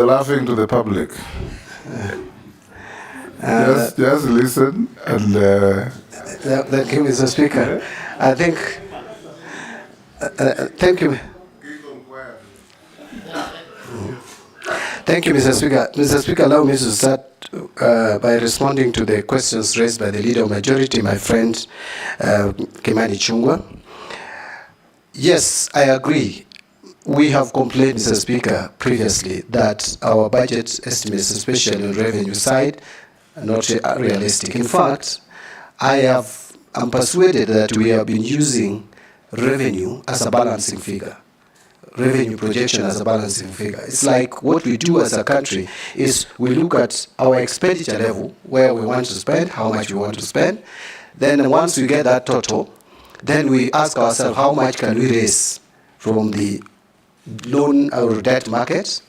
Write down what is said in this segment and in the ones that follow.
Laughing to the public. Just listen and... Thank you, Mr. Speaker. I think... thank you. Thank you, Mr. Speaker. Mr. Speaker, allow me to start by responding to the questions raised by the Leader of Majority, my friend Kimani Ichung'wah. Yes, I agree. We have complained, Mr. Speaker, previously that our budget estimates, especially on the revenue side, are not realistic. In fact, I'm persuaded that we have been using revenue as a balancing figure. Revenue projection as a balancing figure. It's like what we do as a country is we look at our expenditure level, where we want to spend, how much we want to spend. Then once we get that total, then we ask ourselves how much can we raise from the loan or debt market,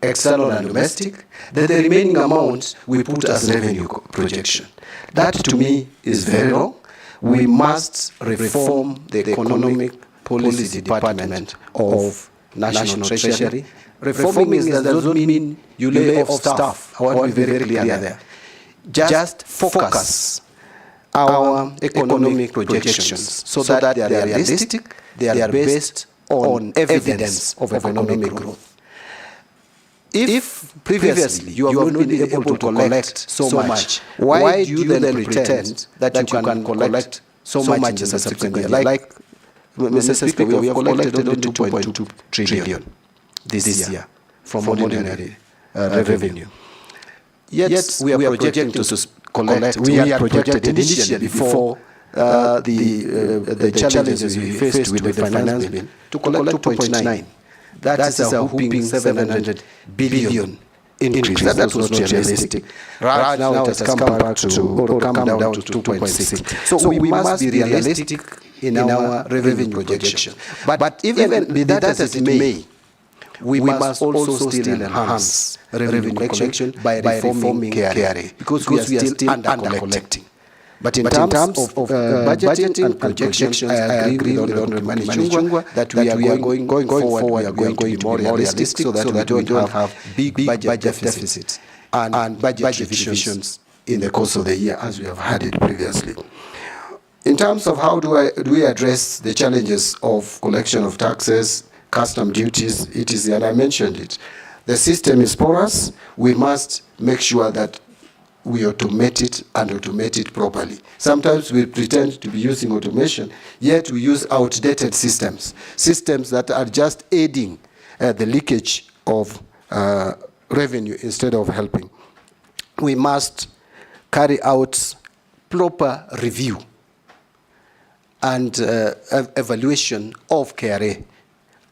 external and domestic. Then the remaining amount we put as revenue projection. That to me is very wrong. We must reform the economic policy department of National Treasury. Reforming does not mean you lay off staff. I want to be very clear there. Just focus our economic projections so that they are realistic, they are based on evidence of economic growth. If previously you have not been able to collect so much, why do you then pretend that you can collect so much in the subsequent year? Like Mr. Speaker, we have collected only 2.2 trillion this year from ordinary revenue. Yet we are projecting to collect, we had projected initially before the challenges we faced with the finance bill to collect 2.9. That is a whooping 700 billion increase. That was not realistic. Right now it has come back to, or come down to 2.6. So we must be realistic in our revenue projection. But even be that as it may, we must also still enhance revenue collection by reforming KRA, because we are still under-collecting. But in terms of budgeting and projections, I agree with the Honourable Ichung'wah that we are going forward, we are going to be more realistic so that we don't have big budget deficits and budget revisions in the course of the year, as we have had it previously. In terms of how do we address the challenges of collection of taxes, custom duties, it is, and I mentioned it, the system is porous. We must make sure that we automate it and automate it properly. Sometimes we pretend to be using automation, yet we use outdated systems that are just aiding the leakage of revenue instead of helping. We must carry out proper review and evaluation of KRA.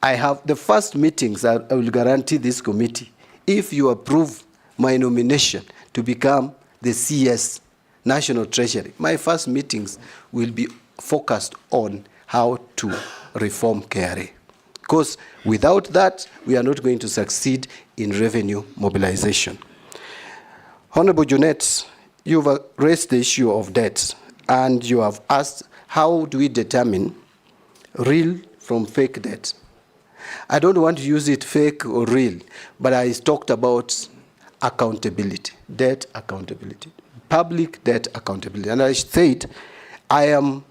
I have the first meetings, I will guarantee this committee, if you approve my nomination to become the CS National Treasury, my first meetings will be focused on how to reform KRA. Because without that, we are not going to succeed in revenue mobilization. Honorable Junet, you've raised the issue of debt, and you have asked, how do we determine real from fake debt? I don't want to use it fake or real, but I talked about accountability, debt accountability, public debt accountability. And I said, I am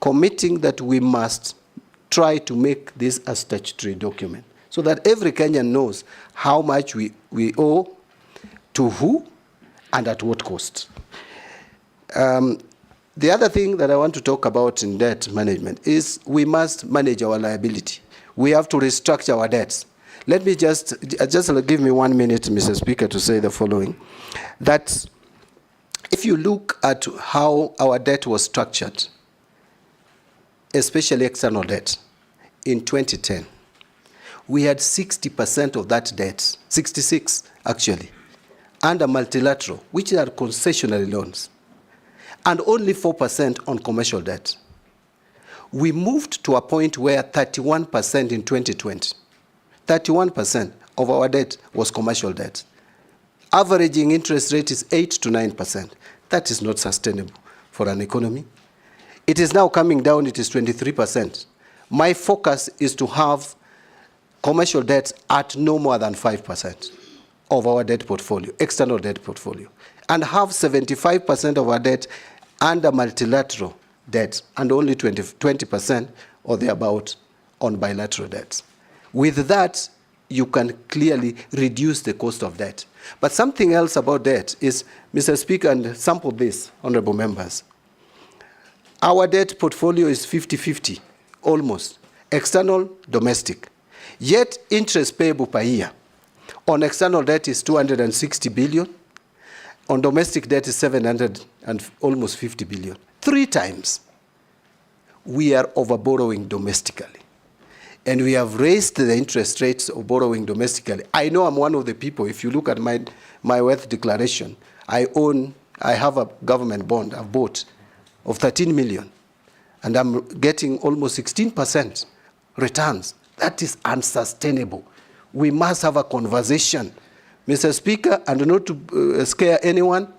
committing that we must try to make this a statutory document so that every Kenyan knows how much we owe, to who, and at what cost. The other thing that I want to talk about in debt management is we must manage our liability. We have to restructure our debts. Let me just give me 1 minute, Mr. Speaker, to say the following. That if you look at how our debt was structured, especially external debt, in 2010, we had 60% of that debt, 66 actually, under multilateral, which are concessionary loans, and only 4% on commercial debt. We moved to a point where 31% in 2020, 31% of our debt was commercial debt. Averaging interest rate is 8 to 9%. That is not sustainable for an economy. It is now coming down, it is 23%. My focus is to have commercial debt at no more than 5%. of our debt portfolio, external debt portfolio, and have 75% of our debt under multilateral debt and only 20% or thereabout on bilateral debts. With that, you can clearly reduce the cost of debt. But something else about debt is, Mr. Speaker, and sample this, honorable members, our debt portfolio is 50-50, almost, external, domestic. Yet interest payable per year on external debt is 260 billion, on domestic debt is 700 and almost 50 billion. 3 times we are over borrowing domestically. And we have raised the interest rates of borrowing domestically. I know I'm one of the people, if you look at my wealth declaration, I have a government bond I've bought of 13 million, and I'm getting almost 16% returns. That is unsustainable. We must have a conversation, Mr. Speaker, and not to scare anyone.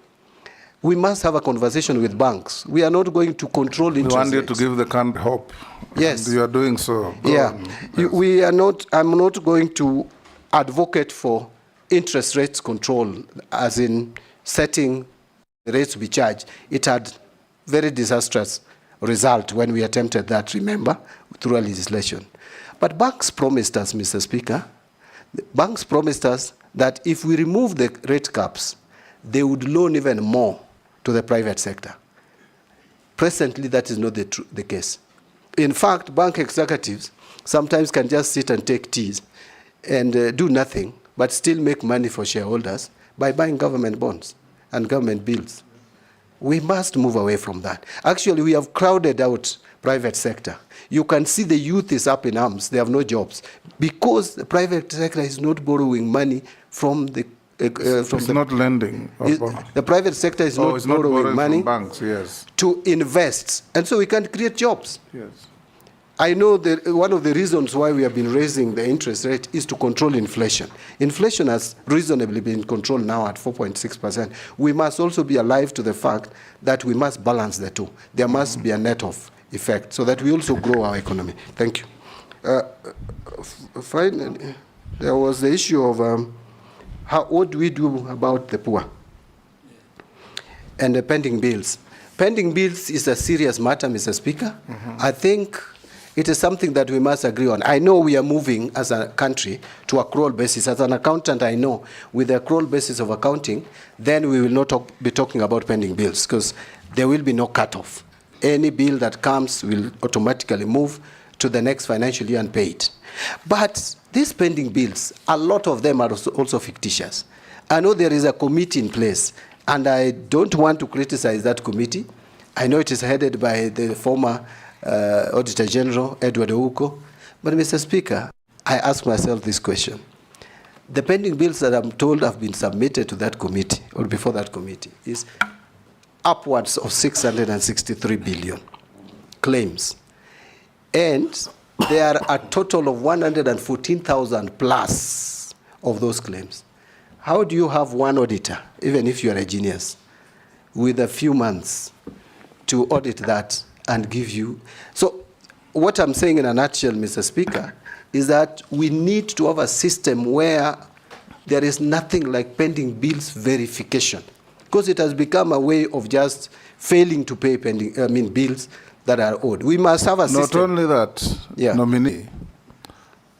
We must have a conversation with banks. We are not going to control interest rates. We want you to give the country hope. Yes. And you are doing so. Go on. Yes. We are not, I'm not going to advocate for interest rates control, as in setting the rates to be charged. It had very disastrous result when we attempted that, remember, through a legislation. But banks promised us, Mr. Speaker, banks promised us that if we remove the rate caps, they would loan even more to the private sector. Presently, that is not the case. In fact, bank executives sometimes can just sit and take teas and do nothing, but still make money for shareholders by buying government bonds and government bills. We must move away from that. Actually, we have crowded out private sector. You can see the youth is up in arms. They have no jobs because the private sector is not borrowing money from the not lending. The private sector is not borrowing money from banks, yes, to invest. And so we can't create jobs. Yes. I know that one of the reasons why we have been raising the interest rate is to control inflation. Inflation has reasonably been controlled now at 4.6%. We must also be alive to the fact that we must balance the two. There must be a net-off effect so that we also grow our economy. Thank you. Finally, there was the issue of what do we do about the poor and the pending bills. Pending bills is a serious matter, Mr. Speaker. I think it is something that we must agree on. I know we are moving as a country to accrual basis. As an accountant, I know with the accrual basis of accounting, then we will not be talking about pending bills because there will be no cutoff. Any bill that comes will automatically move to the next financial year and pay it. But these pending bills, a lot of them are also fictitious. I know there is a committee in place, and I don't want to criticize that committee. I know it is headed by the former Auditor General, Edward Ouko. But, Mr. Speaker, I ask myself this question. The pending bills that I'm told have been submitted to that committee, or before that committee, is upwards of 663 billion claims. And there are a total of 114,000 plus of those claims. How do you have one auditor, even if you are a genius, with a few months to audit that and give you? So what I'm saying in a nutshell, Mr. Speaker, is that we need to have a system where there is nothing like pending bills verification, because it has become a way of just failing to pay bills that are owed. We must have a system. Not only that, nominee,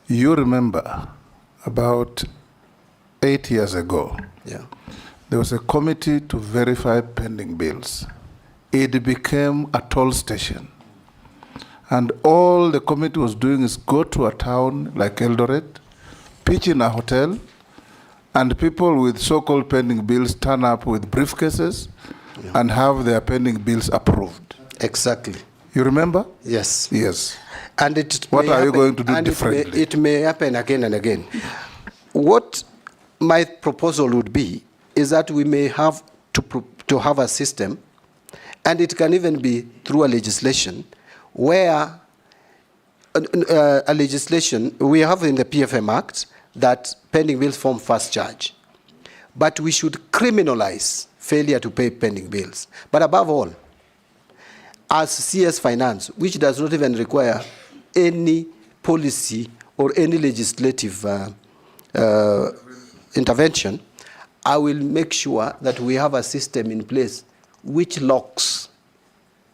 you remember about 8 years ago, there was a committee to verify pending bills. It became a toll station. And all the committee was doing is go to a town like Eldoret, pitch in a hotel, and people with so-called pending bills turn up with briefcases and have their pending bills approved. Exactly. You remember? Yes. Yes. And what are you going to do differently? It may happen again and again. What my proposal would be is that we may have to have a system, and it can even be through a legislation, where a legislation we have in the PFM Act that pending bills form first charge. But we should criminalize failure to pay pending bills. But above all, as CS Finance, which does not even require any policy or any legislative intervention, I will make sure that we have a system in place which locks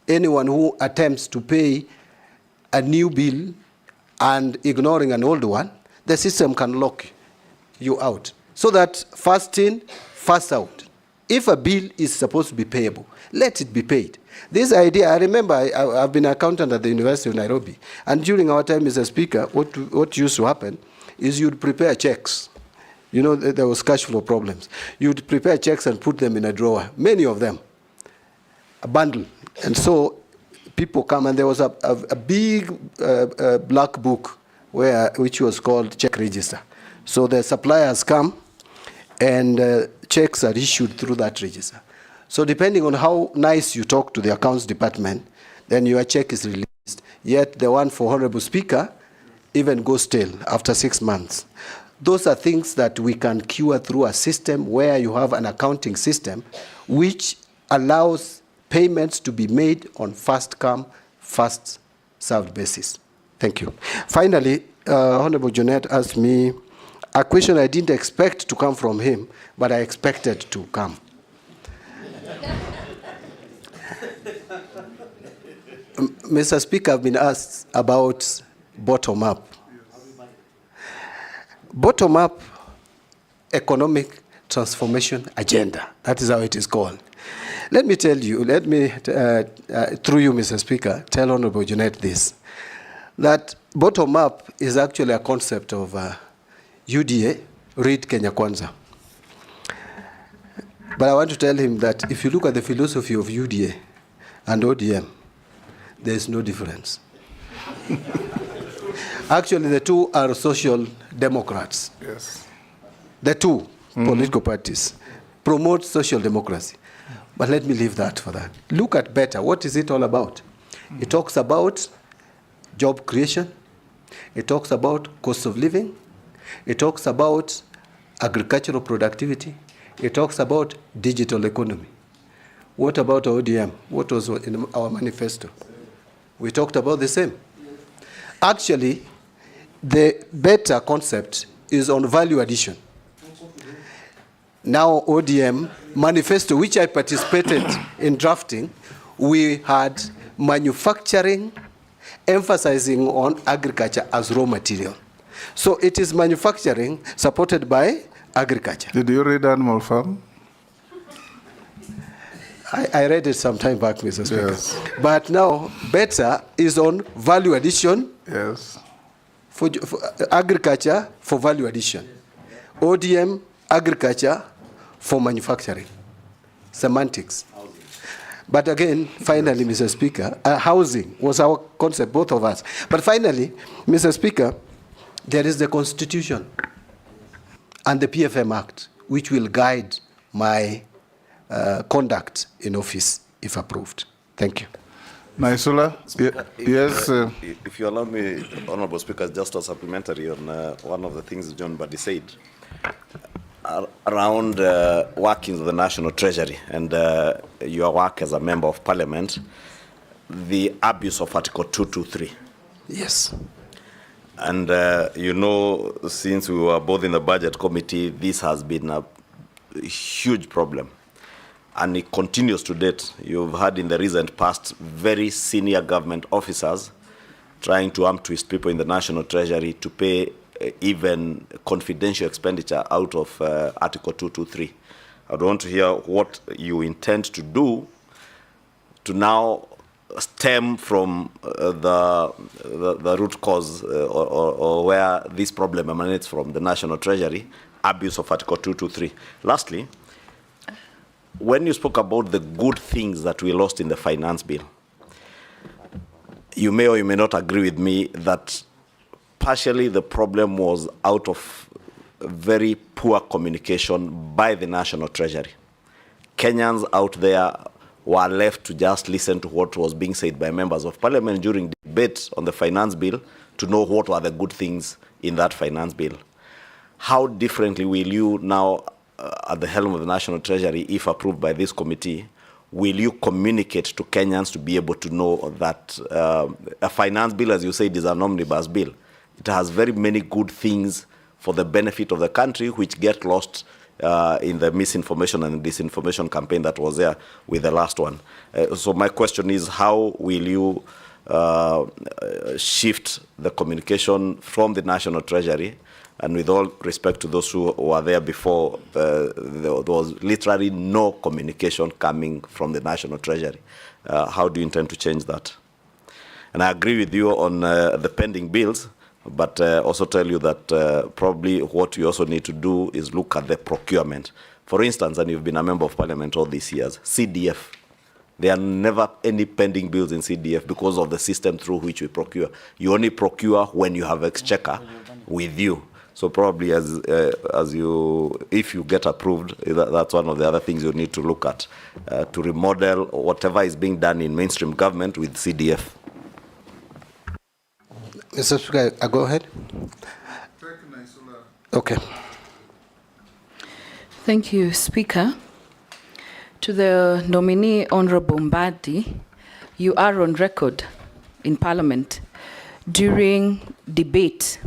anyone who attempts to pay a new bill and ignoring an old one. The system can lock you out. So that first in, first out. If a bill is supposed to be payable, let it be paid. This idea, I remember I've been an accountant at the University of Nairobi, and during our time, Mr. Speaker, what used to happen is you'd prepare checks. You know, there was cash flow problems. You'd prepare checks and put them in a drawer, many of them, a bundle. And so people come, and there was a big black book which was called check register. So the suppliers come, and checks are issued through that register. So depending on how nice you talk to the accounts department, then your check is released. Yet the one for Honorable Speaker even goes stale after 6 months. Those are things that we can cure through a system where you have an accounting system which allows payments to be made on first come, first served basis. Thank you. Finally, Honorable Jonette asked me a question I didn't expect to come from him, but I expected to come. Mr. Speaker, I've been asked about bottom-up. Bottom-up economic transformation agenda. That is how it is called. Let me tell you, through you, Mr. Speaker, tell Honorable Jonette this, that bottom-up is actually a concept of UDA, read Kenya Kwanza. But I want to tell him that if you look at the philosophy of UDA and ODM, there is no difference. Actually, the two are social democrats. Yes. The two political parties promote social democracy. But let me leave that for that. Look at better. What is it all about? It talks about job creation. It talks about cost of living. It talks about agricultural productivity. It talks about digital economy. What about ODM? What was in our manifesto? We talked about the same. Actually, the better concept is on value addition. Now, ODM manifesto, which I participated in drafting, we had manufacturing, emphasizing on agriculture as raw material. So it is manufacturing supported by agriculture. Did you read Animal Farm? I read it some time back, Mr. Speaker. Yes. But now, better is on value addition. Yes. For agriculture for value addition. ODM, agriculture for manufacturing. Semantics. But again, finally, Mr. Speaker, housing was our concept, both of us. But finally, Mr. Speaker, there is the Constitution and the PFM Act, which will guide my conduct in office, if approved. Thank you. Naisula? Yes. If you allow me, Honorable Speaker, just a supplementary on one of the things John Buddy said around workings of the National Treasury and your work as a member of Parliament, the abuse of Article 223. Yes. And you know, since we were both in the Budget Committee, this has been a huge problem. And it continues to date. You've had in the recent past very senior government officers trying to arm twist people in the National Treasury to pay even confidential expenditure out of Article 223. I want to hear what you intend to do to now stem from the root cause or where this problem emanates from, the National Treasury, abuse of Article 223. Lastly, when you spoke about the good things that we lost in the finance bill, you may or you may not agree with me that partially the problem was out of very poor communication by the National Treasury. Kenyans out there were left to just listen to what was being said by members of Parliament during debate on the finance bill to know what were the good things in that finance bill. How differently will you now, at the helm of the National Treasury, if approved by this committee, will you communicate to Kenyans to be able to know that a finance bill, as you said, is an omnibus bill? It has very many good things for the benefit of the country, which get lost in the misinformation and disinformation campaign that was there with the last one. So my question is, how will you shift the communication from the National Treasury? And with all respect to those who were there before, there was literally no communication coming from the National Treasury. How do you intend to change that? And I agree with you on the pending bills, but also tell you that probably what you also need to do is look at the procurement. For instance, and you've been a member of parliament all these years, CDF. There are never any pending bills in CDF because of the system through which we procure. You only procure when you have exchequer with you. So probably if you get approved, that's one of the other things you need to look at, to remodel whatever is being done in mainstream government with CDF. Mr. Speaker, go ahead. Okay. Thank you, Speaker. To the nominee, Honorable Mbadi, you are on record in Parliament during debate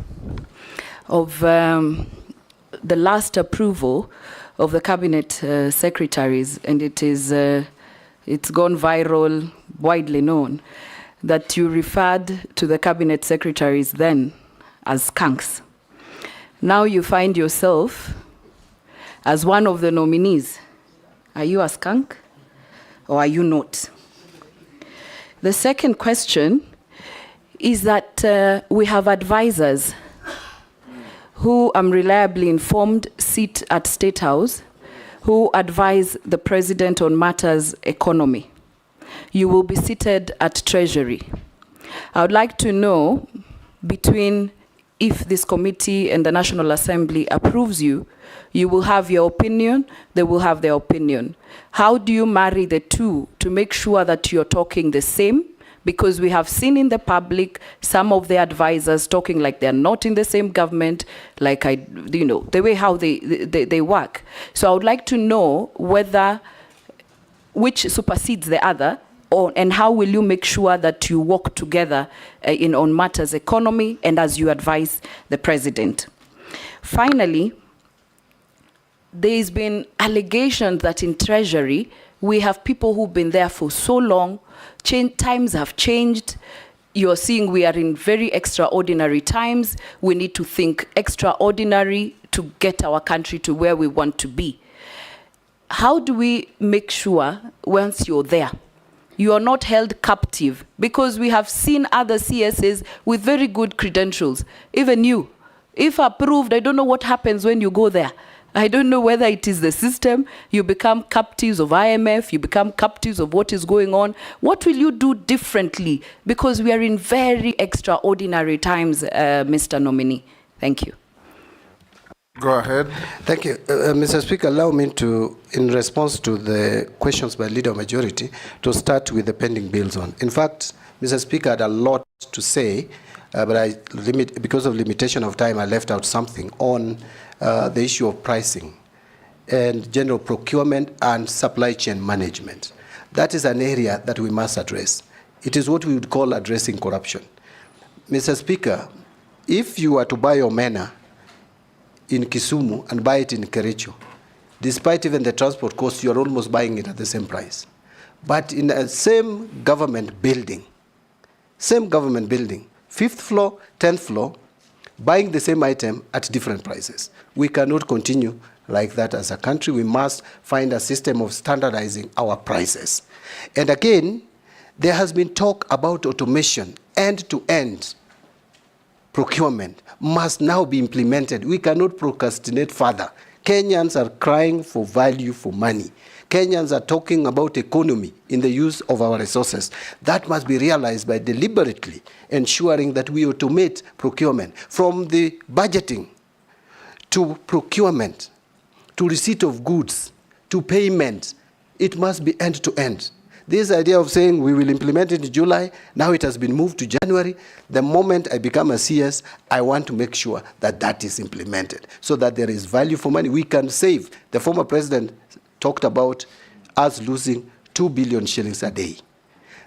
of the last approval of the cabinet secretaries, and it's gone viral, widely known, that you referred to the cabinet secretaries then as skunks. Now you find yourself as one of the nominees. Are you a skunk or are you not? The second question is that we have advisors who, I'm reliably informed, sit at State House, who advise the President on matters economy. You will be seated at Treasury. I would like to know, between if this committee and the National Assembly approves you, you will have your opinion, they will have their opinion. How do you marry the two to make sure that you're talking the same? Because we have seen in the public some of the advisors talking like they're not in the same government, like the way how they work. So I would like to know which supersedes the other, and how will you make sure that you work together on matters economy and as you advise the President. Finally, there's been allegations that in Treasury, we have people who've been there for so long. Times have changed. You're seeing we are in very extraordinary times. We need to think extraordinary to get our country to where we want to be. How do we make sure once you're there, you are not held captive? Because we have seen other CSs with very good credentials, even you. If approved, I don't know what happens when you go there. I don't know whether it is the system, you become captives of IMF, you become captives of what is going on. What will you do differently? Because we are in very extraordinary times, Mr. Nominee. Thank you. Go ahead. Thank you. Mr. Speaker, allow me to, in response to the questions by Leader Majority, to start with the pending bills on. In fact, Mr. Speaker, I had a lot to say, but because of limitation of time, I left out something on the issue of pricing and general procurement and supply chain management. That is an area that we must address. It is what we would call addressing corruption. Mr. Speaker, if you are to buy omena in Kisumu and buy it in Kericho, despite even the transport cost, you are almost buying it at the same price. But in the same government building, 5th floor, 10th floor, buying the same item at different prices. We cannot continue like that as a country. We must find a system of standardizing our prices. And again, there has been talk about automation. End-to-end procurement must now be implemented. We cannot procrastinate further. Kenyans are crying for value for money. Kenyans are talking about economy in the use of our resources. That must be realized by deliberately ensuring that we automate procurement, from the budgeting to procurement, to receipt of goods, to payment. It must be end-to-end. This idea of saying we will implement it in July, now it has been moved to January. The moment I become a CS, I want to make sure that that is implemented so that there is value for money. We can save. The former president talked about us losing 2 billion shillings a day.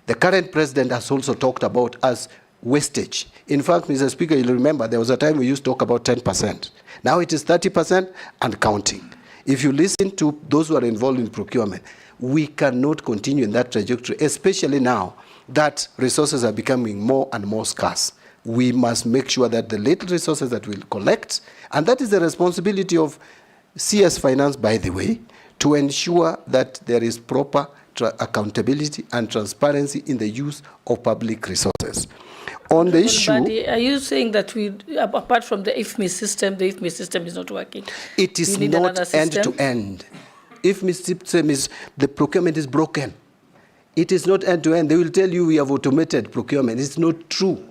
The current president has also talked about us wastage. In fact, Mr. Speaker, you'll remember there was a time we used to talk about 10%. Now it is 30% and counting. If you listen to those who are involved in procurement, we cannot continue in that trajectory, especially now that resources are becoming more and more scarce. We must make sure that the little resources that we'll collect, and that is the responsibility of CS Finance, by the way, to ensure that there is proper accountability and transparency in the use of public resources. On the issue... Are you saying that we, apart from the IFMI system, the IFMI system is not working? It is not end-to-end. IFMI system is, the procurement is broken. It is not end-to-end. They will tell you we have automated procurement. It's not true.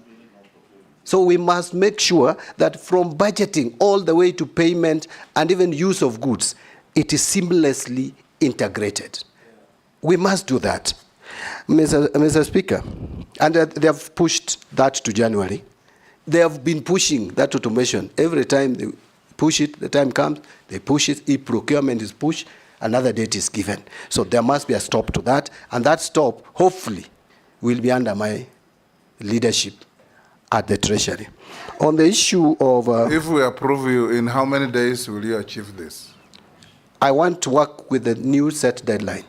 So we must make sure that from budgeting all the way to payment and even use of goods, it is seamlessly integrated. We must do that. Mr. Speaker, and they have pushed that to January. They have been pushing that automation. Every time they push it, the time comes, they push it. If procurement is pushed, another date is given. So there must be a stop to that, and that stop, hopefully, will be under my leadership at the Treasury. On the issue of... if we approve you, in how many days will you achieve this? I want to work with the new set deadline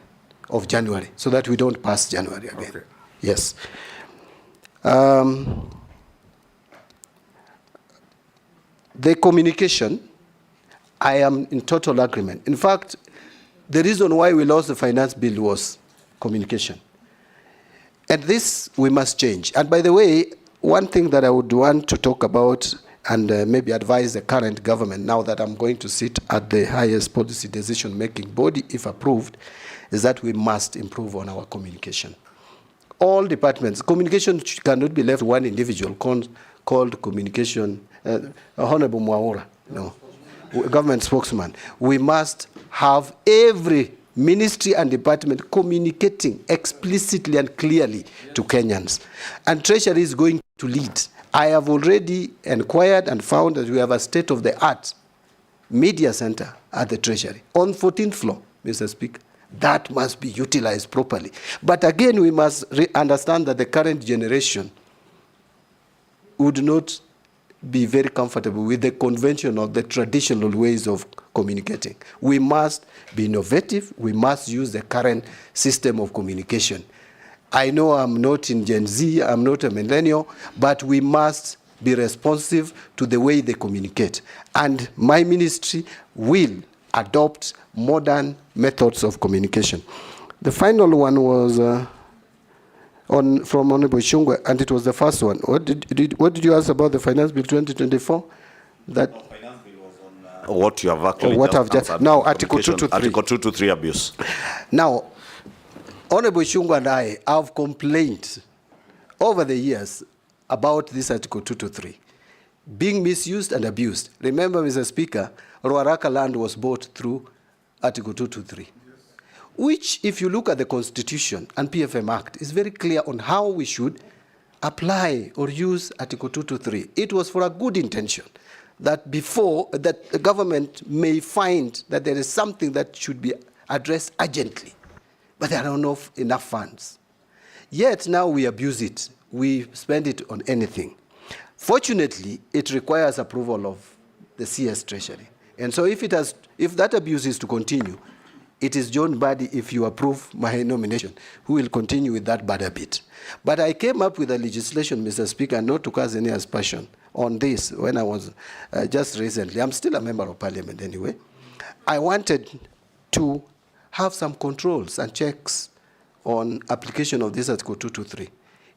of January, so that we don't pass January again. Okay. Yes. The communication, I am in total agreement. In fact, the reason why we lost the finance bill was communication. And this we must change. And by the way, one thing that I would want to talk about and maybe advise the current government, now that I'm going to sit at the highest policy decision-making body, if approved, is that we must improve on our communication. All departments, communication cannot be left to one individual called communication, Honorable Mwaura, no, government spokesman. We must have every ministry and department communicating explicitly and clearly to Kenyans. And Treasury is going to lead. I have already inquired and found that we have a state-of-the-art media center at the Treasury on 14th floor, Mr. Speaker. That must be utilized properly. But again, we must understand that the current generation would not be very comfortable with the conventional, the traditional ways of communicating. We must be innovative. We must use the current system of communication. I know I'm not in Gen Z, I'm not a millennial, but we must be responsive to the way they communicate. And my ministry will adopt modern methods of communication. The final one was from Honorable Shungwa, and it was the first one. What did you ask about the Finance Bill 2024? That Finance Bill was on what you have actually what I've just now Article 223. Article 223 abuse. Now, Honorable Shungwa and I have complained over the years about this Article 223 being misused and abused. Remember, Mr. Speaker, Ruaraka land was bought through Article 223, which, if you look at the Constitution and PFM Act, is very clear on how we should apply or use Article 223. It was for a good intention, that before that the government may find that there is something that should be addressed urgently, but there are not enough funds. Yet now we abuse it. We spend it on anything. Fortunately, it requires approval of the CS Treasury. And so if that abuse is to continue, it is John Badi, if you approve my nomination, who will continue with that bad habit. But I came up with a legislation, Mr. Speaker, not to cause any aspersion on this when I was just recently. I'm still a member of parliament anyway. I wanted to have some controls and checks on application of this Article 223.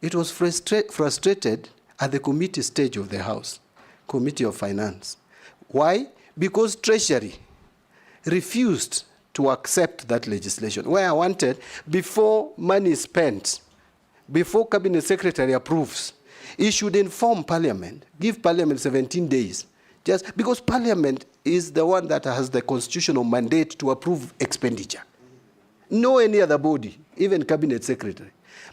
It was frustrated at the committee stage of the House, Committee of Finance. Why? Because Treasury refused to accept that legislation, where I wanted, before money is spent, before Cabinet Secretary approves, he should inform Parliament, give Parliament 17 days, just because Parliament is the one that has the constitutional mandate to approve expenditure. No any other body, even Cabinet Secretary.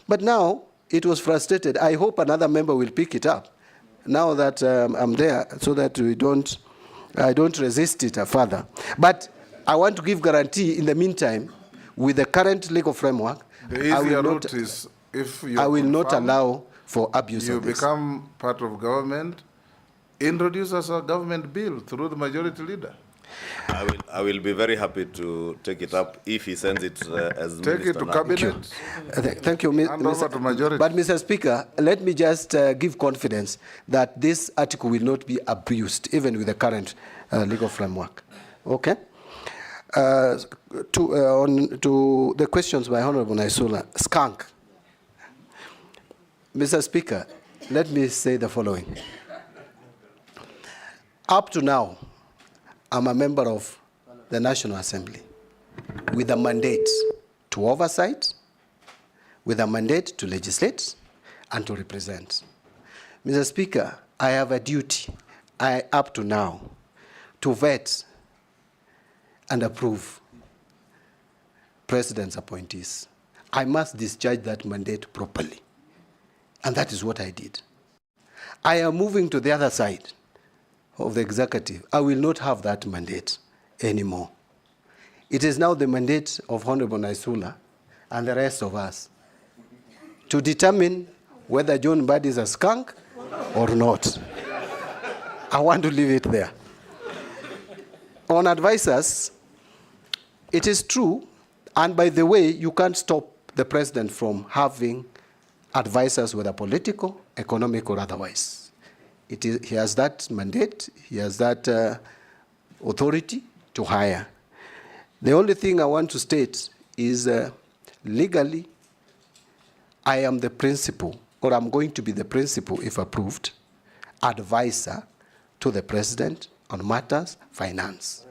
But now, it was frustrated. I hope another member will pick it up, now that I'm there, so that I don't resist it further. But I want to give guarantee in the meantime, with the current legal framework, the easier route is if you I will not allow for abuse you of this. become part of government. introduce as a government bill through the majority leader. I will be very happy to take it up if he sends it as Take minister it to now. cabinet. Thank you, Hand over to majority. But Mr. Speaker, let me just give confidence that this article will not be abused, even with the current legal framework. Okay? To the questions by Honorable Naisula, skunk. Mr. Speaker, let me say the following. Up to now, I'm a member of the National Assembly with a mandate to oversight, with a mandate to legislate and to represent. Mr. Speaker, I have a duty, up to now, to vet and approve President's appointees. I must discharge that mandate properly. And that is what I did. I am moving to the other side of the executive. I will not have that mandate anymore. It is now the mandate of Honorable Naisula and the rest of us to determine whether John Mbadi is a skunk or not. I want to leave it there. On advisors, it is true, and by the way, you can't stop the president from having advisors, whether political, economic, or otherwise. He has that mandate, he has that authority to hire. The only thing I want to state is legally, I am the principal, or I'm going to be the principal, if approved, advisor to the president on matters finance.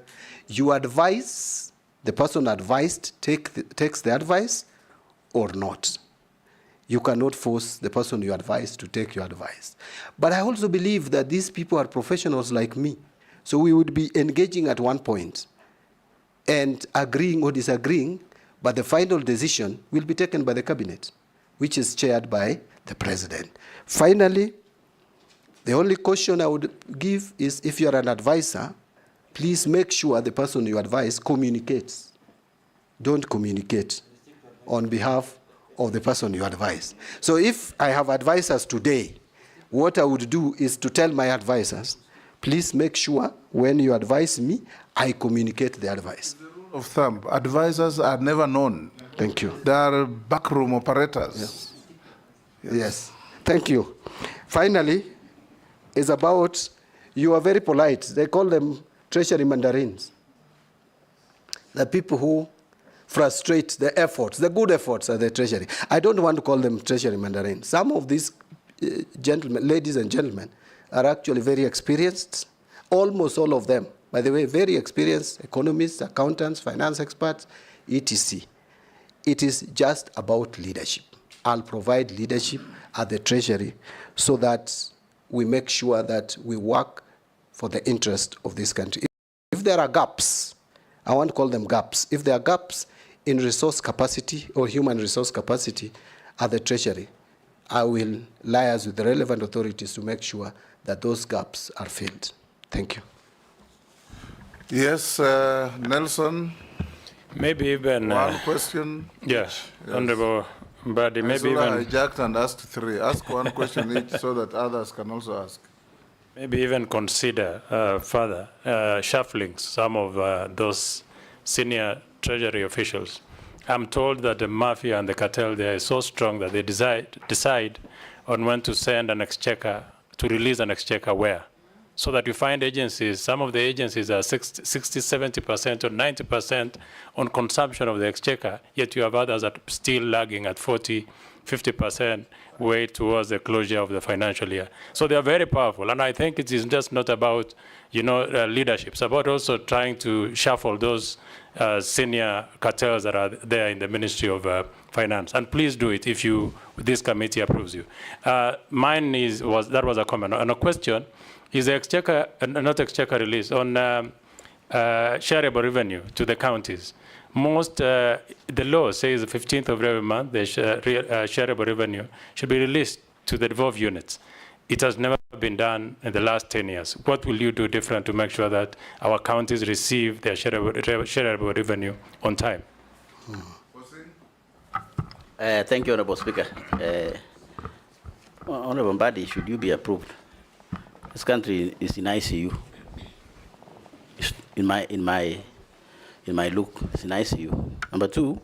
You advise, the person advised takes the advice or not. You cannot force the person you advise to take your advice. But I also believe that these people are professionals like me. So we would be engaging at one point and agreeing or disagreeing, but the final decision will be taken by the cabinet, which is chaired by the president. Finally, the only caution I would give is if you're an advisor, please make sure the person you advise communicates. Don't communicate on behalf of the person you advise. So if I have advisors today, what I would do is to tell my advisors, please make sure when you advise me, I communicate the advice. The rule of thumb, advisors are never known. Thank you. They are backroom operators. Yes. Thank you. Finally, it's about, you are very polite. They call them treasury mandarins. The people who frustrate the efforts, the good efforts of the treasury. I don't want to call them treasury mandarins. Some of these gentlemen, ladies and gentlemen, are actually very experienced. Almost all of them, by the way, very experienced economists, accountants, finance experts, etc. It is just about leadership. I'll provide leadership at the treasury so that we make sure that we work for the interest of this country. If there are gaps, I want to call them gaps. If there are gaps in resource capacity or human resource capacity at the treasury, I will liaise with the relevant authorities to make sure that those gaps are filled. Thank you. Yes, Nelson. Maybe even one question. Yes, Honorable Mbadi, maybe even hijacked and asked three. Ask one question each so that others can also ask. Maybe even consider further shuffling some of those senior treasury officials. I'm told that the mafia and the cartel there is so strong that they decide on when to send an exchequer, to release an exchequer where. So that you find agencies, some of the agencies are 60, 70% or 90% on consumption of the exchequer, yet you have others that are still lagging at 40, 50% way towards the closure of the financial year. So they are very powerful, and I think it is just not about, leadership. It's about also trying to shuffle those senior cartels that are there in the Ministry of Finance. And please do it if this committee approves you. Mine that was a comment. And a question is the exchequer, not exchequer release, on shareable revenue to the counties. The law says the 15th of every month, the shareable revenue should be released to the devolved units. It has never been done in the last 10 years. What will you do different to make sure that our counties receive their shareable revenue on time? Thank you, Honorable Speaker. Honorable Mbadi, should you be approved, This country is in ICU. It's in my look, it's in ICU. Number two,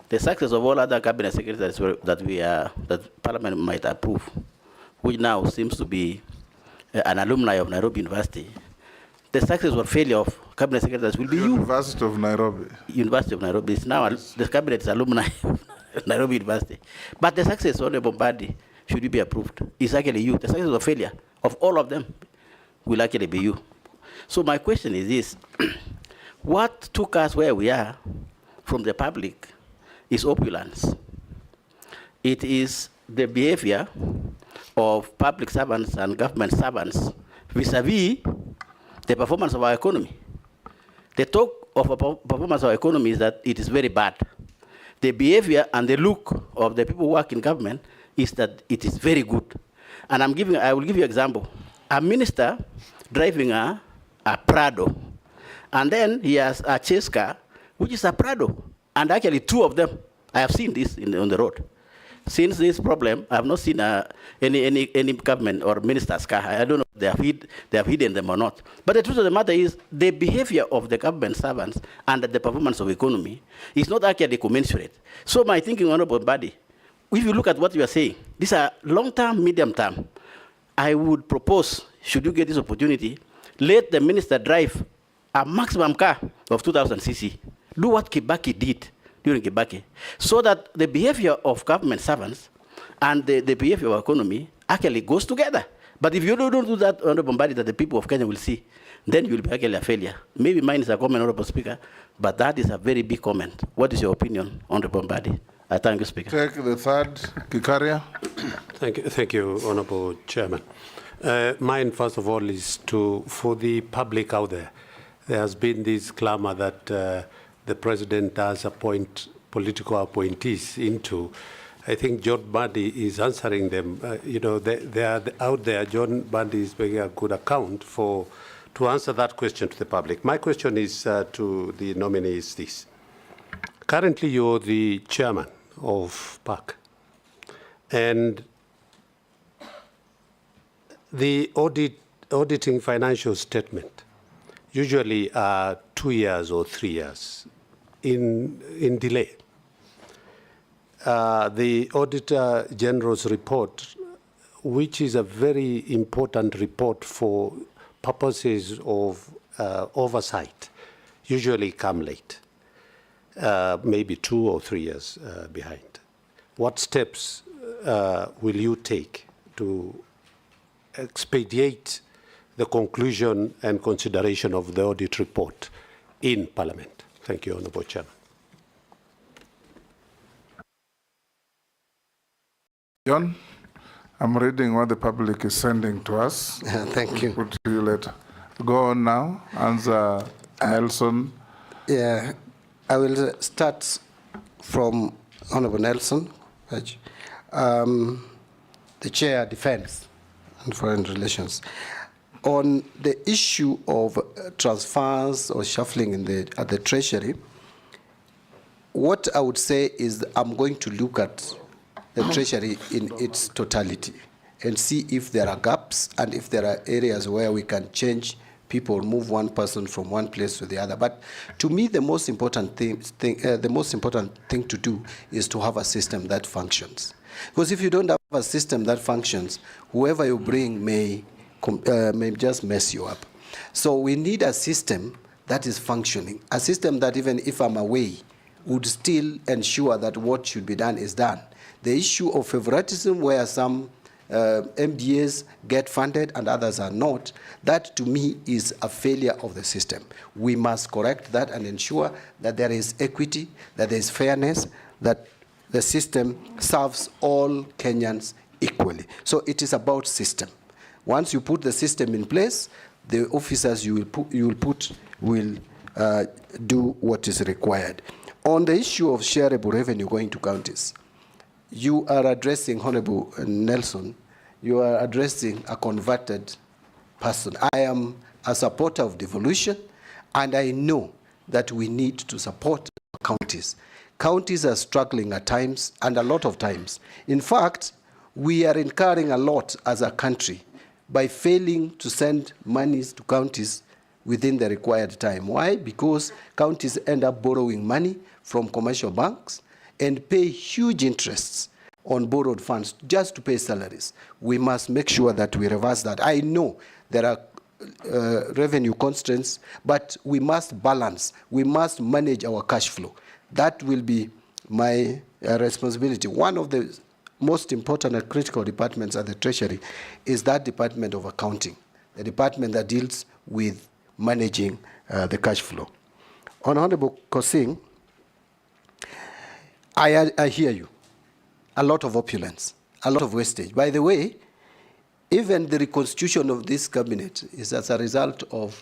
the success of all other cabinet secretaries that Parliament might approve, which now seems to be an alumni of Nairobi University. The success or failure of cabinet secretaries will be University of Nairobi. University of Nairobi is now the cabinet is alumni of Nairobi University. But the success of the Bombadi, should you be approved, is actually you. The success or failure of all of them will actually be you. So my question is this: what took us where we are from the public is opulence. It is the behavior of public servants and government servants vis-a-vis the performance of our economy. The talk of a performance of our economy is that it is very bad. The behavior and the look of the people who work in government is that it is very good. And I will give you an example. A minister driving a Prado, and then he has a chase car, which is a Prado. And actually two of them, I have seen this on the road. Since this problem, I have not seen any government or minister's car. I don't know if they have hidden them or not. But the truth of the matter is the behavior of the government servants and the performance of economy is not actually commensurate. So my thinking, Honorable Body, if you look at what you are saying, these are long-term, medium-term. I would propose, should you get this opportunity, let the minister drive a maximum car of 2,000 cc. Do what Kibaki did during Kibaki, so that the behavior of government servants and the behavior of economy actually goes together. But if you don't do that, Honorable Bombadi, that the people of Kenya will see, then you will be actually a failure. Maybe mine is a comment, Honorable Speaker, but that is a very big comment. What is your opinion, Honorable Bombadi? I thank you, Speaker. Take the third, Kikaria. Thank you, Honorable Chairman. Mine, first of all, is for the public out there. There has been this clamor that the president does appoint political appointees into. I think John Bandi is answering them. They are out there. John Bandi is making a good account to answer that question to the public. My question is to the nominees this. Currently, you're the chairman of PAC. And the auditing financial statement usually are 2 years or 3 years in delay. The Auditor General's report, which is a very important report for purposes of oversight, usually come late, maybe 2 or 3 years behind. What steps will you take to expedite the conclusion and consideration of the audit report in Parliament? Thank you, Honourable Chairman. John, I'm reading what the public is sending to us. Thank you. Put to you later. Go on now. Answer Nelson. Yeah, I will start from Honourable Nelson, the Chair, Defence and Foreign Relations. On the issue of transfers or shuffling at the Treasury, what I would say is I'm going to look at the Treasury in its totality and see if there are gaps and if there are areas where we can change people, move one person from one place to the other. But to me, the most important thing to do is to have a system that functions. Because if you don't have a system that functions, whoever you bring may just mess you up. So we need a system that is functioning, a system that even if I'm away, would still ensure that what should be done is done. The issue of favoritism, where some MDAs get funded and others are not, that to me is a failure of the system. We must correct that and ensure that there is equity, that there is fairness, that the system serves all Kenyans equally. So it is about system. Once you put the system in place, the officers you will put will do what is required. On the issue of shareable revenue going to counties, you are addressing, Honorable Nelson, you are addressing a converted person. I am a supporter of devolution, and I know that we need to support counties. Counties are struggling at times, and a lot of times. In fact, we are incurring a lot as a country by failing to send monies to counties within the required time. Why? Because counties end up borrowing money from commercial banks and pay huge interests on borrowed funds just to pay salaries. We must make sure that we reverse that. I know there are revenue constraints, but we must balance. We must manage our cash flow. That will be my responsibility. One of the most important and critical departments at the Treasury is that Department of Accounting, the department that deals with managing the cash flow. Honorable Kosing, I hear you. A lot of opulence, a lot of wastage. By the way, even the reconstitution of this cabinet is as a result of,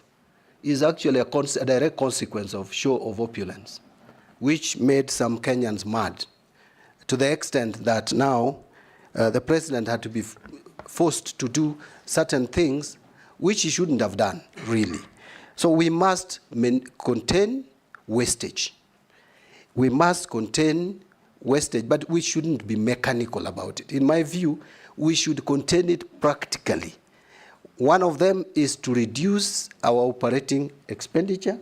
is actually a direct consequence of show of opulence, which made some Kenyans mad, to the extent that now the president had to be forced to do certain things which he shouldn't have done, really. So we must contain wastage. We must contain wastage, but we shouldn't be mechanical about it. In my view, we should contain it practically. One of them is to reduce our operating expenditure.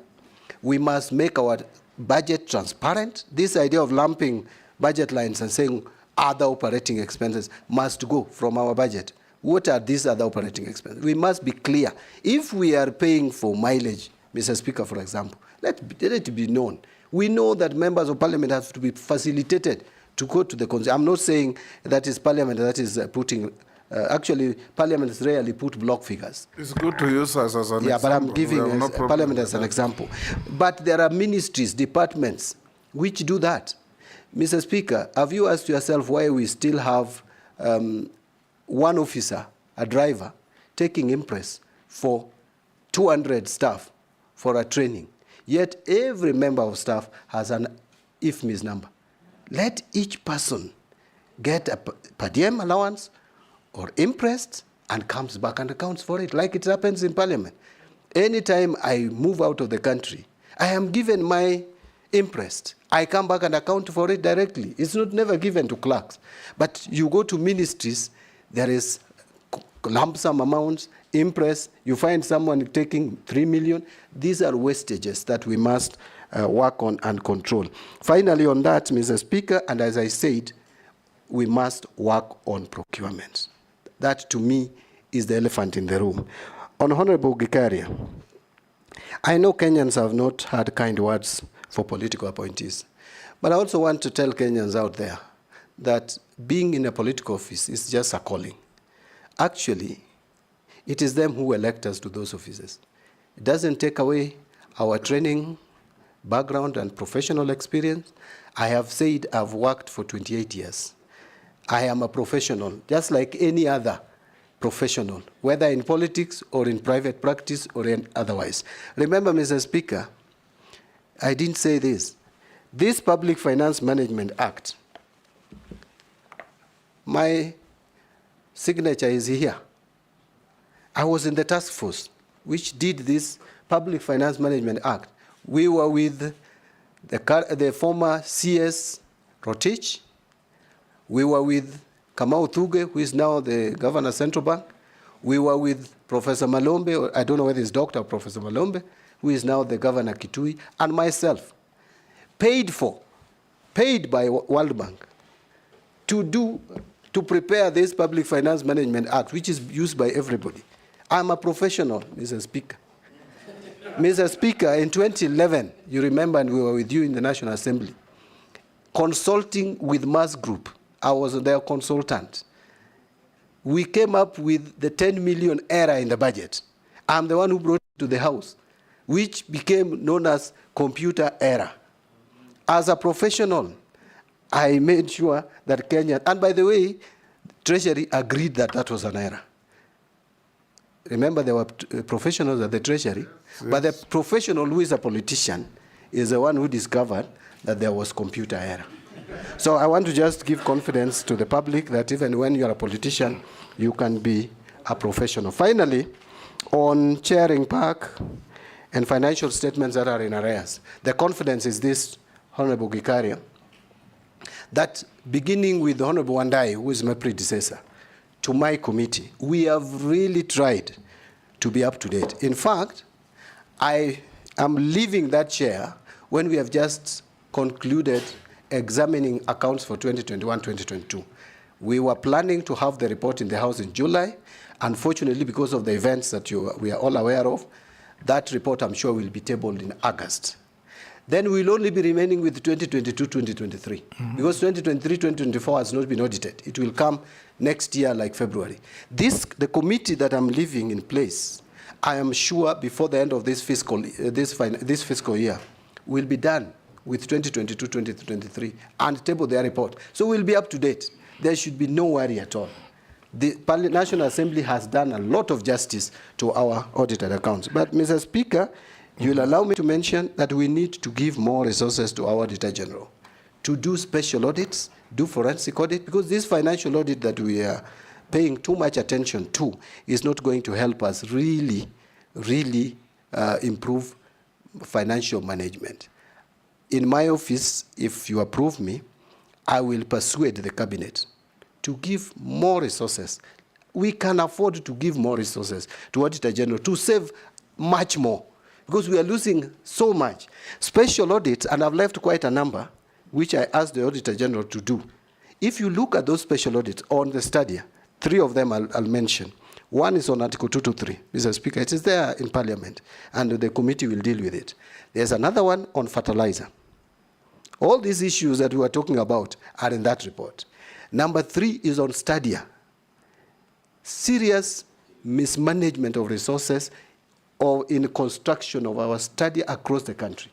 We must make our budget transparent. This idea of lumping budget lines and saying other operating expenses must go from our budget. What are these other operating expenses? We must be clear. If we are paying for mileage, Mr. Speaker, for example, let it be known. We know that members of parliament have to be facilitated to go to the consumer. I'm not saying that is parliament that is putting, actually parliaments rarely put block figures. It's good to use us as an example. Yeah, but I'm giving parliament as an example. But there are ministries, departments, which do that. Mr. Speaker, have you asked yourself why we still have one officer, a driver, taking impress for 200 staff for a training? Yet every member of staff has an IFMIS number. Let each person get a per diem allowance or imprest and comes back and accounts for it, like it happens in parliament. Anytime I move out of the country, I am given my imprest. I come back and account for it directly. It's not never given to clerks. But you go to ministries, there is lump sum amounts, impress, you find someone taking 3 million. These are wastages that we must work on and control. Finally on that, Mr. Speaker, and as I said, we must work on procurement. That to me is the elephant in the room. On Honorable Gikaria, I know Kenyans have not had kind words for political appointees, but I also want to tell Kenyans out there that being in a political office is just a calling. Actually, it is them who elect us to those offices. It doesn't take away our training, background, and professional experience. I have said I've worked for 28 years. I am a professional, just like any other professional, whether in politics or in private practice or in otherwise. Remember, Mr. Speaker, I didn't say this. This Public Finance Management Act, my signature is here. I was in the task force which did this Public Finance Management Act. We were with the former CS Rotich. We were with Kamau Thuge, who is now the governor of Central Bank. We were with Professor Malombe, or I don't know whether it's Dr. Professor Malombe, who is now the governor Kitui, and myself, paid by World Bank to prepare this Public Finance Management Act, which is used by everybody. I'm a professional, Mr. Speaker. Mr. Speaker, in 2011, you remember, and we were with you in the National Assembly, consulting with Mass Group. I was their consultant. We came up with the 10 million error in the budget. I'm the one who brought it to the House, which became known as computer error. As a professional, I made sure that Kenya, and by the way, Treasury agreed that that was an error. Remember, there were professionals at the Treasury, yes. But the professional who is a politician is the one who discovered that there was computer error. So I want to just give confidence to the public that even when you're a politician, you can be a professional. Finally, on chairing PAC and financial statements that are in arrears, the confidence is this, Honorable Gikaria, that beginning with Honorable Wandai, who is my predecessor, to my committee, we have really tried to be up to date. In fact, I am leaving that chair when we have just concluded examining accounts for 2021-2022. We were planning to have the report in the House in July. Unfortunately, because of the events that we are all aware of, that report, I'm sure, will be tabled in August. Then we'll only be remaining with 2022-2023. Because 2023-2024 has not been audited. It will come next year, like February. The committee that I'm leaving in place, I am sure before the end of this fiscal year, will be done with 2022-2023 and table their report. So we'll be up to date. There should be no worry at all. The National Assembly has done a lot of justice to our audited accounts. But, Mr. Speaker, you'll allow me to mention that we need to give more resources to our Auditor General to do special audits, do forensic audit, because this financial audit that we are paying too much attention to is not going to help us really improve financial management. In my office, if you approve me, I will persuade the cabinet to give more resources. We can afford to give more resources to Auditor General to save much more, because we are losing so much. Special audits, and I've left quite a number, which I asked the Auditor General to do. If you look at those special audits on the Stadia, 3 of them I'll mention. One is on Article 223, Mr. Speaker. It is there in Parliament, and the committee will deal with it. There's another one on fertilizer. All these issues that we are talking about are in that report. Number 3 is on Stadia. Serious mismanagement of resources or in construction of our Stadia across the country.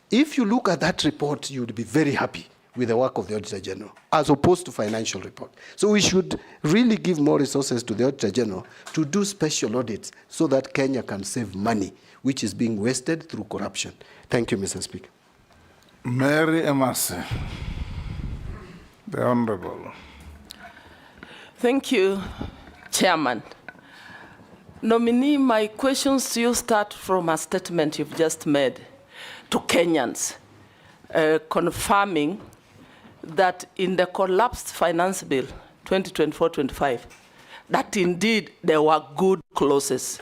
If you look at that report, you would be very happy with the work of the Auditor General, as opposed to financial report. So we should really give more resources to the Auditor General to do special audits so that Kenya can save money, which is being wasted through corruption. Thank you, Mr. Speaker. Mary Emasi, the Honorable. Thank you, Chairman. Nominee, my questions to you start from a statement you've just made to Kenyans, confirming that in the collapsed finance bill 2024-25, that indeed there were good clauses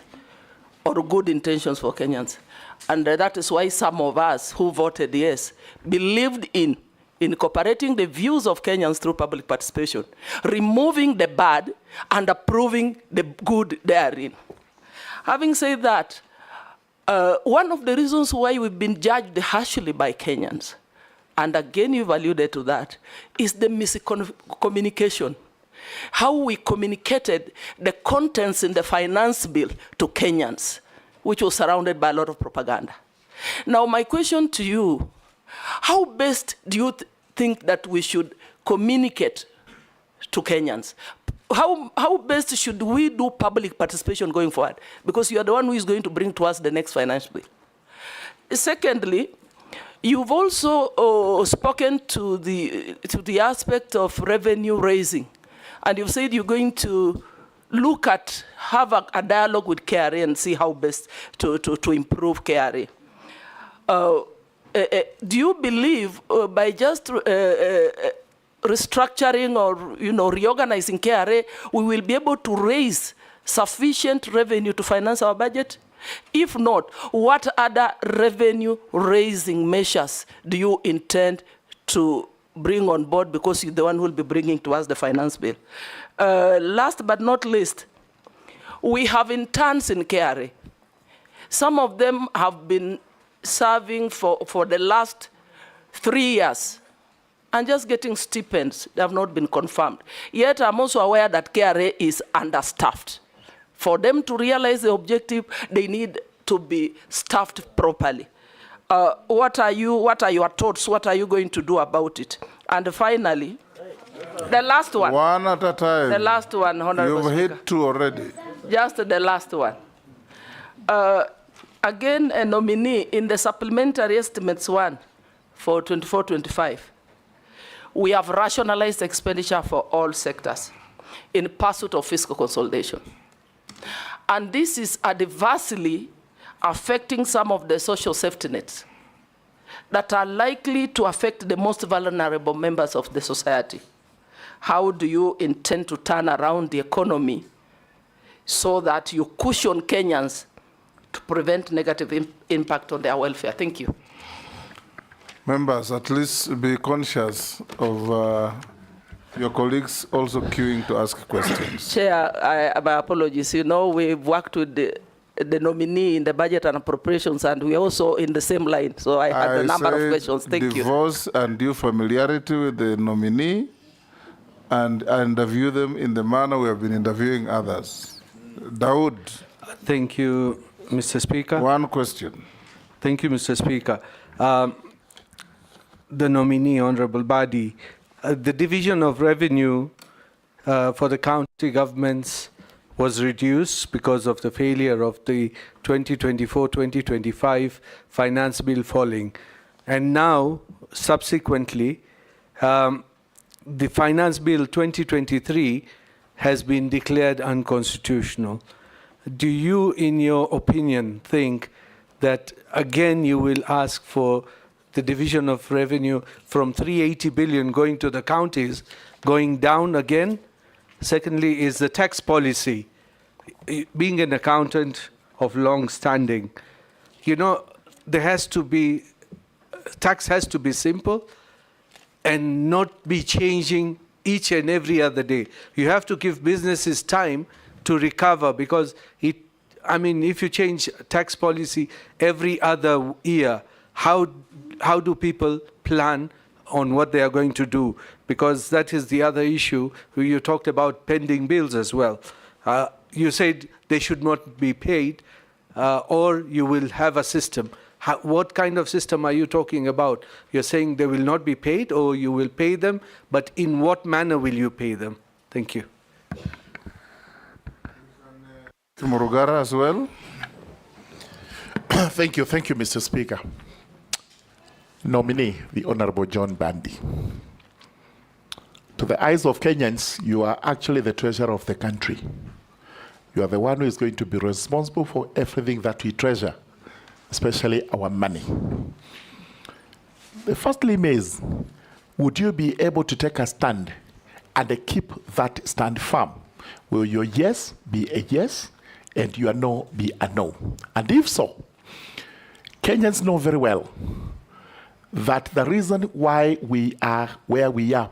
or good intentions for Kenyans. And that is why some of us who voted yes believed in incorporating the views of Kenyans through public participation, removing the bad and approving the good therein. Having said that, one of the reasons why we've been judged harshly by Kenyans, and again you've alluded to that, is the miscommunication. How we communicated the contents in the finance bill to Kenyans, which was surrounded by a lot of propaganda. Now my question to you, how best do you think that we should communicate to Kenyans? How best should we do public participation going forward? Because you are the one who is going to bring to us the next finance bill. Secondly, you've also spoken to the aspect of revenue raising, and you've said you're going to look at, have a dialogue with KRA and see how best to improve KRA. Do you believe by just restructuring or reorganizing KRA, we will be able to raise sufficient revenue to finance our budget? If not, what other revenue raising measures do you intend to bring on board, because you're the one who will be bringing to us the finance bill? Last but not least, we have interns in KRA. Some of them have been serving for the last 3 years and just getting stipends. They have not been confirmed. Yet I'm also aware that KRA is understaffed. For them to realize the objective, they need to be staffed properly. What are your thoughts? What are you going to do about it? And finally, the last one. One at a time. The last one, Honorable You've Speaker. hit 2 already. Just the last one. Again, a nominee in the supplementary estimates 1 for 24-25. We have rationalized expenditure for all sectors in pursuit of fiscal consolidation. And this is adversely affecting some of the social safety nets that are likely to affect the most vulnerable members of the society. how do you intend to turn around the economy so that you cushion Kenyans to prevent negative impact on their welfare? Thank you. Members, at least be conscious of your colleagues also queuing to ask questions. Chair, my apologies. You know, we've worked with the nominee in the budget and appropriations, and we're also in the same line. So I had a number of questions. Thank you. Divorce and due familiarity with the nominee, and interview them in the manner we have been interviewing others. Dawood. Thank you, Mr. Speaker. One question. Thank you, Mr. Speaker. The nominee, Honorable Badi, the division of revenue for the county governments was reduced because of the failure of the 2024-2025 finance bill falling. And now, subsequently, the finance bill 2023 has been declared unconstitutional. Do you, in your opinion, think that again you will ask for the division of revenue from 380 billion going to the counties, going down again? Secondly, is the tax policy. Being an accountant of long standing, you know, there has to be, tax has to be simple and not be changing each and every other day. You have to give businesses time to recover, because I mean, if you change tax policy every other year, how do people plan on what they are going to do? Because that is the other issue. You talked about pending bills as well. You said they should not be paid, or you will have a system. What kind of system are you talking about? You're saying they will not be paid, or you will pay them, but in what manner will you pay them? Thank you. Murugara as well. Thank you, Mr. Speaker. Nominee, the Honorable John Bandi. To the eyes of Kenyans, you are actually the treasurer of the country. You are the one who is going to be responsible for everything that we treasure, especially our money. The first limb is, would you be able to take a stand and keep that stand firm? Will your yes be a yes and your no be a no? And if so, Kenyans know very well that the reason why we are where we are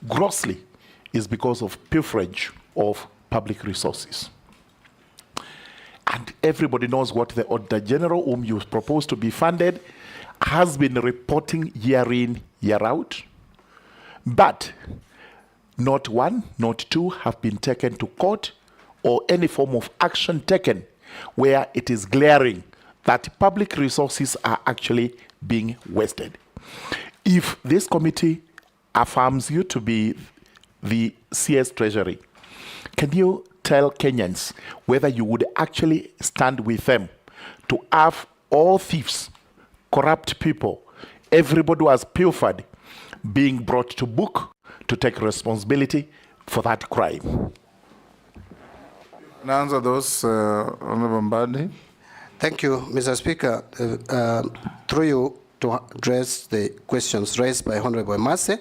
grossly is because of pilferage of public resources. And everybody knows what the Auditor General, whom you propose to be funded, has been reporting year in, year out. But not one, not two have been taken to court or any form of action taken where it is glaring that public resources are actually being wasted. If this committee affirms you to be the CS Treasury, can you tell Kenyans whether you would actually stand with them to have all thieves, corrupt people, everybody who has pilfered, being brought to book to take responsibility for that crime? Now answer those, Honorable Mbadi. Thank you, Mr. Speaker. Through you to address the questions raised by Honorable Mase.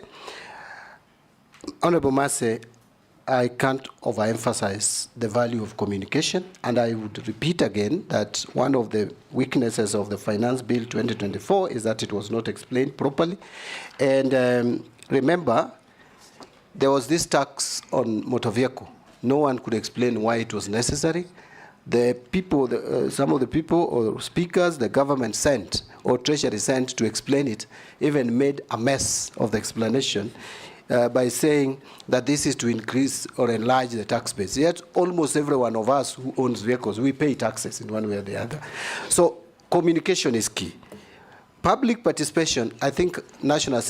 Honorable Mase, I can't overemphasize the value of communication, and I would repeat again that one of the weaknesses of the Finance Bill 2024 is that it was not explained properly. And remember, there was this tax on motor vehicle. No one could explain why it was necessary. The people, some of the people or speakers the government sent or Treasury sent to explain it even made a mess of the explanation by saying that this is to increase or enlarge the tax base. Yet almost every one of us who owns vehicles, we pay taxes in one way or the other. So communication is key. Public participation, I think National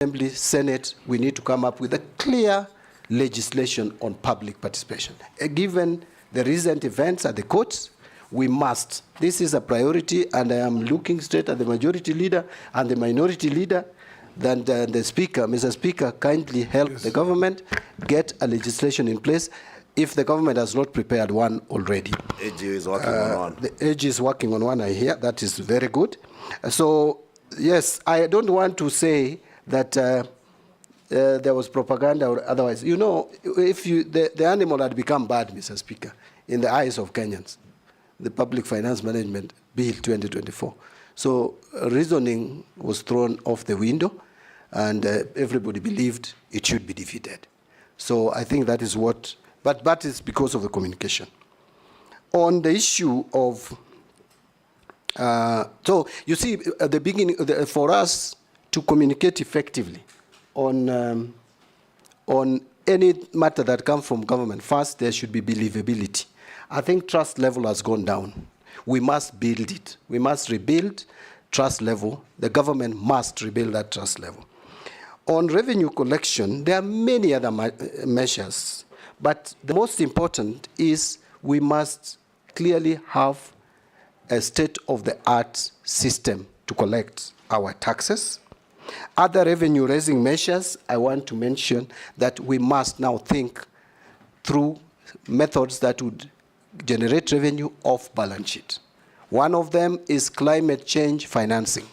Assembly, Senate, we need to come up with a clear legislation on public participation. Given the recent events at the courts, we must. This is a priority, and I am looking straight at the majority leader and the minority leader. Then the Speaker, Mr. Speaker, kindly help the government get a legislation in place if the government has not prepared one already. AG is working on one. The AG is working on one, I hear. That is very good. So, yes, I don't want to say that there was propaganda or otherwise. You know, if the animal had become bad, Mr. Speaker, in the eyes of Kenyans, the Public Finance Management Bill 2024. So reasoning was thrown off the window, and everybody believed it should be defeated. So I think that is what, but that is because of the communication. On the issue of, so you see, at the beginning, for us to communicate effectively on any matter that comes from government, first there should be believability. I think trust level has gone down. We must build it. We must rebuild trust level. The government must rebuild that trust level. On revenue collection, there are many other measures, but the most important is we must clearly have a state-of-the-art system to collect our taxes. Other revenue-raising measures, I want to mention that we must now think through methods that would generate revenue off balance sheet. One of them is climate change financing.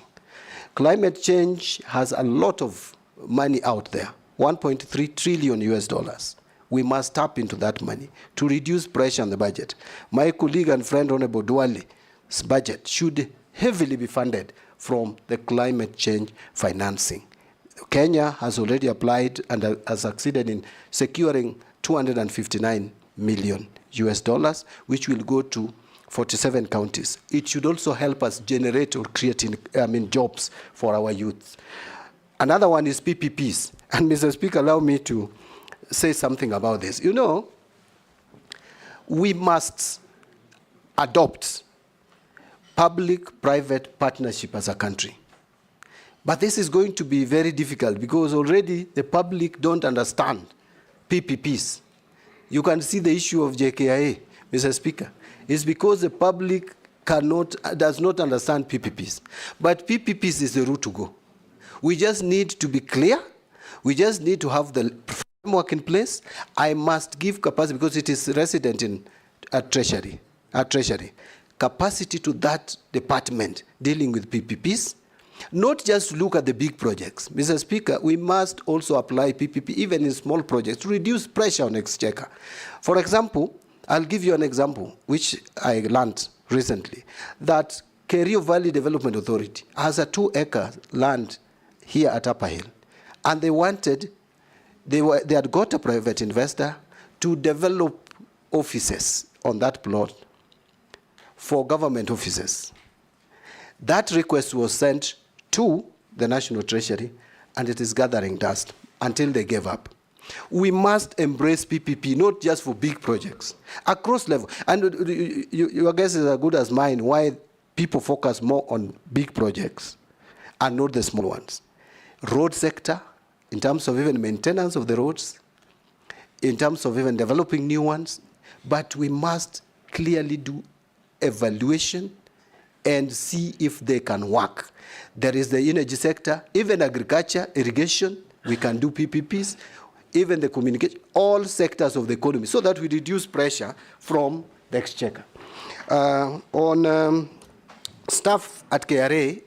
Climate change has a lot of money out there, 1.3 trillion US dollars. We must tap into that money to reduce pressure on the budget. My colleague and friend Honorable Duale's budget should heavily be funded from the climate change financing. Kenya has already applied and has succeeded in securing 259 million US dollars, which will go to 47 counties. It should also help us generate or create jobs for our youth. Another one is PPPs. And Mr. Speaker, allow me to say something about this. You know, we must adopt public-private partnership as a country. But this is going to be very difficult because already the public don't understand PPPs. You can see the issue of JKIA, Mr. Speaker. It's because the public does not understand PPPs. But PPPs is the route to go. We just need to be clear. We just need to have the framework in place. I must give capacity because it is resident in Treasury. Capacity to that department dealing with PPPs, not just look at the big projects. Mr. Speaker, we must also apply PPP even in small projects to reduce pressure on exchequer. For example, I'll give you an example which I learned recently, that Kerio Valley Development Authority has a 2-acre land here at Upper Hill, and they had got a private investor to develop offices on that plot for government offices. That request was sent to the National Treasury, and it is gathering dust until they gave up. We must embrace PPP, not just for big projects, across level. And your guess is as good as mine why people focus more on big projects and not the small ones. Road sector, in terms of even maintenance of the roads, in terms of even developing new ones, but we must clearly do evaluation and see if they can work. There is the energy sector, even agriculture, irrigation, we can do PPPs, even the communication, all sectors of the economy, so that we reduce pressure from the exchequer. On staff at KRA,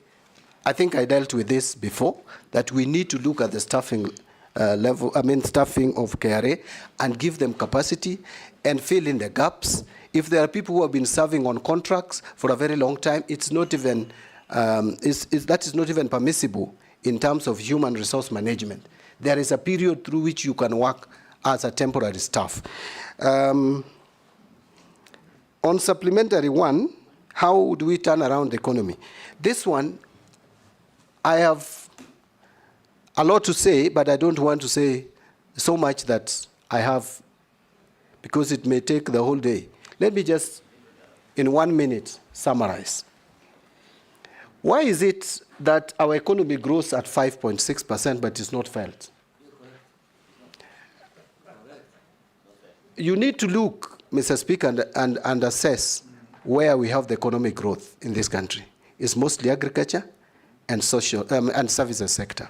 I think I dealt with this before, that we need to look at the staffing staffing of KRA and give them capacity and fill in the gaps. If there are people who have been serving on contracts for a very long time, it's not even, that is not even permissible in terms of human resource management. There is a period through which you can work as a temporary staff. On supplementary one, how do we turn around the economy? This one, I have a lot to say, but I don't want to say so much that I have, because it may take the whole day. Let me just, in 1 minute, summarize. Why is it that our economy grows at 5.6% but is not felt? You need to look, Mr. Speaker, and assess where we have the economic growth in this country. It's mostly agriculture and social and services sector.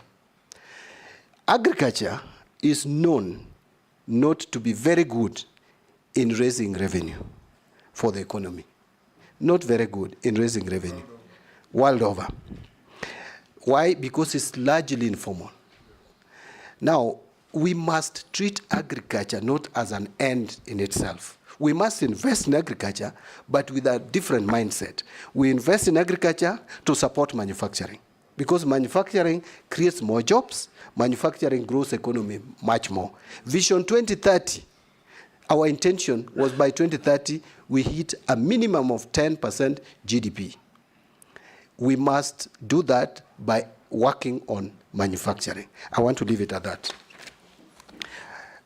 Agriculture is known not to be very good in raising revenue for the economy. Not very good in raising revenue, world over. Why? Because it's largely informal. Now, we must treat agriculture not as an end in itself. We must invest in agriculture, but with a different mindset. We invest in agriculture to support manufacturing, because manufacturing creates more jobs, manufacturing grows economy much more. Vision 2030, our intention was by 2030, we hit a minimum of 10% GDP. We must do that by working on manufacturing. I want to leave it at that.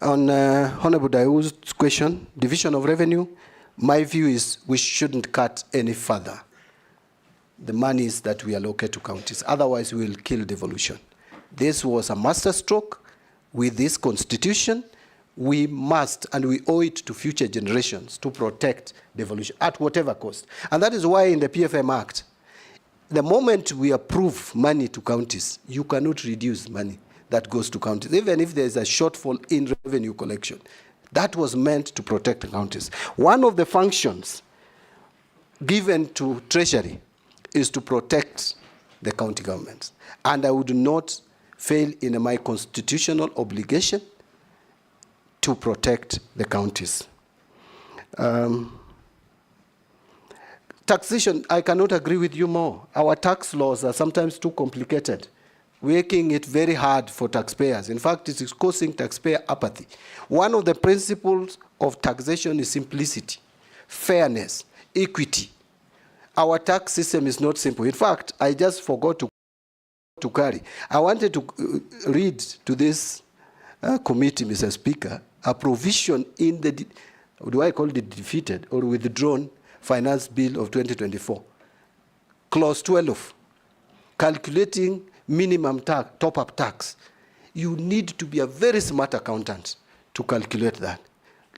On Honorable Daewoo's question, division of revenue, my view is we shouldn't cut any further the monies that we allocate to counties. Otherwise, we will kill devolution. This was a masterstroke with this constitution. We must, and we owe it to future generations to protect devolution at whatever cost. And that is why in the PFM Act, the moment we approve money to counties, you cannot reduce money that goes to counties, even if there is a shortfall in revenue collection. That was meant to protect the counties. One of the functions given to Treasury is to protect the county governments. And I would not fail in my constitutional obligation to protect the counties. Taxation, I cannot agree with you more. Our tax laws are sometimes too complicated, making it very hard for taxpayers. In fact, it is causing taxpayer apathy. One of the principles of taxation is simplicity, fairness, equity. Our tax system is not simple. In fact, I just forgot to carry. I wanted to read to this committee, Mr. Speaker, a provision in the, do I call it defeated or withdrawn Finance Bill of 2024. Clause 12, calculating minimum top-up tax. You need to be a very smart accountant to calculate that.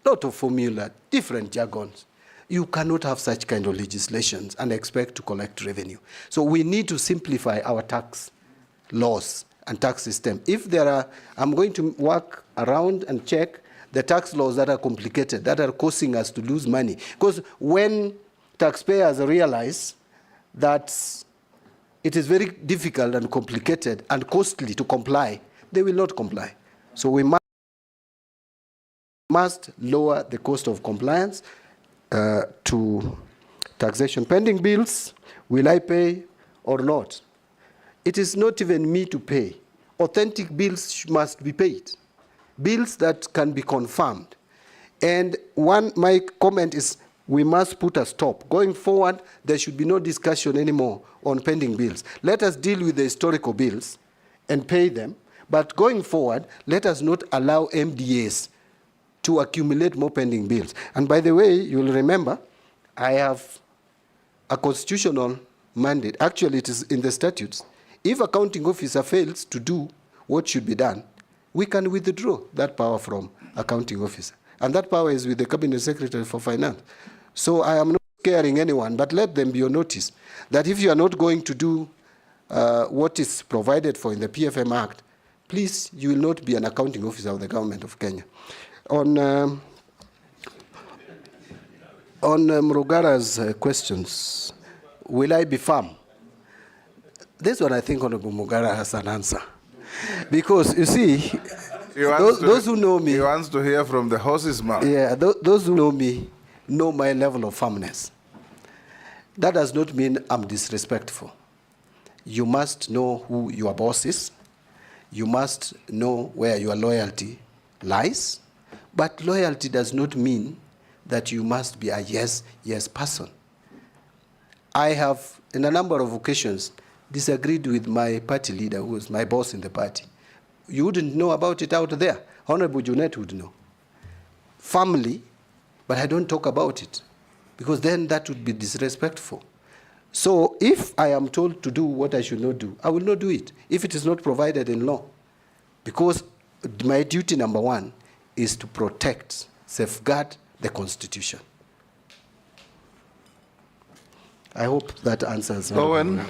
Lot of formula, different jargons. You cannot have such kind of legislations and expect to collect revenue. So we need to simplify our tax laws and tax system. If there are, I'm going to work around and check the tax laws that are complicated, that are causing us to lose money. Because when taxpayers realize that it is very difficult and complicated and costly to comply, they will not comply. So we must lower the cost of compliance to taxation. Pending bills, will I pay or not? It is not even me to pay. Authentic bills must be paid. Bills that can be confirmed. And my comment is we must put a stop. Going forward, there should be no discussion anymore on pending bills. Let us deal with the historical bills and pay them. But going forward, let us not allow MDAs to accumulate more pending bills. And by the way, you will remember, I have a constitutional mandate. Actually, it is in the statutes. If a accounting officer fails to do what should be done, we can withdraw that power from accounting officer. And that power is with the Cabinet Secretary for Finance. So I am not scaring anyone, but let them be on notice that if you are not going to do what is provided for in the PFM Act, please, you will not be an accounting officer of the government of Kenya. On Mrugara's questions, will I be firm? This one I think Honorable Mugara has an answer. Because, you see, those who know me... He wants to hear from the horse's mouth. Yeah, those who know me know my level of firmness. That does not mean I'm disrespectful. You must know who your boss is. You must know where your loyalty lies. But loyalty does not mean that you must be a yes person. I have, in a number of occasions, disagreed with my party leader, who was my boss in the party. You wouldn't know about it out there. Honorable Junet would know. Family, but I don't talk about it, because then that would be disrespectful. So if I am told to do what I should not do, I will not do it, if it is not provided in law. Because my duty number one is to protect, safeguard the Constitution. I hope that answers. Owen.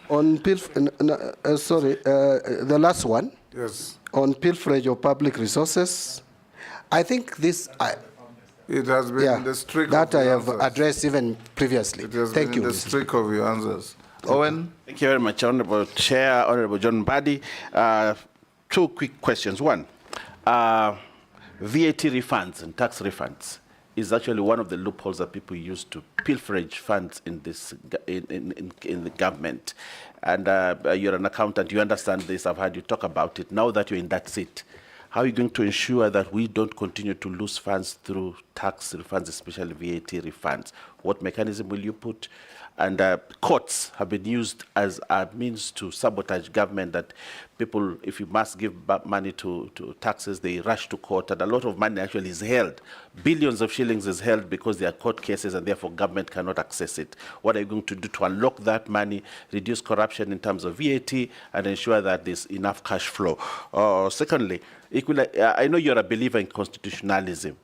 On the last one. Yes. On pilferage of public resources, I think this. It has been the streak that of I your have answers. addressed even previously. It has Thank been you. the streak of your answers. Owen. Thank you very much, Honorable Chair, Honorable John Mbadi. two quick questions. One, VAT refunds and tax refunds is actually one of the loopholes that people use to pilferage funds in this in the government. And you're an accountant, you understand this. I've heard you talk about it. Now that you're in that seat, how are you going to ensure that we don't continue to lose funds through tax refunds, especially VAT refunds? What mechanism will you put? And courts have been used as a means to sabotage government, that people, if you must give back money to taxes, they rush to court, and a lot of money actually is held. Billions of shillings is held because there are court cases, and therefore government cannot access it. What are you going to do to unlock that money, reduce corruption in terms of VAT, and ensure that there's enough cash flow? Secondly, equally, I know you're a believer in constitutionalism.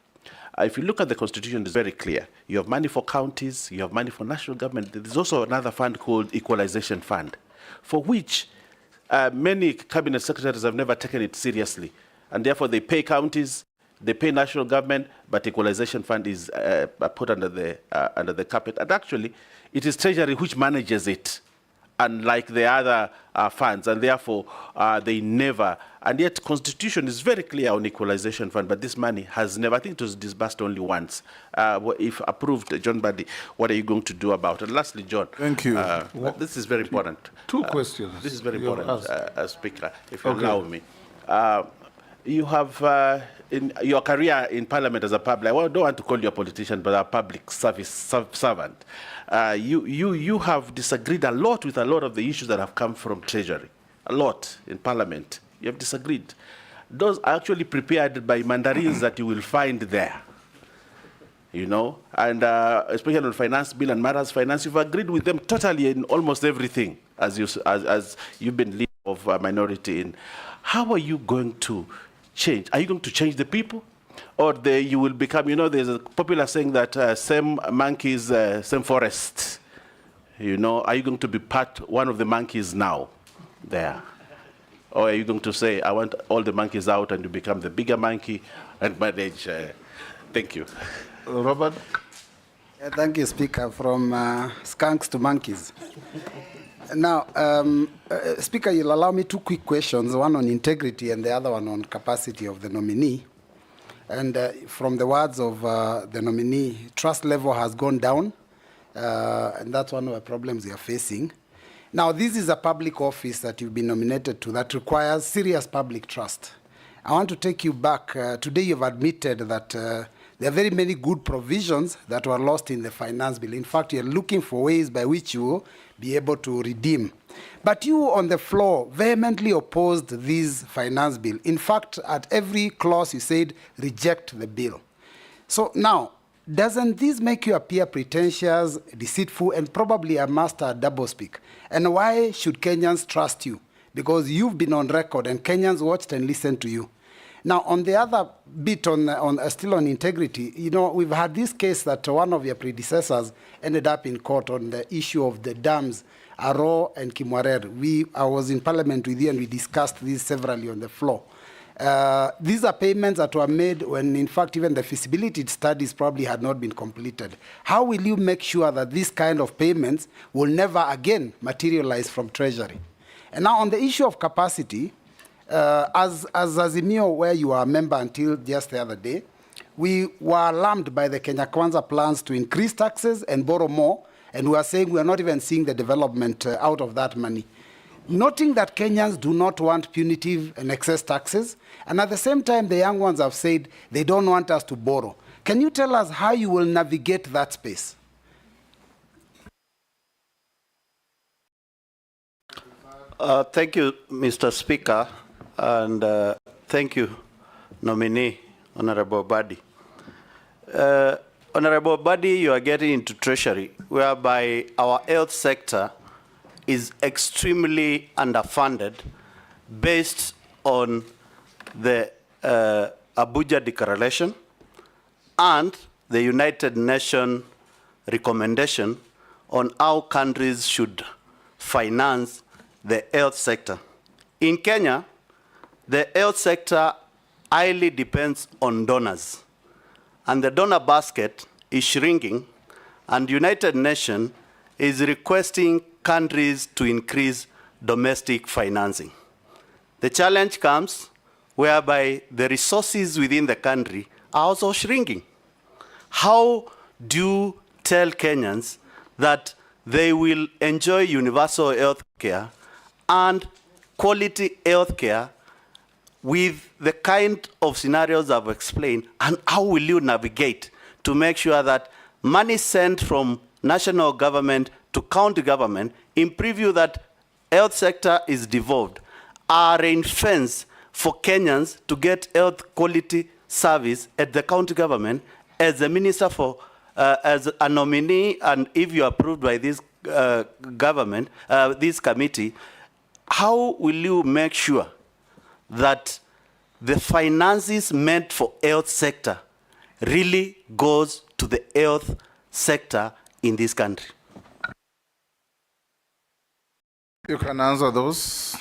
If you look at the Constitution, it's very clear. You have money for counties, you have money for national government. There's also another fund called Equalization Fund, for which many cabinet secretaries have never taken it seriously. And therefore, they pay counties, they pay national government, but Equalization Fund is put under the carpet. And actually, it is Treasury which manages it, unlike the other funds, and therefore they never. And yet, Constitution is very clear on Equalization Fund, but this money has never. I think it was disbursed only once. If approved, John Buddy, what are you going to do about it? Lastly, John. Thank you. This is very important. Two questions. This is very important, Speaker, if you allow me. You have, in your career in Parliament as a public, I don't want to call you a politician, but a public service servant. You have disagreed a lot with a lot of the issues that have come from Treasury. A lot in Parliament. You have disagreed. Those are actually prepared by mandarins that you will find there. You know, and especially on finance bill and matters finance, you've agreed with them totally in almost everything, as you've been leader of a minority in. How are you going to change? Are you going to change the people? Or you will become, you know, there's a popular saying that same monkeys, same forest. You know, are you going to be one of the monkeys now there? Or are you going to say, I want all the monkeys out, and you become the bigger monkey and manage? Thank you. Robert? Thank you, Speaker. From skunks to monkeys. Now, Speaker, you'll allow me two quick questions, one on integrity and the other one on capacity of the nominee. And from the words of the nominee, trust level has gone down, and that's one of the problems we are facing. Now, this is a public office that you've been nominated to that requires serious public trust. I want to take you back. Today you've admitted that there are very many good provisions that were lost in the finance bill. In fact, you're looking for ways by which you will be able to redeem. But you on the floor vehemently opposed this finance bill. In fact, at every clause you said, reject the bill. So now, doesn't this make you appear pretentious, deceitful, and probably a master doublespeak? And why should Kenyans trust you? Because you've been on record and Kenyans watched and listened to you. Now, on the other bit, still on integrity, you know, we've had this case that one of your predecessors ended up in court on the issue of the dams, Aro and Kimwarer. I was in Parliament with you and we discussed this severally on the floor. These are payments that were made when, in fact, even the feasibility studies probably had not been completed. How will you make sure that these kind of payments will never again materialize from Treasury? And now on the issue of capacity, as Azimio, where you are a member until just the other day, we were alarmed by the Kenya Kwanza plans to increase taxes and borrow more, and we are saying we are not even seeing the development out of that money. Noting that Kenyans do not want punitive and excess taxes, and at the same time, the young ones have said they don't want us to borrow. Can you tell us how you will navigate that space? Thank you, Mr. Speaker, and thank you, nominee, Honorable Buddy. Honorable Buddy, you are getting into Treasury, whereby our health sector is extremely underfunded based on the Abuja Declaration and the United Nations recommendation on how countries should finance the health sector. In Kenya, the health sector highly depends on donors, and the donor basket is shrinking, and United Nations is requesting countries to increase domestic financing. The challenge comes whereby the resources within the country are also shrinking. How do you tell Kenyans that they will enjoy universal health care and quality health care with the kind of scenarios I've explained, and how will you navigate to make sure that money sent from national government to county government, in preview that health sector is devolved, are in fence for Kenyans to get health quality service at the county government as a minister for, as a nominee, and if you are approved by this government, this committee, how will you make sure that the finances meant for health sector really goes to the health sector in this country? You can answer those.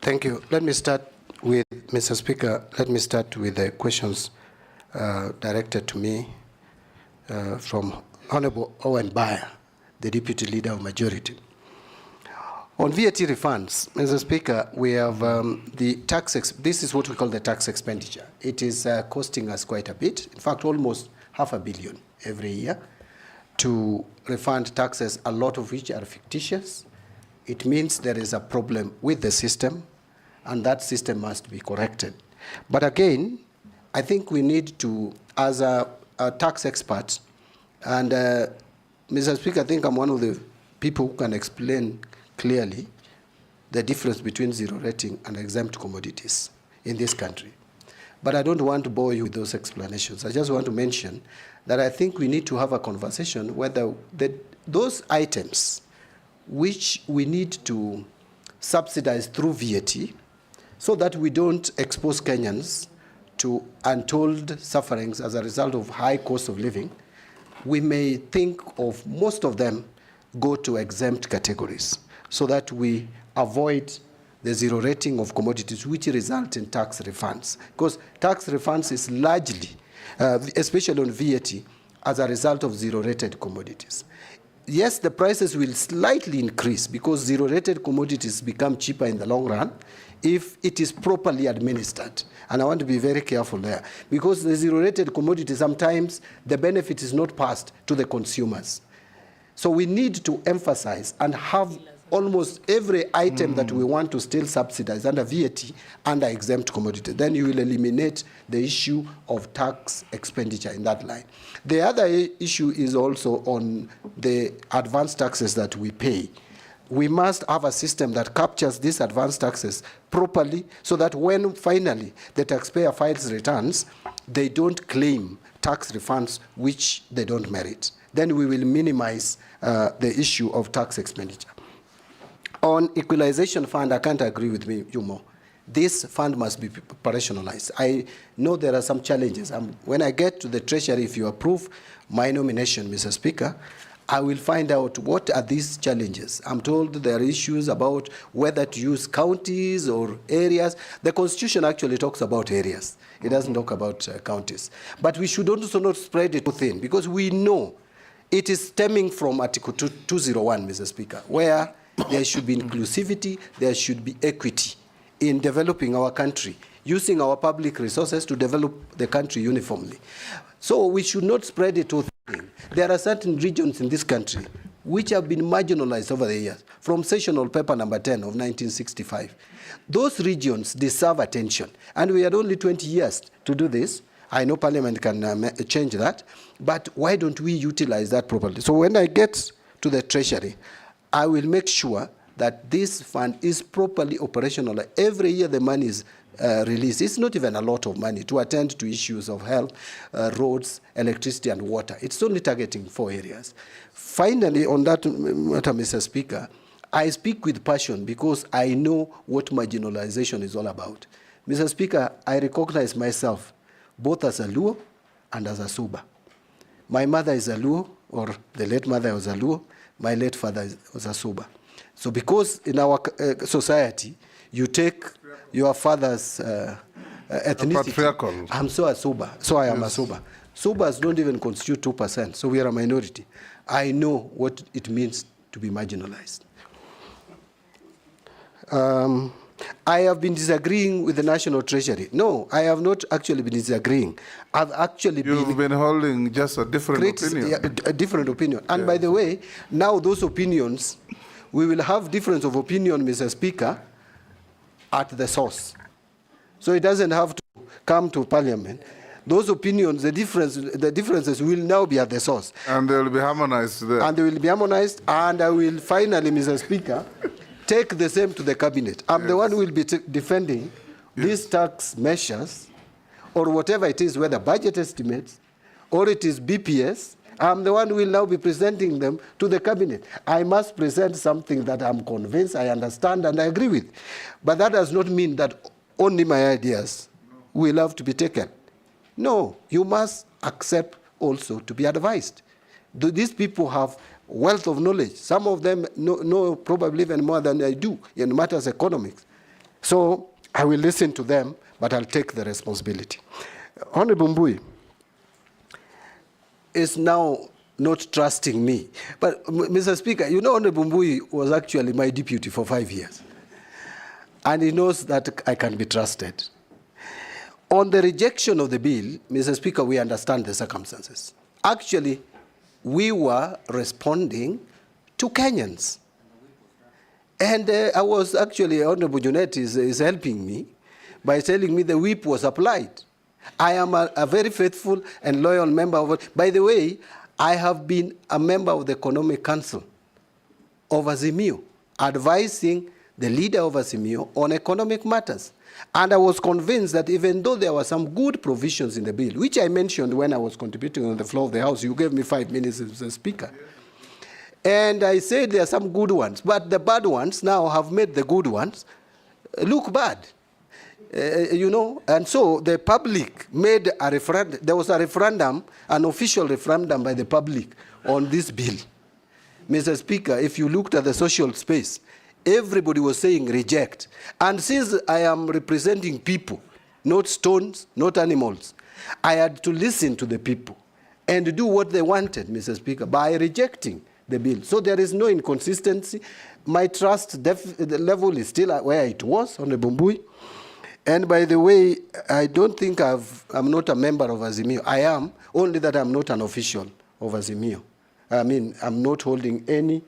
Thank you. Let me start with, Mr. Speaker, let me start with the questions directed to me from Honorable Owen Bayer, the Deputy Leader of Majority. On VAT refunds, Mr. Speaker, we have the tax, this is what we call the tax expenditure. It is costing us quite a bit, in fact, almost $500 million every year to refund taxes, a lot of which are fictitious. It means there is a problem with the system, and that system must be corrected. But again, I think we need to, as a tax expert, and Mr. Speaker, I think I'm one of the people who can explain clearly the difference between zero rating and exempt commodities in this country. But I don't want to bore you with those explanations. I just want to mention that I think we need to have a conversation whether those items which we need to subsidize through VAT so that we don't expose Kenyans to untold sufferings as a result of high cost of living, we may think of most of them go to exempt categories so that we avoid the zero rating of commodities which result in tax refunds. Because tax refunds is largely, especially on VAT, as a result of zero rated commodities. Yes, the prices will slightly increase because zero rated commodities become cheaper in the long run if it is properly administered. And I want to be very careful there because the zero rated commodity, sometimes the benefit is not passed to the consumers. So we need to emphasize and have almost every item that we want to still subsidize under VAT under exempt commodity. Then you will eliminate the issue of tax expenditure in that line. The other issue is also on the advance taxes that we pay. We must have a system that captures these advance taxes properly so that when finally the taxpayer files returns, they don't claim tax refunds which they don't merit. Then we will minimize the issue of tax expenditure. On equalization fund, I can't agree with you more. This fund must be operationalized. I know there are some challenges. When I get to the Treasury, if you approve my nomination, Mr. Speaker, I will find out what are these challenges. I'm told there are issues about whether to use counties or areas. The Constitution actually talks about areas. It doesn't talk about counties. But we should also not spread it too thin because we know it is stemming from Article 201, Mr. Speaker, where there should be inclusivity, there should be equity in developing our country, using our public resources to develop the country uniformly. So we should not spread it too thin. There are certain regions in this country which have been marginalized over the years, from Sessional Paper number 10 of 1965. Those regions deserve attention, and we had only 20 years to do this. I know Parliament can change that, but why don't we utilize that properly? So when I get to the Treasury, I will make sure that this fund is properly operational. Every year the money is released. It's not even a lot of money to attend to issues of health, roads, electricity, and water. It's only targeting 4 areas. Finally, on that matter, Mr. Speaker, I speak with passion because I know what marginalization is all about. Mr. Speaker, I recognize myself both as a Luo and as a Suba. My mother is a Luo, or the late mother was a Luo. My late father was a Suba. So because in our society, you take your father's ethnicity. I'm so a Suba, so I am a Suba. Subas don't even constitute 2%, so we are a minority. I know what it means to be marginalized. I have been disagreeing with the National Treasury. No, I have not actually been disagreeing. I've actually You've been holding just a different opinion. Yeah, a different opinion. And by the way, now those opinions, we will have difference of opinion, Mr. Speaker, at the source. So it doesn't have to come to Parliament. Those opinions, the differences will now be at the source. And they will be harmonized there. And they will be harmonized, and I will finally, Mr. Speaker, take the same to the cabinet. I'm the one who will be defending these tax measures, or whatever it is, whether budget estimates, or it is BPS. I'm the one who will now be presenting them to the cabinet. I must present something that I'm convinced, I understand, and I agree with. But that does not mean that only my ideas will have to be taken. No, you must accept also to be advised. These people have wealth of knowledge. Some of them know probably even more than I do in matters economics. So I will listen to them, but I'll take the responsibility. Honorable Mbui is now not trusting me. But Mr. Speaker, you know Honorable Mbui was actually my deputy for 5 years. And he knows that I can be trusted. On the rejection of the bill, Mr. Speaker, we understand the circumstances. Actually, we were responding to Kenyans. And I was actually, Honorable Junet is helping me by telling me the whip was applied. I am a very faithful and loyal member of it. By the way, I have been a member of the Economic Council of Azimio, advising the leader of Azimio on economic matters. And I was convinced that even though there were some good provisions in the bill, which I mentioned when I was contributing on the floor of the House, you gave me 5 minutes as a speaker. And I said there are some good ones, but the bad ones now have made the good ones look bad. You know, and so the public made a referendum. There was a referendum, an official referendum by the public on this bill. Mr. Speaker, if you looked at the social space, everybody was saying reject. And since I am representing people, not stones, not animals, I had to listen to the people and do what they wanted, Mr. Speaker, by rejecting the bill. So there is no inconsistency. My trust level is still where it was, Honorable Mbui. And by the way, I don't think I'm not a member of Azimio. I am, only that I'm not an official of Azimio. I mean, I'm not holding any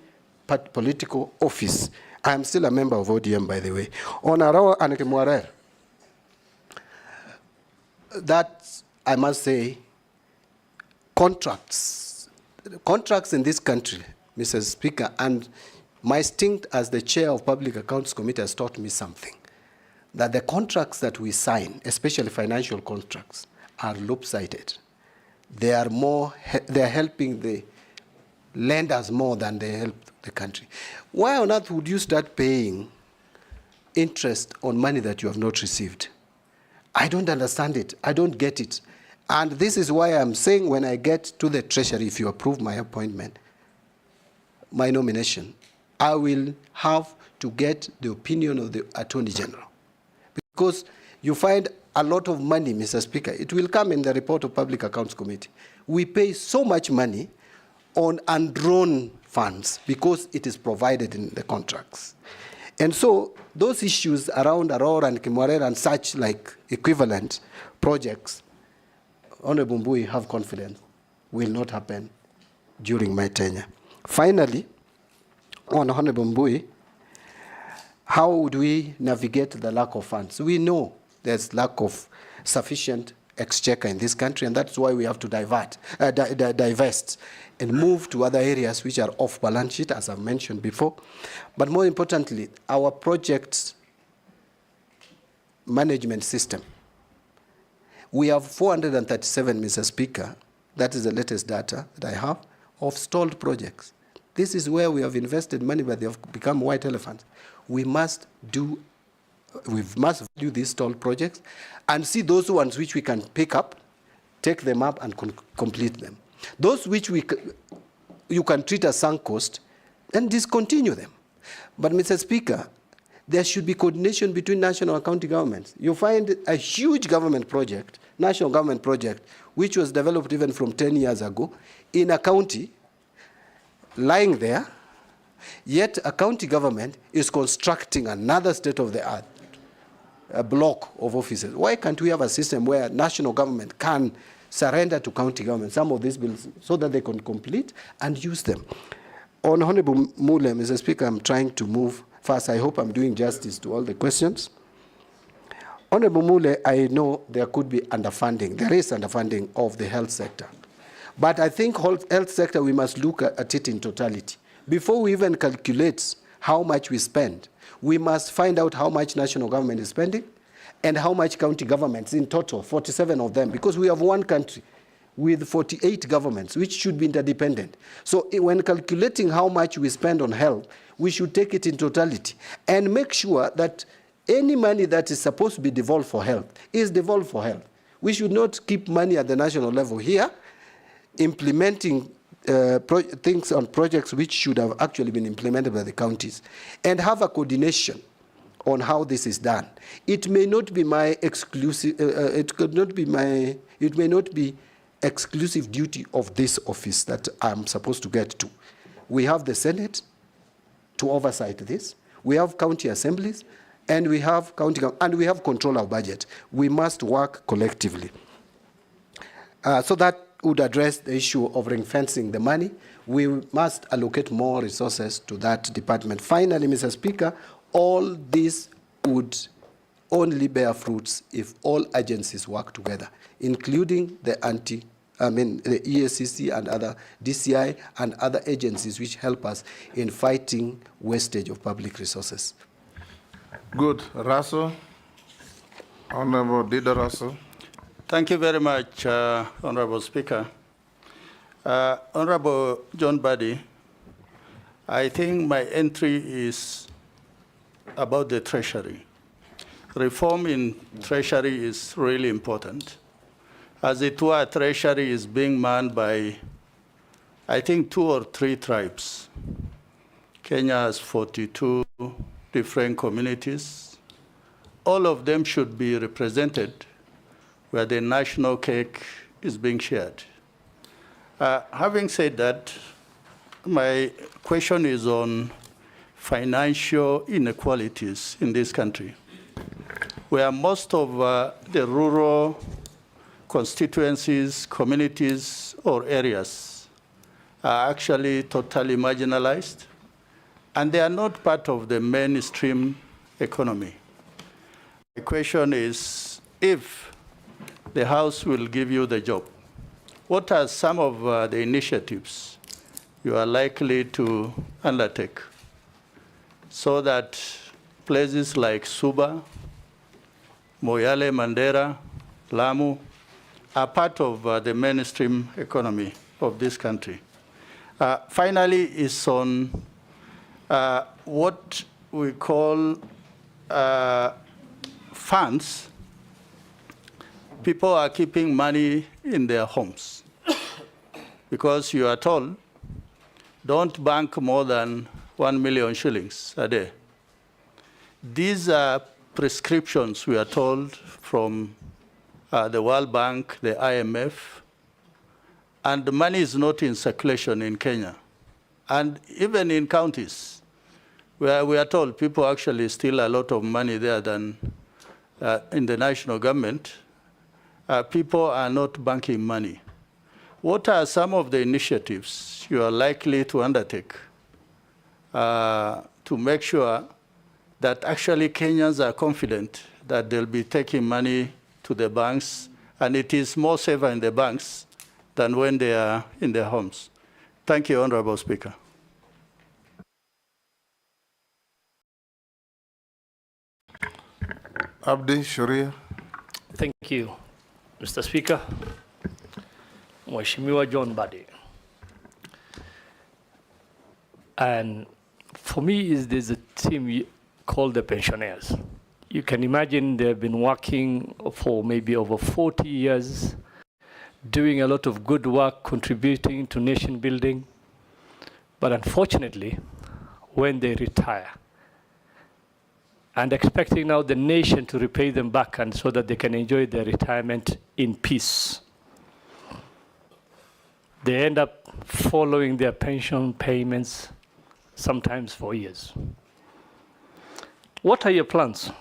political office. I'm still a member of ODM, by the way. On Arawa and Kemwarer, that, I must say, contracts in this country, Mr. Speaker, and my stint as the chair of Public Accounts Committee has taught me something, that the contracts that we sign, especially financial contracts, are lopsided. They are helping the lenders more than they help the country. Why on earth would you start paying interest on money that you have not received? I don't understand it. I don't get it. And this is why I'm saying when I get to the Treasury, if you approve my appointment, my nomination, I will have to get the opinion of the Attorney General. Because you find a lot of money, Mr. Speaker. It will come in the report of Public Accounts Committee. We pay so much money on undrawn funds because it is provided in the contracts. And so those issues around Aurora and Kimwarera and such like equivalent projects, Honorable Mbui, have confidence, will not happen during my tenure. Finally, on Honorable Mbui, how would we navigate the lack of funds? We know there's lack of sufficient exchequer in this country, and that's why we have to divest and move to other areas which are off balance sheet, as I've mentioned before. But more importantly, our project management system. We have 437, Mr. Speaker, that is the latest data that I have, of stalled projects. This is where we have invested money, but they have become white elephants. We must value these stalled projects and see those ones which we can pick up, take them up, and complete them. Those which you can treat as sunk cost, and discontinue them. But, Mr. Speaker, there should be coordination between national and county governments. You find a huge government project, national government project, which was developed even from 10 years ago, in a county, lying there, yet a county government is constructing another state-of-the-art block of offices. Why can't we have a system where national government can surrender to county government some of these bills so that they can complete and use them? On Honorable Mule, Mr. Speaker, I'm trying to move fast. I hope I'm doing justice to all the questions. Honorable Mule, I know there could be underfunding. There is underfunding of the health sector. But I think health sector, we must look at it in totality. Before we even calculate how much we spend, we must find out how much national government is spending and how much county governments in total, 47 of them, because we have one country with 48 governments, which should be interdependent. So when calculating how much we spend on health, we should take it in totality and make sure that any money that is supposed to be devolved for health is devolved for health. We should not keep money at the national level here, implementing things on projects which should have actually been implemented by the counties, and have a coordination on how this is done. It may not be my exclusive, it may not be exclusive duty of this office that I'm supposed to get to. We have the Senate to oversight this. We have county assemblies, and we have and we have control of budget. We must work collectively. So that would address the issue of ring-fencing the money. We must allocate more resources to that department. Finally, Mr. Speaker, all this would only bear fruits if all agencies work together, including the the ESCC and other DCI and other agencies which help us in fighting wastage of public resources. Good. Russell. Honorable Dida Russell. Thank you very much, Honorable Speaker. Honorable John Buddy, I think my entry is about the Treasury. Reform in Treasury is really important. As it were, Treasury is being manned by, I think, 2 or 3 tribes. Kenya has 42 different communities. All of them should be represented where the national cake is being shared. Having said that, my question is on financial inequalities in this country, where most of the rural constituencies, communities, or areas are actually totally marginalized, and they are not part of the mainstream economy. The question is, if the House will give you the job, what are some of the initiatives you are likely to undertake so that places like Suba, Moyale, Mandera, Lamu are part of the mainstream economy of this country? Finally, is on what we call funds. People are keeping money in their homes because you are told, don't bank more than 1 million shillings a day. These are prescriptions, we are told, from the World Bank, the IMF, and the money is not in circulation in Kenya. And even in counties, where we are told people actually steal a lot of money there than in the national government, people are not banking money. What are some of the initiatives you are likely to undertake to make sure that actually Kenyans are confident that they'll be taking money to the banks, and it is more safer in the banks than when they are in their homes? Thank you, Honorable Speaker. Abdi Sharia. Thank you, Mr. Speaker. Mheshimiwa John Buddy. And for me, there's a team called the pensioners. You can imagine they've been working for maybe over 40 years, doing a lot of good work, contributing to nation building. But unfortunately, when they retire, and expecting now the nation to repay them back and so that they can enjoy their retirement in peace, they end up following their pension payments, sometimes for years. What are your plans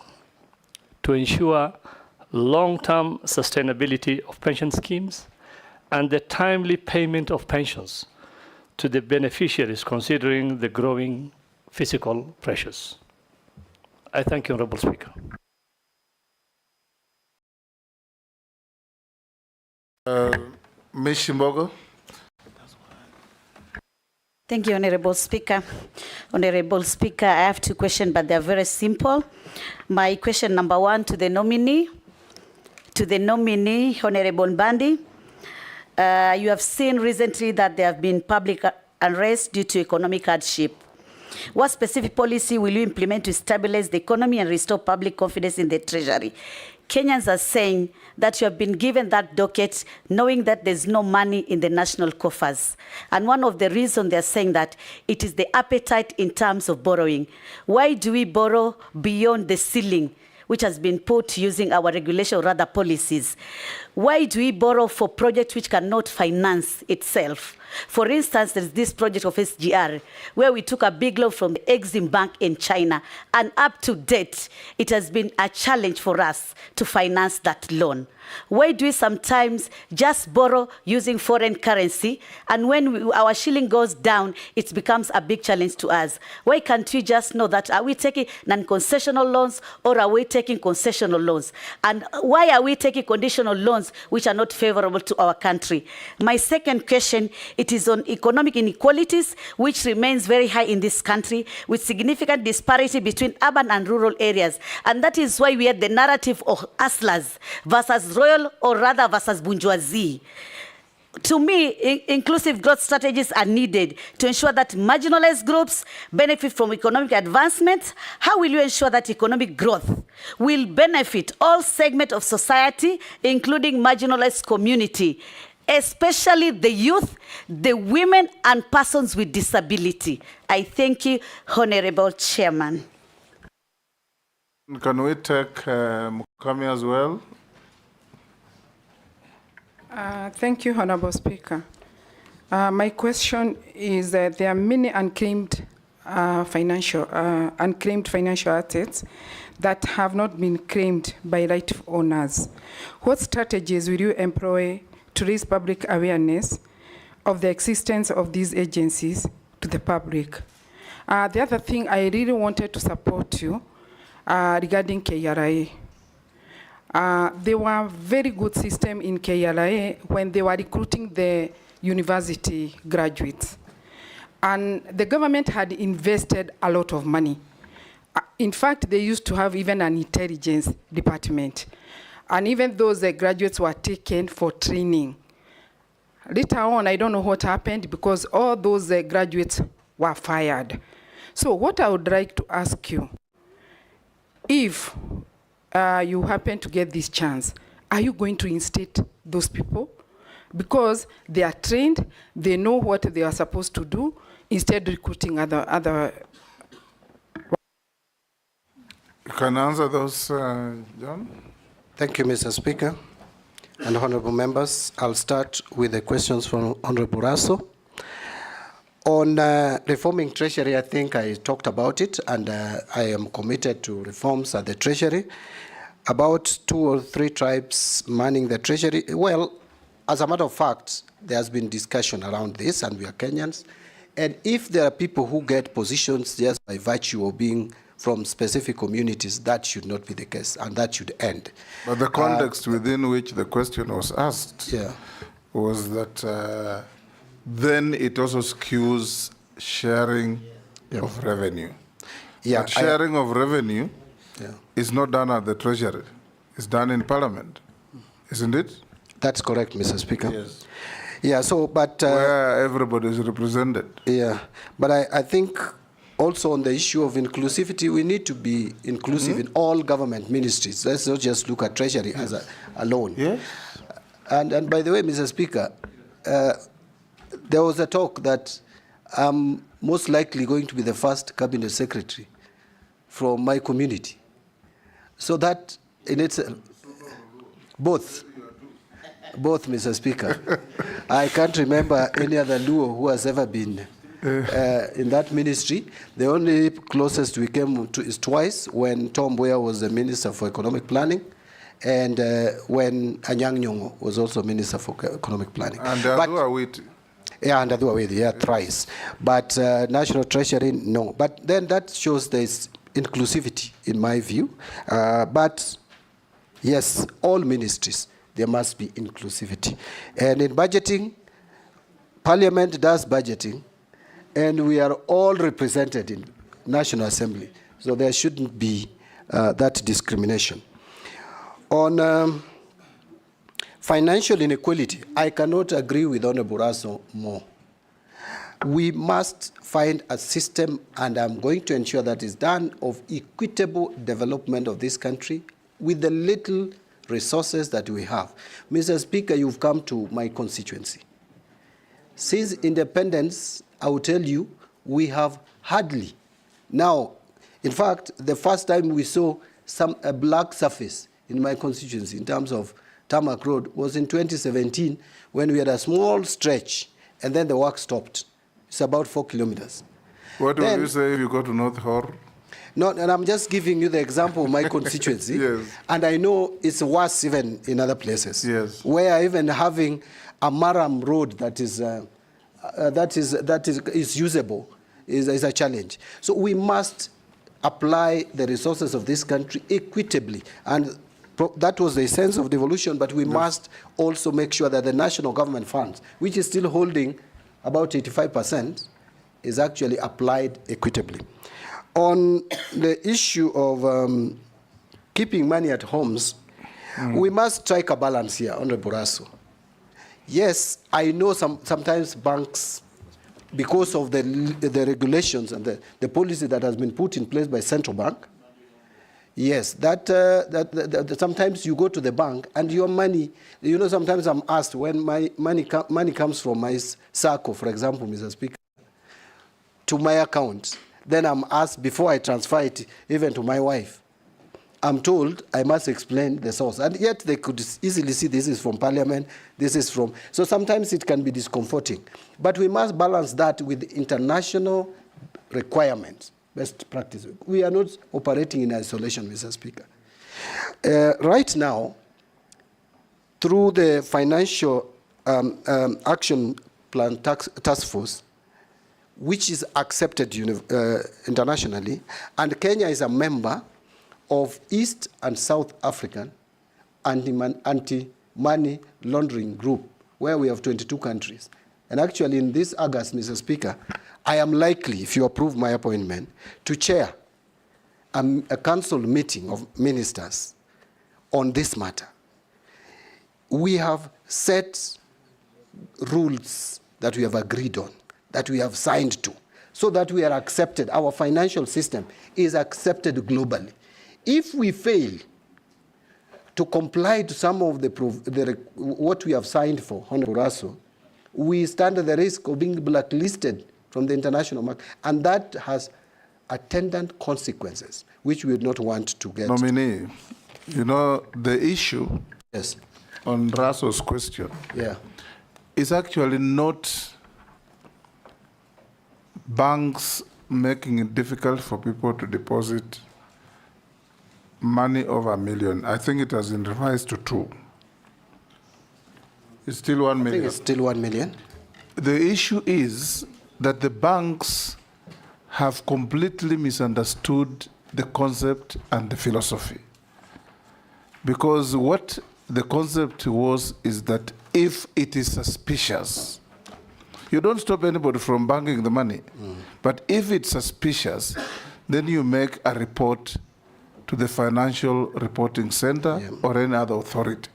to ensure long-term sustainability of pension schemes and the timely payment of pensions to the beneficiaries considering the growing fiscal pressures. I thank you, Honourable Speaker. Ms. Shimbogo. Thank you, Honourable Speaker. Honourable Speaker, I have two questions, but they're very simple. My question number one to the nominee, Honourable Mbandi. You have seen recently that there have been public unrest due to economic hardship. What specific policy will you implement to stabilize the economy and restore public confidence in the Treasury? Kenyans are saying that you have been given that docket knowing that there's no money in the national coffers. And one of the reasons they're saying that it is the appetite in terms of borrowing. Why do we borrow beyond the ceiling, which has been put using our regulation or rather policies? Why do we borrow for projects which cannot finance itself? For instance, there's this project of SGR, where we took a big loan from the Exim Bank in China, and up to date, it has been a challenge for us to finance that loan. Why do we sometimes just borrow using foreign currency, and when our shilling goes down, it becomes a big challenge to us? Why can't we just know that, are we taking non-concessional loans or are we taking concessional loans? And why are we taking conditional loans which are not favorable to our country? My second question, it is on economic inequalities, which remains very high in this country, with significant disparity between urban and rural areas. And that is why we had the narrative of hustlers versus royal, or rather versus bourgeoisie. To me, inclusive growth strategies are needed to ensure that marginalized groups benefit from economic advancement. How will you ensure that economic growth will benefit all segments of society, including marginalized community, especially the youth, the women, and persons with disability? I thank you, Honorable Chairman. Can we take Murkomen as well? Thank you, Honourable Speaker. My question is that there are many unclaimed financial assets that have not been claimed by rightful owners. What strategies will you employ to raise public awareness of the existence of these agencies to the public? The other thing, I really wanted to support you regarding KRA. There were very good system in KRA when they were recruiting the university graduates. And the government had invested a lot of money. In fact, they used to have even an intelligence department. And even those graduates were taken for training. Later on, I don't know what happened because all those graduates were fired. So what I would like to ask you, if you happen to get this chance, are you going to instate those people? Because they are trained, they know what they are supposed to do, instead recruiting other. You can answer those, John? Thank you, Mr. Speaker. And honorable members, I'll start with the questions from Honorable Raso. On reforming Treasury, I think I talked about it, and I am committed to reforms at the Treasury. About 2 or 3 tribes manning the Treasury. Well, as a matter of fact, there has been discussion around this, and we are Kenyans. And if there are people who get positions just by virtue of being from specific communities, that should not be the case, and that should end. But the context within which the question was asked was that then it also skews sharing of revenue. But sharing of revenue is not done at the Treasury. It's done in Parliament, isn't it? That's correct, Mr. Speaker. Yes. Yeah, so, but... where everybody is represented. Yeah, but I think also on the issue of inclusivity, we need to be inclusive in all government ministries. Let's not just look at Treasury as alone. Yes. And by the way, Mr. Speaker, there was a talk that I'm most likely going to be the first cabinet secretary from my community. So that in itself, both, Mr. Speaker. I can't remember any other Luo who has ever been in that ministry. The only closest we came to is twice, when Tom Mboya was the Minister for Economic Planning, and when Anyang' Nyong'o was also Minister for Economic Planning. And yeah, and thrice. But National Treasury, no. But then that shows there's inclusivity, in my view. But yes, all ministries, there must be inclusivity. And in budgeting, Parliament does budgeting, and we are all represented in National Assembly. So there shouldn't be that discrimination. On financial inequality, I cannot agree with Honorable Raso more. We must find a system, and I'm going to ensure that is done, of equitable development of this country with the little resources that we have. Mr. Speaker, you've come to my constituency. Since independence, I will tell you, we have hardly. Now, in fact, the first time we saw a black surface in my constituency in terms of tarmac road was in 2017, when we had a small stretch, and then the work stopped. It's about 4 kilometers. What would you say if you go to North Hor? No, and I'm just giving you the example of my constituency. Yes. And I know it's worse even in other places. Yes. Where even having a Maram road that is usable is a challenge. So we must apply the resources of this country equitably, and that was the essence of devolution. But we must also make sure that the national government funds, which is still holding about 85%, is actually applied equitably. On the issue of keeping money at homes, we must strike a balance here, Honorable Raso. Yes, I know sometimes banks, because of the regulations and the policy that has been put in place by central bank, yes, that sometimes you go to the bank and your money, you know, sometimes I'm asked when my money comes from my SACCO, for example, Mr. Speaker, to my account, then I'm asked before I transfer it even to my wife. I'm told I must explain the source. And yet they could easily see this is from Parliament, this is from... So sometimes it can be discomforting. But we must balance that with international requirements, best practice. We are not operating in isolation, Mr. Speaker. Right now, through the Financial Action Plan Task Force, which is accepted internationally, and Kenya is a member of East and South African anti-money laundering group, where we have 22 countries. And actually in this August, Mr. Speaker, I am likely, if you approve my appointment, to chair a council meeting of ministers on this matter. We have set rules that we have agreed on, that we have signed to, so that we are accepted. Our financial system is accepted globally. If we fail to comply to some of what we have signed for, Honorable Raso, we stand at the risk of being blacklisted from the international market, and that has attendant consequences, which we would not want to get. Nominee, you know, the issue on Raso's question is actually not banks making it difficult for people to deposit money over $1 million. I think it has been revised to 2. It's still 1 million. I think it's still 1 million. The issue is that the banks have completely misunderstood the concept and the philosophy. Because what the concept was is that if it is suspicious, you don't stop anybody from banking the money. But if it's suspicious, then you make a report to the Financial Reporting Center or any other authority.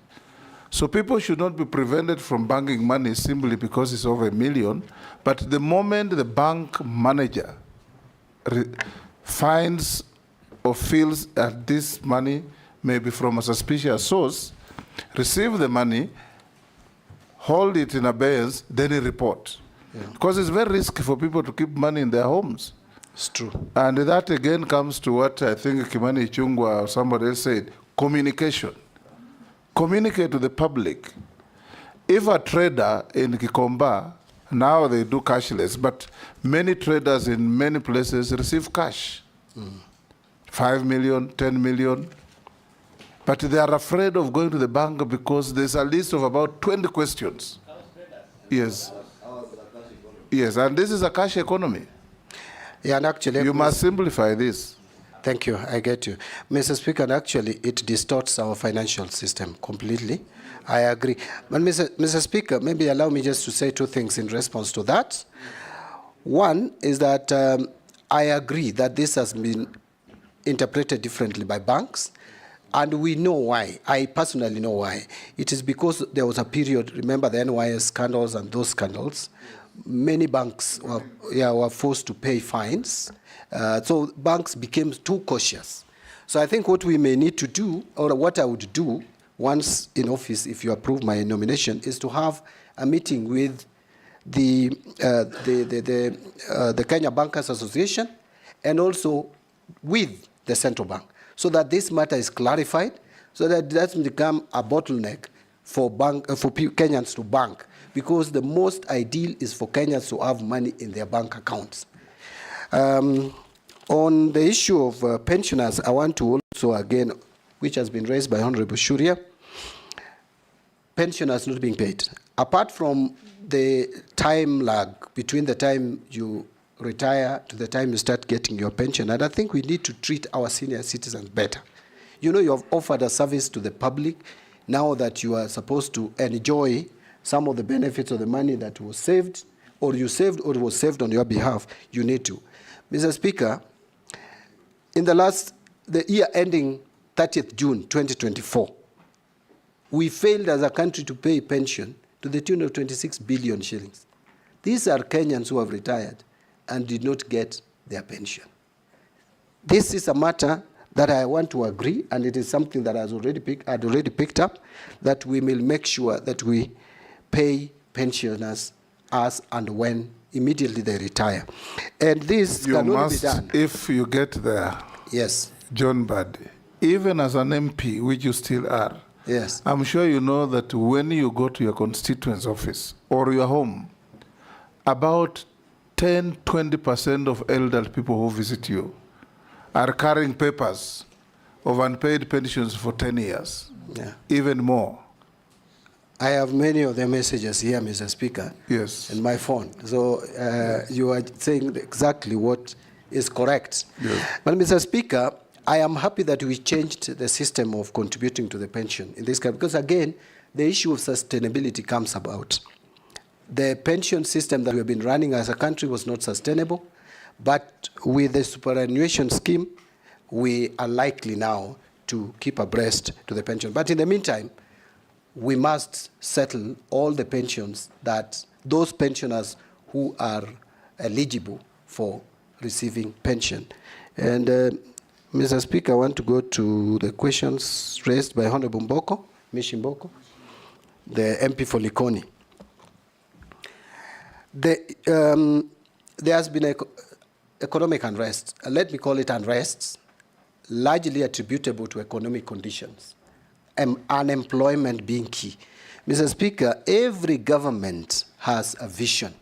So people should not be prevented from banking money simply because it's over $1 million. But the moment the bank manager finds or feels that this money may be from a suspicious source, receive the money, hold it in abeyance, then he report. Because it's very risky for people to keep money in their homes. It's true. And that again comes to what I think Kimani Ichung'wah or somebody else said, communication. Communicate to the public. If a trader in Gikomba Now they do cashless, but many traders in many places receive cash. 5 million, 10 million. But they are afraid of going to the bank because there's a list of about 20 questions. Yes. Yes, and this is a cash economy. Yeah, and actually, you must simplify this. Thank you, I get you. Mr. Speaker, and actually it distorts our financial system completely. I agree. But Mr. Speaker, maybe allow me just to say two things in response to that. One is that I agree that this has been interpreted differently by banks, and we know why. I personally know why. It is because there was a period, remember the NYS scandals and those scandals, many banks were forced to pay fines. So banks became too cautious. So I think what we may need to do, or what I would do once in office, if you approve my nomination, is to have a meeting with the Kenya Bankers Association and also with the central bank, so that this matter is clarified, so that it doesn't become a bottleneck for Kenyans to bank, because the most ideal is for Kenyans to have money in their bank accounts. On the issue of pensioners, I want to also, again, which has been raised by Honorable Shuria, pensioners not being paid. Apart from the time lag between the time you retire to the time you start getting your pension, and I think we need to treat our senior citizens better. You know, you have offered a service to the public. Now that you are supposed to enjoy some of the benefits of the money that was saved, or you saved, or was saved on your behalf, you need to. Mr. Speaker, in the year ending 30th June 2024, we failed as a country to pay pension to the tune of 26 billion shillings. These are Kenyans who have retired and did not get their pension. This is a matter that I want to agree, and it is something that I'd already picked up, that we will make sure that we pay pensioners as and when immediately they retire. And this can only be done if you get there. Yes. John Buddy, even as an MP, which you still are, yes, I'm sure you know that when you go to your constituent's office or your home, about 10–20% of elderly people who visit you are carrying papers of unpaid pensions for 10 years, even more. I have many of the messages here, Mr. Speaker, yes, in my phone. So you are saying exactly what is correct. Yes. But Mr. Speaker, I am happy that we changed the system of contributing to the pension in this case, because again, the issue of sustainability comes about. The pension system that we have been running as a country was not sustainable, but with the superannuation scheme, we are likely now to keep abreast to the pension. But in the meantime, we must settle all the pensions that those pensioners who are eligible for receiving pension. And Mr. Speaker, I want to go to the questions raised by Honorable Mishi Mboko, the MP for Likoni. There has been economic unrest, let me call it unrest, largely attributable to economic conditions, unemployment being key. Mr. Speaker, every government has a vision.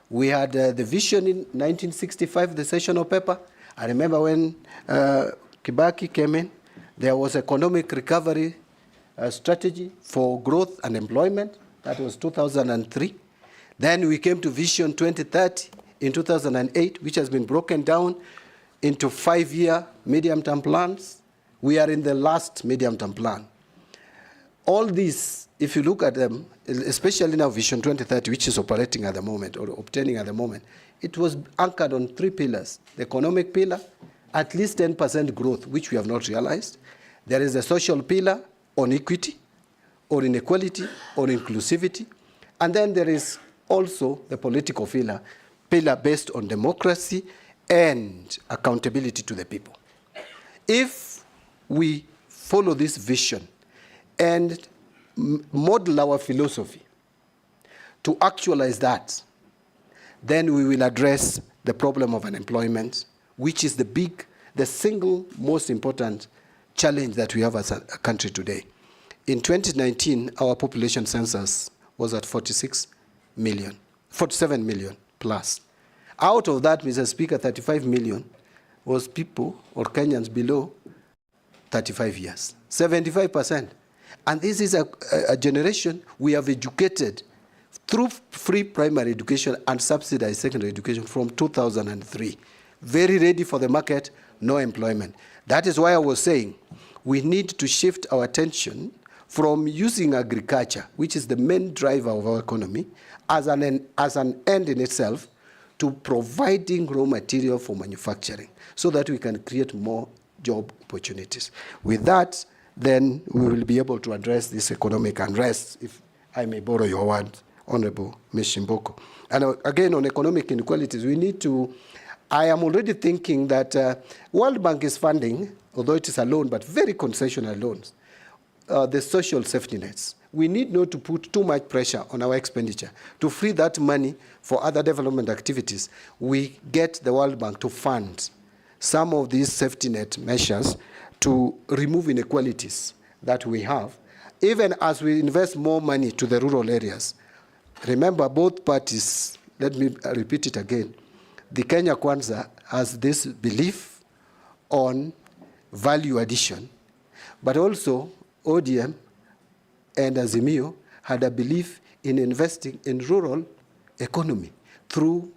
We had the vision in 1965, the sessional paper. I remember when Kibaki came in, there was economic recovery strategy for growth and employment. That was 2003. Then we came to Vision 2030 in 2008, which has been broken down into 5-year medium-term plans. We are in the last medium-term plan. All these, if you look at them, especially now Vision 2030, which is operating at the moment, or obtaining at the moment, it was anchored on 3 pillars. The economic pillar, at least 10% growth, which we have not realized. There is a social pillar on equity, or inequality, or inclusivity. And then there is also the political pillar based on democracy and accountability to the people. If we follow this vision and model our philosophy to actualize that, then we will address the problem of unemployment, which is the single most important challenge that we have as a country today. In 2019, our population census was at 46 million, 47 million plus. Out of that, Mr. Speaker, 35 million was people or Kenyans below 35 years, 75%. And this is a generation we have educated through free primary education and subsidized secondary education from 2003. Very ready for the market, no employment. That is why I was saying we need to shift our attention from using agriculture, which is the main driver of our economy, as an end in itself, to providing raw material for manufacturing so that we can create more job opportunities. With that, then we will be able to address this economic unrest, if I may borrow your word, Honorable Ms. Shimboko. And again, on economic inequalities, we need to, I am already thinking that World Bank is funding, although it is a loan, but very concessional loans, the social safety nets. We need not to put too much pressure on our expenditure. To free that money for other development activities, we get the World Bank to fund some of these safety net measures to remove inequalities that we have, even as we invest more money to the rural areas. Remember, both parties, let me repeat it again, the Kenya Kwanza has this belief on value addition, but also ODM and Azimio had a belief in investing in rural economy through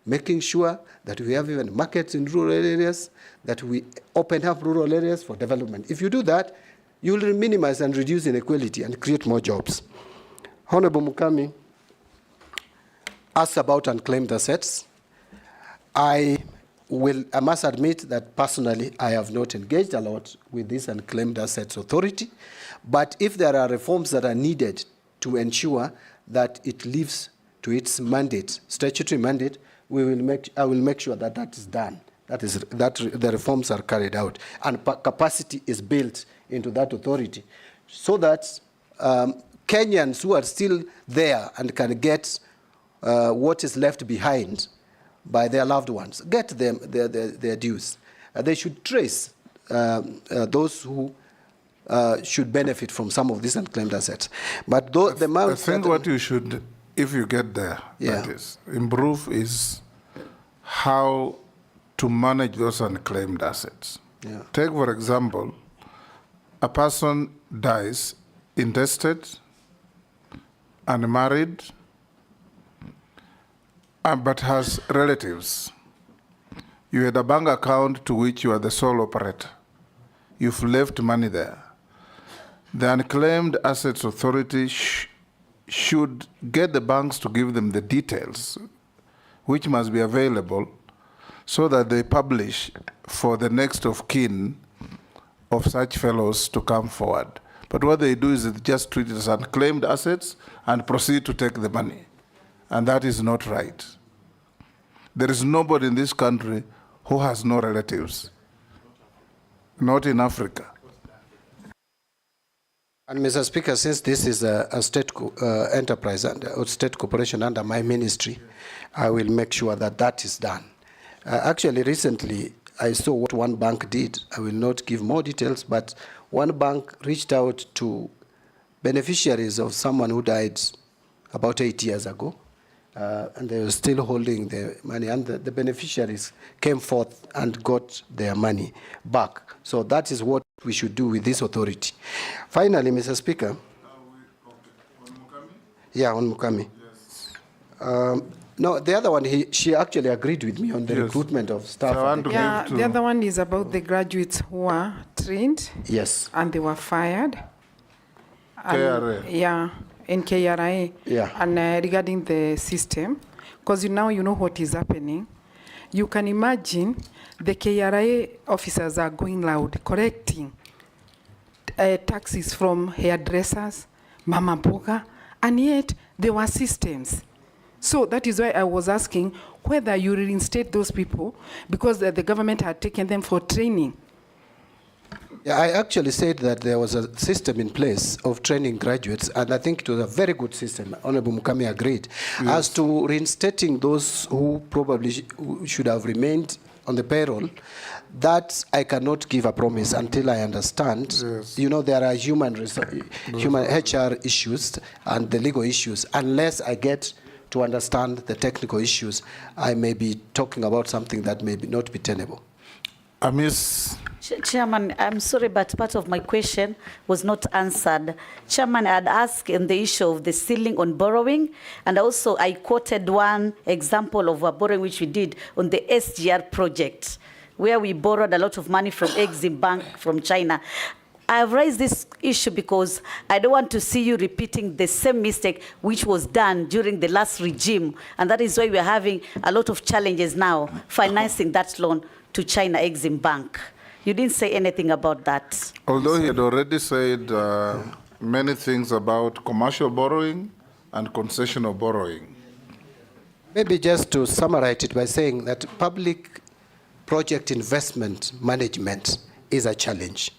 making sure that we have even markets in rural areas, that we open up rural areas for development. If you do that, you will minimize and reduce inequality and create more jobs. Honorable Mukami asked about unclaimed assets. I must admit that personally I have not engaged a lot with this Unclaimed Assets Authority, but if there are reforms that are needed to ensure that it lives to its mandate, statutory mandate, I will make sure that that is done, that the reforms are carried out, and capacity is built into that authority, so that Kenyans who are still there and can get what is left behind by their loved ones, get them their dues. They should trace those who should benefit from some of these unclaimed assets. But I think what you should, if you get there, that is, improve is how to manage those unclaimed assets. Yeah. Take, for example, a person dies intestate, unmarried, but has relatives. You had a bank account to which you are the sole operator. You've left money there. The Unclaimed Assets Authority should get the banks to give them the details, which must be available, so that they publish for the next of kin of such fellows to come forward. But what they do is they just treat it as unclaimed assets and proceed to take the money. And that is not right. There is nobody in this country who has no relatives. Not in Africa. And Mr. Speaker, since this is a state enterprise or state corporation under my ministry, I will make sure that that is done. Actually, recently, I saw what one bank did. I will not give more details, but one bank reached out to beneficiaries of someone who died about 8 years ago, and they were still holding the money, and the beneficiaries came forth and got their money back. So that is what we should do with this authority. Finally, Mr. Speaker. Yeah, on Mukami. Yes. No, the other one, she actually agreed with me on the recruitment of staff. So yeah, the other one is about the graduates who were trained. Yes. And they were fired. KRA. Yeah, in KRA. Yeah. And regarding the system, because now you know what is happening. You can imagine the KRA officers are going loud, correcting taxes from hairdressers, mama mboga, and yet there were systems. So that is why I was asking whether you reinstate those people, because the government had taken them for training. Yeah, I actually said that there was a system in place of training graduates, and I think it was a very good system. Honorable Mukami agreed. Yes. As to reinstating those who probably should have remained on the payroll, that I cannot give a promise until I understand. Yes. You know, there are human HR issues and the legal issues. Unless I get to understand the technical issues, I may be talking about something that may not be tenable. Chairman, I'm sorry, but part of my question was not answered. Chairman, I had asked on the issue of the ceiling on borrowing, and also I quoted one example of a borrowing which we did on the SGR project, where we borrowed a lot of money from Exim Bank from China. I have raised this issue because I don't want to see you repeating the same mistake which was done during the last regime, and that is why we are having a lot of challenges now financing that loan to China Exim Bank. You didn't say anything about that. Although he had already said many things about commercial borrowing and concessional borrowing. Maybe just to summarize it by saying that public project investment management is a challenge.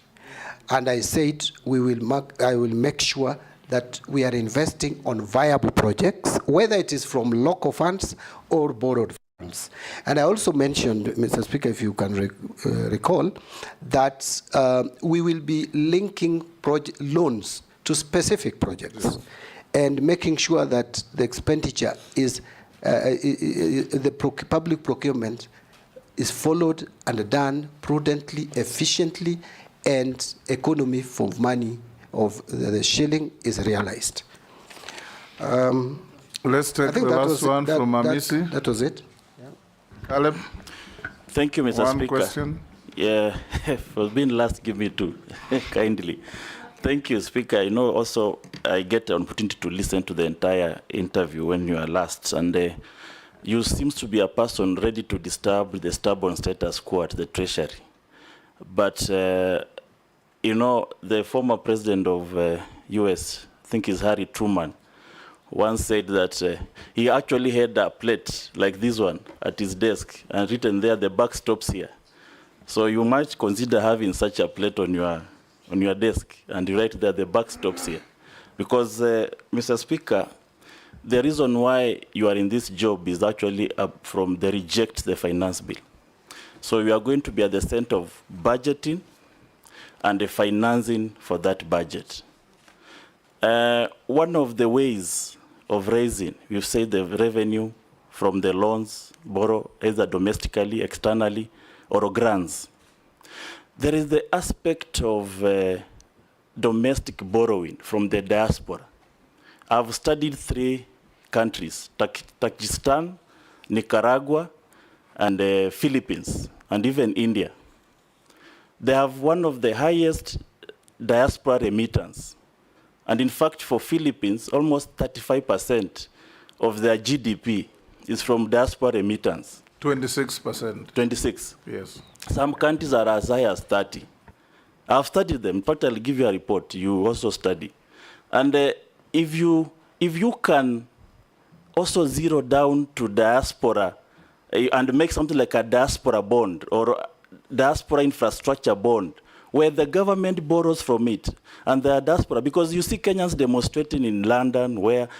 And I said I will make sure that we are investing on viable projects, whether it is from local funds or borrowed funds. And I also mentioned, Mr. Speaker, if you can recall, that we will be linking loans to specific projects and making sure that the expenditure is, public procurement is followed and done prudently, efficiently, and economy for money of the shilling is realized. Let's take the last one from Amisi. That was it. Caleb? Thank you, Mr. Speaker. One question. Yeah, for being last, give me two, kindly. Thank you, Speaker. You know, also, I get an opportunity to listen to the entire interview when you are last, and you seem to be a person ready to disturb the stubborn status quo at the Treasury. But, you know, the former president of US, I think it's Harry Truman, once said that he actually had a plate like this one at his desk and written there, the buck stops here. So you might consider having such a plate on your desk and you write there, the buck stops here. Because, Mr. Speaker, the reason why you are in this job is actually from the reject the finance bill. So we are going to be at the center of budgeting and the financing for that budget. One of the ways of raising, we've said the revenue from the loans, borrow either domestically, externally, or grants. There is the aspect of domestic borrowing from the diaspora. I've studied 3 countries, Tajikistan, Nicaragua, and the Philippines, and even India. They have one of the highest diaspora remittance. And in fact, for Philippines, almost 35% of their GDP is from diaspora remittance. 26%. 26. Yes. Some countries are as high as 30. I've studied them. In fact, I'll give you a report. You also study. And if you can also zero down to diaspora and make something like a diaspora bond or diaspora infrastructure bond, where the government borrows from it, and the diaspora, because you see Kenyans demonstrating in London,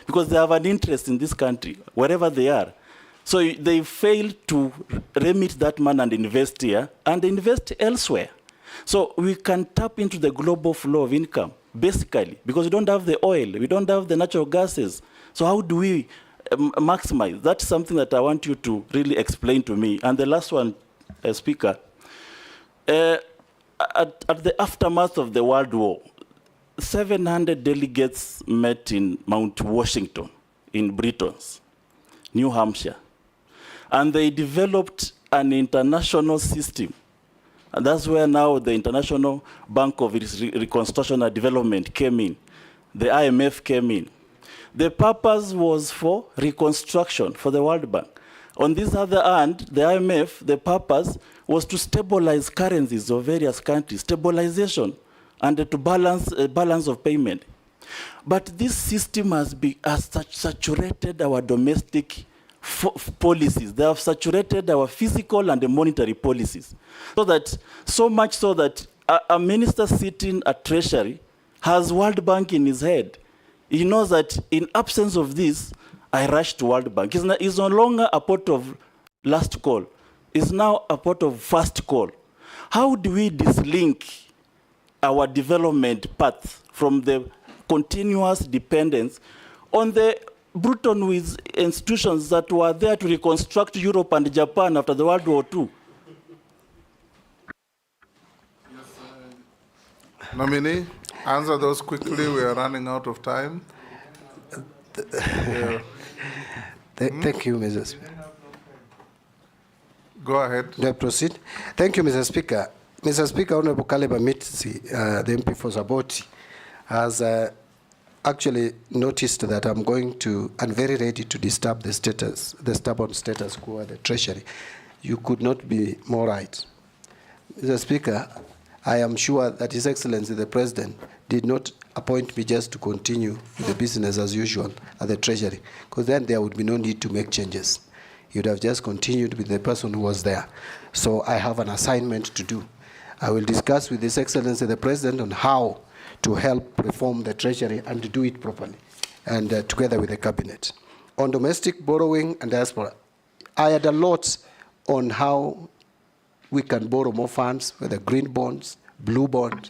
because they have an interest in this country, wherever they are. So they fail to remit that money and invest here, and invest elsewhere. So we can tap into the global flow of income, basically, because we don't have the oil, we don't have the natural gases. So how do we maximize? That's something that I want you to really explain to me. And the last one, Speaker, at the aftermath of the World War, 700 delegates met in Mount Washington in Britain, New Hampshire. And they developed an international system. And that's where now the International Bank of Reconstruction and Development came in. The IMF came in. The purpose was for reconstruction for the World Bank. On this other hand, the IMF, the purpose was to stabilize currencies of various countries, stabilization, and to balance of payment. But this system has saturated our domestic policies. They have saturated our physical and the monetary policies. So much so that a minister sitting at Treasury has World Bank in his head. He knows that in absence of this, I rush to World Bank. It's no longer a port of last call. It's now a port of first call. How do we dislink our development path from the continuous dependence on the Bruton with institutions that were there to reconstruct Europe and Japan after the World War II. Nominee, answer those quickly. We are running out of time. Thank you, Mr. Speaker. Go ahead. Do I proceed? Thank you, Mr. Speaker. Mr. Speaker, Honorable Kaleba Mitsi, the MP for Saboti, has actually noticed that I'm going to, and very ready to disturb the stubborn status quo at the Treasury. You could not be more right. Mr. Speaker, I am sure that His Excellency the President did not appoint me just to continue with the business as usual at the Treasury, because then there would be no need to make changes. He would have just continued with the person who was there. So I have an assignment to do. I will discuss with His Excellency the President on how to help reform the Treasury and to do it properly, and together with the Cabinet. On domestic borrowing and diaspora, I had a lot on how we can borrow more funds, whether green bonds, blue bond,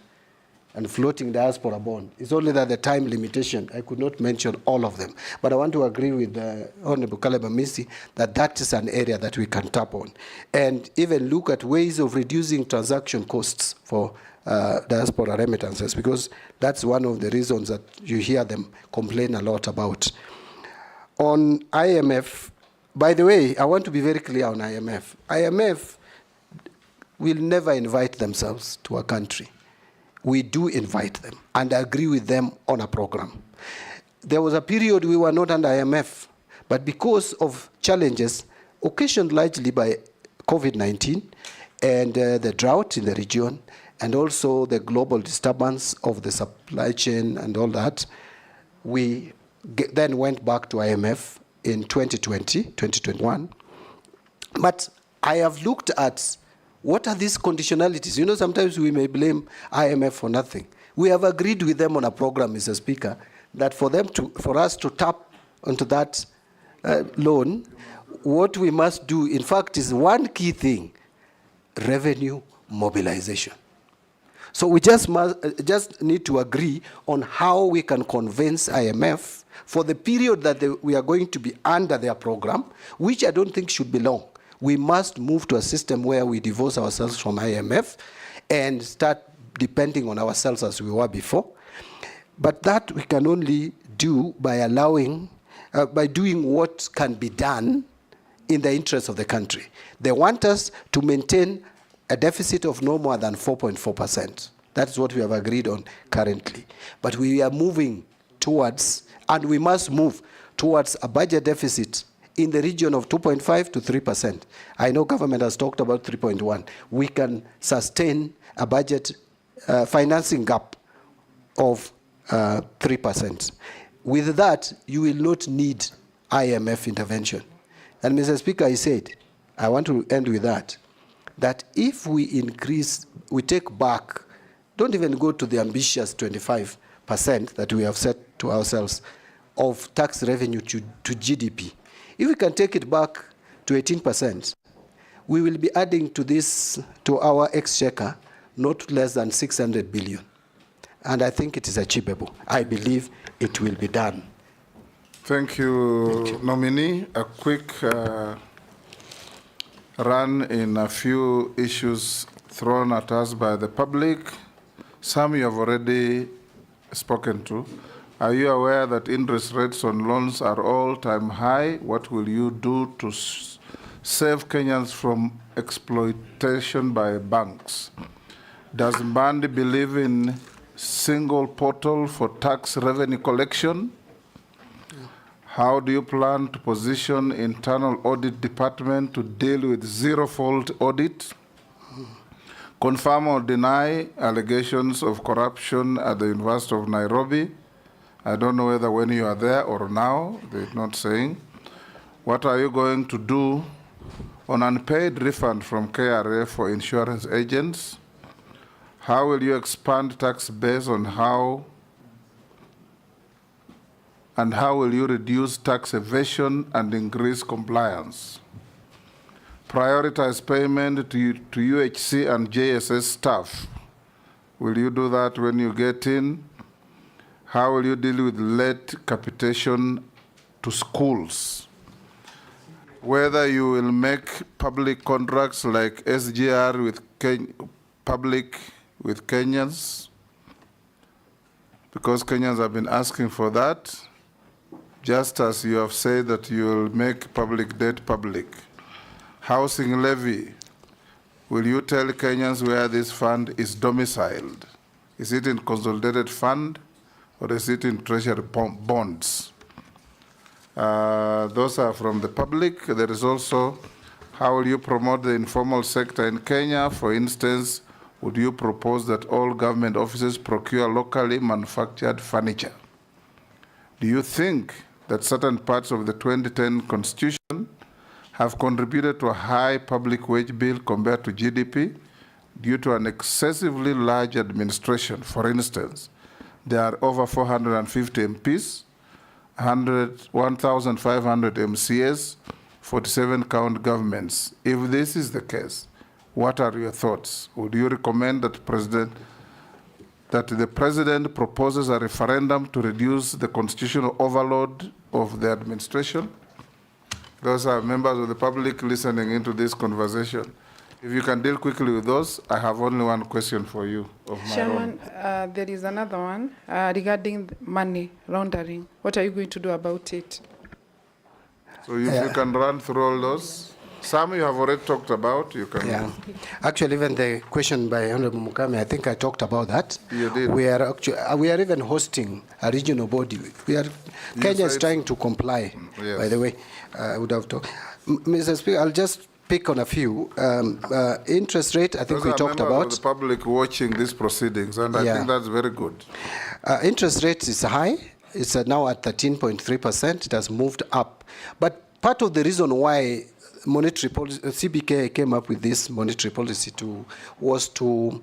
and floating diaspora bond. It's only that the time limitation, I could not mention all of them. But I want to agree with Honorable Kaleba Misi that that is an area that we can tap on. And even look at ways of reducing transaction costs for diaspora remittances, because that's one of the reasons that you hear them complain a lot about. On IMF, by the way, I want to be very clear on IMF. IMF will never invite themselves to a country. We do invite them and agree with them on a program. There was a period we were not under IMF, but because of challenges occasioned largely by COVID-19 and the drought in the region, and also the global disturbance of the supply chain and all that, we then went back to IMF in 2020, 2021. But I have looked at what are these conditionalities. You know, sometimes we may blame IMF for nothing. We have agreed with them on a program, Mr. Speaker, that for us to tap onto that loan, what we must do, in fact, is one key thing: revenue mobilization. So we just need to agree on how we can convince IMF for the period that we are going to be under their program, which I don't think should be long. We must move to a system where we divorce ourselves from IMF and start depending on ourselves as we were before. But that we can only do by allowing, by doing what can be done in the interest of the country. They want us to maintain a deficit of no more than 4.4%. That's what we have agreed on currently. But we are moving towards, and we must move towards a budget deficit in the region of 2.5 to 3%. I know government has talked about 3.1. We can sustain a budget financing gap of 3%. With that, you will not need IMF intervention. And Mr. Speaker, I said, I want to end with that if we increase, we take back, don't even go to the ambitious 25% that we have set to ourselves of tax revenue to GDP. If we can take it back to 18%, we will be adding to this, to our exchequer, not less than 600 billion. And I think it is achievable. I believe it will be done. Thank you, Nominee. A quick run in a few issues thrown at us by the public. Some you have already spoken to. Are you aware that interest rates on loans are all-time high? What will you do to save Kenyans from exploitation by banks? Does Mbandi believe in single portal for tax revenue collection? How do you plan to position internal audit department to deal with zero-fault audit? Confirm or deny allegations of corruption at the University of Nairobi? I don't know whether when you are there or now, they're not saying. What are you going to do on unpaid refund from KRA for insurance agents? How will you expand tax base on how will you reduce tax evasion and increase compliance? Prioritize payment to UHC and JSS staff. Will you do that when you get in? How will you deal with late capitation to schools, whether you will make public contracts like SGR with public with Kenyans, because Kenyans have been asking for that, just as you have said that you will make public debt public. Housing levy, will you tell Kenyans where this fund is domiciled? Is it in consolidated fund or is it in treasury bonds? Those are from the public. There is also, how will you promote the informal sector in Kenya? For instance, would you propose that all government offices procure locally manufactured furniture? Do you think that certain parts of the 2010 Constitution have contributed to a high public wage bill compared to GDP due to an excessively large administration? For instance, there are over 450 MPs, 1,500 MCAs, 47 county governments. If this is the case, what are your thoughts? Would you recommend that the president proposes a referendum to reduce the constitutional overload of the administration? Those are members of the public listening into this conversation. If you can deal quickly with those, I have only one question for you. Chairman, there is another one regarding money laundering. What are you going to do about it? So if you can run through all those. Some you have already talked about. You can. Yeah. Actually, even the question by Honorable Murkomen, I think I talked about that. You did. We are even hosting a regional body. Kenya is trying to comply. Yes. By the way, I would have talked. Mr. Speaker, I'll just pick on a few. Interest rate, I think we talked about. Of the public watching these proceedings, and I think that's very good. Interest rate is high. It's now at 13.3%. It has moved up. But part of the reason why monetary policy, CBK came up with this monetary policy was to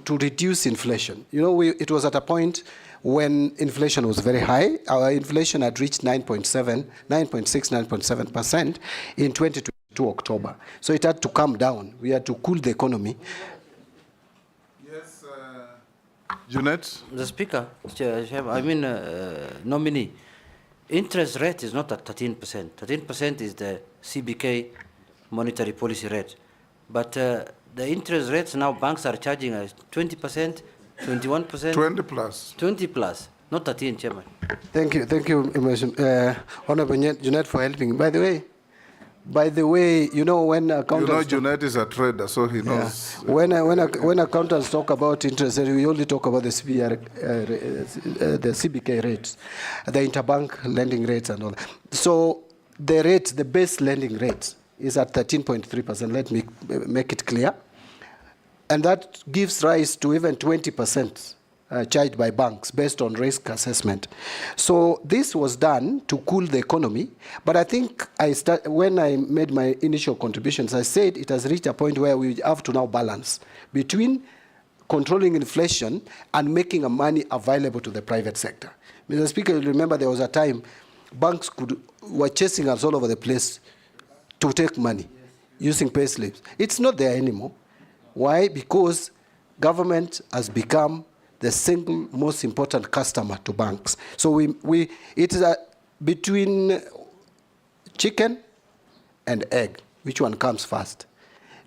reduce inflation. You know, it was at a point when inflation was very high. Our inflation had reached 9.6, 9.7% in 2022 October. So it had to come down. We had to cool the economy. Yes, Junet? The Speaker, nominee. Interest rate is not at 13%. 13% is the CBK monetary policy rate. But the interest rates now banks are charging us 20%, 21%. 20 plus. 20 plus, not 13, Chairman. Thank you, Honorable Junet, for helping. By the way, you know when accountants... You know Junet is a trader, so he knows. Yeah. When accountants talk about interest rate, we only talk about the CBK rates, the interbank lending rates and all that. So the rate, the base lending rate is at 13.3%. Let me make it clear. And that gives rise to even 20% charged by banks based on risk assessment. So this was done to cool the economy. But I think when I made my initial contributions, I said it has reached a point where we have to now balance between controlling inflation and making money available to the private sector. Mr. Speaker, you remember there was a time banks were chasing us all over the place to take money using pay slips. It's not there anymore. Why? Because government has become the single most important customer to banks. So it is between chicken and egg. Which one comes first?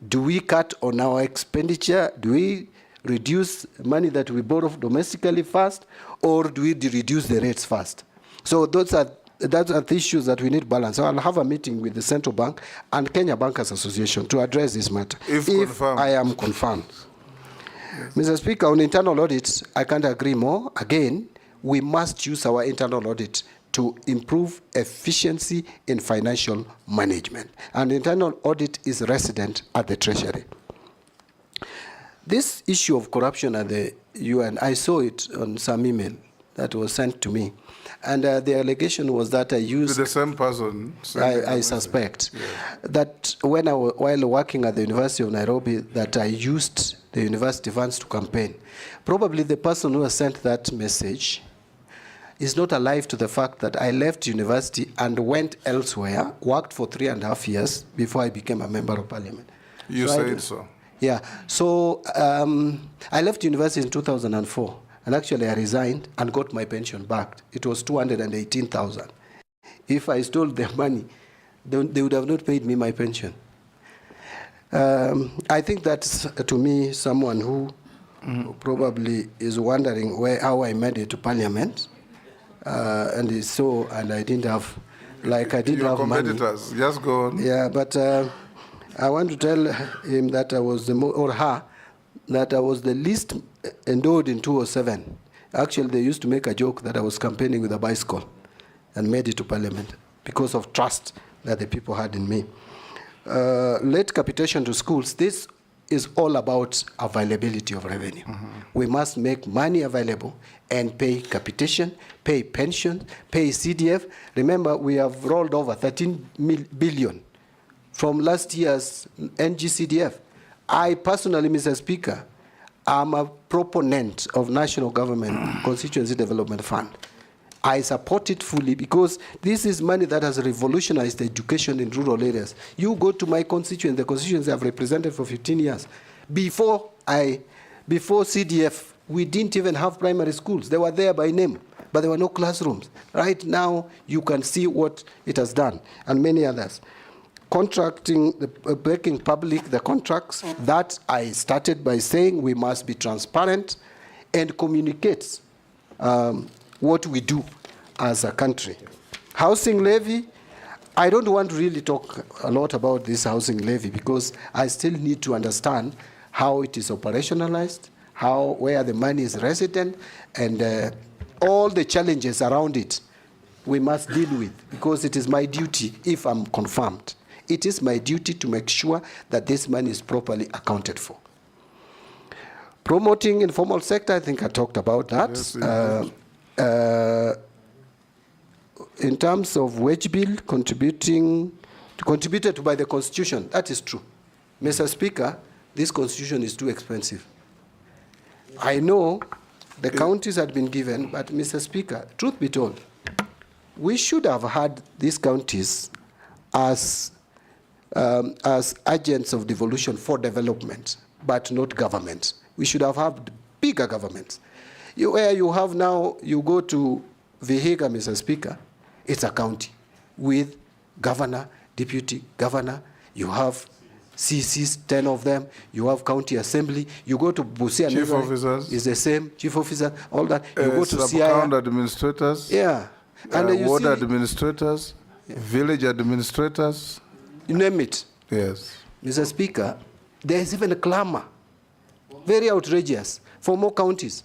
Do we cut on our expenditure? Do we reduce money that we borrow domestically first? Or do we reduce the rates first? So those are the issues that we need balance. So I'll have a meeting with the Central Bank and Kenya Bankers Association to address this matter. If I am confirmed. Mr. Speaker, on internal audits, I can't agree more. Again, we must use our internal audit to improve efficiency in financial management. And internal audit is resident at the Treasury. This issue of corruption at the UN, I saw it on some email that was sent to me. And the allegation was that I used... To the same person? I suspect. Yeah. That while working at the University of Nairobi, that I used the university funds to campaign. Probably the person who has sent that message is not alive to the fact that I left university and went elsewhere, worked for 3.5 years before I became a member of parliament. You said so. Yeah. So I left university in 2004. And actually I resigned and got my pension back. It was 218,000. If I stole their money, they would have not paid me my pension. I think that's, to me, someone who probably is wondering how I made it to Parliament. And I didn't have, I didn't Your have money. competitors, just go on. Yeah, but I want to tell him that I was or her, that I was the least endowed in 207. Actually, they used to make a joke that I was campaigning with a bicycle and made it to Parliament because of trust that the people had in me. Late capitation to schools, this is all about availability of revenue. We must make money available and pay capitation, pay pension, pay CDF. Remember, we have rolled over 13 billion from last year's NGCDF. I personally, Mr. Speaker, am a proponent of National Government Constituency Development Fund. I support it fully because this is money that has revolutionized education in rural areas. You go to my constituency, the constituency I've represented for 15 years. Before CDF, we didn't even have primary schools. They were there by name, but there were no classrooms. Right now, you can see what it has done, and many others. Contracting, making public the contracts, that I started by saying we must be transparent and communicate what we do as a country. Housing levy, I don't want to really talk a lot about this housing levy because I still need to understand how it is operationalized, where the money is resident, and all the challenges around it we must deal with, because it is my duty, if I'm confirmed, it is my duty to make sure that this money is properly accounted for. Promoting informal sector, I think I talked about that. Yes, in terms of wage bill, contributed to by the Constitution, that is true. Mr. Speaker, this Constitution is too expensive. I know the counties had been given, but Mr. Speaker, truth be told, we should have had these counties as agents of devolution for development, but not government. We should have had bigger governments. Where you have now, you go to Vihiga, Mr. Speaker, it's a county with governor, deputy governor, you have CCs, 10 of them, you have county assembly, you go to Busia, chief officers, it's the same, chief officer, all that. You go to sub-county administrators, yeah, and ward administrators, village administrators. You name it. Yes. Mr. Speaker, there is even a clamor, very outrageous, for more counties.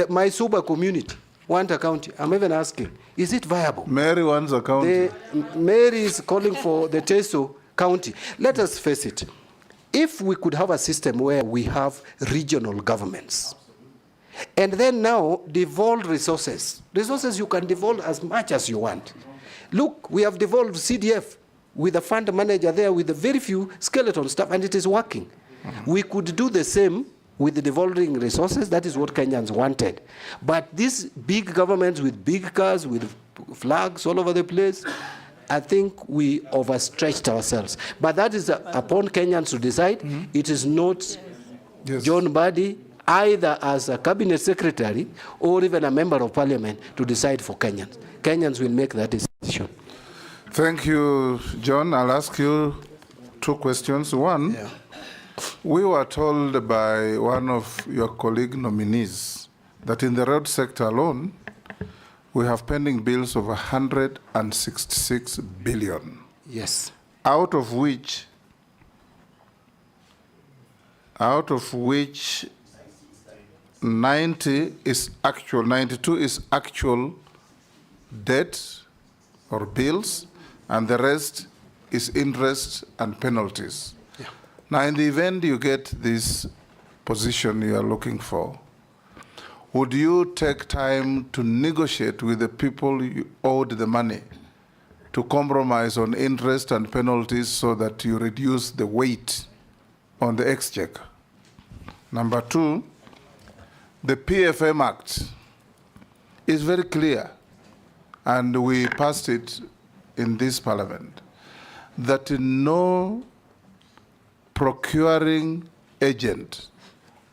My Suba community want a county. I'm even asking, is it viable? Mary wants a county. Mary is calling for the Teso county. Let us face it. If we could have a system where we have regional governments, and then now devolve resources you can devolve as much as you want. Look, we have devolved CDF with a fund manager there with a very few skeleton staff, and it is working. We could do the same with the devolving resources. That is what Kenyans wanted. But these big governments with big cars, with flags all over the place, I think we overstretched ourselves. But that is upon Kenyans to decide. It is not John Badi, either as a cabinet secretary or even a member of parliament, to decide for Kenyans. Kenyans will make that decision. Thank you, John. I'll ask you two questions. One, we were told by one of your colleague nominees that in the road sector alone, we have pending bills of 166 billion. Yes. Out of which 92 is actual debt or bills, and the rest is interest and penalties. Yeah. Now, in the event you get this position you are looking for, would you take time to negotiate with the people you owed the money to compromise on interest and penalties so that you reduce the weight on the exchequer? Number two, the PFM Act is very clear, and we passed it in this parliament, that no procuring agent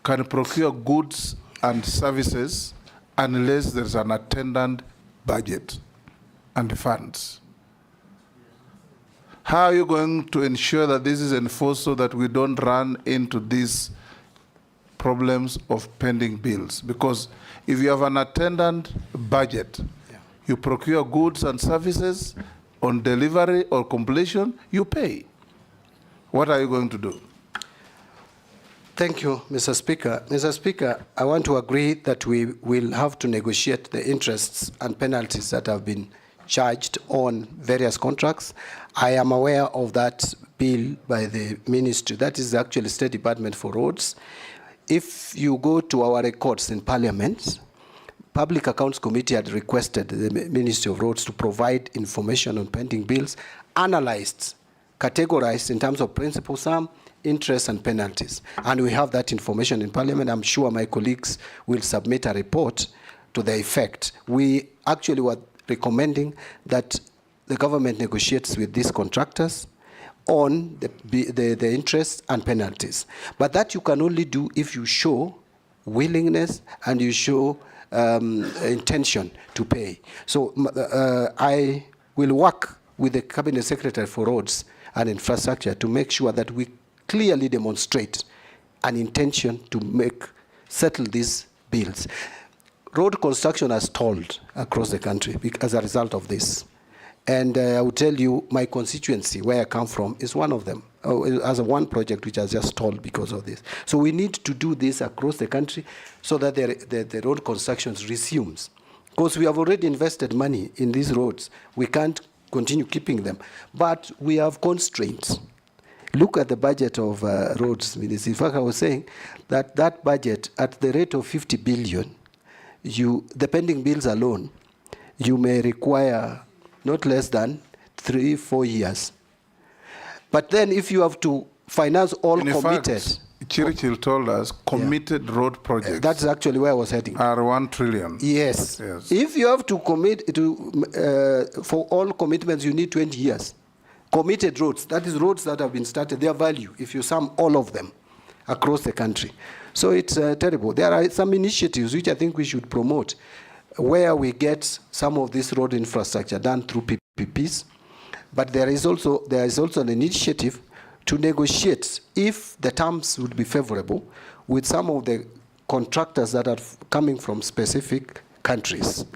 can procure goods and services unless there's an attendant budget and funds. How are you going to ensure that this is enforced so that we don't run into these problems of pending bills? Because if you have an attendant budget, you procure goods and services, on delivery or completion, you pay. What are you going to do? Thank you, Mr. Speaker. Mr. Speaker, I want to agree that we will have to negotiate the interests and penalties that have been charged on various contracts. I am aware of that bill by the ministry. That is actually State Department for Roads. If you go to our records in Parliament, Public Accounts Committee had requested the Ministry of Roads to provide information on pending bills, analyzed, categorized in terms of principal sum, interest, and penalties. And we have that information in Parliament. I'm sure my colleagues will submit a report to the effect. We actually were recommending that the government negotiates with these contractors on the interest and penalties. But that you can only do if you show willingness and you show intention to pay. So I will work with the Cabinet Secretary for Roads and Infrastructure to make sure that we clearly demonstrate an intention to settle these bills. Road construction has stalled across the country as a result of this. And I will tell you, my constituency, where I come from, is one of them. As one project which has just stalled because of this. So we need to do this across the country so that the road construction resumes. Because we have already invested money in these roads. We can't continue keeping them. But we have constraints. Look at the budget of roads, Minister. In fact, I was saying that that budget, at the rate of 50 billion, the pending bills alone, you may require not less than 3-4 years. But then if you have to finance all committed... Churchill told us committed road projects. That's actually where I was heading. Are 1 trillion. Yes. If you have to commit for all commitments, you need 20 years. Committed roads, that is roads that have been started, their value, if you sum all of them across the country. So it's terrible. There are some initiatives which I think we should promote, where we get some of this road infrastructure done through PPPs. But there is also an initiative to negotiate, if the terms would be favorable, with some of the contractors that are coming from specific countries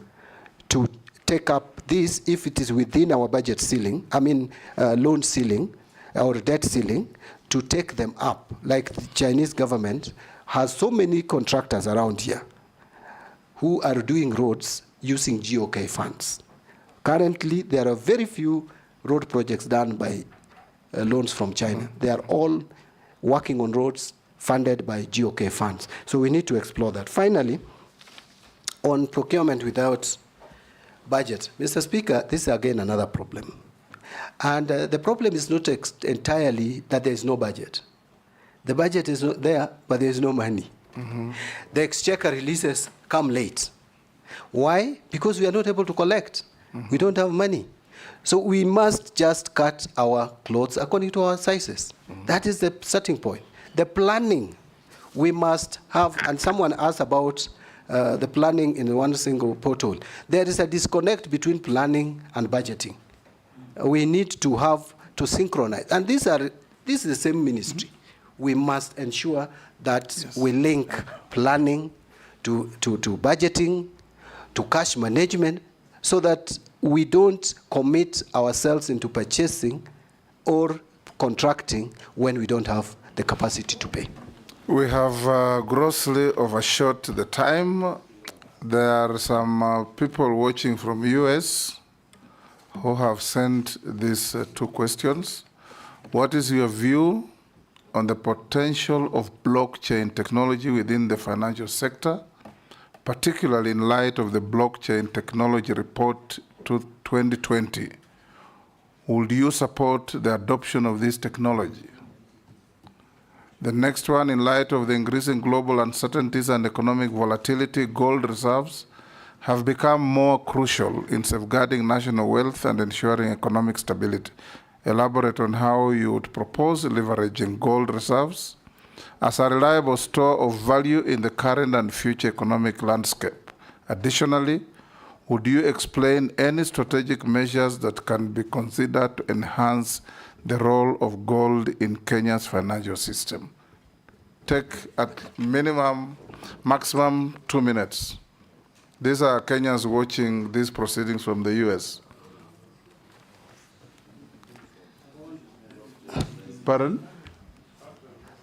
to take up this if it is within our budget ceiling, loan ceiling or debt ceiling, to take them up. Like the Chinese government has so many contractors around here who are doing roads using GOK funds. Currently, there are very few road projects done by loans from China. They are all working on roads funded by GOK funds. So we need to explore that. Finally, on procurement without budget. Mr. Speaker, this is again another problem. And the problem is not entirely that there is no budget. The budget is not there, but there is no money. Mm-hmm. The exchequer releases come late. Why? Because we are not able to collect. Mm-hmm. We don't have money. So we must just cut our clothes according to our sizes. Mm-hmm. That is the starting point. The planning we must have, and someone asked about the planning in one single portal. There is a disconnect between planning and budgeting. We need to synchronize. And this is the same ministry. We must ensure that we link planning to budgeting, to cash management, so that we don't commit ourselves into purchasing or contracting when we don't have the capacity to pay. We have grossly overshot the time. There are some people watching from US who have sent these 2 questions. What is your view on the potential of blockchain technology within the financial sector, particularly in light of the blockchain technology report to 2020? Would you support the adoption of this technology? The next one, in light of the increasing global uncertainties and economic volatility, gold reserves have become more crucial in safeguarding national wealth and ensuring economic stability. Elaborate on how you would propose leveraging gold reserves as a reliable store of value in the current and future economic landscape. Additionally, would you explain any strategic measures that can be considered to enhance the role of gold in Kenya's financial system? Take at maximum 2 minutes. These are Kenyans watching these proceedings from the US. Pardon?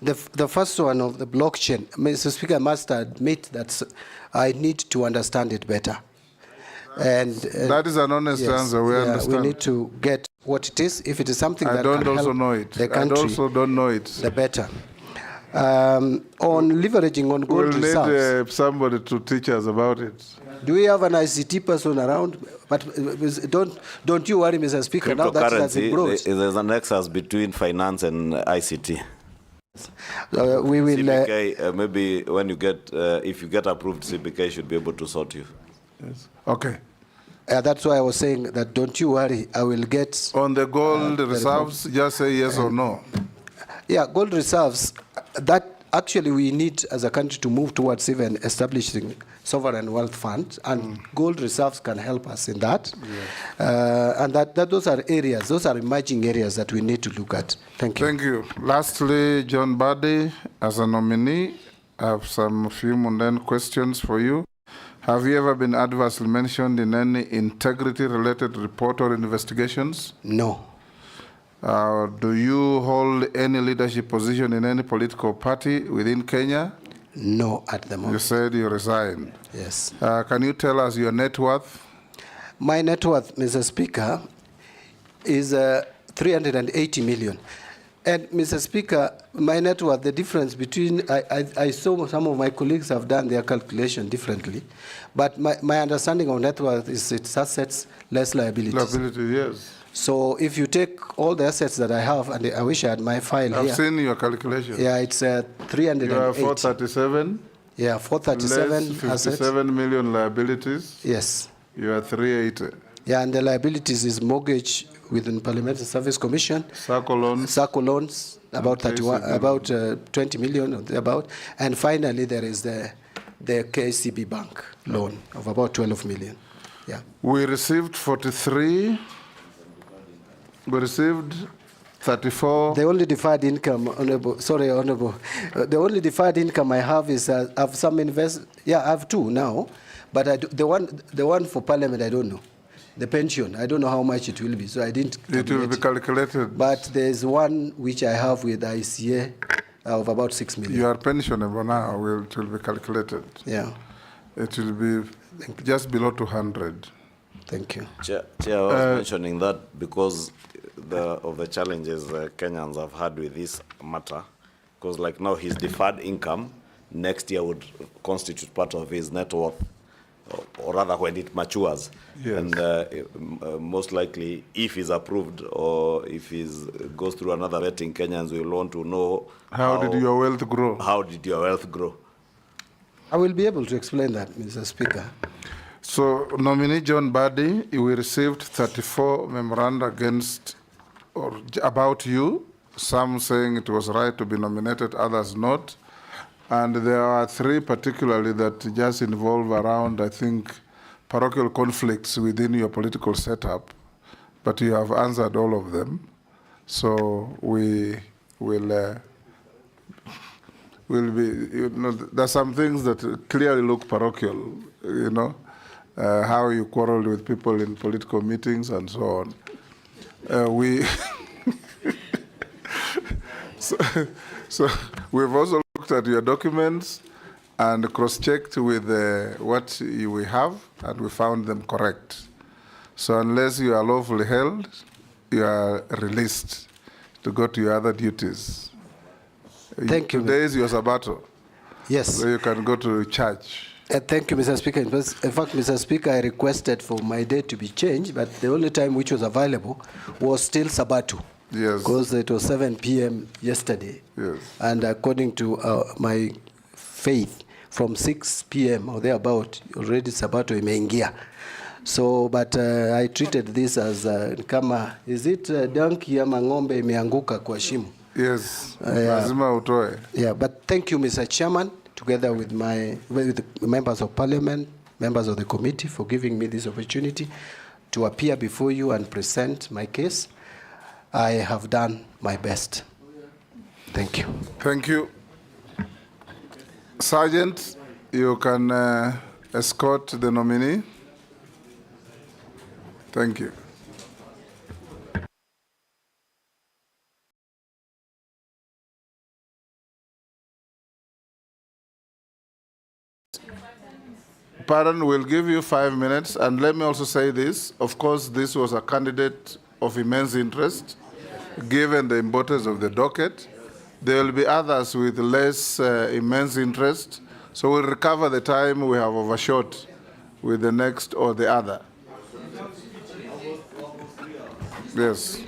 The first one of the blockchain, Mr. Speaker, I must admit that I need to understand it better. And that is an honest answer. We understand. We need to get what it is. If it is something that don't can also help know it. the country, I also don't know it. The better. On leveraging on gold reserves. We'll need somebody to teach us about it. Do we have an ICT person around? But don't you worry, Mr. Speaker. Now that's Cryptocurrency, there's a nexus between finance and ICT. We will CPK, maybe when you get, if you get approved, CPK should be able to sort you. Yes. Okay. That's why I was saying that don't you worry, I will get... On the gold reserves, just say yes or no. Yeah, gold reserves, that actually we need as a country to move towards even establishing sovereign wealth funds, and gold reserves can help us in that. Yes. And those are areas, those are emerging areas that we need to look at. Thank you. Thank you. Lastly, John Buddy, as a nominee, I have some few mundane questions for you. Have you ever been adversely mentioned in any integrity-related report or investigations? No. Do you hold any leadership position in any political party within Kenya? No, at the moment. You said you resigned. Yes. Can you tell us your net worth? My net worth, Mr. Speaker, is 380 million. And, Mr. Speaker, my net worth, the difference between, I saw some of my colleagues have done their calculation differently, but my understanding of net worth is it's assets less liabilities. Liability, yes. So if you take all the assets that I have, and I wish I had my file here. I've seen your calculation. Yeah, it's 380. You are 437. Yeah, 437 less 57 assets. million liabilities. Yes. You are 380. Yeah, and the liabilities is mortgage within Parliamentary Service Commission. SACCO loans. SACCO loans, about 20 million or thereabout. And finally, there is the KCB Bank loan of about 12 million. Yeah. We received 43. We received 34. The only deferred income, Honorable, the only deferred income I have is I have some I have two now, but the one for Parliament, I don't know. The pension, I don't know how much it will be, so I didn't. It will be calculated. But there's one which I have with ICA of about 6 million. Your pensionable now it will be calculated. Yeah. It will be just below 200. Thank you. Chair, I was mentioning that because of the challenges Kenyans have had with this matter, because like now his deferred income next year would constitute part of his net worth, or rather when it matures. Yes. And most likely, if he's approved or if he goes through another vetting, Kenyans will want to know how did your wealth grow? How did your wealth grow? I will be able to explain that, Mr. Speaker. So, nominee John Buddy, we received 34 memoranda against or about you, some saying it was right to be nominated, others not. And there are 3 particularly that just involve around, I think, parochial conflicts within your political setup. But you have answered all of them. So we will be, there's some things that clearly look parochial, how you quarreled with people in political meetings and so on. So we've also looked at your documents and cross-checked with what we have, and we found them correct. So unless you are lawfully held, you are released to go to your other duties. Thank you. Today is your Sabbato. Yes. So you can go to church. Thank you, Mr. Speaker. In fact, Mr. Speaker, I requested for my day to be changed, but the only time which was available was still Sabbato. Yes. Because it was 7 p.m. yesterday. Yes. And according to my faith, from 6 p.m. or thereabout, already Sabato imeingia. So, but I treated this as kama, is it donkey ama ng'ombe imeanguka kwa shimo? Yes, lazima utoe. Yeah, but thank you, Mr. Chairman, together with the members of Parliament, members of the committee, for giving me this opportunity to appear before you and present my case. I have done my best. Thank you. Thank you. Sergeant, you can escort the nominee. Thank you. Pardon, we'll give you 5 minutes. And let me also say this. Of course, this was a candidate of immense interest, given the importance of the docket. There will be others with less immense interest. So we'll recover the time we have overshot with the next or the other. Yes.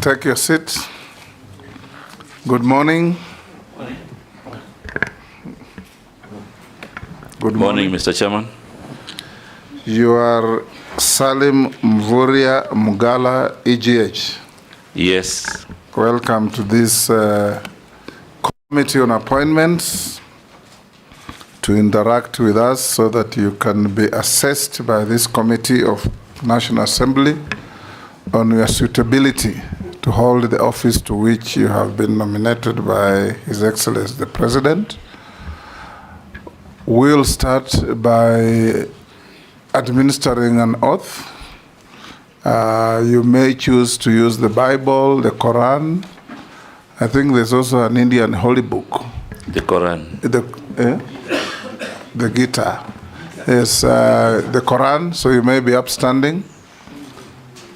Take your seat. Good morning. Good morning, Mr. Chairman. You are Salim Mvuria Mugala, EGH. Yes. Welcome to this Committee on Appointments to interact with us so that you can be assessed by this Committee of National Assembly on your suitability to hold the office to which you have been nominated by His Excellency the President. We'll start by administering an oath. You may choose to use the Bible, the Quran. I think there's also an Indian holy book. The Quran. The Gita. Yes, the Quran, so you may be upstanding.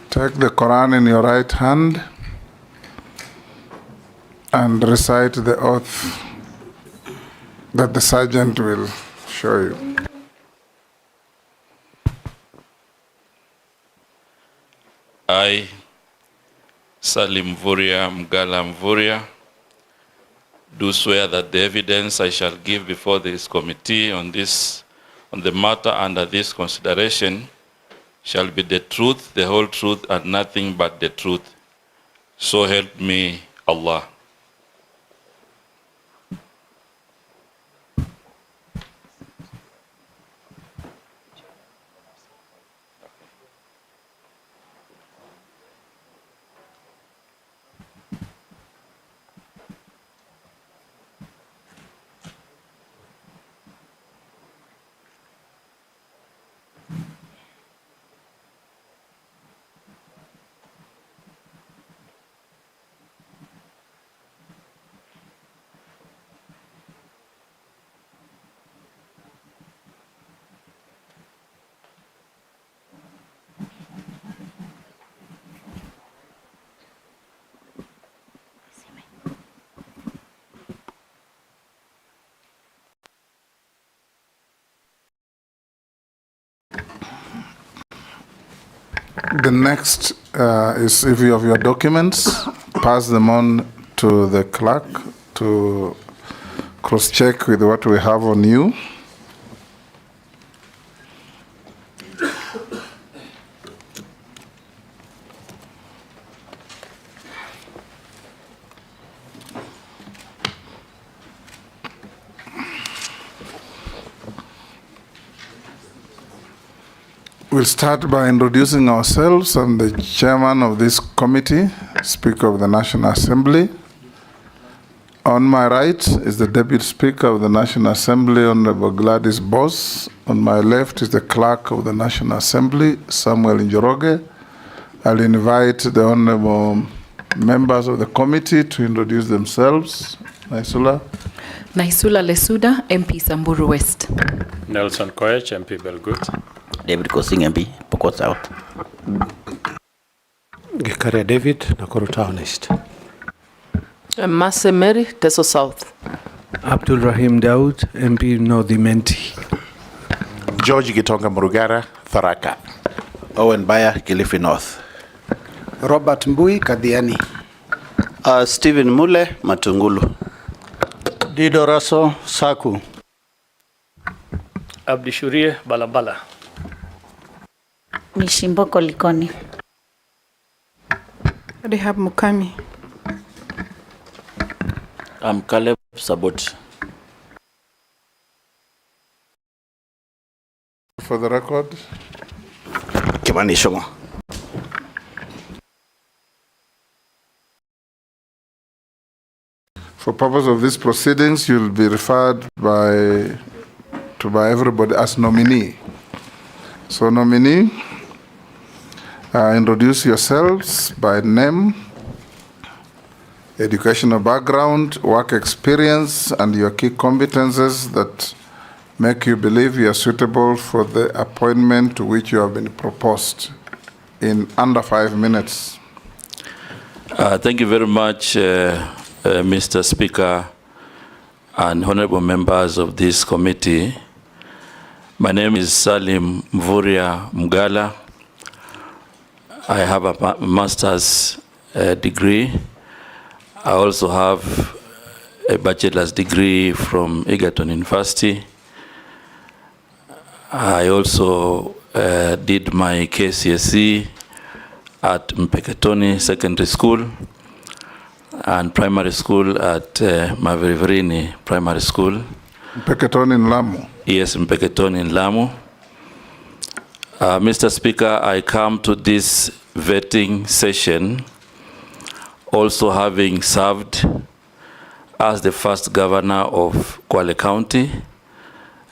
Take the Quran in your right hand and recite the oath that the sergeant will show you. I, Salim Mvuria Mgala Mvuria, do swear that the evidence I shall give before this committee on the matter under this consideration shall be the truth, the whole truth, and nothing but the truth. So help me Allah. The next is if you have your documents, pass them on to the clerk to cross-check with what we have on you. We'll start by introducing ourselves. I'm the chairman of this committee, Speaker of the National Assembly. On my right is the Deputy Speaker of the National Assembly, Honorable Gladys Boss. On my left is the Clerk of the National Assembly, Samuel Njoroge. I'll invite the honorable members of the committee to introduce themselves. Naisula. Naisula Lesuda, MP Samburu West. Nelson Koech, MP Belgut. David Kosing, MP Pokot South. Gikaria David, Nakuru Town East. Mase Mary, Teso South. Abdul Rahim Daud, MP North Imenti. George Gitonga Murugara, Tharaka. Owen Bayer, Kilifi North. Robert Mbui, Kadhiani. Stephen Mule, Matungulu. Dido Raso, Saku. Abdi Shurie, Balabala. Mishimboko Likoni. Rehab Mukami. I'm Caleb Sabot. For the record, Kimani Shongo. for purpose of these proceedings, you'll be referred by everybody as nominee. So nominee, introduce yourselves by name, educational background, work experience, and your key competences that make you believe you are suitable for the appointment to which you have been proposed in under 5 minutes. Thank you very much, Mr. Speaker and honorable members of this committee. My name is Salim Mvuria Mgala. I have a master's degree. I also have a bachelor's degree from Egerton University. I also did my KCSE at Mpeketoni Secondary School and primary school at Maveriverini Primary School. Mpeketoni in Lamu? Yes, Mpeketoni in Lamu. Mr. Speaker, I come to this vetting session also having served as the first governor of Kwale County,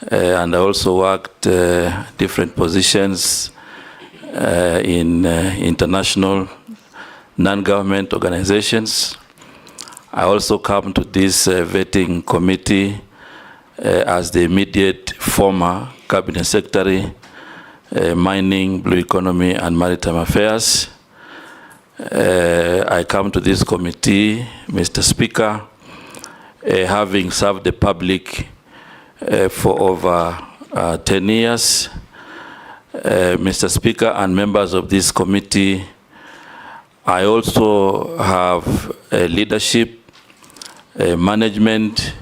and I also worked different positions in international non-government organizations. I also come to this vetting committee as the immediate former cabinet secretary, mining, blue economy, and maritime affairs. I come to this committee, Mr. Speaker, having served the public for over 10 years. Mr. Speaker and members of this committee, I also have leadership, management,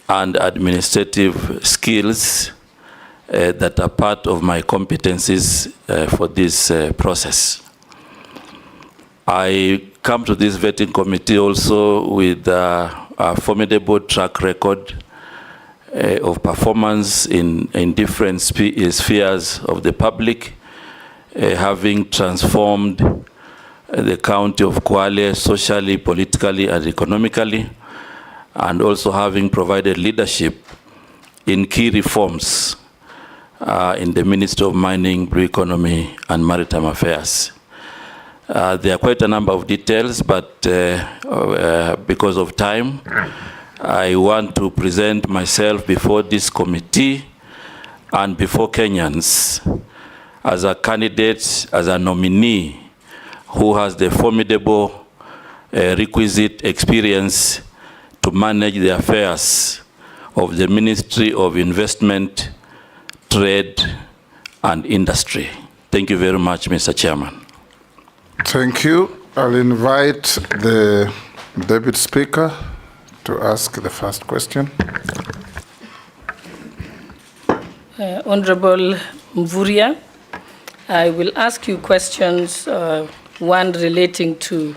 and administrative skills that are part of my competencies for this process. I come to this vetting committee also with a formidable track record of performance in different spheres of the public, having transformed the county of Kwale socially, politically, and economically, and also having provided leadership in key reforms in the Ministry of Mining, Blue Economy, and Maritime Affairs. There are quite a number of details, but because of time, I want to present myself before this committee and before Kenyans as a candidate, as a nominee who has the formidable requisite experience to manage the affairs of the Ministry of Investment, Trade, and Industry. Thank you very much, Mr. Chairman. Thank you. I'll invite the Deputy Speaker to ask the first question. Honorable Mvurya, I will ask you questions, one relating to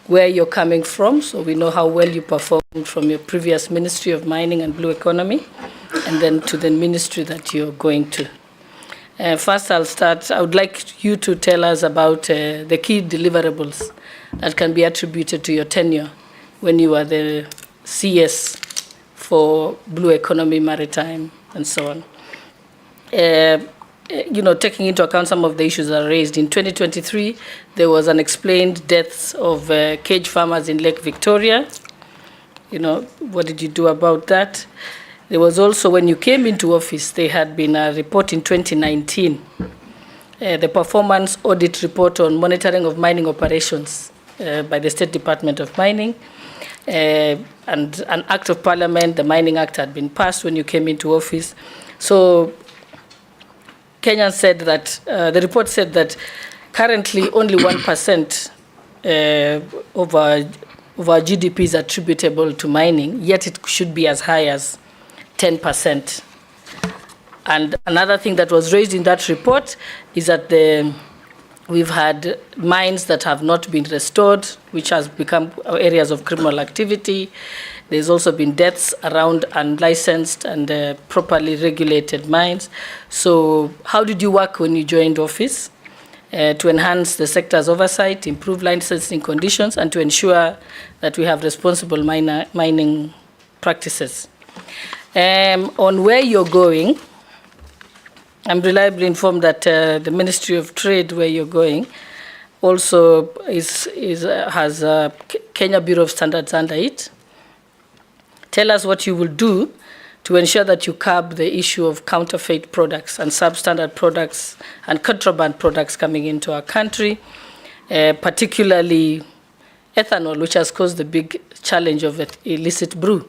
where you're coming from, so we know how well you performed from your previous Ministry of Mining and Blue Economy, and then to the ministry that you're going to. First, I'll start. I would like you to tell us about the key deliverables that can be attributed to your tenure when you were the CS for Blue Economy, Maritime, and so on. You know, taking into account some of the issues that are raised, in 2023, there was unexplained deaths of cage farmers in Lake Victoria. You know, what did you do about that? There was also, when you came into office, there had been a report in 2019, the performance audit report on monitoring of mining operations by the State Department of Mining. And an act of parliament, the Mining Act, had been passed when you came into office. So Kenya said that, the report said that currently only 1% of our GDP is attributable to mining, yet it should be as high as 10%. And another thing that was raised in that report is that we've had mines that have not been restored, which has become areas of criminal activity. There's also been deaths around unlicensed and properly regulated mines. So how did you work when you joined office to enhance the sector's oversight, improve licensing conditions, and to ensure that we have responsible mining practices? On where you're going, I'm reliably informed that the Ministry of Trade, where you're going, also has a Kenya Bureau of Standards under it. Tell us what you will do to ensure that you curb the issue of counterfeit products and substandard products and contraband products coming into our country, particularly ethanol, which has caused the big challenge of illicit brew,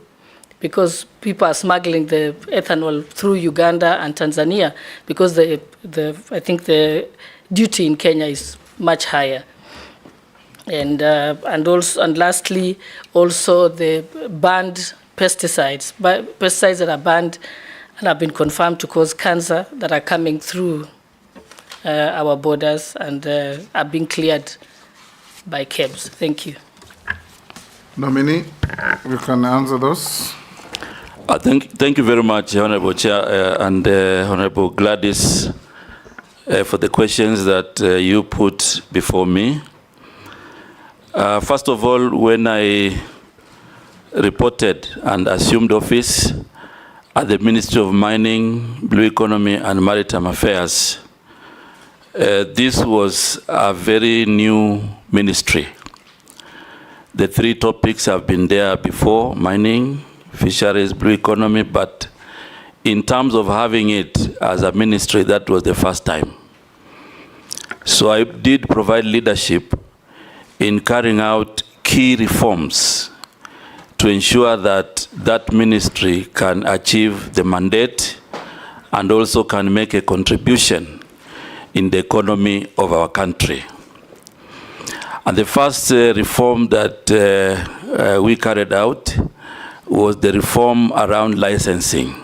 because people are smuggling the ethanol through Uganda and Tanzania, because I think the duty in Kenya is much higher. And lastly, also the banned pesticides, pesticides that are banned and have been confirmed to cause cancer that are coming through our borders and are being cleared by KEBS. Thank you. Nominee, you can answer those. Thank you very much, Honorable Chair and Honorable Gladys, for the questions that you put before me. First of all, when I reported and assumed office at the Ministry of Mining, Blue Economy and Maritime Affairs, this was a very new ministry. The three topics have been there before: mining, fisheries, blue economy, but in terms of having it as a ministry, that was the first time. So I did provide leadership in carrying out key reforms to ensure that that ministry can achieve the mandate and also can make a contribution in the economy of our country. And the first reform that we carried out was the reform around licensing.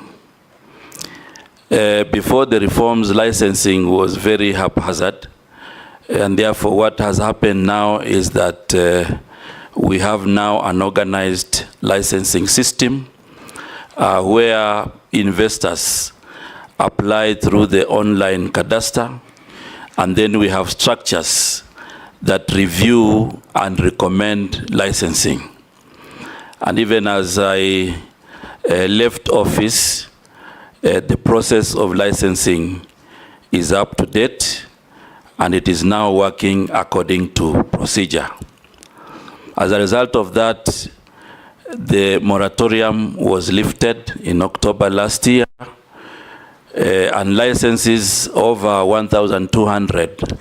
Before the reforms, licensing was very haphazard, and therefore what has happened now is that we have now an organized licensing system where investors apply through the online cadastre, and then we have structures that review and recommend licensing. And even as I left office, the process of licensing is up to date, and it is now working according to procedure. As a result of that, the moratorium was lifted in October last year, and licenses over 1,200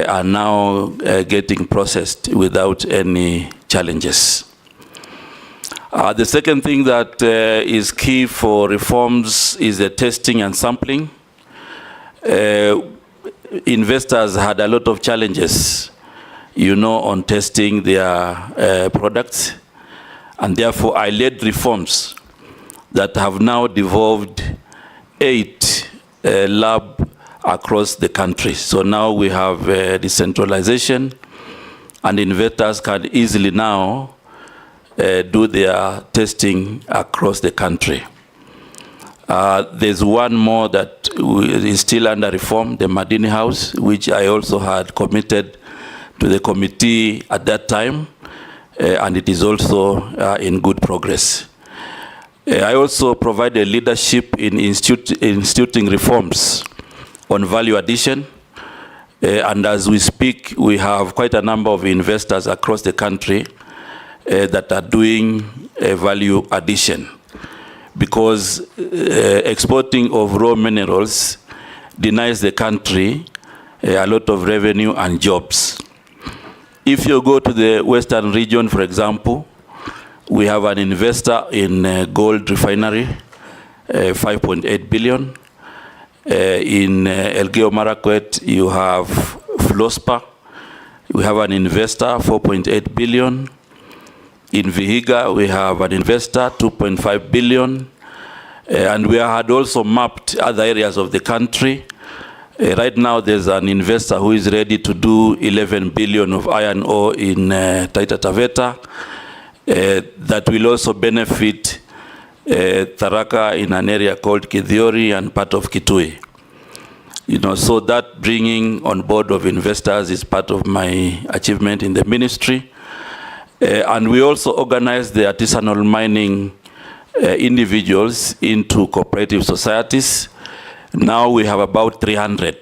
are now getting processed without any challenges. The second thing that is key for reforms is the testing and sampling. Investors had a lot of challenges, on testing their products, and therefore I led reforms that have now devolved 8 labs across the country. So now we have decentralization, and investors can easily now do their testing across the country. There's one more that is still under reform, the Madini House, which I also had committed to the committee at that time, and it is also in good progress. I also provided leadership in instituting reforms on value addition, and as we speak, we have quite a number of investors across the country that are doing value addition, because exporting of raw minerals denies the country a lot of revenue and jobs. If you go to the Western region, for example, we have an investor in gold refinery, 5.8 billion. In Elgeyo Marakwet, you have Flospa. We have an investor, 4.8 billion. In Vihiga, we have an investor, 2.5 billion. And we had also mapped other areas of the country. Right now, there's an investor who is ready to do 11 billion of iron ore in Taita Taveta. That will also benefit Tharaka in an area called Kithiori and part of Kitui. So that bringing on board of investors is part of my achievement in the ministry. And we also organized the artisanal mining individuals into cooperative societies. Now we have about 300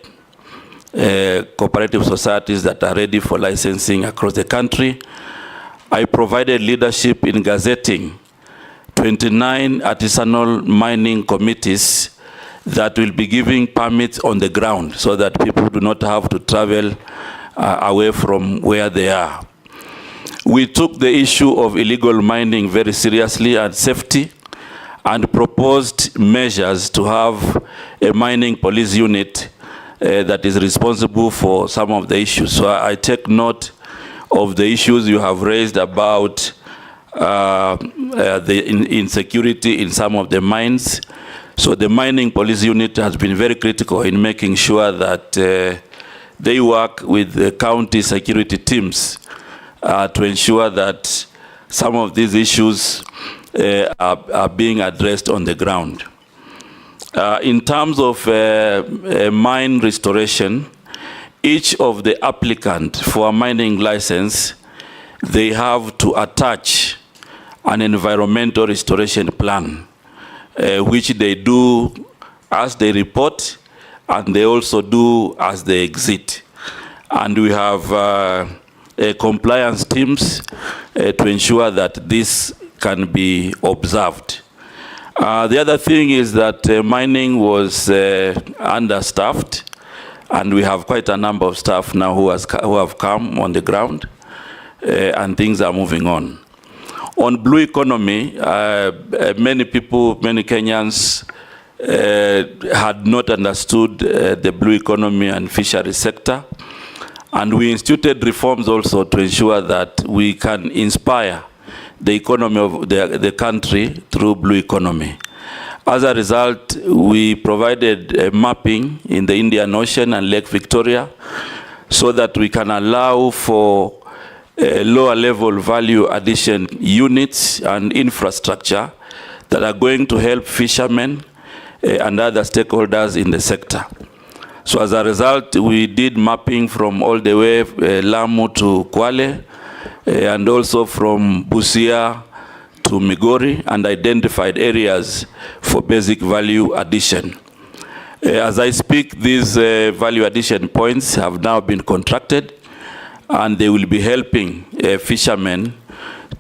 cooperative societies that are ready for licensing across the country. I provided leadership in gazetting 29 artisanal mining committees that will be giving permits on the ground so that people do not have to travel away from where they are. We took the issue of illegal mining very seriously and safety, and proposed measures to have a mining police unit that is responsible for some of the issues. So I take note of the issues you have raised about the insecurity in some of the mines. So the mining police unit has been very critical in making sure that they work with the county security teams to ensure that some of these issues are being addressed on the ground. In terms of mine restoration, each of the applicant for a mining license, they have to attach an environmental restoration plan, which they do as they report, and they also do as they exit. And we have compliance teams to ensure that this can be observed. The other thing is that mining was understaffed, and we have quite a number of staff now who have come on the ground, and things are moving on. On blue economy, many people, many Kenyans had not understood the blue economy and fishery sector, and we instituted reforms also to ensure that we can inspire the economy of the country through blue economy. As a result, we provided mapping in the Indian Ocean and Lake Victoria so that we can allow for lower level value addition units and infrastructure that are going to help fishermen and other stakeholders in the sector. So as a result, we did mapping from all the way Lamu to Kwale, and also from Busia to Migori, and identified areas for basic value addition. As I speak, these value addition points have now been contracted, and they will be helping fishermen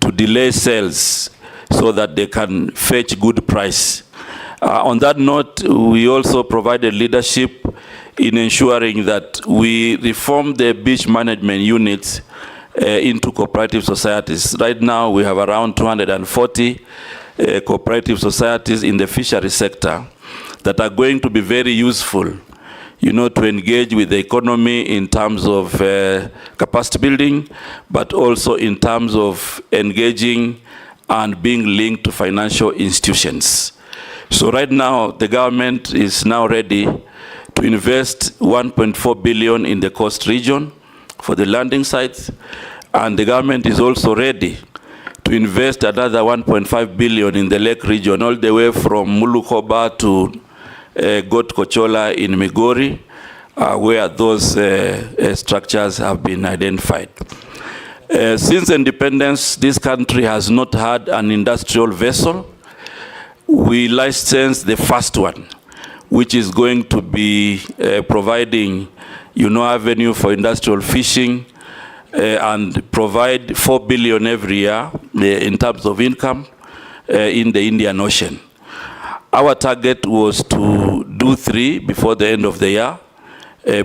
to delay sales so that they can fetch good price. On that note, we also provided leadership in ensuring that we reform the beach management units into cooperative societies. Right now, we have around 240 cooperative societies in the fishery sector that are going to be very useful, you know, to engage with the economy in terms of capacity building, but also in terms of engaging and being linked to financial institutions. So right now, the government is now ready to invest 1.4 billion in the coast region for the landing sites, and the government is also ready to invest another 1.5 billion in the lake region, all the way from Mulukoba to Got Kochola in Migori, where those structures have been identified. Since independence, this country has not had an industrial vessel. We licensed the first one, which is going to be providing, you know, avenue for industrial fishing and provide 4 billion every year in terms of income in the Indian Ocean. Our target was to do 3 before the end of the year,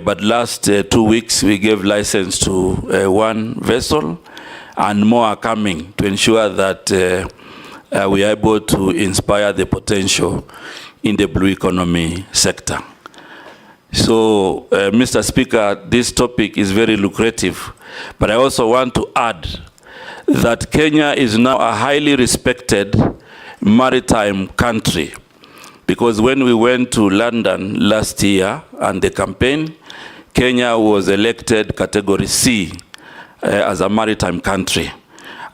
but last 2 weeks we gave license to 1 vessel, and more are coming to ensure that we are able to inspire the potential in the blue economy sector. So, Mr. Speaker, this topic is very lucrative, but I also want to add that Kenya is now a highly respected maritime country, because when we went to London last year and the campaign, Kenya was elected category C as a maritime country.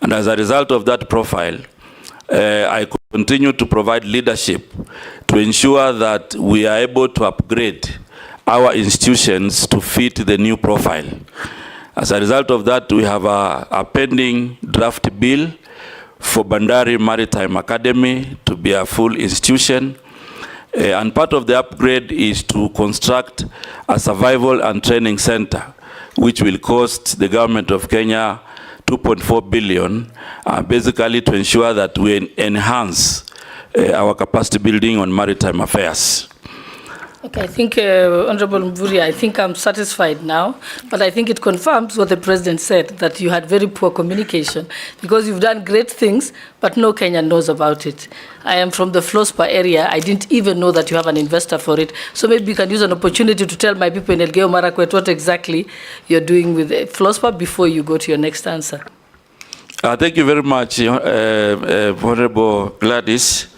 And as a result of that profile, I continue to provide leadership to ensure that we are able to upgrade our institutions to fit the new profile. As a result of that, we have a pending draft bill for Bandari Maritime Academy to be a full institution. And part of the upgrade is to construct a survival and training center, which will cost the government of Kenya 2.4 billion, basically to ensure that we enhance our capacity building on maritime affairs. Okay, I think, Honorable Mvurya, I think I'm satisfied now, but I think it confirms what the President said, that you had very poor communication, because you've done great things, but no Kenyan knows about it. I am from the Flospa area. I didn't even know that you have an investor for it. So maybe you can use an opportunity to tell my people in Elgeyo Marakwet what exactly you're doing with Flospa before you go to your next answer. Thank you very much, Honorable Gladys.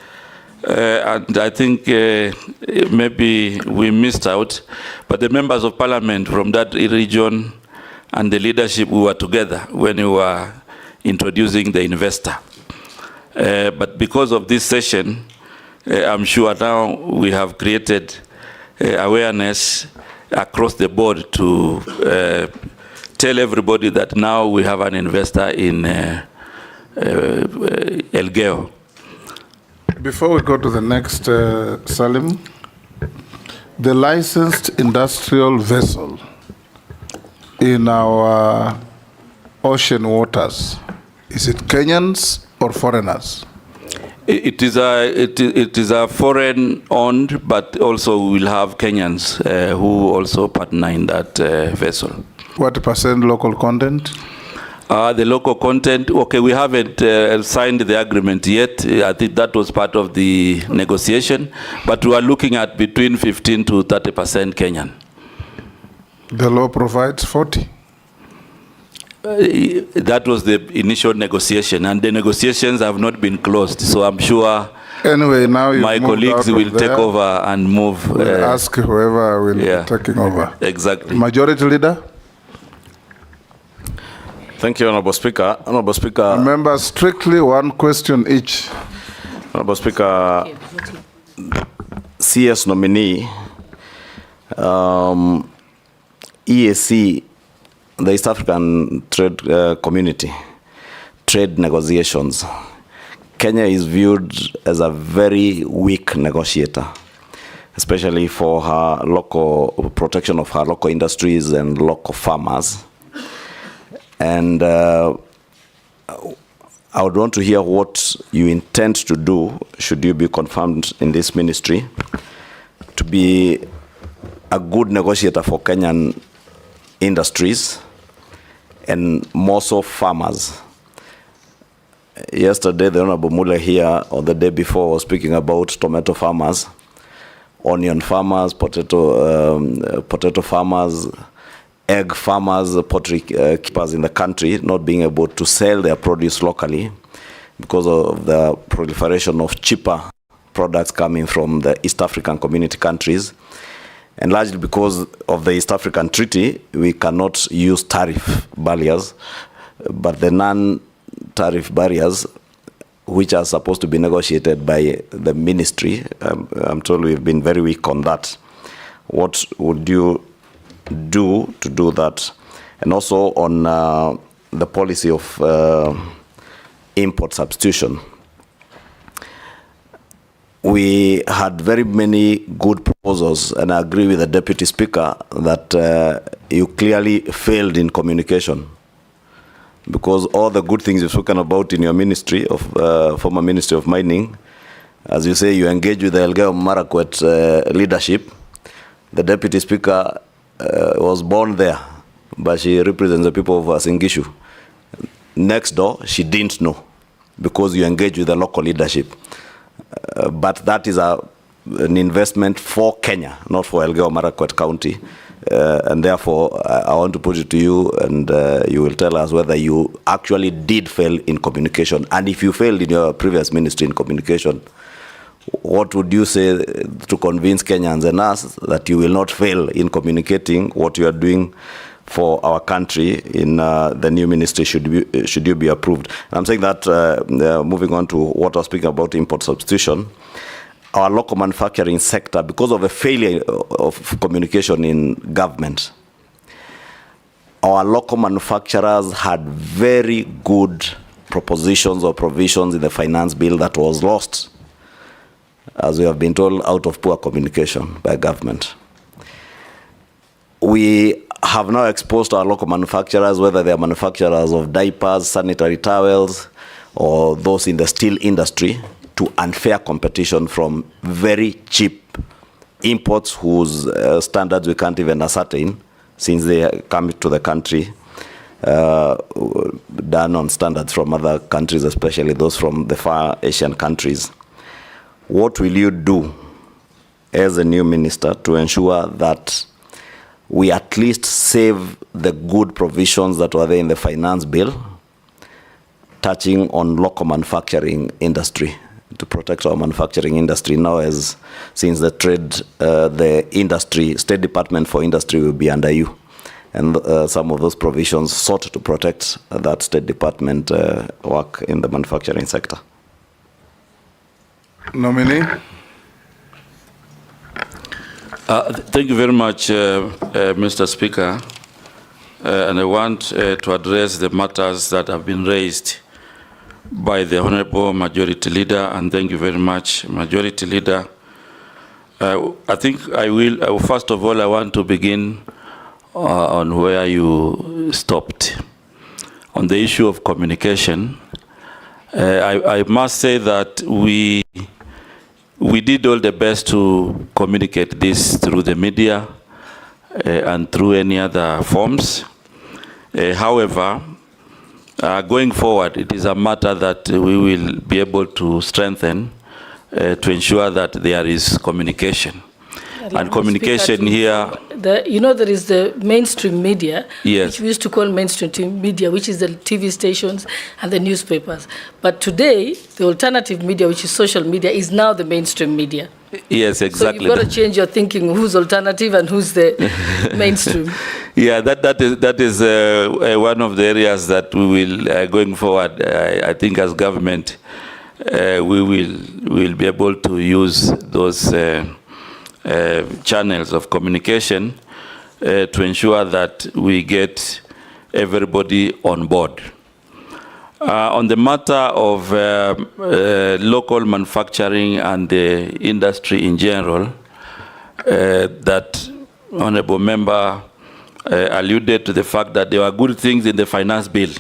And I think maybe we missed out, but the members of parliament from that region and the leadership, we were together when we were introducing the investor. But because of this session, I'm sure now we have created awareness across the board to tell everybody that now we have an investor in Elgeyo. Before we go to the next, Salim, the licensed industrial vessel in our ocean waters, is it Kenyans or foreigners? It is a foreign owned, but also we'll have Kenyans who also partner in that vessel. What percent local content? The local content, okay, we haven't signed the agreement yet. I think that was part of the negotiation, but we are looking at between 15 to 30% Kenyan. The law provides 40. That was the initial negotiation, and the negotiations have not been closed, so I'm sure anyway, now my colleagues will take over and move. We'll ask whoever will be taking over. Exactly. Majority Leader? Thank you, Honorable Speaker. Honorable Speaker. Remember, strictly one question each. Honorable Speaker, CS nominee, EAC, the East African Trade Community, trade negotiations. Kenya is viewed as a very weak negotiator, especially for her local protection of her local industries and local farmers. And I would want to hear what you intend to do, should you be confirmed in this ministry, to be a good negotiator for Kenyan industries and more so farmers. Yesterday, the Honorable Mule here, or the day before, was speaking about tomato farmers, onion farmers, potato farmers, egg farmers, poultry keepers in the country not being able to sell their produce locally because of the proliferation of cheaper products coming from the East African community countries. And largely because of the East African Treaty, we cannot use tariff barriers, but the non-tariff barriers, which are supposed to be negotiated by the ministry, I'm told we've been very weak on that. What would you do to do that? And also on the policy of import substitution. We had very many good proposals, and I agree with the Deputy Speaker that you clearly failed in communication, because all the good things you've spoken about in your ministry of former Ministry of Mining, as you say, you engage with the Elgeyo Marakwet leadership. The Deputy Speaker was born there, but she represents the people of Singishu. Next door, she didn't know, because you engage with the local leadership. But that is an investment for Kenya, not for Elgeyo Marakwet County. And therefore, I want to put it to you, and you will tell us whether you actually did fail in communication. And if you failed in your previous ministry in communication, what would you say to convince Kenyans and us that you will not fail in communicating what you are doing for our country in the new ministry, should you be approved? And I'm saying that, moving on to what I was speaking about, import substitution, our local manufacturing sector, because of a failure of communication in government, our local manufacturers had very good propositions or provisions in the finance bill that was lost, as we have been told, out of poor communication by government. We have now exposed our local manufacturers, whether they are manufacturers of diapers, sanitary towels, or those in the steel industry, to unfair competition from very cheap imports whose standards we can't even ascertain since they come to the country, done on standards from other countries, especially those from the far Asian countries. What will you do as a new minister to ensure that we at least save the good provisions that were there in the finance bill touching on local manufacturing industry, to protect our manufacturing industry now, as since the State Department for Industry will be under you, and some of those provisions sought to protect that State Department work in the manufacturing sector. Nominee. Thank you very much, Mr. Speaker. And I want to address the matters that have been raised by the Honorable Majority Leader, and thank you very much, Majority Leader. I think I will, first of all, I want to begin on where you stopped. On the issue of communication, I must say that we did all the best to communicate this through the media and through any other forms. However, going forward, it is a matter that we will be able to strengthen to ensure that there is communication. And communication here... there is the mainstream media, yes, which we used to call mainstream media, which is the TV stations and the newspapers. But today, the alternative media, which is social media, is now the mainstream media. Yes, exactly. So you've got to change your thinking, who's alternative and who's the mainstream. Yeah, that is one of the areas that we will, going forward, I think as government, we will be able to use those channels of communication to ensure that we get everybody on board. On the matter of local manufacturing and the industry in general, that Honorable Member alluded to the fact that there were good things in the finance bill,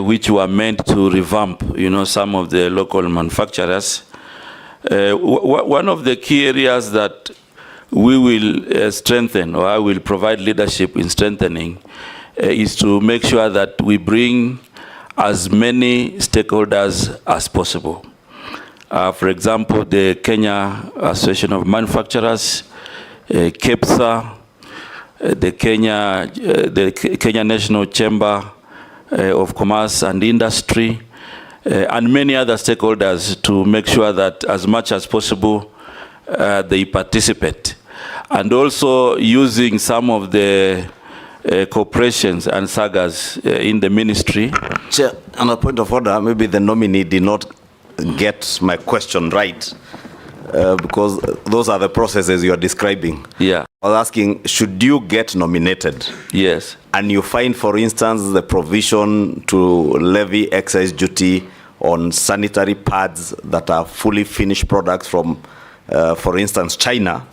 which were meant to revamp, some of the local manufacturers. One of the key areas that we will strengthen, or I will provide leadership in strengthening, is to make sure that we bring as many stakeholders as possible. For example, the Kenya Association of Manufacturers, KPLC, the Kenya National Chamber of Commerce and Industry, and many other stakeholders, to make sure that as much as possible they participate. And also using some of the corporations and sagas in the ministry. Chair, on a point of order, maybe the nominee did not get my question right, because those are the processes you are describing. Yeah. I was asking, should you get nominated? Yes. And you find, for instance, the provision to levy excise duty on sanitary pads that are fully finished products from, for instance, China,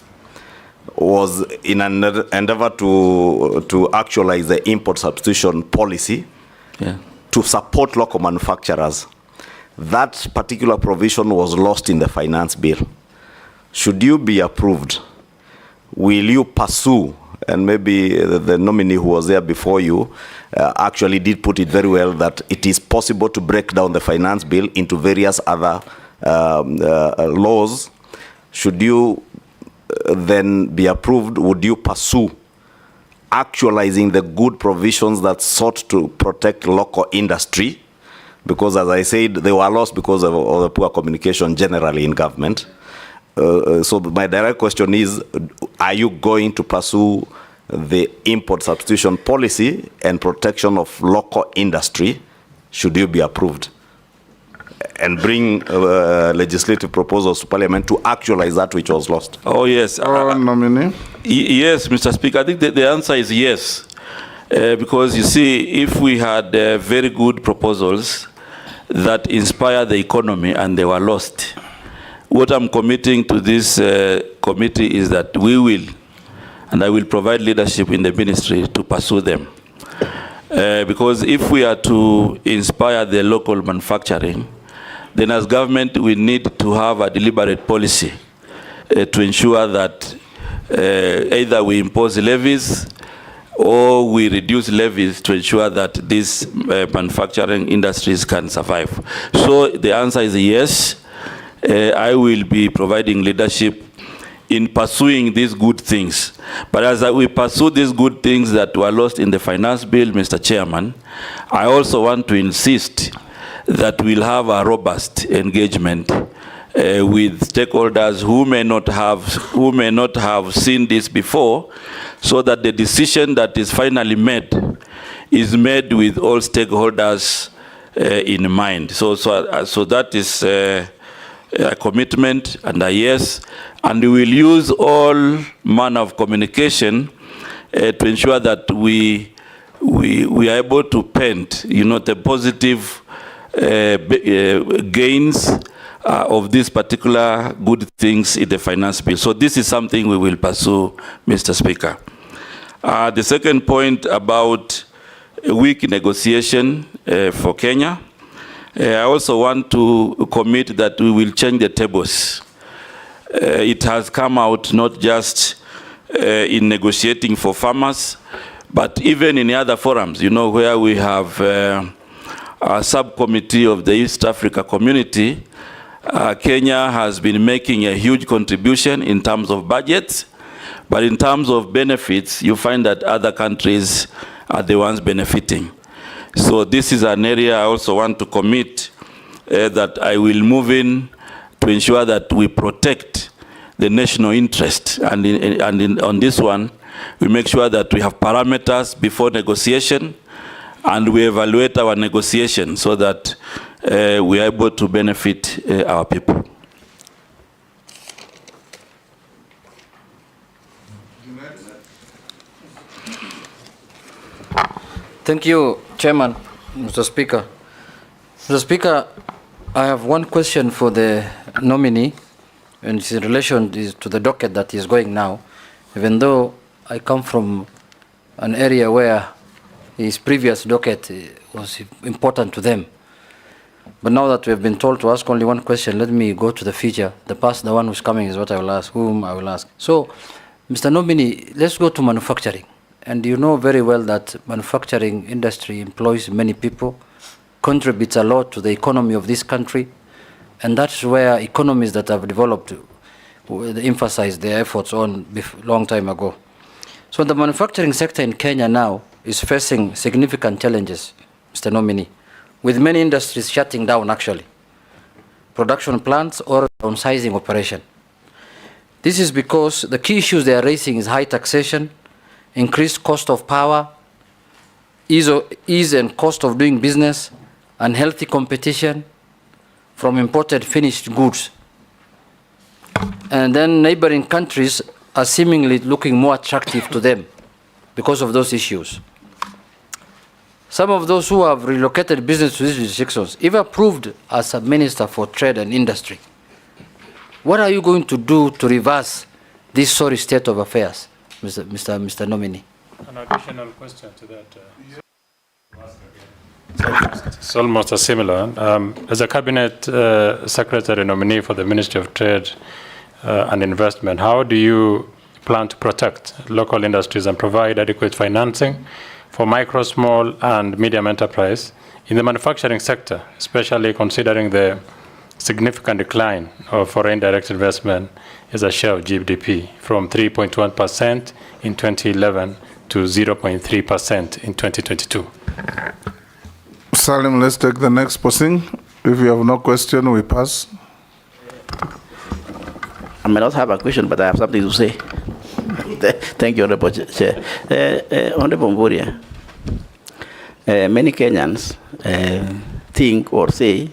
was in an endeavor to actualize the import substitution policy, yeah, to support local manufacturers. That particular provision was lost in the finance bill. Should you be approved, will you pursue, and maybe the nominee who was there before you actually did put it very well, that it is possible to break down the finance bill into various other laws. Should you then be approved, would you pursue actualizing the good provisions that sought to protect local industry? Because, as I said, they were lost because of the poor communication generally in government. So my direct question is, are you going to pursue the import substitution policy and protection of local industry, should you be approved, and bring legislative proposals to Parliament to actualize that which was lost? Oh, yes. Nominee? Yes, Mr. Speaker. I think the answer is yes. Because, you see, if we had very good proposals that inspire the economy and they were lost, what I'm committing to this committee is that we will, and I will provide leadership in the ministry to pursue them. Because if we are to inspire the local manufacturing, then as government we need to have a deliberate policy to ensure that either we impose levies or we reduce levies to ensure that these manufacturing industries can survive. So the answer is yes. I will be providing leadership in pursuing these good things. But as we pursue these good things that were lost in the finance bill, Mr. Chairman, I also want to insist that we'll have a robust engagement with stakeholders who may not have seen this before, so that the decision that is finally made is made with all stakeholders in mind. So that is a commitment and a yes, and we will use all manner of communication to ensure that we are able to paint, the positive gains of these particular good things in the finance bill. So this is something we will pursue, Mr. Speaker. The second point about weak negotiation for Kenya, I also want to commit that we will change the tables. It has come out not just in negotiating for farmers, but even in other forums, where we have a subcommittee of the East Africa community. Kenya has been making a huge contribution in terms of budgets, but in terms of benefits, you find that other countries are the ones benefiting. So this is an area I also want to commit that I will move in to ensure that we protect the national interest. And on this one, we make sure that we have parameters before negotiation, and we evaluate our negotiation so that we are able to benefit our people. Thank you, Chairman, Mr. Speaker. Mr. Speaker, I have one question for the nominee, and it's in relation to the docket that is going now. Even though I come from an area where his previous docket was important to them. But now that we have been told to ask only one question, let me go to the future. The past, the one who's coming is what I will ask, whom I will ask. So, Mr. Nominee, let's go to manufacturing. And you know very well that manufacturing industry employs many people, contributes a lot to the economy of this country, and that's where economies that have developed emphasize their efforts on long time ago. So the manufacturing sector in Kenya now is facing significant challenges, Mr. Nominee, with many industries shutting down actually, production plants or downsizing operation. This is because the key issues they are raising is high taxation, increased cost of power, ease and cost of doing business, unhealthy competition from imported finished goods. And then neighboring countries are seemingly looking more attractive to them because of those issues. Some of those who have relocated business to these jurisdictions, if approved as a Minister for Trade and Industry, what are you going to do to reverse this sorry state of affairs, Mr. Nominee? An additional question to that. It's almost a similar. As a Cabinet Secretary nominee for the Ministry of Trade and Investment, how do you plan to protect local industries and provide adequate financing for micro, small, and medium enterprise in the manufacturing sector, especially considering the significant decline of foreign direct investment as a share of GDP from 3.1% in 2011 to 0.3% in 2022? Salim, let's take the next person. If you have no question, we pass. I may not have a question, but I have something to say. Thank you, Honorable Chair. Honorable Mvurya, many Kenyans think or say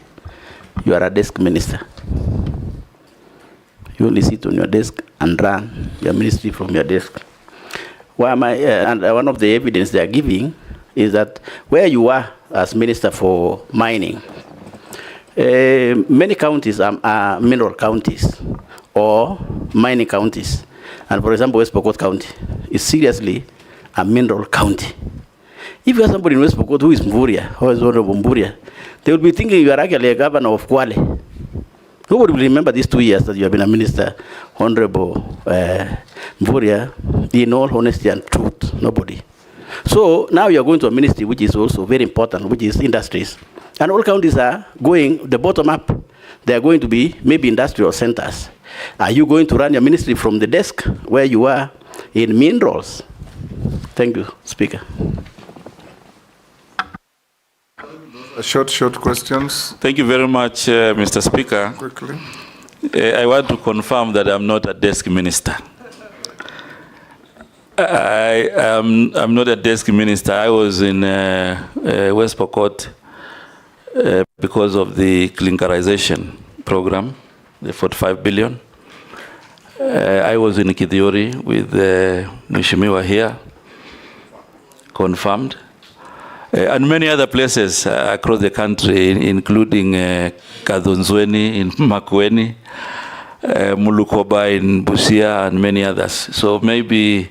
you are a desk minister. You only sit on your desk and run your ministry from your desk. Why am I? And one of the evidence they are giving is that where you are as Minister for Mining, many counties are mineral counties or mining counties. And for example, West Pokot County is seriously a mineral county. If you have somebody in West Pokot who is Mvurya, or is Honorable Mvurya, they will be thinking you are actually a governor of Kwale. Nobody will remember these 2 years that you have been a minister, Honorable Mvurya, in all honesty and truth. Nobody. So now you are going to a ministry which is also very important, which is industries. And all counties are going the bottom up. They are going to be maybe industrial centers. Are you going to run your ministry from the desk where you are in minerals? Thank you, Speaker. Short questions. Thank you very much, Mr. Speaker. Quickly. I want to confirm that I'm not a desk minister. I'm not a desk minister. I was in West Pokot because of the clinkerization program, the 45 billion. I was in Kithiori with Mheshimiwa here, confirmed. And many other places across the country, including Kadhunzweni in Makueni, Mulukoba in Busia, and many others. So maybe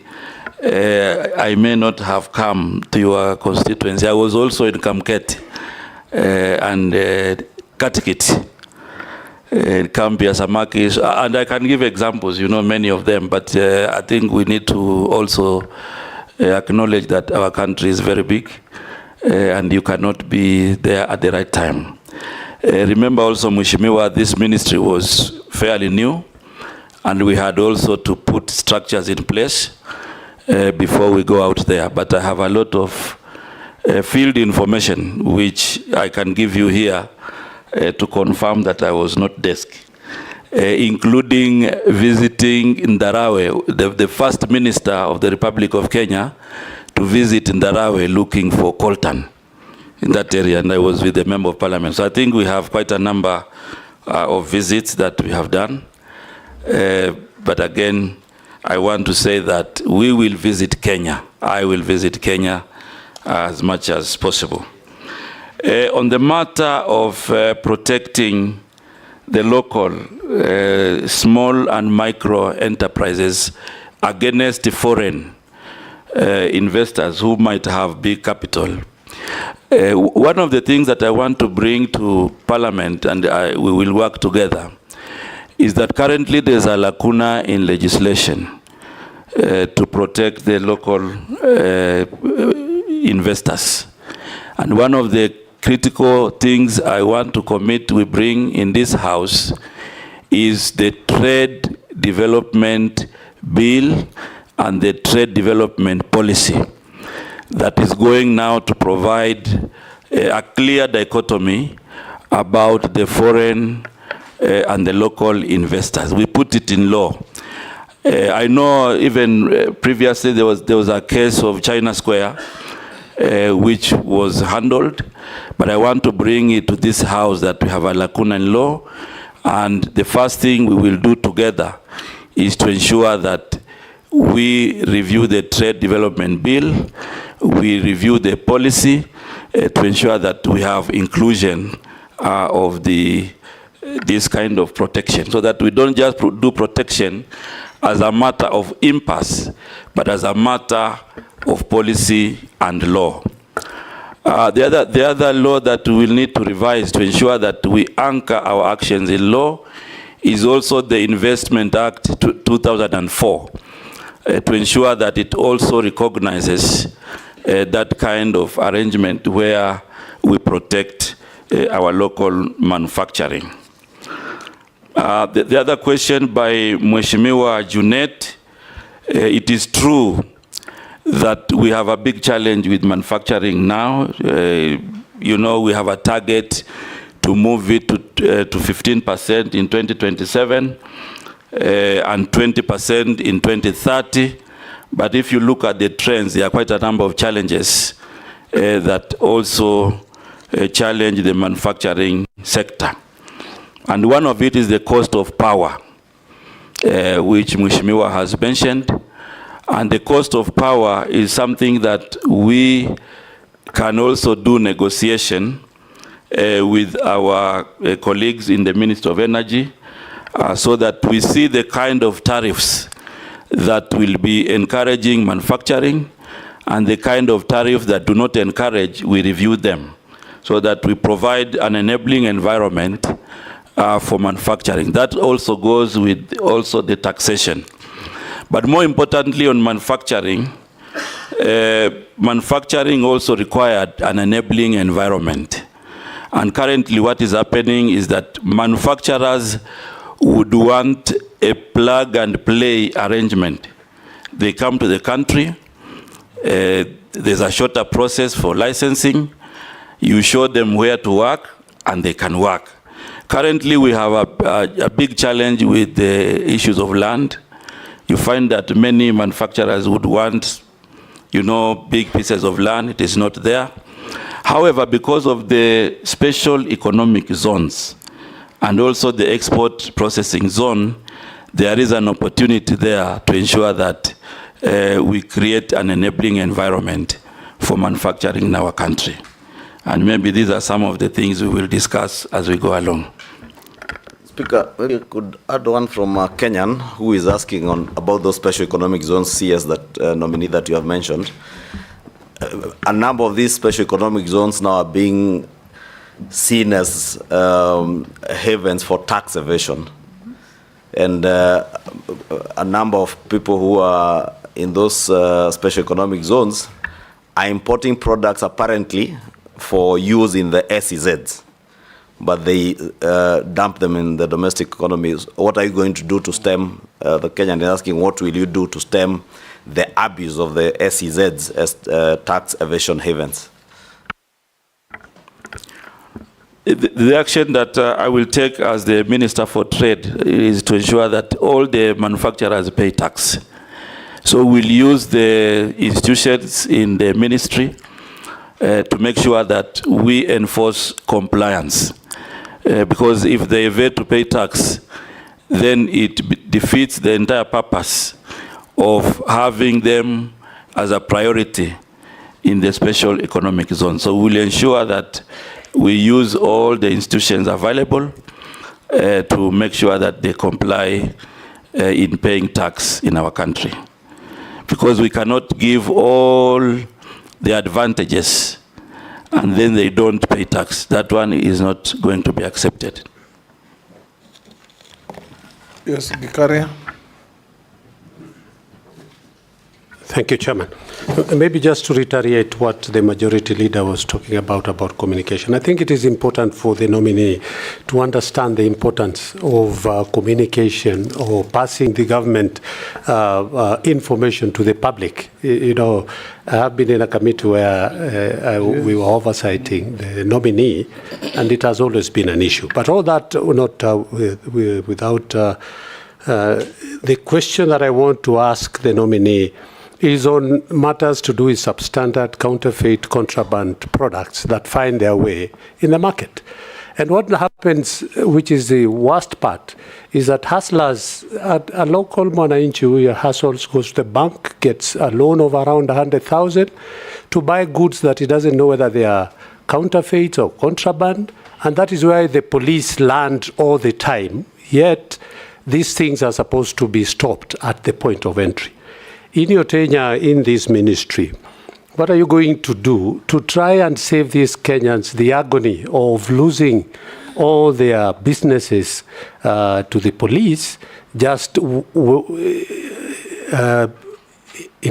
I may not have come to your constituency. I was also in Kamket and Katikit, Kambia, Samakis, and I can give examples, you know, many of them, but I think we need to also acknowledge that our country is very big. And you cannot be there at the right time. Remember also, Mheshimiwa, this ministry was fairly new, and we had also to put structures in place before we go out there. But I have a lot of field information which I can give you here to confirm that I was not desk, including visiting Ndarawe, the first minister of the Republic of Kenya, to visit Ndarawe looking for coltan in that area, and I was with the Member of Parliament. So I think we have quite a number of visits that we have done. But again, I want to say that we will visit Kenya. I will visit Kenya as much as possible. On the matter of protecting the local small and micro enterprises against the foreign investors who might have big capital. One of the things that I want to bring to Parliament, and we will work together, is that currently there's a lacuna in legislation to protect the local investors. And one of the critical things I want to commit we bring in this House is the Trade Development Bill and the Trade Development Policy that is going now to provide a clear dichotomy about the foreign and the local investors. We put it in law. I know even previously there was a case of China Square which was handled, but I want to bring it to this House that we have a lacuna in law, and the first thing we will do together is to ensure that we review the Trade Development Bill, we review the policy to ensure that we have inclusion of this kind of protection, so that we don't just do protection as a matter of impasse, but as a matter of policy and law. The other law that we will need to revise to ensure that we anchor our actions in law is also the Investment Act 2004. To ensure that it also recognizes that kind of arrangement where we protect our local manufacturing. The other question by Mheshimiwa Junet, it is true that we have a big challenge with manufacturing now. You know, we have a target to move it to 15% in 2027. And 20% in 2030. But if you look at the trends, there are quite a number of challenges that also challenge the manufacturing sector. And one of it is the cost of power, which Mheshimiwa has mentioned. And the cost of power is something that we can also do negotiation with our colleagues in the Ministry of Energy, so that we see the kind of tariffs that will be encouraging manufacturing, and the kind of tariffs that do not encourage, we review them, so that we provide an enabling environment for manufacturing. That also goes with also the taxation. But more importantly on manufacturing, manufacturing also required an enabling environment. And currently what is happening is that manufacturers would want a plug and play arrangement. They come to the country, there's a shorter process for licensing, you show them where to work, and they can work. Currently we have a big challenge with the issues of land. You find that many manufacturers would want, big pieces of land. It is not there. However, because of the special economic zones and also the export processing zone, there is an opportunity there to ensure that we create an enabling environment for manufacturing in our country. And maybe these are some of the things we will discuss as we go along. Speaker, maybe you could add one from Kenyan, who is asking about those special economic zones, CS, that nominee that you have mentioned. A number of these special economic zones now are being seen as havens for tax evasion. And a number of people who are in those special economic zones are importing products apparently for use in the SEZs, but they dump them in the domestic economy. What are you going to do to stem, the Kenyan is asking, what will you do to stem the abuse of the SEZs as tax evasion havens? The action that I will take as the Minister for Trade is to ensure that all the manufacturers pay tax. So we'll use the institutions in the ministry to make sure that we enforce compliance. Because if they evade to pay tax, then it defeats the entire purpose of having them as a priority in the special economic zone. So we'll ensure that we use all the institutions available to make sure that they comply in paying tax in our country. Because we cannot give all the advantages and then they don't pay tax. That one is not going to be accepted. Yes, Gikaria. Thank you, Chairman. Maybe just to reiterate what the majority leader was talking about communication. I think it is important for the nominee to understand the importance of communication or passing the government information to the public. I have been in a committee where we were oversighting the nominee, and it has always been an issue. But all that not without the question that I want to ask the nominee is on matters to do with substandard, counterfeit, contraband products that find their way in the market. And what happens, which is the worst part, is that hustlers, a local mwananchi who hustles, goes to the bank, gets a loan of around 100,000 to buy goods that he doesn't know whether they are counterfeit or contraband, and that is why the police land all the time. Yet, these things are supposed to be stopped at the point of entry. In your tenure in this ministry, what are you going to do to try and save these Kenyans the agony of losing all their businesses to the police? Just, in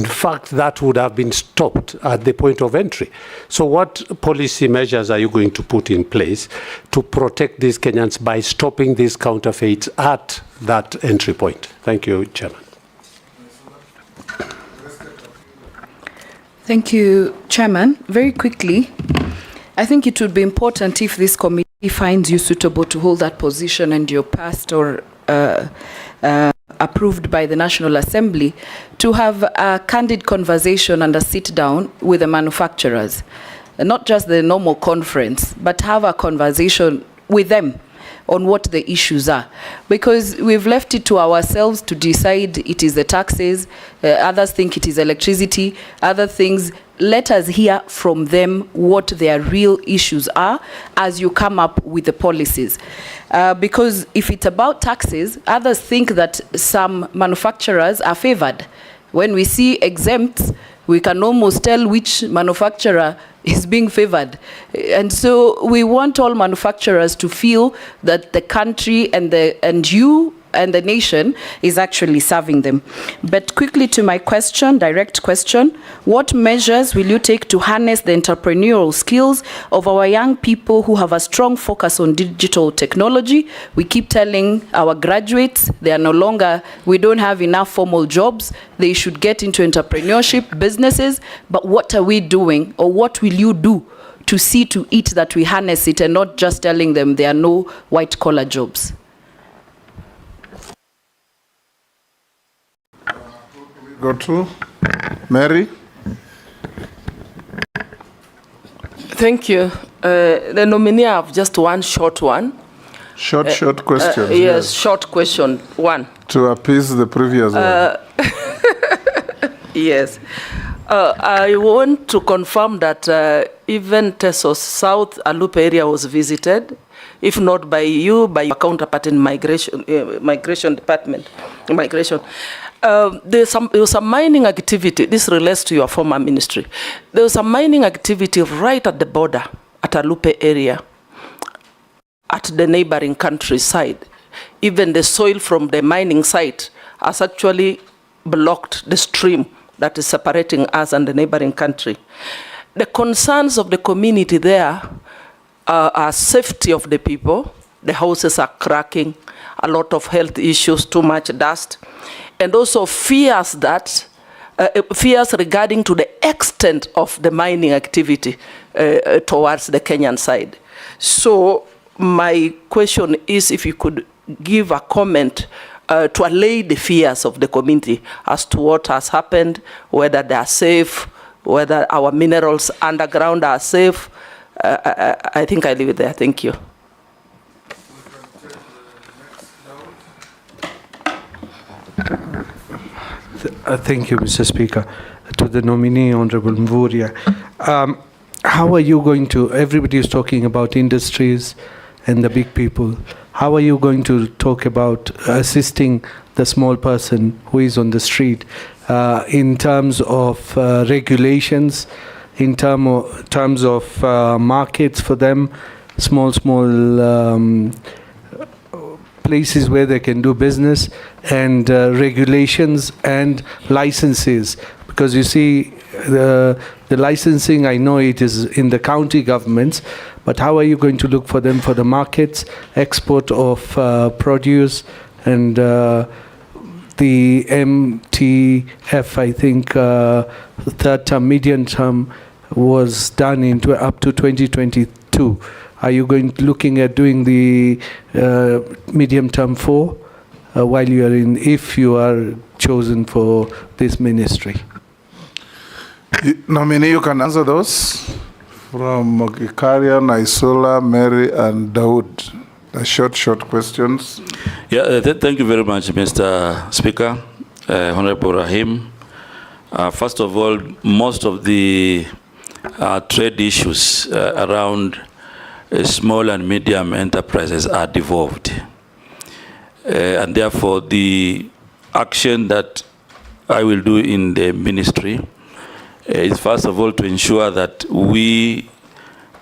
fact, that would have been stopped at the point of entry. So what policy measures are you going to put in place to protect these Kenyans by stopping these counterfeits at that entry point? Thank you, Chairman. Thank you, Chairman. Very quickly, I think it would be important if this committee finds you suitable to hold that position and you're passed or approved by the National Assembly, to have a candid conversation and a sit down with the manufacturers. And not just the normal conference, but have a conversation with them on what the issues are. Because we've left it to ourselves to decide it is the taxes, others think it is electricity, other things. Let us hear from them what their real issues are as you come up with the policies. Because if it's about taxes, others think that some manufacturers are favored. When we see exempts, we can almost tell which manufacturer is being favored. And so we want all manufacturers to feel that the country and you and the nation is actually serving them. But quickly to my question, direct question, what measures will you take to harness the entrepreneurial skills of our young people who have a strong focus on digital technology? We keep telling our graduates they are no longer, we don't have enough formal jobs, they should get into entrepreneurship, businesses, but what are we doing, or what will you do to see to it that we harness it and not just telling them there are no white-collar jobs? Go to Mary. Thank you. The nominee have just one short one. Short questions. Yes, short question one. To appease the previous one. Yes. I want to confirm that even Tesos South Alupe area was visited, if not by you, by your counterpart in migration department, migration. There was a mining activity. This relates to your former ministry. There was a mining activity right at the border, at Alupe area, at the neighboring countryside. Even the soil from the mining site has actually blocked the stream that is separating us and the neighboring country. The concerns of the community there are safety of the people. The houses are cracking, a lot of health issues, too much dust, and also fears regarding to the extent of the mining activity towards the Kenyan side. So my question is if you could give a comment to allay the fears of the community as to what has happened, whether they are safe, whether our minerals underground are safe. I think I leave it there. Thank you. Thank you, Mr. Speaker. To the nominee, Honorable Mvurya. How are you going to, everybody is talking about industries and the big people. How are you going to talk about assisting the small person who is on the street in terms of regulations, in terms of markets for them, small places where they can do business, and regulations and licenses? Because you see, the licensing, I know it is in the county governments, but how are you going to look for them for the markets, export of produce, and the MTF, I think, third term, medium term, was done up to 2022. Are you looking at doing the medium term 4 while you are if you are chosen for this ministry? Nominee, you can answer those from Ikarian, Isola, Mary, and Dawood. The short questions. Yeah, thank you very much, Mr. Speaker, Honorable Rahim. First of all, most of the trade issues around small and medium enterprises are devolved. And therefore, the action that I will do in the ministry is first of all to ensure that we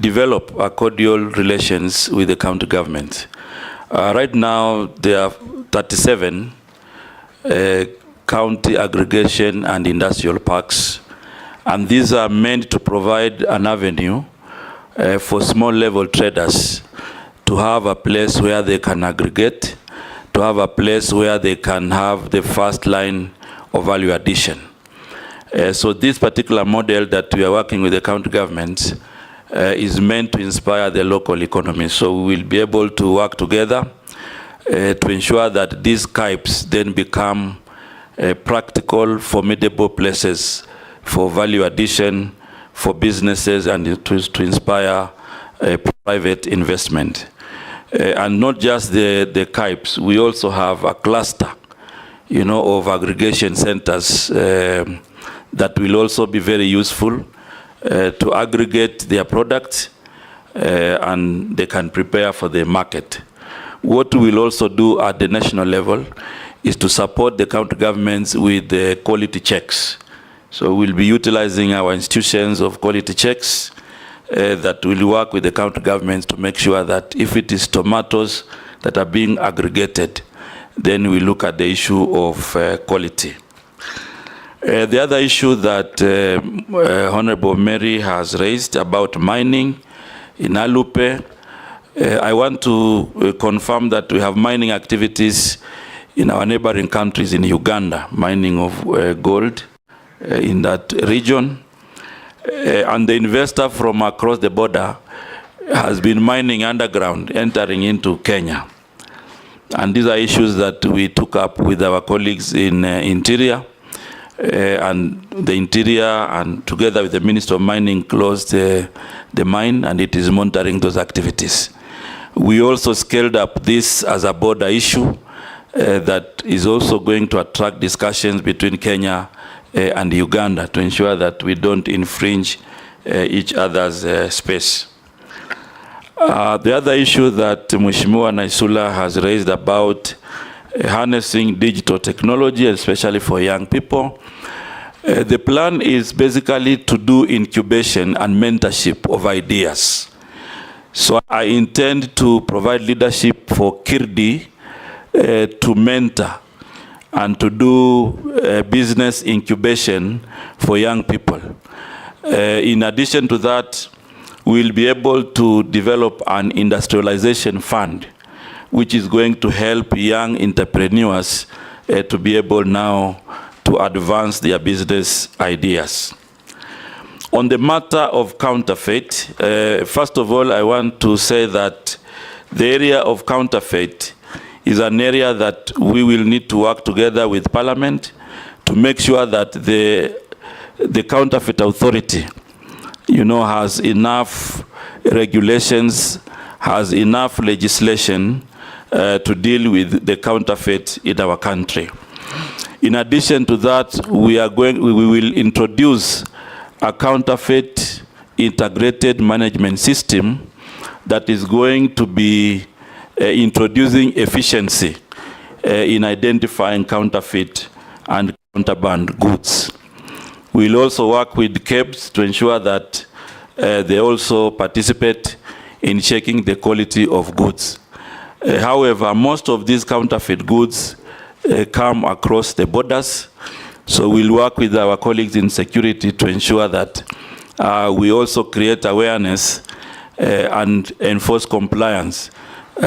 develop a cordial relations with the county government. Right now, there are 37 county aggregation and industrial parks, and these are meant to provide an avenue for small level traders to have a place where they can aggregate, to have a place where they can have the first line of value addition. So this particular model that we are working with the county governments is meant to inspire the local economy. So we will be able to work together to ensure that these KIPs then become practical, formidable places for value addition, for businesses, and to inspire private investment. And not just the KIPs, we also have a cluster, of aggregation centers that will also be very useful to aggregate their products and they can prepare for the market. What we will also do at the national level is to support the county governments with the quality checks. So we'll be utilizing our institutions of quality checks that will work with the county governments to make sure that if it is tomatoes that are being aggregated, then we look at the issue of quality. The other issue that Honorable Mary has raised about mining in Alupe, I want to confirm that we have mining activities in our neighboring countries in Uganda, mining of gold in that region. And the investor from across the border has been mining underground, entering into Kenya. And these are issues that we took up with our colleagues in Interior, and the Interior, and together with the Minister of Mining, closed the mine, and it is monitoring those activities. We also scaled up this as a border issue that is also going to attract discussions between Kenya and Uganda to ensure that we don't infringe each other's space. The other issue that Mheshimiwa Naisula has raised about harnessing digital technology, especially for young people. The plan is basically to do incubation and mentorship of ideas. So I intend to provide leadership for Kirdi to mentor and to do business incubation for young people. In addition to that, we'll be able to develop an industrialization fund, which is going to help young entrepreneurs to be able now to advance their business ideas. On the matter of counterfeit, first of all, I want to say that the area of counterfeit is an area that we will need to work together with Parliament to make sure that the counterfeit authority, has enough regulations, has enough legislation to deal with the counterfeit in our country. In addition to that, we will introduce a counterfeit integrated management system that is going to be introducing efficiency in identifying counterfeit and contraband goods. We'll also work with KEBS to ensure that they also participate in checking the quality of goods. However, most of these counterfeit goods come across the borders, so we'll work with our colleagues in security to ensure that we also create awareness and enforce compliance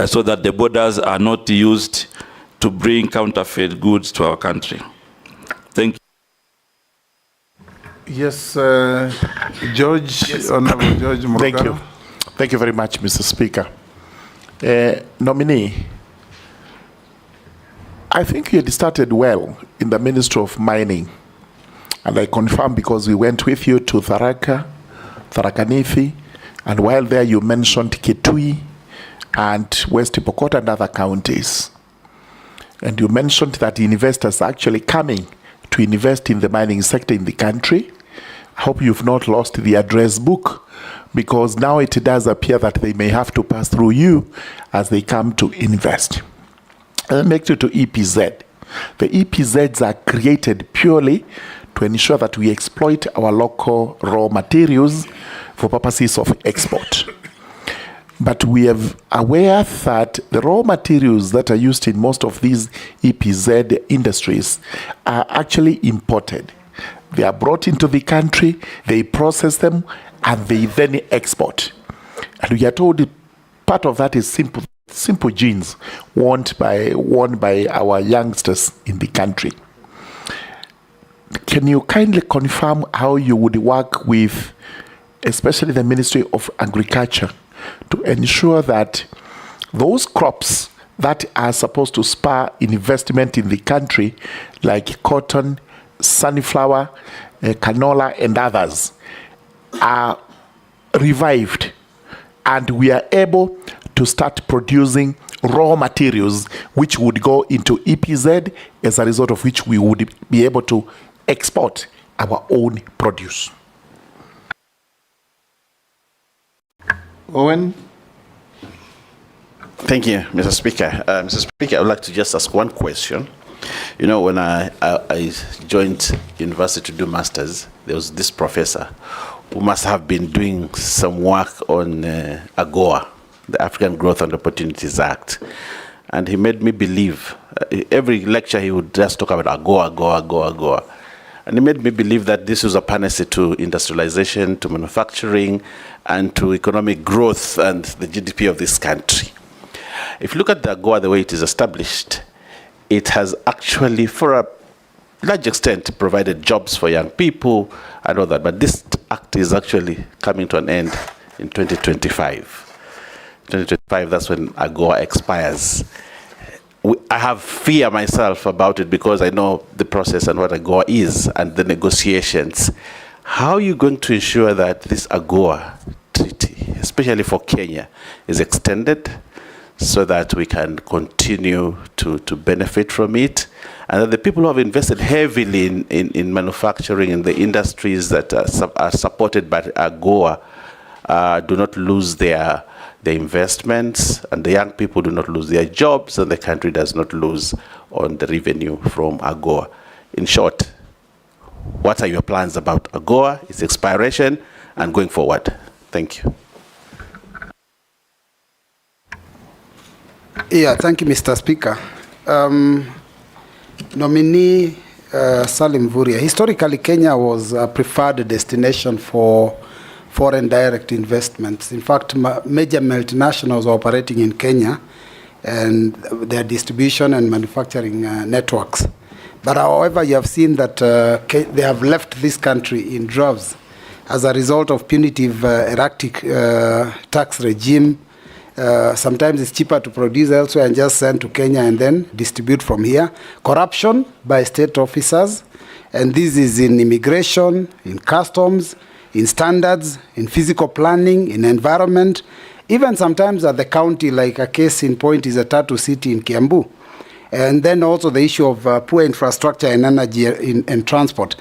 so that the borders are not used to bring counterfeit goods to our country. Thank you. Yes, George, yes. Honorable George Murkomen. Thank you. Thank you very much, Mr. Speaker. Nominee, I think you had started well in the Ministry of Mining, and I confirm because we went with you to Tharaka Nithi, and while there you mentioned Kitui and West Pokot and other counties. And you mentioned that investors are actually coming to invest in the mining sector in the country. I hope you've not lost the address book, because now it does appear that they may have to pass through you as they come to invest. And then next to EPZ. The EPZs are created purely to ensure that we exploit our local raw materials for purposes of export. But we are aware that the raw materials that are used in most of these EPZ industries are actually imported. They are brought into the country, they process them, and they then export. And we are told part of that is simple jeans worn by our youngsters in the country. Can you kindly confirm how you would work with, especially the Ministry of Agriculture, to ensure that those crops that are supposed to spur investment in the country, like cotton, sunflower, canola, and others, are revived, and we are able to start producing raw materials which would go into EPZ, as a result of which we would be able to export our own produce? Owen? Thank you, Mr. Speaker. Mr. Speaker, I would like to just ask one question. When I joined university to do masters, there was this professor who must have been doing some work on AGOA, the African Growth and Opportunities Act. And he made me believe, every lecture he would just talk about AGOA, AGOA, AGOA, AGOA. And he made me believe that this was a panacea to industrialization, to manufacturing, and to economic growth and the GDP of this country. If you look at the AGOA, the way it is established, it has actually, for a large extent, provided jobs for young people and all that. But this act is actually coming to an end in 2025. 2025, that's when AGOA expires. I have fear myself about it because I know the process and what AGOA is and the negotiations. How are you going to ensure that this AGOA treaty, especially for Kenya, is extended so that we can continue to benefit from it, and that the people who have invested heavily in manufacturing, in the industries that are supported by AGOA, do not lose their investments, and the young people do not lose their jobs, and the country does not lose on the revenue from AGOA. In short, what are your plans about AGOA, its expiration, and going forward? Thank you. Yeah, thank you, Mr. Speaker. Nominee Salim Mvurya. Historically, Kenya was a preferred destination for foreign direct investments. In fact, major multinationals are operating in Kenya and their distribution and manufacturing networks. But however, you have seen that they have left this country in droves as a result of punitive erratic tax regime. Sometimes it's cheaper to produce elsewhere and just send to Kenya and then distribute from here. Corruption by state officers, and this is in immigration, in customs, in standards, in physical planning, in environment, even sometimes at the county, like a case in point is a Tatu City in Kiambu. And then also the issue of poor infrastructure and energy and transport.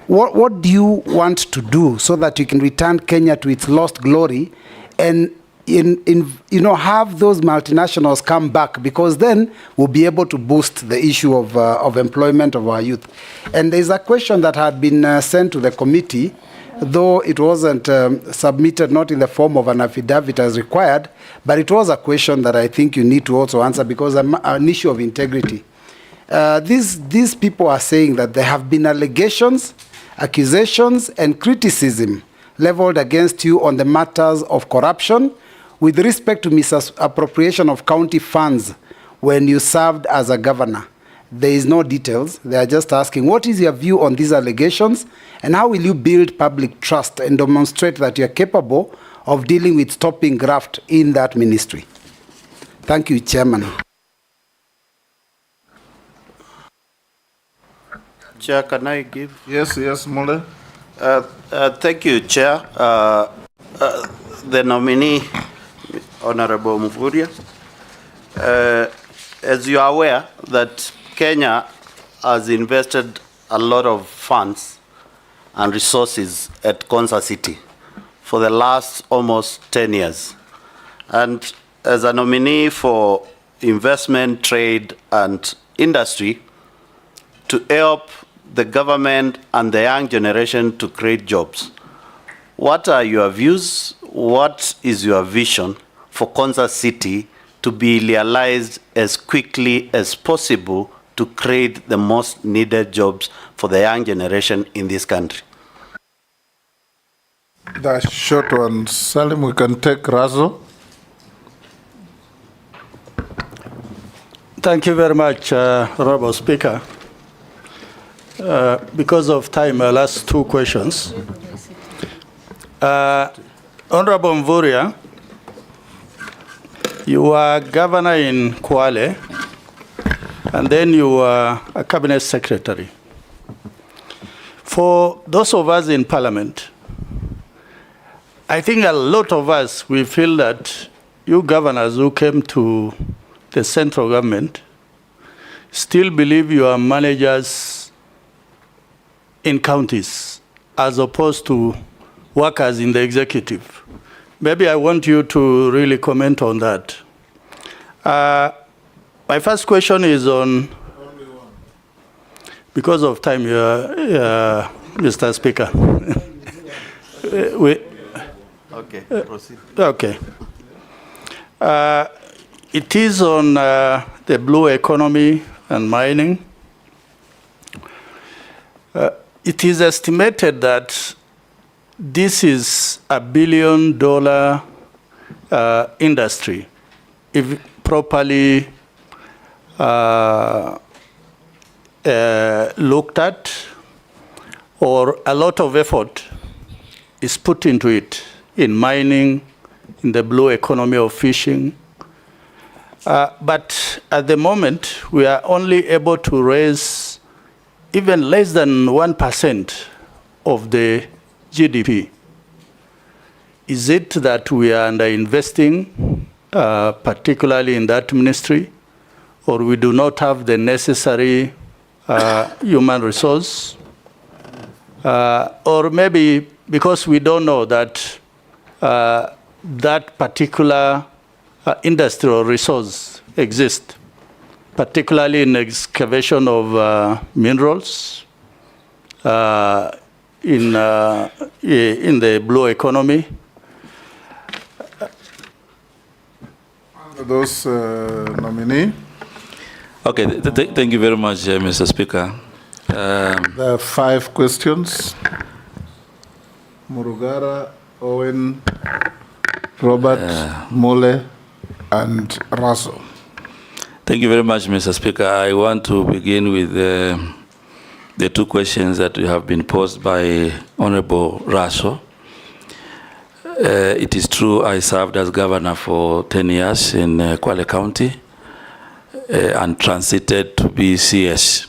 What do you want to do so that you can return Kenya to its lost glory and have those multinationals come back, because then we'll be able to boost the issue of employment of our youth. And there's a question that had been sent to the committee, though it wasn't submitted, not in the form of an affidavit as required, but it was a question that I think you need to also answer because an issue of integrity. These people are saying that there have been allegations, accusations, and criticism leveled against you on the matters of corruption with respect to misappropriation of county funds when you served as a governor. There is no details. They are just asking, what is your view on these allegations, and how will you build public trust and demonstrate that you are capable of dealing with stopping graft in that ministry? Thank you, Chairman. Chair, can I give? Yes, Mole. Thank you, Chair. The nominee, Honorable Mvurya. As you are aware, that Kenya has invested a lot of funds and resources at Konza City for the last almost 10 years. And as a nominee for investment, trade, and industry, to help the government and the young generation to create jobs, what are your views? What is your vision for Konza City to be realized as quickly as possible to create the most needed jobs for the young generation in this country? The short one, Salim, we can take Razo. Thank you very much, Honorable Speaker. Because of time, I'll ask two questions. Honorable Mvurya, you were governor in Kwale, and then you were a cabinet secretary. For those of us in parliament, I think a lot of us, we feel that you governors who came to the central government still believe you are managers in counties as opposed to workers in the executive. Maybe I want you to really comment on that. My first question is on, because of time, Mr. Speaker. Okay, proceed. Okay. It is on the blue economy and mining. It is estimated that this is $1 billion industry if properly looked at, or a lot of effort is put into it in mining, in the blue economy of fishing. But at the moment, we are only able to raise even less than 1% of the GDP. Is it that we are underinvesting, particularly in that ministry, or we do not have the necessary human resource? Or maybe because we don't know that that particular industrial resource exists, particularly in excavation of minerals, in the blue economy. Those nominee. Okay, thank you very much, Mr. Speaker. There are 5 questions. Murugara, Owen, Robert, Mole, and Raso. Thank you very much, Mr. Speaker. I want to begin with the 2 questions that have been posed by Honorable Raso. It is true I served as governor for 10 years in Kwale County and transited to be CS.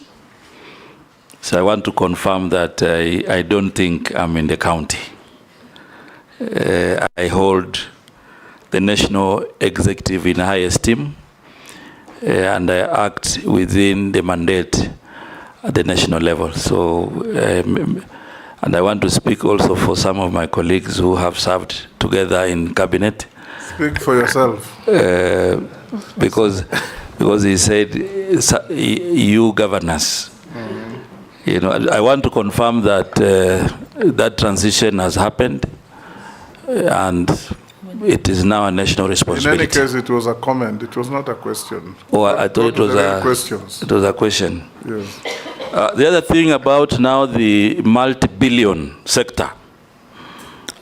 So I want to confirm that I don't think I'm in the county. I hold the national executive in high esteem, and I act within the mandate at the national level. So, and I want to speak also for some of my colleagues who have served together in cabinet. Speak for yourself. Because he said, you governors. You know, I want to confirm that that transition has happened, and it is now a national responsibility. In any case, it was a comment. It was not a question. Oh, I thought it was a questions. It was a question. Yes. The other thing about now the multi-billion sector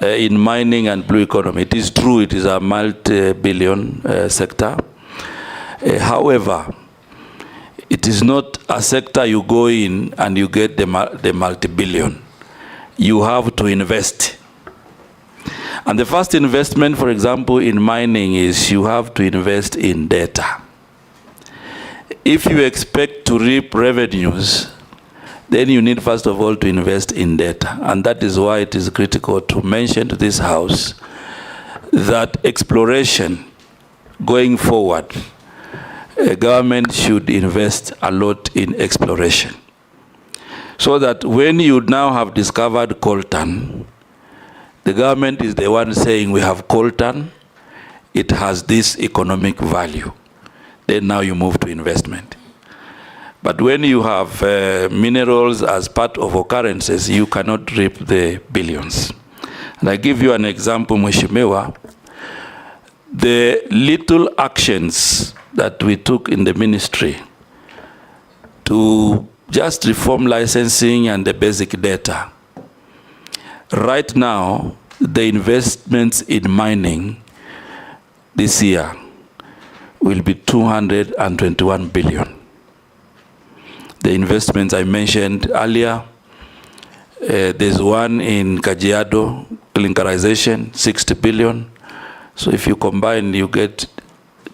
in mining and blue economy, it is true it is a multi-billion sector. However, it is not a sector you go in and you get the multi-billion. You have to invest. And the first investment, for example, in mining is you have to invest in data. If you expect to reap revenues, then you need first of all to invest in data. And that is why it is critical to mention to this House that exploration going forward, government should invest a lot in exploration. So that when you now have discovered coltan, the government is the one saying we have coltan, it has this economic value. Then now you move to investment. But when you have minerals as part of occurrences, you cannot reap the billions. And I give you an example, Mheshimiwa. The little actions that we took in the ministry to just reform licensing and the basic data. Right now, the investments in mining this year will be 221 billion. The investments I mentioned earlier, there's one in Kajiado, clinkerization, 60 billion. So if you combine, you get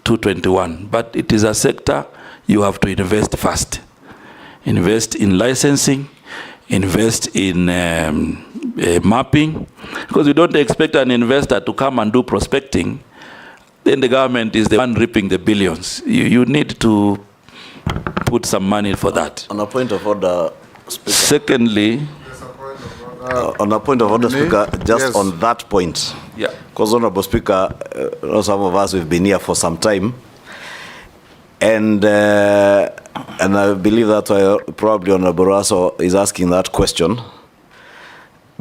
221. But it is a sector you have to invest first. Invest in licensing, invest in mapping, because you don't expect an investor to come and do prospecting. Then the government is the one reaping the billions. You need to put some money for that. On a point of order, Speaker. Secondly, on a point of order, Speaker, just yes. on that point. Yeah. Because, Honorable Speaker, some of us, we've been here for some time. And I believe that's why probably Honorable Raso is asking that question.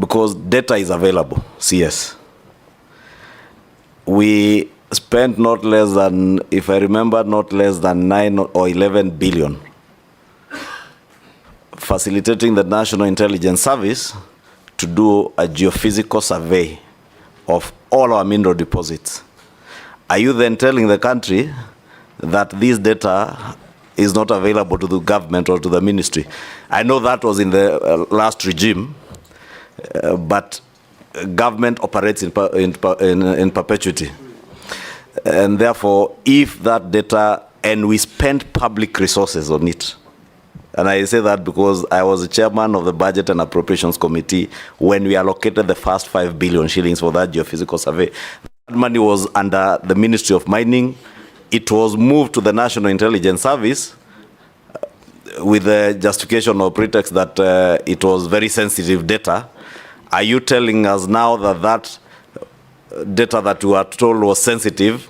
because data is available, CS. We spent not less than, if I remember, not less than 9 or 11 billion facilitating the National Intelligence Service to do a geophysical survey of all our mineral deposits. Are you then telling the country that this data is not available to the government or to the ministry? I know that was in the last regime, but government operates in perpetuity. And therefore, if that data, and we spend public resources on it, and I say that because I was the chairman of the Budget and Appropriations Committee when we allocated the first 5 billion shillings for that geophysical survey. That money was under the Ministry of Mining. It was moved to the National Intelligence Service with the justification or pretext that it was very sensitive data. Are you telling us now that that data that we were told was sensitive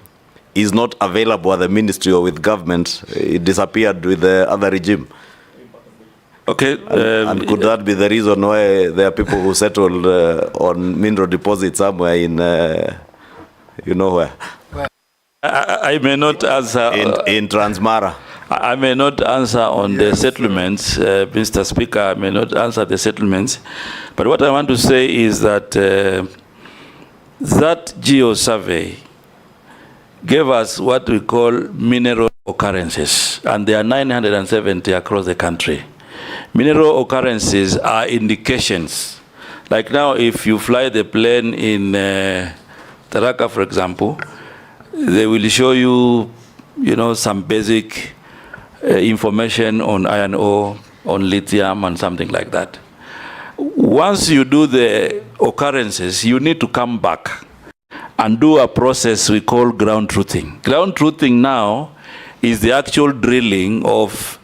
is not available at the ministry or with government? It disappeared with the other regime. Okay. And could that be the reason why there are people who settled on mineral deposits somewhere in, you know where? I may not answer. In Transmara. I may not answer on the settlements, Mr. Speaker. I may not answer the settlements. But what I want to say is that that geo survey gave us what we call mineral occurrences, and there are 970 across the country. Mineral occurrences are indications. Like now, if you fly the plane in Taraka, for example, they will show you, some basic information on iron ore, on lithium, and something like that. Once you do the occurrences, you need to come back and do a process we call ground truthing. Ground truthing now is the actual drilling of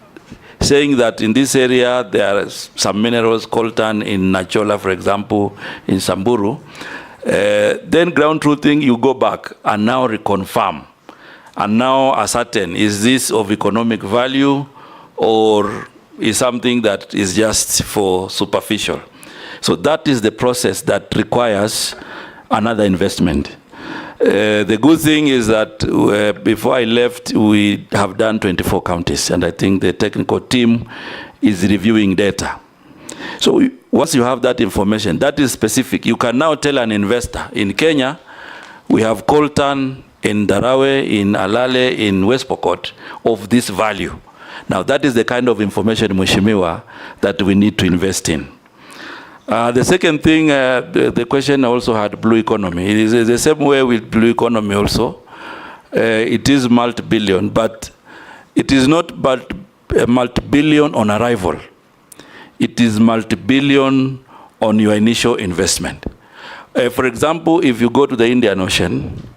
saying that in this area there are some minerals, coltan in Nachola, for example, in Samburu. Then ground truthing, you go back and now reconfirm. And now ascertain, is this of economic value or is something that is just for superficial? So that is the process that requires another investment. The good thing is that before I left, we have done 24 counties, and I think the technical team is reviewing data. So once you have that information, that is specific, you can now tell an investor, in Kenya, we have coltan in Darawe, in Alale, in West Pokot, of this value. Now that is the kind of information, Mheshimiwa, that we need to invest in. The second thing, the question also had blue economy. It is the same way with blue economy also. It is multi-billion, but it is not but multi-billion on arrival. It is multi-billion on your initial investment. For example, if you go to the Indian Ocean,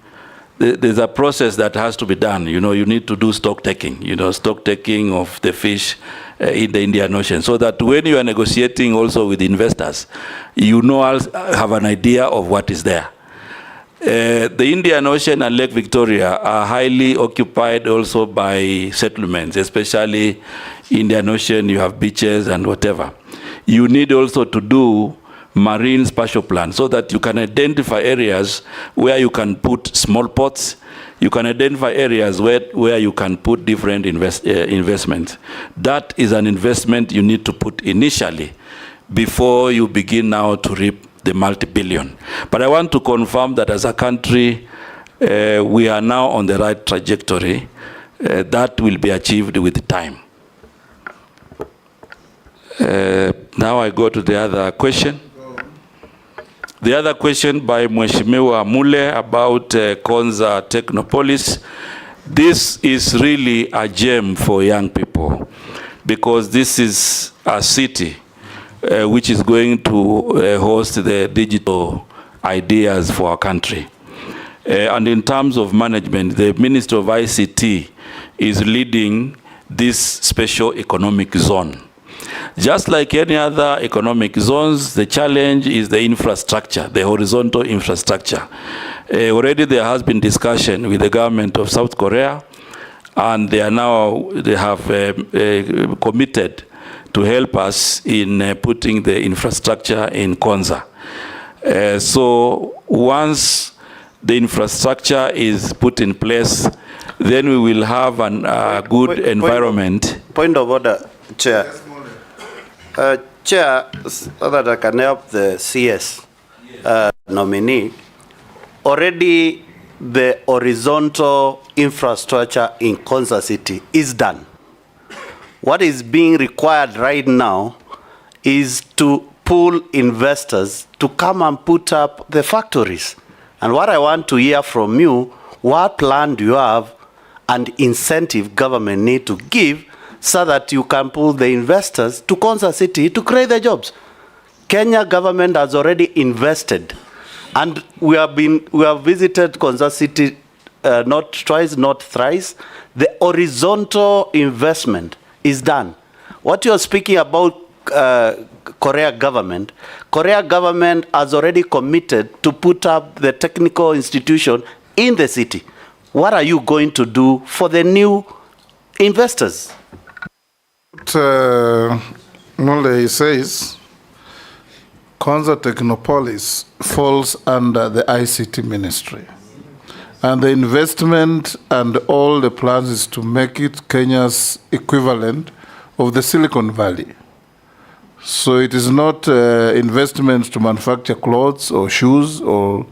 there's a process that has to be done. You need to do stock taking, stock taking of the fish in the Indian Ocean, so that when you are negotiating also with investors, have an idea of what is there. The Indian Ocean and Lake Victoria are highly occupied also by settlements, especially Indian Ocean, you have beaches and whatever. You need also to do marine spatial plan so that you can identify areas where you can put small pots. You can identify areas where you can put different investments. That is an investment you need to put initially before you begin now to reap the multi-billion. But I want to confirm that as a country, we are now on the right trajectory. That will be achieved with time. Now I go to the other question. The other question by Mheshimiwa Mule about Konza Technopolis. This is really a gem for young people because this is a city which is going to host the digital ideas for our country. And in terms of management, the Minister of ICT is leading this special economic zone. Just like any other economic zones, the challenge is the infrastructure, the horizontal infrastructure. Already there has been discussion with the government of South Korea, and they have committed to help us in putting the infrastructure in Konza. So once the infrastructure is put in place, then we will have a good environment. Point of order, Chair. Chair, so that I can help the CS nominee, already the horizontal infrastructure in Konza City is done. What is being required right now is to pull investors to come and put up the factories. And what I want to hear from you, what plan do you have and incentive government need to give so that you can pull the investors to Konza City to create the jobs? Kenya government has already invested, and we have visited Konza City not twice, not thrice. The horizontal investment is done. What you are speaking about, Korea government has already committed to put up the technical institution in the city. What are you going to do for the new investors? Mole says Konza Technopolis falls under the ICT ministry. And the investment and all the plans is to make it Kenya's equivalent of the Silicon Valley. So it is not investments to manufacture clothes or shoes or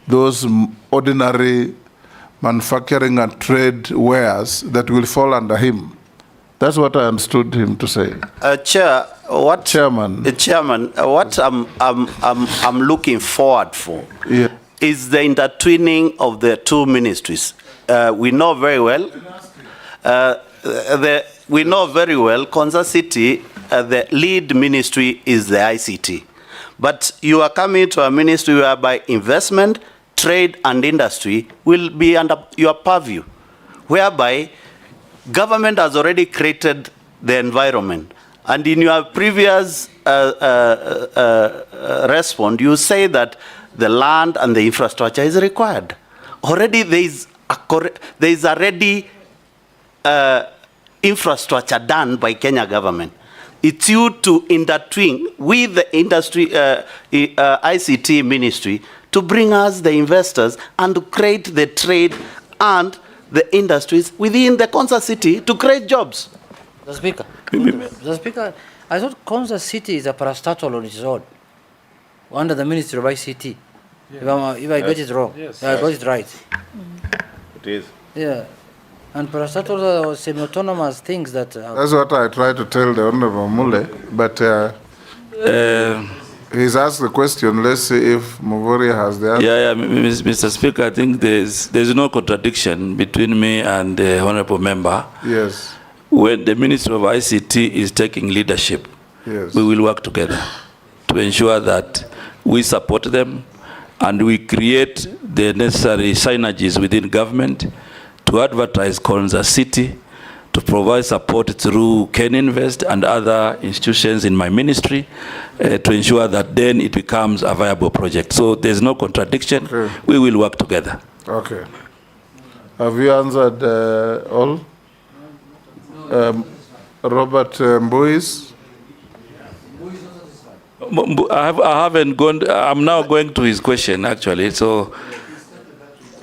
those ordinary manufacturing and trade wares that will fall under him. That's what I understood him to say. Chairman, what I'm looking forward for is the intertwining of the two ministries. We know very well. Konza City, the lead ministry is the ICT. But you are coming to a ministry whereby investment, trade, and industry will be under your purview, whereby government has already created the environment. And in your previous response, you say that the land and the infrastructure is required. Already there is already infrastructure done by Kenya government. It's you to intertwine with the industry, ICT ministry, to bring us the investors and to create the trade and the industries within the Konza City to create jobs. The Speaker, I thought Konza City is a parastatal on its own, under the Ministry of ICT. Yeah. If I got it wrong, yes. I got it right. It is. Yeah. And parastatals are semi-autonomous things that... That's what I tried to tell the Honorable Mule, but he's asked the question. Let's see if Muvoria has the answer. Yeah, Mr. Speaker, I think there's no contradiction between me and the Honorable Member. Yes. When the Ministry of ICT is taking leadership, yes, we will work together to ensure that we support them and we create the necessary synergies within government to advertise Konza City, to provide support through KenInvest and other institutions in my ministry to ensure that then it becomes a viable project. So there's no contradiction. Okay. We will work together. Okay. Have you answered all? Robert Mbuis? I haven't gone. I'm now going to his question, actually. So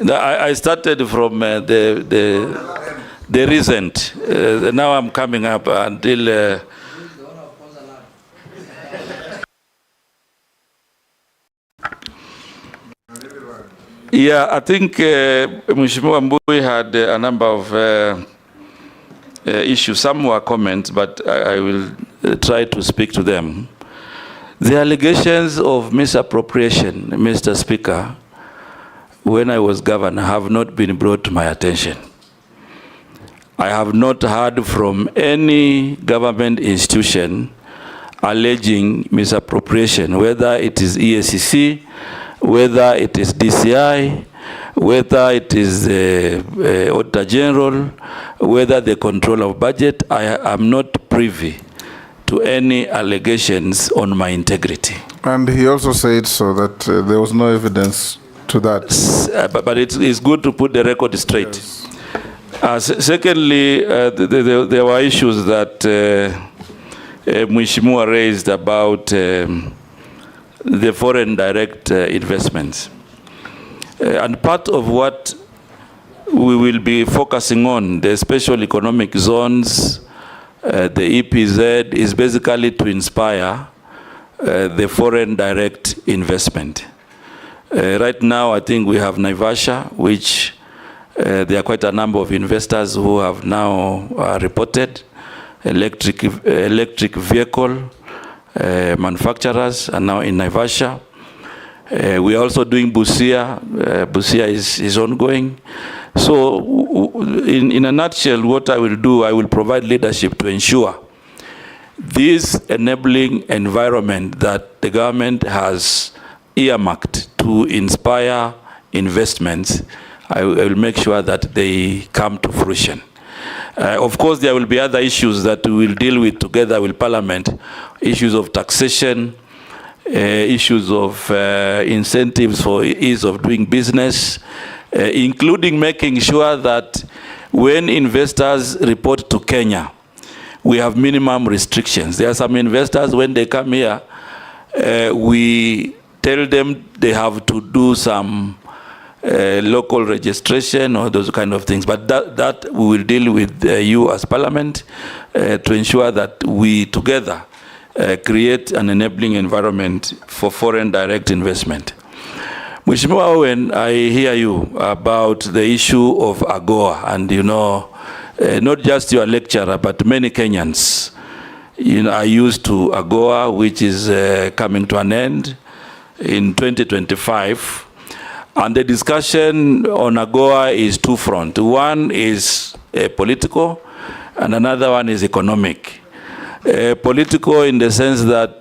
I started from the recent. Now I'm coming up until. Yeah, I think Mheshimiwa Mbui had a number of issues. Some were comments, but I will try to speak to them. The allegations of misappropriation, Mr. Speaker, when I was governor, have not been brought to my attention. I have not heard from any government institution alleging misappropriation, whether it is EACC, whether it is DCI, whether it is the Auditor General, whether the control of budget. I am not privy to any allegations on my integrity. And he also said so that there was no evidence to that. But it's good to put the record straight. Yes. Secondly, there were issues that Mheshimiwa raised about the foreign direct investments. And part of what we will be focusing on, the special economic zones, the EPZ, is basically to inspire the foreign direct investment. Right now, I think we have Naivasha, which there are quite a number of investors who have now reported electric vehicle manufacturers are now in Naivasha. We are also doing Busia. Busia is ongoing. So in a nutshell, what I will do, I will provide leadership to ensure this enabling environment that the government has earmarked to inspire investments, I will make sure that they come to fruition. Of course, there will be other issues that we will deal with together with Parliament, issues of taxation, issues of incentives for ease of doing business, including making sure that when investors report to Kenya, we have minimum restrictions. There are some investors, when they come here, we tell them they have to do some local registration or those kind of things. But that we will deal with you as Parliament to ensure that we together create an enabling environment for foreign direct investment. Mheshimiwa, when I hear you about the issue of AGOA, and you know, not just your lecturer, but many Kenyans, you know, are used to AGOA, which is coming to an end in 2025. And the discussion on AGOA is two-front. One is political, and another one is economic. Political in the sense that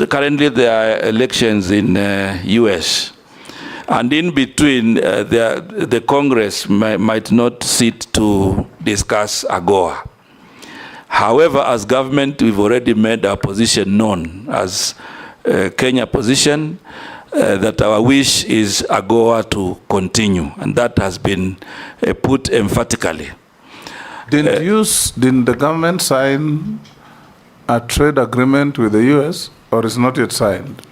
currently there are elections in US. And in between, the Congress might not sit to discuss AGOA. However, as government, we've already made our position known as Kenya position, that our wish is AGOA to continue, and that has been put emphatically. Didn't the government sign a trade agreement with the US, or is not yet signed?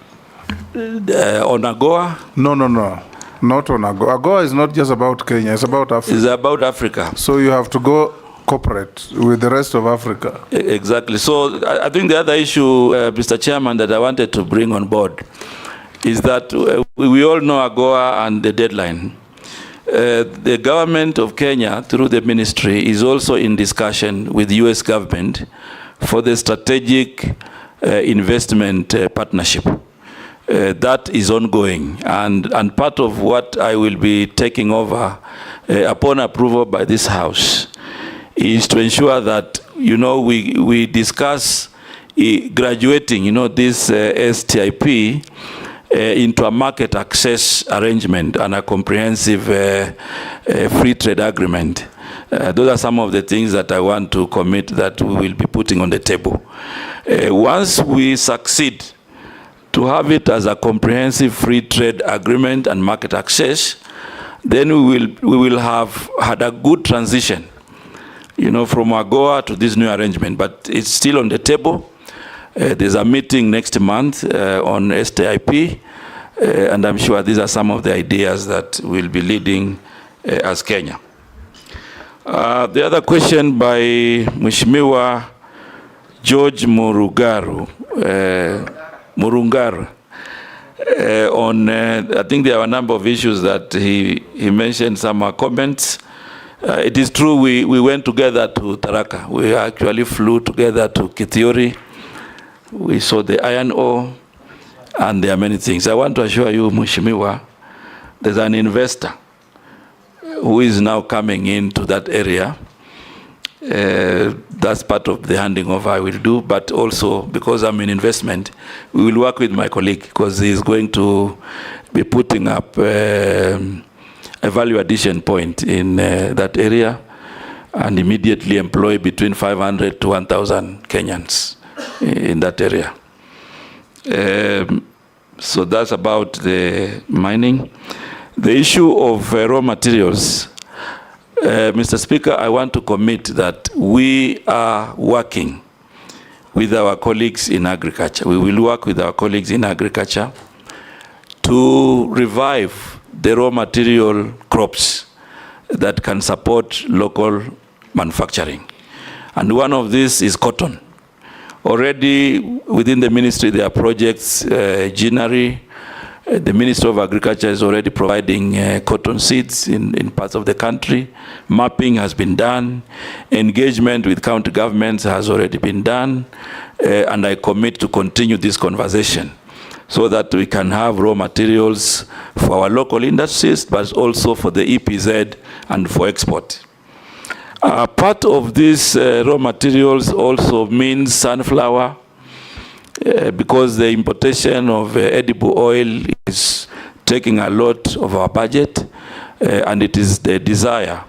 On AGOA? No, not on AGOA. AGOA is not just about Kenya, it's about Africa. It's about Africa. So you have to go cooperate with the rest of Africa. Exactly. So I think the other issue, Mr. Chairman, that I wanted to bring on board is that we all know AGOA and the deadline. The government of Kenya, through the ministry, is also in discussion with the US government for the strategic investment partnership. That is ongoing, and part of what I will be taking over upon approval by this House is to ensure that, you know, we discuss graduating, you know, this STIP into a market access arrangement and a comprehensive free trade agreement. Those are some of the things that I want to commit that we will be putting on the table. Once we succeed to have it as a comprehensive free trade agreement and market access, then we will have had a good transition, you know, from AGOA to this new arrangement. But it's still on the table. There's a meeting next month on STIP, and I'm sure these are some of the ideas that we'll be leading as Kenya. The other question by Mheshimiwa George Murungaru, on, I think there are a number of issues that he mentioned, some comments. It is true we went together to Tharaka. We actually flew together to Kithiori. We saw the iron ore, and there are many things. I want to assure you, Mheshimiwa, there's an investor who is now coming into that area. That's part of the handing over I will do, but also because I'm in investment, we will work with my colleague, because he's going to be putting up a value addition point in that area and immediately employ between 500 to 1,000 Kenyans in that area. So that's about the mining. The issue of raw materials, Mr. Speaker, I want to commit that we are working with our colleagues in agriculture. We will work with our colleagues in agriculture to revive the raw material crops that can support local manufacturing. And one of these is cotton. Already within the ministry there are projects, Ginnery. The Ministry of Agriculture is already providing cotton seeds in parts of the country. Mapping has been done. Engagement with county governments has already been done. And I commit to continue this conversation so that we can have raw materials for our local industries, but also for the EPZ and for export. Part of these raw materials also means sunflower, because the importation of edible oil is taking a lot of our budget, and it is the desire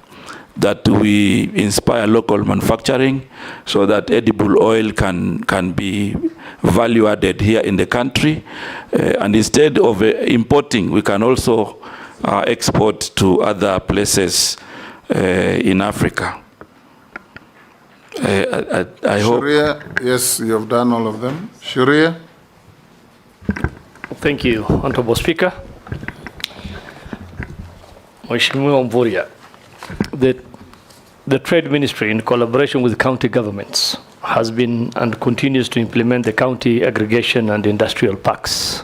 that we inspire local manufacturing so that edible oil can be value added here in the country. And instead of importing, we can also export to other places in Africa. I hope. Sharia, yes, you have done all of them. Sharia. Thank you, Honorable Speaker. Mheshimiwa Mvurya, the Trade Ministry, in collaboration with county governments, has been and continues to implement the county aggregation and industrial parks.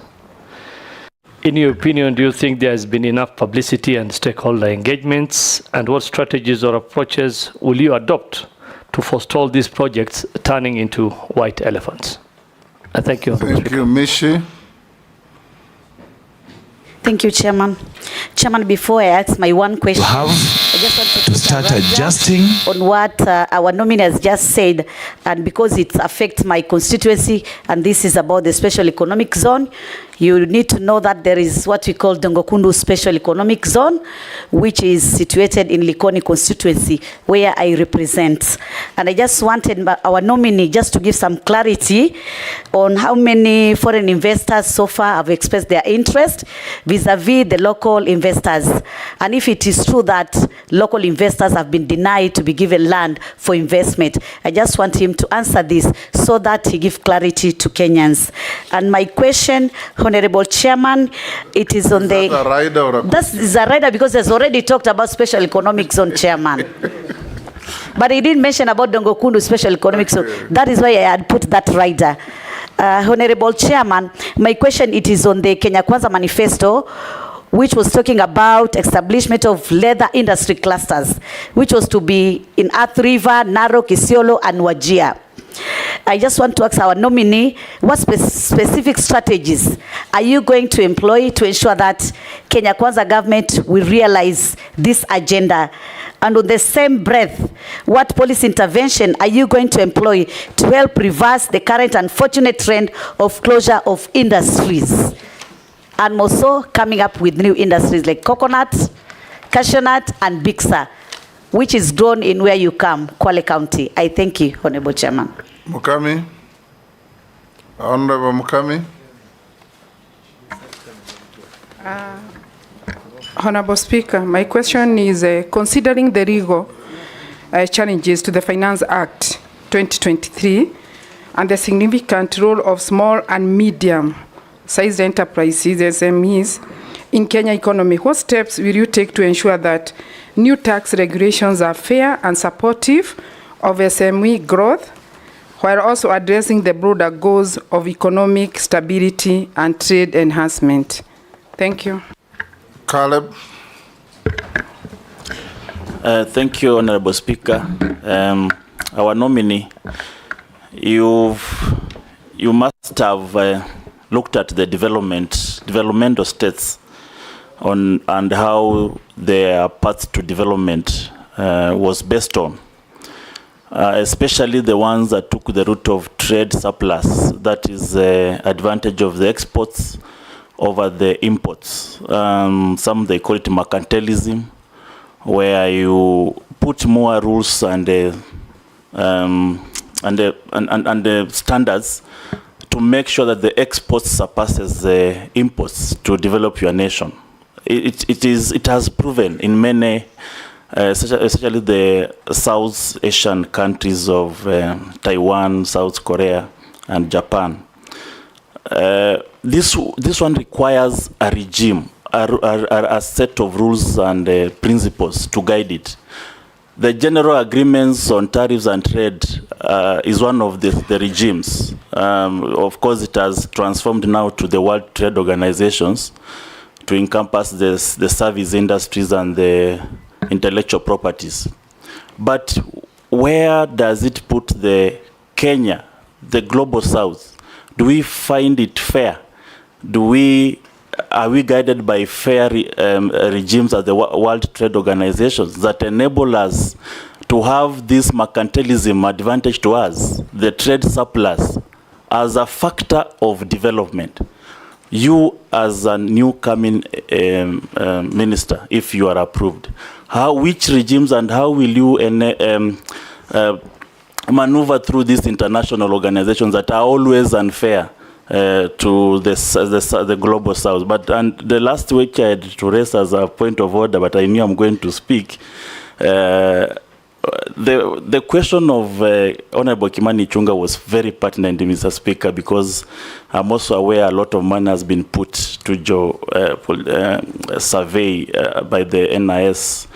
In your opinion, do you think there has been enough publicity and stakeholder engagements? And what strategies or approaches will you adopt to forestall these projects turning into white elephants? Thank you. Thank you, Mishi. Thank you, Chairman. Chairman, before I ask my one question, I just want to start adjusting on what our nominee has just said, and because it affects my constituency, and this is about the special economic zone. You need to know that there is what we call Dongokundu Special Economic Zone, which is situated in Likoni constituency, where I represent. And I just wanted our nominee just to give some clarity on how many foreign investors so far have expressed their interest vis-a-vis the local investors. And if it is true that local investors have been denied to be given land for investment, I just want him to answer this so that he gives clarity to Kenyans. And my question, Honorable Chairman, it is on the... a rider or a... That is a rider because he's already talked about special economic zone, Chairman. But he didn't mention about Dongokundu Special Economic Zone. That is why I had put that rider. Honorable Chairman, my question, it is on the Kenya Kwanza Manifesto, which was talking about establishment of leather industry clusters, which was to be in Athi River, Narok, Isiolo, and Wajir. I just want to ask our nominee, what specific strategies are you going to employ to ensure that Kenya Kwanza government will realize this agenda? And on the same breath, what policy intervention are you going to employ to help reverse the current unfortunate trend of closure of industries? And also coming up with new industries like coconut, cashew nut, and Bixa, which is grown in where you come, Kwale County. I thank you, Honorable Chairman. Mukami. Honorable Mukami. Honorable Speaker, my question is considering the legal challenges to the Finance Act 2023 and the significant role of small and medium-sized enterprises, SMEs, in Kenya economy, what steps will you take to ensure that new tax regulations are fair and supportive of SME growth, while also addressing the broader goals of economic stability and trade enhancement? Thank you. Caleb. Thank you, Honorable Speaker. Our nominee, you must have looked at the developmental states and how their path to development was based on, especially the ones that took the route of trade surplus, that is the advantage of the exports over the imports. Some they call it mercantilism, where you put more rules and the standards to make sure that the exports surpasses the imports to develop your nation. It has proven in many especially the South Asian countries of Taiwan, South Korea, and Japan. This one requires a regime, a set of rules and principles to guide it. The general agreements on tariffs and trade is one of the regimes. Of course, it has transformed now to the World Trade Organizations to encompass the service industries and the intellectual properties. But where does it put the Kenya, the global south? Do we find it fair? Are we guided by fair regimes at the World Trade Organizations that enable us to have this mercantilism advantage to us, the trade surplus, as a factor of development? You, as a new coming minister, if you are approved, which regimes and how will you maneuver through these international organizations that are always unfair to the global south? But the last week I had to raise as a point of order, but I knew I'm going to speak. The question of Honorable Kimani Ichung'wah was very pertinent, Mr. Speaker, because I'm also aware a lot of money has been put to survey by the NIS.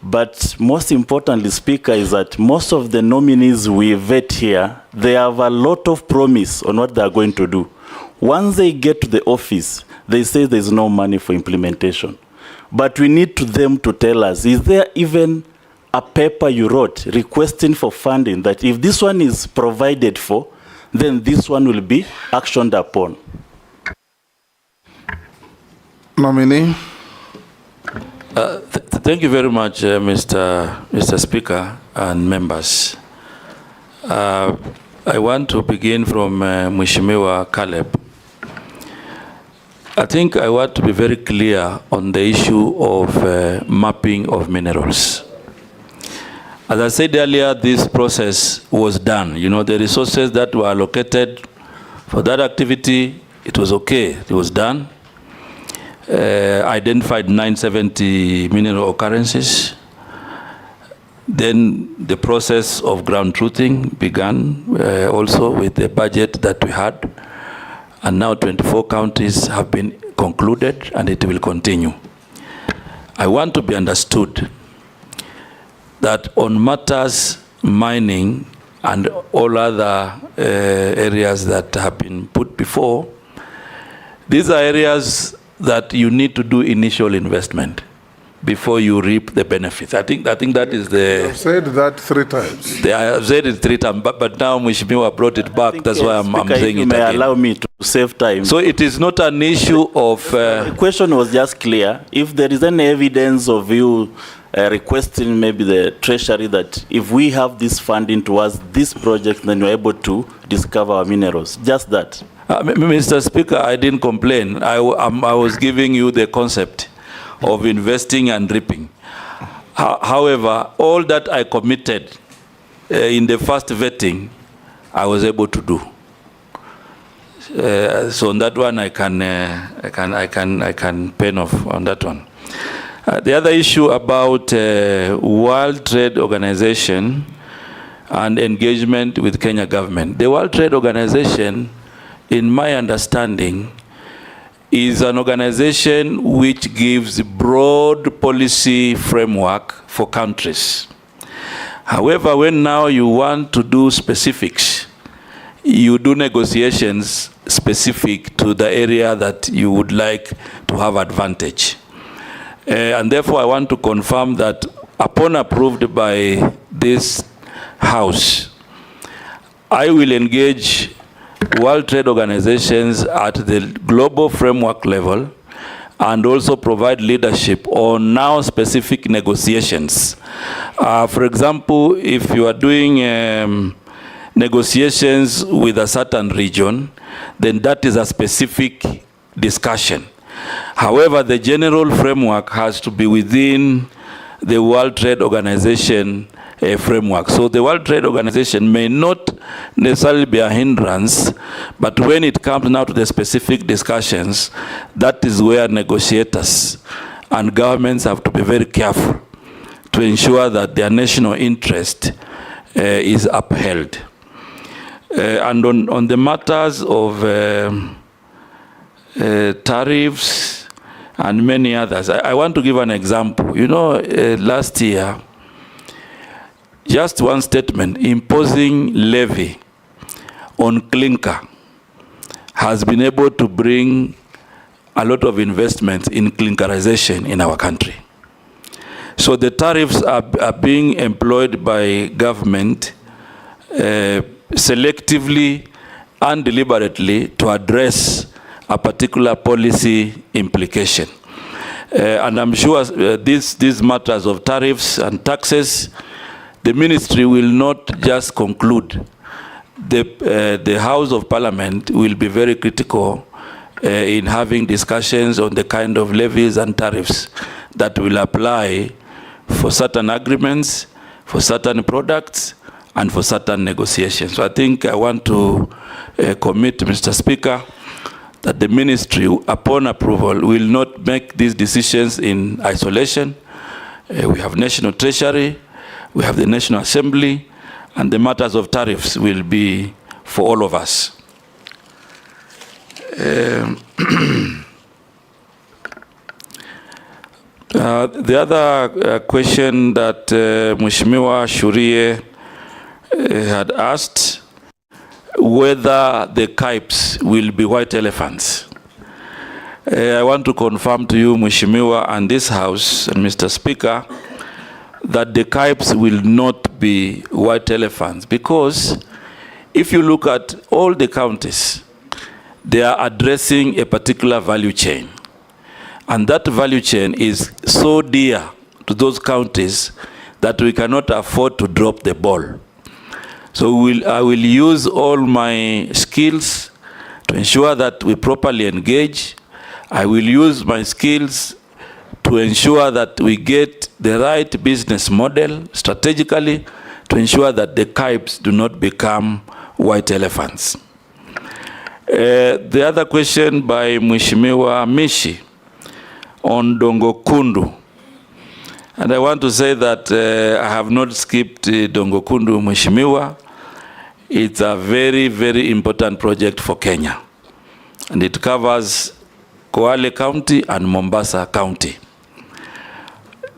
But most importantly, Speaker, is that most of the nominees we vet here, they have a lot of promise on what they are going to do. Once they get to the office, they say there's no money for implementation. But we need them to tell us, is there even a paper you wrote requesting for funding that if this one is provided for, then this one will be actioned upon? Nominee. Thank you very much, Mr. Speaker and members. I want to begin from Mheshimiwa Caleb. I think I want to be very clear on the issue of mapping of minerals. As I said earlier, this process was done. You know, the resources that were allocated for that activity, it was okay, it was done. Identified 970 mineral occurrences. Then the process of ground truthing began also with the budget that we had. And now 24 counties have been concluded and it will continue. I want to be understood that on matters mining and all other areas that have been put before, these are areas that you need to do initial investment before you reap the benefits. I think that is the... I've said that 3 times. I have said it 3 times, but now Mheshimiwa brought it back. That's why I'm saying it again. May allow me to save time. So it is not an issue of... The question was just clear. If there is any evidence of you requesting maybe the Treasury that if we have this funding towards this project, then you're able to discover our minerals. Just that. Mr. Speaker, I didn't complain. I was giving you the concept of investing and reaping. However, all that I committed in the first vetting, I was able to do. So on that one, I can pen off on that one. The other issue about World Trade Organization and engagement with Kenya government. The World Trade Organization, in my understanding, is an organization which gives broad policy framework for countries. However, when now you want to do specifics, you do negotiations specific to the area that you would like to have advantage. And therefore, I want to confirm that upon approved by this House, I will engage World Trade Organizations at the global framework level and also provide leadership on now specific negotiations. For example, if you are doing negotiations with a certain region, then that is a specific discussion. However, the general framework has to be within the World Trade Organization framework. So the World Trade Organization may not necessarily be a hindrance, but when it comes now to the specific discussions, that is where negotiators and governments have to be very careful to ensure that their national interest is upheld. And on the matters of tariffs and many others, I want to give an example. You know, last year, just one statement imposing levy on clinker has been able to bring a lot of investments in clinkerization in our country. So the tariffs are being employed by government selectively and deliberately to address a particular policy implication. And I'm sure these matters of tariffs and taxes, the ministry will not just conclude. The House of Parliament will be very critical in having discussions on the kind of levies and tariffs that will apply for certain agreements, for certain products, and for certain negotiations. So I think I want to commit, Mr. Speaker, that the ministry, upon approval, will not make these decisions in isolation. We have National Treasury, we have the National Assembly, and the matters of tariffs will be for all of us. The other question that Mheshimiwa Shurie had asked, whether the KIPES will be white elephants. I want to confirm to you, Mheshimiwa, and this House, and Mr. Speaker, that the KIPES will not be white elephants, because if you look at all the counties, they are addressing a particular value chain. And that value chain is so dear to those counties that we cannot afford to drop the ball. So I will use all my skills to ensure that we properly engage. I will use my skills to ensure that we get the right business model strategically to ensure that the KIPES do not become white elephants. The other question by Mheshimiwa Mishi on Dongo Kundu. And I want to say that I have not skipped Dongo Kundu, Mheshimiwa. It's a very, very important project for Kenya. And it covers Kwale County and Mombasa County.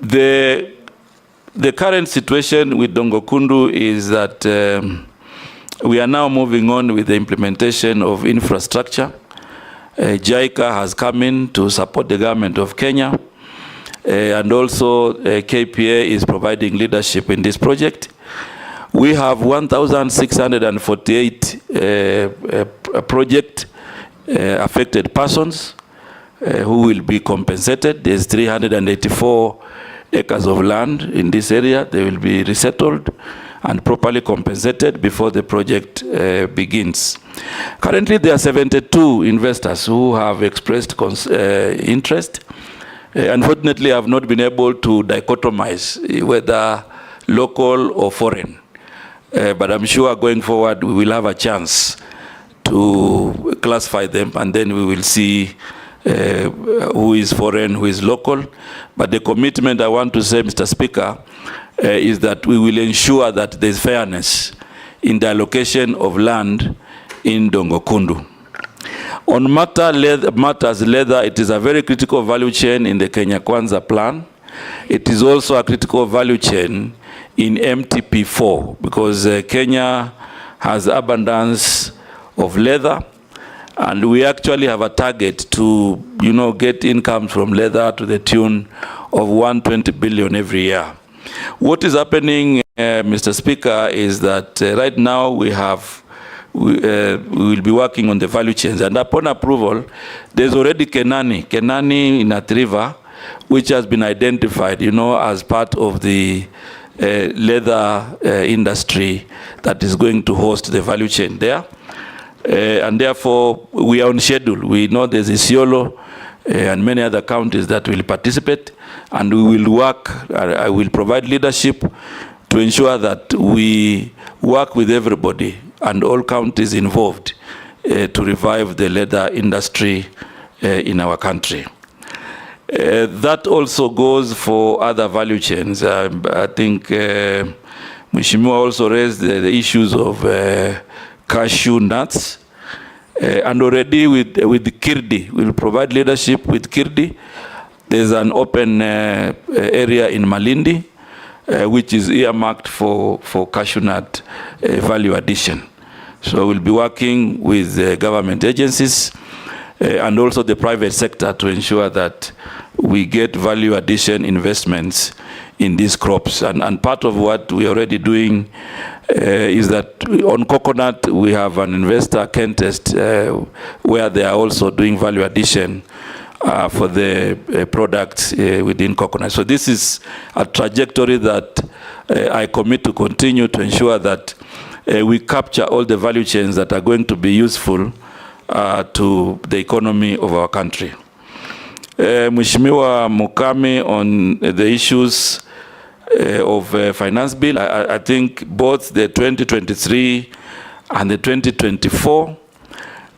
The current situation with Dongo Kundu is that we are now moving on with the implementation of infrastructure. JICA has come in to support the government of Kenya, and also KPA is providing leadership in this project. We have 1,648 project affected persons who will be compensated. There's 384 acres of land in this area. They will be resettled and properly compensated before the project begins. Currently, there are 72 investors who have expressed interest. Unfortunately, I have not been able to dichotomize whether local or foreign. But I'm sure going forward, we will have a chance to classify them, and then we will see who is foreign, who is local. But the commitment I want to say, Mr. Speaker, is that we will ensure that there's fairness in the allocation of land in Dongo Kundu. On matters leather, it is a very critical value chain in the Kenya Kwanza plan. It is also a critical value chain in MTP4, because Kenya has abundance of leather, and we actually have a target to, get income from leather to the tune of 120 billion every year. What is happening, Mr. Speaker, is that right now we will be working on the value chains, and upon approval, there's already Kenani in Athi River, which has been identified, as part of the leather industry that is going to host the value chain there. And therefore, we are on schedule. We know there's Isiolo and many other counties that will participate, and we will work, I will provide leadership to ensure that we work with everybody and all counties involved to revive the leather industry in our country. That also goes for other value chains. I think Mheshimiwa also raised the issues of cashew nuts. And already with Kirdi, we'll provide leadership with Kirdi. There's an open area in Malindi, which is earmarked for cashew nut value addition. So we'll be working with government agencies and also the private sector to ensure that we get value addition investments in these crops. And part of what we're already doing is that on coconut, we have an investor, Kentest, where they are also doing value addition for the products within coconut. So this is a trajectory that I commit to continue to ensure that we capture all the value chains that are going to be useful to the economy of our country. Mheshimiwa Murkomen, on the issues of finance bill, I think both the 2023 and the 2024,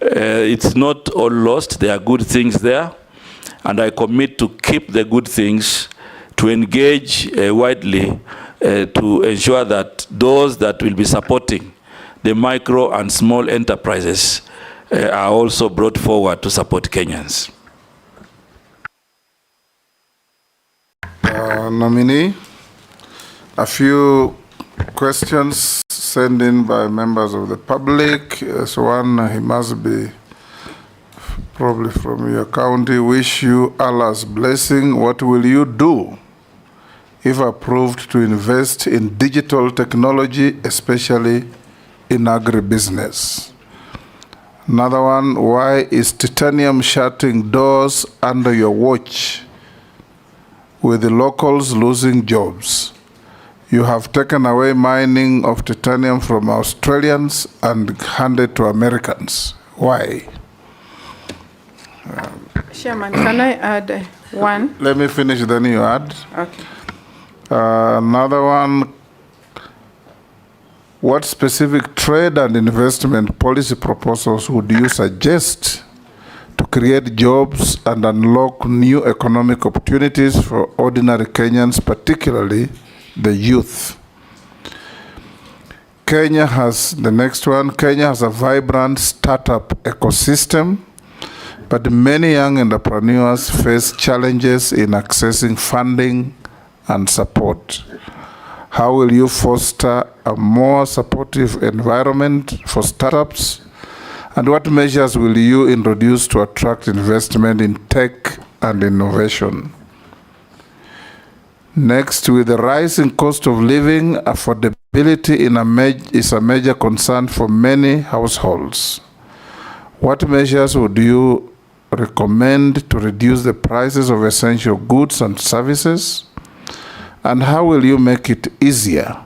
it's not all lost. There are good things there. And I commit to keep the good things, to engage widely, to ensure that those that will be supporting the micro and small enterprises are also brought forward to support Kenyans. Nominee, a few questions sent in by members of the public. So one, he must be probably from your county. Wish you Allah's blessing. What will you do if approved to invest in digital technology, especially in agribusiness? Another one, why is titanium shutting doors under your watch with the locals losing jobs? You have taken away mining of titanium from Australians and handed to Americans. Why? Chairman, can I add one? Let me finish, then you add. Okay. Another one, what specific trade and investment policy proposals would you suggest to create jobs and unlock new economic opportunities for ordinary Kenyans, particularly the youth? Kenya has, the next one, Kenya has a vibrant startup ecosystem, but many young entrepreneurs face challenges in accessing funding and support. How will you foster a more supportive environment for startups? And what measures will you introduce to attract investment in tech and innovation? Next, with the rising cost of living, affordability is a major concern for many households. What measures would you recommend to reduce the prices of essential goods and services? And how will you make it easier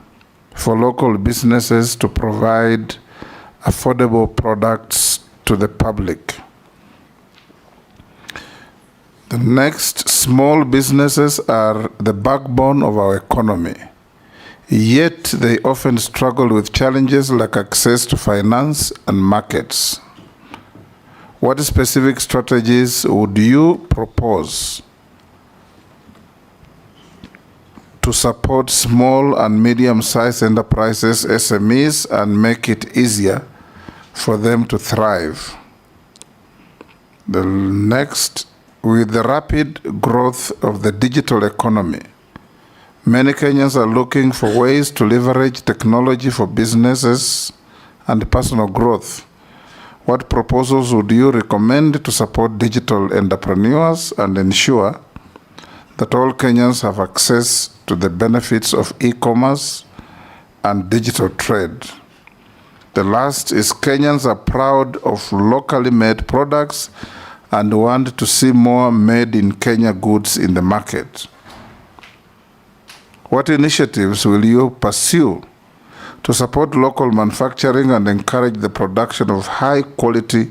for local businesses to provide affordable products to the public? The next, small businesses are the backbone of our economy. Yet they often struggle with challenges like access to finance and markets. What specific strategies would you propose to support small and medium-sized enterprises, SMEs, and make it easier for them to thrive? The next, with the rapid growth of the digital economy, many Kenyans are looking for ways to leverage technology for businesses and personal growth. What proposals would you recommend to support digital entrepreneurs and ensure that all Kenyans have access to the benefits of e-commerce and digital trade? The last is, Kenyans are proud of locally made products and want to see more made in Kenya goods in the market. What initiatives will you pursue to support local manufacturing and encourage the production of high-quality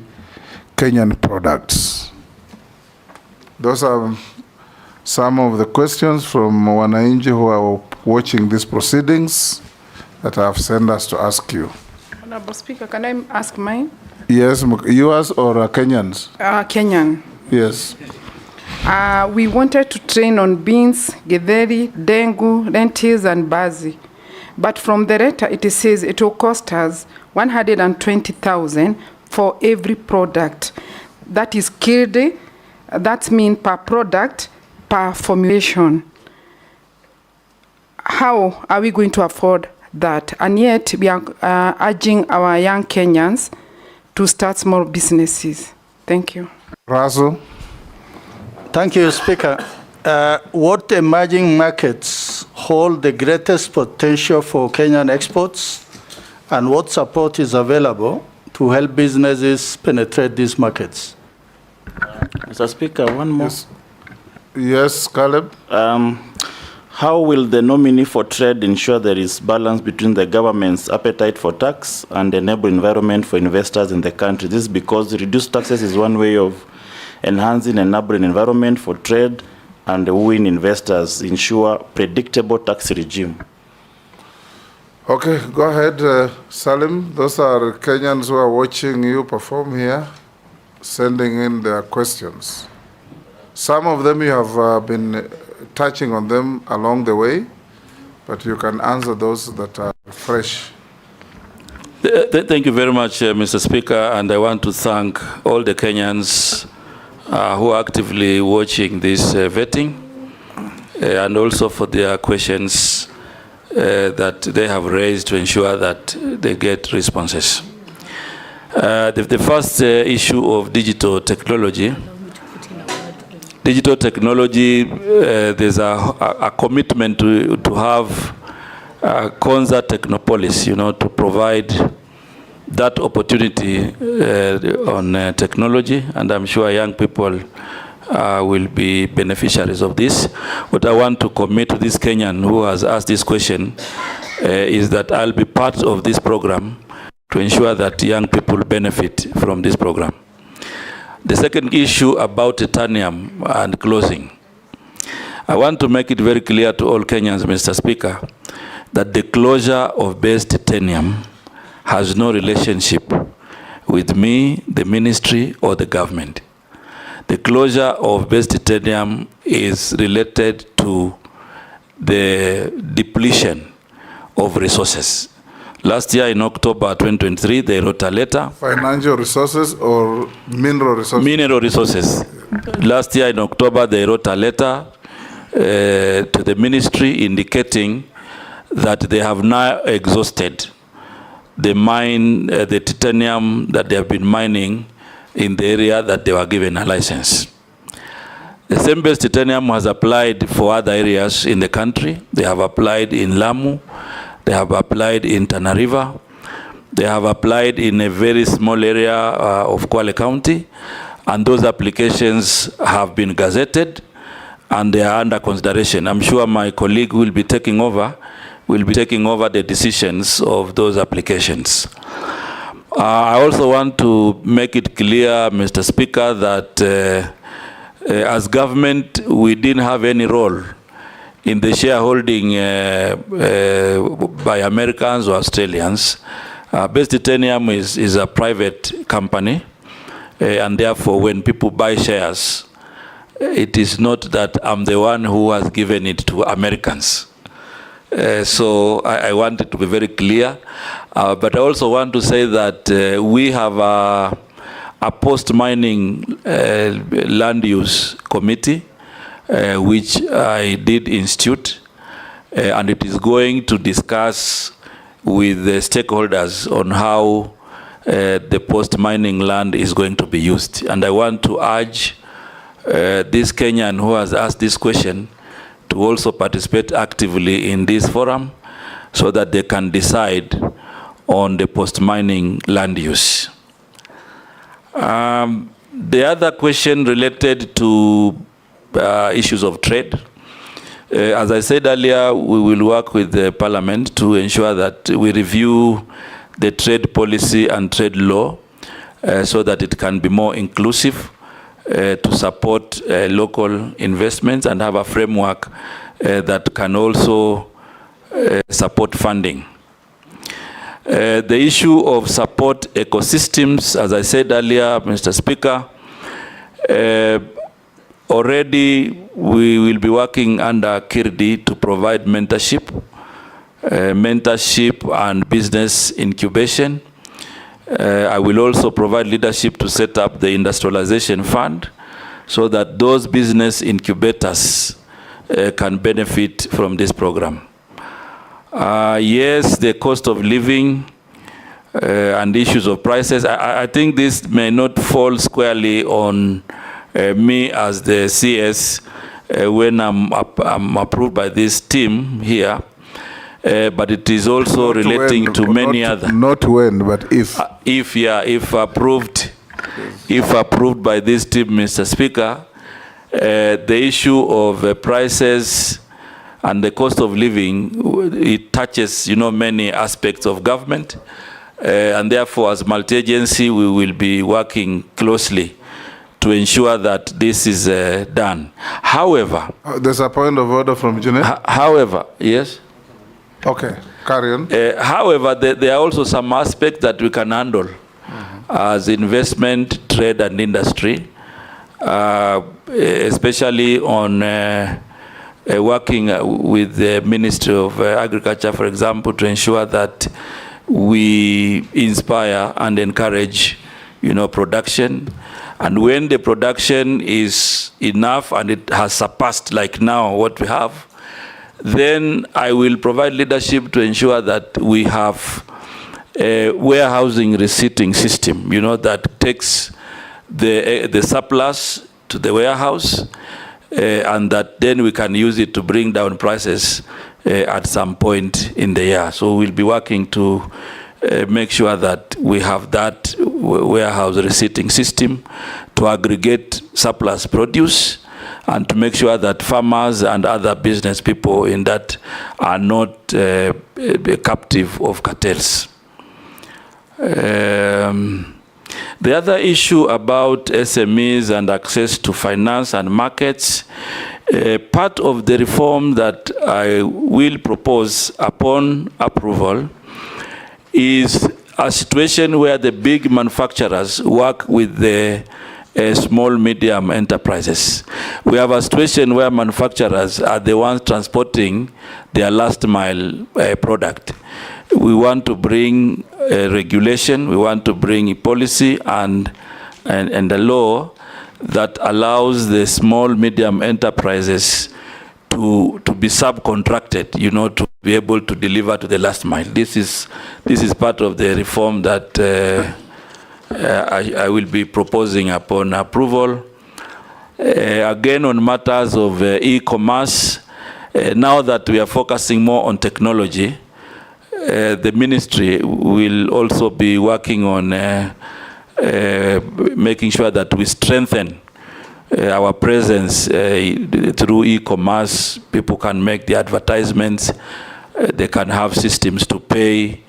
Kenyan products? Those are some of the questions from wananchi who are watching these proceedings that I have sent us to ask you. Honorable Speaker, can I ask mine? Yes, yours or Kenyans? Kenyan. Yes. We wanted to train on beans, githeri, dengu, lentils, and bazi. But from the letter, it says it will cost us 120,000 for every product. That is killed. That means per product, per formulation. How are we going to afford that? And yet, we are urging our young Kenyans to start small businesses. Thank you. Russell. Thank you, Speaker. What emerging markets hold the greatest potential for Kenyan exports, and what support is available to help businesses penetrate these markets? Mr. Speaker, one more. Yes, Caleb. How will the nominee for trade ensure there is balance between the government's appetite for tax and enable environment for investors in the country? This is because reduced taxes is one way of enhancing an enabling environment for trade and wooing investors, ensure predictable tax regime. Okay, go ahead, Salim. Those are Kenyans who are watching you perform here, sending in their questions. Some of them you have been touching on them along the way, but you can answer those that are fresh. Thank you very much, Mr. Speaker, and I want to thank all the Kenyans who are actively watching this vetting, and also for their questions that they have raised to ensure that they get responses. The first issue of digital technology. Digital technology, there's a commitment to have Konza Technopolis, to provide that opportunity on technology, and I'm sure young people will be beneficiaries of this. What I want to commit to this Kenyan who has asked this question is that I'll be part of this program to ensure that young people benefit from this program. The second issue about titanium and closing. I want to make it very clear to all Kenyans, Mr. Speaker, that the closure of base titanium has no relationship with me, the ministry, or the government. The closure of base titanium is related to the depletion of resources. Last year in October 2023, they wrote a letter. Financial resources or mineral resources? Mineral resources. Last year in October, they wrote a letter to the ministry indicating that they have now exhausted the titanium that they have been mining in the area that they were given a license. The same base titanium has applied for other areas in the country. They have applied in Lamu. They have applied in Tana River. They have applied in a very small area of Kwale County, and those applications have been gazetted and they are under consideration. I'm sure my colleague will be taking over the decisions of those applications. I also want to make it clear, Mr. Speaker, that as government, we didn't have any role in the shareholding by Americans or Australians. Base Titanium is a private company, and therefore when people buy shares, it is not that I'm the one who has given it to Americans. So I want it to be very clear. But I also want to say that we have a post-mining land use committee, which I did institute, and it is going to discuss with the stakeholders on how the post-mining land is going to be used. And I want to urge this Kenyan who has asked this question to also participate actively in this forum so that they can decide on the post-mining land use. The other question related to issues of trade. As I said earlier, we will work with the Parliament to ensure that we review the trade policy and trade law so that it can be more inclusive to support local investments and have a framework that can also support funding. The issue of support ecosystems, as I said earlier, Mr. Speaker, Already, we will be working under KIRDI to provide mentorship and business incubation. I will also provide leadership to set up the industrialization fund so that those business incubators can benefit from this program. Yes, the cost of living and issues of prices, I think this may not fall squarely on me as the CS when I'm approved by this team here, but it is also relating to many other. Not when, but if. If approved by this team, Mr. Speaker, the issue of prices and the cost of living, it touches, many aspects of government, and therefore, as multi-agency, we will be working closely to ensure that this is done. However, there's a point of order from Jeanette. However, yes. Okay, carry on. However, there are also some aspects that we can handle as investment, trade, and industry, especially on working with the Ministry of Agriculture, for example, to ensure that we inspire and encourage, production. And when the production is enough and it has surpassed, like now, what we have, then I will provide leadership to ensure that we have a warehousing receipting system, that takes the surplus to the warehouse, and that then we can use it to bring down prices at some point in the year. So we'll be working to make sure that we have that warehouse receipting system to aggregate surplus produce and to make sure that farmers and other business people in that are not captive of cartels. The other issue about SMEs and access to finance and markets, part of the reform that I will propose upon approval is a situation where the big manufacturers work with the small, medium enterprises. We have a situation where manufacturers are the ones transporting their last mile product. We want to bring regulation, we want to bring a policy and a law that allows the small, medium enterprises to be subcontracted, to be able to deliver to the last mile. This is part of the reform that I will be proposing upon approval. Again, on matters of e-commerce, now that we are focusing more on technology, the ministry will also be working on making sure that we strengthen our presence through e-commerce. People can make the advertisements, they can have systems to pay,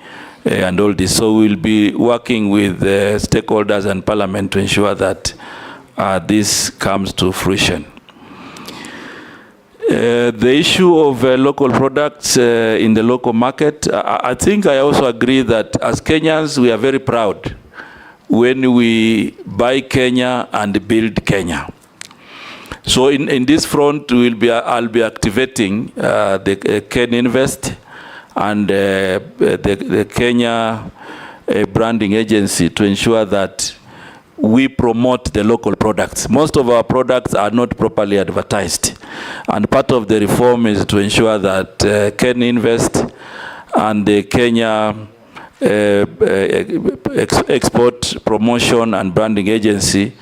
and all this. So we'll be working with stakeholders and Parliament to ensure that this comes to fruition. The issue of local products in the local market, I think I also agree that as Kenyans, we are very proud when we buy Kenya and build Kenya. So in this front, I'll be activating the Ken Invest and the Kenya branding agency to ensure that we promote the local products. Most of our products are not properly advertised. And part of the reform is to ensure that Ken Invest and the Kenya Export Promotion and Branding Agency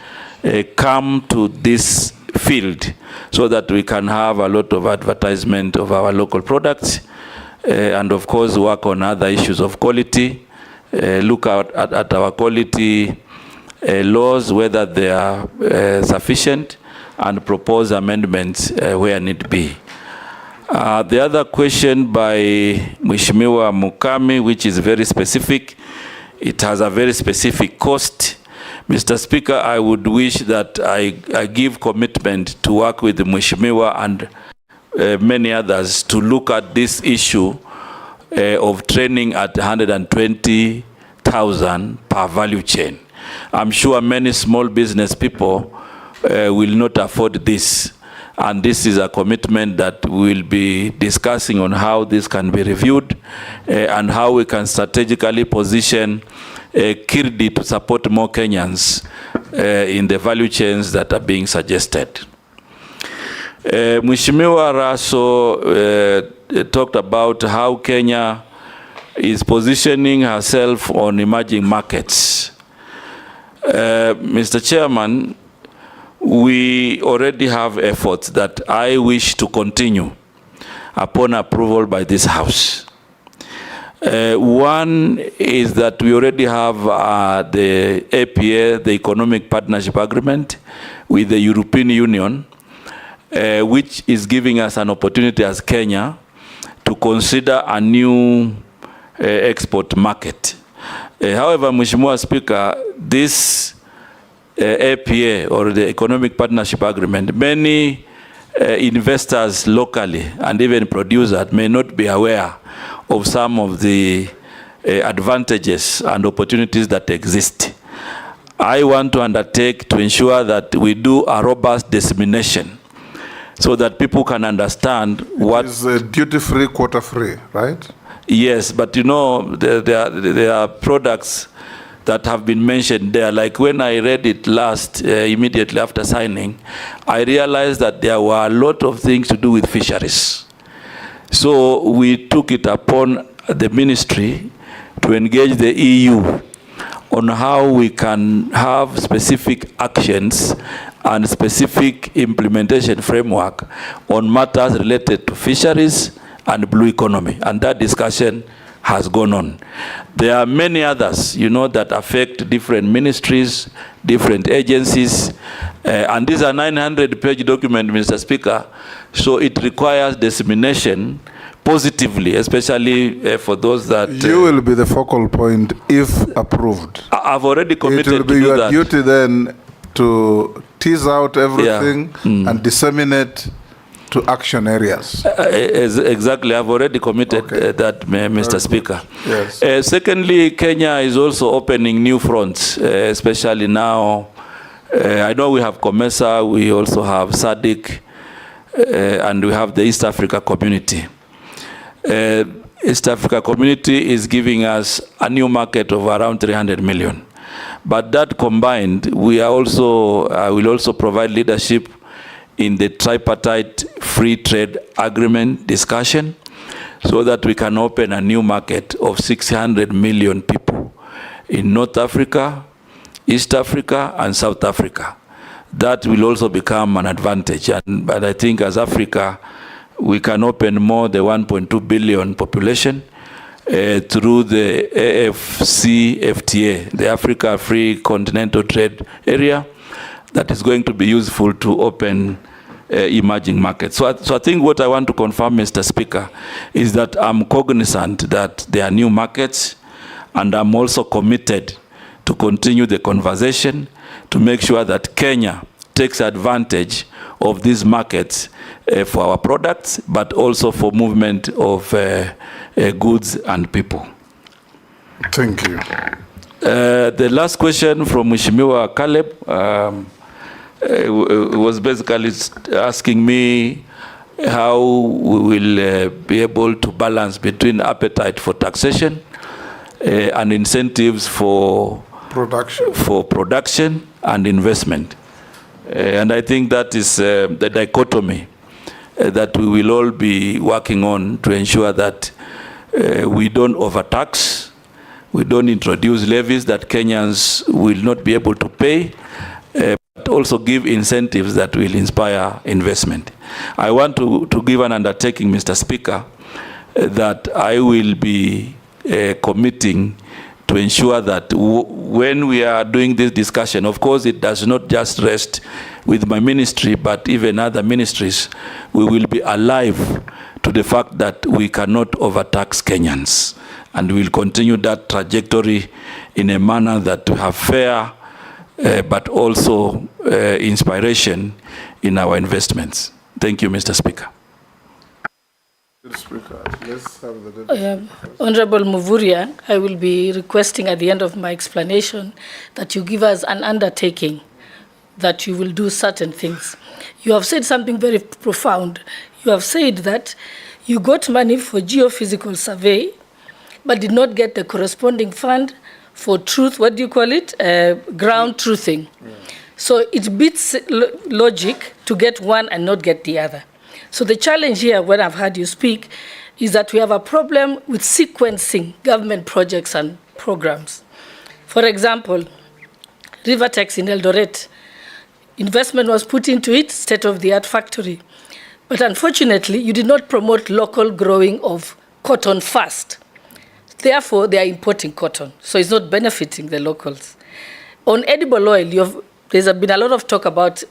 come to this field so that we can have a lot of advertisement of our local products, and of course work on other issues of quality, look at our quality laws, whether they are sufficient, and propose amendments where need be. The other question by Mheshimiwa Mukami, which is very specific, it has a very specific cost. Mr. Speaker, I would wish that I give commitment to work with Mheshimiwa and many others to look at this issue of training at 120,000 per value chain. I'm sure many small business people will not afford this. And this is a commitment that we'll be discussing on how this can be reviewed and how we can strategically position KIRDI to support more Kenyans in the value chains that are being suggested. Mheshimiwa Raso talked about how Kenya is positioning herself on emerging markets. Mr. Chairman, we already have efforts that I wish to continue upon approval by this House. One is that we already have the APA, the Economic Partnership Agreement, with the European Union, which is giving us an opportunity as Kenya to consider a new export market. However, Mheshimiwa Speaker, this APA, or the Economic Partnership Agreement, many investors locally and even producers may not be aware of some of the advantages and opportunities that exist. I want to undertake to ensure that we do a robust dissemination so that people can understand what is duty-free, quota-free, right? Yes, but you know, there are products that have been mentioned there. Like when I read it last, immediately after signing, I realized that there were a lot of things to do with fisheries. So we took it upon the ministry to engage the EU on how we can have specific actions and specific implementation framework on matters related to fisheries and blue economy. And that discussion has gone on. There are many others, you know, that affect different ministries, different agencies, and these are 900-page document, Mr. Speaker, so it requires dissemination positively, especially for those that... You will be the focal point if approved. I've already committed to do that. It will be your duty then to tease out everything and disseminate to action areas. Exactly, I've already committed that, Mr. Speaker. Yes. Secondly, Kenya is also opening new fronts, especially now. I know we have COMESA, we also have SADC, and we have the East Africa Community. East Africa Community is giving us a new market of around 300 million. But that combined, we are also, will also provide leadership in the tripartite free trade agreement discussion so that we can open a new market of 600 million people in North Africa, East Africa, and South Africa. That will also become an advantage. But I think as Africa, we can open more the 1.2 billion population through the AFCFTA, the Africa Free Continental Trade Area, that is going to be useful to open emerging markets. So I think what I want to confirm, Mr. Speaker, is that I'm cognizant that there are new markets, and I'm also committed to continue the conversation to make sure that Kenya takes advantage of these markets for our products, but also for movement of goods and people. Thank you. The last question from Mheshimiwa Caleb was basically asking me how we will be able to balance between appetite for taxation and incentives for production and investment. And I think that is the dichotomy that we will all be working on to ensure that we don't overtax, we don't introduce levies that Kenyans will not be able to pay, but also give incentives that will inspire investment. I want to give an undertaking, Mr. Speaker, that I will be committing to ensure that when we are doing this discussion, of course it does not just rest with my ministry, but even other ministries, we will be alive to the fact that we cannot overtax Kenyans. And we will continue that trajectory in a manner that we have fair, but also inspiration in our investments. Thank you, Mr. Speaker. Honorable Muvuria, I will be requesting at the end of my explanation that you give us an undertaking that you will do certain things. You have said something very profound. You have said that you got money for geophysical survey, but did not get the corresponding fund for truth, what do you call it? Ground truthing. So it beats logic to get one and not get the other. So the challenge here, when I've heard you speak, is that we have a problem with sequencing government projects and programs. For example, Rivertex in Eldoret, investment was put into it, state-of-the-art factory. But unfortunately, you did not promote local growing of cotton first. Therefore, they are importing cotton, so it's not benefiting the locals. On edible oil, there's been a lot of talk about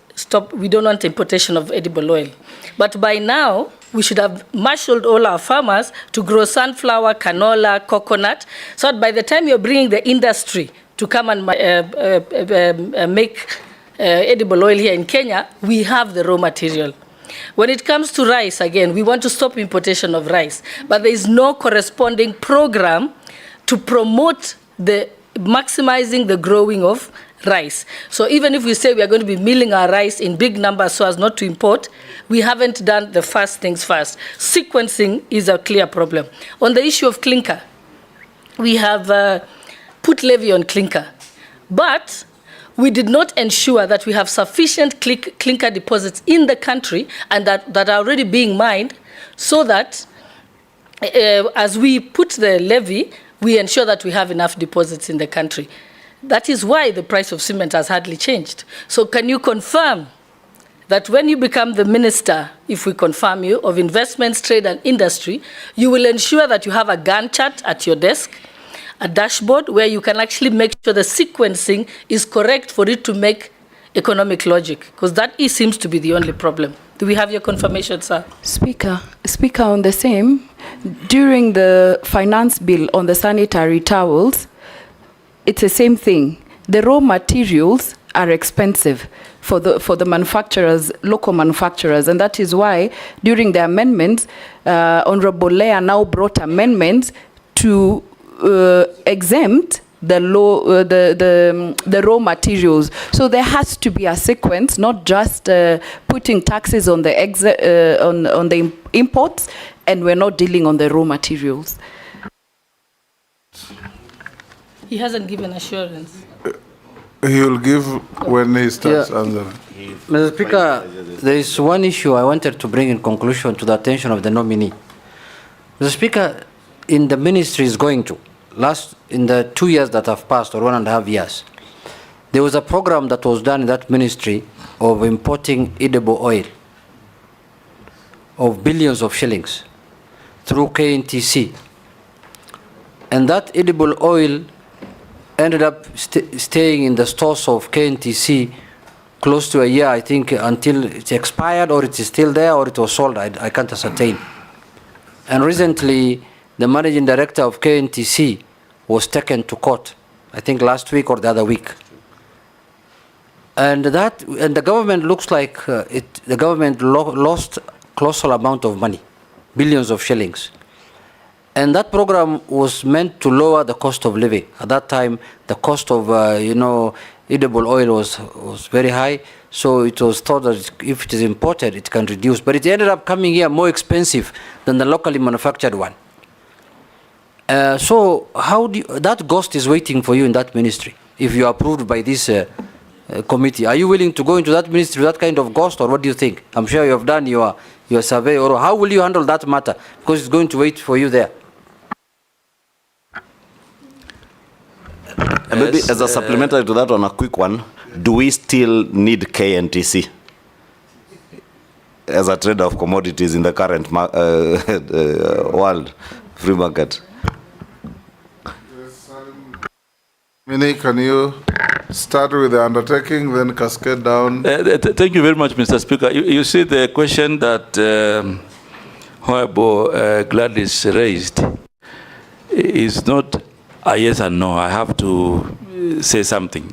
we don't want importation of edible oil. But by now, we should have marshaled all our farmers to grow sunflower, canola, coconut, so that by the time you're bringing the industry to come and make edible oil here in Kenya, we have the raw material. When it comes to rice, again, we want to stop importation of rice, but there is no corresponding program to promote maximizing the growing of rice. So even if we say we are going to be milling our rice in big numbers so as not to import, we haven't done the first things first. Sequencing is a clear problem. On the issue of clinker, we have put levy on clinker, but we did not ensure that we have sufficient clinker deposits in the country and that are already being mined, so that as we put the levy, we ensure that we have enough deposits in the country. That is why the price of cement has hardly changed. So can you confirm that when you become the minister, if we confirm you, of investments, trade and industry, you will ensure that you have a Gantt chart at your desk, a dashboard where you can actually make sure the sequencing is correct for it to make economic logic? Because that seems to be the only problem. Do we have your confirmation, sir? Speaker, on the same, during the finance bill on the sanitary towels, it's the same thing. The raw materials are expensive for the manufacturers, local manufacturers, and that is why during the amendments, Honorable Leah now brought amendments to exempt the raw materials. So there has to be a sequence, not just putting taxes on the on the imports, and we're not dealing on the raw materials. He hasn't given assurance. He will give when he starts answering. Mr. Speaker, there is one issue I wanted to bring in conclusion to the attention of the nominee. Mr. Speaker, in the ministry is going to, in the 2 years that have passed, or 1.5 years, there was a program that was done in that ministry of importing edible oil of billions of shillings through KNTC. And that edible oil ended up staying in the stores of KNTC close to a year, I think, until it expired, or it is still there, or it was sold. I can't ascertain. And recently, the managing director of KNTC was taken to court, I think last week or the other week. And the government looks like the government lost colossal amount of money, billions of shillings. And that program was meant to lower the cost of living. At that time, the cost of edible oil was very high, so it was thought that if it is imported, it can reduce. But it ended up coming here more expensive than the locally manufactured one. So how that ghost is waiting for you in that ministry if you are approved by this committee? Are you willing to go into that ministry with that kind of ghost, or what do you think? I'm sure you have done your survey, or how will you handle that matter? Because it's going to wait for you there. And maybe as a supplementary to that one, a quick one, do we still need KNTC as a trader of commodities in the current world free market? Mini, can you start with the undertaking, then cascade down? Thank you very much, Mr. Speaker. You see the question that Honorable Gladys raised is not a yes and no. I have to say something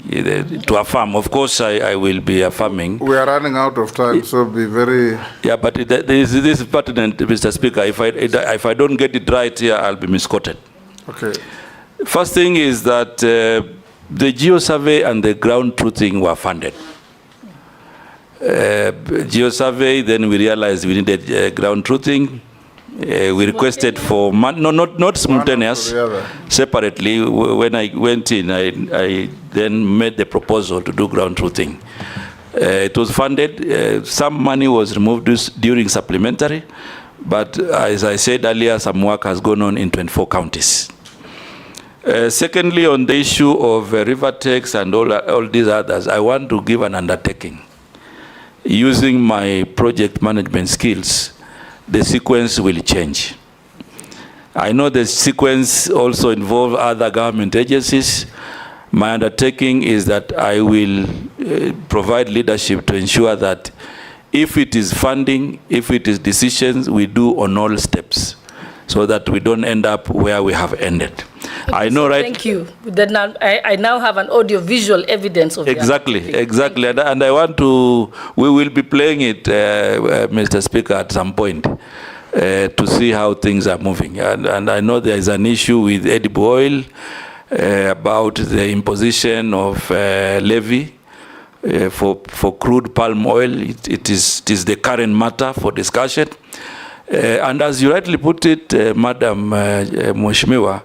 to affirm. Of course, I will be affirming. We are running out of time, so be very... Yeah, but this is pertinent, Mr. Speaker. If I don't get it right here, I'll be misquoted. Okay. First thing is that the geo survey and the ground truthing were funded. Geo-survey, then we realized we needed ground truthing. We requested for, not simultaneous, separately. When I went in, I then made the proposal to do ground truthing. It was funded. Some money was removed during supplementary, but as I said earlier, some work has gone on in 24 counties. Secondly, on the issue of river tax and all these others, I want to give an undertaking. Using my project management skills, the sequence will change. I know the sequence also involves other government agencies. My undertaking is that I will provide leadership to ensure that if it is funding, if it is decisions, we do on all steps so that we don't end up where we have ended. Okay, I know, right? Thank you. Then I now have an audio-visual evidence of exactly. And I want to, we will be playing it, Mr. Speaker, at some point to see how things are moving. And I know there is an issue with edible oil about the imposition of levy for crude palm oil. It is the current matter for discussion. And as you rightly put it, Madam Mheshimiwa,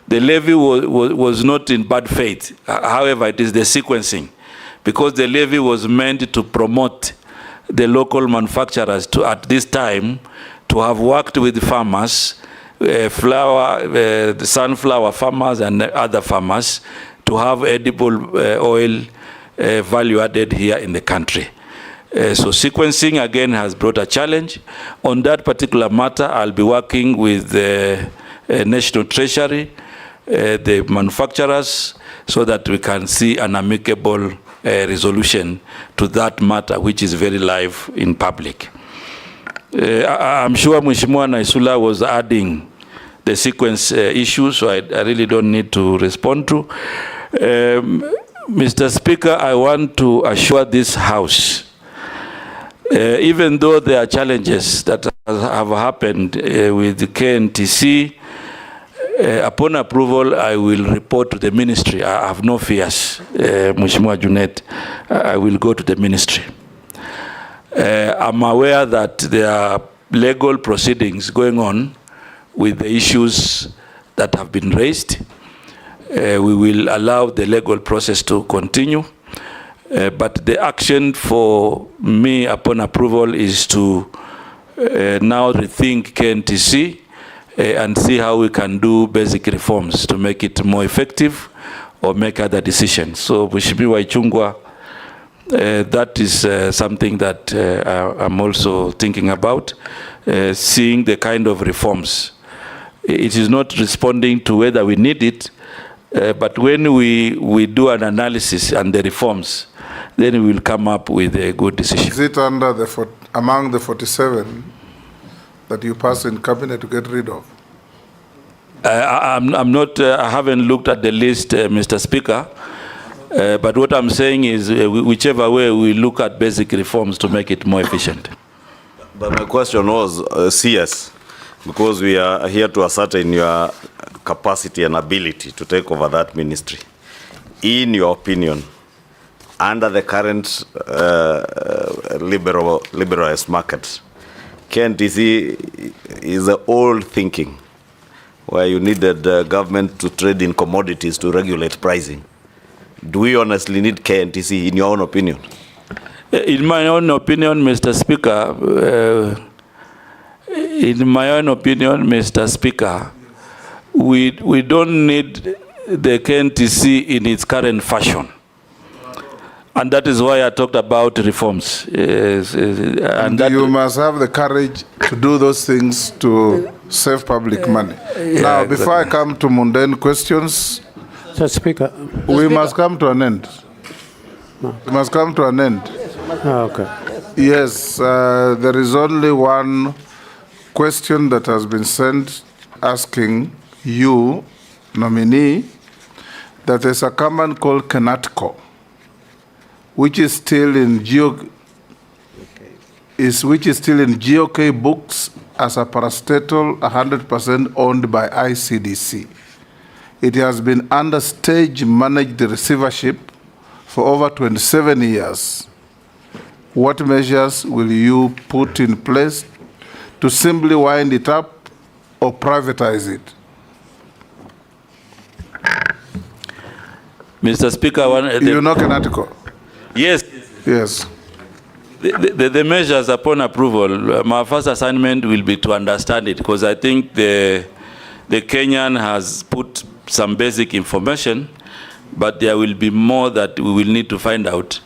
the levy was not in bad faith. However, it is the sequencing, because the levy was meant to promote the local manufacturers to, at this time, to have worked with farmers, the sunflower farmers and other farmers, to have edible oil value added here in the country. So sequencing, again, has brought a challenge. On that particular matter, I'll be working with the National Treasury, the manufacturers, so that we can see an amicable resolution to that matter, which is very live in public. I'm sure Mheshimiwa Naisula was adding the sequence issue, so I really don't need to respond to. Mr. Speaker, I want to assure this House, even though there are challenges that have happened with the KNTC, upon approval, I will report to the ministry. I have no fears, Mheshimiwa Junet. I will go to the ministry. I'm aware that there are legal proceedings going on with the issues that have been raised. We will allow the legal process to continue. But the action for me upon approval is to now rethink KNTC and see how we can do basic reforms to make it more effective or make other decisions. So, Mheshimiwa Ichung'wah, that is something that I'm also thinking about, seeing the kind of reforms. It is not responding to whether we need it, but when we do an analysis and the reforms, then we will come up with a good decision. Is it under among the 47 that you passed in cabinet to get rid of? I'm not, I haven't looked at the list, Mr. Speaker, but what I'm saying is whichever way we look at basic reforms to make it more efficient. But my question was CS, because we are here to ascertain your capacity and ability to take over that ministry. In your opinion, under the current liberalized market, KNTC is the old thinking, where you needed the government to trade in commodities to regulate pricing. Do we honestly need KNTC, in your own opinion? In my own opinion, Mr. Speaker, we don't need the KNTC in its current fashion. And that is why I talked about reforms. And you must have the courage to do those things to save public money. Now, before I come to mundane questions, Mr. Speaker, we must come to an end. We must come to an end. Okay. Yes, there is only one question that has been sent asking you, nominee, that there's a command called Kenatco, which is still in GOK books as a parastatal 100% owned by ICDC. It has been under stage managed receivership for over 27 years. what measures will you put in place to simply wind it up or privatize it? Mr. Speaker, you know Kenatico? Yes. Yes. The measures upon approval, my first assignment will be to understand it, because I think the Kenyan has put some basic information, but there will be more that we will need to find out,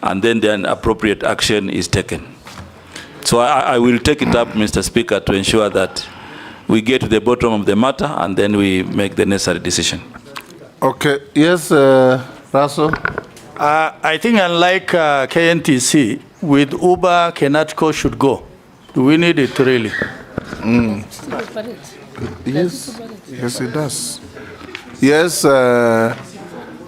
and then appropriate action is taken. So I will take it up, Mr. Speaker, to ensure that we get to the bottom of the matter and then we make the necessary decision. Okay. Yes, Russell? I think unlike KNTC, with Uber, Kenatco should go. Do we need it really? Yes. Yes, it does. Yes,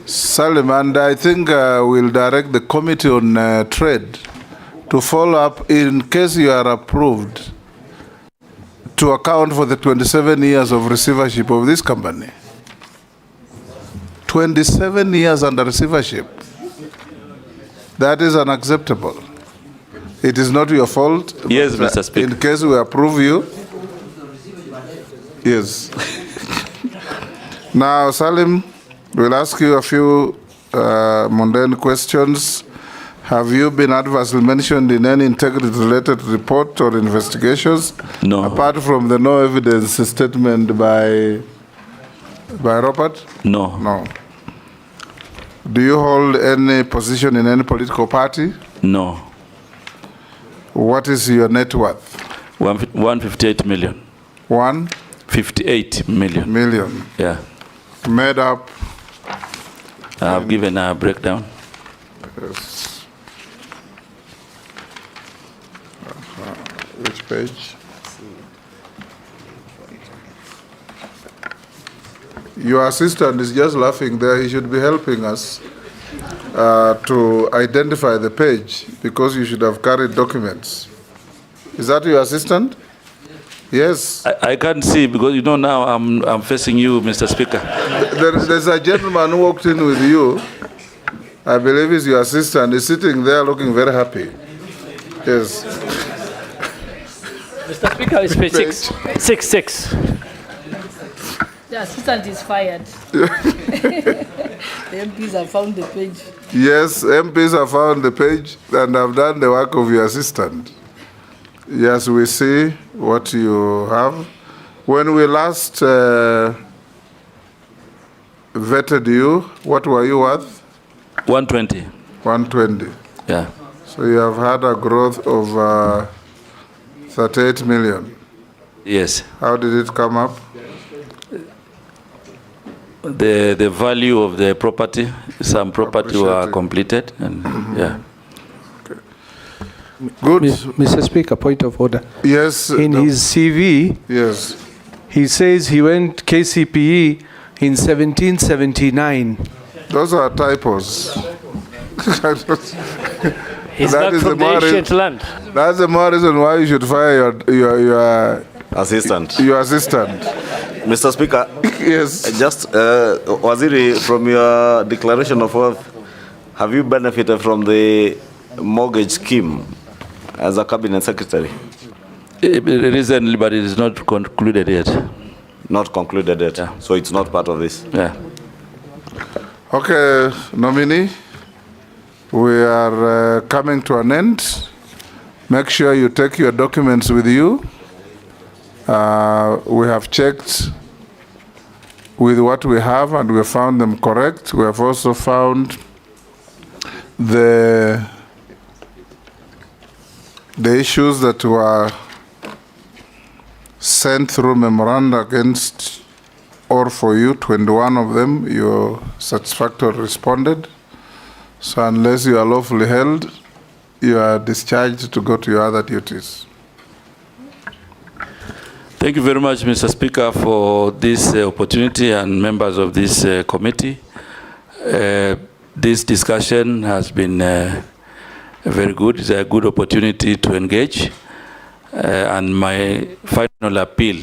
Salim, and I think we'll direct the Committee on Trade to follow up in case you are approved to account for the 27 years of receivership of this company. 27 years under receivership. That is unacceptable. It is not your fault. Yes, Mr. Speaker. In case we approve you. Yes. Now, Salim, we'll ask you a few mundane questions. Have you been adversely mentioned in any integrity-related report or investigations? No. Apart from the no evidence statement by Robert? No. No. Do you hold any position in any political party? No. What is your net worth? 158 million. 158 million. Yeah. Made up? I've given a breakdown. Yes. Which page? Your assistant is just laughing there. He should be helping us to identify the page, because you should have carried documents. Is that your assistant? Yes. I can't see, because now I'm facing you, Mr. Speaker. There's a gentleman who walked in with you. I believe he's your assistant. He's sitting there looking very happy. Yes. Mr. Speaker, it's page 6. The assistant is fired. The MPs have found the page. Yes, MPs have found the page and have done the work of your assistant. Yes, we see what you have. When we last vetted you, what were you worth? 120. 120. Yeah. So you have had a growth of 38 million. Yes. How did it come up? The value of the property, some property were completed, and yeah. Okay. Good. Mr. Speaker, point of order. Yes. In his CV, yes, he says he went KCPE in 1779. Those are typos. He's not from the ancient land. That's the more reason why you should fire your assistant. Your assistant. Mr. Speaker. Yes. Just, Waziri, from your declaration of wealth, have you benefited from the mortgage scheme as a cabinet secretary? Recently, but it is not concluded yet. Not concluded yet. Yeah. So it's not part of this. Yeah. Okay, nominee, we are coming to an end. Make sure you take your documents with you. We have checked with what we have and we found them correct. We have also found the issues that were sent through memoranda against or for you, 21 of them, you satisfactorily responded. So unless you are lawfully held, you are discharged to go to your other duties. Thank you very much, Mr. Speaker, for this opportunity and members of this committee. This discussion has been very good. It's a good opportunity to engage. And my final appeal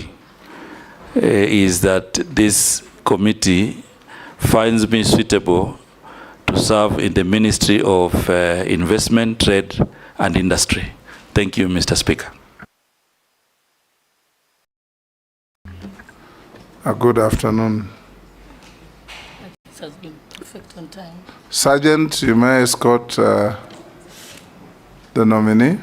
is that this committee finds me suitable to serve in the Ministry of Investment, Trade and industry. Thank you, Mr. Speaker. Good afternoon. It has been perfect on time. Sergeant, you may escort the nominee.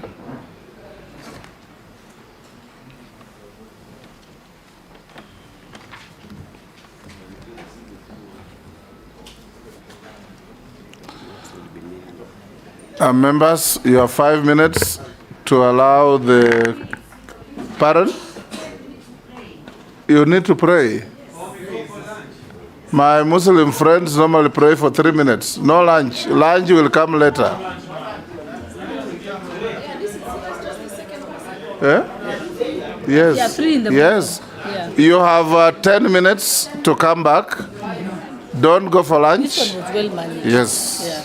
Members, you have 5 minutes to allow the pardon? You need to pray. My Muslim friends normally pray for 3 minutes. No lunch. Lunch will come later. Eh? Yes. Yeah, 3 in the yes. Yeah. You have 10 minutes to come back. Don't go for lunch. This one was well managed. Yes. Yeah.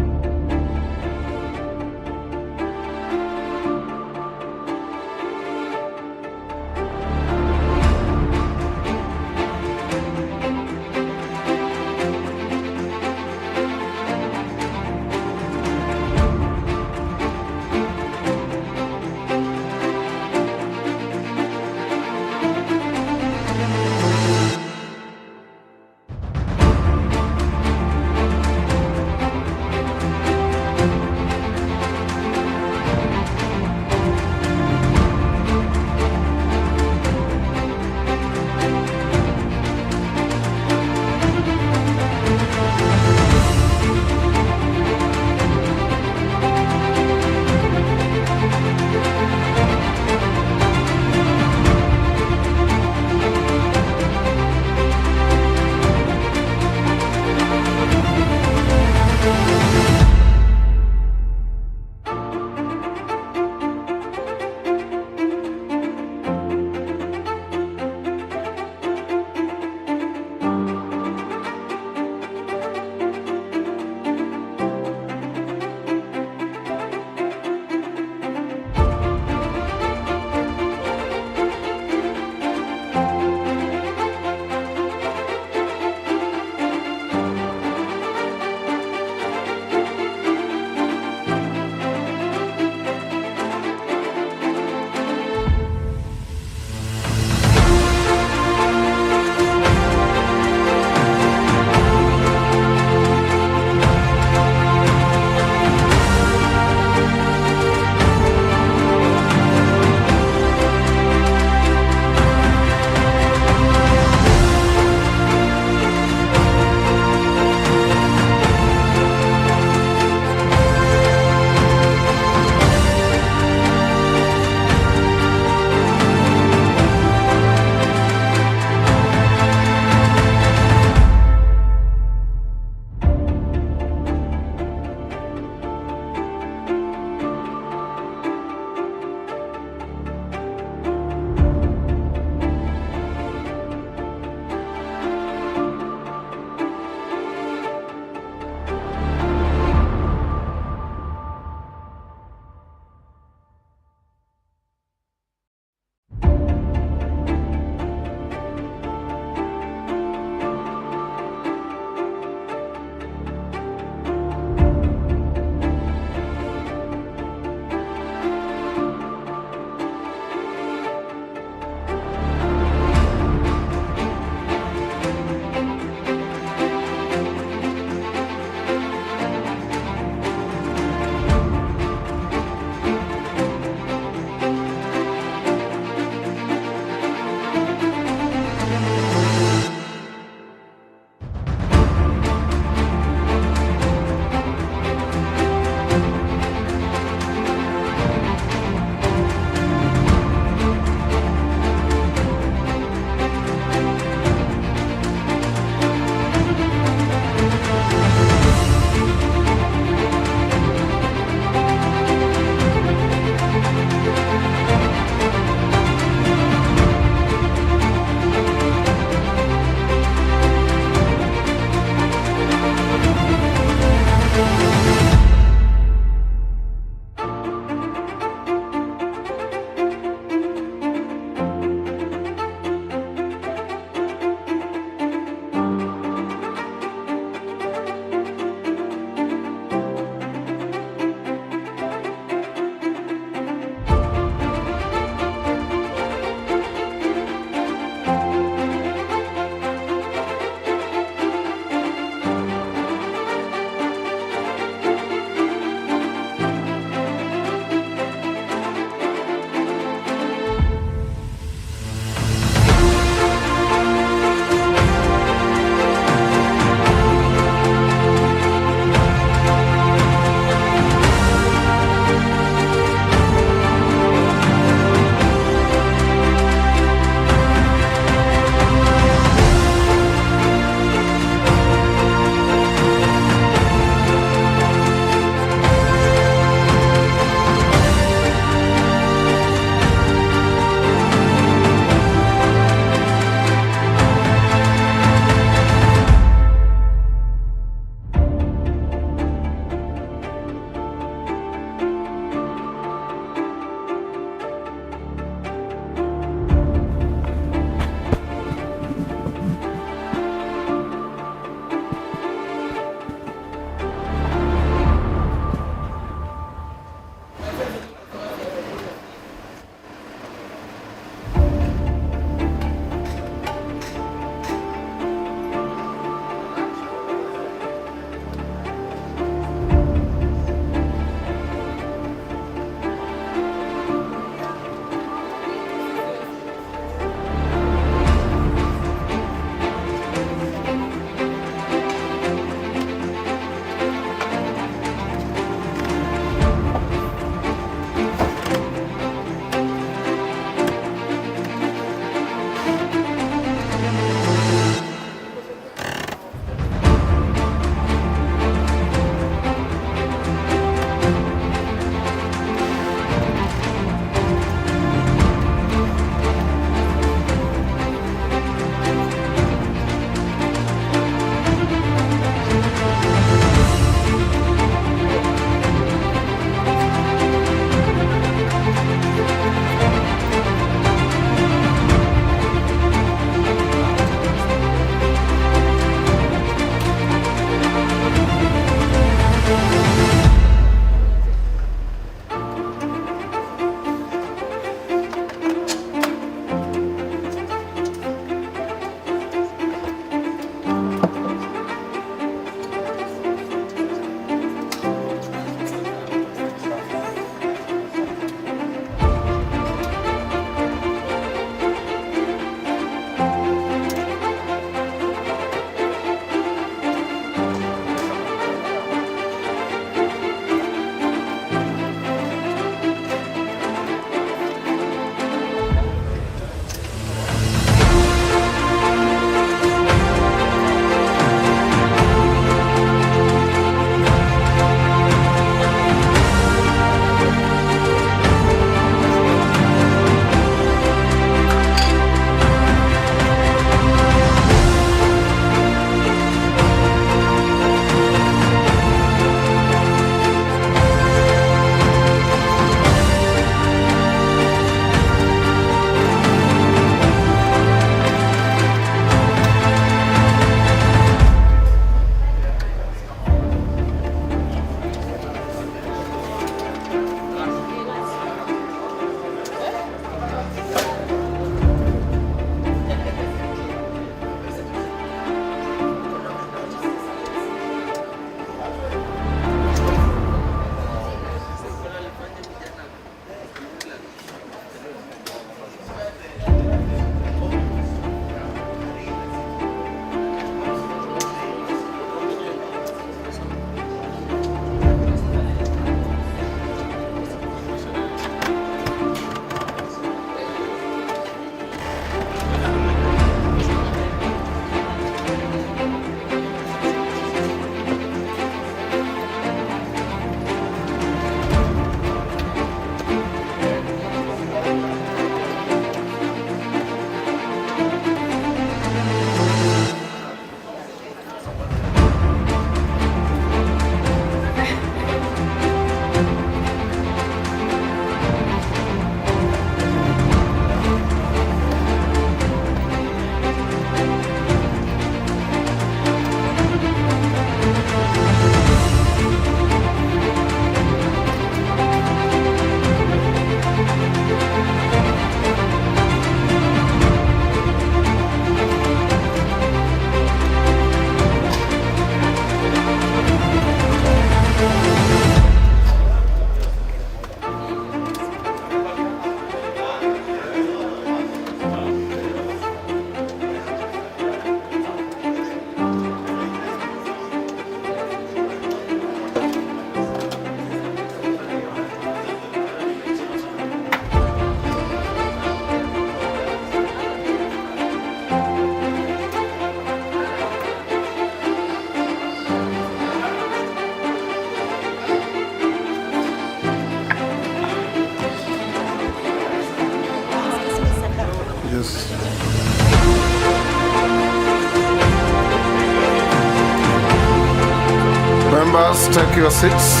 take your seats.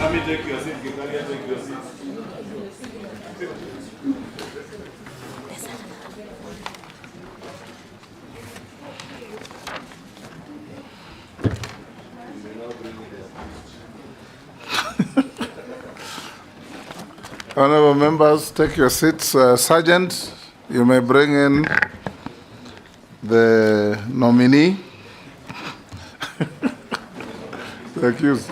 Let me take your seat. Take your seat. Honorable members, take your seats. Sergeant, you may bring in the nominee. The accused.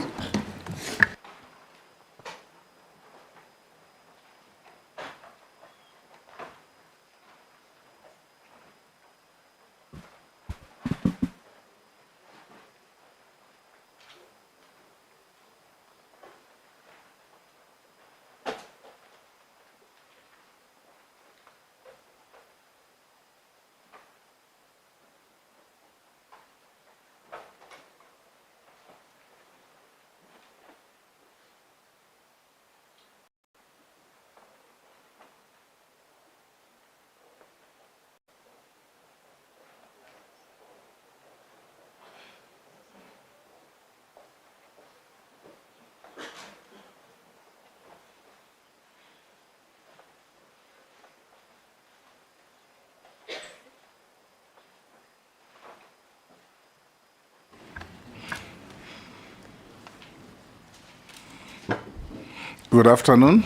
Good afternoon.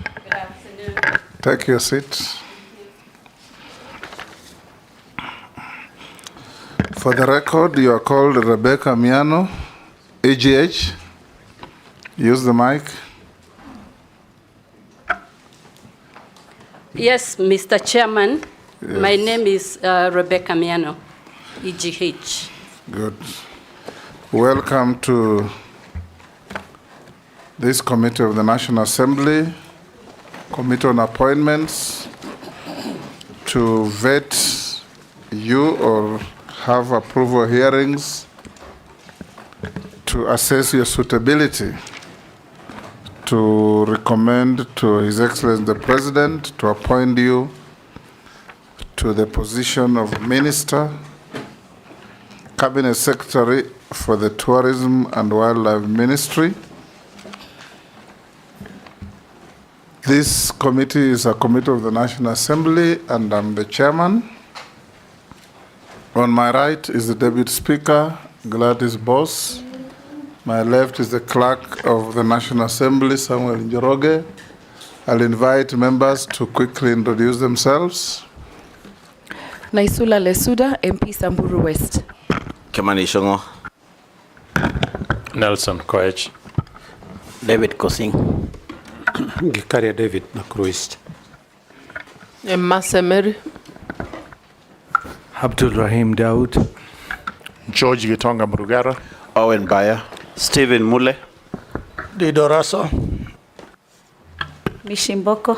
Good afternoon. Take your seats. For the record, you are called Rebecca Miano, AGH. Use the mic. Yes, Mr. Chairman. Yes. My name is Rebecca Miano, EGH. Good. Welcome to this Committee of the National Assembly, Committee on Appointments, to vet you or have approval hearings to assess your suitability to recommend to His Excellency the President to appoint you to the position of Minister, Cabinet Secretary for the Tourism and Wildlife Ministry. This committee is a committee of the National Assembly, and I'm the chairman. On my right is the Deputy Speaker, Gladys Boss. My left is the Clerk of the National Assembly, Samuel Njoroge. I'll invite members to quickly introduce themselves. Naisula Lesuda, MP Samburu West. Kimani Shongo. Nelson Koech. David Kosing. Gikaria David Nakruist. Masemeri. Abdul Rahim Daud. George Gitonga Murugara. Owen Bayer. Stephen Mule. Didoraso. Mishimboko.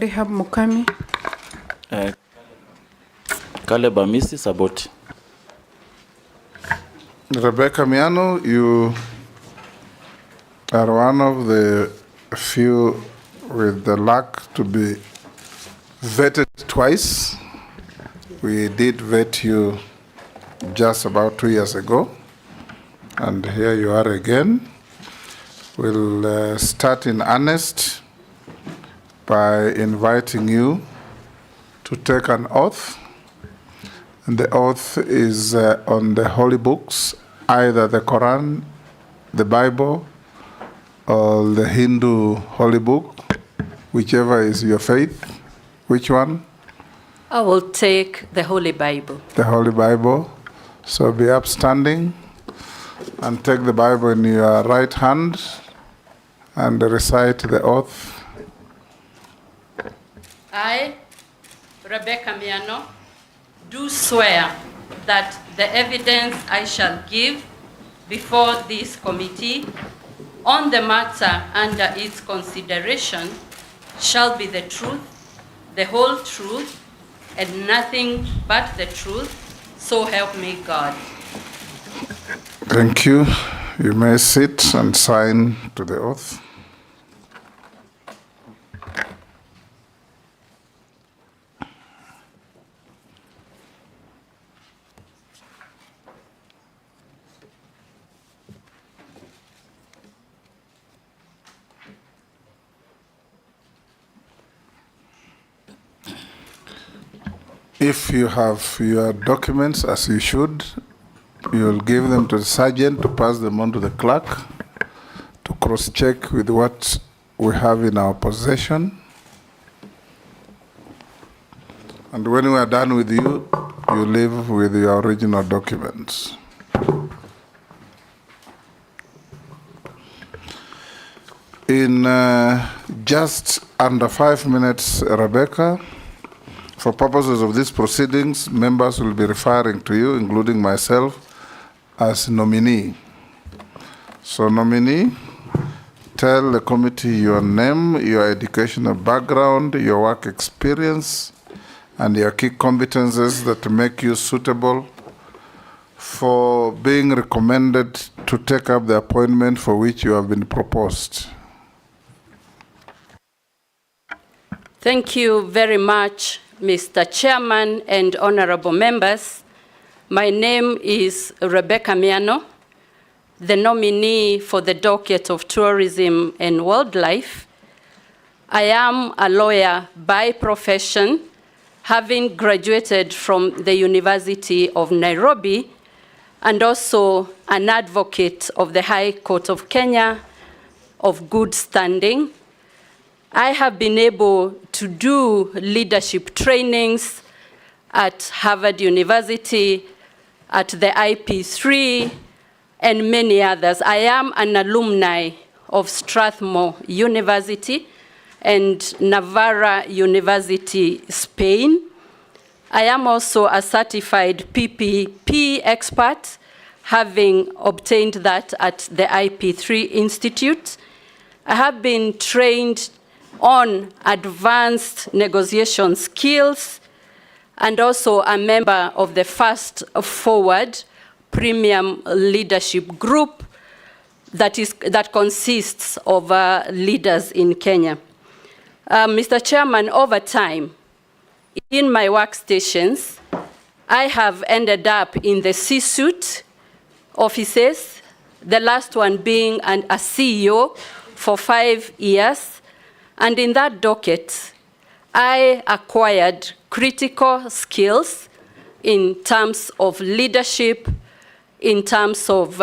Rehab Mukami. Caleb Amisi Saboti. Rebecca Miano, you are one of the few with the luck to be vetted twice. We did vet you just about 2 years ago, and here you are again. We'll start in earnest by inviting you to take an oath. And the oath is on the holy books, either the Quran, the Bible, or the Hindu holy book, whichever is your faith. Which one? I will take the Holy Bible. The Holy Bible. So be upstanding and take the Bible in your right hand and recite the oath. I, Rebecca Miano, do swear that the evidence I shall give before this committee on the matter under its consideration shall be the truth, the whole truth, and nothing but the truth, so help me God. Thank you. You may sit and sign to the oath. If you have your documents, as you should, you'll give them to the sergeant to pass them on to the clerk to cross-check with what we have in our possession. And when we are done with you, you leave with your original documents. In just under 5 minutes, Rebecca, for purposes of these proceedings, members will be referring to you, including myself, as nominee. So nominee, tell the committee your name, your educational background, your work experience, and your key competences that make you suitable for being recommended to take up the appointment for which you have been proposed. Thank you very much, Mr. Chairman and honorable members. My name is Rebecca Miano, the nominee for the docket of tourism and wildlife. I am a lawyer by profession, having graduated from the University of Nairobi, and also an advocate of the High Court of Kenya of good standing. I have been able to do leadership trainings at Harvard University, at the IP3, and many others. I am an alumni of Strathmore University and Navarra University, Spain. I am also a certified PPP expert, having obtained that at the IP3 Institute. I have been trained on advanced negotiation skills, and also a member of the Fast Forward Premium Leadership Group that consists of leaders in Kenya. Mr. Chairman, over time, in my workstations, I have ended up in the C-suite offices, the last one being a CEO for 5 years. And in that docket, I acquired critical skills in terms of leadership, in terms of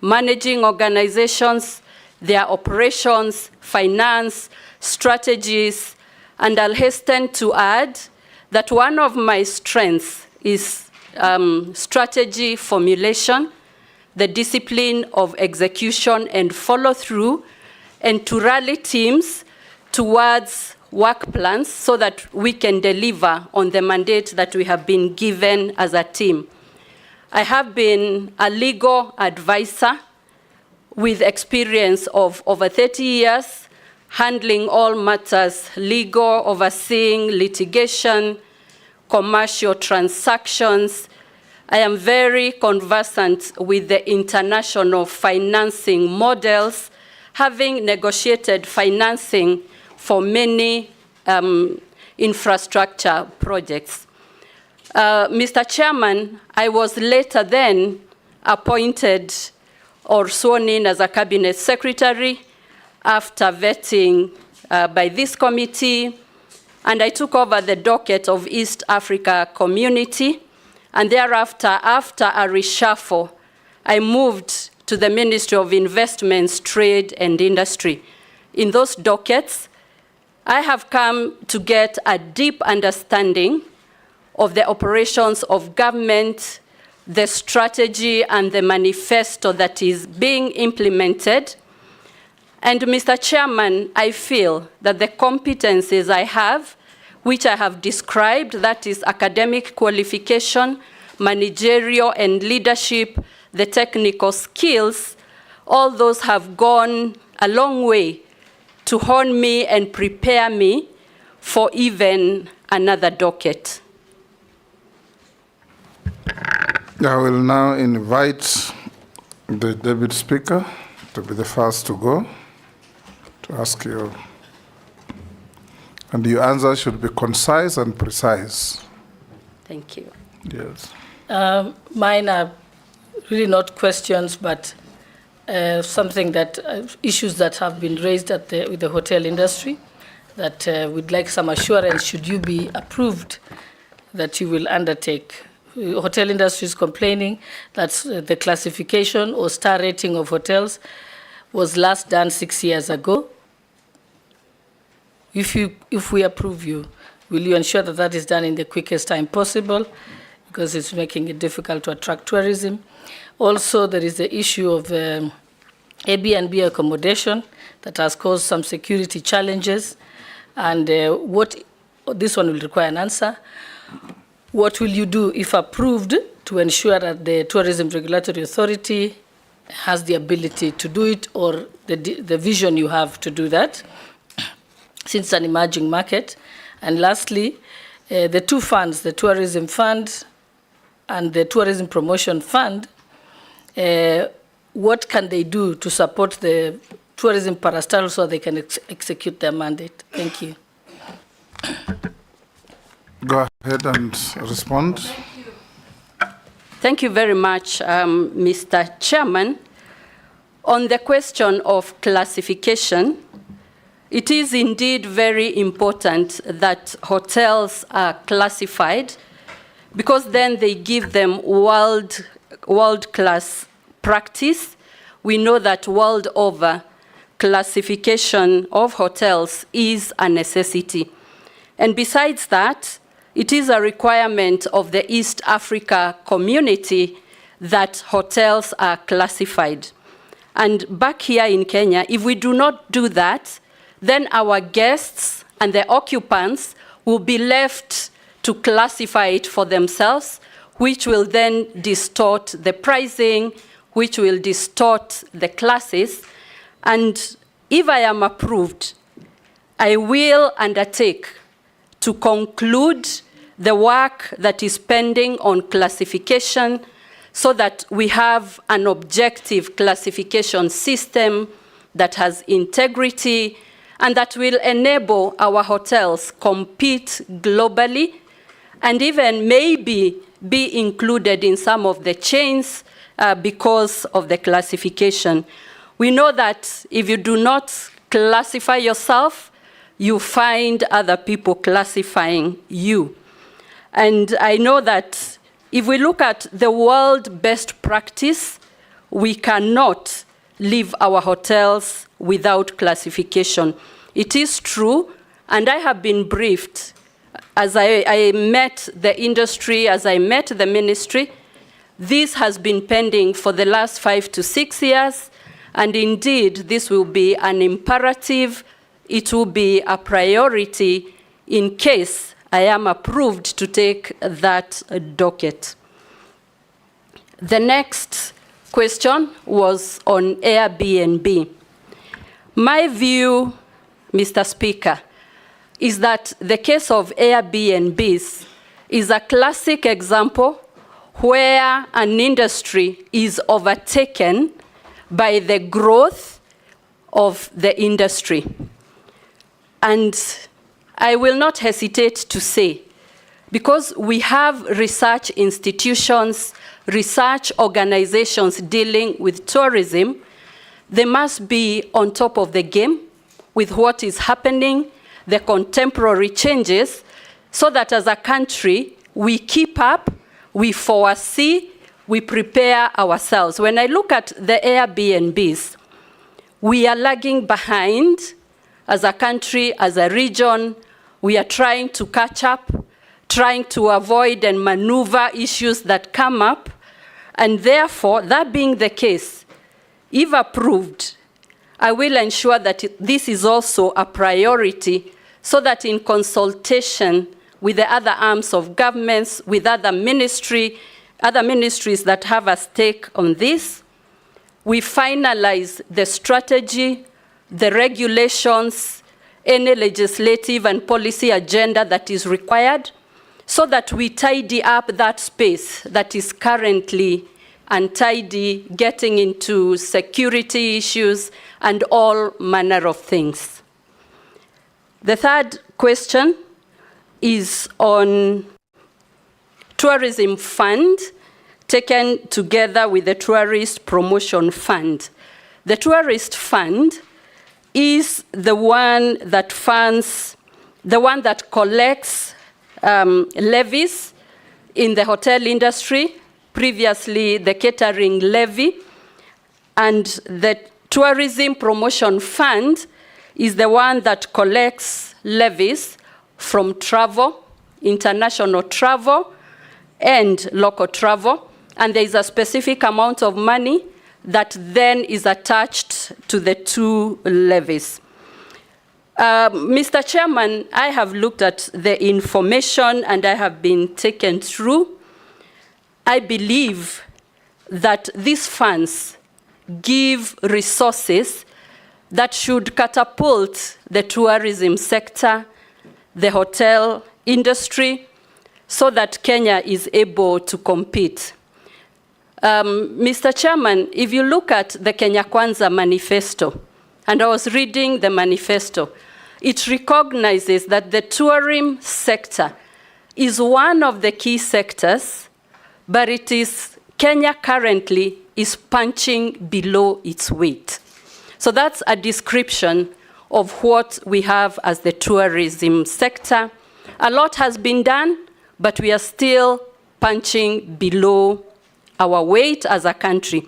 managing organizations, their operations, finance, strategies, and I'll hasten to add that one of my strengths is strategy formulation, the discipline of execution and follow-through, and to rally teams towards work plans so that we can deliver on the mandate that we have been given as a team. I have been a legal advisor with experience of over 30 years, handling all matters legal, overseeing litigation, commercial transactions. I am very conversant with the international financing models, having negotiated financing for many infrastructure projects. Mr. Chairman, I was later then appointed or sworn in as a cabinet secretary after vetting by this committee, and I took over the docket of East Africa Community, and thereafter, after a reshuffle, I moved to the Ministry of Investments, Trade and Industry. In those dockets, I have come to get a deep understanding of the operations of government, the strategy and the manifesto that is being implemented. And Mr. Chairman, I feel that the competencies I have, which I have described, that is academic qualification, managerial and leadership, the technical skills, all those have gone a long way to hone me and prepare me for even another docket. I will now invite the Deputy Speaker to be the first to go, to ask you. And your answer should be concise and precise. Thank you. Yes. Mine are really not questions, but something that issues that have been raised at with the hotel industry that we'd like some assurance should you be approved that you will undertake. Hotel industry is complaining that the classification or star rating of hotels was last done 6 years ago. If we approve you, will you ensure that that is done in the quickest time possible? Because it's making it difficult to attract tourism. Also, there is the issue of Airbnb accommodation that has caused some security challenges. And this one will require an answer. What will you do, if approved, to ensure that the Tourism Regulatory Authority has the ability to do it, or the vision you have to do that, since it's an emerging market? And lastly, the two funds, the Tourism Fund and the Tourism Promotion Fund, what can they do to support the tourism parastatal so they can execute their mandate? Thank you. Go ahead and respond. Thank you very much, Mr. Chairman. On the question of classification, it is indeed very important that hotels are classified, because then they give them world-class practice. We know that world over, classification of hotels is a necessity. And besides that, it is a requirement of the East Africa community that hotels are classified. And back here in Kenya, if we do not do that, then our guests and the occupants will be left to classify it for themselves, which will then distort the pricing, which will distort the classes. And if I am approved, I will undertake to conclude the work that is pending on classification, so that we have an objective classification system that has integrity and that will enable our hotels compete globally, and even maybe be included in some of the chains because of the classification. We know that if you do not classify yourself, you find other people classifying you. And I know that if we look at the world best practice, we cannot leave our hotels without classification. It is true, and I have been briefed as I met the industry, as I met the ministry. This has been pending for the last 5 to 6 years, and indeed this will be an imperative. It will be a priority in case I am approved to take that docket. The next question was on Airbnb. My view, Mr. Speaker, is that the case of Airbnbs is a classic example where an industry is overtaken by the growth of the industry. And I will not hesitate to say, because we have research institutions, research organizations dealing with tourism, they must be on top of the game with what is happening, the contemporary changes, so that as a country, we keep up, we foresee, we prepare ourselves. When I look at the Airbnbs, we are lagging behind as a country, as a region. We are trying to catch up, trying to avoid and maneuver issues that come up. And therefore, that being the case, if approved, I will ensure that this is also a priority, so that in consultation with the other arms of governments, with other ministries that have a stake on this, we finalize the strategy, the regulations, any legislative and policy agenda that is required, so that we tidy up that space that is currently untidy, getting into security issues and all manner of things. The third question is on tourism fund taken together with the tourist promotion fund. The tourist fund is the one that funds, the one that collects levies in the hotel industry, previously the catering levy, and the Tourism Promotion Fund is the one that collects levies from travel, international travel, and local travel, and there is a specific amount of money that then is attached to the two levies. Mr. Chairman, I have looked at the information and I have been taken through. I believe that these funds give resources that should catapult the tourism sector, the hotel industry, so that Kenya is able to compete. Mr. Chairman, if you look at the Kenya Kwanza manifesto, and I was reading the manifesto, it recognizes that the tourism sector is one of the key sectors, but Kenya currently is punching below its weight. So that's a description of what we have as the tourism sector. A lot has been done, but we are still punching below our weight as a country.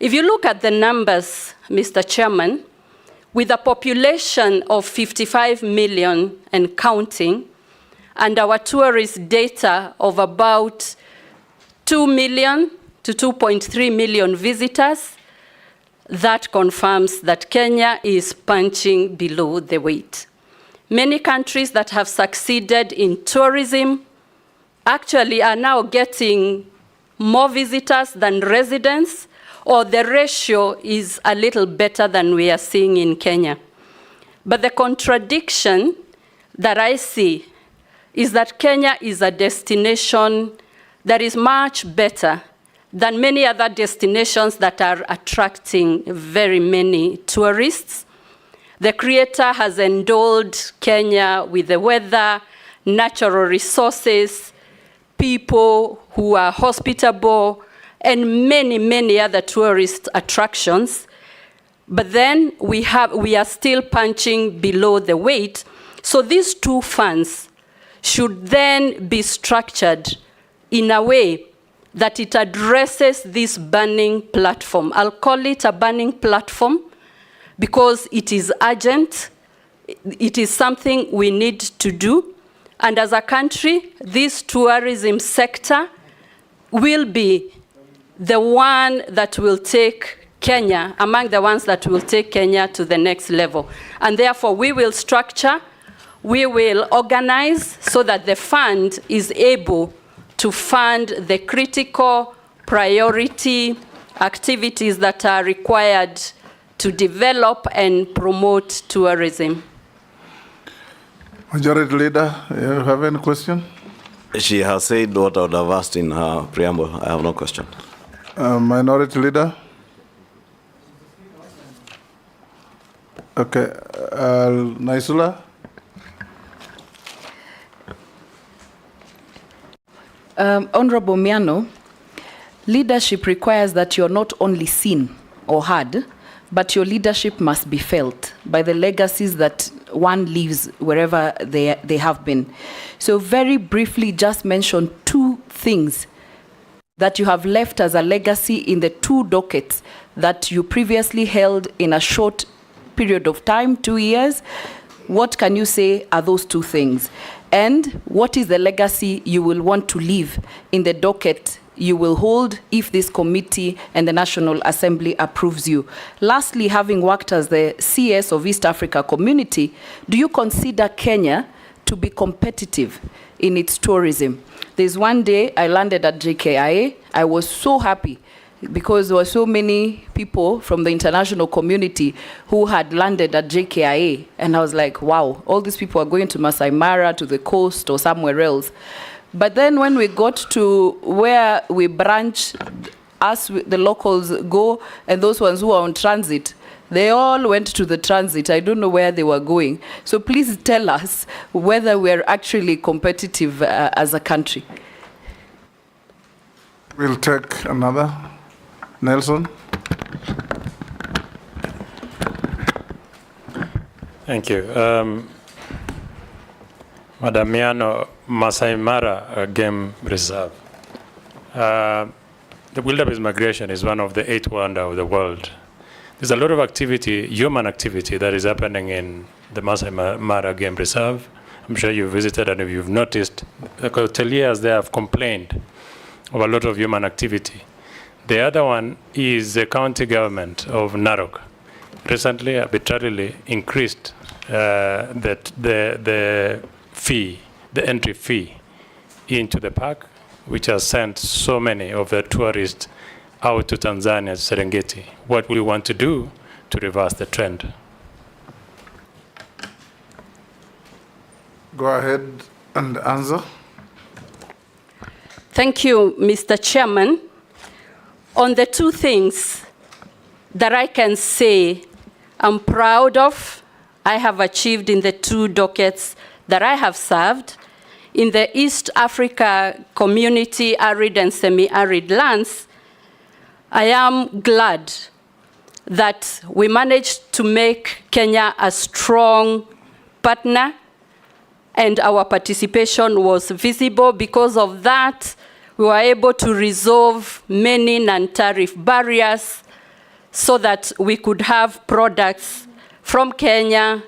If you look at the numbers, Mr. Chairman, with a population of 55 million and counting, and our tourist data of about 2 million to 2.3 million visitors, that confirms that Kenya is punching below the weight. Many countries that have succeeded in tourism actually are now getting more visitors than residents, or the ratio is a little better than we are seeing in Kenya. But the contradiction that I see is that Kenya is a destination that is much better than many other destinations that are attracting very many tourists. The Creator has endowed Kenya with the weather, natural resources, people who are hospitable, and many, many other tourist attractions. But then we are still punching below the weight. So these two funds should then be structured in a way that it addresses this burning platform. I'll call it a burning platform because it is urgent. It is something we need to do. And as a country, this tourism sector will be the one that will take Kenya, among the ones that will take Kenya to the next level. And therefore, we will structure, we will organize so that the fund is able to fund the critical priority activities that are required to develop and promote tourism. Majority Leader, you have any question? She has said what I would have asked in her preamble. I have no question. Minority Leader? Okay. Naisula? Honorable Miano, leadership requires that you're not only seen or heard, but your leadership must be felt by the legacies that one leaves wherever they have been. So very briefly, just mention two things that you have left as a legacy in the two dockets that you previously held in a short period of time, 2 years. What can you say are those two things? And what is the legacy you will want to leave in the docket you will hold if this committee and the National Assembly approves you? Lastly, having worked as the CS of East Africa Community, do you consider Kenya to be competitive in its tourism? There's one day I landed at JKIA. I was so happy because there were so many people from the international community who had landed at JKIA. And I was like, wow, all these people are going to Masai Mara, to the coast or somewhere else. But then when we got to where we branch, the locals go, and those ones who are on transit, they all went to the transit. I don't know where they were going. So please tell us whether we're actually competitive as a country. We'll take another. Nelson? Thank you. Madam Miano, Masai Mara Game Reserve. The wildebeest migration is one of the 8 wonders of the world. There's a lot of activity, human activity, that is happening in the Masai Mara Game Reserve. I'm sure you've visited, and if you've noticed, the hoteliers there have complained of a lot of human activity. The other one is the county government of Narok. Recently, arbitrarily increased the fee, the entry fee into the park, which has sent so many of the tourists out to Tanzania's Serengeti. What we want to do to reverse the trend? Go ahead and answer. Thank you, Mr. Chairman. On the 2 things that I can say I'm proud of, I have achieved in the 2 dockets that I have served, in the East Africa community, arid and semi-arid lands, I am glad that we managed to make Kenya a strong partner, and our participation was visible. Because of that, we were able to resolve many non-tariff barriers so that we could have products from Kenya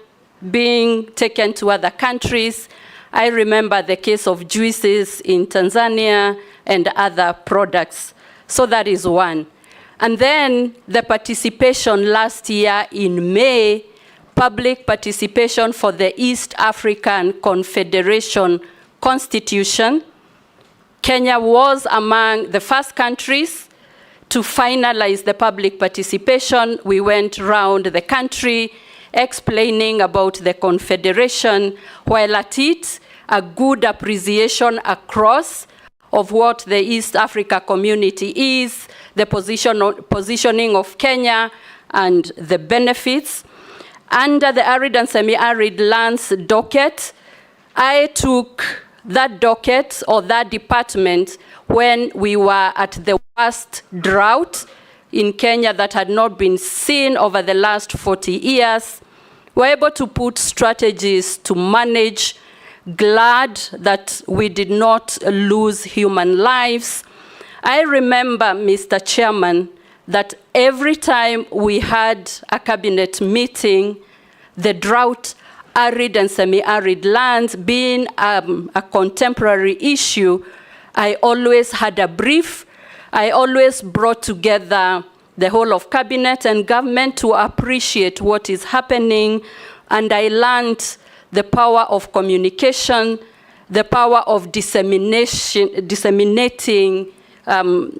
being taken to other countries. I remember the case of juices in Tanzania and other products. So that is one. And then the participation last year in May, public participation for the East African Confederation Constitution. Kenya was among the first countries to finalize the public participation. We went around the country explaining about the Confederation, while at it, a good appreciation across of what the East Africa community is, the positioning of Kenya, and the benefits. Under the arid and semi-arid lands docket, I took that docket or that department when we were at the worst drought in Kenya that had not been seen over the last 40 years. We were able to put strategies to manage, glad that we did not lose human lives. I remember, Mr. Chairman, that every time we had a cabinet meeting, the drought, arid and semi-arid lands being a contemporary issue, I always had a brief. I always brought together the whole of cabinet and government to appreciate what is happening, and I learned the power of communication, the power of disseminating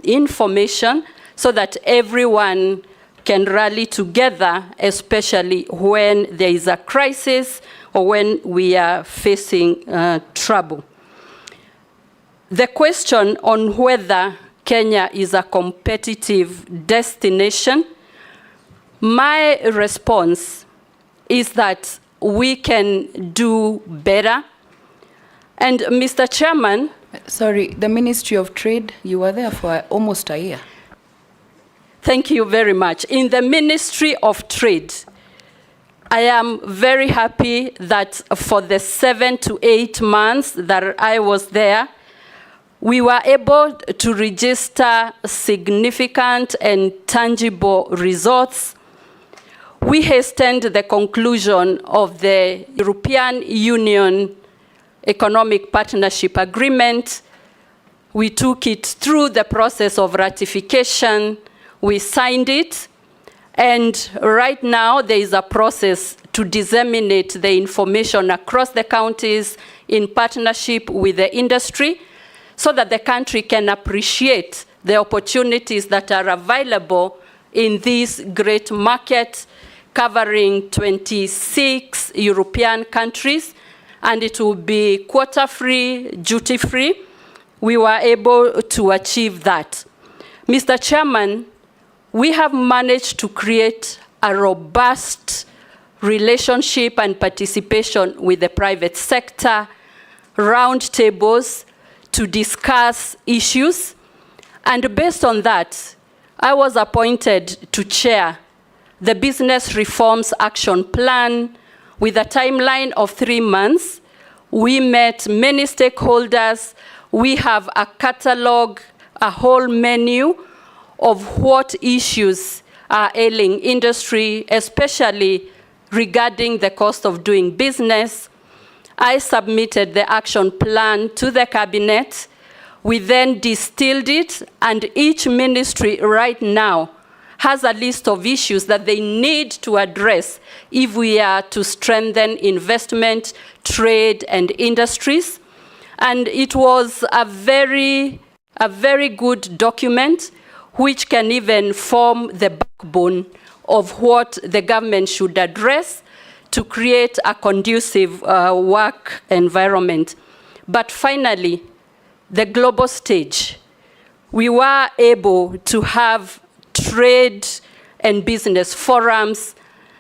information so that everyone can rally together, especially when there is a crisis or when we are facing trouble. The question on whether Kenya is a competitive destination, my response is that we can do better. And Mr. Chairman, sorry, the Ministry of Trade, you were there for almost a year. Thank you very much. In the Ministry of Trade, I am very happy that for the 7 to 8 months that I was there, we were able to register significant and tangible results. We hastened the conclusion of the European Union Economic Partnership Agreement. We took it through the process of ratification. We signed it. And right now, there is a process to disseminate the information across the counties in partnership with the industry so that the country can appreciate the opportunities that are available in this great market covering 26 European countries, and it will be quota-free, duty-free. We were able to achieve that. Mr. Chairman, we have managed to create a robust relationship and participation with the private sector, roundtables to discuss issues. And based on that, I was appointed to chair the Business Reforms Action Plan with a timeline of 3 months, We met many stakeholders. We have a catalog, a whole menu of what issues are ailing industry, especially regarding the cost of doing business. I submitted the action plan to the cabinet. We then distilled it, and each ministry right now has a list of issues that they need to address if we are to strengthen investment, trade, and industries. And it was a very good document which can even form the backbone of what the government should address to create a conducive work environment. But finally, the global stage. We were able to have trade and business forums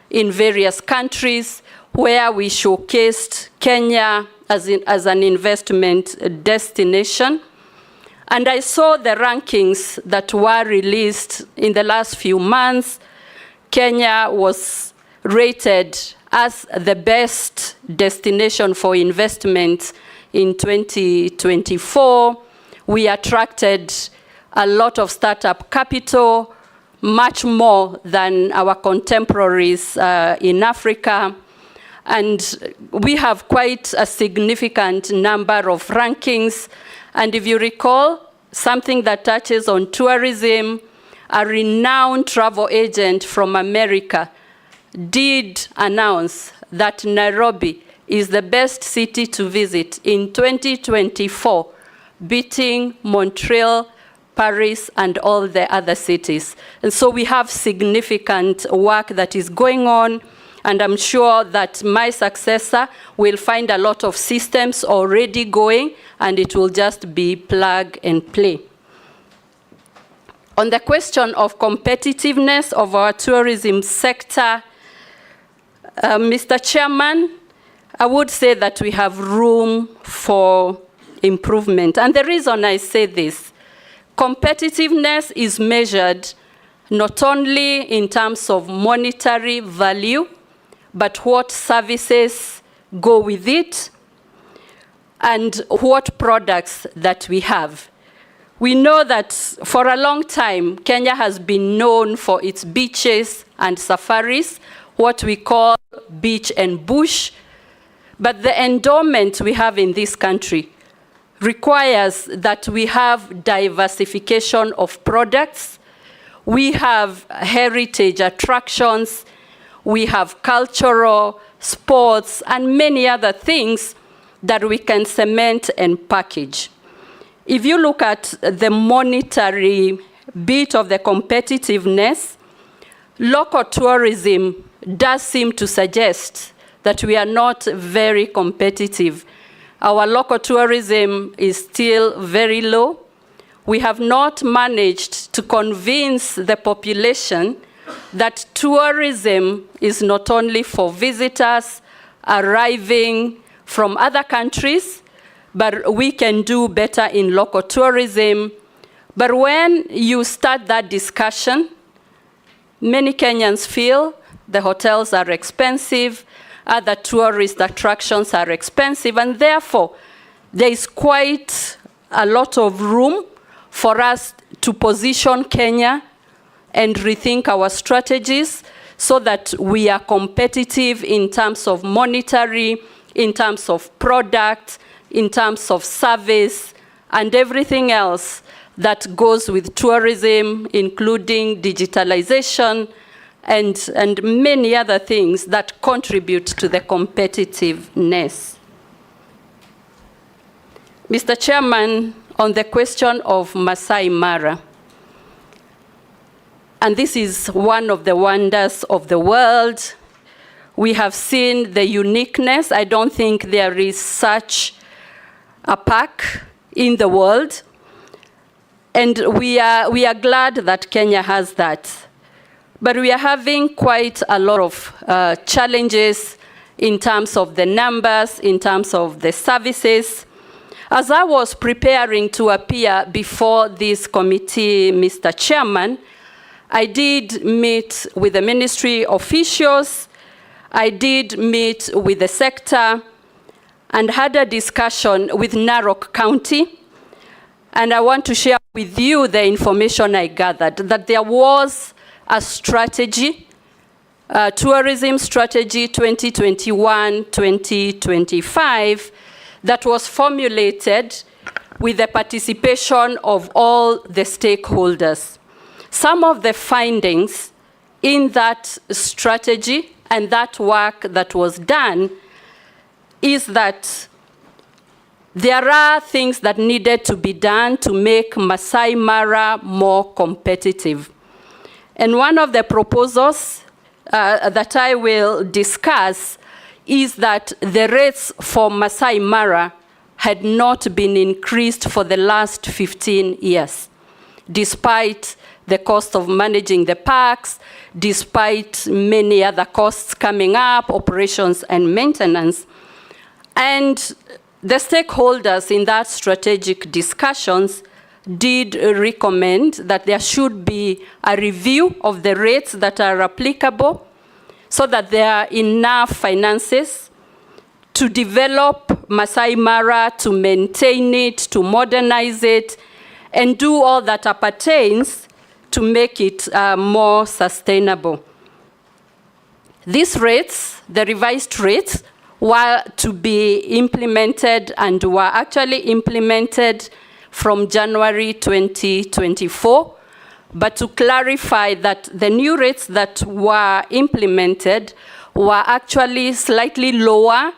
in various countries where we showcased Kenya as an investment destination. And I saw the rankings that were released in the last few months. Kenya was rated as the best destination for investment in 2024. We attracted a lot of startup capital, much more than our contemporaries in Africa. And we have quite a significant number of rankings. And if you recall, something that touches on tourism, a renowned travel agent from America did announce that Nairobi is the best city to visit in 2024, beating Montreal, Paris, and all the other cities. And so we have significant work that is going on, and I'm sure that my successor will find a lot of systems already going, and it will just be plug and play. On the question of competitiveness of our tourism sector, Mr. Chairman, I would say that we have room for improvement. And the reason I say this, competitiveness is measured not only in terms of monetary value, but what services go with it and what products that we have. We know that for a long time, Kenya has been known for its beaches and safaris, what we call beach and bush. But the endowment we have in this country requires that we have diversification of products. We have heritage attractions. We have cultural, sports, and many other things that we can cement and package. If you look at the monetary bit of the competitiveness, local tourism does seem to suggest that we are not very competitive. Our local tourism is still very low. We have not managed to convince the population that tourism is not only for visitors arriving from other countries, but we can do better in local tourism. But when you start that discussion, many Kenyans feel the hotels are expensive, other tourist attractions are expensive, and therefore there is quite a lot of room for us to position Kenya and rethink our strategies so that we are competitive in terms of monetary, in terms of product, in terms of service, and everything else that goes with tourism, including digitalization and many other things that contribute to the competitiveness. Mr. Chairman, on the question of Masai Mara, and this is one of the wonders of the world. We have seen the uniqueness. I don't think there is such a park in the world. And we are glad that Kenya has that. But we are having quite a lot of challenges in terms of the numbers, in terms of the services. As I was preparing to appear before this committee, Mr. Chairman, I did meet with the ministry officials. I did meet with the sector. and had a discussion with Narok County. And I want to share with you the information I gathered, that there was a strategy, tourism strategy 2021-2025, that was formulated with the participation of all the stakeholders. Some of the findings in that strategy and that work that was done is that there are things that needed to be done to make Masai Mara more competitive. And one of the proposals that I will discuss is that the rates for Masai Mara had not been increased for the last 15 years, despite the cost of managing the parks, despite many other costs coming up, operations and maintenance. And the stakeholders in that strategic discussions did recommend that there should be a review of the rates that are applicable so that there are enough finances to develop Masai Mara, to maintain it, to modernize it, and do all that appertains to make it more sustainable. These rates, the revised rates, were to be implemented and were actually implemented from January 2024. But to clarify that the new rates that were implemented were actually slightly lower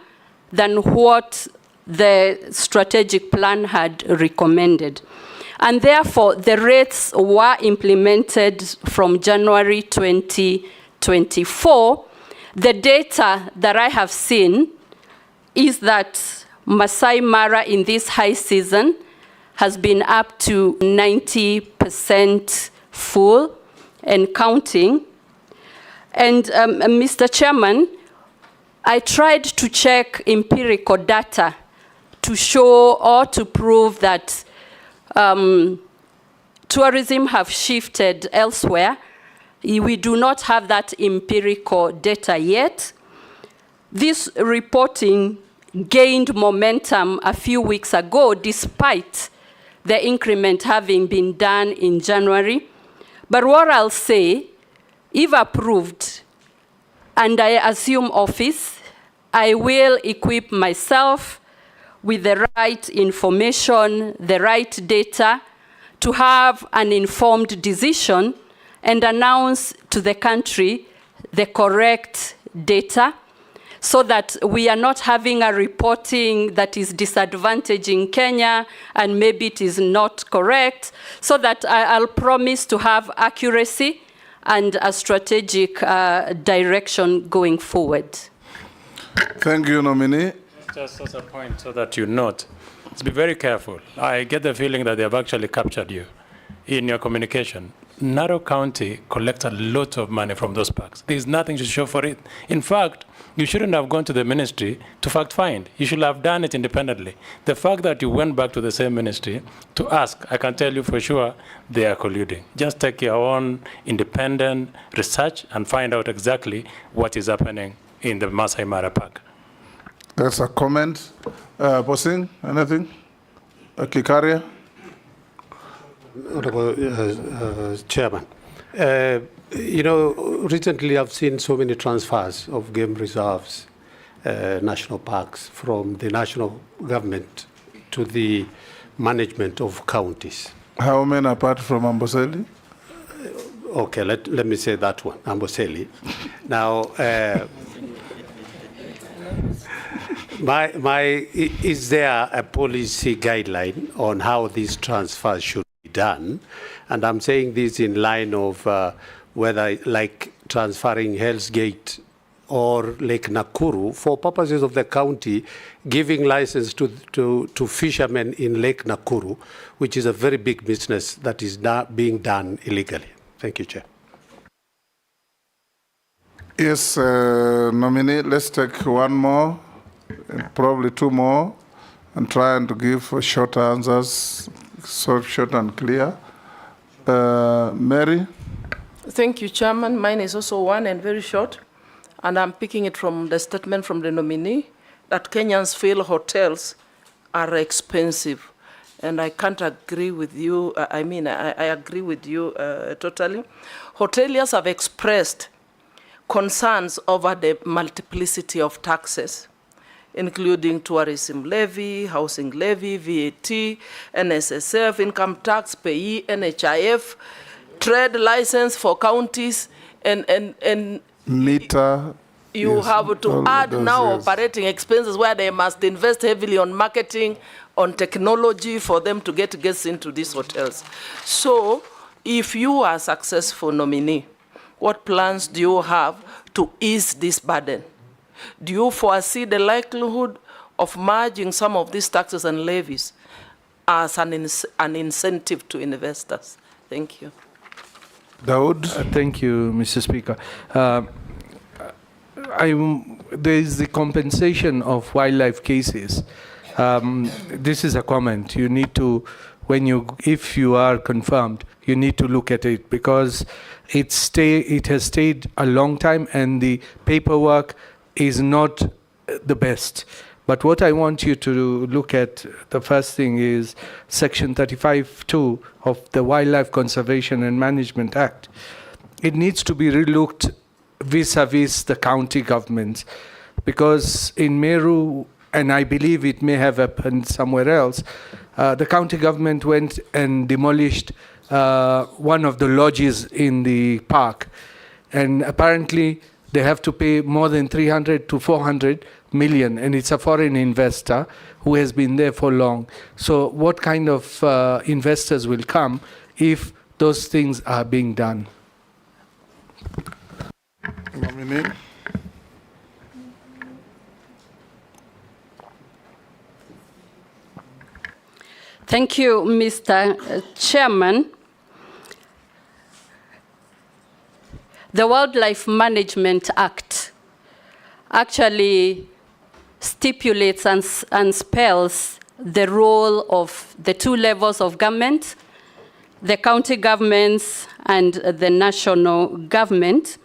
than what the strategic plan had recommended. And therefore, the rates were implemented from January 2024. The data that I have seen is that Masai Mara in this high season has been up to 90% full and counting. And Mr. Chairman, I tried to check empirical data to show or to prove that tourism have shifted elsewhere. We do not have that empirical data yet. This reporting gained momentum a few weeks ago, despite the increment having been done in January. But what I'll say, if approved, and I assume office, I will equip myself with the right information, the right data, to have an informed decision and announce to the country the correct data, so that we are not having a reporting that is disadvantaging Kenya and maybe it is not correct, so that I'll promise to have accuracy and a strategic direction going forward. Thank you, nominee. Just as a point so that you note, let's be very careful. I get the feeling that they have actually captured you in your communication. Narok County collects a lot of money from those parks. There's nothing to show for it. In fact, you shouldn't have gone to the ministry to fact find. You should have done it independently. The fact that you went back to the same ministry to ask, I can tell you for sure they are colluding. Just take your own independent research and find out exactly what is happening in the Masai Mara Park. That's a comment. Posing, anything? Kikaria? Honorable Chairman, you know, recently I've seen so many transfers of game reserves, national parks, from the national government to the management of counties. How many apart from Amboseli? Okay, let me say that one, Amboseli. Now, is there a policy guideline on how these transfers should be done? And I'm saying this in line of whether, like transferring Hell's Gate or Lake Nakuru, for purposes of the county, giving license to fishermen in Lake Nakuru, which is a very big business that is being done illegally. Thank you, Chair. Yes, nominee, let's take one more, probably two more, and try and give short answers, short and clear. Mary? Thank you, Chairman. Mine is also one and very short, and I'm picking it from the statement from the nominee. that Kenyans feel hotels are expensive. And I can't agree with you. I agree with you totally. Hoteliers have expressed concerns over the multiplicity of taxes, including tourism levy, housing levy, VAT, NSSF, income tax, payee, NHIF, trade license for counties, and meter. You yes, have to add now yes. operating expenses where they must invest heavily on marketing, on technology for them to get guests into these hotels. So if you are a successful nominee, what plans do you have to ease this burden? Do you foresee the likelihood of merging some of these taxes and levies as an incentive to investors? Thank you. Daud? Thank you, Mr. Speaker. There is the compensation of wildlife cases. This is a comment. You need to, if you are confirmed, you need to look at it because it has stayed a long time and the paperwork is not the best. But what I want you to look at, the first thing is Section 35(2) of the Wildlife Conservation and Management Act. It needs to be relooked vis-a-vis the county governments, because in Meru, and I believe it may have happened somewhere else, the county government went and demolished one of the lodges in the park, and apparently they have to pay more than 300 to 400 million, and it's a foreign investor who has been there for long. So what kind of investors will come if those things are being done? Nominee. Thank you, Mr. Chairman. The Wildlife Management Act actually stipulates and spells the role of the two levels of government, the county governments and the national government.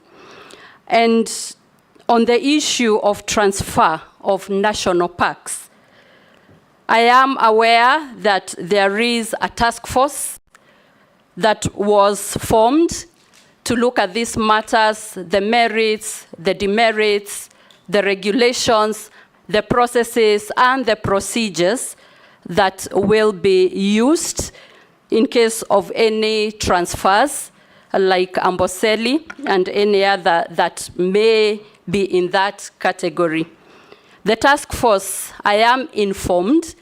And on the issue of transfer of national parks, I am aware that there is a task force that was formed to look at these matters, the merits, the demerits, the regulations, the processes, and the procedures that will be used in case of any transfers, like Amboseli and any other that may be in that category. The task force, I am informed,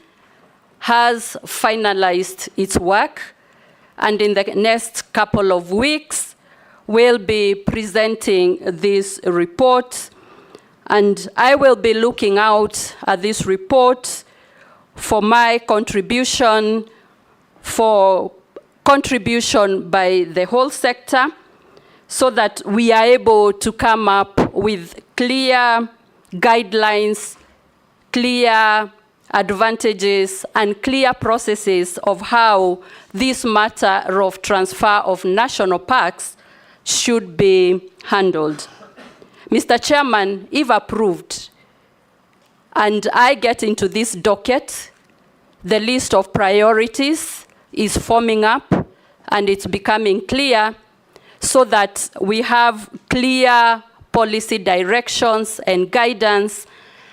has finalized its work, and in the next couple of weeks, will be presenting this report, and I will be looking out at this report for my contribution, for contribution by the whole sector, so that we are able to come up with clear guidelines, clear advantages, and clear processes of how this matter of transfer of national parks should be handled. Mr. Chairman, if approved, and I get into this docket, the list of priorities is forming up and it's becoming clear, so that we have clear policy directions and guidance,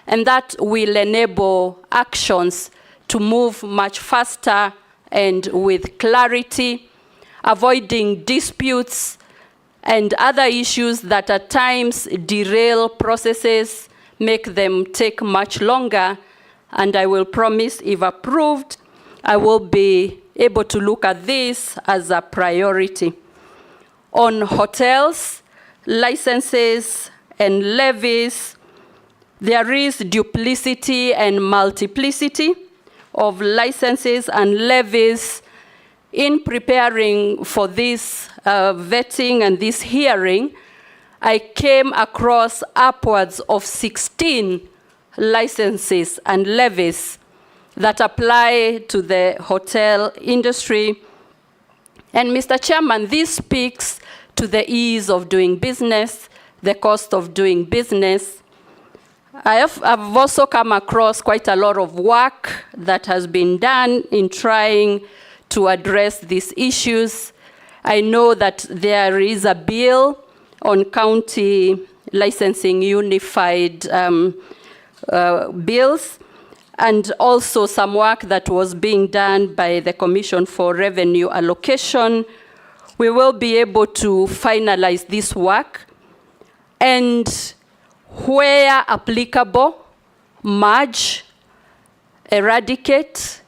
and that will enable actions to move much faster and with clarity, avoiding disputes and other issues that at times derail processes, make them take much longer. And I will promise, if approved, I will be able to look at this as a priority. On hotels, licenses, and levies, there is duplicity and multiplicity of licenses and levies. In preparing for this vetting and this hearing, I came across upwards of 16 licenses and levies that apply to the hotel industry. And Mr. Chairman, this speaks to the ease of doing business, the cost of doing business. I've also come across quite a lot of work that has been done in trying to address these issues. I know that there is a bill on county licensing unified bills, and also some work that was being done by the Commission for Revenue Allocation. We will be able to finalize this work and, where applicable, merge, eradicate,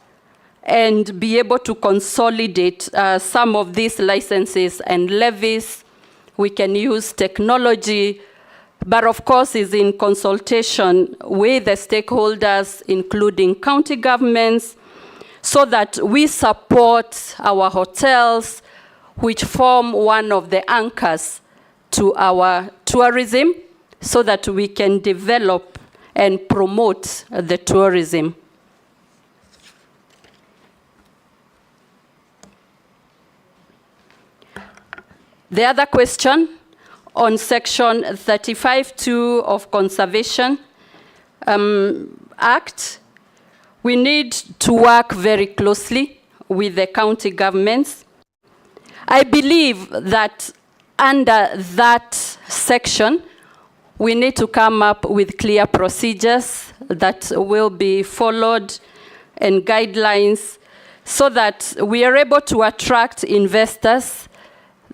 and be able to consolidate some of these licenses and levies. We can use technology, but of course is in consultation with the stakeholders, including county governments, so that we support our hotels, which form one of the anchors to our tourism, so that we can develop and promote the tourism. The other question on Section 35(2) of Conservation Act, we need to work very closely with the county governments. I believe that under that section, we need to come up with clear procedures that will be followed and guidelines so that we are able to attract investors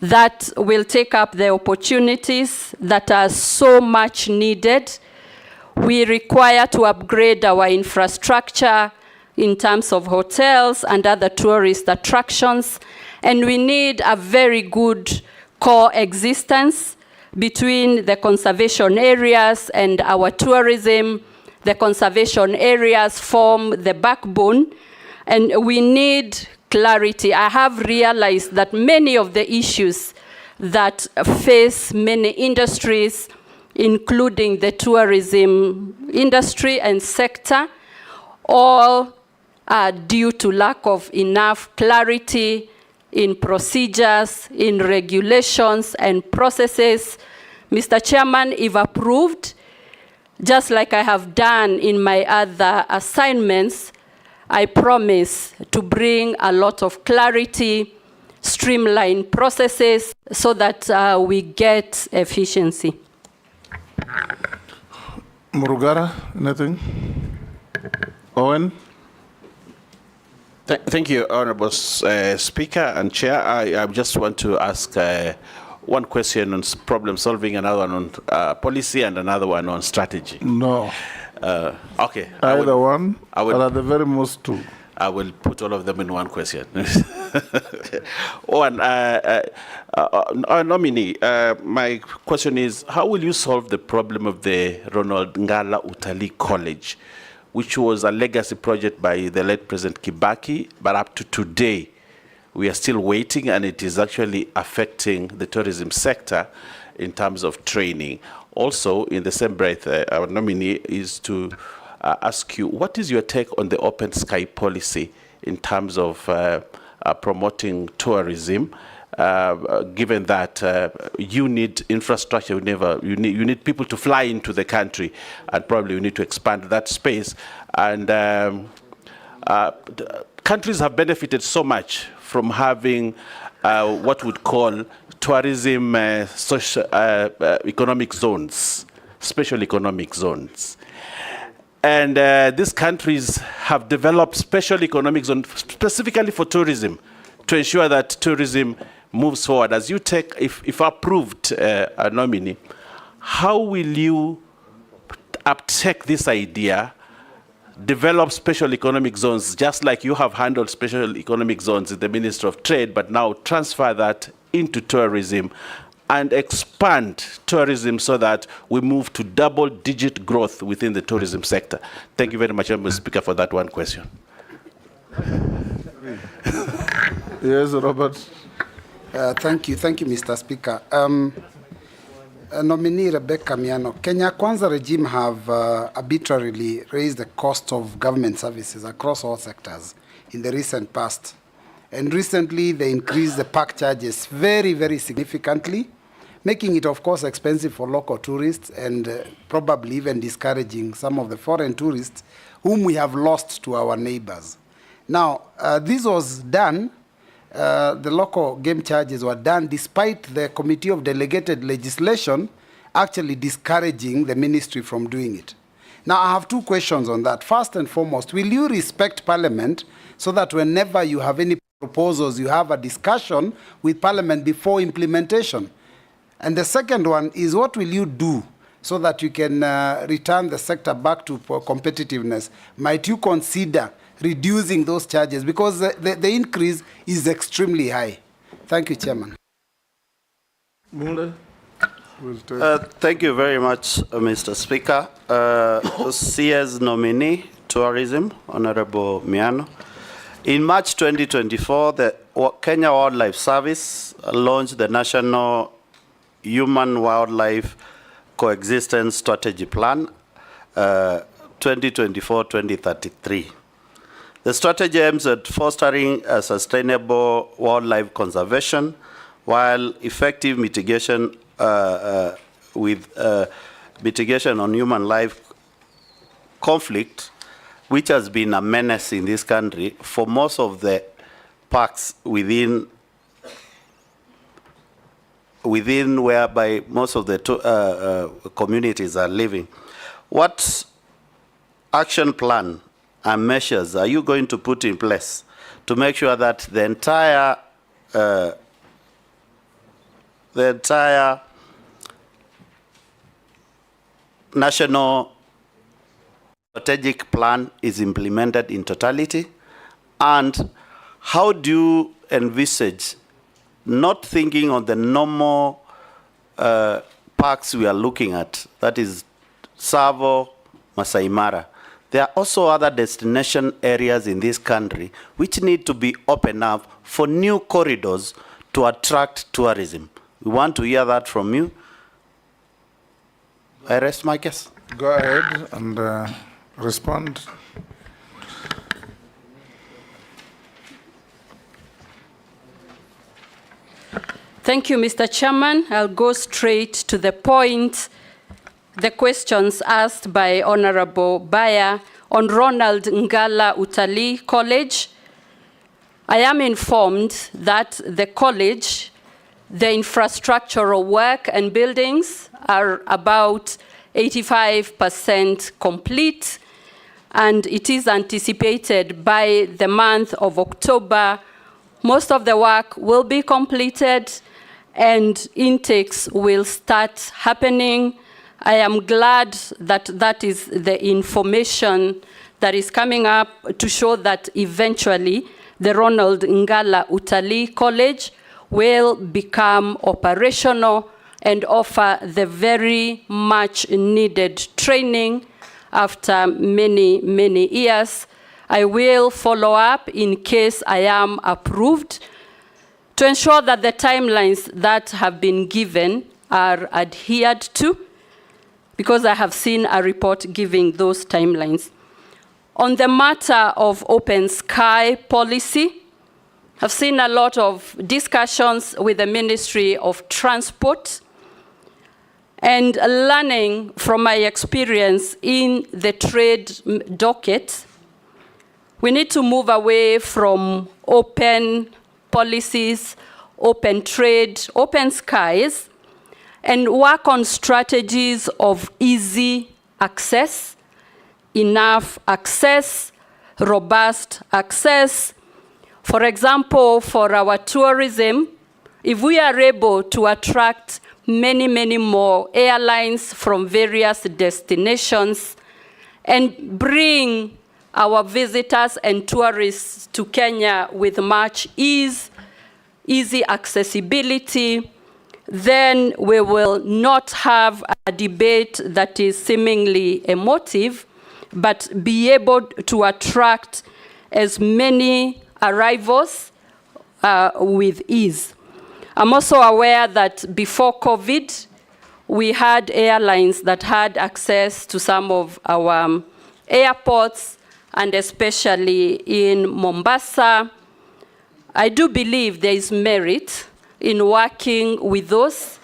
that will take up the opportunities that are so much needed. We require to upgrade our infrastructure in terms of hotels and other tourist attractions, and we need a very good coexistence between the conservation areas and our tourism. The conservation areas form the backbone, and we need clarity. I have realized that many of the issues that face many industries, including the tourism industry and sector, all are due to lack of enough clarity in procedures, in regulations and processes. Mr. Chairman, if approved, just like I have done in my other assignments, I promise to bring a lot of clarity, streamline processes so that we get efficiency. Murugara, anything? Owen? Thank you, Honorable Speaker and Chair. I just want to ask one question on problem solving, another one on policy, and another one on strategy. No. Okay. Either one, or at the very most two. I will put all of them in one question. One, nominee, my question is, how will you solve the problem of the Ronald Ngala Utalii College, which was a legacy project by the late President Kibaki, but up to today, we are still waiting, and it is actually affecting the tourism sector in terms of training. Also, in the same breath, our nominee is to ask you, what is your take on the open sky policy in terms of promoting tourism, given that you need infrastructure, you need people to fly into the country, and probably you need to expand that space. And countries have benefited so much from having what we'd call tourism social, economic zones, special economic zones. And these countries have developed special economic zones specifically for tourism to ensure that tourism moves forward. As you take, if approved, a nominee, how will you uptake this idea, develop special economic zones, just like you have handled special economic zones in the Ministry of Trade, but now transfer that into tourism and expand tourism so that we move to double-digit growth within the tourism sector? Thank you very much, Mr. Speaker, for that one question. Yes, Robert. Thank you, Mr. Speaker. Nominee Rebecca Miano, Kenya Kwanza regime have arbitrarily raised the cost of government services across all sectors in the recent past. And recently, they increased the park charges very, very significantly, making it, of course, expensive for local tourists and probably even discouraging some of the foreign tourists whom we have lost to our neighbors. Now, this was done, the local game charges were done despite the Committee of Delegated Legislation actually discouraging the ministry from doing it. Now, I have two questions on that. First and foremost, will you respect Parliament so that whenever you have any proposals, you have a discussion with Parliament before implementation? And the second one is, what will you do so that you can return the sector back to competitiveness? Might you consider reducing those charges? Because the increase is extremely high. Thank you, Chairman. Thank you very much, Mr. Speaker. CS nominee, Tourism, Honorable Miano. In March 2024, the Kenya Wildlife Service launched the National Human-Wildlife Coexistence Strategy Plan 2024-2033. The strategy aims at fostering a sustainable wildlife conservation while effective mitigation mitigation on human life conflict, which has been a menace in this country for most of the parks within whereby most of the communities are living. What action plan and measures are you going to put in place to make sure that the entire national strategic plan is implemented in totality? And how do you envisage, not thinking on the normal parks we are looking at, that is Tsavo, Masai Mara, there are also other destination areas in this country which need to be opened up for new corridors to attract tourism. We want to hear that from you. I rest my case. Go ahead and respond. Thank you, Mr. Chairman. I'll go straight to the point. The questions asked by Honorable Baya on Ronald Ngala Utalii College. I am informed that the college, the infrastructural work and buildings are about 85% complete, and it is anticipated by the month of October, most of the work will be completed and intakes will start happening. I am glad that that is the information that is coming up to show that eventually the Ronald Ngala Utalii College will become operational and offer the very much needed training after many, many years. I will follow up in case I am approved to ensure that the timelines that have been given are adhered to, because I have seen a report giving those timelines. On the matter of open sky policy, I've seen a lot of discussions with the Ministry of Transport, and learning from my experience in the trade docket, we need to move away from open policies, open trade, open skies, and work on strategies of easy access, enough access, robust access. For example, for our tourism, if we are able to attract many, many more airlines from various destinations and bring our visitors and tourists to Kenya with much ease, easy accessibility, then we will not have a debate that is seemingly emotive, but be able to attract as many arrivals with ease. I'm also aware that before COVID, we had airlines that had access to some of our airports, and especially in Mombasa. I do believe there is merit in working with those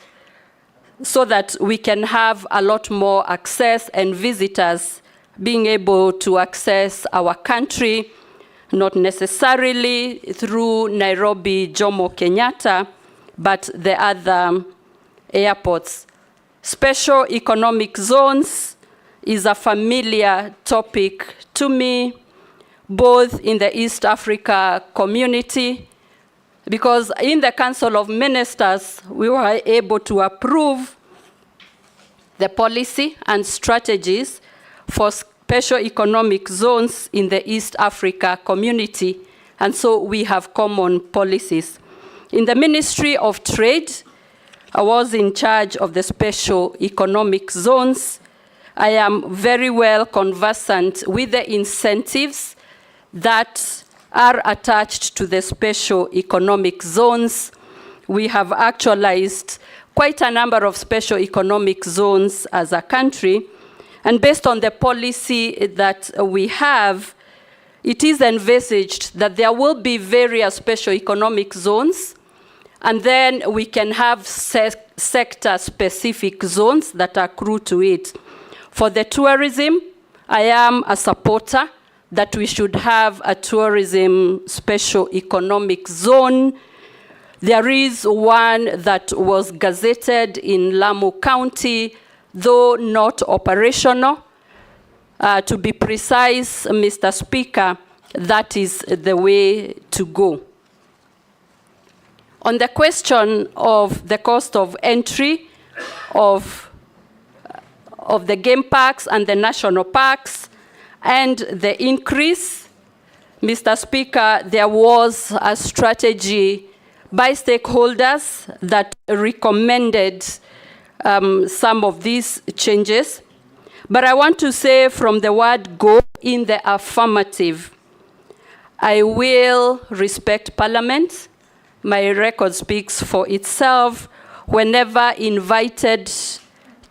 so that we can have a lot more access and visitors being able to access our country, not necessarily through Nairobi, Jomo Kenyatta, but the other airports. Special economic zones is a familiar topic to me, both in the East Africa community, because in the Council of Ministers, we were able to approve the policy and strategies for special economic zones in the East Africa community, and so we have common policies. In the Ministry of Trade, I was in charge of the special economic zones. I am very well conversant with the incentives that are attached to the special economic zones. We have actualized quite a number of special economic zones as a country, and based on the policy that we have, it is envisaged that there will be various special economic zones, and then we can have sector-specific zones that accrue to it. For the tourism, I am a supporter that we should have a tourism special economic zone. There is one that was gazetted in Lamu County, though not operational. To be precise, Mr. Speaker, that is the way to go. On the question of the cost of entry of the game parks and the national parks and the increase, Mr. Speaker, there was a strategy by stakeholders that recommended some of these changes. But I want to say from the word go in the affirmative, I will respect Parliament. My record speaks for itself. Whenever invited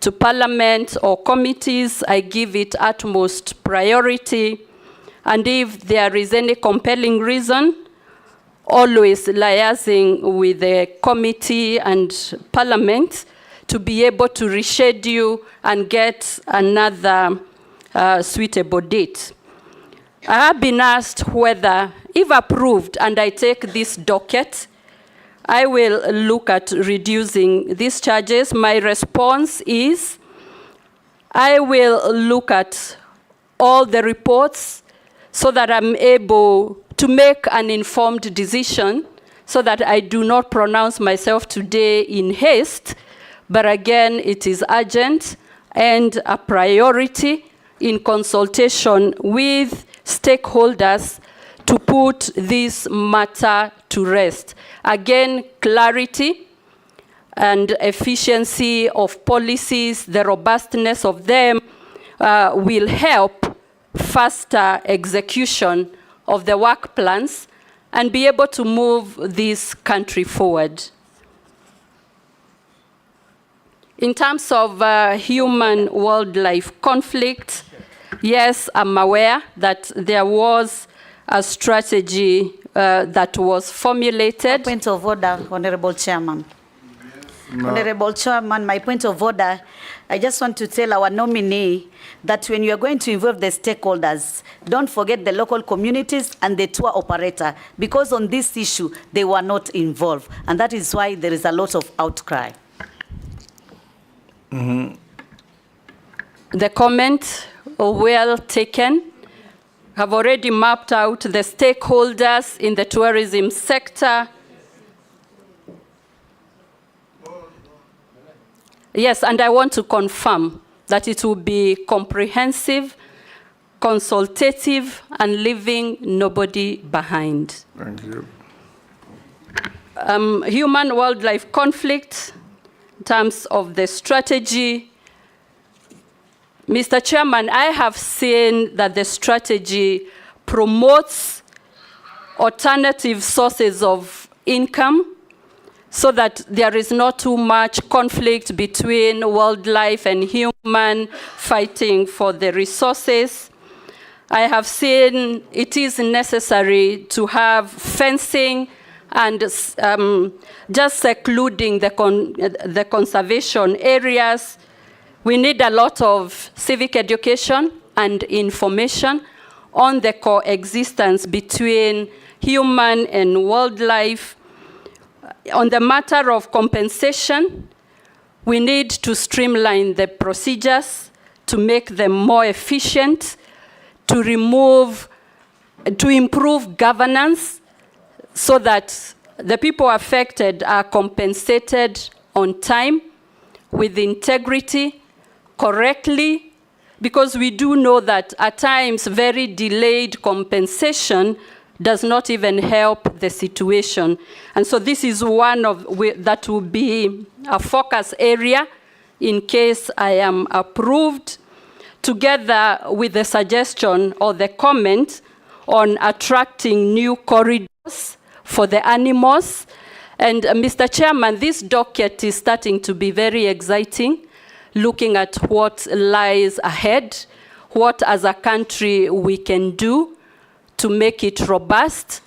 to Parliament or committees, I give it utmost priority. And if there is any compelling reason, always liaising with the committee and Parliament to be able to reschedule and get another suitable date. I have been asked whether, if approved and I take this docket, I will look at reducing these charges. My response is, I will look at all the reports so that I'm able to make an informed decision, so that I do not pronounce myself today in haste, but again, it is urgent and a priority in consultation with stakeholders to put this matter to rest. Again, clarity and efficiency of policies, the robustness of them will help faster execution of the work plans and be able to move this country forward. In terms of human-wildlife conflict, yes, I'm aware that there was a strategy that was formulated. Point of order, Honorable Chairman. No. Honorable Chairman, my point of order, I just want to tell our nominee that when you are going to involve the stakeholders, don't forget the local communities and the tour operator, because on this issue, they were not involved. And that is why there is a lot of outcry. Mm-hmm. The comment, well taken. Have already mapped out the stakeholders in the tourism sector. Yes, and I want to confirm that it will be comprehensive, consultative, and leaving nobody behind. Thank you. Human-wildlife conflict, in terms of the strategy, Mr. Chairman, I have seen that the strategy promotes alternative sources of income so that there is not too much conflict between wildlife and human fighting for the resources. I have seen it is necessary to have fencing and just secluding the conservation areas. We need a lot of civic education and information on the coexistence between human and wildlife. On the matter of compensation, we need to streamline the procedures to make them more efficient, to improve governance so that the people affected are compensated on time, with integrity, correctly, because we do know that at times very delayed compensation does not even help the situation. And so this is one that will be a focus area in case I am approved, together with the suggestion or the comment on attracting new corridors for the animals. And Mr. Chairman, this docket is starting to be very exciting, looking at what lies ahead, what as a country we can do to make it robust.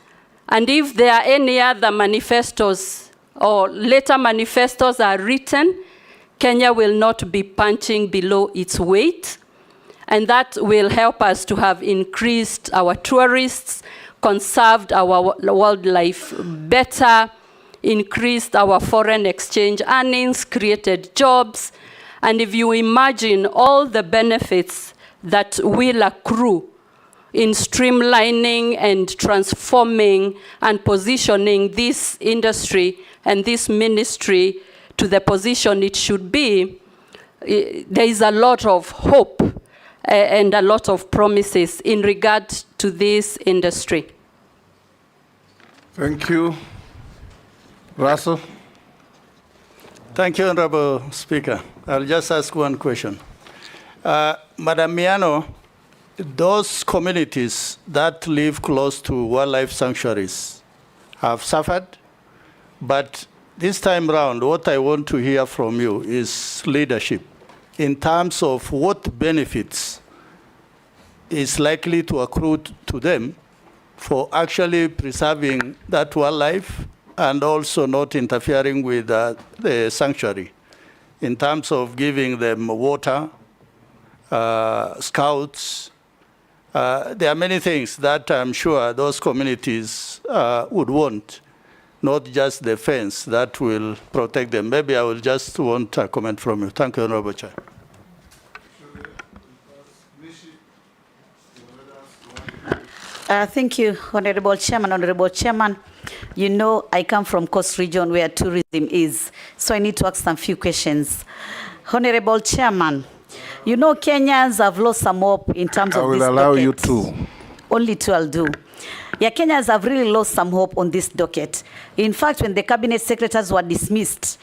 And if there are any other manifestos or later manifestos are written, Kenya will not be punching below its weight. And that will help us to have increased our tourists, conserved our wildlife better, increased our foreign exchange earnings, created jobs. And if you imagine all the benefits that will accrue in streamlining and transforming and positioning this industry and this ministry to the position it should be, there is a lot of hope and a lot of promises in regard to this industry. Thank you. Russell. Thank you, Honorable Speaker. I'll just ask one question. Madam Miano, those communities that live close to wildlife sanctuaries have suffered, but this time around, what I want to hear from you is leadership in terms of what benefits is likely to accrue to them for actually preserving that wildlife and also not interfering with the sanctuary in terms of giving them water, scouts. There are many things that I'm sure those communities would want, not just the fence that will protect them. Maybe I will just want a comment from you. Thank you, Honorable Chair. Thank you, Honorable Chairman. Honorable Chairman, you know I come from Coast Region where tourism is, so I need to ask some few questions. Honorable Chairman, you know Kenyans have lost some hope in terms of this docket. I will allow you two. Only two I'll do. Yeah, Kenyans have really lost some hope on this docket. In fact, when the cabinet secretaries were dismissed,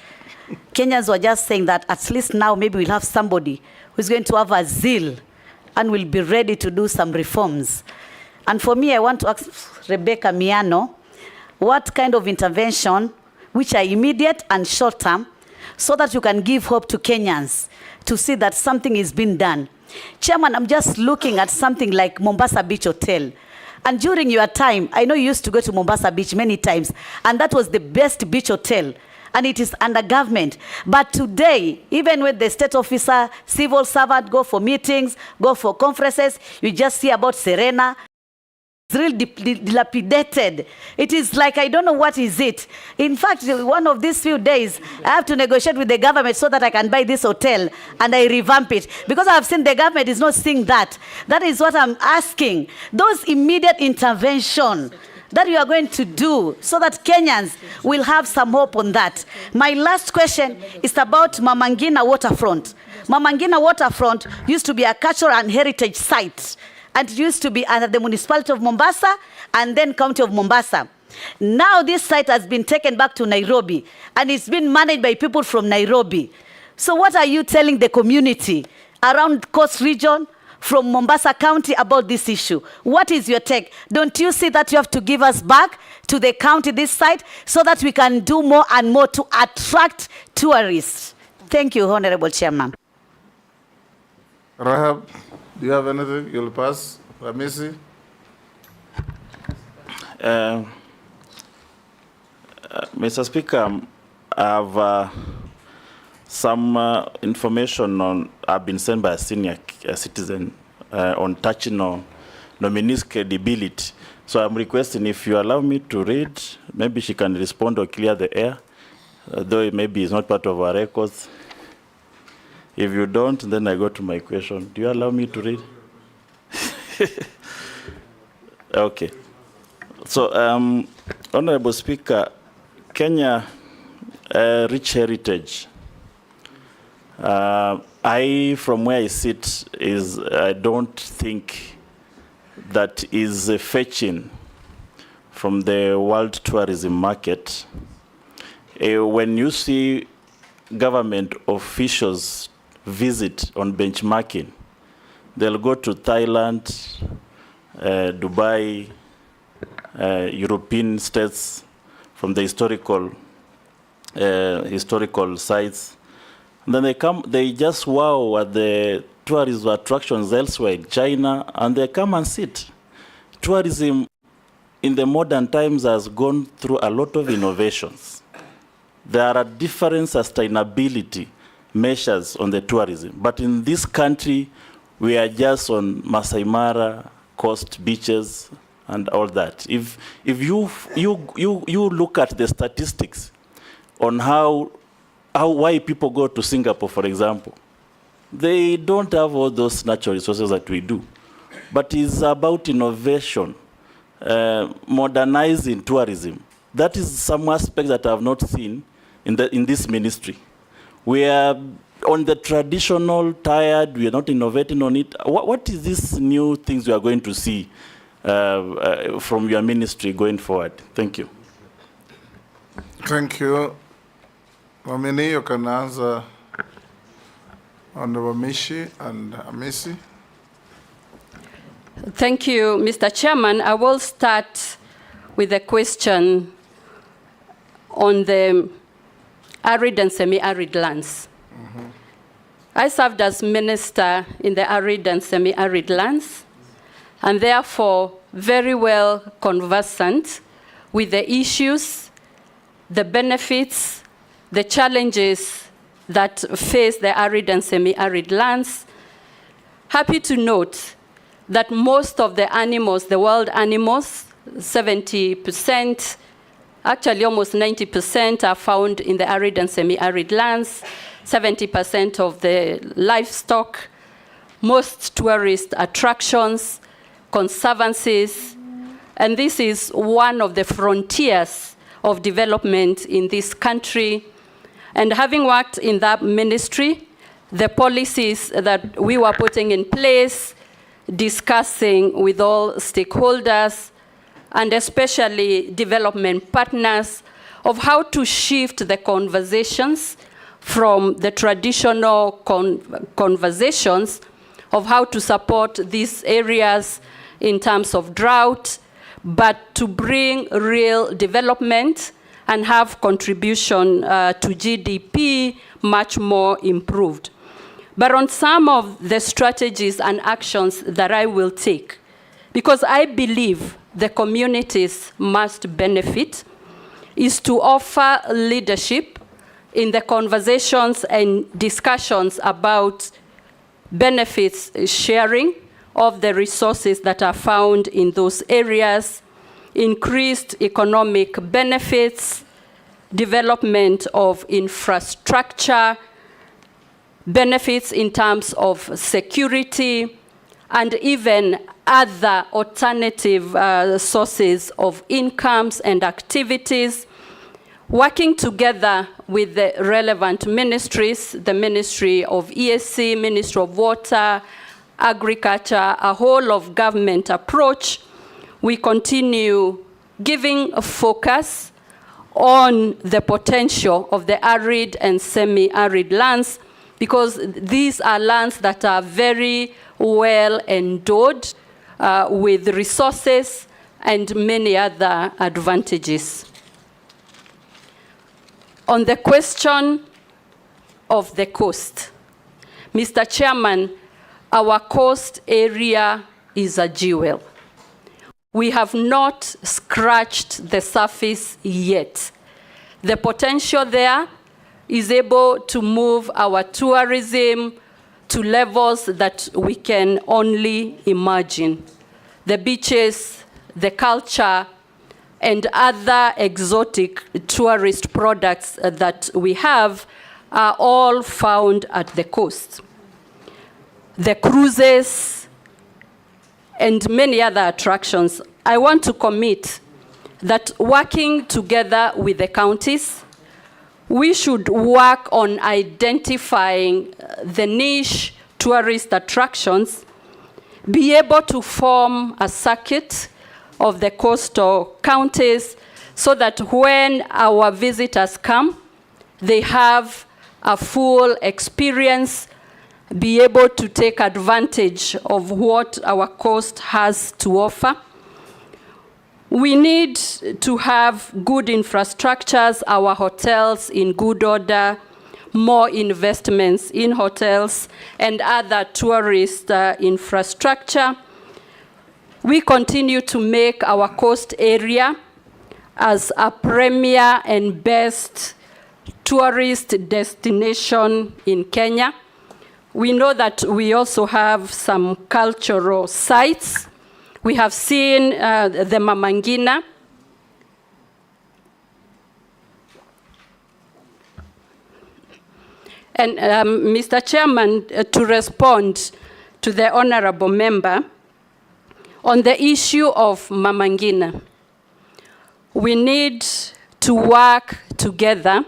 Kenyans were just saying that at least now maybe we'll have somebody who's going to have a zeal and will be ready to do some reforms. And for me, I want to ask Rebecca Miano, what kind of intervention, which are immediate and short term, so that you can give hope to Kenyans to see that something is being done. Chairman, I'm just looking at something like Mombasa Beach Hotel. And during your time, I know you used to go to Mombasa Beach many times, and that was the best beach hotel, and it is under government. But today, even with the state officer, civil servant, go for meetings, go for conferences, you just hear about Serena. It's really dilapidated. It is like, I don't know what is it. In fact, one of these few days, I have to negotiate with the government so that I can buy this hotel and I revamp it. Because I've seen the government is not seeing that. That is what I'm asking. Those immediate intervention that you are going to do so that Kenyans will have some hope on that. My last question is about Mama Ngina Waterfront. Mama Ngina Waterfront used to be a cultural and heritage site. And it used to be under the municipality of Mombasa and then county of Mombasa. Now this site has been taken back to Nairobi and it's been managed by people from Nairobi. So what are you telling the community around Coast Region from Mombasa County about this issue? What is your take? Don't you see that you have to give us back to the county this site so that we can do more and more to attract tourists? Thank you, Honorable Chairman. Rahab. Do you have anything? You'll pass. Ramisi? Mr. Speaker, I have some information have been sent by a senior citizen on touching on nominees' credibility. So I'm requesting if you allow me to read, maybe she can respond or clear the air, though maybe it's not part of our records. If you don't, then I go to my question. Do you allow me to read? Okay. So, Honorable Speaker, Kenya, rich heritage. From where I sit, I don't think that is fetching from the world tourism market. When you see government officials visit on benchmarking, they'll go to Thailand, Dubai, European states from the historical sites. And then they just wow at the tourism attractions elsewhere in China, and they come and sit. Tourism in the modern times has gone through a lot of innovations. There are different sustainability measures on the tourism, but in this country, we are just on Masai Mara, coast beaches, and all that. If you look at the statistics on why people go to Singapore, for example, they don't have all those natural resources that we do. But it's about innovation, modernizing tourism. That is some aspect that I have not seen in this ministry. We are on the traditional, tired, we are not innovating on it. What is this new things we are going to see from your ministry going forward? Thank you. Thank you. Nominee, you can answer Honorable Mishi and Amisi. Thank you, Mr. Chairman. I will start with a question on the arid and semi-arid lands. I served as minister in the arid and semi-arid lands, and therefore very well conversant with the issues, the benefits, the challenges that face the arid and semi-arid lands. Happy to note that most of the animals, the wild animals, 70%, actually almost 90% are found in the arid and semi-arid lands, 70% of the livestock, most tourist attractions, conservancies, and this is one of the frontiers of development in this country. And having worked in that ministry, the policies that we were putting in place, discussing with all stakeholders, and especially development partners, of how to shift the conversations from the traditional conversations of how to support these areas in terms of drought, but to bring real development and have contribution to GDP much more improved. But on some of the strategies and actions that I will take, because I believe the communities must benefit, is to offer leadership in the conversations and discussions about benefits sharing of the resources that are found in those areas, increased economic benefits, development of infrastructure, benefits in terms of security, and even other alternative sources of incomes and activities, working together with the relevant ministries, the Ministry of ESC, Ministry of Water, Agriculture, a whole of government approach. We continue giving a focus on the potential of the arid and semi-arid lands, because these are lands that are very well endowed with resources and many other advantages. On the question of the coast, Mr. Chairman, our coast area is a jewel. We have not scratched the surface yet. The potential there is able to move our tourism to levels that we can only imagine. The beaches, the culture, and other exotic tourist products that we have are all found at the coast. The cruises and many other attractions. I want to commit that working together with the counties, we should work on identifying the niche tourist attractions, be able to form a circuit of the coastal counties so that when our visitors come, they have a full experience, be able to take advantage of what our coast has to offer. We need to have good infrastructures, our hotels in good order, more investments in hotels and other tourist infrastructure. We continue to make our coast area as a premier and best tourist destination in Kenya. We know that we also have some cultural sites. We have seen the Mama Ngina. And Mr. Chairman, to respond to the honorable member, on the issue of Mama Ngina, we need to work together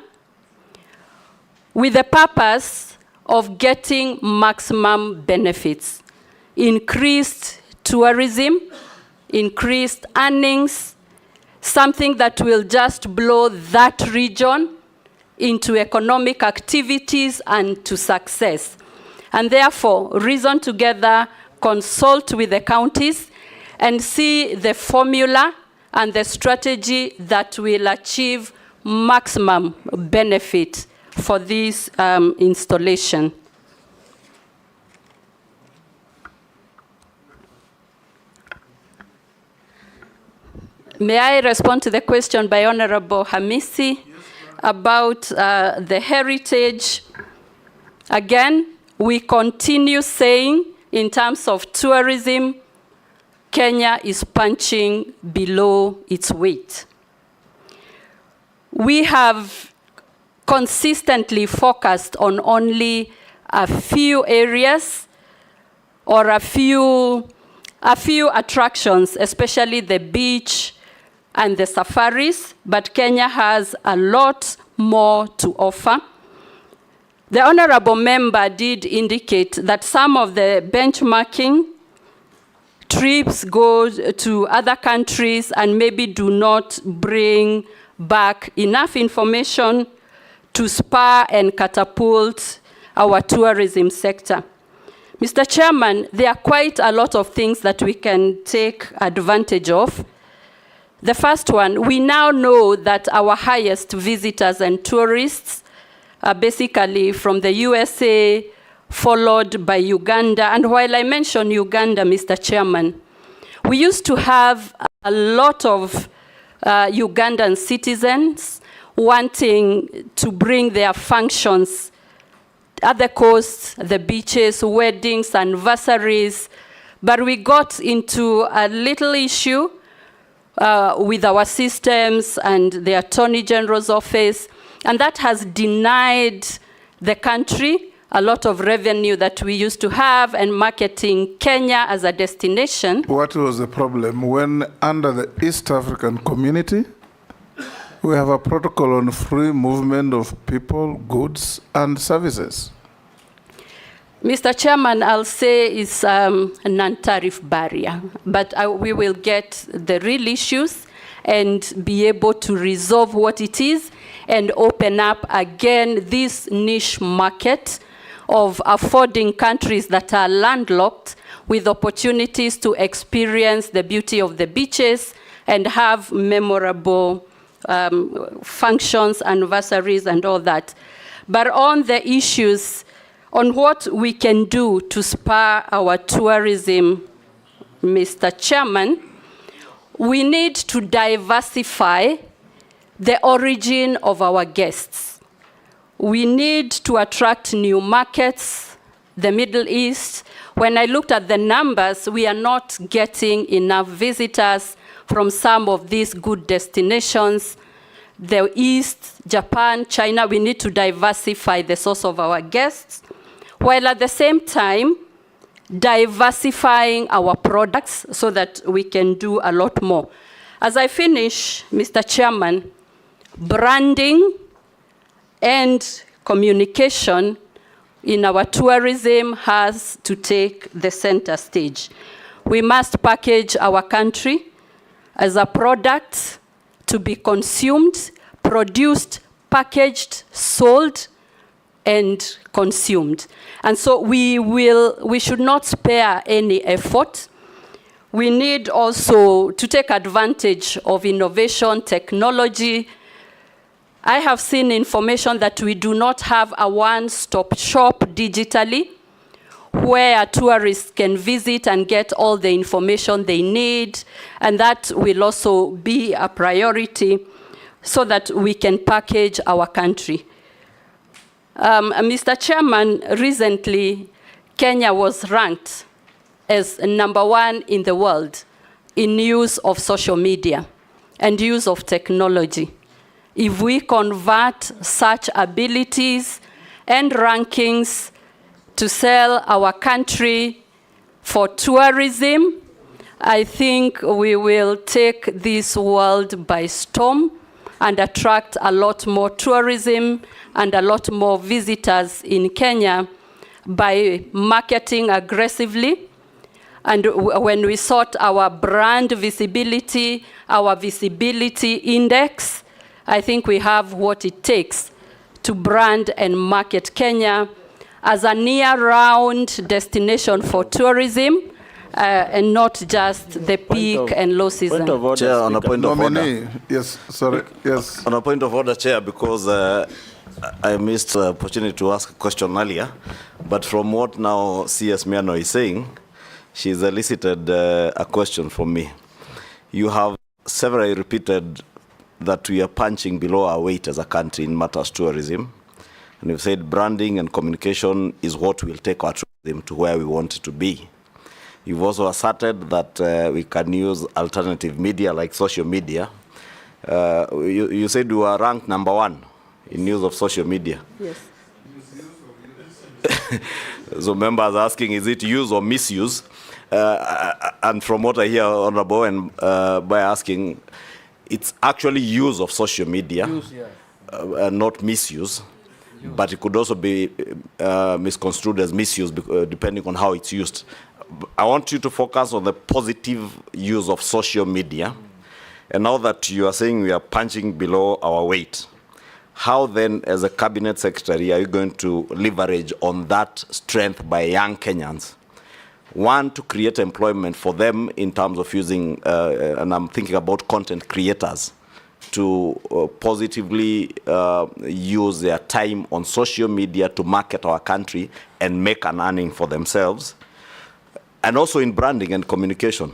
with the purpose of getting maximum benefits, increased tourism, increased earnings, something that will just blow that region into economic activities and to success. And therefore, reason together, consult with the counties, and see the formula and the strategy that will achieve maximum benefit for this installation. May I respond to the question by Honorable Hamisi about the heritage? Again, we continue saying in terms of tourism, Kenya is punching below its weight. We have consistently focused on only a few areas or a few attractions, especially the beach and the safaris, but Kenya has a lot more to offer. The honorable member did indicate that some of the benchmarking trips go to other countries and maybe do not bring back enough information to spur and catapult our tourism sector. Mr. Chairman, there are quite a lot of things that we can take advantage of. The first one, we now know that our highest visitors and tourists are basically from the USA, followed by Uganda. And while I mention Uganda, Mr. Chairman, we used to have a lot of Ugandan citizens wanting to bring their functions at the coast, the beaches, weddings, anniversaries, but we got into a little issue with our systems and the Attorney General's office, and that has denied the country a lot of revenue that we used to have and marketing Kenya as a destination. What was the problem? When under the East African Community, we have a protocol on free movement of people, goods, and services. Mr. Chairman, I'll say it's a non-tariff barrier, but we will get the real issues and be able to resolve what it is and open up again this niche market of affording countries that are landlocked with opportunities to experience the beauty of the beaches and have memorable functions, anniversaries, and all that. But on the issues, on what we can do to spur our tourism, Mr. Chairman, we need to diversify the origin of our guests. We need to attract new markets, the Middle East. When I looked at the numbers, we are not getting enough visitors from some of these good destinations. The East, Japan, China, we need to diversify the source of our guests, while at the same time, diversifying our products so that we can do a lot more. As I finish, Mr. Chairman, branding and communication in our tourism has to take the center stage. We must package our country as a product to be consumed, produced, packaged, sold, and consumed. And so we should not spare any effort. We need also to take advantage of innovation, technology. I have seen information that we do not have a one-stop shop digitally where tourists can visit and get all the information they need, and that will also be a priority so that we can package our country. Mr. Chairman, recently, Kenya was ranked as #1 in the world in use of social media and use of technology. If we convert such abilities and rankings to sell our country for tourism, I think we will take this world by storm and attract a lot more tourism and a lot more visitors in Kenya by marketing aggressively. And when we sort our brand visibility, our visibility index, I think we have what it takes to brand and market Kenya as a near-round destination for tourism, and not just the peak and low season. Point of order, Chair, on a point of order. Yes, sorry, yes. On a point of order, Chair, because I missed the opportunity to ask a question earlier, but from what now CS Miano is saying, she's elicited a question from me. You have severally repeated that we are punching below our weight as a country in matters tourism. And you've said branding and communication is what will take our tourism to where we want it to be. You've also asserted that we can use alternative media like social media. You said you are ranked #1 in use of social media. Yes. So members are asking, is it use or misuse? And from what I hear, Honorable, and by asking, it's actually use of social media, not misuse. But it could also be misconstrued as misuse depending on how it's used. I want you to focus on the positive use of social media. And now that you are saying we are punching below our weight, how then, as a cabinet secretary, are you going to leverage on that strength by young Kenyans? One, to create employment for them in terms of using, and I'm thinking about content creators, to positively use their time on social media to market our country and make an earning for themselves, and also in branding and communication.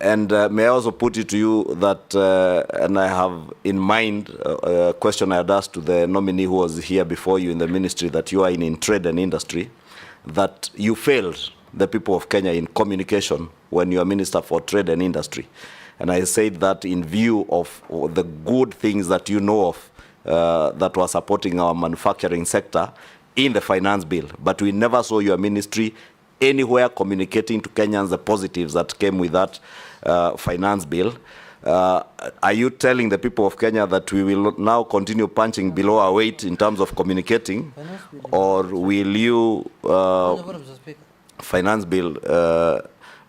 And may I also put it to you that, and I have in mind a question I had asked to the nominee who was here before you in the ministry, that you are in trade and industry, that you failed the people of Kenya in communication when you are Minister for Trade and Industry. And I said that in view of the good things that you know of that were supporting our manufacturing sector in the finance bill, but we never saw your ministry anywhere communicating to Kenyans the positives that came with that finance bill. Are you telling the people of Kenya that we will now continue punching below our weight in terms of communicating, or will you finance bill?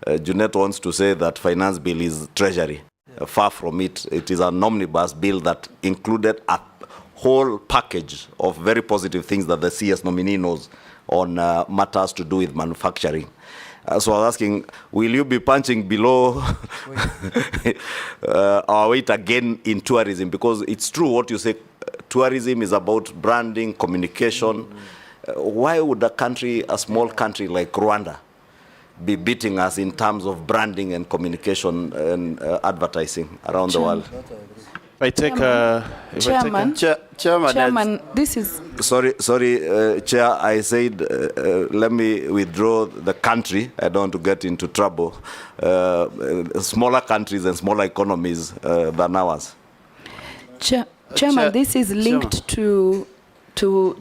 Junet wants to say that finance bill is treasury. Far from it. It is an omnibus bill that included a whole package of very positive things that the CS nominee knows on matters to do with manufacturing. So I was asking, will you be punching below our weight again in tourism? Because it's true what you say, tourism is about branding, communication. Why would a small country like Rwanda be beating us in terms of branding and communication and advertising around the world? I take Chairman, Chairman, this is... Sorry, Chair, I said, let me withdraw the country. I don't want to get into trouble. Smaller countries and smaller economies than ours. Chairman, this is linked to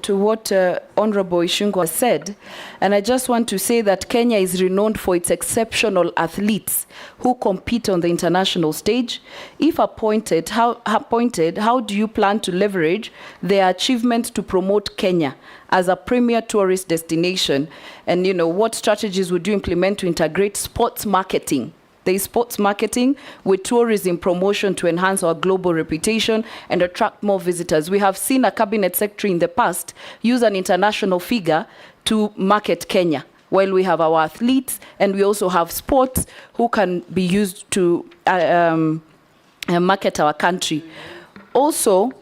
what Honorable Ishungwa said, and I just want to say that Kenya is renowned for its exceptional athletes who compete on the international stage. If appointed, how do you plan to leverage their achievements to promote Kenya as a premier tourist destination? And what strategies would you implement to integrate sports marketing? There is sports marketing with tourism promotion to enhance our global reputation and attract more visitors. We have seen a cabinet secretary in the past use an international figure to market Kenya, while we have our athletes and we also have sports who can be used to market our country. Also,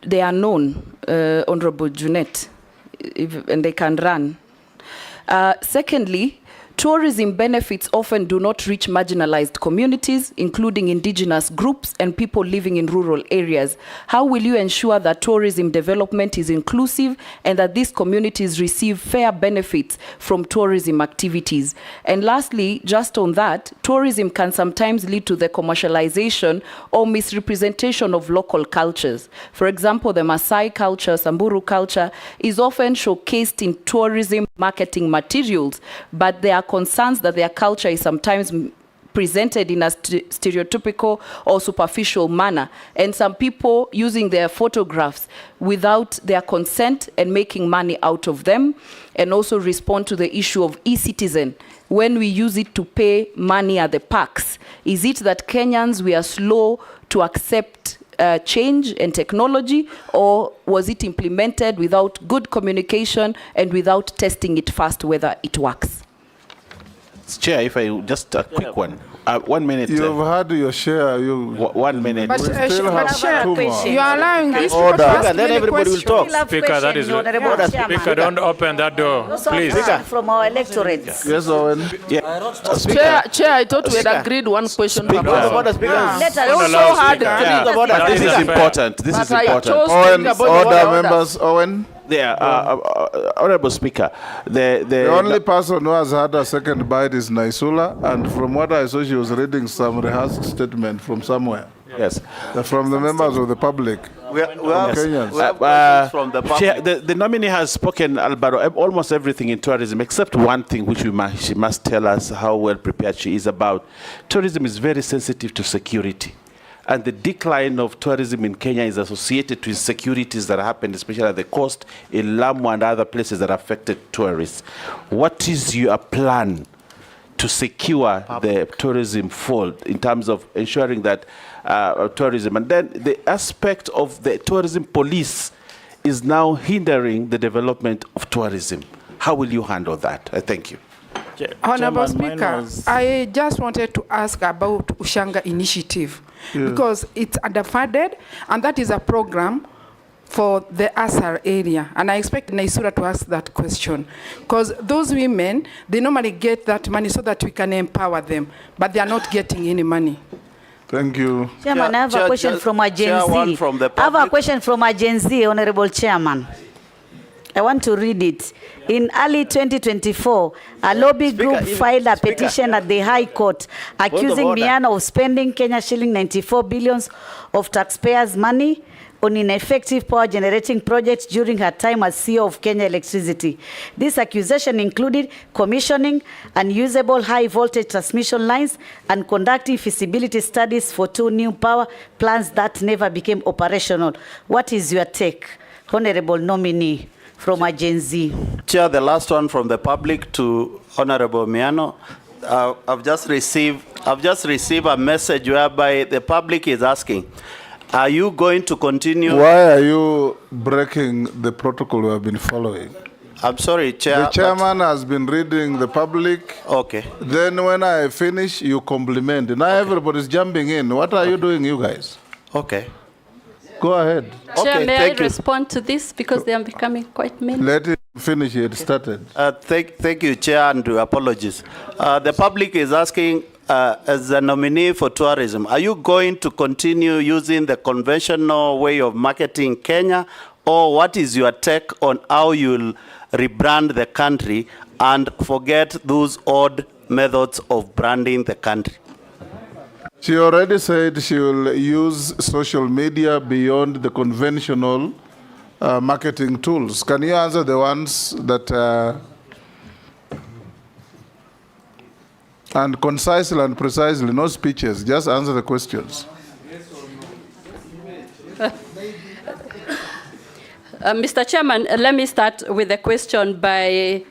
they are known, Honorable Junet, and they can run. Secondly, tourism benefits often do not reach marginalized communities, including indigenous groups and people living in rural areas. How will you ensure that tourism development is inclusive and that these communities receive fair benefits from tourism activities? And lastly, just on that, tourism can sometimes lead to the commercialization or misrepresentation of local cultures. For example, the Maasai culture, Samburu culture, is often showcased in tourism marketing materials, but there are concerns that their culture is sometimes presented in a stereotypical or superficial manner, and some people using their photographs without their consent and making money out of them. And also respond to the issue of e-citizen. When we use it to pay money at the parks, is it that Kenyans, we are slow to accept change and technology, or was it implemented without good communication and without testing it first whether it works? Chair, if I just a quick one. 1 minute. You've had your share. 1 minute. But Chair, you are allowing this order. Speaker, then everybody will talk. Speaker, that is Speaker, don't open that door, please. From our electorates. Yes, Owen. Yeah. Chair, I thought we had agreed one question per person. Let I us also had This is important. This is important. Owen, order, members. Owen. There, Honorable Speaker, the only person who has had a second bite is Naisula, and from what I saw, she was reading some rehearsed statement from somewhere. Yes. From the members of the public. We have Kenyans. questions from the public. Chair, the nominee has spoken, Alvaro, almost everything in tourism, except one thing which she must tell us how well prepared she is about. Tourism is very sensitive to security. And the decline of tourism in Kenya is associated to insecurities that happened, especially at the coast, in Lamu and other places that affected tourists. What is your plan to secure the tourism fold in terms of ensuring that tourism? And then the aspect of the tourism police is now hindering the development of tourism. How will you handle that? Thank you. Honorable Speaker, I just wanted to ask about Ushanga Initiative, because it's underfunded, and that is a program for the Asar area. And I expect Naisura to ask that question, because those women, they normally get that money so that we can empower them, but they are not getting any money. Thank you. Chairman, I have a question from a Gen Z. I have a question from a Gen Z, Honorable Chairman. I want to read it. In early 2024, a lobby group filed a petition at the High Court accusing Miano of spending Kenya shilling 94 billions of taxpayers' money on ineffective power generating projects during her time as CEO of Kenya Electricity. This accusation included commissioning unusable high voltage transmission lines and conducting feasibility studies for 2 new power plants that never became operational. What is your take, Honorable Nominee from a Gen Z? Chair, the last one from the public to Honorable Miano. I've just received a message whereby the public is asking, are you going to continue? Why are you breaking the protocol we have been following? I'm sorry, Chair. The chairman has been reading the public. Okay. Then when I finish, you compliment. Now everybody's jumping in. What are you doing, you guys? Okay. Go ahead. Chair, may I respond to this because they are becoming quite many? Let it finish. It started. Thank you, Chair, and apologies. The public is asking, as a nominee for tourism, are you going to continue using the conventional way of marketing Kenya, or what is your take on how you'll rebrand the country and forget those odd methods of branding the country? She already said she will use social media beyond the conventional marketing tools. Can you answer the ones that, and concisely and precisely, no speeches, just answer the questions. Mr. Chairman, let me start with a question by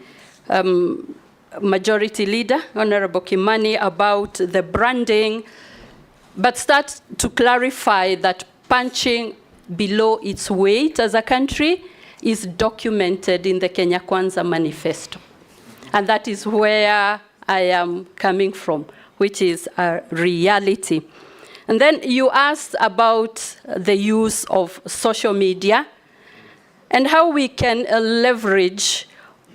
Majority Leader, Honorable Kimani, about the branding, but start to clarify that punching below its weight as a country is documented in the Kenya Kwanza Manifesto. And that is where I am coming from, which is a reality. And then you asked about the use of social media and how we can leverage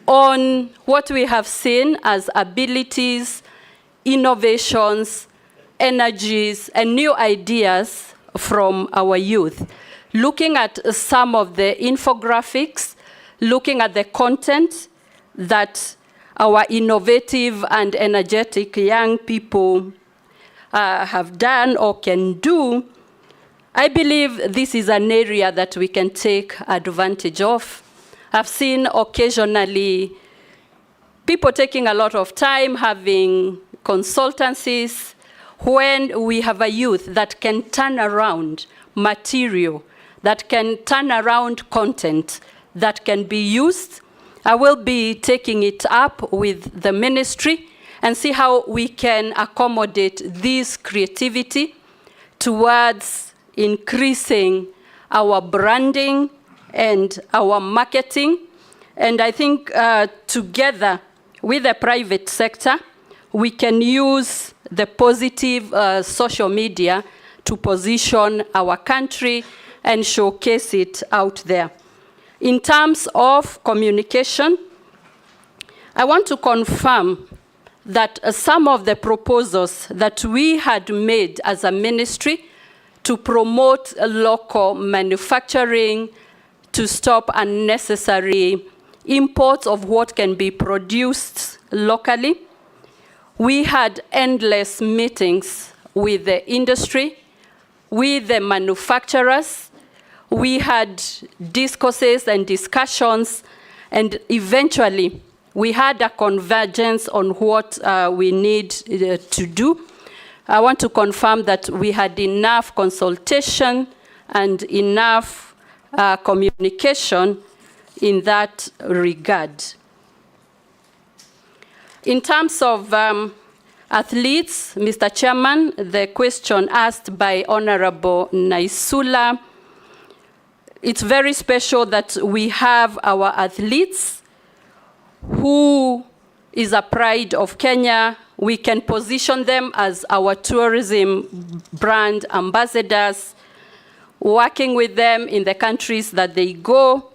on what we have seen as abilities, innovations, energies, and new ideas from our youth. Looking at some of the infographics, looking at the content that our innovative and energetic young people have done or can do, I believe this is an area that we can take advantage of. I've seen occasionally people taking a lot of time having consultancies when we have a youth that can turn around material, that can turn around content, that can be used. I will be taking it up with the ministry and see how we can accommodate this creativity towards increasing our branding and our marketing. And I think together with the private sector, we can use the positive social media to position our country and showcase it out there. In terms of communication, I want to confirm that some of the proposals that we had made as a ministry to promote local manufacturing, to stop unnecessary imports of what can be produced locally, we had endless meetings with the industry, with the manufacturers. We had discourses and discussions, and eventually we had a convergence on what we need to do. I want to confirm that we had enough consultation and enough communication in that regard. In terms of athletes, Mr. Chairman, the question asked by Honorable Naisula, it's very special that we have our athletes who is a pride of Kenya. We can position them as our tourism brand ambassadors, working with them in the countries that they go,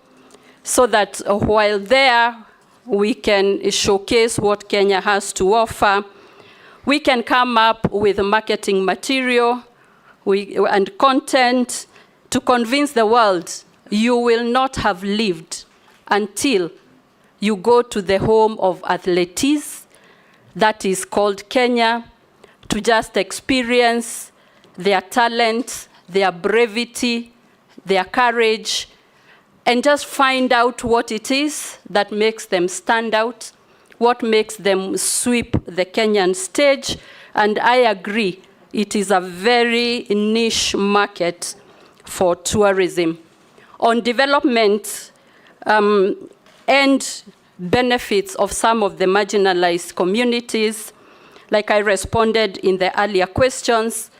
so that while there, we can showcase what Kenya has to offer. We can come up with marketing material and content to convince the world you will not have lived until you go to the home of athletes that is called Kenya, to just experience their talent, their brevity, their courage, and just find out what it is that makes them stand out, what makes them sweep the Kenyan stage. And I agree, it is a very niche market for tourism. On development and benefits of some of the marginalized communities, like I responded in the earlier questions,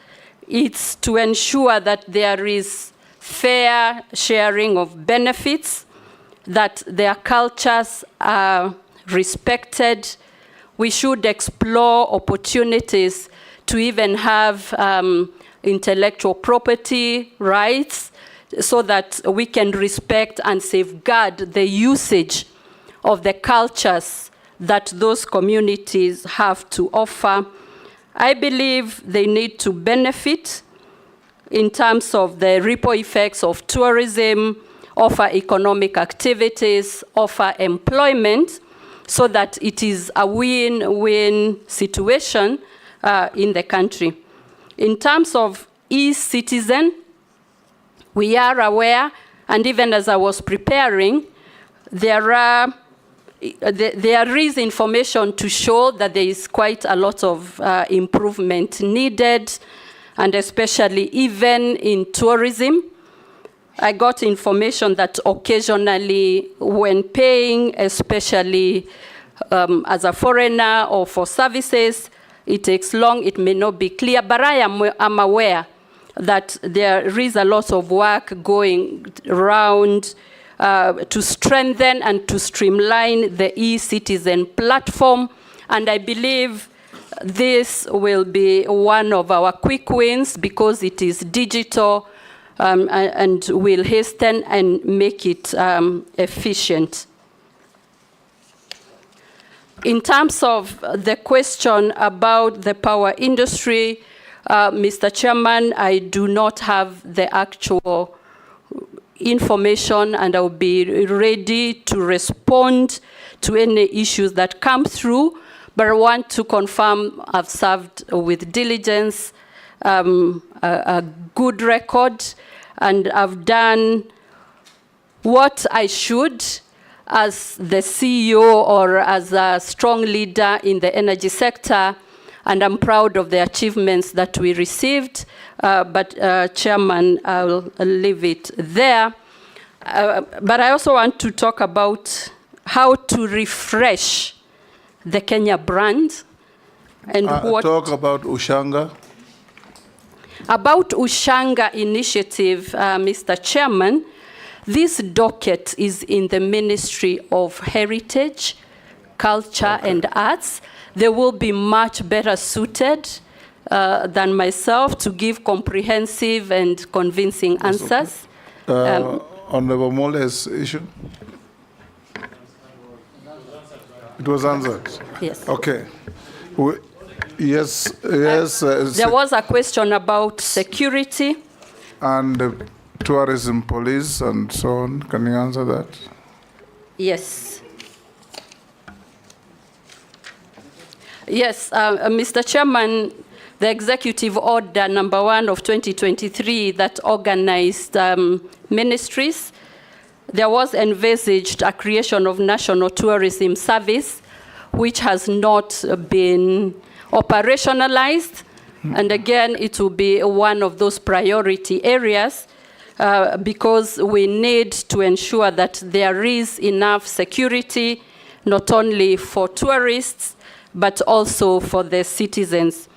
it's to ensure that there is fair sharing of benefits, that their cultures are respected. We should explore opportunities to even have intellectual property rights so that we can respect and safeguard the usage of the cultures that those communities have to offer. I believe they need to benefit in terms of the ripple effects of tourism, offer economic activities, offer employment, so that it is a win-win situation in the country. In terms of e-citizen, we are aware, and even as I was preparing, there is information to show that there is quite a lot of improvement needed, and especially even in tourism. I got information that occasionally when paying, especially as a foreigner or for services, it takes long, it may not be clear, but I'm aware that there is a lot of work going around to strengthen and to streamline the e-citizen platform, and I believe this will be one of our quick wins because it is digital and will hasten and make it efficient. In terms of the question about the power industry, Mr. Chairman, I do not have the actual information, and I'll be ready to respond to any issues that come through, but I want to confirm I've served with diligence, a good record, and I've done what I should as the CEO or as a strong leader in the energy sector, and I'm proud of the achievements that we received. But Chairman, I'll leave it there. But I also want to talk about how to refresh the Kenya brand and what... Talk about Ushanga. About Ushanga initiative, Mr. Chairman, this docket is in the Ministry of Heritage, Culture and Arts. They will be much better suited than myself to give comprehensive and convincing answers. Honorable Mole's issue? It was answered? Yes. Okay. Yes. There was a question about security. And tourism police and so on. Can you answer that? Yes. Yes, Mr. Chairman, the Executive Order number 1 of 2023 that organized ministries, there was envisaged a creation of National Tourism Service, which has not been operationalized. And again, it will be one of those priority areas because we need to ensure that there is enough security, not only for tourists, but also for the citizens.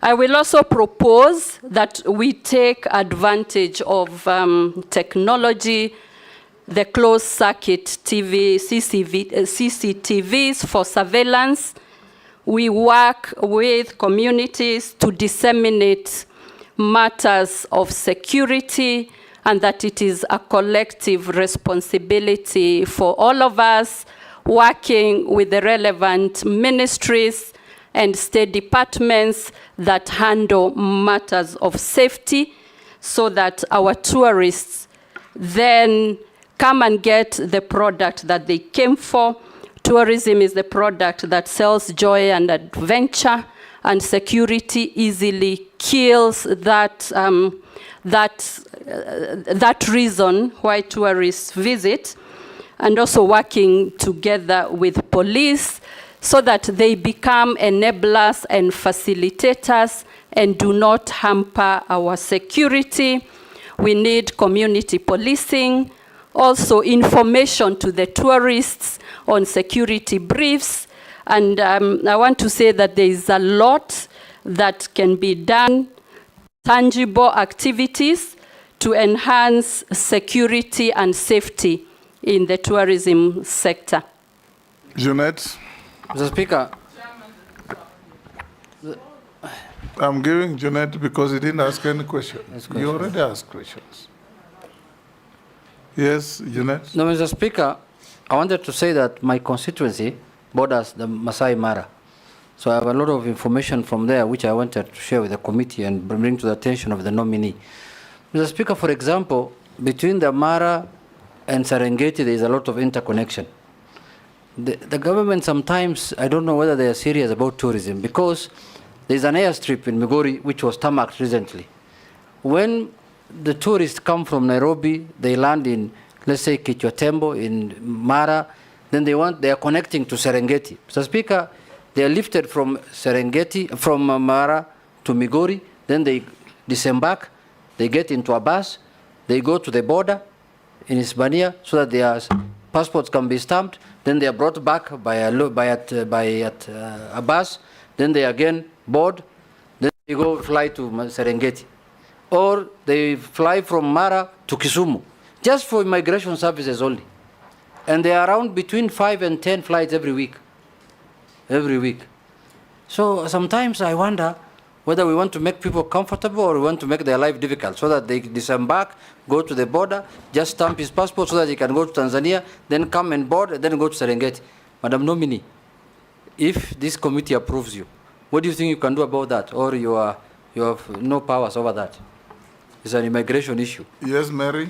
I will also propose that we take advantage of technology, the closed circuit TV, CCTVs for surveillance. We work with communities to disseminate matters of security, and that it is a collective responsibility for all of us, working with the relevant ministries and state departments that handle matters of safety, so that our tourists then come and get the product that they came for. Tourism is the product that sells joy and adventure, and security easily kills that reason why tourists visit. And also working together with police so that they become enablers and facilitators and do not hamper our security. We need community policing, also information to the tourists on security briefs. And I want to say that there is a lot that can be done, tangible activities to enhance security and safety in the tourism sector. Jeanette? Mr. Speaker. I'm giving Jeanette because he didn't ask any question. You already asked questions. Yes, Jeanette? No, Mr. Speaker, I wanted to say that my constituency borders the Masai Mara. So I have a lot of information from there which I wanted to share with the committee and bring to the attention of the nominee. Mr. Speaker, for example, between the Mara and Serengeti, there is a lot of interconnection. The government sometimes, I don't know whether they are serious about tourism, because there's an airstrip in Migori which was tarmacked recently. When the tourists come from Nairobi, they land in, let's say, Kichwatembo, in Mara, then they are connecting to Serengeti. Mr. Speaker, they are lifted from Serengeti, from Mara to Migori, then they disembark, they get into a bus, they go to the border in Hispania so that their passports can be stamped, then they are brought back by a bus, then they again board, then they go fly to Serengeti. Or they fly from Mara to Kisumu, just for immigration services only. And they are around between 5 and 10 flights every week. So sometimes I wonder whether we want to make people comfortable or we want to make their life difficult, so that they disembark, go to the border, just stamp his passport so that he can go to Tanzania, then come and board, and then go to Serengeti. Madam Nominee, if this committee approves you, what do you think you can do about that? Or you have no powers over that? It's an immigration issue. Yes, Mary?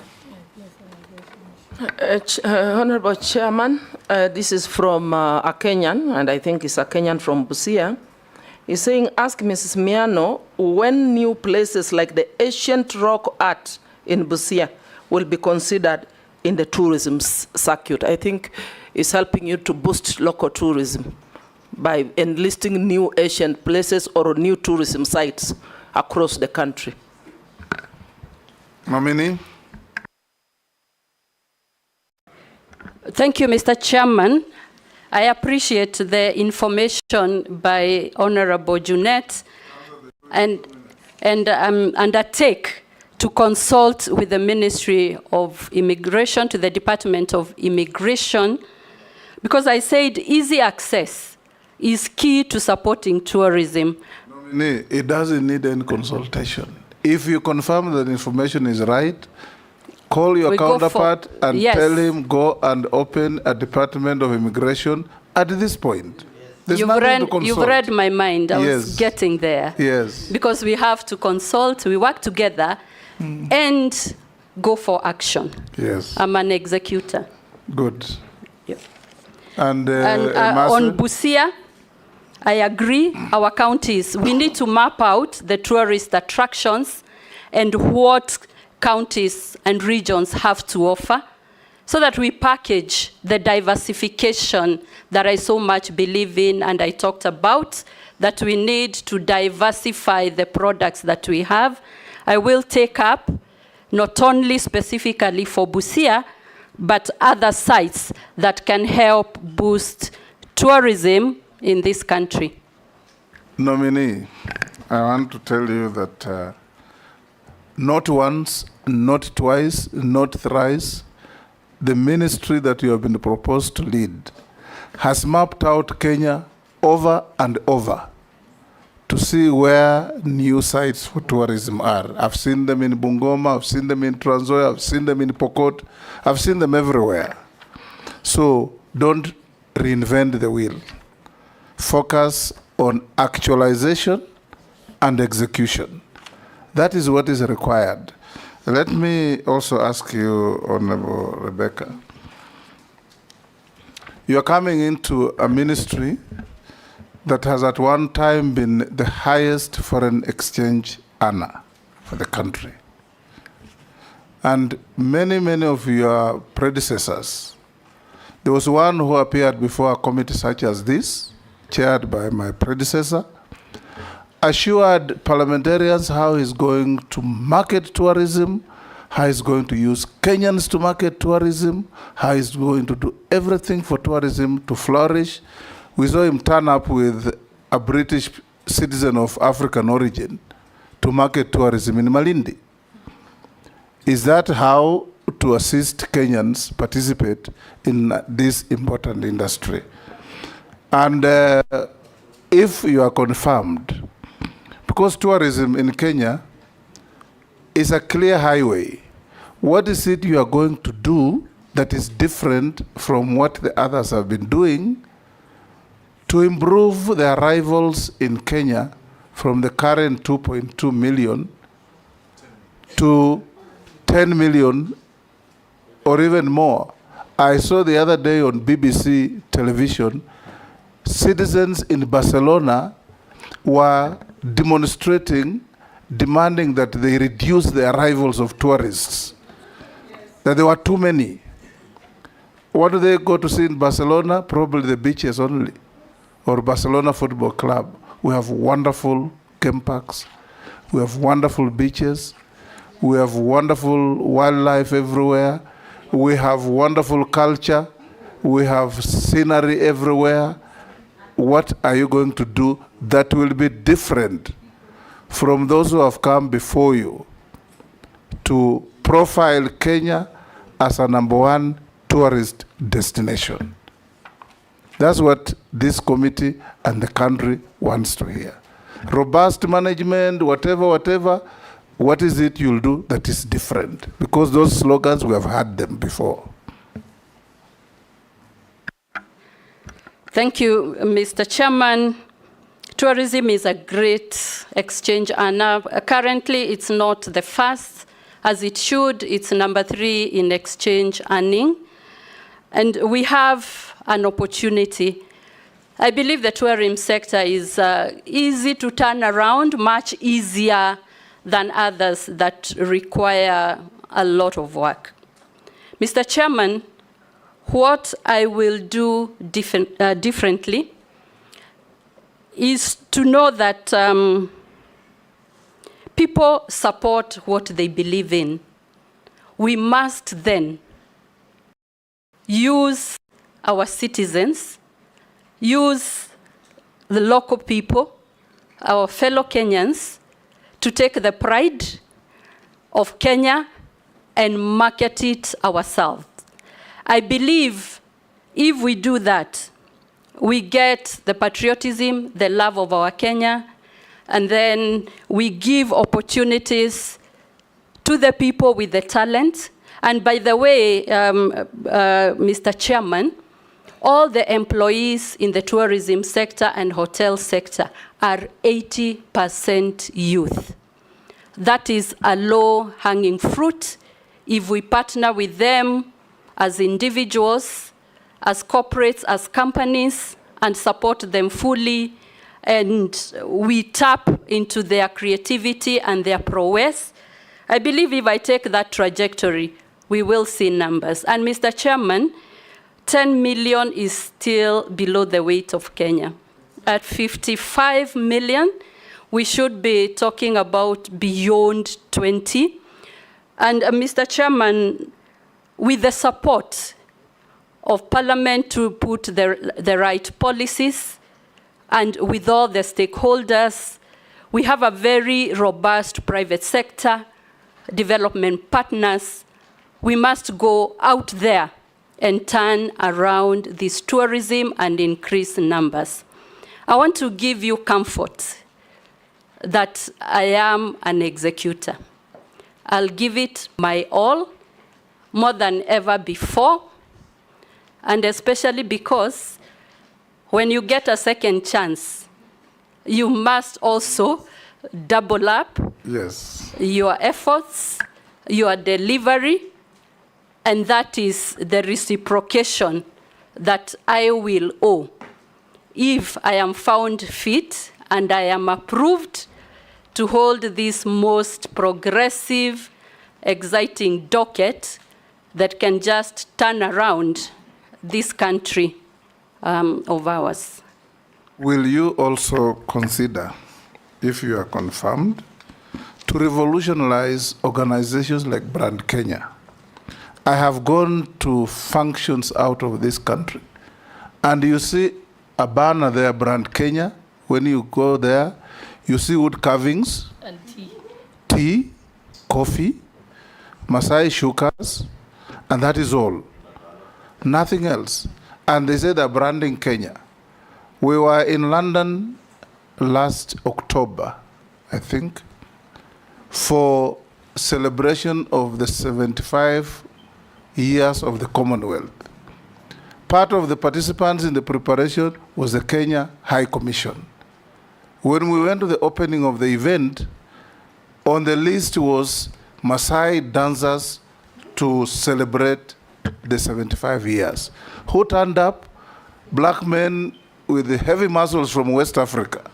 Honorable Chairman, this is from a Kenyan, and I think it's a Kenyan from Busia. He's saying, ask Mrs. Miano when new places like the ancient rock art in Busia will be considered in the tourism circuit. I think it's helping you to boost local tourism by enlisting new ancient places or new tourism sites across the country. Nominee? Thank you, Mr. Chairman. I appreciate the information by Honorable Junet and undertake to consult with the Ministry of Immigration, to the Department of Immigration, because I said easy access is key to supporting tourism. Nominee, it doesn't need any consultation. If you confirm that information is right, call your counterpart and tell him go and open a Department of Immigration at this point. You've read my mind. I was getting there. Yes. Because we have to consult, we work together, and go for action. Yes. I'm an executor. Good. Yeah. And on Busia, I agree, our counties, we need to map out the tourist attractions and what counties and regions have to offer, so that we package the diversification that I so much believe in and I talked about, that we need to diversify the products that we have. I will take up not only specifically for Busia, but other sites that can help boost tourism in this country. Nominee, I want to tell you that not once, not twice, not thrice, the ministry that you have been proposed to lead has mapped out Kenya over and over to see where new sites for tourism are. I've seen them in Bungoma, I've seen them in Trans Nzoia, I've seen them in Pokot, I've seen them everywhere. So don't reinvent the wheel. Focus on actualization and execution. That is what is required. Let me also ask you, Honorable Rebecca. You are coming into a ministry that has at one time been the highest foreign exchange earner for the country. And many, many of your predecessors, there was one who appeared before a committee such as this, chaired by my predecessor, assured parliamentarians how he's going to market tourism, how he's going to use Kenyans to market tourism, how he's going to do everything for tourism to flourish. We saw him turn up with a British citizen of African origin to market tourism in Malindi. Is that how to assist Kenyans participate in this important industry? And if you are confirmed, because tourism in Kenya is a clear highway, what is it you are going to do that is different from what the others have been doing to improve the arrivals in Kenya from the current 2.2 million to 10 million or even more. I saw the other day on BBC television, citizens in Barcelona were demonstrating, demanding that they reduce the arrivals of tourists, that there were too many. What do they go to see in Barcelona? Probably the beaches only, or Barcelona Football Club. We have wonderful game parks. We have wonderful beaches. We have wonderful wildlife everywhere. We have wonderful culture. We have scenery everywhere. What are you going to do that will be different from those who have come before you to profile Kenya as a #1 tourist destination? That's what this committee and the country wants to hear. Robust management, whatever, what is it you'll do that is different? Because those slogans, we have heard them before. Thank you, Mr. Chairman. Tourism is a great exchange earner. Currently, it's not the first, as it should. It's #3 in exchange earning. And we have an opportunity. I believe the tourism sector is easy to turn around, much easier than others that require a lot of work. Mr. Chairman, what I will do differently is to know that people support what they believe in. We must then use our citizens, use the local people, our fellow Kenyans, to take the pride of Kenya and market it ourselves. I believe if we do that, we get the patriotism, the love of our Kenya, and then we give opportunities to the people with the talent. And by the way, Mr. Chairman, all the employees in the tourism sector and hotel sector are 80% youth. That is a low-hanging fruit. If we partner with them as individuals, as corporates, as companies, and support them fully, and we tap into their creativity and their prowess, I believe if I take that trajectory, we will see numbers. And Mr. Chairman, 10 million is still below the weight of Kenya. At 55 million, we should be talking about beyond 20. And Mr. Chairman, with the support of Parliament to put the right policies, and with all the stakeholders, we have a very robust private sector, development partners. We must go out there and turn around this tourism and increase numbers. I want to give you comfort that I am an executor. I'll give it my all, more than ever before, and especially because when you get a second chance, you must also double up your efforts, your delivery, and that is the reciprocation that I will owe if I am found fit and I am approved to hold this most progressive, exciting docket that can just turn around this country of ours. Will you also consider, if you are confirmed, to revolutionize organizations like Brand Kenya? I have gone to functions out of this country, and you see a banner there, Brand Kenya. When you go there, you see wood carvings, And tea, coffee, Masai shukas, and that is all. Nothing else. And they say they're branding Kenya. We were in London last October, I think, for celebration of the 75 years of the Commonwealth. part of the participants in the preparation was the Kenya High Commission. When we went to the opening of the event, on the list was Maasai dancers to celebrate the 75 years. Who turned up? Black men with the heavy muscles from West Africa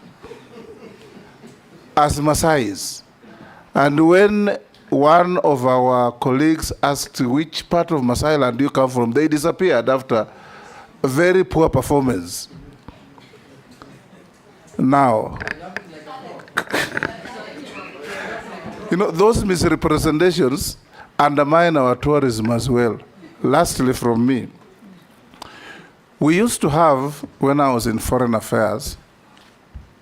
as Maasais. And when one of our colleagues asked which part of Maasai land you come from, they disappeared after a very poor performance. Now, you know, those misrepresentations undermine our tourism as well. Lastly, from me, we used to have, when I was in Foreign Affairs,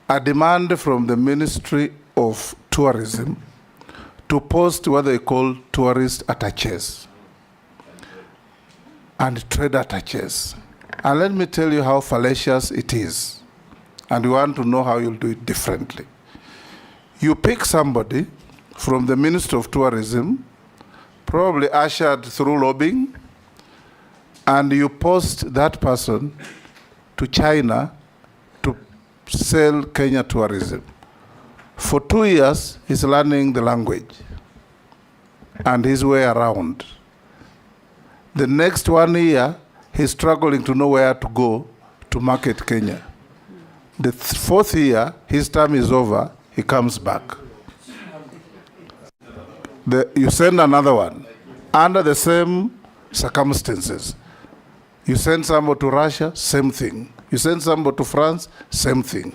a demand from the Ministry of Tourism to post what they call tourist attaches and trade attaches. And let me tell you how fallacious it is. And you want to know how you'll do it differently. You pick somebody from the Ministry of Tourism, probably ushered through lobbying, and you post that person to China to sell Kenya tourism. For 2 years, he's learning the language and his way around. The next 1 year, he's struggling to know where to go to market Kenya. The fourth year, his term is over, he comes back. You send another one under the same circumstances. You send somebody to Russia, same thing. You send somebody to France, same thing.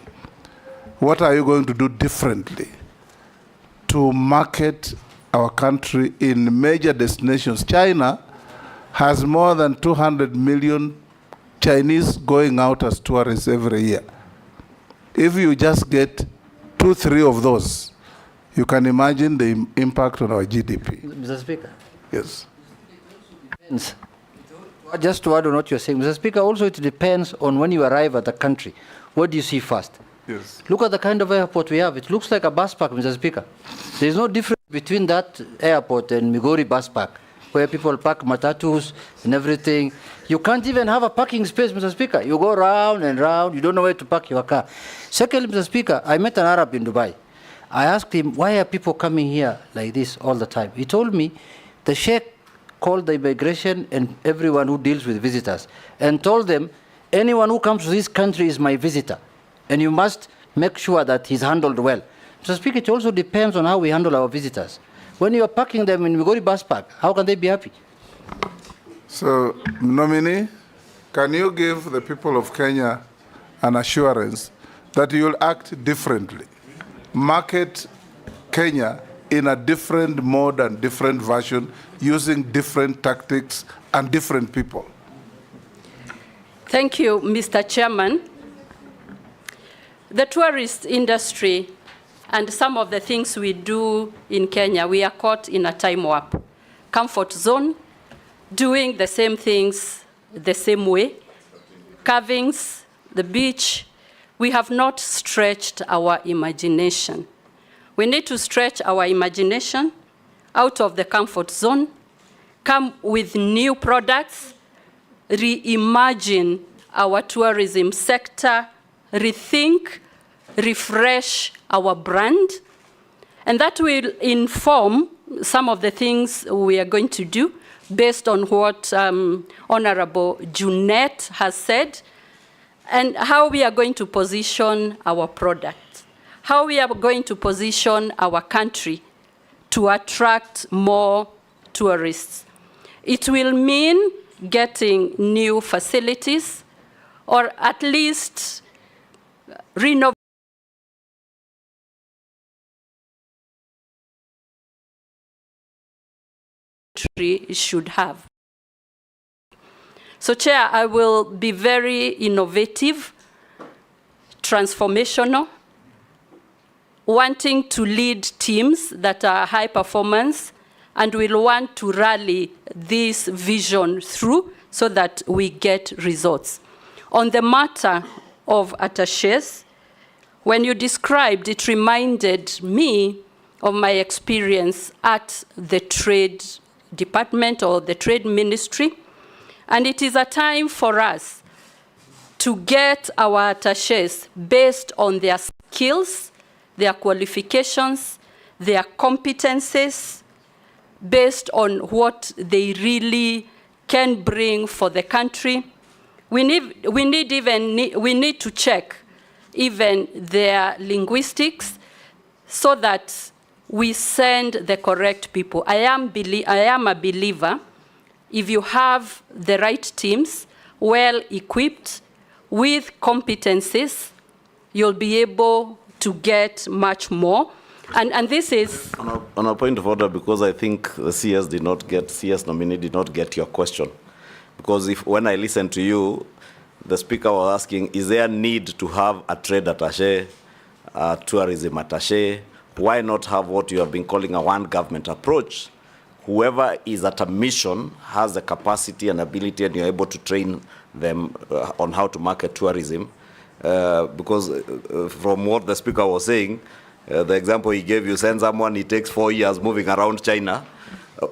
What are you going to do differently to market our country in major destinations? China has more than 200 million Chinese going out as tourists every year. If you just get 2-3 of those, you can imagine the impact on our GDP. Mr. Speaker. Yes. Just to add on what you're saying, Mr. Speaker, also it depends on when you arrive at the country. What do you see first? Yes. Look at the kind of airport we have. It looks like a bus park, Mr. Speaker. There's no difference between that airport and Migori bus park, where people park matatus and everything. You can't even have a parking space, Mr. Speaker. You go round and round. You don't know where to park your car. Secondly, Mr. Speaker, I met an Arab in Dubai. I asked him, why are people coming here like this all the time? He told me the sheikh called the immigration and everyone who deals with visitors and told them, anyone who comes to this country is my visitor, and you must make sure that he's handled well. Mr. Speaker, it also depends on how we handle our visitors. When you are parking them in Migori bus park, how can they be happy? So, nominee, can you give the people of Kenya an assurance that you will act differently? Market Kenya in a different mode and different version, using different tactics and different people. Thank you, Mr. Chairman. The tourist industry and some of the things we do in Kenya, we are caught in a time warp. Comfort zone, doing the same things the same way. Carvings, the beach, we have not stretched our imagination. We need to stretch our imagination out of the comfort zone, come with new products, reimagine our tourism sector, rethink, refresh our brand, and that will inform some of the things we are going to do based on what Honorable Junet has said, and how we are going to position our product, how we are going to position our country to attract more tourists. It will mean getting new facilities, or at least renovating should have. So, Chair, I will be very innovative, transformational, wanting to lead teams that are high performance, and will want to rally this vision through so that we get results. On the matter of attaches, when you described, it reminded me of my experience at the Trade Department or the Trade Ministry. And it is a time for us to get our attachés based on their skills, their qualifications, their competencies, based on what they really can bring for the country. We need to check even their linguistics so that we send the correct people. I am a believer, if you have the right teams, well equipped, with competencies, you'll be able to get much more. And this is... On a point of order, because I think the CS nominee did not get your question. Because when I listened to you, the speaker was asking, is there a need to have a trade attaché, a tourism attaché? Why not have what you have been calling a one government approach? Whoever is at a mission has the capacity and ability, and you're able to train them on how to market tourism. Because from what the speaker was saying, the example he gave, you send someone, it takes 4 years moving around China.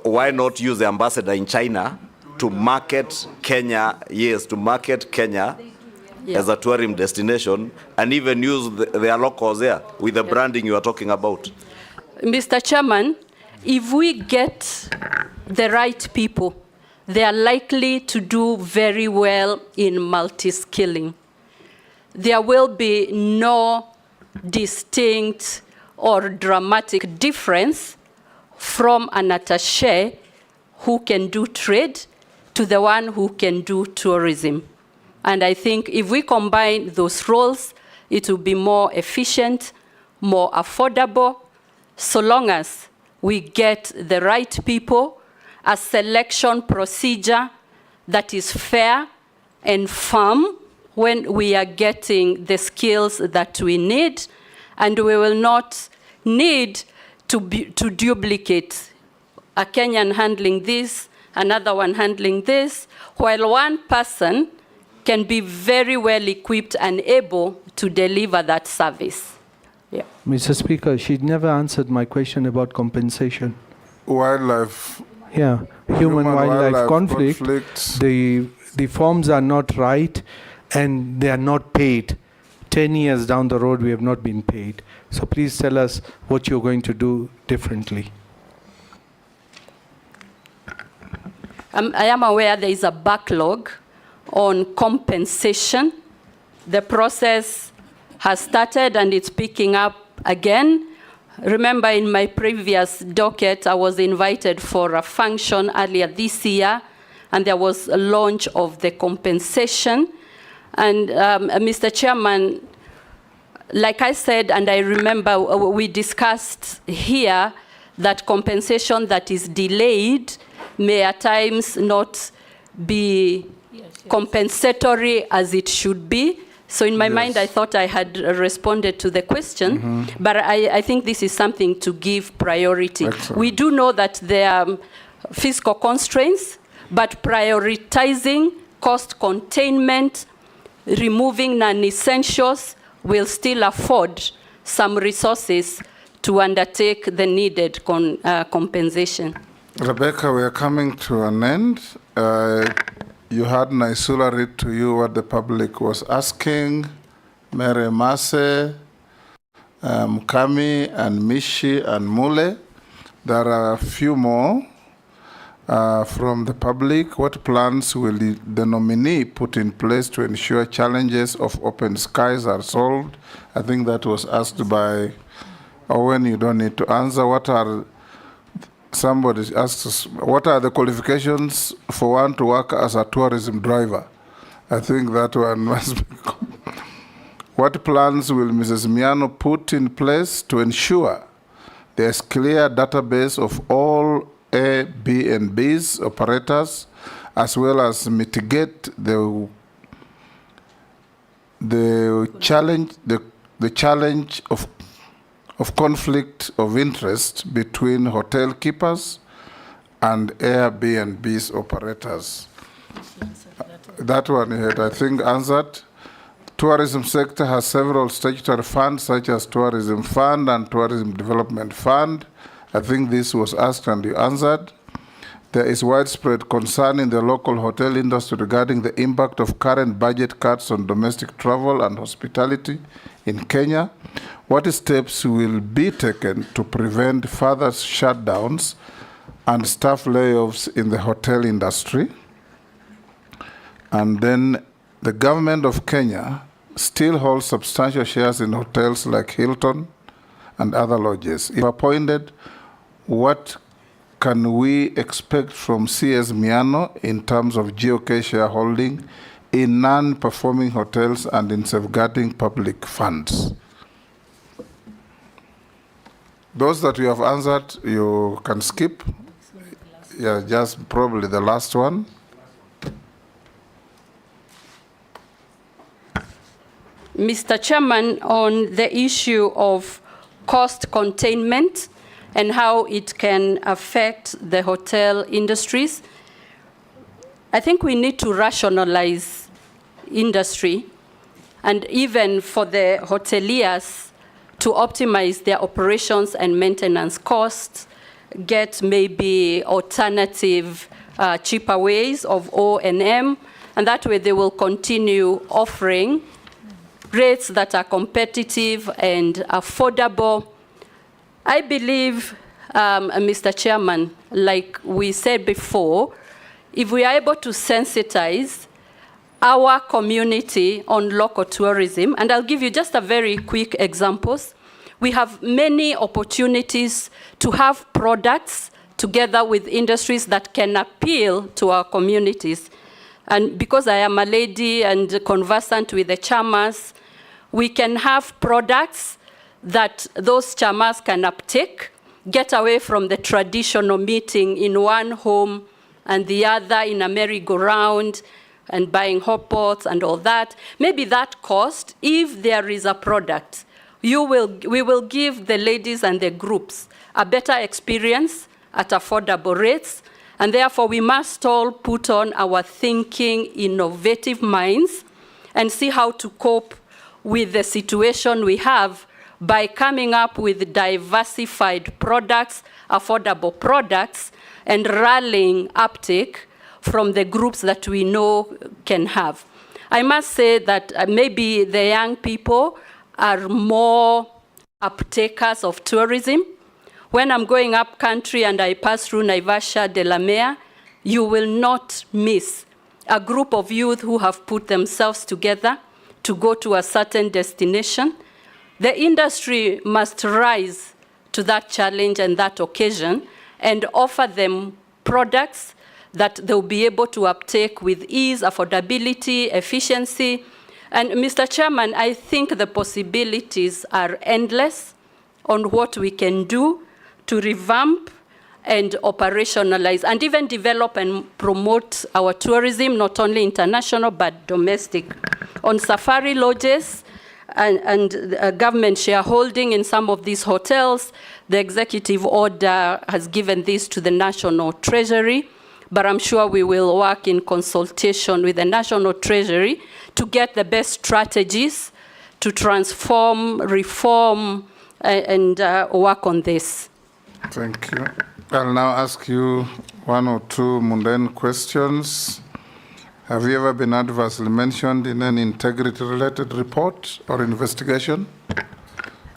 Why not use the ambassador in China to market Kenya, to market Kenya as a tourism destination, and even use their locals there with the branding you are talking about? Mr. Chairman, if we get the right people, they are likely to do very well in multi-skilling. There will be no distinct or dramatic difference from an attaché who can do trade to the one who can do tourism. And I think if we combine those roles, it will be more efficient, more affordable, so long as we get the right people, a selection procedure that is fair and firm when we are getting the skills that we need, and we will not need to duplicate a Kenyan handling this, another one handling this, while one person can be very well equipped and able to deliver that service. Yeah. Mr. Speaker, she never answered my question about compensation. Wildlife. Yeah, human-wildlife conflict. The forms are not right, and they are not paid. 10 years down the road, we have not been paid. So please tell us what you're going to do differently. I am aware there is a backlog on compensation. The process has started and it's picking up again. Remember, in my previous docket, I was invited for a function earlier this year, and there was a launch of the compensation. And Mr. Chairman, like I said, and I remember we discussed here that compensation that is delayed may at times not be compensatory as it should be. So in my mind, I thought I had responded to the question, but I think this is something to give priority. Excellent. We do know that there are fiscal constraints, but prioritizing cost containment, removing non-essentials will still afford some resources to undertake the needed compensation. Rebecca, we are coming to an end. You had Naisula read to you what the public was asking. Mary Mase, Mkami, and Mishi, and Mule. There are a few more from the public. What plans will the nominee put in place to ensure challenges of open skies are solved? I think that was asked by Owen. You don't need to answer. Somebody asked us, what are the qualifications for one to work as a tourism driver? I think that one must be. What plans will Mrs. Miano put in place to ensure there's clear database of all A, B, and B's operators, as well as mitigate the challenge of conflict of interest between hotel keepers and Airbnb's operators? That one you had, I think, answered. Tourism sector has several statutory funds, such as Tourism Fund and Tourism Development Fund. I think this was asked and you answered. there is widespread concern in the local hotel industry regarding the impact of current budget cuts on domestic travel and hospitality in Kenya. What steps will be taken to prevent further shutdowns and staff layoffs in the hotel industry? And then the government of Kenya still holds substantial shares in hotels like Hilton and other lodges. If appointed, what can we expect from CS Miano in terms of GOK shareholding in non-performing hotels and in safeguarding public funds? Those that you have answered, you can skip. Yeah, just probably the last one. Mr. Chairman, on the issue of cost containment and how it can affect the hotel industries, I think we need to rationalize industry, and even for the hoteliers to optimize their operations and maintenance costs, get maybe alternative, cheaper ways of O&M, and that way they will continue offering rates that are competitive and affordable. I believe, Mr. Chairman, like we said before, if we are able to sensitize our community on local tourism, and I'll give you just a very quick examples. We have many opportunities to have products together with industries that can appeal to our communities. And because I am a lady and conversant with the chamas, we can have products that those chamas can uptake, get away from the traditional meeting in one home and the other in a merry-go-round and buying hot pots and all that. Maybe that cost, if there is a product, we will give the ladies and the groups a better experience at affordable rates, and therefore we must all put on our thinking, innovative minds and see how to cope with the situation we have by coming up with diversified products, affordable products, and rallying uptake from the groups that we know can have. I must say that maybe the young people are more uptakers of tourism. When I'm going up country and I pass through Naivasha, Delamere, you will not miss a group of youth who have put themselves together to go to a certain destination. The industry must rise to that challenge and that occasion and offer them products that they'll be able to uptake with ease, affordability, efficiency. And Mr. Chairman, I think the possibilities are endless on what we can do to revamp and operationalize and even develop and promote our tourism, not only international but domestic. On safari lodges and government shareholding in some of these hotels, the executive order has given this to the National Treasury, but I'm sure we will work in consultation with the National Treasury to get the best strategies to transform, reform, and work on this. Thank you. I'll now ask you one or two mundane questions. Have you ever been adversely mentioned in an integrity-related report or investigation?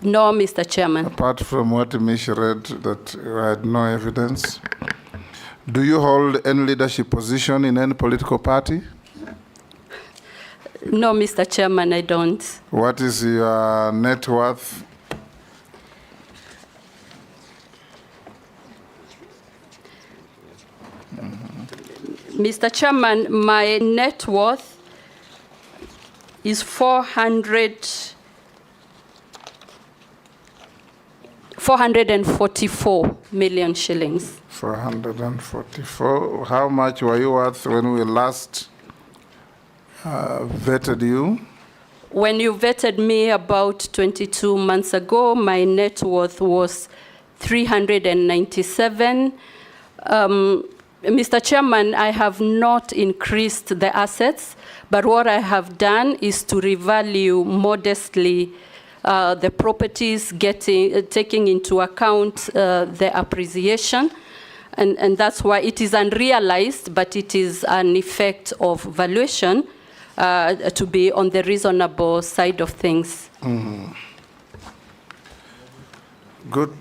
No, Mr. Chairman. Apart from what Mish read, that you had no evidence. Do you hold any leadership position in any political party? No, Mr. Chairman, I don't. What is your net worth? Mr. Chairman, my net worth is 444 million shillings. 444. How much were you worth when we last vetted you? When you vetted me about 22 months ago, my net worth was 397. Mr. Chairman, I have not increased the assets, but what I have done is to revalue modestly the properties, taking into account the appreciation. And that's why it is unrealized, but it is an effect of valuation to be on the reasonable side of things. Good.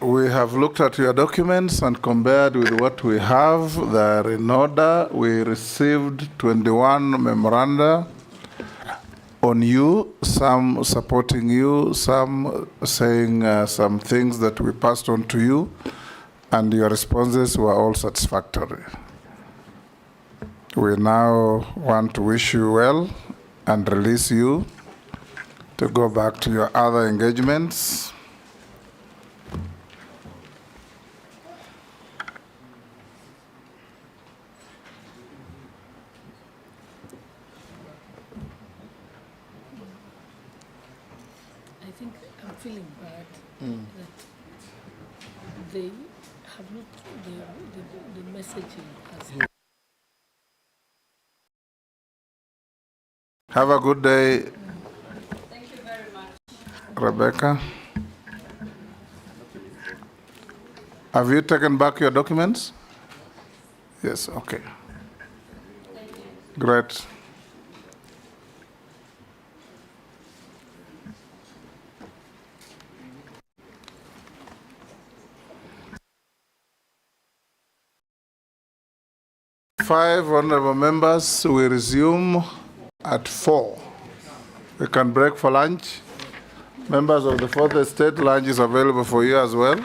We have looked at your documents and compared with what we have. They are in order. We received 21 memoranda on you, some supporting you, some saying some things that we passed on to you, and your responses were all satisfactory. We now want to wish you well and release you to go back to your other engagements. I think I'm feeling bad that they have not, the messaging has. Have a good day. Thank you very much. Rebecca. Have you taken back your documents? Yes, okay. Great. Five honorable members, we resume at 4. We can break for lunch. Members of the Fourth Estate, lunch is available for you as well.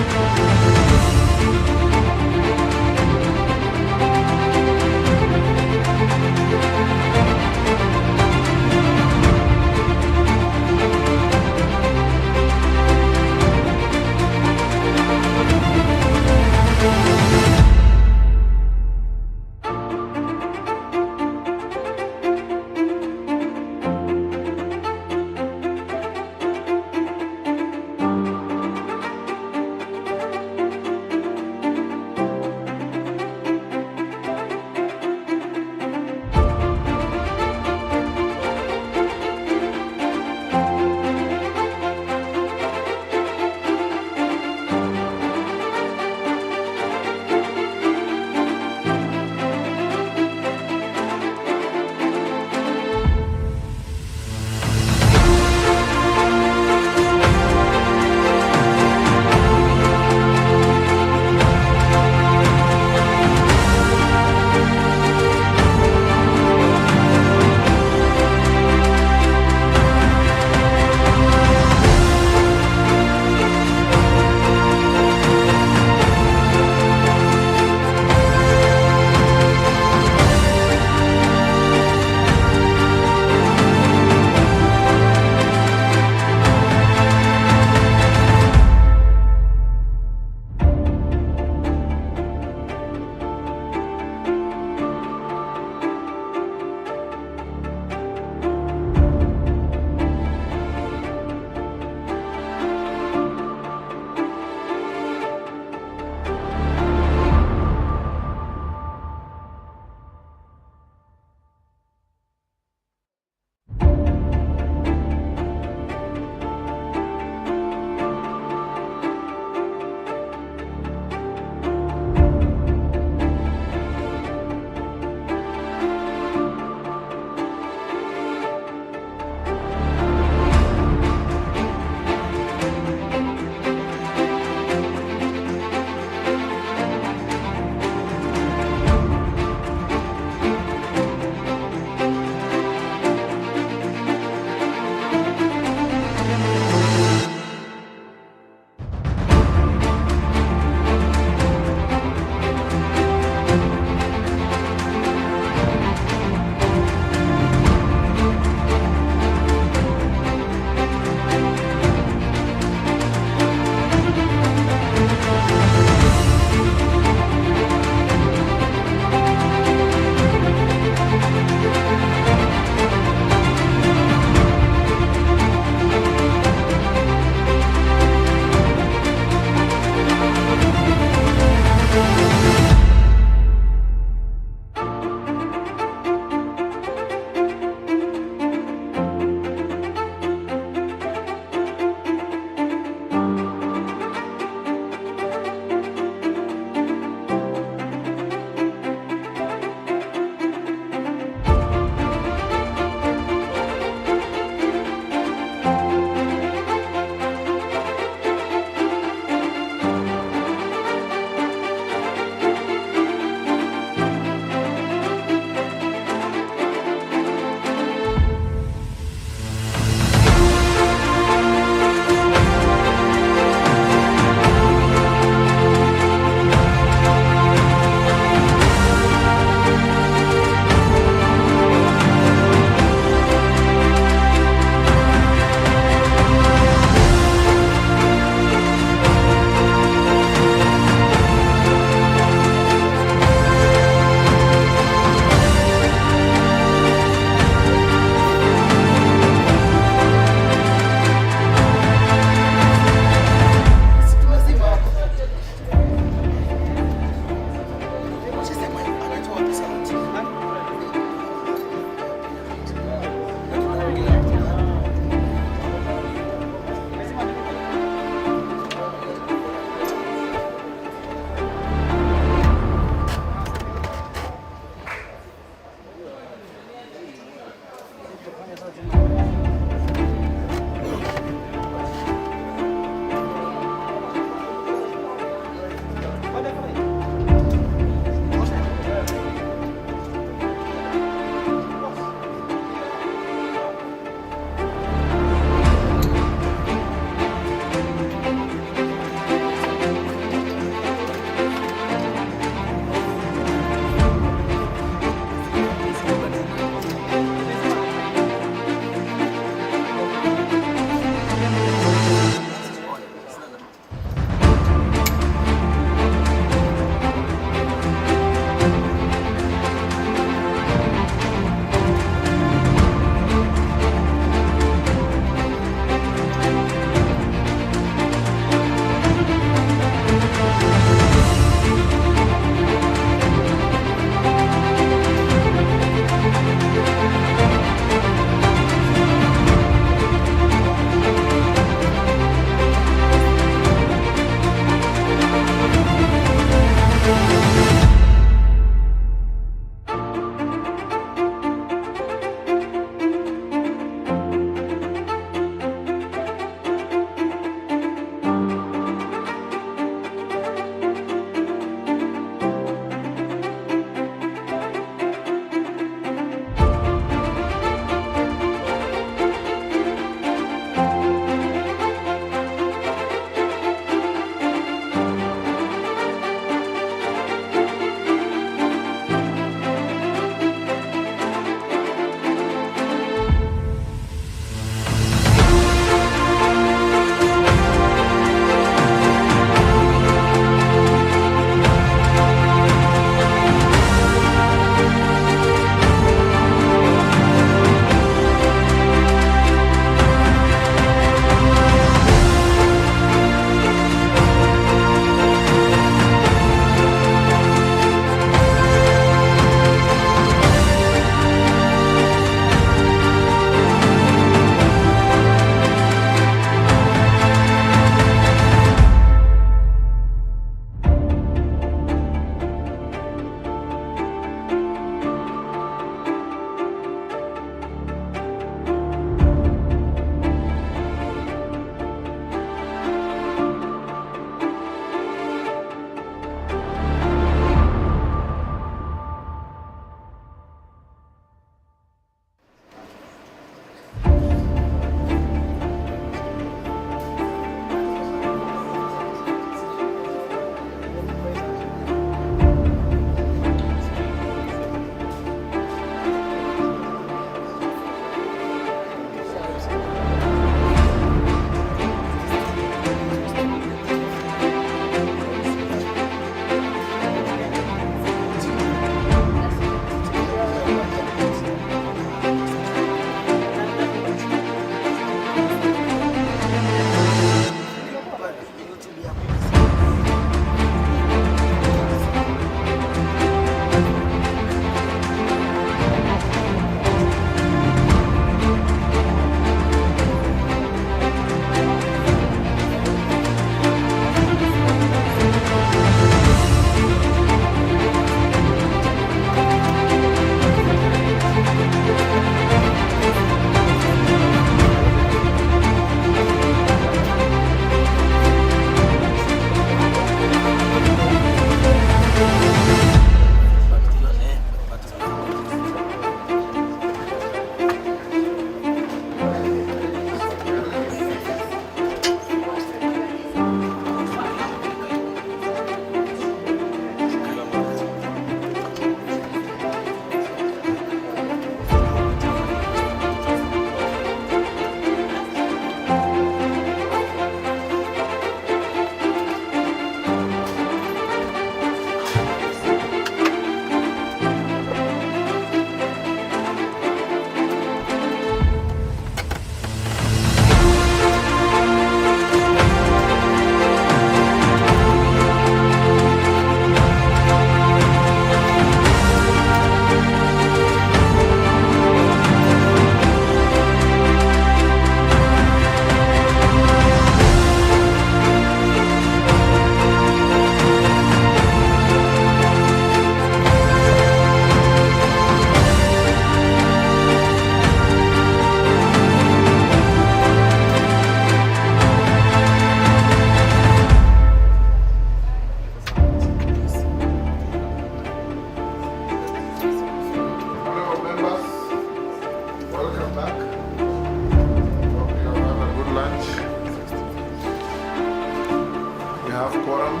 quorum.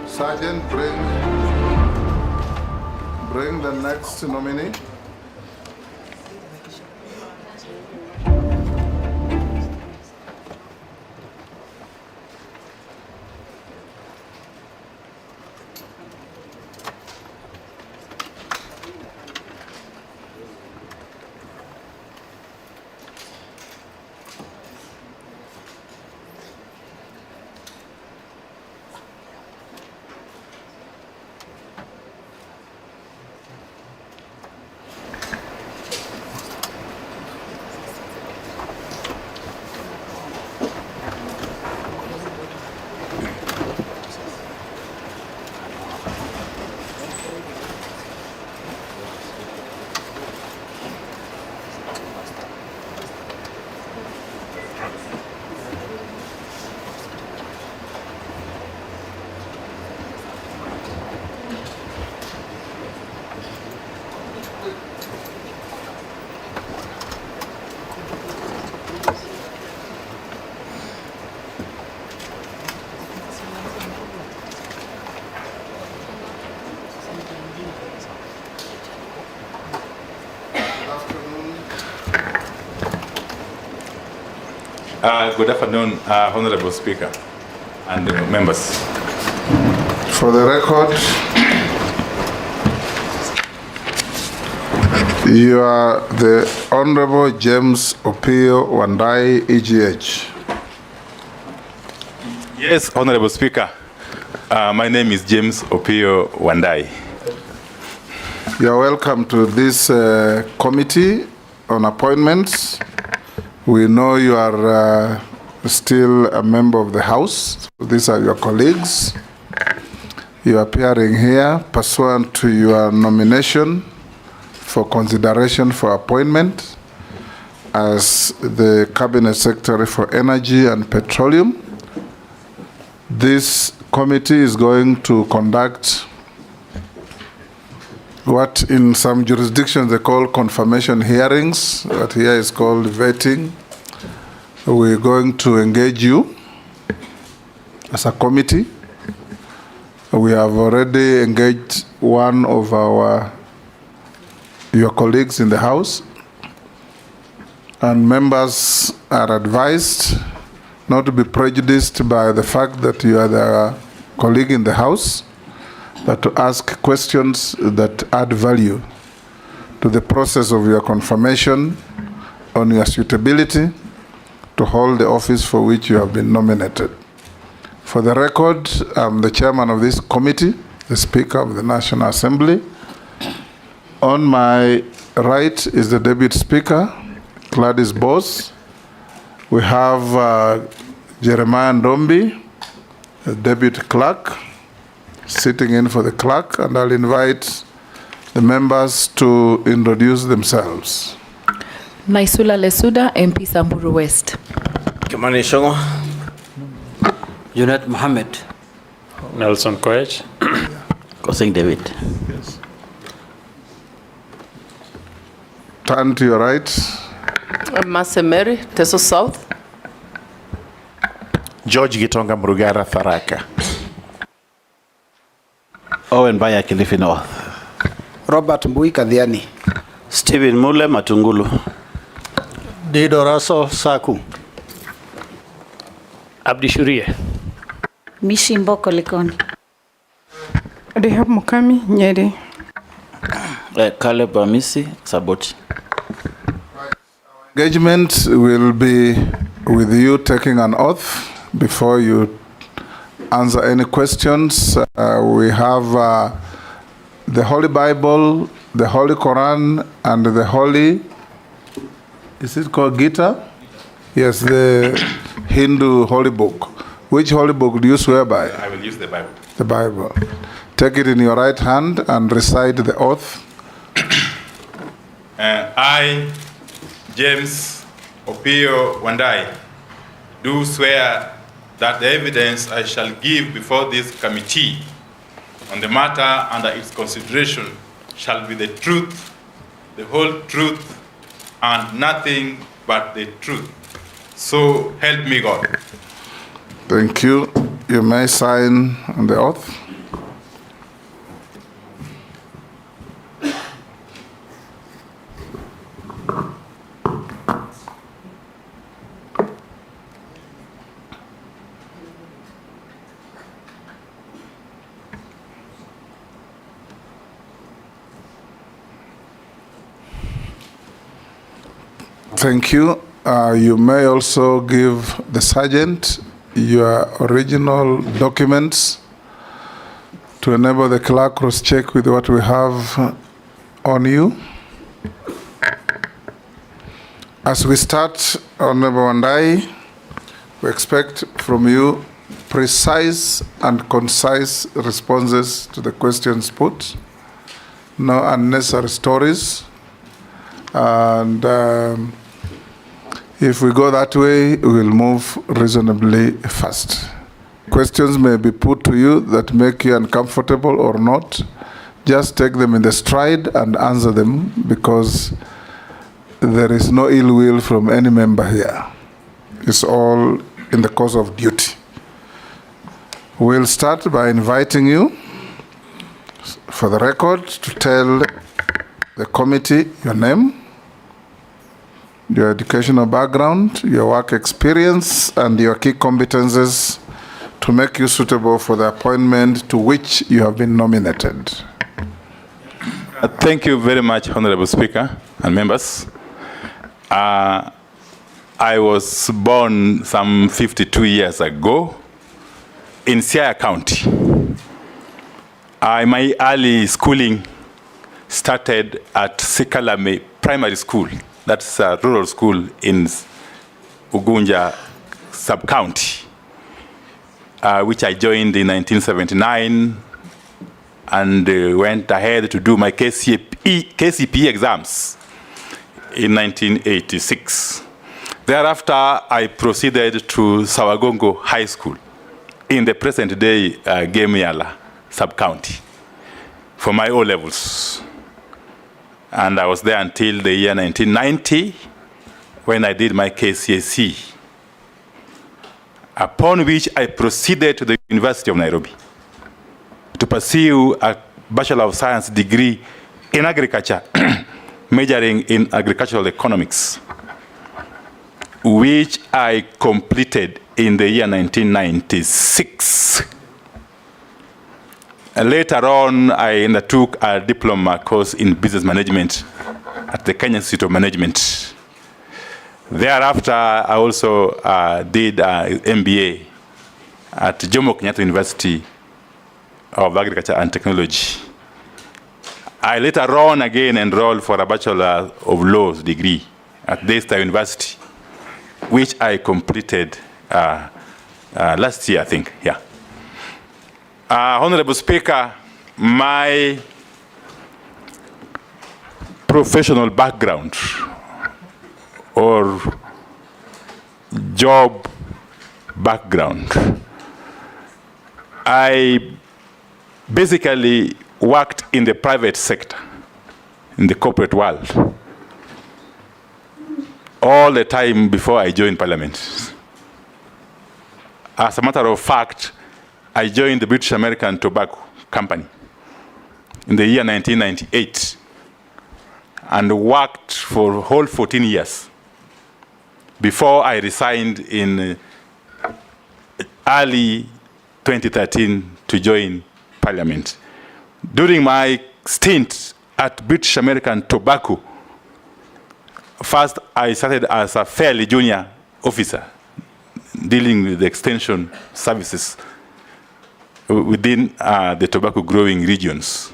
Sergeant, bring the next nominee. Good afternoon, Honorable Speaker and members. For the record, you are the Honorable James Opio Wandai, EGH. Yes, Honorable Speaker. My name is James Opio Wandai. You are welcome to this committee on appointments. We know you are still a member of the House. These are your colleagues. You are appearing here pursuant to your nomination for consideration for appointment as the Cabinet Secretary for Energy and Petroleum. This committee is going to conduct what in some jurisdictions they call confirmation hearings, what here is called vetting. We're going to engage you as a committee. We have already engaged one of your colleagues in the House, and members are advised not to be prejudiced by the fact that you are the colleague in the House, but to ask questions that add value to the process of your confirmation on your suitability to hold the office for which you have been nominated. For the record, I'm the chairman of this committee, the Speaker of the National Assembly. On my right is the Deputy Speaker, Gladys Bose. We have Jeremiah Ndombi, the Deputy Clerk, sitting in for the clerk, and I'll invite the members to introduce themselves. Naisula Lesuda, MP Samburu West. Kimani Shongo. Junet Mohammed. Nelson Koech. Kosing David. Yes. Turn to your right. Mase Mary, Teso South. George Gitonga Mrugara Tharaka. Owen Baya, Kilifi North. Robert Mbui Kadhiani. Stephen Mule Matungulu. Didoraso Saku. Abdi Shurie. Mishi Mboko Likoni. Rehab Mukami Nyeri. Caleb Amisi Saboti. Engagement will be with you taking an oath before you answer any questions. We have the Holy Bible, the Holy Quran, and the Holy, is it called Gita? Yes, the Hindu holy book. Which holy book do you swear by? I will use the Bible. The Bible. Take it in your right hand and recite the oath. I, James Opio Wandai, do swear that the evidence I shall give before this committee on the matter under its consideration shall be the truth, the whole truth, and nothing but the truth. So help me God. Thank you. you may sign on the oath. Thank you. You may also give the sergeant your original documents to enable the clerk cross-check with what we have on you. As we start, Honorable Wandai, we expect from you precise and concise responses to the questions put, no unnecessary stories, and if we go that way, we will move reasonably fast. Questions may be put to you that make you uncomfortable or not. Just take them in the stride and answer them, because there is no ill will from any member here. It's all in the course of duty. We'll start by inviting you, for the record, to tell the committee your name, your educational background, your work experience, and your key competences to make you suitable for the appointment to which you have been nominated. Thank you very much, Honorable Speaker and members. I was born some 52 years ago in Siaya County. My early schooling started at Sikalame Primary School. That's a rural school in Ugunja sub-county, which I joined in 1979 and went ahead to do my KCPE exams in 1986. Thereafter, I proceeded to Sawagongo High School in the present-day Gemiala sub-county for my O-levels. And I was there until the year 1990, when I did my KCSE, upon which I proceeded to the University of Nairobi to pursue a Bachelor of Science degree in agriculture, majoring in agricultural economics, which I completed in the year 1996. Later on, I undertook a diploma course in business management at the Kenya Institute of Management. Thereafter, I also did an MBA at Jomo Kenyatta University of Agriculture and Technology. I later on again enrolled for a Bachelor of Laws degree at Daystar University, which I completed last year, I think, yeah. Honorable Speaker, my professional background or job background, I basically worked in the private sector, in the corporate world, all the time before I joined Parliament. As a matter of fact, I joined the British American Tobacco Company in the year 1998 and worked for a whole 14 years before I resigned in early 2013 to join Parliament. During my stint at British American Tobacco, first I started as a fairly junior officer dealing with the extension services within the tobacco growing regions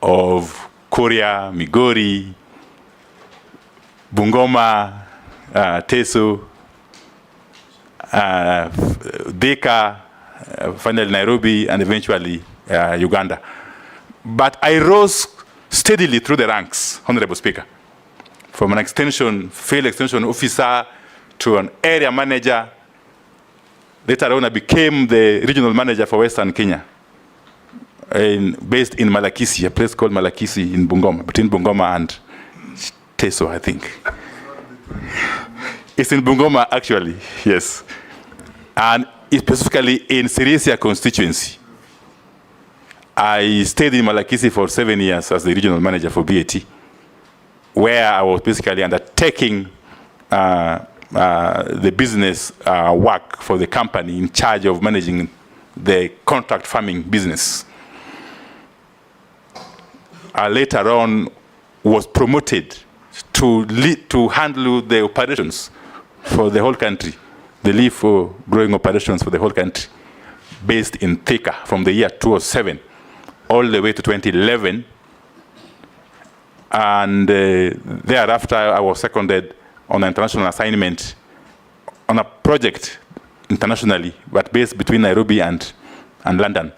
of Korea, Migori, Bungoma, Teso, Dhaka, finally Nairobi, and eventually Uganda. But I rose steadily through the ranks, Honorable Speaker, from an field extension officer to an area manager. Later on, I became the regional manager for Western Kenya, based in Malakisi, a place called Malakisi in Bungoma, between Bungoma and Teso, I think. It's in Bungoma, actually, yes. and specifically in Sirisia constituency. I stayed in Malakisi for 7 years as the regional manager for BAT, where I was basically undertaking the business work for the company in charge of managing the contract farming business. Later on, was promoted to handle the operations for the whole country, the leaf growing operations for the whole country, based in Thika from the year 2007 all the way to 2011. And thereafter, I was seconded on an international assignment on a project internationally, but based between Nairobi and London.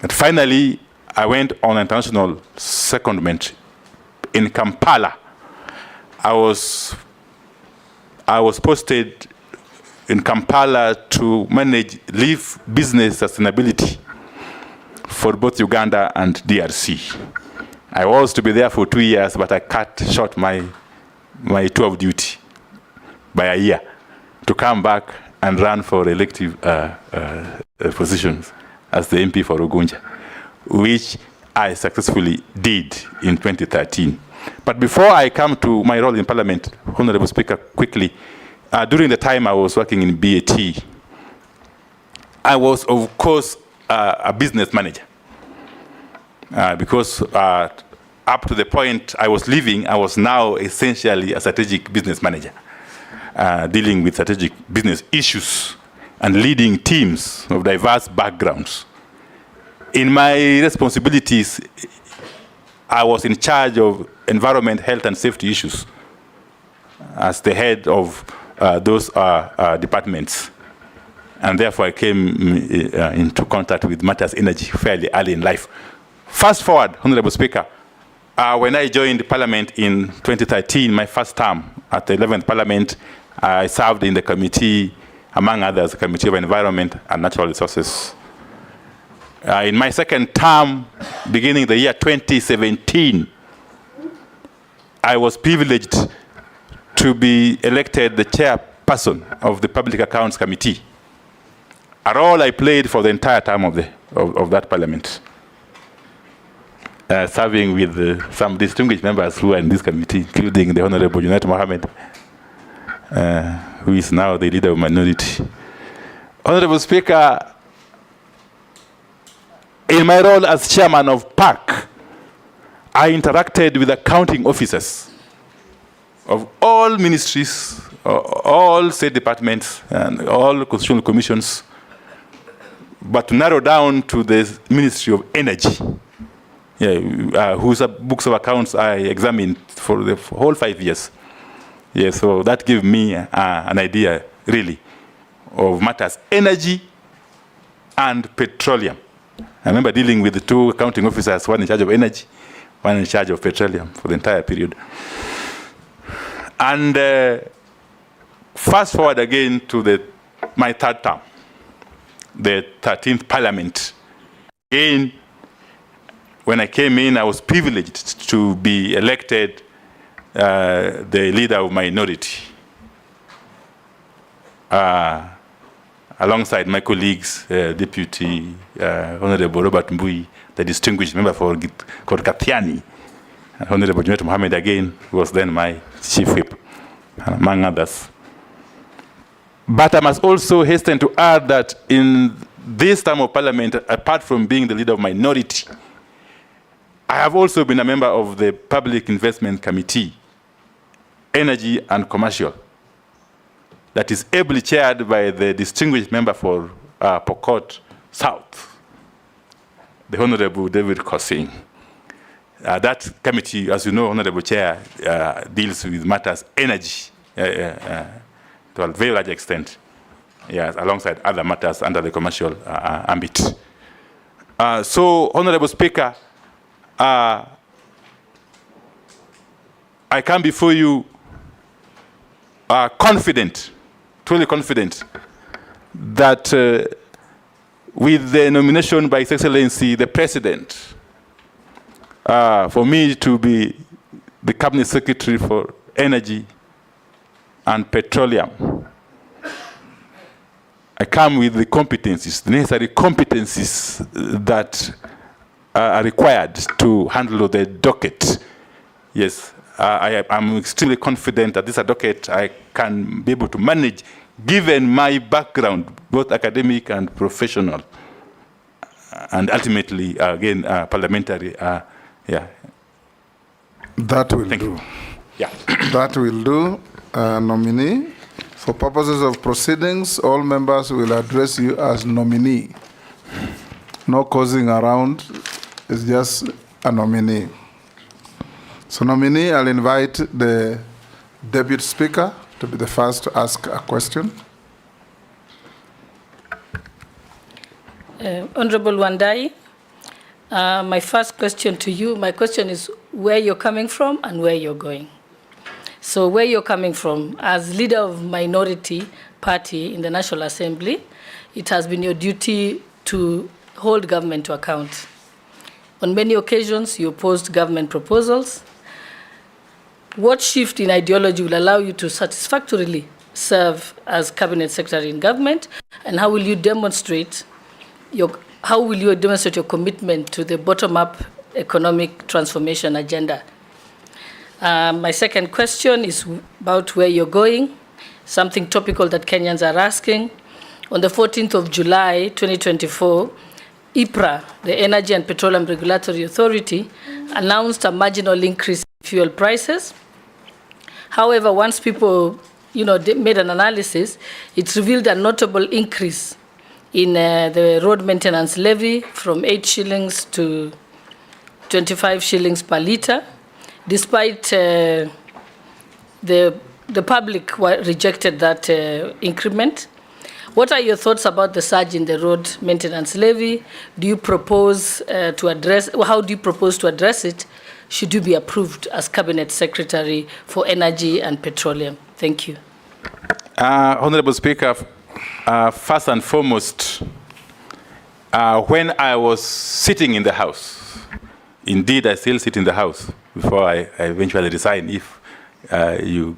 And finally, I went on international secondment in Kampala. I was posted in Kampala to manage leaf business sustainability for both Uganda and DRC. I was to be there for 2 years, but I cut short my tour of duty by a year to come back and run for elective positions as the MP for Ugunja, which I successfully did in 2013. But before I come to my role in Parliament, Honorable Speaker, quickly, during the time I was working in BAT, I was, of course, a business manager. Because up to the point I was leaving, I was now essentially a strategic business manager, dealing with strategic business issues and leading teams of diverse backgrounds. In my responsibilities, I was in charge of environment, health, and safety issues as the head of those departments. And therefore, I came into contact with matters energy fairly early in life. Fast forward, Honorable Speaker, when I joined Parliament in 2013, my first term at the 11th Parliament, I served in the committee, among others, the Committee of Environment and Natural Resources. In my second term, beginning the year 2017, I was privileged to be elected the chairperson of the Public Accounts Committee, a role I played for the entire term of that Parliament, serving with some distinguished members who are in this committee, including the Honorable Junet Mohammed, who is now the leader of minority. Honorable Speaker, in my role as chairman of PAC, I interacted with accounting officers of all ministries, all state departments, and all constitutional commissions, but to narrow down to the Ministry of Energy, whose books of accounts I examined for the whole 5 years. So that gave me an idea, really, of matters energy and petroleum. I remember dealing with the two accounting officers, one in charge of energy, one in charge of petroleum for the entire period. And fast forward again to my third term, the 13th Parliament. Again, when I came in, I was privileged to be elected the leader of minority, alongside my colleagues, Deputy Honorable Robert Mbui, the distinguished member for Kathiani, and Honorable Junet Mohammed again, who was then my chief whip, among others. But I must also hasten to add that in this term of Parliament, apart from being the leader of minority, I have also been a member of the Public Investment Committee, Energy and Commercial, that is ably chaired by the distinguished member for Pokot South, the Honorable David Kosing. That committee, as you know, Honorable Chair, deals with matters energy to a very large extent, alongside other matters under the commercial ambit. So, Honorable Speaker, I come before you confident, truly confident, that with the nomination by His Excellency the President, for me to be the Cabinet Secretary for Energy and Petroleum, I come with the competencies, the necessary competencies that are required to handle the docket. Yes, I'm extremely confident that this docket I can be able to manage, given my background, both academic and professional, and ultimately, again, parliamentary. Yeah. That will Thank do. you. Yeah. That will do, nominee. For purposes of proceedings, all members will address you as nominee. No causing around, it's just a nominee. So nominee, I'll invite the Deputy Speaker to be the first to ask a question. Honorable Wandai, my first question to you, my question is where you're coming from and where you're going. So where you're coming from, as leader of minority party in the National Assembly, it has been your duty to hold government to account. On many occasions, you opposed government proposals. What shift in ideology will allow you to satisfactorily serve as cabinet secretary in government, and how will you demonstrate your commitment to the bottom-up economic transformation agenda? My second question is about where you're going, something topical that Kenyans are asking. On the 14th of July, 2024, IPRA, the Energy and Petroleum Regulatory Authority, announced a marginal increase in fuel prices. However, once people made an analysis, it revealed a notable increase in the road maintenance levy from 8 shillings to 25 shillings per litre. Despite the public rejected that increment. What are your thoughts about the surge in the road maintenance levy? Do you propose to address, how do you propose to address it? Should you be approved as Cabinet Secretary for Energy and Petroleum? Thank you. Honorable Speaker, first and foremost, when I was sitting in the House, indeed I still sit in the House, before I eventually resign if you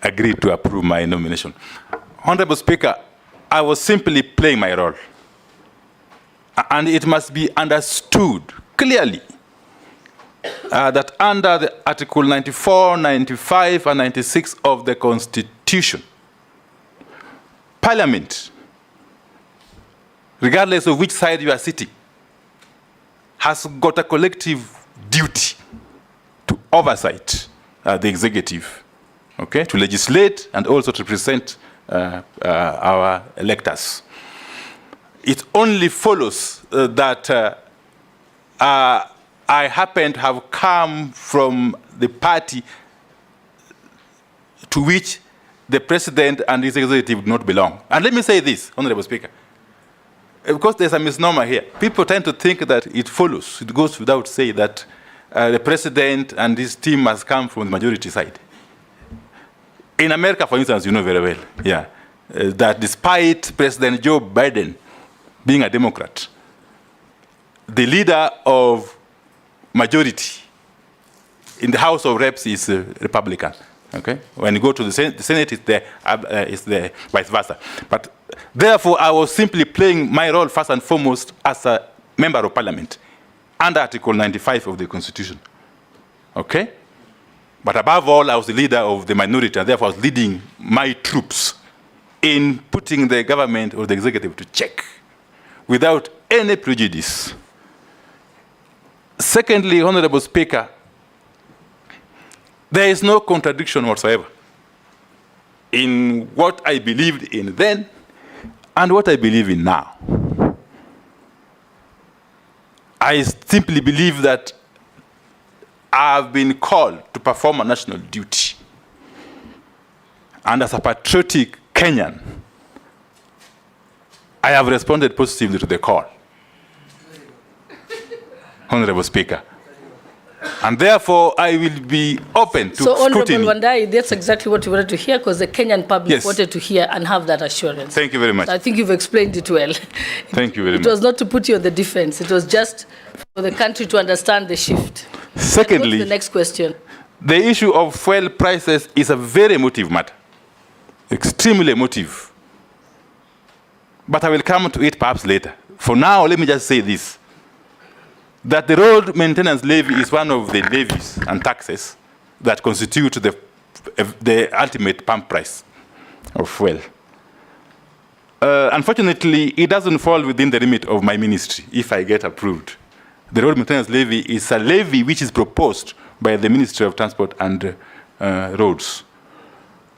agree to approve my nomination. Honorable Speaker, I was simply playing my role. And it must be understood clearly that under the Article 94, 95, and 96 of the Constitution, Parliament, regardless of which side you are sitting, has got a collective duty to oversight the executive, okay, to legislate and also to represent our electors. It only follows that I happen to have come from the party to which the president and his executive do not belong. And let me say this, Honorable Speaker, because there's a misnomer here. People tend to think that it follows, it goes without saying that the president and his team must come from the majority side. In America, for instance, you know very well, that despite President Joe Biden being a Democrat, the leader of majority in the House of Reps is a Republican. Okay? When you go to the Senate, it's the vice versa. But therefore, I was simply playing my role first and foremost as a member of Parliament under Article 95 of the Constitution. Okay? But above all, I was the leader of the minority, and therefore I was leading my troops in putting the government or the executive to check without any prejudice. Secondly, Honorable Speaker, there is no contradiction whatsoever in what I believed in then and what I believe in now. I simply believe that I've been called to perform a national duty. And as a patriotic Kenyan, I have responded positively to the call, Honorable Speaker. And therefore, I will be open to scrutiny. So, Honorable Wandai, that's exactly what we wanted to hear, because the Kenyan public wanted to hear and have that assurance. Thank you very much. So I think you've explained it well. Thank you very much. It was not to put you on the defense. It was just for the country to understand the shift. Secondly, the next question. The issue of fuel prices is a very emotive matter. extremely emotive. But I will come to it perhaps later. For now, let me just say this, that the road maintenance levy is one of the levies and taxes that constitute the ultimate pump price of fuel. Unfortunately, it doesn't fall within the remit of my ministry if I get approved. The road maintenance levy is a levy which is proposed by the Ministry of Transport and Roads.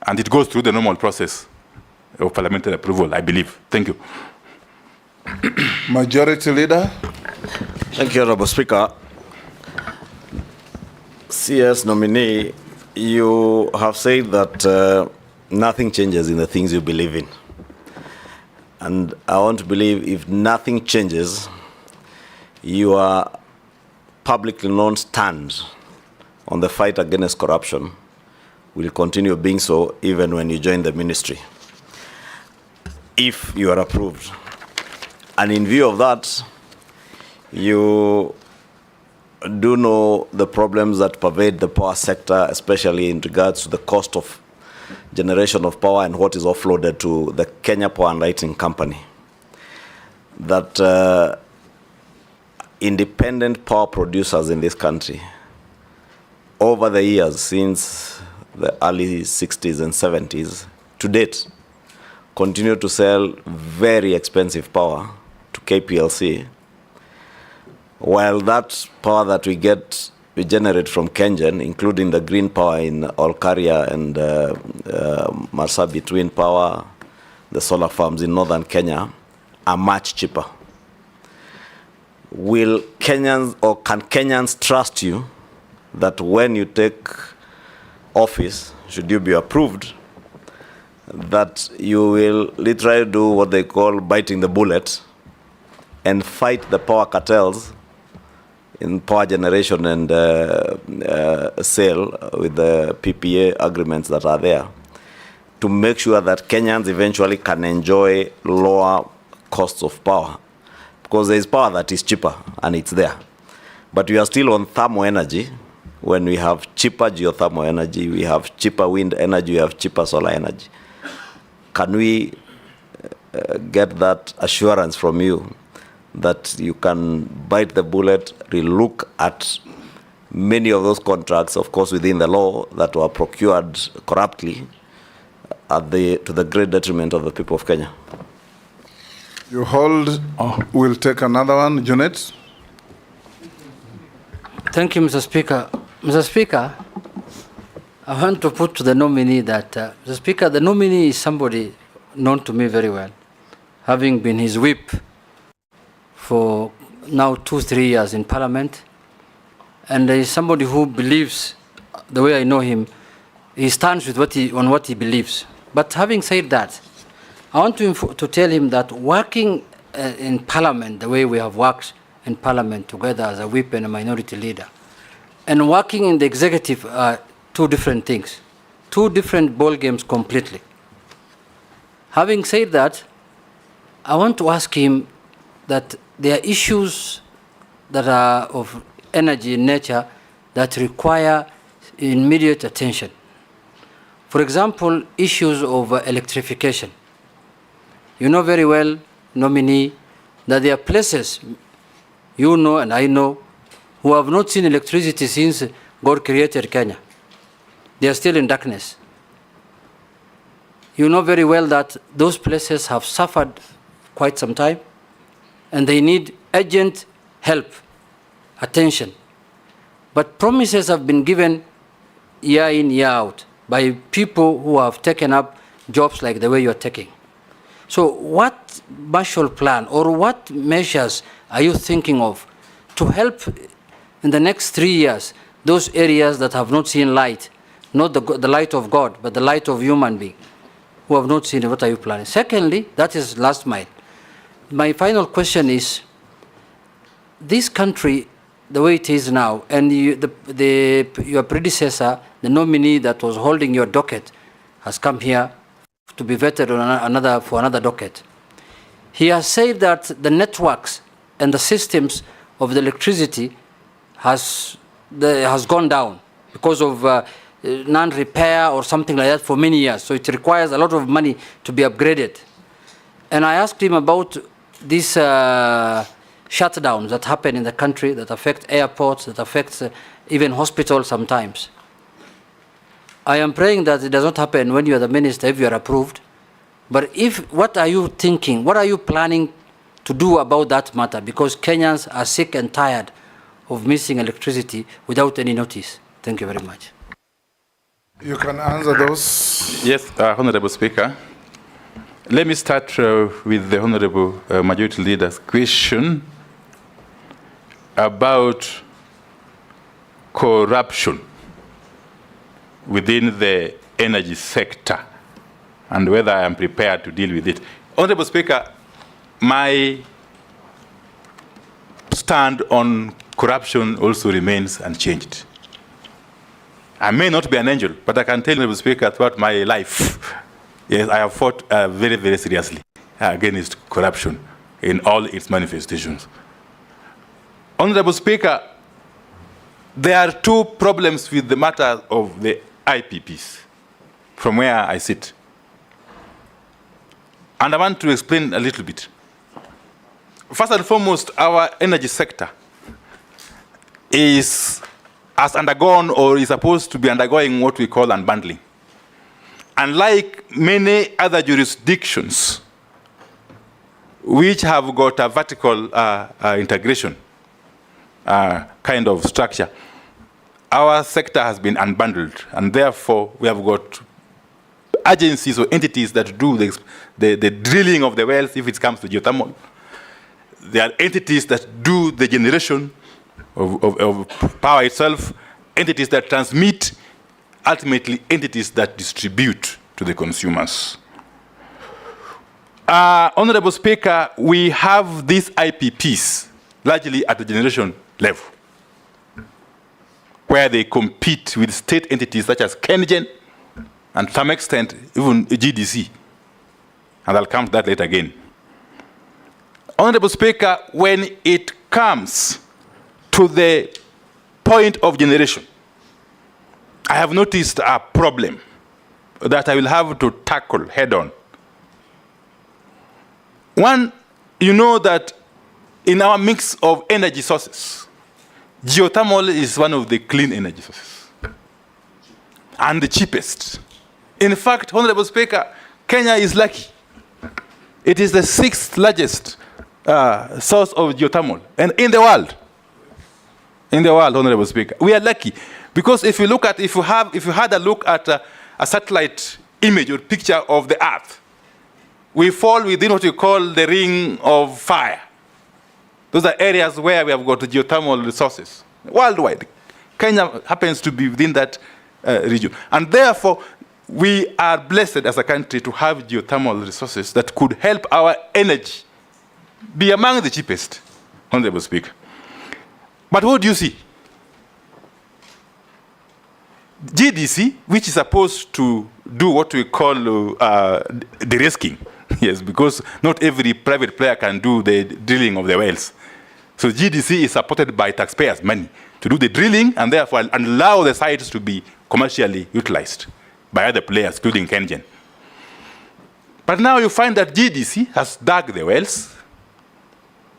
And it goes through the normal process of parliamentary approval, I believe. Thank you. Majority Leader. Thank you, Honorable Speaker. CS nominee, you have said that nothing changes in the things you believe in. And I want to believe if nothing changes, your publicly known stand on the fight against corruption will continue being so even when you join the ministry, if you are approved. And in view of that, you do know the problems that pervade the power sector, especially in regards to the cost of generation of power and what is offloaded to the Kenya Power and Lighting Company. That independent power producers in this country, over the years, since the early 60s and 70s, to date, continue to sell very expensive power to KPLC, while that power that we generate from Kengen, including the green power in Olkaria and Marsabit Wind Power, the solar farms in northern Kenya, are much cheaper. Will Kenyans, or can Kenyans trust you that when you take office, should you be approved, that you will literally do what they call biting the bullet and fight the power cartels in power generation and sale with the PPA agreements that are there, to make sure that Kenyans eventually can enjoy lower costs of power? Because there is power that is cheaper and it's there. But we are still on thermal energy when we have cheaper geothermal energy, we have cheaper wind energy, we have cheaper solar energy. Can we get that assurance from you that you can bite the bullet, relook at many of those contracts, of course within the law, that were procured corruptly to the great detriment of the people of Kenya? You hold, we'll take another one. Janet? Thank you, Mr. Speaker. Mr. Speaker, I want to put to the nominee that, Mr. Speaker, the nominee is somebody known to me very well, having been his whip for now 2-3 years in Parliament. And there is somebody who believes, the way I know him, he stands with on what he believes. But having said that, I want to tell him that working in Parliament, the way we have worked in Parliament together as a whip and a minority leader, and working in the executive are two different things, two different ball games completely. Having said that, I want to ask him that there are issues that are of energy in nature that require immediate attention. For example, issues of electrification. You know very well, nominee, that there are places, you know and I know, who have not seen electricity since God created Kenya. They are still in darkness. You know very well that those places have suffered quite some time, and they need urgent help, attention. But promises have been given year in, year out by people who have taken up jobs like the way you're taking. So what Marshall Plan or what measures are you thinking of to help in the next 3 years those areas that have not seen light, not the light of God, but the light of human being, who have not seen it? What are you planning? Secondly, that is last mile. My final question is, this country, the way it is now, and your predecessor, the nominee that was holding your docket, has come here to be vetted on for another docket. He has said that the networks and the systems of the electricity has gone down because of non-repair or something like that for many years. So it requires a lot of money to be upgraded. And I asked him about these shutdowns that happen in the country that affect airports, that affect even hospitals sometimes. I am praying that it does not happen when you are the minister, if you are approved. But what are you thinking? What are you planning to do about that matter? Because Kenyans are sick and tired of missing electricity without any notice. Thank you very much. You can answer those. Yes, Honorable Speaker. Let me start with the Honorable Majority Leader's question about corruption within the energy sector and whether I am prepared to deal with it. Honorable Speaker, my stand on corruption also remains unchanged. I may not be an angel, but I can tell you, Honorable Speaker, throughout my life, yes, I have fought very, very seriously against corruption in all its manifestations. Honorable Speaker, there are two problems with the matter of the IPPs from where I sit. And I want to explain a little bit. First and foremost, our energy sector has undergone or is supposed to be undergoing what we call unbundling. Unlike many other jurisdictions which have got a vertical integration kind of structure, our sector has been unbundled, and therefore we have got agencies or entities that do the drilling of the wells if it comes to geothermal. There are entities that do the generation of power itself, entities that transmit, ultimately entities that distribute to the consumers. Honorable Speaker, we have these IPPs largely at the generation level, where they compete with state entities such as KenGen and to some extent even GDC. And I'll come to that later again. Honorable Speaker, when it comes to the point of generation, I have noticed a problem that I will have to tackle head on. One, you know that in our mix of energy sources, geothermal is one of the clean energy sources and the cheapest. In fact, Honorable Speaker, Kenya is lucky. It is the 6th largest source of geothermal and in the world. In the world, Honorable Speaker. We are lucky because if you had a look at a satellite image or picture of the Earth, we fall within what you call the ring of fire. Those are areas where we have got geothermal resources worldwide. Kenya happens to be within that region. And therefore, we are blessed as a country to have geothermal resources that could help our energy be among the cheapest, Honorable Speaker. But what do you see? GDC, which is supposed to do what we call de-risking, yes, because not every private player can do the drilling of the wells. So GDC is supported by taxpayers' money to do the drilling and therefore allow the sites to be commercially utilized by other players, including KenGen. But now you find that GDC has dug the wells.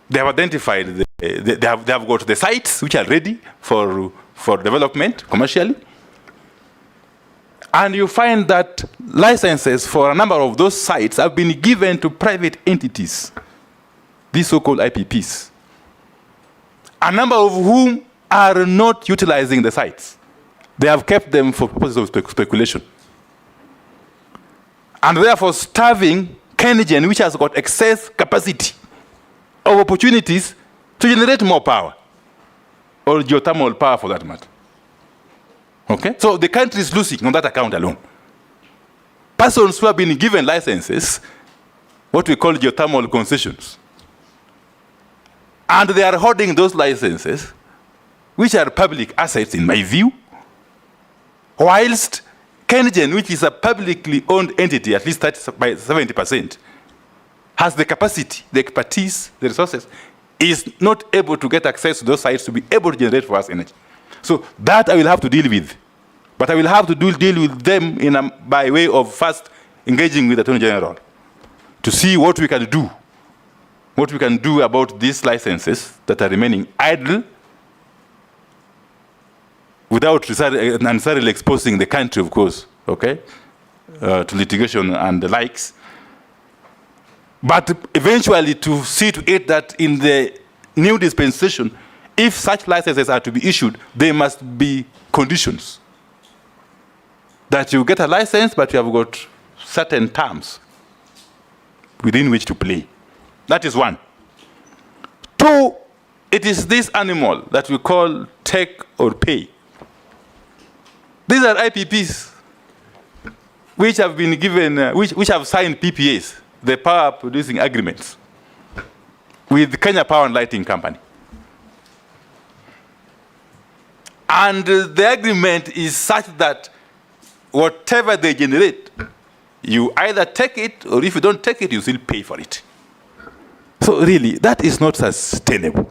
They have identified, they have got the sites which are ready for development commercially. And you find that licenses for a number of those sites have been given to private entities, these so-called IPPs, a number of whom are not utilizing the sites. They have kept them for purposes of speculation. And therefore starving KenGen, which has got excess capacity of opportunities to generate more power, or geothermal power for that matter. Okay? So the country is losing on that account alone. Persons who have been given licenses, what we call geothermal concessions, and they are holding those licenses, which are public assets in my view, whilst KenGen, which is a publicly owned entity, at least 70%, has the capacity, the expertise, the resources, is not able to get access to those sites to be able to generate for us energy. So that I will have to deal with But I will have to deal with them by way of first engaging with the Attorney General to see what we can do. What we can do about these licenses that are remaining idle without necessarily exposing the country, of course, okay, to litigation and the likes. But eventually to see to it that in the new dispensation, if such licenses are to be issued, there must be conditions. That you get a license, but you have got certain terms within which to play. That is one. Two, it is this animal that we call take or pay. These are IPPs which have been given, which have signed PPAs, the power producing agreements, with Kenya Power and Lighting Company. And the agreement is such that whatever they generate, you either take it, or if you don't take it, you still pay for it. So really, that is not sustainable.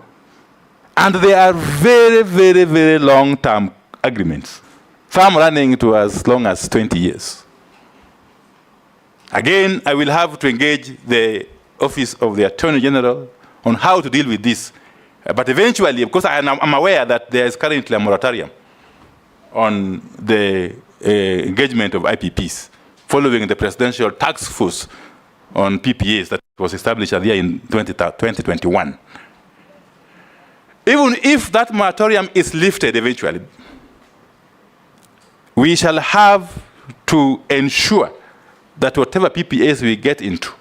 And they are very, very, very long-term agreements, some running to as long as 20 years. Again, I will have to engage the Office of the Attorney General on how to deal with this. But eventually, of course, I'm aware that there is currently a moratorium on the engagement of IPPs following the Presidential Task Force on PPAs that was established earlier in 2021. Even if that moratorium is lifted eventually, we shall have to ensure that whatever PPAs we get into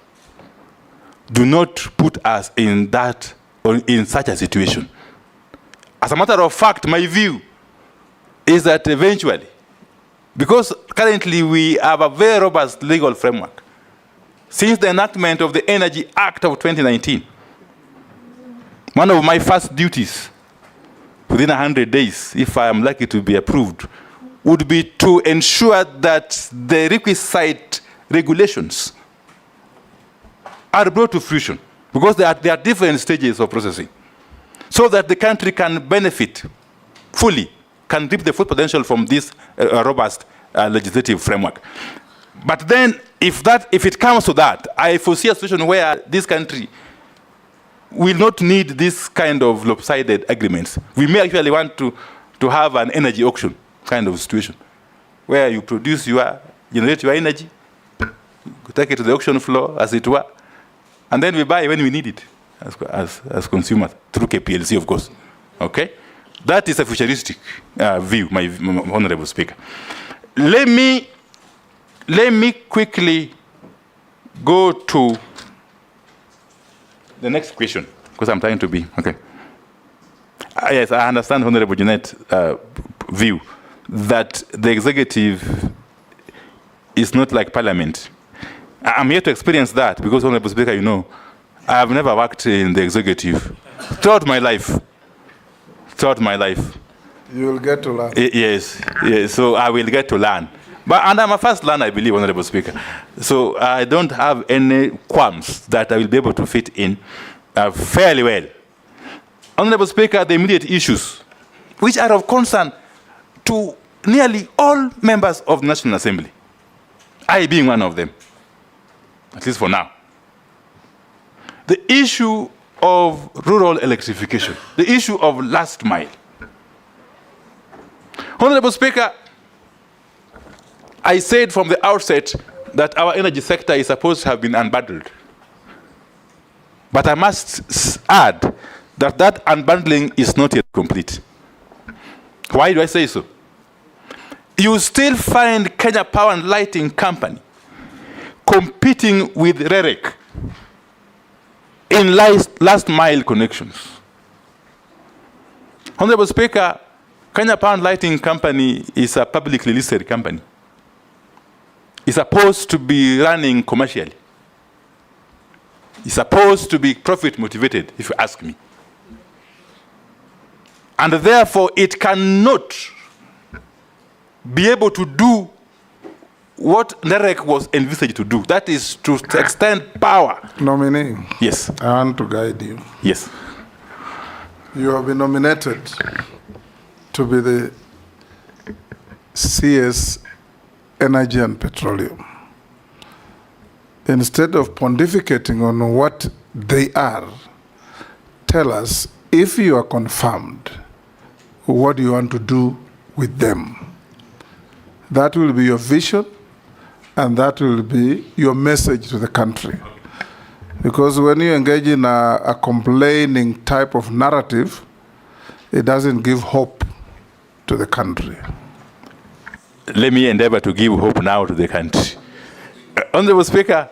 do not put us in that or in such a situation. As a matter of fact, my view is that eventually, because currently we have a very robust legal framework, since the enactment of the Energy Act of 2019, one of my first duties within 100 days, if I am lucky to be approved, would be to ensure that the requisite regulations are brought to fruition, because there are different stages of processing, so that the country can benefit fully, can reap the full potential from this robust legislative framework. But then, if it comes to that, I foresee a situation where this country will not need this kind of lopsided agreements. We may actually want to have an energy auction kind of situation, where you generate your energy, take it to the auction floor, as it were, and then we buy when we need it as consumers, through KPLC, of course. Okay? That is a futuristic view, my Honorable Speaker. Let me quickly go to the next question, because I'm trying to be, okay. Yes, I understand Honorable Jeanette's view that the executive is not like Parliament. I'm here to experience that, because, Honorable Speaker, you know, I have never worked in the executive throughout my life. You will get to learn. Yes, so I will get to learn. And I'm a first learner, I believe, Honorable Speaker. So I don't have any qualms that I will be able to fit in fairly well. Honorable Speaker, the immediate issues, which are of concern to nearly all members of the National Assembly, I being one of them, at least for now. The issue of rural electrification, the issue of last mile. Honorable Speaker, I said from the outset that our energy sector is supposed to have been unbundled. But I must add that that unbundling is not yet complete. Why do I say so? You still find Kenya Power and Lighting Company competing with REREC in last mile connections. Honorable Speaker, Kenya Power and Lighting Company is a publicly listed company. It's supposed to be running commercially. It's supposed to be profit motivated, if you ask me. And therefore, it cannot be able to do what NEREC was envisaged to do. That is to extend power. Nominee. Yes. I want to guide you. Yes. You have been nominated to be the CS Energy and Petroleum. Instead of pontificating on what they are, tell us, if you are confirmed, what do you want to do with them? That will be your vision, and that will be your message to the country. Because when you engage in a complaining type of narrative, it doesn't give hope to the country. Let me endeavor to give hope now to the country. Honorable Speaker,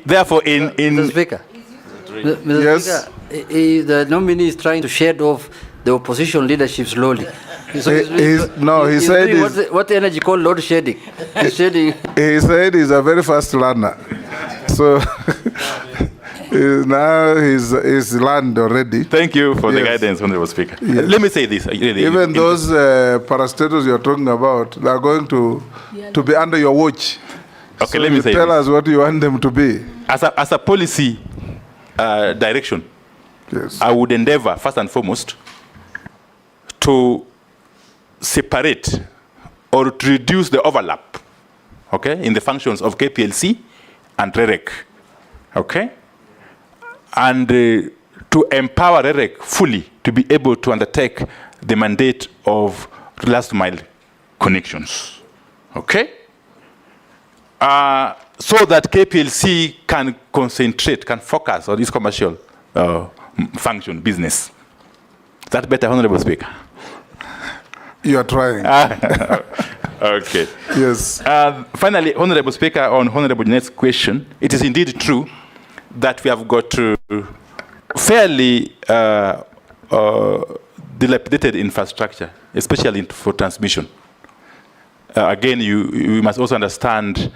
therefore Mr. Speaker, Mr. Yes. Speaker, the nominee is trying to shed off the opposition leadership slowly. He said doing what the energy called load shedding. He's shedding. He said he's a very fast learner. So now he's learned already. Thank you for the guidance, Honorable Speaker. Yes. Let me say this. Even those parastatals you're talking about, they are going to be under your watch. Okay, so let me say tell this. us what you want them to be. As a policy direction, yes, I would endeavor, first and foremost, to separate or to reduce the overlap, okay, in the functions of KPLC and REREC, okay? And to empower REREC fully to be able to undertake the mandate of last mile connections, okay? So that KPLC can concentrate, can focus on its commercial function, business. Is that better, Honorable Speaker? You are trying. Okay. Yes. Finally, Honorable Speaker, on Honorable Jeanette's question, it is indeed true that we have got fairly dilapidated infrastructure, especially for transmission. Again, you must also understand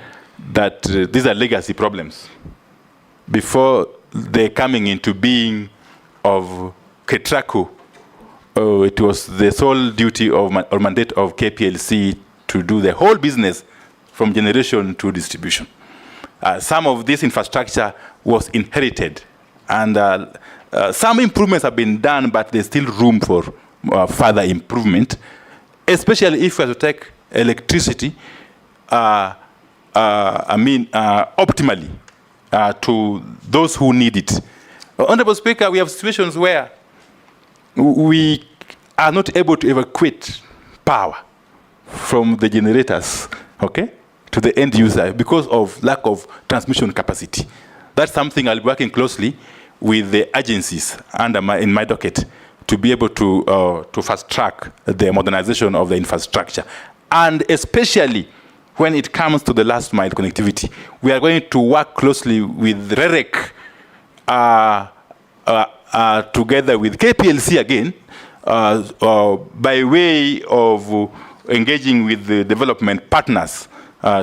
that these are legacy problems. Before the coming into being of KETRACO, it was the sole duty or mandate of KPLC to do the whole business from generation to distribution. Some of this infrastructure was inherited, and some improvements have been done, but there's still room for further improvement, especially if we have to take electricity, optimally to those who need it. Honorable Speaker, we have situations where we are not able to evacuate power from the generators, okay, to the end user because of lack of transmission capacity. That's something I'll be working closely with the agencies in my docket to be able to fast track the modernization of the infrastructure. And especially when it comes to the last mile connectivity, we are going to work closely with REREC together with KPLC again, by way of engaging with the development partners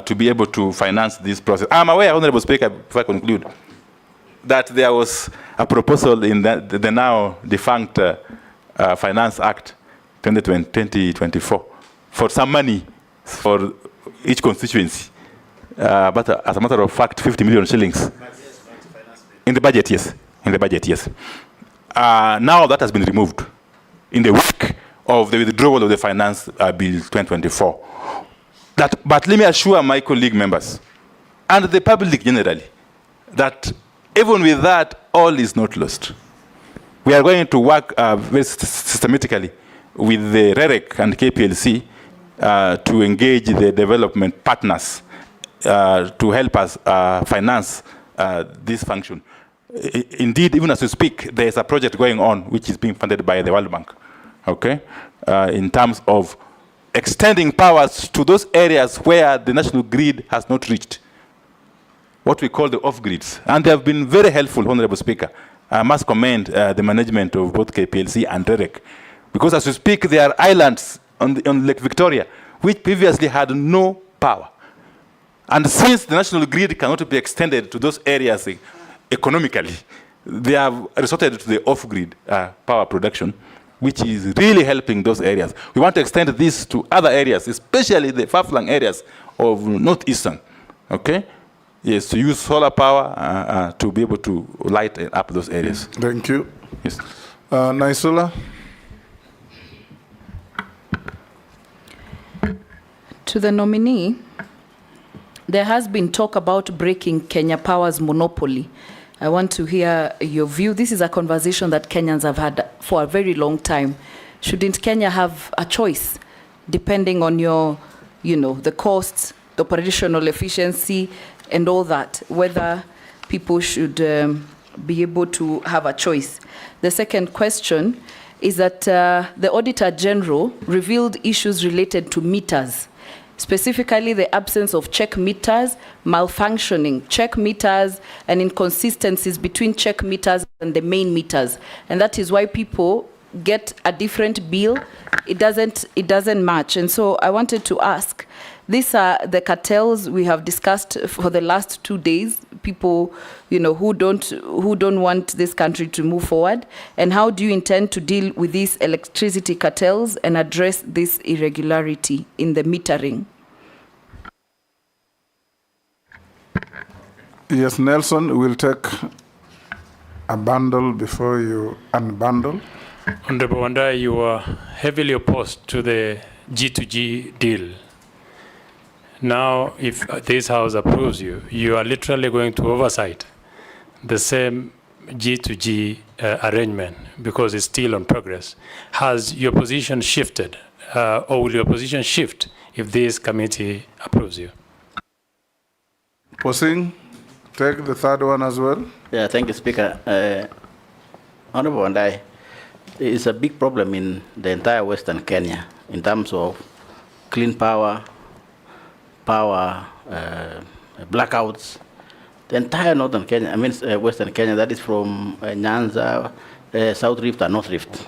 to be able to finance this process. I'm aware, Honorable Speaker, before I conclude, that there was a proposal in the now defunct Finance Act 2024 for some money for each constituency. But as a matter of fact, 50 million shillings. In the budget, yes. In the budget, yes. Now that has been removed in the wake of the withdrawal of the Finance Bill 2024. But let me assure my colleague members and the public generally that even with that, all is not lost. We are going to work very systematically with the REREC and KPLC to engage the development partners to help us finance this function. Indeed, even as we speak, there is a project going on which is being funded by the World Bank, okay, in terms of extending powers to those areas where the national grid has not reached, what we call the off-grids. And they have been very helpful, Honorable Speaker. I must commend the management of both KPLC and REREC, because as we speak, there are islands on Lake Victoria which previously had no power. And since the national grid cannot be extended to those areas economically, they have resorted to the off-grid power production, which is really helping those areas. We want to extend this to other areas, especially the far-flung areas of northeastern, okay? Yes, to use solar power to be able to light up those areas. Thank you. Yes. Naisula? To the nominee, there has been talk about breaking Kenya Power's monopoly. I want to hear your view. This is a conversation that Kenyans have had for a very long time. Shouldn't Kenya have a choice, depending on your, the costs, the operational efficiency, and all that, whether people should be able to have a choice? The second question is that the Auditor General revealed issues related to meters, specifically the absence of check meters, malfunctioning check meters, and inconsistencies between check meters and the main meters. And that is why people get a different bill. It doesn't match. And so I wanted to ask, these are the cartels we have discussed for the last 2 days, people who don't want this country to move forward. And how do you intend to deal with these electricity cartels and address this irregularity in the metering? Yes, Nelson, we'll take a bundle before you unbundle. Honorable Wandai, you are heavily opposed to the G2G deal. Now, if this House approves you, you are literally going to oversight the same G2G arrangement because it's still on progress. Has your position shifted, or will your position shift if this committee approves you? Posing, take the third one as well. Yeah, thank you, Speaker. Honorable Wandai, it's a big problem in the entire Western Kenya in terms of clean power, blackouts. The entire northern Kenya, Western Kenya, that is from Nyanza, South Rift and North Rift.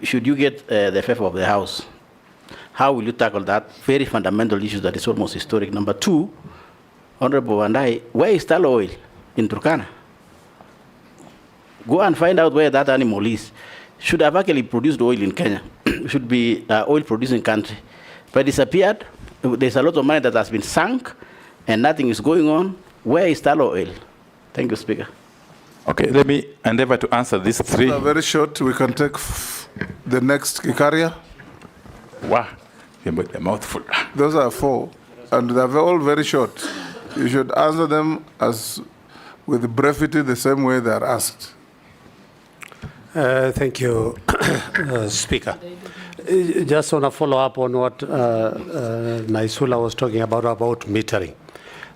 Should you get the favor of the House, how will you tackle that very fundamental issue that is almost historic? Number two, Honorable Wandai, where is Talo oil in Turkana? Go and find out where that animal is. Should have actually produced oil in Kenya. Should be oil producing country. But disappeared. There's a lot of money that has been sunk and nothing is going on. Where is Talo oil? Thank you, Speaker. Okay, let me endeavor to answer these three. Very short, we can take the next Ikaria. Wow, a mouthful. Those are 4, and they're all very short. You should answer them with brevity the same way they are asked. Thank you, Speaker. Just want to follow up on what Naisula was talking about metering.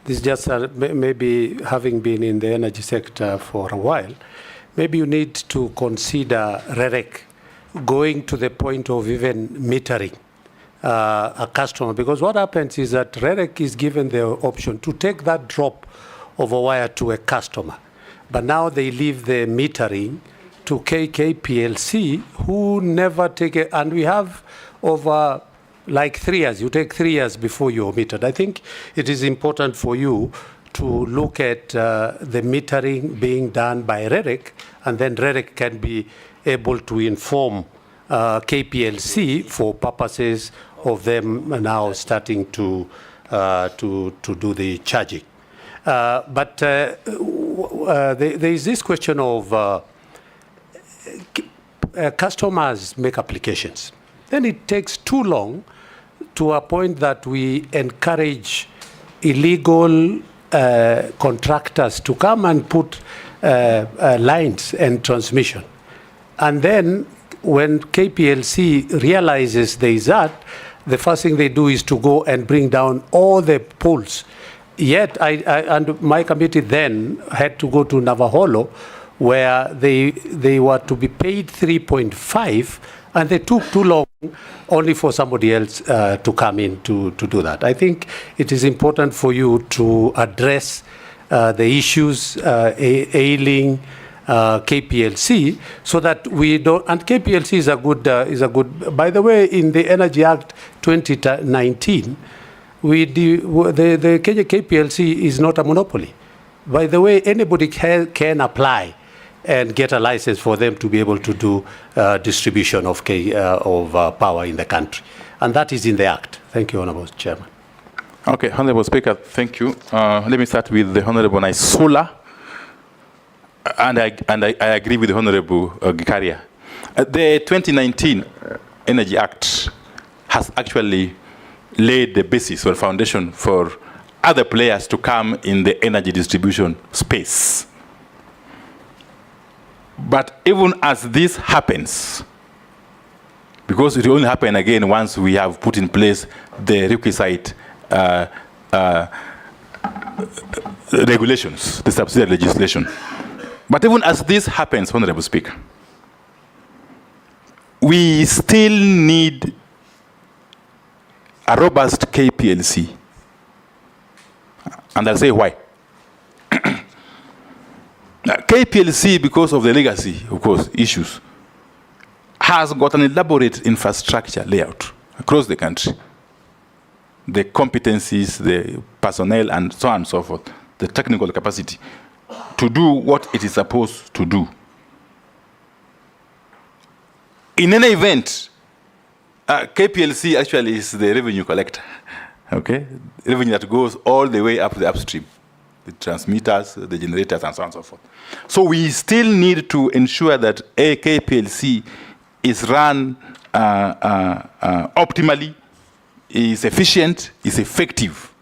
This is just maybe having been in the energy sector for a while, maybe you need to consider REREC going to the point of even metering a customer, because what happens is that REREC is given the option to take that drop of a wire to a customer, but now they leave the metering to KPLC, who never take it, and we have over like 3 years. You take 3 years before you're metered. I think it is important for you to look at the metering being done by REREC, and then REREC can be able to inform KPLC for purposes of them now starting to do the charging. But there is this question of customers make applications. Then it takes too long to a point that we encourage illegal contractors to come and put lines and transmission. And then when KPLC realizes there is that, the first thing they do is to go and bring down all the poles. Yet, and my committee then had to go to Navaholo, where they were to be paid 3.5, and they took too long only for somebody else to come in to do that. I think it is important for you to address the issues ailing KPLC, so that we don't. And KPLC is a good. By the way, in the Energy Act 2019, the Kenya KPLC is not a monopoly. By the way, anybody can apply and get a license for them to be able to do distribution of power in the country. And that is in the Act. Thank you, Honourable Chairman. Okay, Honourable Speaker, thank you. Let me start with the Honourable Naisula. And I agree with the Honourable Gikaria. The 2019 Energy Act has actually laid the basis or foundation for other players to come in the energy distribution space. But even as this happens, because it will only happen again once we have put in place the requisite regulations, the subsidiary legislation. But even as this happens, Honorable Speaker, we still need a robust KPLC. And I'll say why. KPLC, because of the legacy, of course, issues, has got an elaborate infrastructure layout across the country. The competencies, the personnel, and so on and so forth, the technical capacity to do what it is supposed to do. In any event, KPLC actually is the revenue collector, okay? Revenue that goes all the way up the upstream, the transmitters, the generators, and so on and so forth. So we still need to ensure that a KPLC is run optimally, is efficient, is effective,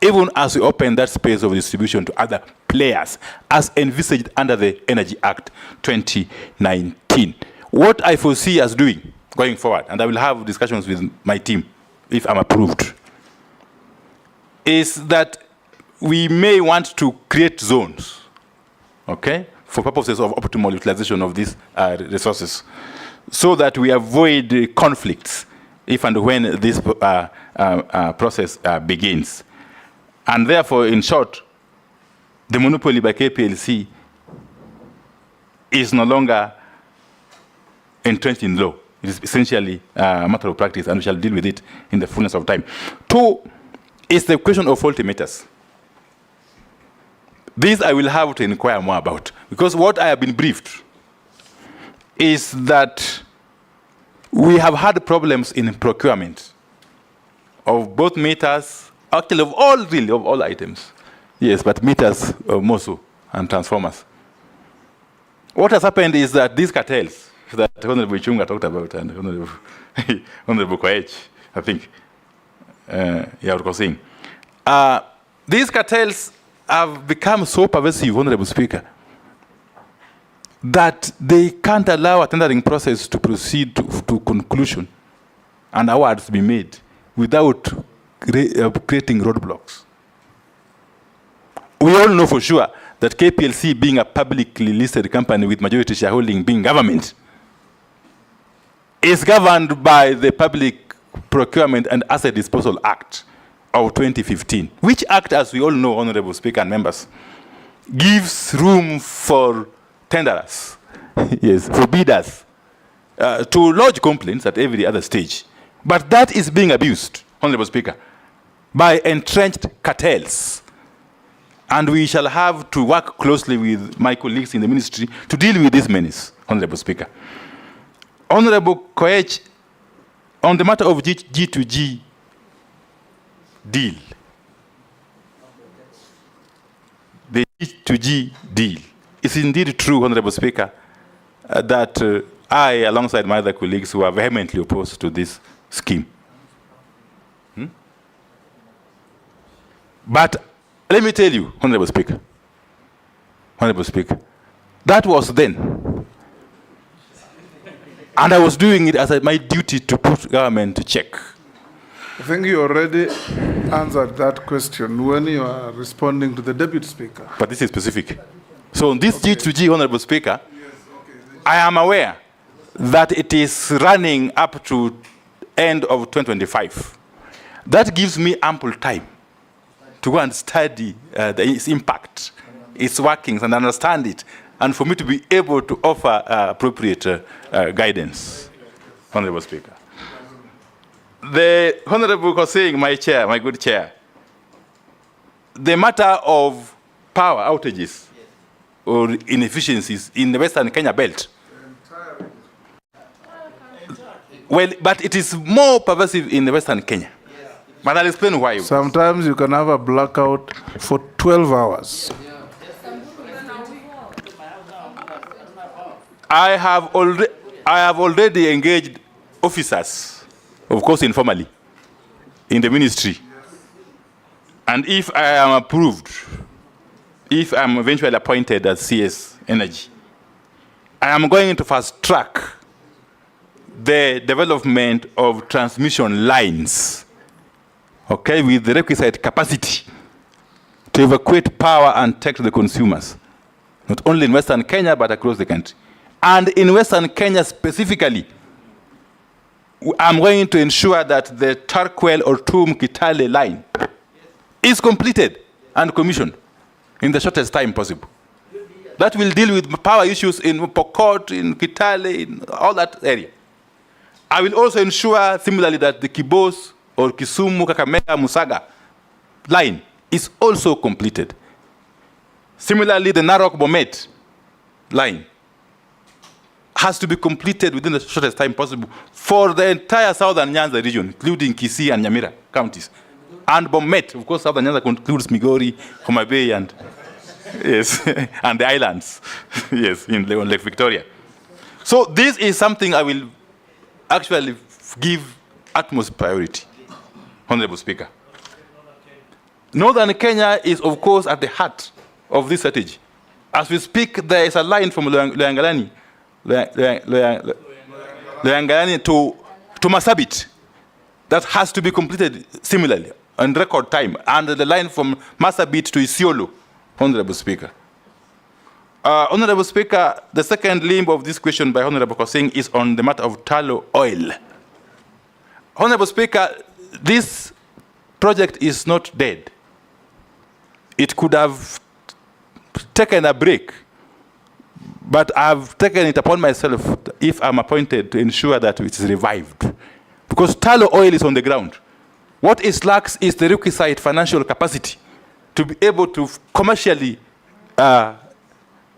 even as we open that space of distribution to other players, as envisaged under the Energy Act 2019. What I foresee as doing going forward, and I will have discussions with my team if I'm approved, is that we may want to create zones, okay, for purposes of optimal utilization of these resources, so that we avoid conflicts if and when this process begins. And therefore, in short, the monopoly by KPLC is no longer entrenched in law. It is essentially a matter of practice, and we shall deal with it in the fullness of time. Two is the question of faulty meters. This I will have to inquire more about, because what I have been briefed is that we have had problems in procurement of both meters, actually of all items. Yes, but meters more so, and transformers. What has happened is that these cartels that Honorable Chunga talked about, and Honorable Koech, I think, these cartels have become so pervasive, Honorable Speaker, that they can't allow a tendering process to proceed to conclusion and awards to be made without creating roadblocks. We all know for sure that KPLC, being a publicly listed company with majority shareholding being government, is governed by the Public Procurement and Asset Disposal Act of 2015, which act, as we all know, Honorable Speaker and members, gives room for tenderers, yes, for bidders, to lodge complaints at every other stage. But that is being abused, Honorable Speaker, by entrenched cartels. And we shall have to work closely with my colleagues in the ministry to deal with this menace, Honorable Speaker. Honorable Koech, on the matter of G2G deal, the G2G deal, it's indeed true, Honorable Speaker, that I, alongside my other colleagues, who are vehemently opposed to this scheme. But let me tell you, Honorable Speaker, that was then. And I was doing it as my duty to put government to check. I think you already answered that question when you are responding to the Deputy Speaker. But this is specific. So on this G2G, Honorable Speaker, I am aware that it is running up to end of 2025. That gives me ample time to go and study its impact, its workings, and understand it, and for me to be able to offer appropriate guidance, Honorable Speaker. The Honorable was saying, my chair, my good chair, the matter of power outages or inefficiencies in the Western Kenya belt. Well, but it is more pervasive in the Western Kenya. But I'll explain why. Sometimes you can have a blackout for 12 hours. I have already engaged officers, of course informally, in the ministry. And if I am approved, if I'm eventually appointed as CS Energy, I am going to fast track the development of transmission lines, okay, with the requisite capacity to evacuate power and take to the consumers, not only in Western Kenya, but across the country. And in Western Kenya specifically, I'm going to ensure that the Tarkwel or Tum Kitale line is completed and commissioned in the shortest time possible. That will deal with power issues in Pokot, in Kitale, in all that area. I will also ensure similarly that the Kibos or Kisumu, Kakamega, Musaga line is also completed. Similarly, the Narok Bomet line has to be completed within the shortest time possible for the entire southern Nyanza region, including Kisii and Nyamira counties. And Bomet, of course, southern Nyanza includes Migori, Homa Bay, and yes, and the islands, yes, in Lake Victoria. So this is something I will actually give utmost priority, Honorable Speaker. Northern Kenya is, of course, at the heart of this strategy. As we speak, there is a line from Loyangalani to Masabit that has to be completed similarly in record time, and the line from Masabit to Isiolo, Honorable Speaker. Honorable Speaker, the second limb of this question by Honorable Kosing is on the matter of tallow oil. Honorable Speaker, this project is not dead. It could have taken a break, but I've taken it upon myself, if I'm appointed, to ensure that it is revived. Because tallow oil is on the ground. What it lacks is the requisite financial capacity to be able to commercially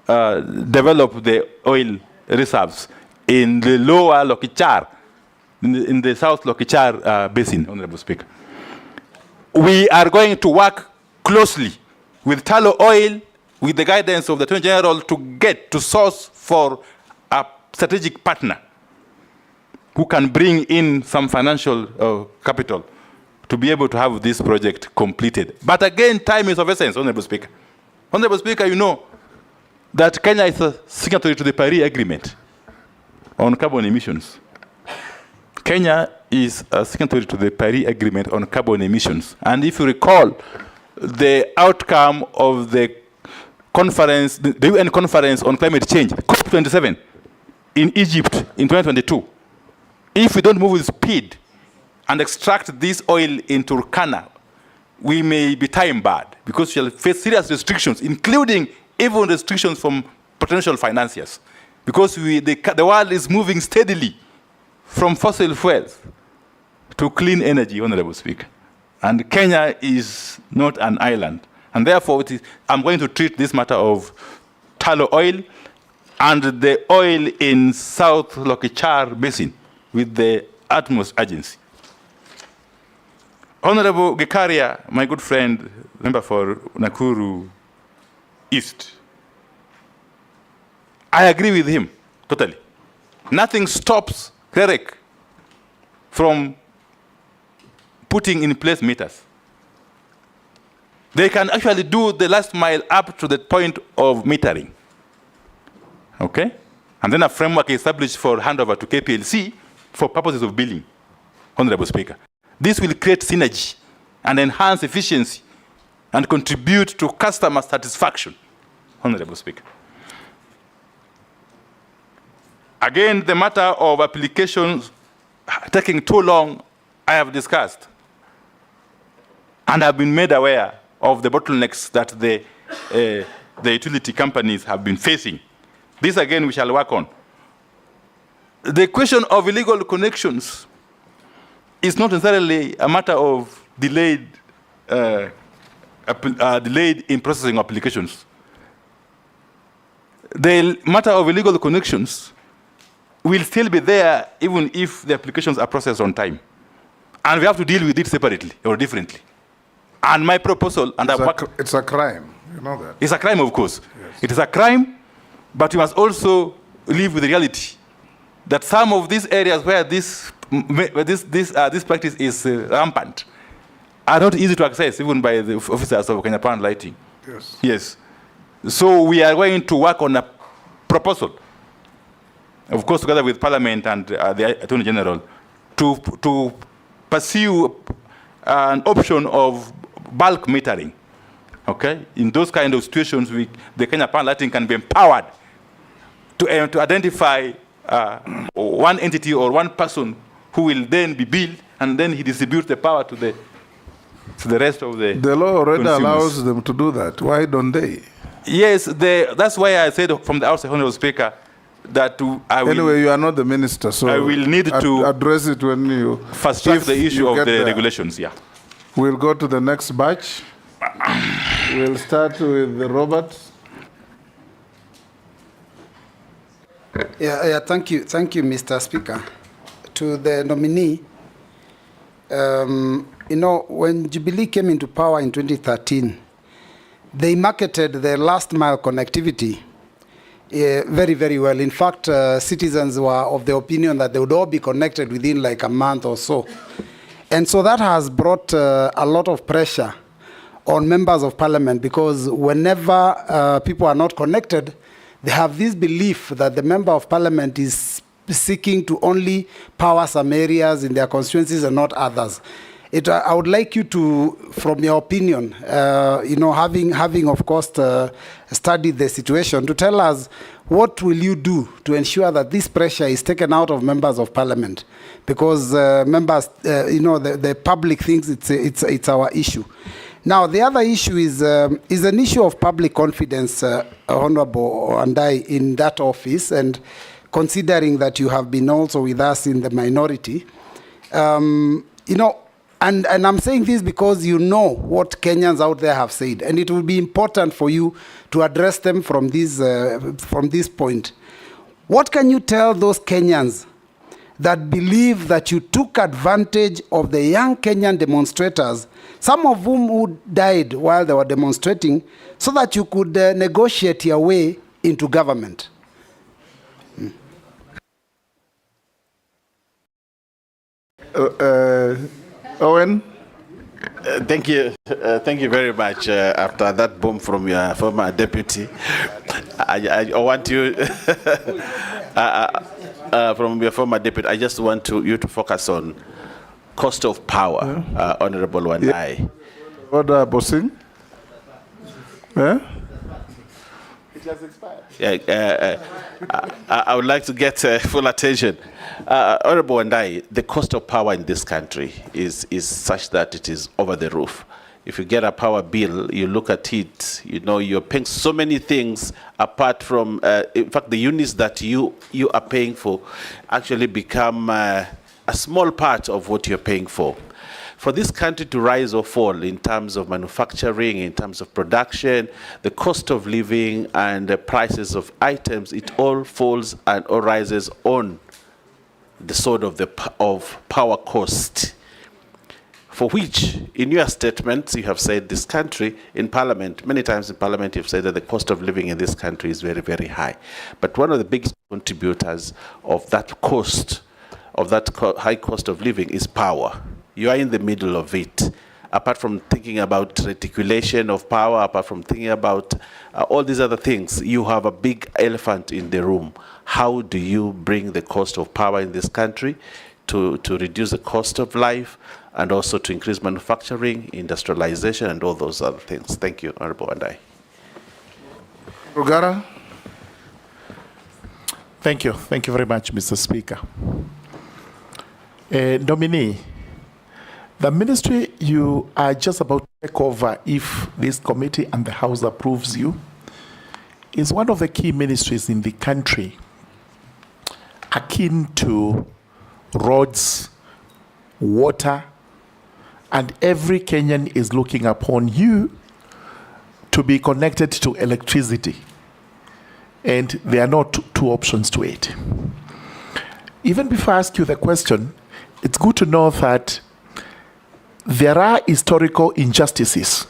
develop the oil reserves in the lower Lokichar, in the South Lokichar basin, Honorable Speaker. We are going to work closely with tallow oil, with the guidance of the Attorney General, to source for a strategic partner who can bring in some financial capital to be able to have this project completed. But again, time is of essence, Honorable Speaker. Honorable Speaker, you know that Kenya is a signatory to the Paris Agreement on carbon emissions. Kenya is a signatory to the Paris Agreement on carbon emissions. And if you recall, the outcome of the conference, the UN conference on climate change, COP27, in Egypt in 2022, if we don't move with speed and extract this oil in Turkana, we may be time-barred because we shall face serious restrictions, including even restrictions from potential financiers. Because the world is moving steadily from fossil fuels to clean energy, Honorable Speaker. And Kenya is not an island. And therefore, I'm going to treat this matter of tallow oil and the oil in South Lokichar Basin with the utmost urgency. Honorable Gikaria, my good friend, member for Nakuru East, I agree with him totally. Nothing stops CREREC from putting in place meters. They can actually do the last mile up to the point of metering. Okay? And then a framework is established for handover to KPLC for purposes of billing, Honorable Speaker. This will create synergy and enhance efficiency and contribute to customer satisfaction, Honorable Speaker. Again, the matter of applications taking too long, I have discussed. And have been made aware of the bottlenecks that the utility companies have been facing. This again we shall work on. The question of illegal connections is not necessarily a matter of delayed in processing applications. The matter of illegal connections will still be there even if the applications are processed on time. And we have to deal with it separately or differently. And my proposal, and it's a crime, you know that. It's a crime, of course. Yes. It is a crime, but we must also live with the reality that some of these areas where this practice is rampant, are not easy to access even by the officers of Kenya Power and Lighting. Yes. Yes. So we are going to work on a proposal, of course, together with Parliament and the Attorney General, to pursue an option of bulk metering. Okay? In those kind of situations, the Kenya Power and Lighting can be empowered to identify one entity or one person who will then be billed, and then he distributes the power to the rest of the law already consumers. allows them to do that. Why don't they? Yes, that's why I said from the outset, Honourable Speaker, that I will... Anyway, you are not the minister, so I will need to address it when you... fast track the issue of the regulations, yeah. We'll go to the next batch. We'll start with Robert. Thank you, Mr. Speaker. To the nominee, you know, when Jubilee came into power in 2013, they marketed the last mile connectivity very, very well. In fact, citizens were of the opinion that they would all be connected within like a month or so. And so that has brought a lot of pressure on members of parliament, because whenever people are not connected, they have this belief that the member of parliament is seeking to only power some areas in their constituencies and not others. I would like you to, from your opinion, you know, having of course studied the situation, to tell us what will you do to ensure that this pressure is taken out of members of parliament, because members, you know, the public thinks it's our issue. Now, the other issue is an issue of public confidence, Honorable Wandai, in that office, and considering that you have been also with us in the minority, you know, and I'm saying this because you know what Kenyans out there have said, and it will be important for you to address them from this point. What can you tell those Kenyans that believe that you took advantage of the young Kenyan demonstrators, some of whom died while they were demonstrating, so that you could negotiate your way into government? Owen? Thank you very much. After that bomb from your former deputy, I want you, from your former deputy, I just want you to focus on cost of power, Honorable Wandai. Order, Bossing? Yeah? It has expired. Yeah, I would like to get full attention. Honorable Wandai, the cost of power in this country is such that it is over the roof. If you get a power bill, you look at it, you know, you're paying so many things apart from, in fact, the units that you are paying for actually become a small part of what you're paying for. For this country to rise or fall in terms of manufacturing, in terms of production, the cost of living and the prices of items, it all falls and all rises on the sword of power cost, for which, in your statements, you have said this country, in Parliament, many times in Parliament, you've said that the cost of living in this country is very, very high. But one of the biggest contributors of that cost, of that high cost of living, is power. You are in the middle of it. Apart from thinking about reticulation of power, apart from thinking about all these other things, you have a big elephant in the room. How do you bring the cost of power in this country to reduce the cost of life and also to increase manufacturing, industrialization, and all those other things? Thank you, Honorable Wandai. Rugara? Thank you. Thank you very much, Mr. Speaker. Nominee, the ministry you are just about to take over, if this committee and the House approves you, is one of the key ministries in the country, akin to roads, water, and every Kenyan is looking upon you to be connected to electricity. And there are not two options to it. Even before I ask you the question, it's good to know that there are historical injustices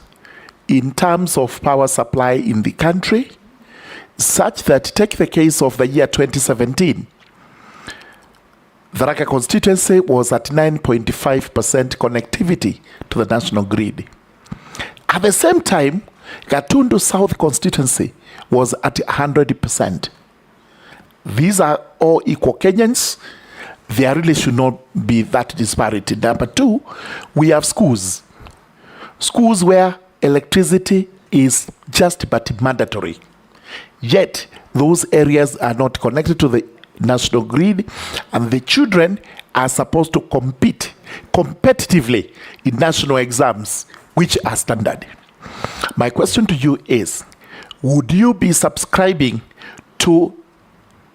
in terms of power supply in the country, such that, take the case of the year 2017, the Raka constituency was at 9.5% connectivity to the national grid. At the same time, Gatundu South constituency was at 100%. These are all equal Kenyans. There really should not be that disparity. Number two, we have schools. Schools where electricity is just but mandatory. Yet, those areas are not connected to the national grid, and the children are supposed to compete competitively in national exams, which are standard. My question to you is, would you be subscribing to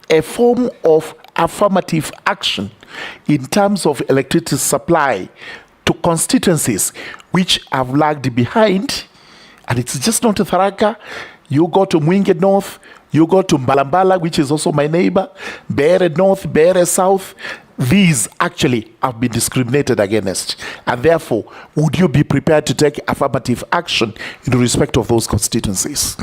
a form of affirmative action in terms of electricity supply to constituencies which have lagged behind? And it's just not Tharaka. You go to Mwingi North, you go to Mbalambala, which is also my neighbor, Bere North, Bere South. These actually have been discriminated against. And therefore, would you be prepared to take affirmative action in respect of those constituencies?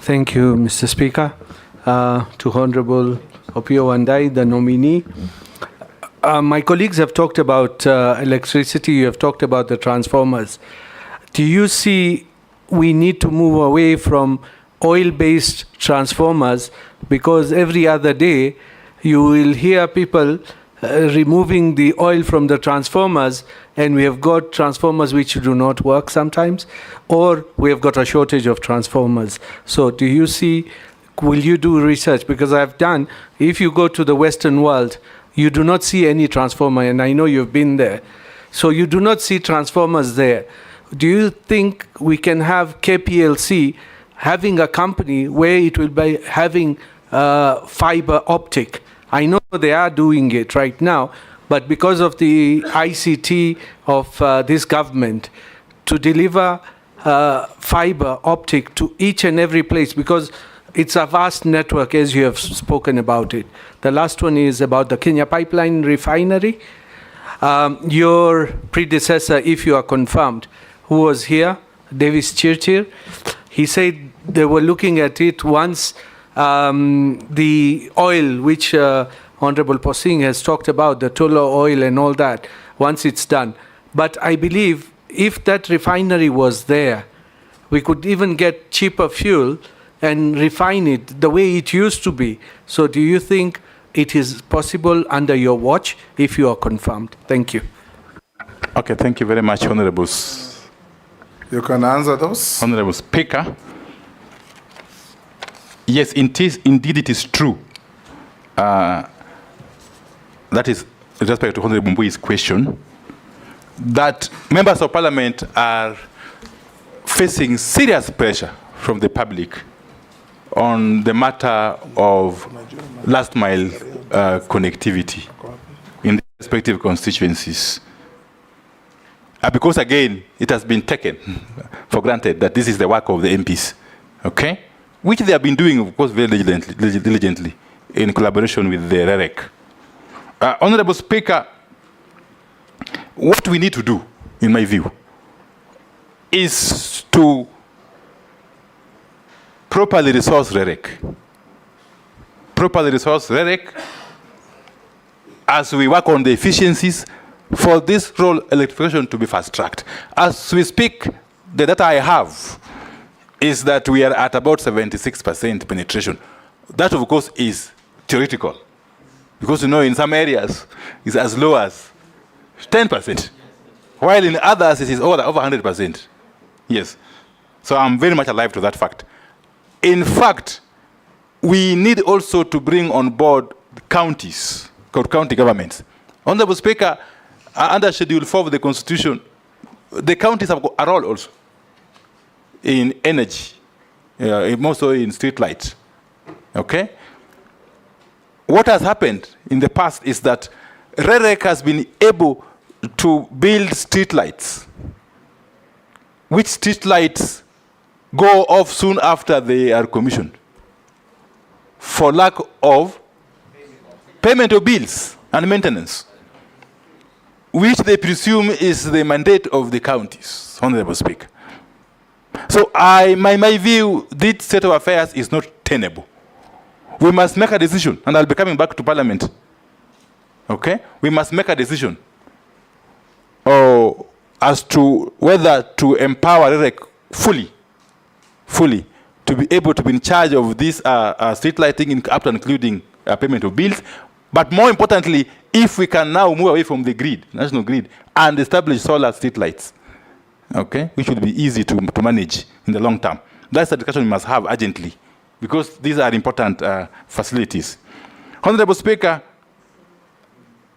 Thank you, Mr. Speaker. To Honorable Opio Wandai, the nominee. My colleagues have talked about electricity, you have talked about the transformers. Do you see we need to move away from oil-based transformers, because every other day you will hear people removing the oil from the transformers, and we have got transformers which do not work sometimes, or we have got a shortage of transformers. So do you see, will you do research? Because I've done, if you go to the Western world, you do not see any transformer, and I know you've been there. So you do not see transformers there. Do you think we can have KPLC having a company where it will be having fiber optic? I know they are doing it right now, but because of the ICT of this government, to deliver fiber optic to each and every place, because it's a vast network, as you have spoken about it. The last one is about the Kenya Pipeline Refinery. Your predecessor, if you are confirmed, who was here, Davis Chirchir, he said they were looking at it once the oil, which Honorable Posing has talked about, the Tolo oil and all that, once it's done. But I believe if that refinery was there, we could even get cheaper fuel and refine it the way it used to be. So do you think it is possible under your watch, if you are confirmed? Thank you. Okay, thank you very much, Honorables. You can answer those. Honorable Speaker. Yes, indeed it is true. That is, with respect to Honorable Mbui's question, that members of parliament are facing serious pressure from the public on the matter of last mile connectivity in the respective constituencies. Because again, it has been taken for granted that this is the work of the MPs, okay? Which they have been doing, of course, very diligently in collaboration with the REREC. Honorable Speaker, what we need to do, in my view, is to properly resource REREC. Properly resource REREC as we work on the efficiencies for this rural electrification to be fast-tracked. As we speak, the data I have is that we are at about 76% penetration. That, of course, is theoretical. Because, you know, in some areas, it's as low as 10%, while in others, it is over 100%. Yes. So I'm very much alive to that fact. In fact, we need also to bring on board the counties, county governments. Honorable Speaker, under Schedule 4 of the Constitution, the counties have a role also in energy, also in street lights. Okay? What has happened in the past is that REREC has been able to build street lights, which street lights go off soon after they are commissioned for lack of payment of bills and maintenance, which they presume is the mandate of the counties, Honorable Speaker. So my view, this state of affairs is not tenable. we must make a decision, and I'll be coming back to Parliament. Okay? We must make a decision as to whether to empower REREC fully, to be able to be in charge of this street lighting, up to including payment of bills. But more importantly, if we can now move away from the grid, national grid, and establish solar street lights, okay, which would be easy to manage in the long term. That's the discussion we must have urgently, because these are important facilities. Honorable Speaker,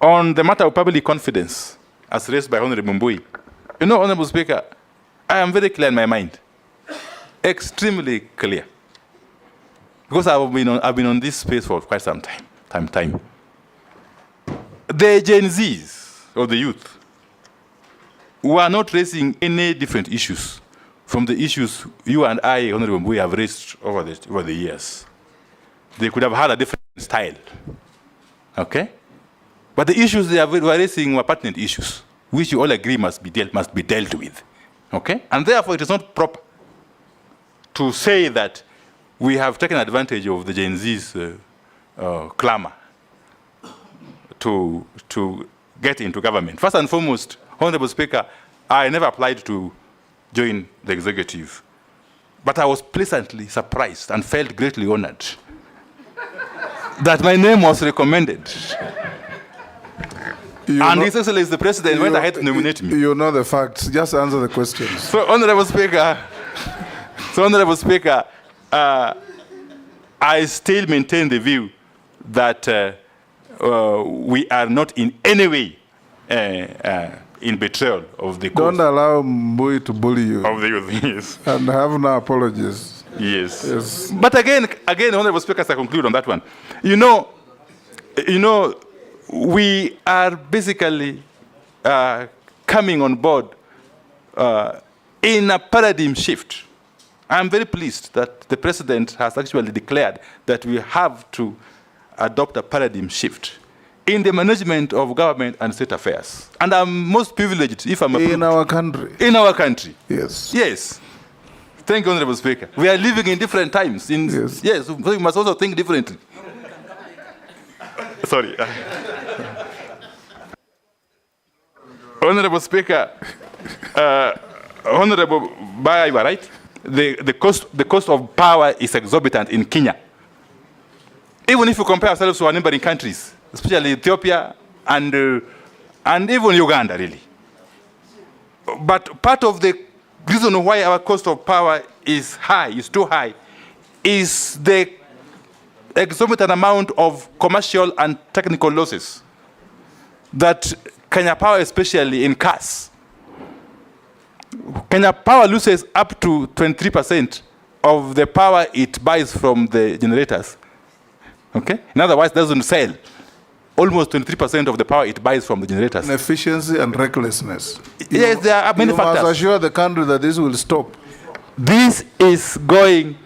on the matter of public confidence, as raised by Honorable Mbui, you know, Honorable Speaker, I am very clear in my mind, extremely clear, because I've been on this space for quite some time. The Gen Zs, or the youth, who are not raising any different issues from the issues you and I, Honorable Mbui, have raised over the years. They could have had a different style, okay? But the issues they were raising were pertinent issues, which you all agree must be dealt with, okay? And therefore, it is not proper to say that we have taken advantage of the Gen Z's clamor to get into government. First and foremost, Honorable Speaker, I never applied to join the executive, but I was pleasantly surprised and felt greatly honored that my name was recommended. And His Excellency the President went ahead to nominate me. You know the facts. Just answer the questions. So, Honorable Speaker, I still maintain the view that we are not in any way in betrayal of the cause. Don't allow Mbui to bully you. Of the youth, yes. And have no apologies. Yes. But again, Honorable Speaker, as I conclude on that one, you know, we are basically coming on board in a paradigm shift. I'm very pleased that the President has actually declared that we have to adopt a paradigm shift in the management of government and state affairs. And I'm most privileged if I'm approved. In our country. In our country. Yes. Yes. Thank you, Honorable Speaker. We are living in different times. Yes, so we must also think differently. Sorry. Honorable Speaker, Honorable Baya, you are right. The cost of power is exorbitant in Kenya. Even if you compare ourselves to our neighboring countries, especially Ethiopia and even Uganda, really. But part of the reason why our cost of power is too high, is the exorbitant amount of commercial and technical losses that Kenya Power, especially in cars. Kenya Power loses up to 23% of the power it buys from the generators. Okay? In other words, it doesn't sell. Almost 23% of the power it buys from the generators. Inefficiency and recklessness. Yes, there are many factors. You must assure the country that this will stop. This is going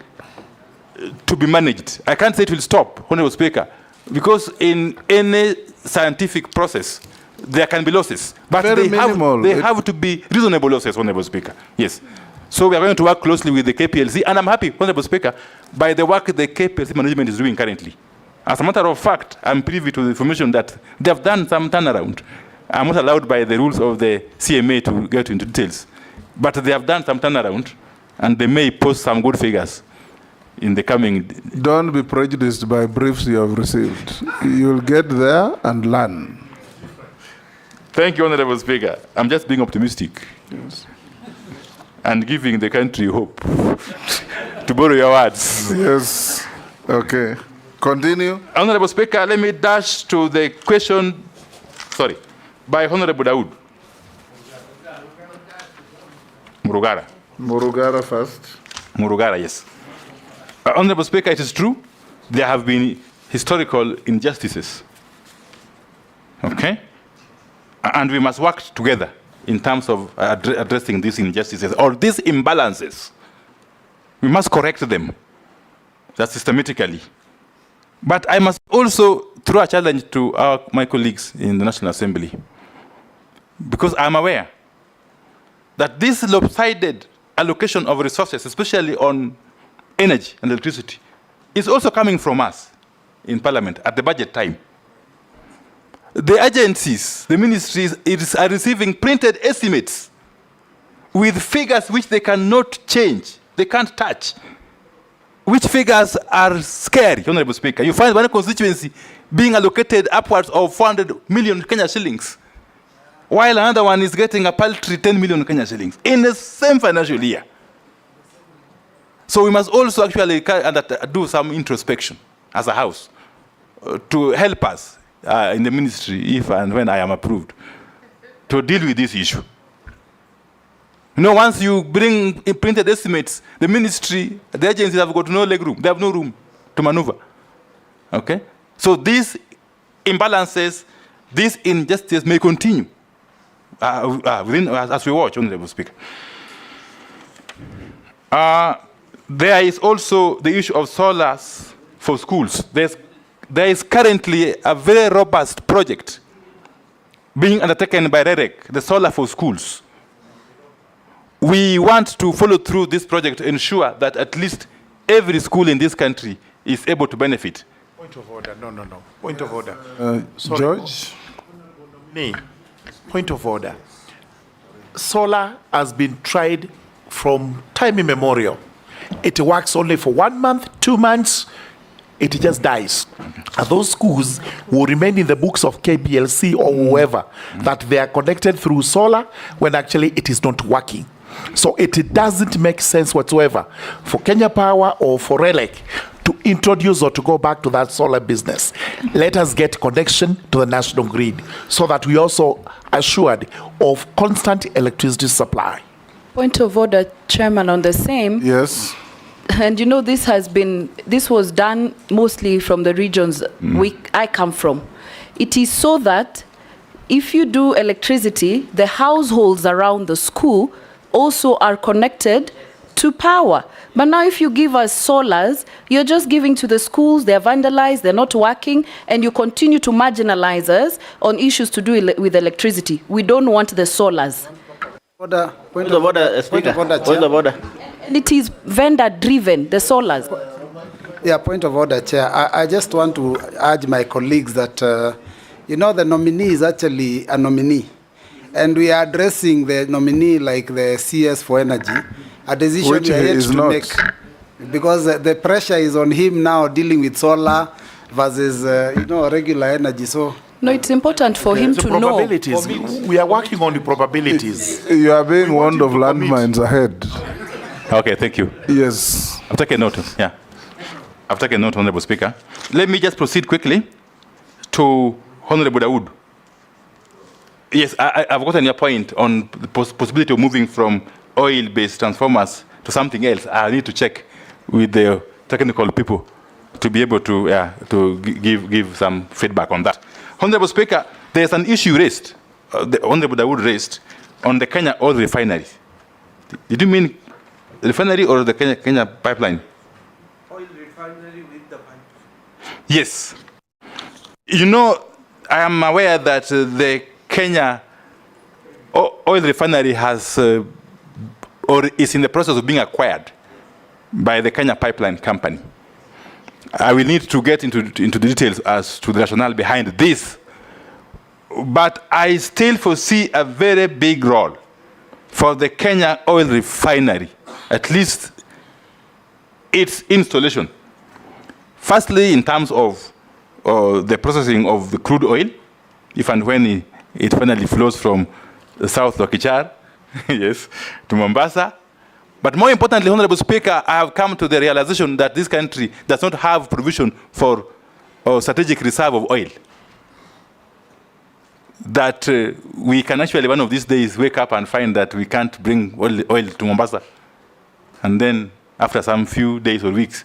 to be managed. I can't say it will stop, Honorable Speaker, because in any scientific process, there can be losses. But they have to be reasonable losses, Honorable Speaker. Yes. So we are going to work closely with the KPLC, and I'm happy, Honorable Speaker, by the work the KPLC management is doing currently. As a matter of fact, I'm privy to the information that they have done some turnaround. I'm not allowed by the rules of the CMA to get into details. But they have done some turnaround, and they may post some good figures in the coming... Don't be prejudiced by briefs you have received. You'll get there and learn. Thank you, Honorable Speaker. I'm just being optimistic. Yes. And giving the country hope. To borrow your words. Yes. Okay. Continue. Honorable Speaker, let me dash to the question, by Honorable Dawood. Murugara. Murugara first. Murugara, yes. Honorable Speaker, it is true, there have been historical injustices. Okay? And we must work together in terms of addressing these injustices or these imbalances. We must correct them. That's systematically. But I must also throw a challenge to my colleagues in the National Assembly, because I'm aware that this lopsided allocation of resources, especially on energy and electricity, is also coming from us. in Parliament at the budget time. The agencies, the ministries, are receiving printed estimates with figures which they cannot change, they can't touch, which figures are scary, Honorable Speaker. You find one constituency being allocated upwards of 400 million Kenya shillings, while another one is getting a paltry 10 million Kenya shillings in the same financial year. So we must also actually do some introspection as a house to help us in the ministry, if and when I am approved, to deal with this issue. You know, once you bring printed estimates, the ministry, the agencies have got no leg room. They have no room to maneuver. Okay? So these imbalances, this injustice may continue as we watch, Honorable Speaker. There is also the issue of solars for schools. There is currently a very robust project being undertaken by REREC, the solar for schools. We want to follow through this project to ensure that at least every school in this country is able to benefit. Point of order. No. Point of order. George? Point of order. Solar has been tried from time immemorial. It works only for 1 month, 2 months, it just dies. And those schools will remain in the books of KPLC or whoever that they are connected through solar when actually it is not working. So it doesn't make sense whatsoever for Kenya Power or for RELEC to introduce or to go back to that solar business. Let us get connection to the national grid so that we also assured of constant electricity supply. Point of order, Chairman, on the same. Yes. And you know, this was done mostly from the regions I come from. It is so that if you do electricity, the households around the school also are connected to power. But now if you give us solars, you're just giving to the schools, they're vandalized, they're not working, and you continue to marginalize us on issues to do with electricity. We don't want the solars. Point of order, Speaker. Point of order. And it is vendor-driven, the solars. Yeah, point of order, Chair. I just want to urge my colleagues that, you know, the nominee is actually a nominee. And we are addressing the nominee like the CS for energy, a decision which we are yet is to not. make. Because the pressure is on him now dealing with solar versus, you know, regular energy. So. No, it's important for him to know. Probabilities. We are working on the probabilities. You are being warned of landmines ahead. Okay, thank you. Yes. I've taken note. Yeah. I've taken note, Honorable Speaker. Let me just proceed quickly to Honorable Dawood. Yes, I've gotten your point on the possibility of moving from oil-based transformers to something else. I need to check with the technical people to be able to give some feedback on that. Honorable Speaker, there's an issue raised, the Honorable Dawood raised, on the Kenya oil refinery. Did you mean the refinery or the Kenya pipeline? Oil refinery with the pipeline. Yes. You know, I am aware that the Kenya oil refinery has or is in the process of being acquired by the Kenya Pipeline Company. I will need to get into the details as to the rationale behind this, but I still foresee a very big role for the Kenya oil refinery, at least its installation. Firstly, in terms of the processing of the crude oil, if and when it finally flows from the South Lokichar, yes, to Mombasa. But more importantly, Honorable Speaker, I have come to the realization that this country does not have provision for a strategic reserve of oil. That we can actually one of these days wake up and find that we can't bring oil to Mombasa. And then after some few days or weeks,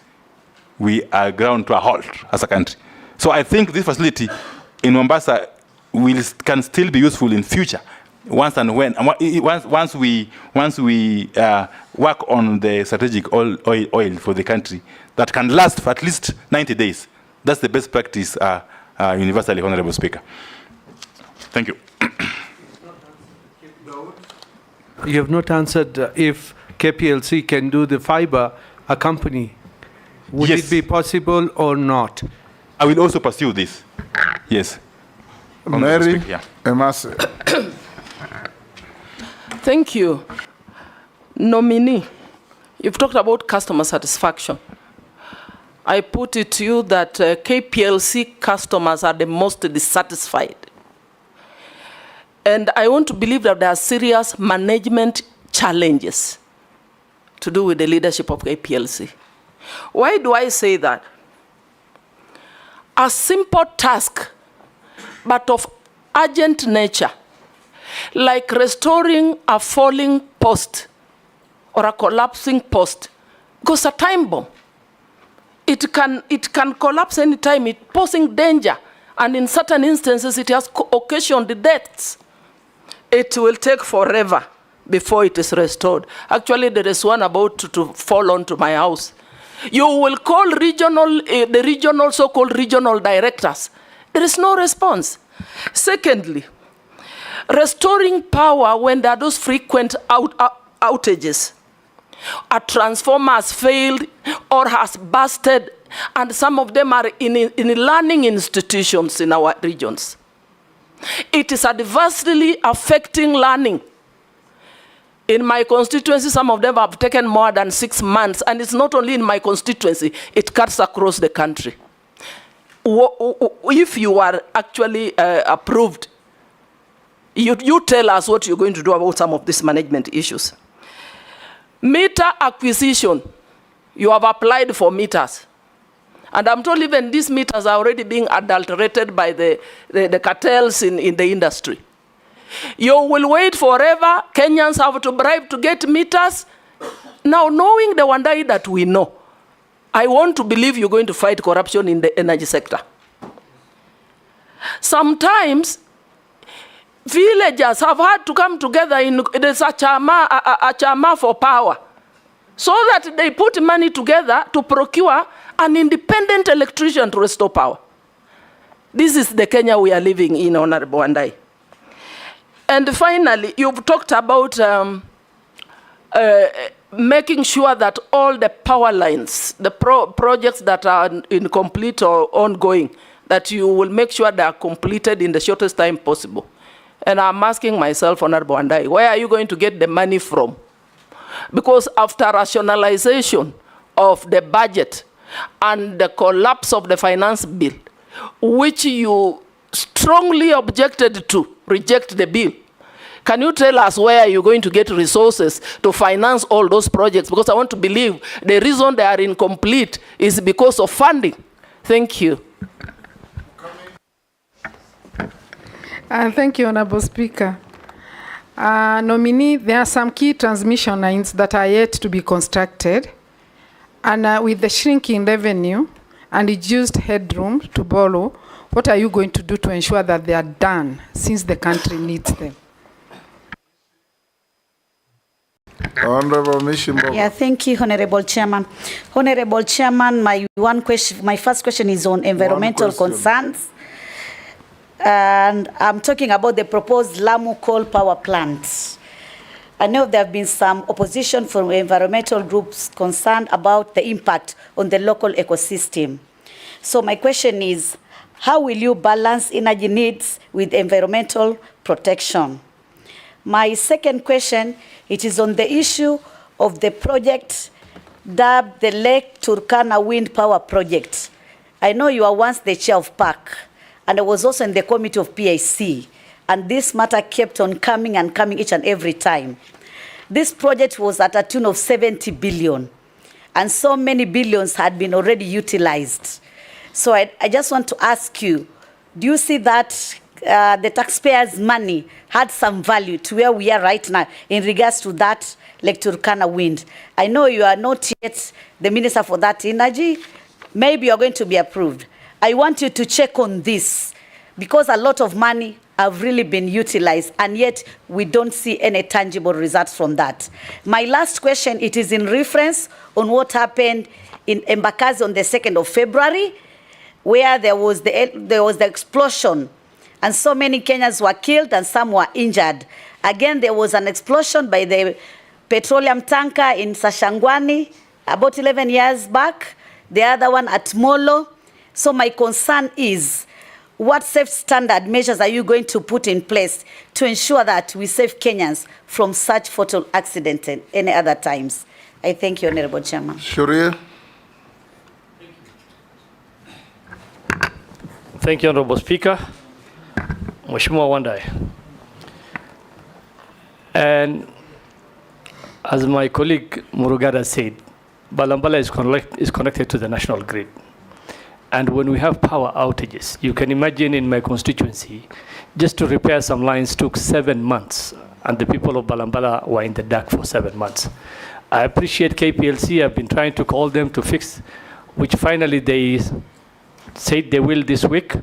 we are ground to a halt as a country. So I think this facility in Mombasa can still be useful in future. Once we work on the strategic oil for the country that can last for at least 90 days. That's the best practice universally, Honorable Speaker. Thank you. You have not answered if KPLC can do the fiber, a company. Would Yes. it be possible or not? I will also pursue this. Yes. Mary Emase. Thank you. Nominee, you've talked about customer satisfaction. I put it to you that KPLC customers are the most dissatisfied. And I want to believe that there are serious management challenges to do with the leadership of KPLC. Why do I say that? A simple task, but of urgent nature, like restoring a falling post or a collapsing post, goes a time bomb. It can collapse any time, it posing danger, and in certain instances it has occasioned deaths. It will take forever before it is restored. Actually, there is one about to fall onto my house. You will call the regional, so-called regional directors. There is no response. Secondly, restoring power when there are those frequent outages. A transformer has failed or has busted, and some of them are in learning institutions in our regions. It is adversely affecting learning. In my constituency, some of them have taken more than 6 months, and it's not only in my constituency, it cuts across the country. If you are actually approved, you tell us what you're going to do about some of these management issues. Meter acquisition, you have applied for meters. And I'm told even these meters are already being adulterated by the cartels in the industry. You will wait forever. Kenyans have to bribe to get meters. Now, knowing the Wandai that we know, I want to believe you're going to fight corruption in the energy sector. Sometimes, villagers have had to come together in there's a chama for power, so that they put money together to procure an independent electrician to restore power. This is the Kenya we are living in, Honorable Wandai. And finally, you've talked about making sure that all the power lines, the projects that are incomplete or ongoing, that you will make sure they are completed in the shortest time possible. And I'm asking myself, Honorable Wandai, where are you going to get the money from? Because after rationalization of the budget and the collapse of the finance bill, which you strongly objected to, reject the bill, can you tell us where you're going to get resources to finance all those projects? Because I want to believe the reason they are incomplete is because of funding. Thank you. Thank you, Honorable Speaker. Nominee, there are some key transmission lines that are yet to be constructed. And with the shrinking revenue and reduced headroom to borrow, what are you going to do to ensure that they are done, since the country needs them? Honorable Mishimbo. Yeah, thank you, Honorable Chairman. Honorable Chairman, my first question is on environmental concerns. And I'm talking about the proposed Lamu coal power plant. I know there have been some opposition from environmental groups concerned about the impact on the local ecosystem. So my question is, how will you balance energy needs with environmental protection? My second question, it is on the issue of the project dubbed the Lake Turkana Wind Power Project. I know you are once the chair of PAC, and I was also in the committee of PAC, and this matter kept on coming and coming each and every time. This project was at a tune of 70 billion, and so many billions had been already utilized. So I just want to ask you, do you see that the taxpayers' money had some value to where we are right now in regards to that Lake Turkana wind? I know you are not yet the Minister for that energy. Maybe you are going to be approved. I want you to check on this, because a lot of money have really been utilized, and yet we don't see any tangible results from that. My last question, it is in reference on what happened in Embakasi on the 2nd of February, where there was the explosion, and so many Kenyans were killed and some were injured. Again, there was an explosion by the petroleum tanker in Sashangwani about 11 years back, the other one at Molo. So my concern is, what safe standard measures are you going to put in place to ensure that we save Kenyans from such fatal accidents and any other times? I thank you, Honorable Chairman. Sharia. Thank you, Honorable Speaker. Mheshimiwa Wandai. And as my colleague Murugada said, Balambala is connected to the national grid. And when we have power outages, you can imagine in my constituency, just to repair some lines took 7 months, and the people of Balambala were in the dark for 7 months. I appreciate KPLC. I've been trying to call them to fix, which finally they said they will this week.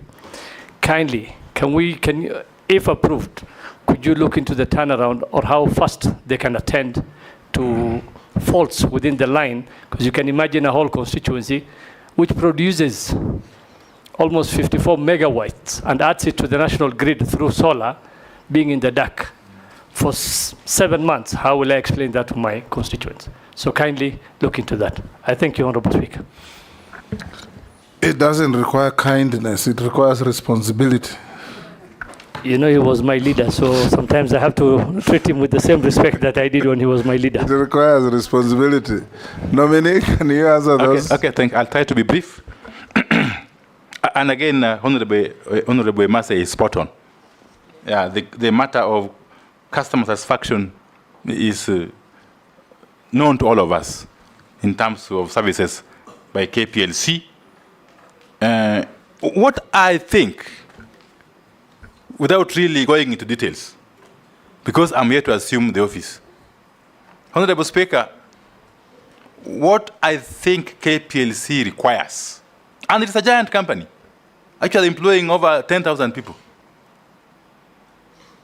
Kindly, can you, if approved, could you look into the turnaround or how fast they can attend to faults within the line? Because you can imagine a whole constituency which produces almost 54 megawatts and adds it to the national grid through solar, being in the dark for 7 months. How will I explain that to my constituents? So kindly look into that. I thank you, Honorable Speaker. It doesn't require kindness, it requires responsibility. You know, he was my leader, so sometimes I have to treat him with the same respect that I did when he was my leader. It requires responsibility. Nominee, can you answer those? Okay, thank you. I'll try to be brief. And again, Honorable Mase is spot on. Yeah, the matter of customer satisfaction is known to all of us in terms of services by KPLC. What I think, without really going into details, because I'm here to assume the office. Honorable Speaker, what I think KPLC requires, and it's a giant company, actually employing over 10,000 people.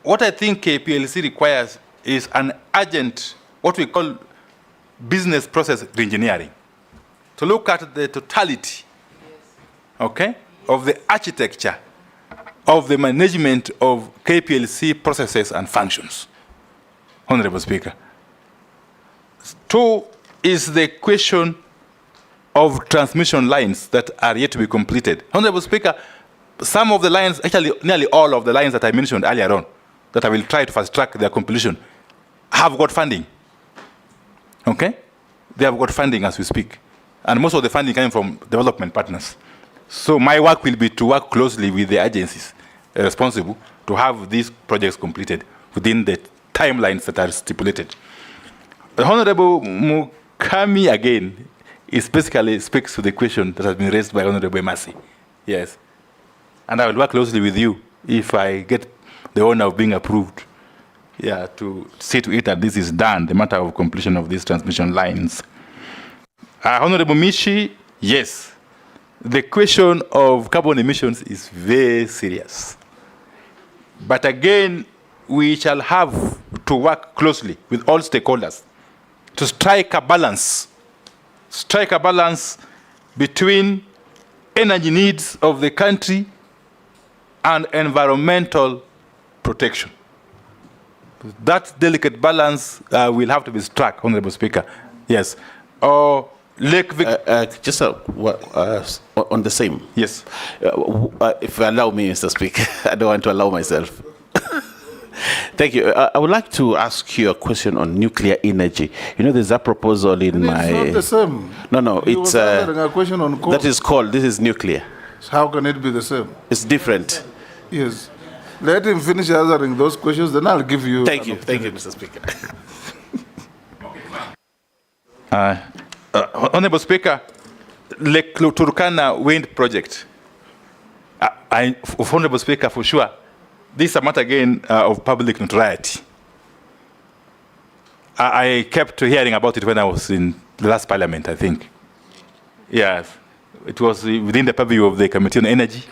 What I think KPLC requires is an urgent, what we call business process reengineering, to look at the totality, okay, of the architecture of the management of KPLC processes and functions. Honorable Speaker. 2 is the question of transmission lines that are yet to be completed. Honorable Speaker, some of the lines, actually nearly all of the lines that I mentioned earlier on, that I will try to fast track their completion, have got funding. Okay? They have got funding as we speak. And most of the funding coming from development partners. So my work will be to work closely with the agencies responsible to have these projects completed within the timelines that are stipulated. The Honorable Mukami again is basically speaks to the question that has been raised by Honorable Masi. Yes. And I will work closely with you if I get the honor of being approved. Yeah, to see to it that this is done, the matter of completion of these transmission lines. Honorable Mishi, yes. The question of carbon emissions is very serious. But again, we shall have to work closely with all stakeholders to strike a balance between energy needs of the country and environmental protection. That delicate balance will have to be struck, Honorable Speaker. Yes. Lake just on the same. Yes. If you allow me, Mr. Speaker, I don't want to allow myself. Thank you. I would like to ask you a question on nuclear energy. You know, there's a proposal in my... It's not the same. No, He it's... was answering a question on coal. That is called, this is nuclear. How can it be the same? It's different. Yes. Let him finish answering those questions, then I'll give you... Thank you, Mr. Speaker. Honorable Speaker, Lake Turkana wind project. Honorable Speaker, for sure, this is a matter again of public notoriety. I kept hearing about it when I was in the last parliament, I think. Yes, it was within the purview of the Committee on Energy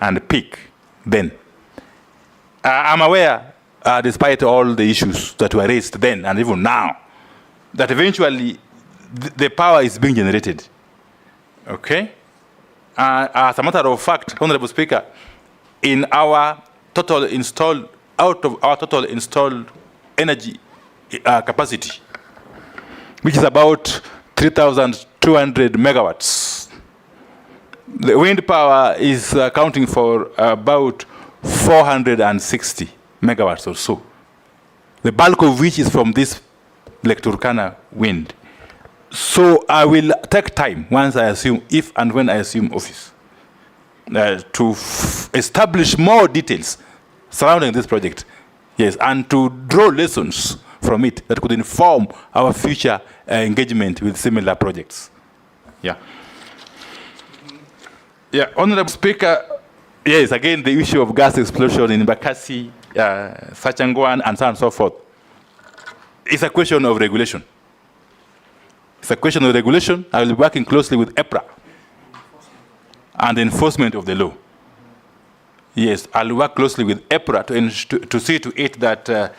and PIC then. I'm aware, despite all the issues that were raised then and even now, that eventually the power is being generated. Okay? As a matter of fact, Honorable Speaker, in our total installed, out of our total installed energy capacity, which is about 3,200 megawatts, The wind power is accounting for about 460 megawatts or so. The bulk of which is from this Lake Turkana wind. So I will take time once I assume, if and when I assume office, to establish more details surrounding this project, yes, and to draw lessons from it that could inform our future engagement with similar projects. Yeah. Yeah, Honorable Speaker, yes, again, the issue of gas explosion in Bakassi, Sachangwan, and so on and so forth. It's a question of regulation. It's a question of regulation. I will be working closely with EPRA and enforcement of the law. Yes, I'll work closely with EPRA to see to it that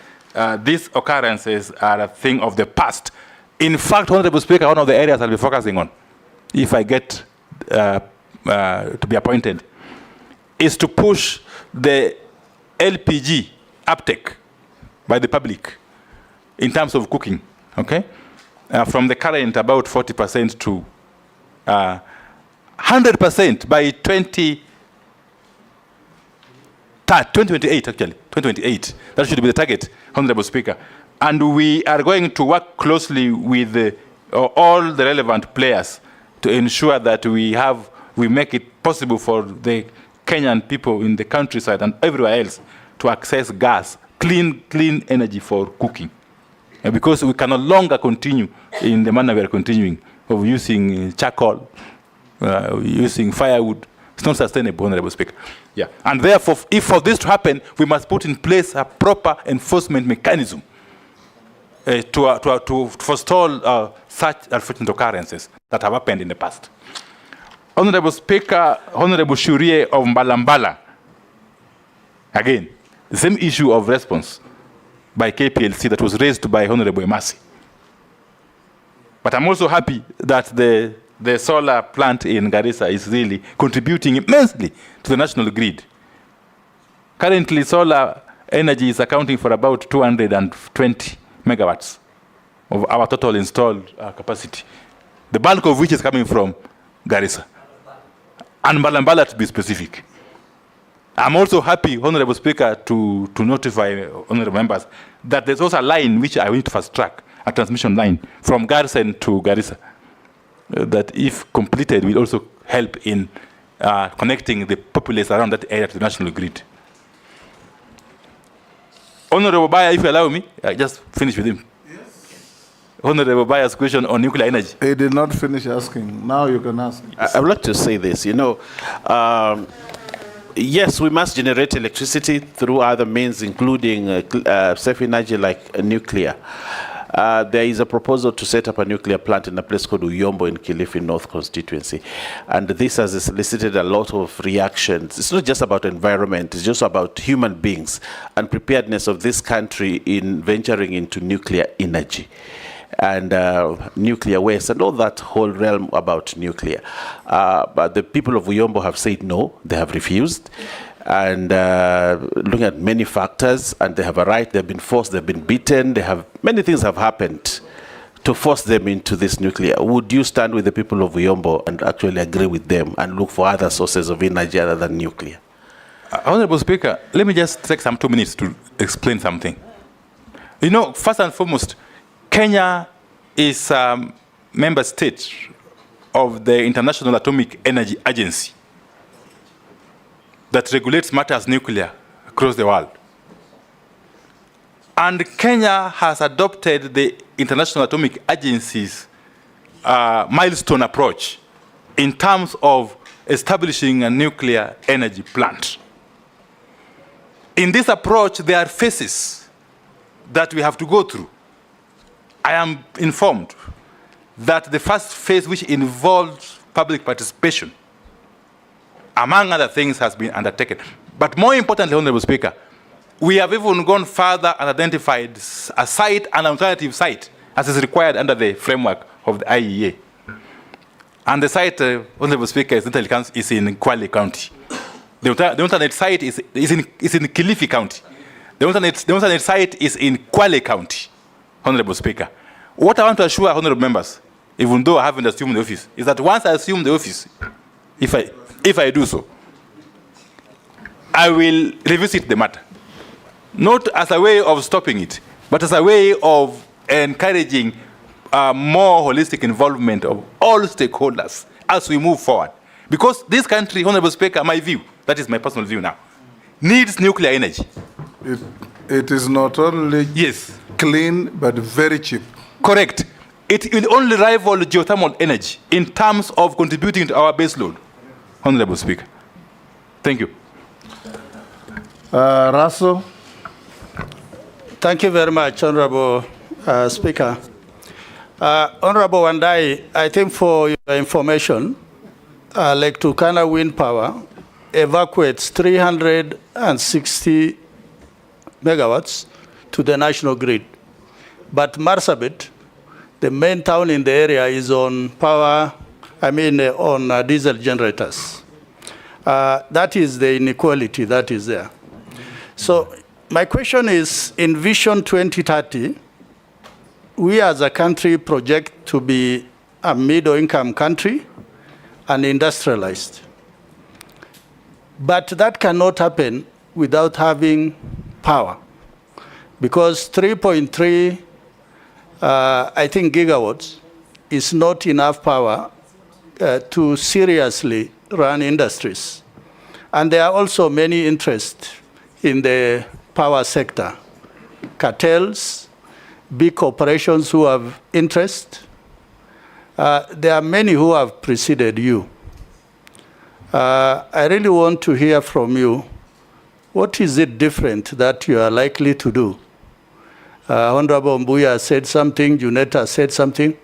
these occurrences are a thing of the past. In fact, Honorable Speaker, one of the areas I'll be focusing on, if I get to be appointed, is to push the LPG uptake by the public in terms of cooking, okay? From the current about 40% to 100% by 2028, actually, 2028. That should be the target, Honorable Speaker. And we are going to work closely with all the relevant players to ensure that we make it possible for the Kenyan people in the countryside and everywhere else to access gas, clean energy for cooking. Because we can no longer continue in the manner we are continuing of using charcoal, using firewood. It's not sustainable, Honorable Speaker. Yeah. And therefore, if for this to happen, we must put in place a proper enforcement mechanism to forestall such unfortunate occurrences that have happened in the past. Honorable Speaker, Honorable Shurie of Mbalambala, again, the same issue of response by KPLC that was raised by Honorable Emasi. But I'm also happy that the solar plant in Garissa is really contributing immensely to the national grid. Currently, solar energy is accounting for about 220 megawatts of our total installed capacity, the bulk of which is coming from Garissa. And Mbalambala, to be specific. I'm also happy, Honorable Speaker, to notify honorable members that there's also a line which I need to fast track, a transmission line from Garsen to Garissa, that if completed will also help in connecting the populace around that area to the national grid. Honorable Baya, if you allow me, I just finish with him. Honorable Baya's question on nuclear energy. He did not finish asking. Now you can ask. I would like to say this, yes, we must generate electricity through other means, including safe energy like nuclear. There is a proposal to set up a nuclear plant in a place called Uyombo in Kilifi North constituency. And this has elicited a lot of reactions. It's not just about environment, it's just about human beings and preparedness of this country in venturing into nuclear energy and nuclear waste and all that whole realm about nuclear. But the people of Uyombo have said no, they have refused. And looking at many factors, and they have a right, they've been forced, they've been beaten, many things have happened to force them into this nuclear. Would you stand with the people of Uyombo and actually agree with them and look for other sources of energy other than nuclear? Honorable Speaker, let me just take some 2 minutes to explain something. First and foremost, Kenya is a member state of the International Atomic Energy Agency that regulates matters nuclear across the world. And Kenya has adopted the International Atomic Agency's milestone approach in terms of establishing a nuclear energy plant. In this approach, there are phases that we have to go through. I am informed that the first phase, which involves public participation, among other things, has been undertaken. But more importantly, Honorable Speaker, we have even gone further and identified a site, an alternative site, as is required under the framework of the IEA. And the site, Honorable Speaker, is in Kwale County. The alternate site is in Kilifi County. The alternate site is in Kwale County, Honorable Speaker. What I want to assure honorable members, even though I haven't assumed the office, is that once I assume the office, if I if I do so, I will revisit the matter. Not as a way of stopping it, but as a way of encouraging more holistic involvement of all stakeholders as we move forward. Because this country, Honorable Speaker, my view, that is my personal view now, needs nuclear energy. It is not only clean, but very cheap. Correct. It will only rival geothermal energy in terms of contributing to our base load, Honorable Speaker. Thank you. Russell. Thank you very much, Honorable Speaker. Honorable Wandai, I think for your information, Lake Turkana Wind Power evacuates 360 megawatts to the national grid. But Marsabit, the main town in the area, is on on diesel generators. That is the inequality that is there. So my question is, in Vision 2030, we as a country project to be a middle-income country and industrialized. But that cannot happen without having power, because 3.3, I think, gigawatts is not enough power to seriously run industries. And there are also many interests in the power sector, cartels, big corporations who have interest. There are many who have preceded you. I really want to hear from you, what is it different that you are likely to do? Honorable Mbuya said something, Juneta said something,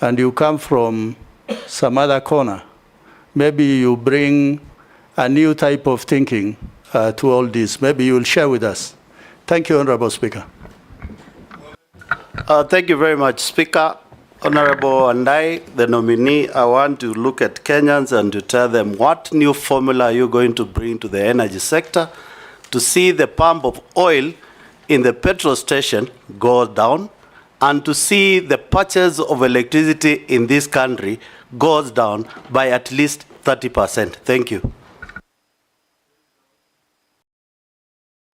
and you come from some other corner. Maybe you bring a new type of thinking to all this. Maybe you will share with us. Thank you, Honorable Speaker. Thank you very much, Speaker. Honorable Wandai, the nominee, I want to look at Kenyans and to tell them what new formula are you going to bring to the energy sector to see the pump of oil in the petrol station go down, and to see the purchase of electricity in this country goes down by at least 30%. Thank you.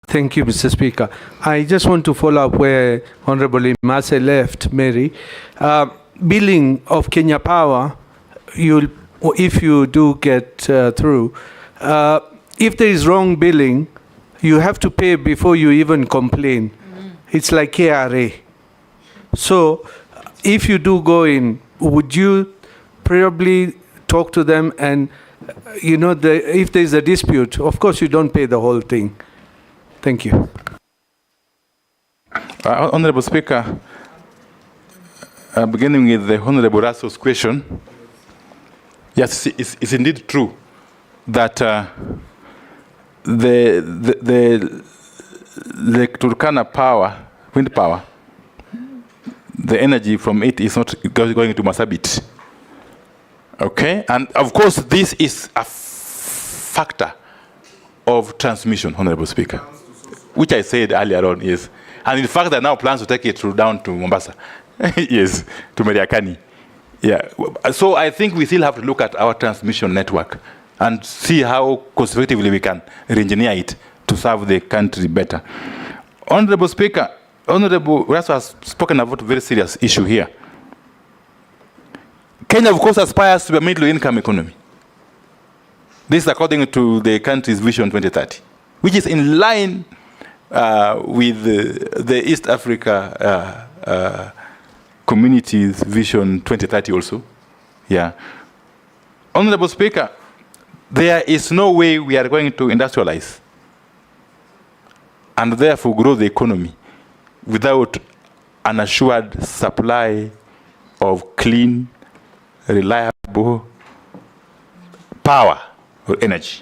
Thank you, Mr. Speaker. I just want to follow up where Honorable Imase left, Mary. Billing of Kenya Power, if you do get through, if there is wrong billing, you have to pay before you even complain. It's like KRA. So if you do go in, would you probably talk to them and, if there is a dispute, of course you don't pay the whole thing. Thank you. Honorable Speaker, beginning with the Honorable Russell's question, yes, it's indeed true that the Lake Turkana power, wind power, the energy from it is not going to Marsabit. Okay, and of course this is a factor of transmission, Honorable Speaker, which I said earlier on, yes. And in fact, I now plans to take it down to Mombasa, yes, to Mariakani. Yeah, so I think we still have to look at our transmission network and see how cost-effectively we can re-engineer it to serve the country better. Honorable Speaker, Honorable Russell has spoken about a very serious issue here. Kenya, of course, aspires to be a middle-income economy. This is according to the country's Vision 2030, which is in line with the East Africa Community's Vision 2030 also. Yeah. Honorable Speaker, there is no way we are going to industrialize and therefore grow the economy without an assured supply of clean, reliable power or energy.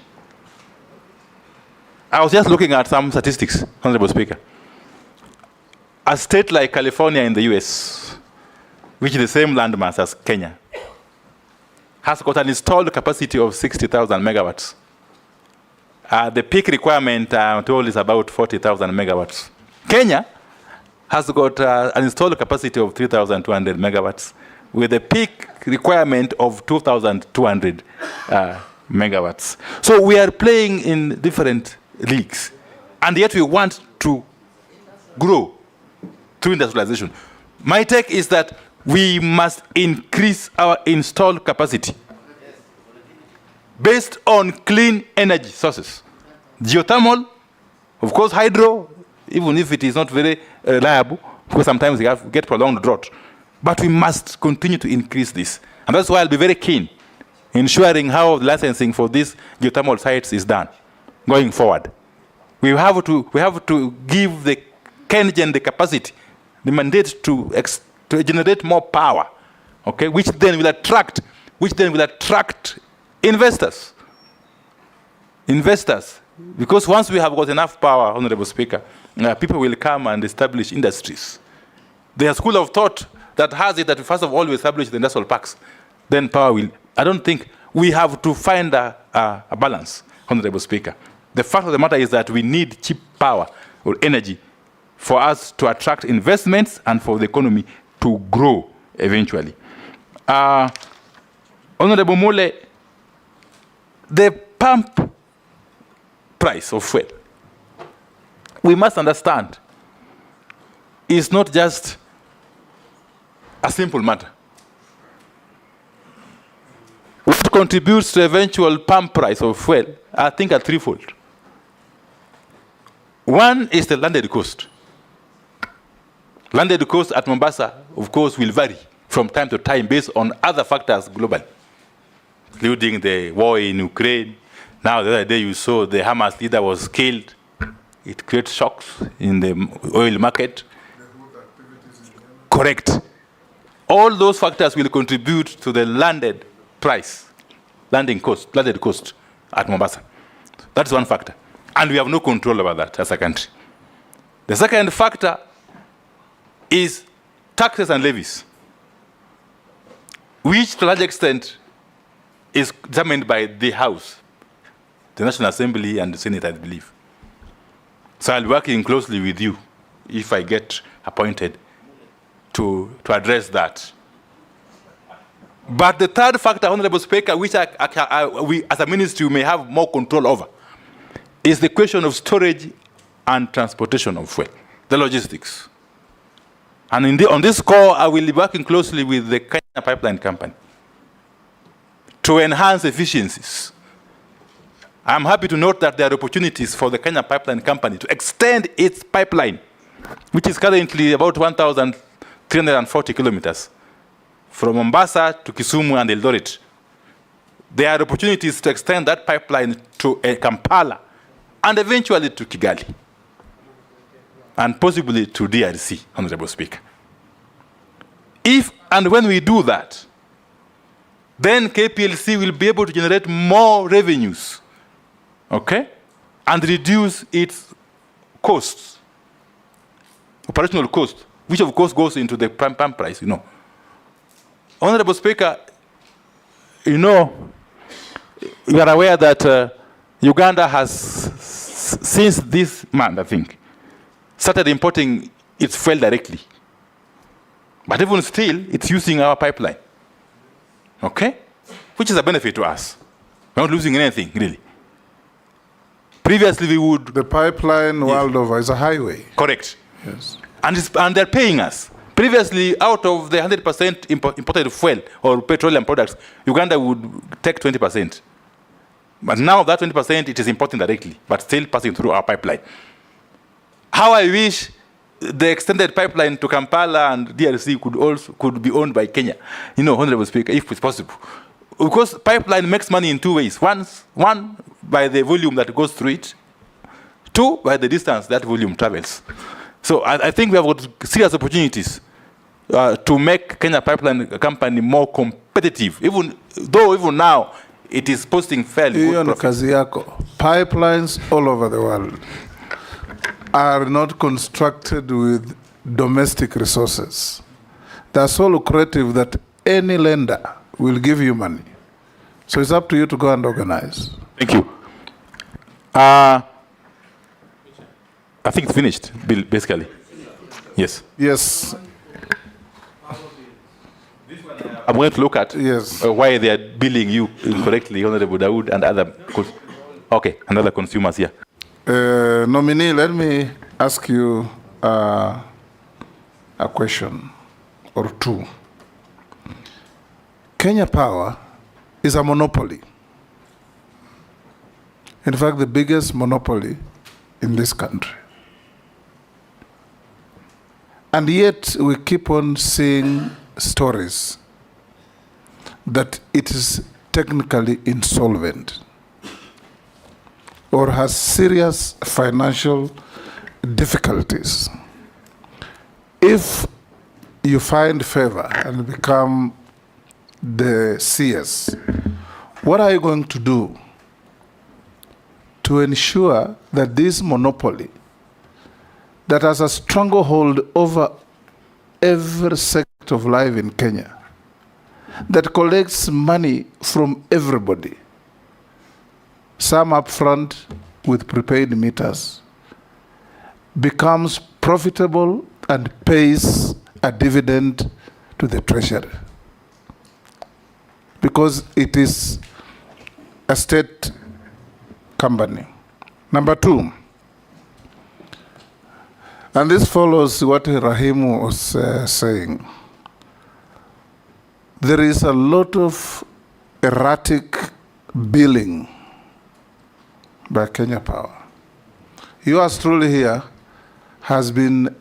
I was just looking at some statistics, Honorable Speaker. A state like California in the US, which is the same landmass as Kenya, has got an installed capacity of 60,000 megawatts. The peak requirement, I'm told, is about 40,000 megawatts. Kenya has got an installed capacity of 3,200 megawatts with a peak requirement of 2,200 megawatts. So we are playing in different leagues, and yet we want to grow through industrialization. My take is that we must increase our installed capacity based on clean energy sources. Geothermal, of course hydro, even if it is not very reliable, because sometimes we get prolonged drought. But we must continue to increase this. And that's why I'll be very keen in ensuring how the licensing for these geothermal sites is done going forward. We have to give the KenGen the capacity, the mandate to generate more power, okay, which then will attract investors. Because once we have got enough power, Honorable Speaker, people will come and establish industries. There's a school of thought that has it that first of all we establish the industrial parks, then power will. I don't think we have to find a balance, Honorable Speaker. The fact of the matter is that we need cheap power or energy for us to attract investments and for the economy to grow eventually. Honorable Mule, the pump price of fuel, we must understand, is not just a simple matter. What contributes to eventual pump price of fuel, I think, are threefold. One is the landed cost. Landed cost at Mombasa, of course, will vary from time to time based on other factors globally, including the war in Ukraine. Now, the other day you saw the Hamas leader was killed. It creates shocks in the oil market. Correct. All those factors will contribute to the landed price, landed cost at Mombasa. That's one factor. And we have no control over that as a country. The second factor is taxes and levies, which to a large extent is determined by the House, the National Assembly and the Senate, I believe. So I'll be working closely with you if I get appointed to address that. But the third factor, Honorable Speaker, which we as a ministry may have more control over, is the question of storage and transportation of fuel, the logistics. And on this score, I will be working closely with the Kenya Pipeline Company to enhance efficiencies. I'm happy to note that there are opportunities for the Kenya Pipeline Company to extend its pipeline, which is currently about 1,340 kilometers, from Mombasa to Kisumu and Eldoret. There are opportunities to extend that pipeline to Kampala and eventually to Kigali, and possibly to DRC, Honorable Speaker. If and when we do that, then KPLC will be able to generate more revenues, okay, and reduce its costs, operational cost, which of course goes into the pump price, you know. Honorable Speaker, you know, you are aware that Uganda has, since this month, I think, started importing its fuel directly. But even still, it's using our pipeline, okay? Which is a benefit to us. We're not losing anything, really. Previously, we would... The pipeline world over is a highway. Correct. Yes. And they're paying us. Previously, out of the 100% imported fuel or petroleum products, Uganda would take 20%. But now that 20%, it is importing directly, but still passing through our pipeline. How I wish the extended pipeline to Kampala and DRC could be owned by Kenya, you know, Honorable Speaker, if it's possible. Because pipeline makes money in two ways. One, by the volume that goes through it. Two, by the distance that volume travels. So I think we have got serious opportunities to make Kenya Pipeline Company more competitive, even now it is posting fairly good profits. Kazi yako. Pipelines all over the world are not constructed with domestic resources. They're so lucrative that any lender will give you money. So it's up to you to go and organize. Thank you. I think it's finished, basically. Yes. Yes. I'm going to look at why they are billing you incorrectly, Honorable Dawood and other. Okay, another consumers here. Nominee, let me ask you a question or two. Kenya Power is a monopoly. In fact, the biggest monopoly in this country. And yet we keep on seeing stories that it is technically insolvent or has serious financial difficulties. If you find favor and become the CS, what are you going to do to ensure that this monopoly that has a stranglehold over every sector of life in Kenya, that collects money from everybody, some upfront with prepaid meters, becomes profitable and pays a dividend to the treasury? Because it is a state company. Number two, and this follows what Rahimu was saying, there is a lot of erratic billing by Kenya Power. Yours truly here has been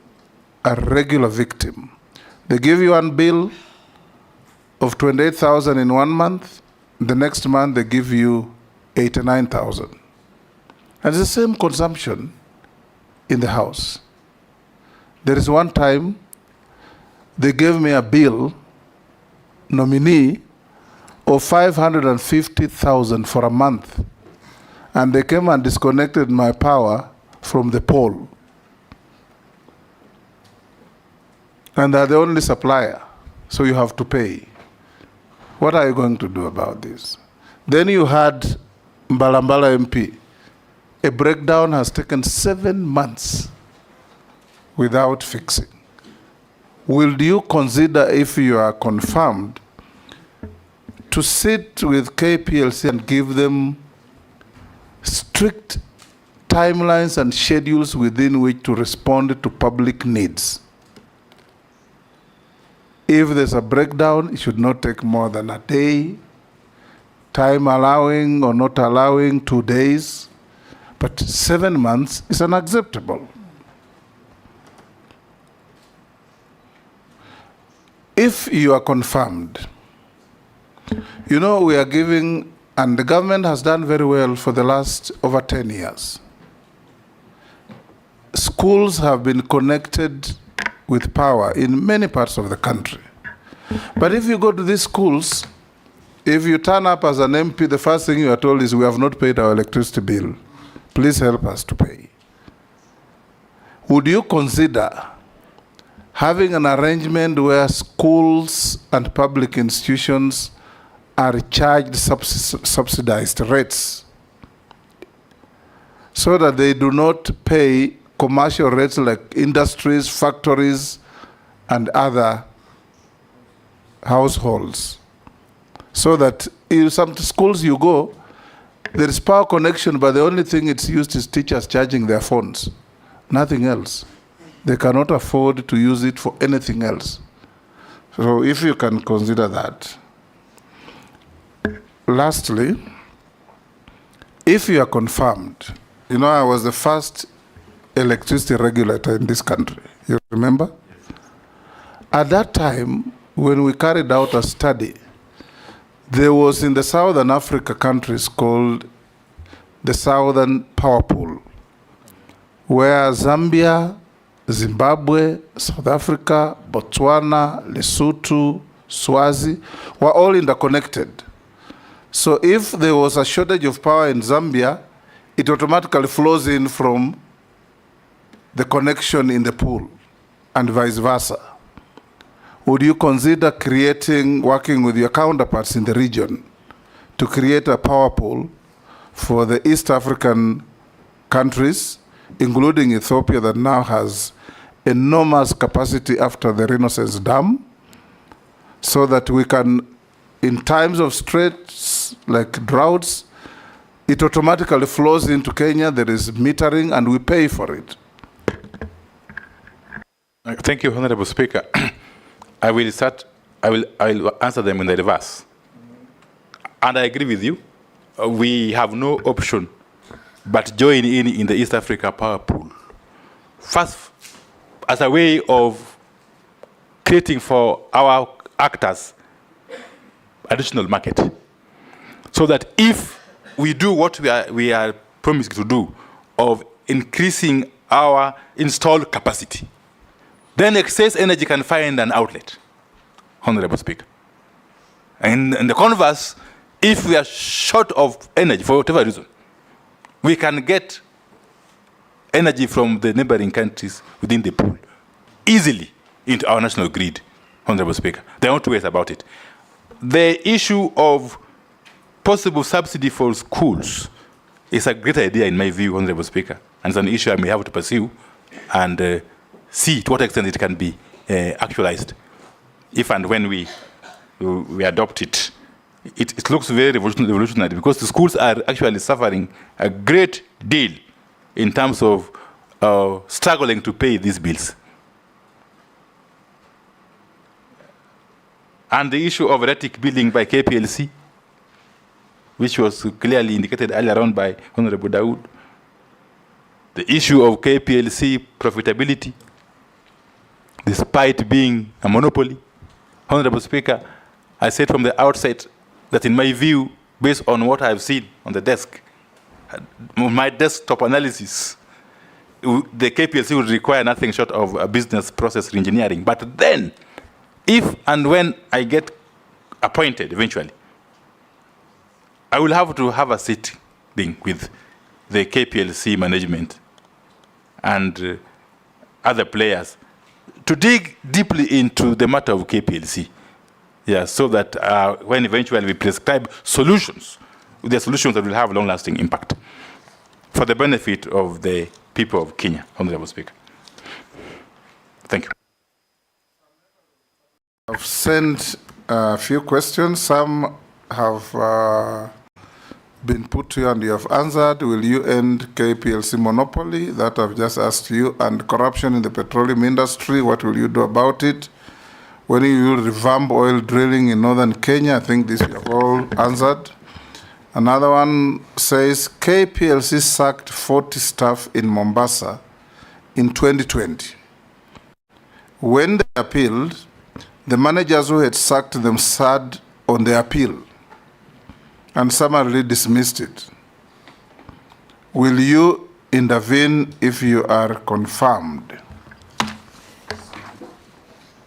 a regular victim. They give you one bill of 28,000 in 1 month, the next month they give you 89,000. And it's the same consumption in the house. There is one time they gave me a bill, nominee, of 550,000 for a month. And they came and disconnected my power from the pole. And they're the only supplier, so you have to pay. What are you going to do about this? Then you had Mbalambala MP. A breakdown has taken 7 months without fixing. Will you consider, if you are confirmed, to sit with KPLC and give them strict timelines and schedules within which to respond to public needs? If there's a breakdown, it should not take more than a day, time allowing or not allowing 2 days, but 7 months is unacceptable. If you are confirmed, you know, we are giving, and the government has done very well for the last over 10 years. Schools have been connected with power in many parts of the country. But if you go to these schools, if you turn up as an MP, the first thing you are told is, we have not paid our electricity bill. Please help us to pay. Would you consider having an arrangement where schools and public institutions are charged subsidized rates so that they do not pay commercial rates like industries, factories, and other households? So that in some schools you go, there is power connection, but the only thing it's used is teachers charging their phones, nothing else. They cannot afford to use it for anything else. So if you can consider that. Lastly, if you are confirmed, you know, I was the first electricity regulator in this country. You remember? At that time, when we carried out a study, there was in the Southern Africa countries called the Southern Power Pool, where Zambia, Zimbabwe, South Africa, Botswana, Lesotho, Swazi were all interconnected. So if there was a shortage of power in Zambia, it automatically flows in from the connection in the pool and vice versa. Would you consider working with your counterparts in the region to create a power pool for the East African countries, including Ethiopia that now has enormous capacity after the Renaissance Dam, so that we can, in times of stress like droughts, it automatically flows into Kenya. There is metering and we pay for it. Thank you, Honorable Speaker. I will answer them in the reverse. And I agree with you. We have no option but join in the East Africa Power Pool. First, as a way of creating for our actors additional market, so that if we do what we are promising to do of increasing our installed capacity, then excess energy can find an outlet, Honorable Speaker. And in the converse, if we are short of energy for whatever reason, we can get energy from the neighboring countries within the pool easily into our national grid, Honorable Speaker. There are no two ways about it. The issue of possible subsidy for schools is a great idea in my view, Honorable Speaker, and it's an issue I may have to pursue and see to what extent it can be actualized. If and when we adopt it, it looks very revolutionary because the schools are actually suffering a great deal in terms of struggling to pay these bills. And the issue of erratic billing by KPLC, which was clearly indicated earlier on by Honorable Dawood. The issue of KPLC profitability, despite being a monopoly. Honorable Speaker, I said from the outset that in my view, based on what I've seen on the desk, my desktop analysis, the KPLC would require nothing short of a business process reengineering. But then, if and when I get appointed eventually, I will have to have a sitting with the KPLC management and other players to dig deeply into the matter of KPLC. Yeah, so that when eventually we prescribe solutions, the solutions that will have long-lasting impact for the benefit of the people of Kenya, Honorable Speaker. Thank you. I've sent a few questions. Some have been put to you and you have answered. Will you end KPLC monopoly? That I've just asked you. And corruption in the petroleum industry, what will you do about it? When you will revamp oil drilling in northern Kenya? I think this you have all answered. Another one says, KPLC sacked 40 staff in Mombasa in 2020. When they appealed, the managers who had sacked them sat on the appeal and summarily dismissed it. Will you intervene if you are confirmed?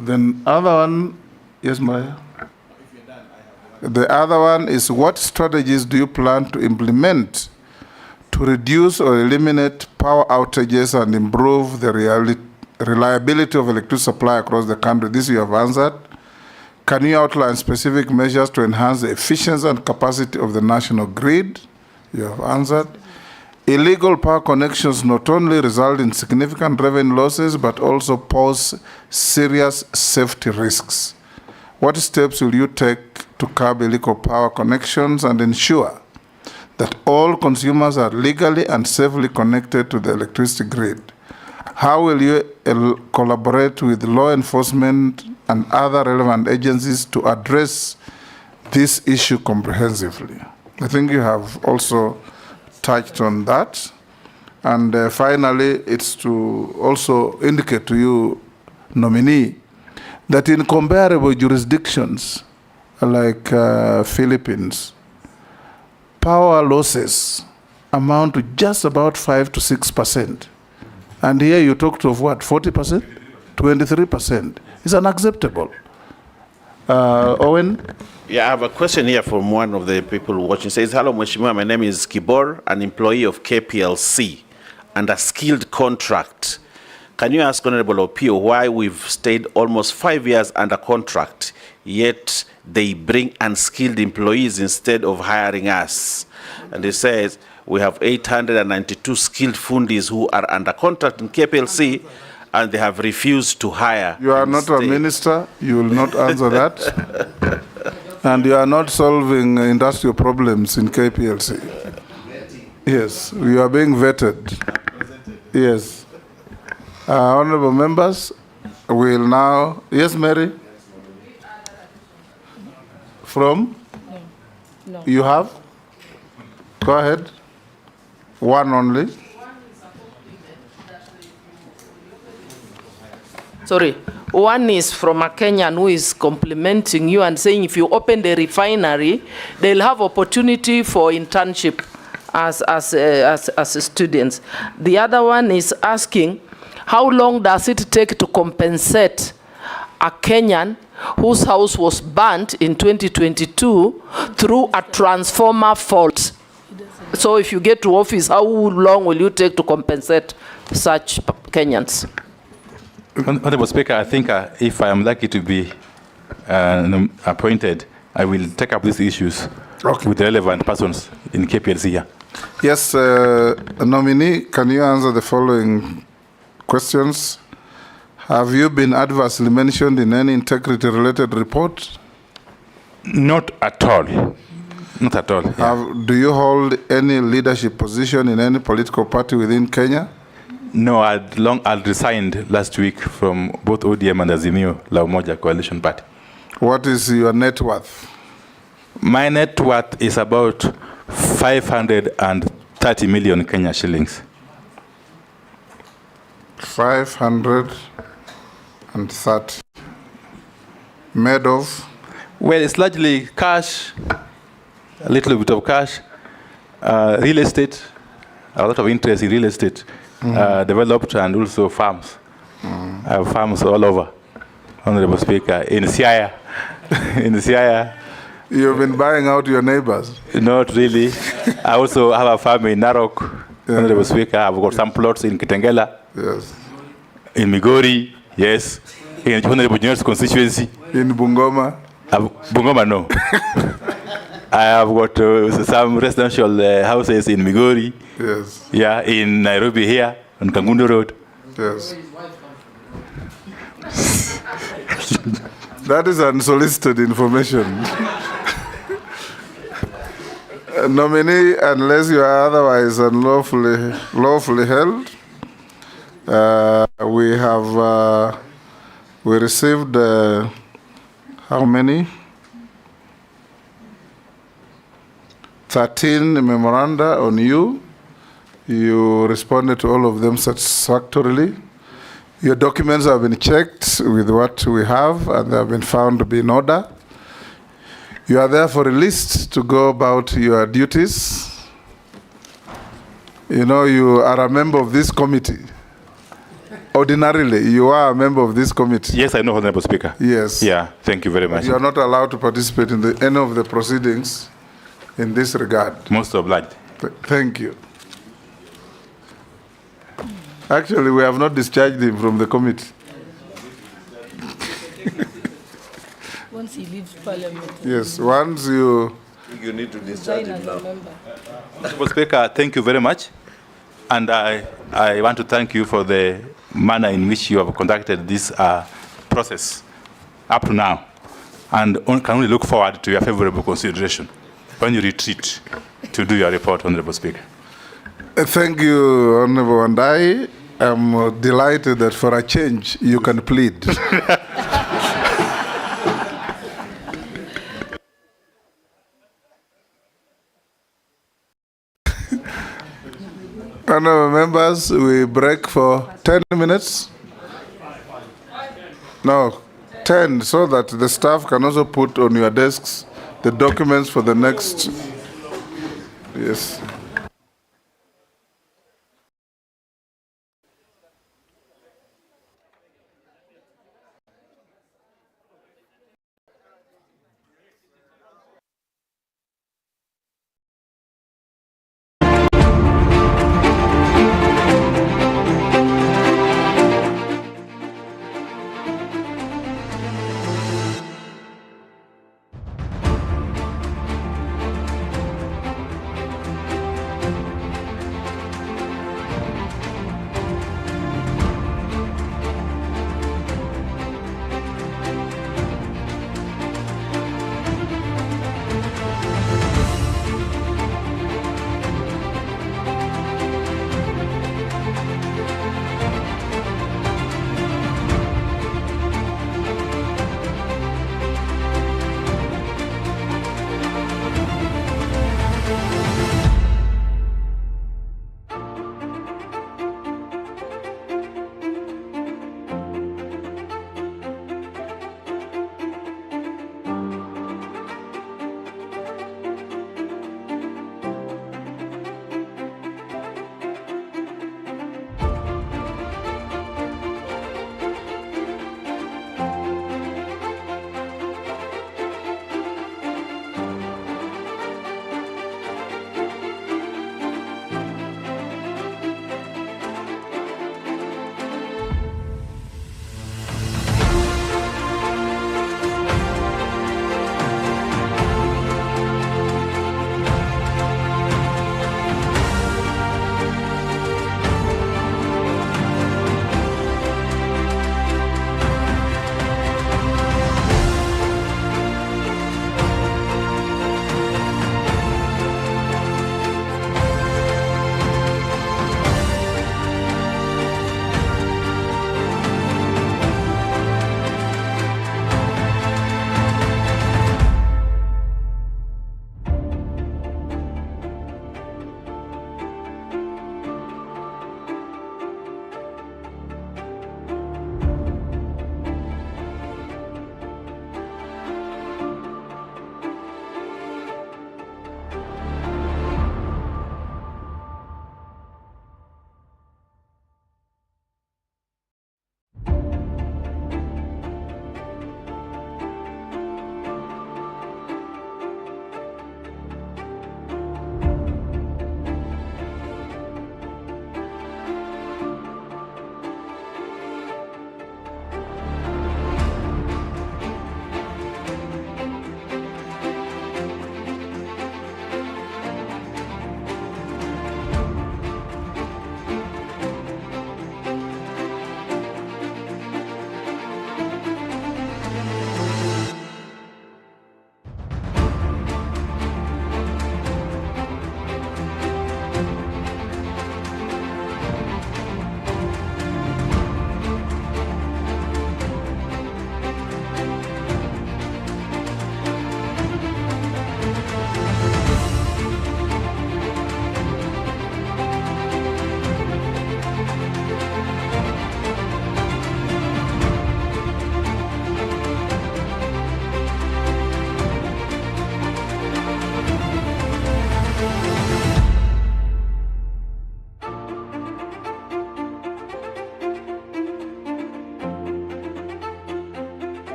Then other one, yes, Maya? The other one is, what strategies do you plan to implement to reduce or eliminate power outages and improve the reliability of electricity supply across the country? This you have answered. Can you outline specific measures to enhance the efficiency and capacity of the national grid? You have answered. Illegal power connections not only result in significant revenue losses, but also pose serious safety risks. What steps will you take to curb illegal power connections and ensure that all consumers are legally and safely connected to the electricity grid? How will you collaborate with law enforcement and other relevant agencies to address this issue comprehensively? I think you have also touched on that. And finally, it's to also indicate to you, nominee, that in comparable jurisdictions like Philippines, power losses amount to just about 5 to 6%. And here you talked of what, 40%? 23%. It's unacceptable. Owen? Yeah, I have a question here from one of the people watching. It says, hello, Mheshimiwa, my name is Kibor, an employee of KPLC and a skilled contract. Can you ask Honorable Opio why we've stayed almost 5 years under contract, yet they bring unskilled employees instead of hiring us? And he says, we have 892 skilled fundis who are under contract in KPLC, and they have refused to hire. You are not a minister. You will not answer that. And you are not solving industrial problems in KPLC. Yes, you are being vetted. Yes. Honorable members, we'll now... Yes, Mary? From? No. You have? Go ahead. One only. Sorry. One is from a Kenyan who is complimenting you and saying if you open the refinery, they'll have opportunity for internship as students. The other one is asking, how long does it take to compensate a Kenyan whose house was burnt in 2022 through a transformer fault? So if you get to office, how long will you take to compensate such Kenyans? Honorable Speaker, I think if I am lucky to be appointed, I will take up these issues with the relevant persons in KPLC here. Yes, nominee, can you answer the following questions? Have you been adversely mentioned in any integrity-related report? Not at all. Not at all. Yeah. Do you hold any leadership position in any political party within Kenya? No, I'd resigned last week from both ODM and Azimio La Umoja Coalition Party. What is your net worth? My net worth is about 530 million Kenya shillings. 530. Made of? Well, it's largely cash, a little bit of cash, real estate, a lot of interest in real estate, developed, and also farms. I have farms all over, Honorable Speaker, in Siaya. In Siaya. You've been buying out your neighbors? Not really. I also have a farm in Narok, Honorable Speaker. I've got some plots in Kitengela. Yes. In Migori, yes. In Honorable Junior's constituency. In Bungoma? Bungoma, no. I have got some residential houses in Migori. Yes. Yeah, in Nairobi here, on Kangundo Road. Yes. That is unsolicited information. Nominee, unless you are otherwise lawfully held, we received how many? 13 memoranda on you. You responded to all of them satisfactorily. Your documents have been checked with what we have, and they have been found to be in order. You are therefore released to go about your duties. You know, you are a member of this committee. Ordinarily, you are a member of this committee. Yes, I know, Honorable Speaker. Yes. Yeah, thank you very much. You are not allowed to participate in any of the proceedings in this regard. Most obliged. Thank you. Actually, we have not discharged him from the committee. Once he leaves Parliament. Yes, once you... You need to discharge him now. Mr. Speaker, thank you very much. And I want to thank you for the manner in which you have conducted this process up to now. And can only look forward to your favorable consideration when you retreat to do your report, Honorable Speaker. Thank you, Honorable Wandai. I'm delighted that for a change, you can plead. Honorable members, we break for 10 minutes. No, 10, so that the staff can also put on your desks the documents for the next. Yes.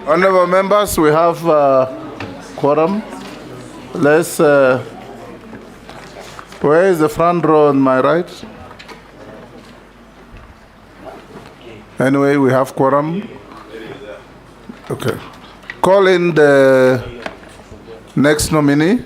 Honorable members, we have quorum. Let's. Where is the front row on my right? Anyway, we have quorum. Okay. Call in the next nominee.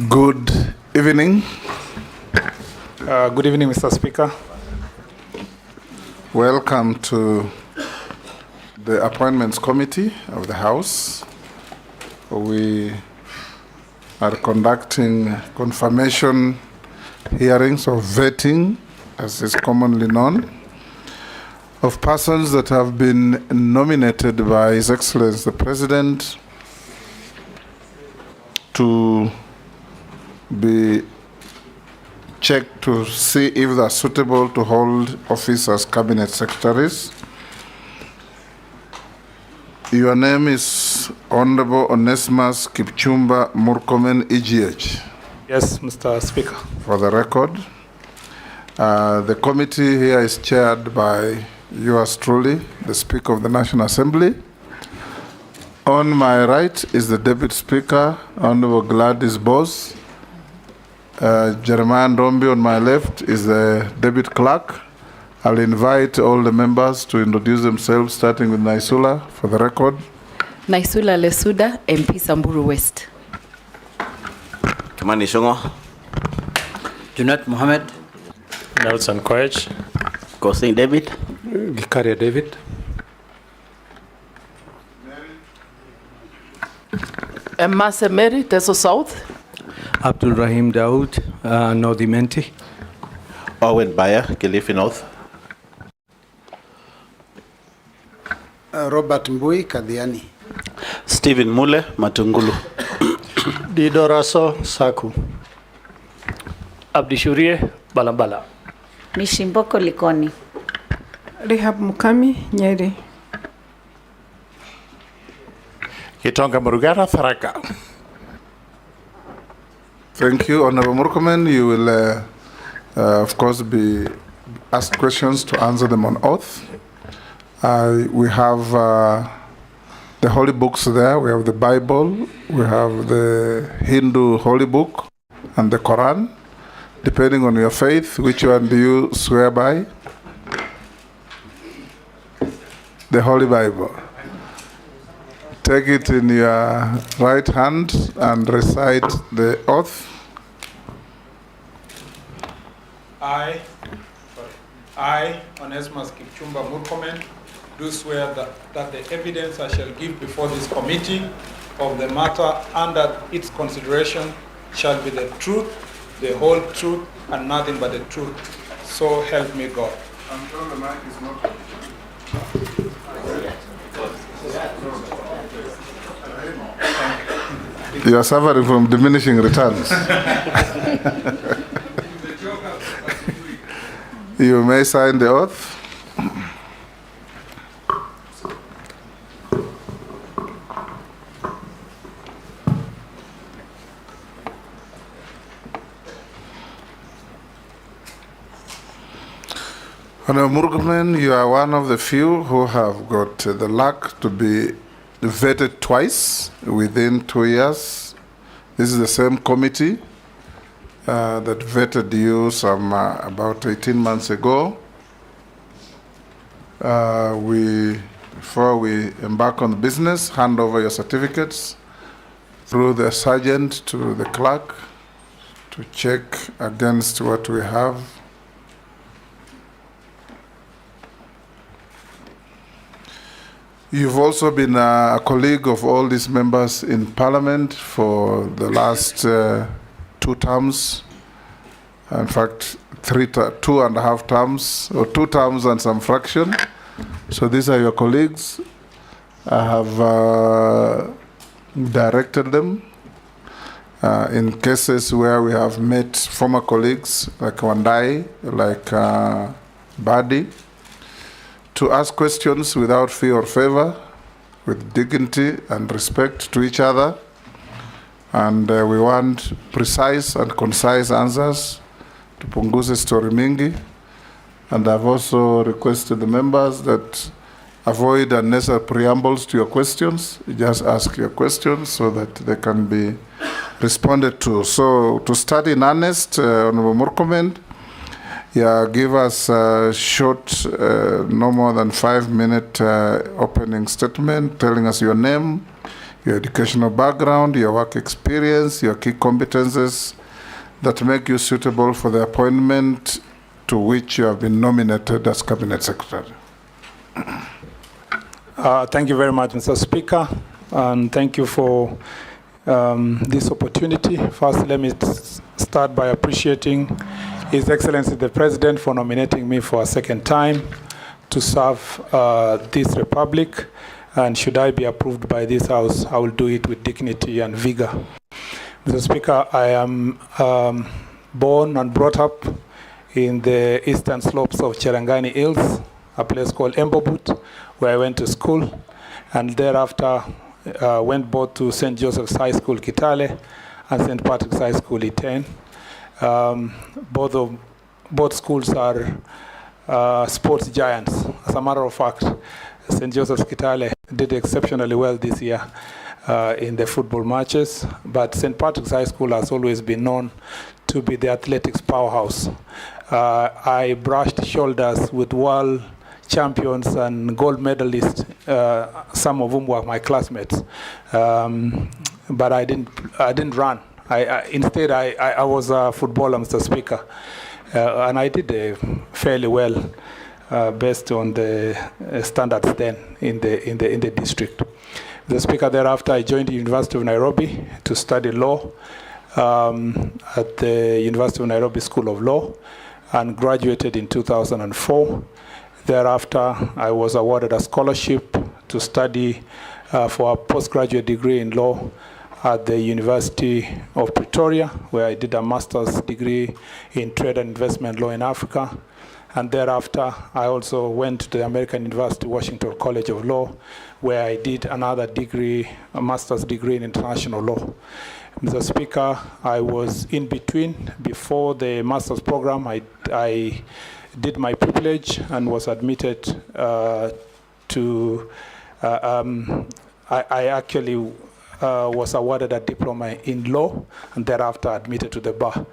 Good evening. Good evening, Mr. Speaker. Welcome to the Appointments Committee of the House. We are conducting confirmation hearings or vetting, as is commonly known, of persons that have been nominated by His Excellency the President to be checked to see if they are suitable to hold office as cabinet secretaries. Your name is Honorable Onesimus Kipchumba Murkomen, EGH. Yes, Mr. Speaker. For the record, the committee here is chaired by yours truly, the Speaker of the National Assembly. On my right is the Deputy Speaker, Honorable Gladys Bose. Jeremiah Ndombi on my left is the Deputy Clerk. I'll invite all the members to introduce themselves, starting with Naisula, for the record. Naisula Lesuda, MP Samburu West. Kimani Shongo. Junet Mohammed. Nelson Koech. Kosing David. Gikaria David. Emma Mary, Teso South. Abdul Rahim Daoud, Nodimenti. Owen Bayer, Kilifi North. Robert Mbui, Kadhiani. Stephen Mule, Matungulu. Dido Raso, Saku. Abdishurie, Balambala. Mishimboko Likoni. Rehab Mukami, Nyeri. Kitonga Murugara, Tharaka. Thank you, Honorable Murkomen. You will, of course, be asked questions to answer them on oath. We have the holy books there. We have the Bible, we have the Hindu holy book, and the Quran. Depending on your faith, which one do you swear by? The Holy Bible. Take it in your right hand and recite the oath. I, Onesimus Kipchumba Murkomen, do swear that the evidence I shall give before this committee of the matter under its consideration shall be the truth, the whole truth, and nothing but the truth. So help me God. I'm sure the mic is not. You are suffering from diminishing returns. You may sign the oath. Honorable Murkomen, you are one of the few who have got the luck to be vetted twice within 2 years. This is the same committee that vetted you some about 18 months ago. We Before we embark on the business, hand over your certificates through the sergeant to the clerk to check against what we have. You've also been a colleague of all these members in Parliament for the last 2 terms. In fact, 2.5 terms, or 2 terms and some fraction. So these are your colleagues. I have directed them in cases where we have met former colleagues like Wandai, like Badi, to ask questions without fear or favor, with dignity and respect to each other. And we want precise and concise answers to punguze story mingi. And I've also requested the members that avoid unnecessary preambles to your questions. You just ask your questions so that they can be responded to. So to start in earnest, Honorable Murkomen, give us a short, no more than 5-minute opening statement, telling us your name, your educational background, your work experience, your key competences that make you suitable for the appointment to which you have been nominated as Cabinet Secretary. Thank you very much, Mr. Speaker, and thank you for this opportunity. First, let me start by appreciating His Excellency the President for nominating me for a second time to serve this Republic. And should I be approved by this House, I will do it with dignity and vigor. Mr. Speaker, I am born and brought up in the eastern slopes of Cherangani Hills, a place called Embobut, where I went to school, and thereafter went both to St. Joseph's High School, Kitale, and St. Patrick's High School, Iten. Both schools are sports giants. As a matter of fact, St. Joseph's Kitale did exceptionally well this year in the football matches, but St. Patrick's High School has always been known to be the athletics powerhouse. I brushed shoulders with world champions and gold medalists, some of whom were my classmates, but I didn't run. Instead, I was a footballer, Mr. Speaker, and I did fairly well based on the standards then in the district. Mr. Speaker, thereafter I joined the University of Nairobi to study law at the University of Nairobi School of Law, and graduated in 2004. Thereafter, I was awarded a scholarship to study for a postgraduate degree in law at the University of Pretoria, where I did a master's degree in trade and investment law in Africa. And thereafter, I also went to the American University Washington College of Law, where I did another degree, a master's degree in international law. Mr. Speaker, I was in between. Before the master's program, I did my privilege and was admitted I actually was awarded a diploma in law, and thereafter admitted to the bar.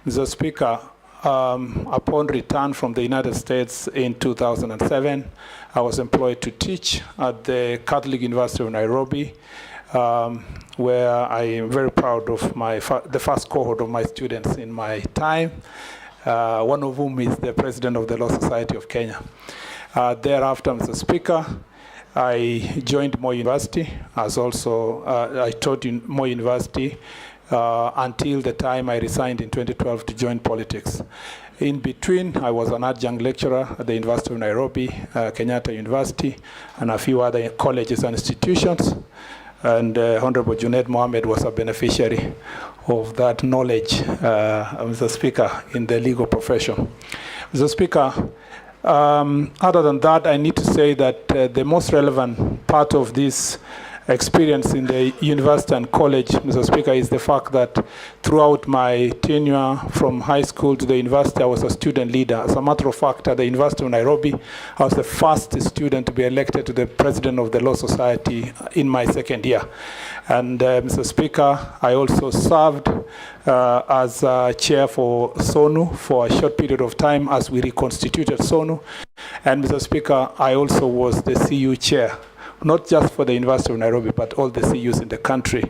Mr. Speaker, upon return from the United States in 2007, I was employed to teach at the Catholic University of Nairobi, where I am very proud of the first cohort of my students in my time, one of whom is the President of the Law Society of Kenya. Thereafter, Mr. Speaker, I joined Moi University, as also I taught in Moi University until the time I resigned in 2012 to join politics. In between, I was an adjunct lecturer at the University of Nairobi, Kenyatta University, and a few other colleges and institutions. And Honorable Junaid Mohammed was a beneficiary of that knowledge, Mr. Speaker, in the legal profession. Mr. Speaker, other than that, I need to say that the most relevant part of this experience in the university and college, Mr. Speaker, is the fact that throughout my tenure from high school to the university, I was a student leader. As a matter of fact, at the University of Nairobi, I was the first student to be elected to the president of the Law Society in my second year. And Mr. Speaker, I also served as chair for SONU for a short period of time as we reconstituted SONU. And Mr. Speaker, I also was the CU chair, not just for the University of Nairobi, but all the CUs in the country.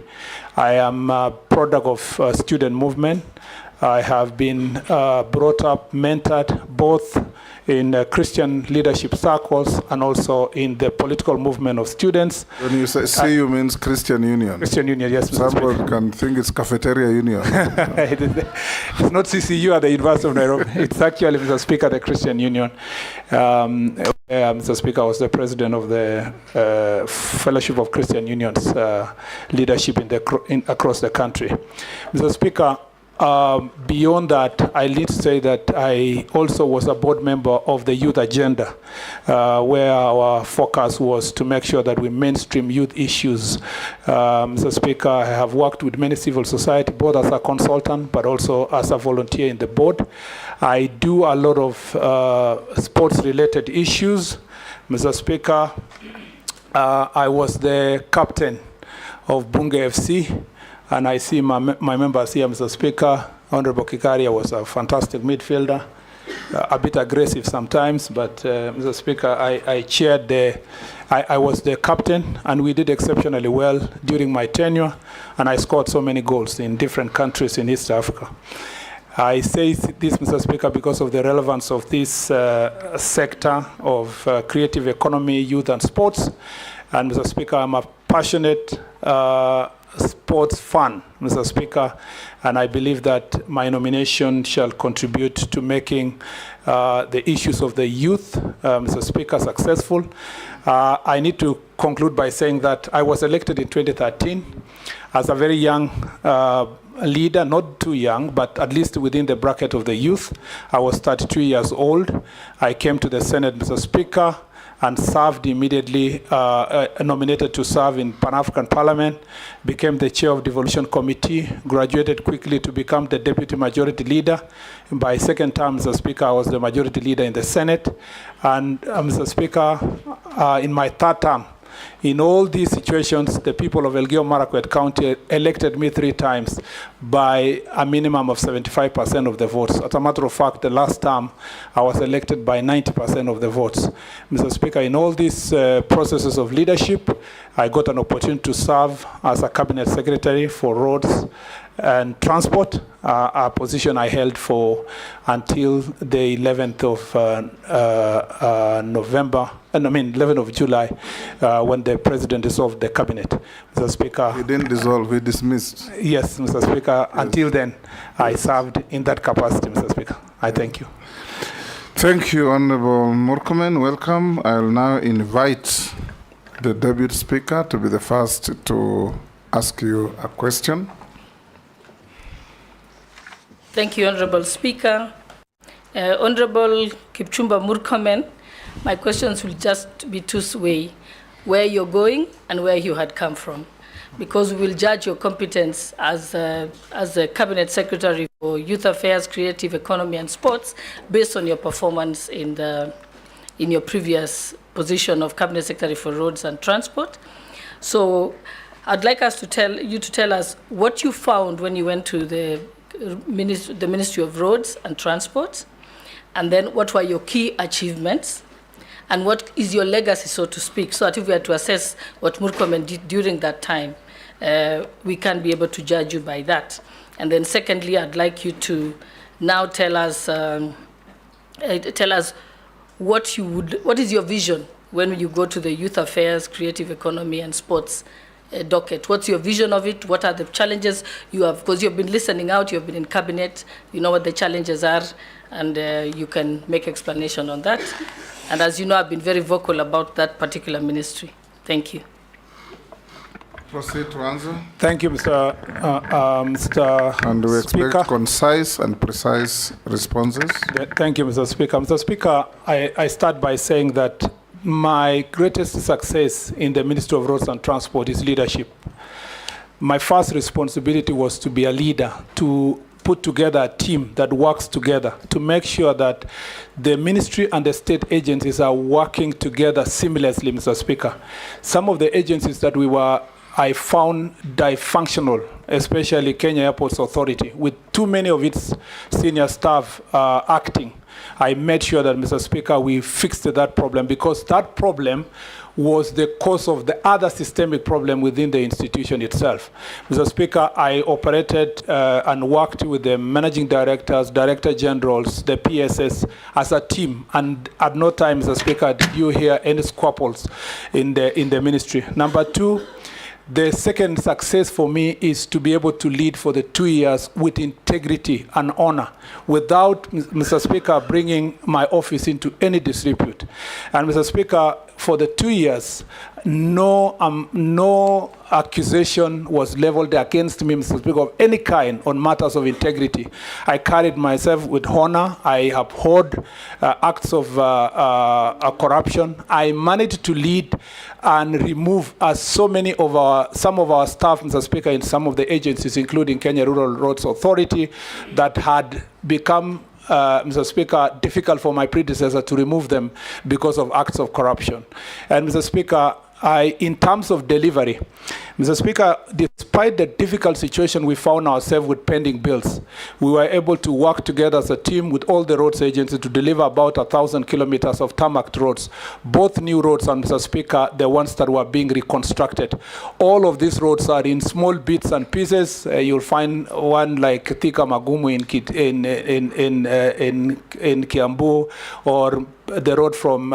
I am a product of student movement. I have been brought up, mentored, both in Christian leadership circles and also in the political movement of students. When you say CU means Christian Union. Christian Union, yes. Someone can think it's Cafeteria Union. It's not CCU at the University of Nairobi. It's actually, Mr. Speaker, the Christian Union. Mr. Speaker, I was the president of the Fellowship of Christian Unions leadership across the country. Mr. Speaker, beyond that, I need to say that I also was a board member of the Youth Agenda, where our focus was to make sure that we mainstream youth issues. Mr. Speaker, I have worked with many civil society, both as a consultant, but also as a volunteer in the board. I do a lot of sports-related issues. Mr. Speaker, I was the captain of Bunge FC. And I see my members here, Mr. Speaker. Honorable Kikaria was a fantastic midfielder, a bit aggressive sometimes, but Mr. Speaker, I was the captain, and we did exceptionally well during my tenure, and I scored so many goals in different countries in East Africa. I say this, Mr. Speaker, because of the relevance of this sector of creative economy, youth, and sports. And Mr. Speaker, I'm a passionate sports fan, Mr. Speaker, and I believe that my nomination shall contribute to making the issues of the youth, Mr. Speaker, successful. I need to conclude by saying that I was elected in 2013 as a very young leader, not too young, but at least within the bracket of the youth. I was 32 years old. I came to the Senate, Mr. Speaker, and served immediately, nominated to serve in Pan-African Parliament, became the chair of Devolution Committee, graduated quickly to become the deputy majority leader. By second term, Mr. Speaker, I was the majority leader in the Senate. And Mr. Speaker, in my third term, in all these situations, the people of Elgeyo Marakwet County elected me 3 times by a minimum of 75% of the votes. As a matter of fact, the last term, I was elected by 90% of the votes. Mr. Speaker, in all these processes of leadership, I got an opportunity to serve as a cabinet secretary for roads and transport, a position I held for until the 11th of November, 11th of July, when the president dissolved the cabinet. Mr. Speaker. He didn't dissolve, he dismissed. Yes, Mr. Speaker. Yes. Until then, I served in that capacity, Mr. Speaker. I thank you. Thank you, Honorable Murkomen. Welcome. I'll now invite the Deputy Speaker to be the first to ask you a question. Thank you, Honorable Speaker. Honorable Kipchumba Murkomen, my questions will just be two-way, where you're going and where you had come from, because we will judge your competence as a Cabinet Secretary for Youth Affairs, Creative Economy and Sports based on your performance in your previous position of Cabinet Secretary for Roads and Transport. So I'd like us to tell us what you found when you went to the Ministry of Roads and Transport, and then what were your key achievements, and what is your legacy, so to speak, so that if we had to assess what Murkomen did during that time, we can be able to judge you by that. And then secondly, I'd like you to now tell us what is your vision when you go to the Youth Affairs, Creative Economy and Sports docket. What's your vision of it? What are the challenges you have? Because you've been listening out, you've been in cabinet, you know what the challenges are, and you can make explanation on that. And as you know, I've been very vocal about that particular ministry. Thank you. Proceed to answer. Thank you, Mr. And we expect Speaker. concise and precise responses. Thank you, Mr. Speaker. Mr. Speaker, I start by saying that my greatest success in the Ministry of Roads and Transport is leadership. My first responsibility was to be a leader, to put together a team that works together, to make sure that the ministry and the state agencies are working together seamlessly, Mr. Speaker. Some of the agencies that I found dysfunctional, especially Kenya Airports Authority, with too many of its senior staff acting. I made sure that, Mr. Speaker, we fixed that problem, because that problem was the cause of the other systemic problem within the institution itself. Mr. Speaker, I operated and worked with the managing directors, director generals, the PSS as a team, and at no time, Mr. Speaker, did you hear any squabbles in the ministry. Number two, the second success for me is to be able to lead for the 2 years with integrity and honor, without, Mr. Speaker, bringing my office into any disrepute. And, Mr. Speaker, for the 2 years, no accusation was leveled against me, Mr. Speaker, of any kind on matters of integrity. I carried myself with honor. I abhorred acts of corruption. I managed to lead and remove some of our staff, Mr. Speaker, in some of the agencies, including Kenya Rural Roads Authority, that had become Mr. Speaker, difficult for my predecessor to remove them because of acts of corruption. And, Mr. Speaker, in terms of delivery, Mr. Speaker, despite the difficult situation we found ourselves with pending bills, we were able to work together as a team with all the roads agencies to deliver about 1,000 kilometers of tarmac roads, both new roads and, Mr. Speaker, the ones that were being reconstructed. All of these roads are in small bits and pieces. You'll find one like Thika Magumu in Kiambu, or the road from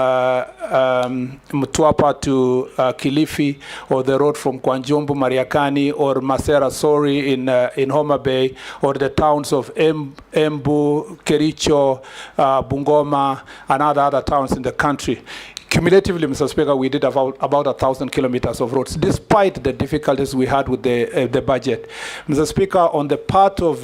Mtwapa to Kilifi, or the road from Kwanjumbu, Mariakani, or Masera Sori in Homa Bay, or the towns of Embu, Kericho, Bungoma, and other towns in the country. Cumulatively, Mr. Speaker, we did about 1,000 kilometers of roads, despite the difficulties we had with the budget. Mr. Speaker, on the part of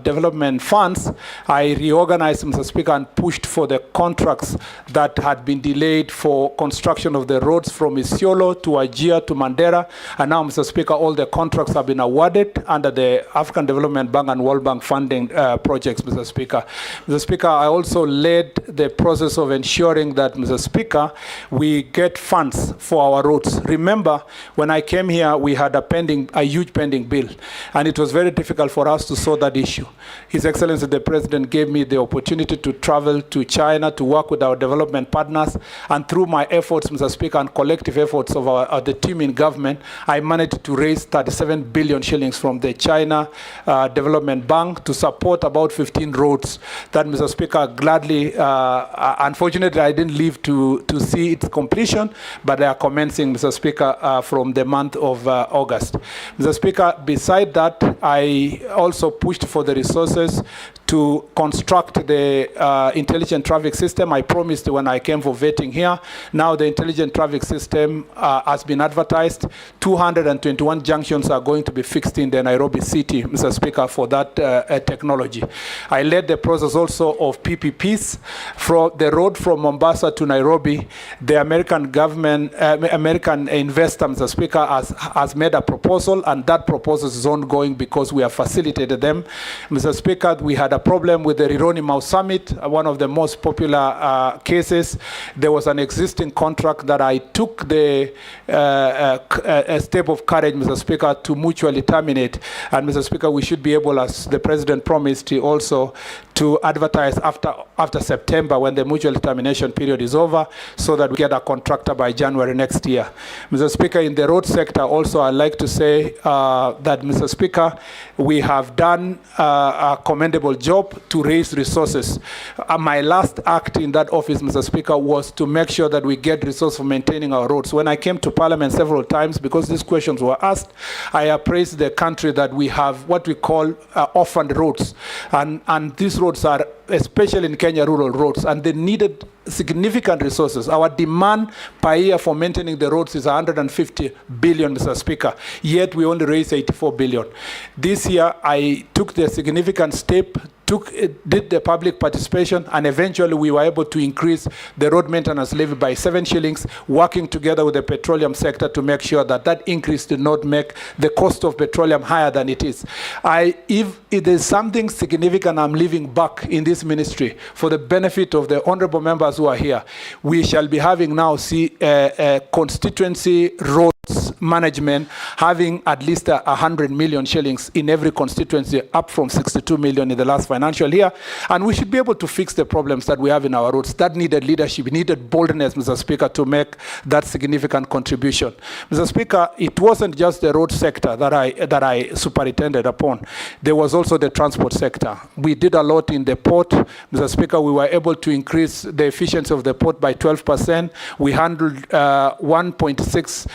development funds, I reorganized, Mr. Speaker, and pushed for the contracts that had been delayed for construction of the roads from Isiolo to Ajia to Mandera. And now, Mr. Speaker, all the contracts have been awarded under the African Development Bank and World Bank funding projects, Mr. Speaker. Mr. Speaker, I also led the process of ensuring that, Mr. Speaker, we get funds for our roads. Remember, when I came here, we had a huge pending bill, and it was very difficult for us to solve that issue. His Excellency the President gave me the opportunity to travel to China to work with our development partners, and through my efforts, Mr. Speaker, and collective efforts of the team in government, I managed to raise 37 billion shillings from the China Development Bank to support about 15 roads that, Mr. Speaker, gladly, unfortunately, I didn't live to see its completion, but they are commencing, Mr. Speaker, from the month of August. Mr. Speaker, beside that, I also pushed for the resources to construct the intelligent traffic system. I promised when I came for vetting here. Now the intelligent traffic system has been advertised. 221 junctions are going to be fixed in the Nairobi city, Mr. Speaker, for that technology. I led the process also of PPPs. From the road from Mombasa to Nairobi, the American government, American investor, Mr. Speaker, has made a proposal, and that proposal is ongoing because we have facilitated them. Mr. Speaker, we had a problem with the Rironi Mau Summit, one of the most popular cases. There was an existing contract that I took a step of courage, Mr. Speaker, to mutually terminate. And, Mr. Speaker, we should be able, as the President promised, also to advertise after September, when the mutual termination period is over, so that we get a contractor by January next year. Mr. Speaker, in the road sector also, I'd like to say that, Mr. Speaker, we have done a commendable job to raise resources. My last act in that office, Mr. Speaker, was to make sure that we get resources for maintaining our roads. When I came to Parliament several times, because these questions were asked, I appraised the country that we have what we call orphaned roads. And these roads are, especially in Kenya, rural roads, and they needed significant resources. Our demand per year for maintaining the roads is 150 billion, Mr. Speaker, yet we only raised 84 billion. This year, I took the significant step did the public participation, and eventually we were able to increase the road maintenance levy by 7 shillings, working together with the petroleum sector to make sure that that increase did not make the cost of petroleum higher than it is. If there's something significant I'm leaving back in this ministry for the benefit of the honorable members who are here, we shall be having now constituency roads management having at least 100 million shillings in every constituency, up from 62 million in the last financial year. And we should be able to fix the problems that we have in our roads. That needed leadership, needed boldness, Mr. Speaker, to make that significant contribution. Mr. Speaker, it wasn't just the road sector that I superintended upon. There was also the transport sector. We did a lot in the port. Mr. Speaker, we were able to increase the efficiency of the port by 12%. We handled 1.6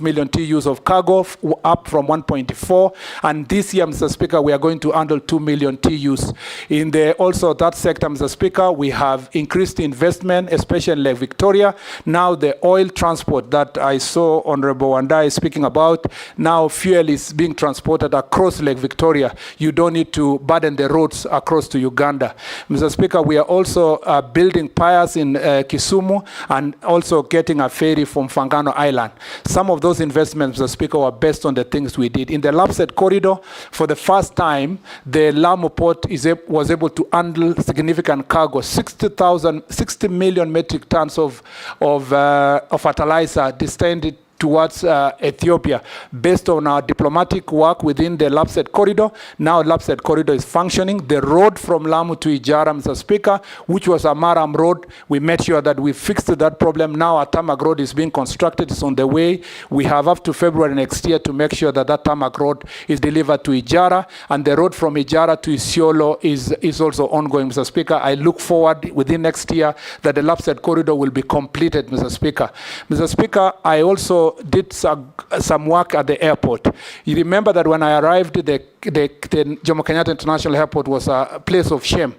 million TEUs of cargo, up from 1.4. And this year, Mr. Speaker, we are going to handle 2 million TEUs. In also that sector, Mr. Speaker, we have increased investment, especially in Lake Victoria. Now the oil transport that I saw Honorable Wandai speaking about, now fuel is being transported across Lake Victoria. You don't need to burden the roads across to Uganda. Mr. Speaker, we are also building piers in Kisumu and also getting a ferry from Fangano Island. Some of those investments, Mr. Speaker, were based on the things we did. In the Lapsset corridor, for the first time, the Lamu port was able to handle significant cargo, 60 million metric tons of fertilizer destined towards Ethiopia, based on our diplomatic work within the Lapsset corridor. Now Lapsset corridor is functioning. The road from Lamu to Ijara, Mr. Speaker, which was a Maram road, we made sure that we fixed that problem. Now a tarmac road is being constructed, it's on the way. We have up to February next year to make sure that that tarmac road is delivered to Ijara, and the road from Ijara to Isiolo is also ongoing, Mr. Speaker. I look forward within next year that the Lapsset corridor will be completed, Mr. Speaker. Mr. Speaker, I also did some work at the airport. You remember that when I arrived, the Jomo Kenyatta International Airport was a place of shame.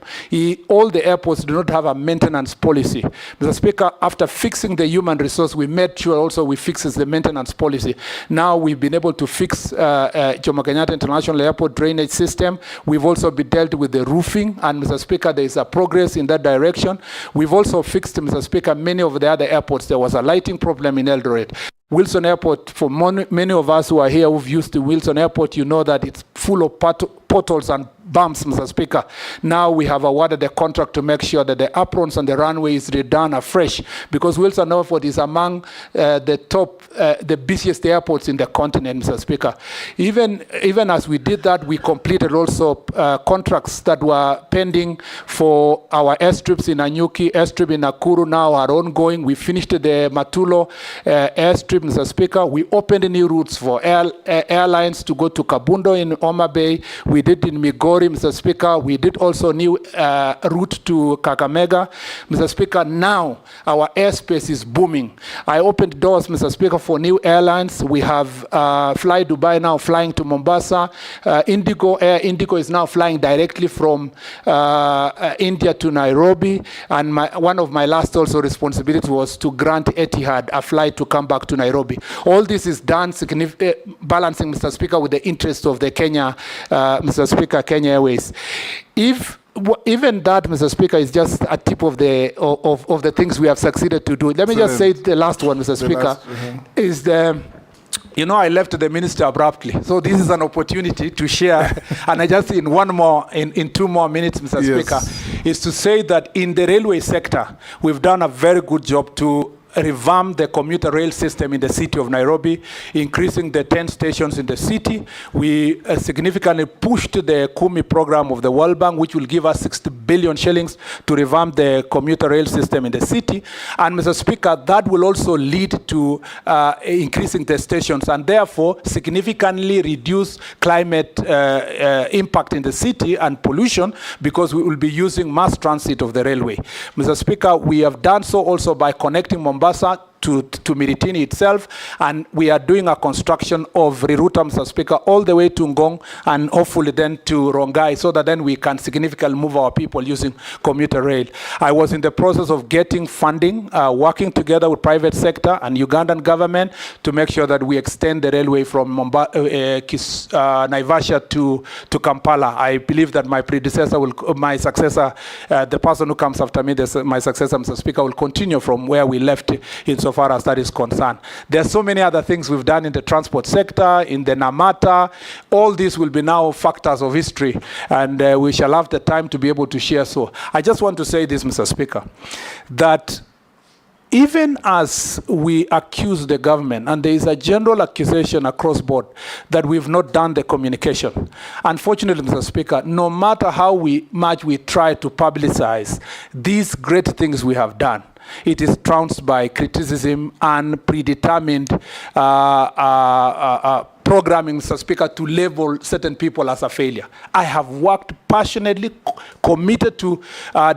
All the airports do not have a maintenance policy. Mr. Speaker, after fixing the human resource, we made sure also we fixes the maintenance policy. Now we've been able to fix Jomo Kenyatta International Airport drainage system. We've also been dealt with the roofing, and Mr. Speaker, there is a progress in that direction. We've also fixed, Mr. Speaker, many of the other airports. There was a lighting problem in Eldoret. Wilson Airport, for many of us who are here who've used the Wilson Airport, you know that it's full of potholes and bumps, Mr. Speaker. Now we have awarded a contract to make sure that the aprons and the runway is redone afresh, because Wilson Airport is among the busiest airports in the continent, Mr. Speaker. Even as we did that, we completed also contracts that were pending for our airstrips in Anyuki, airstrip in Nakuru now are ongoing. We finished the Matulo airstrip, Mr. Speaker. We opened new routes for airlines to go to Kabundo in Homa Bay. We did in Migori, Mr. Speaker. We did also new route to Kakamega. Mr. Speaker, now our airspace is booming. I opened doors, Mr. Speaker, for new airlines. We have Fly Dubai now flying to Mombasa. Air Indigo is now flying directly from India to Nairobi. And one of my last also responsibilities was to grant Etihad a flight to come back to Nairobi. All this is done balancing, Mr. Speaker, with the interest of the Kenya, Mr. Speaker, Kenya Airways. Even that, Mr. Speaker, is just a tip of the things we have succeeded to do. Let me just say the last one, Mr. Speaker, is I left the minister abruptly. So this is an opportunity to share, and I just in 2 more minutes, Mr. Speaker, is to say that in the railway sector, we've done a very good job to revamp the commuter rail system in the city of Nairobi, increasing the 10 stations in the city. We significantly pushed the Kumi program of the World Bank, which will give us 60 billion shillings to revamp the commuter rail system in the city. And Mr. Speaker, that will also lead to increasing the stations and therefore significantly reduce climate impact in the city and pollution, because we will be using mass transit of the railway. Mr. Speaker, we have done so also by connecting Mombasa to Miritini itself, and we are doing a construction of rerouter, Mr. Speaker, all the way to Ngong and hopefully then to Rongai, so that then we can significantly move our people using commuter rail. I was in the process of getting funding, working together with private sector and Ugandan government to make sure that we extend the railway from Naivasha to Kampala. I believe that my successor, the person who comes after me, my successor, Mr. Speaker, will continue from where we left insofar as that is concerned. There are so many other things we've done in the transport sector, in the Namata. All these will be now factors of history, and we shall have the time to be able to share. So I just want to say this, Mr. Speaker, that even as we accuse the government, and there is a general accusation across board that we've not done the communication, unfortunately, Mr. Speaker, no matter how much we try to publicize these great things we have done, it is trounced by criticism and predetermined programming, Mr. Speaker, to label certain people as a failure. I have worked passionately, committed to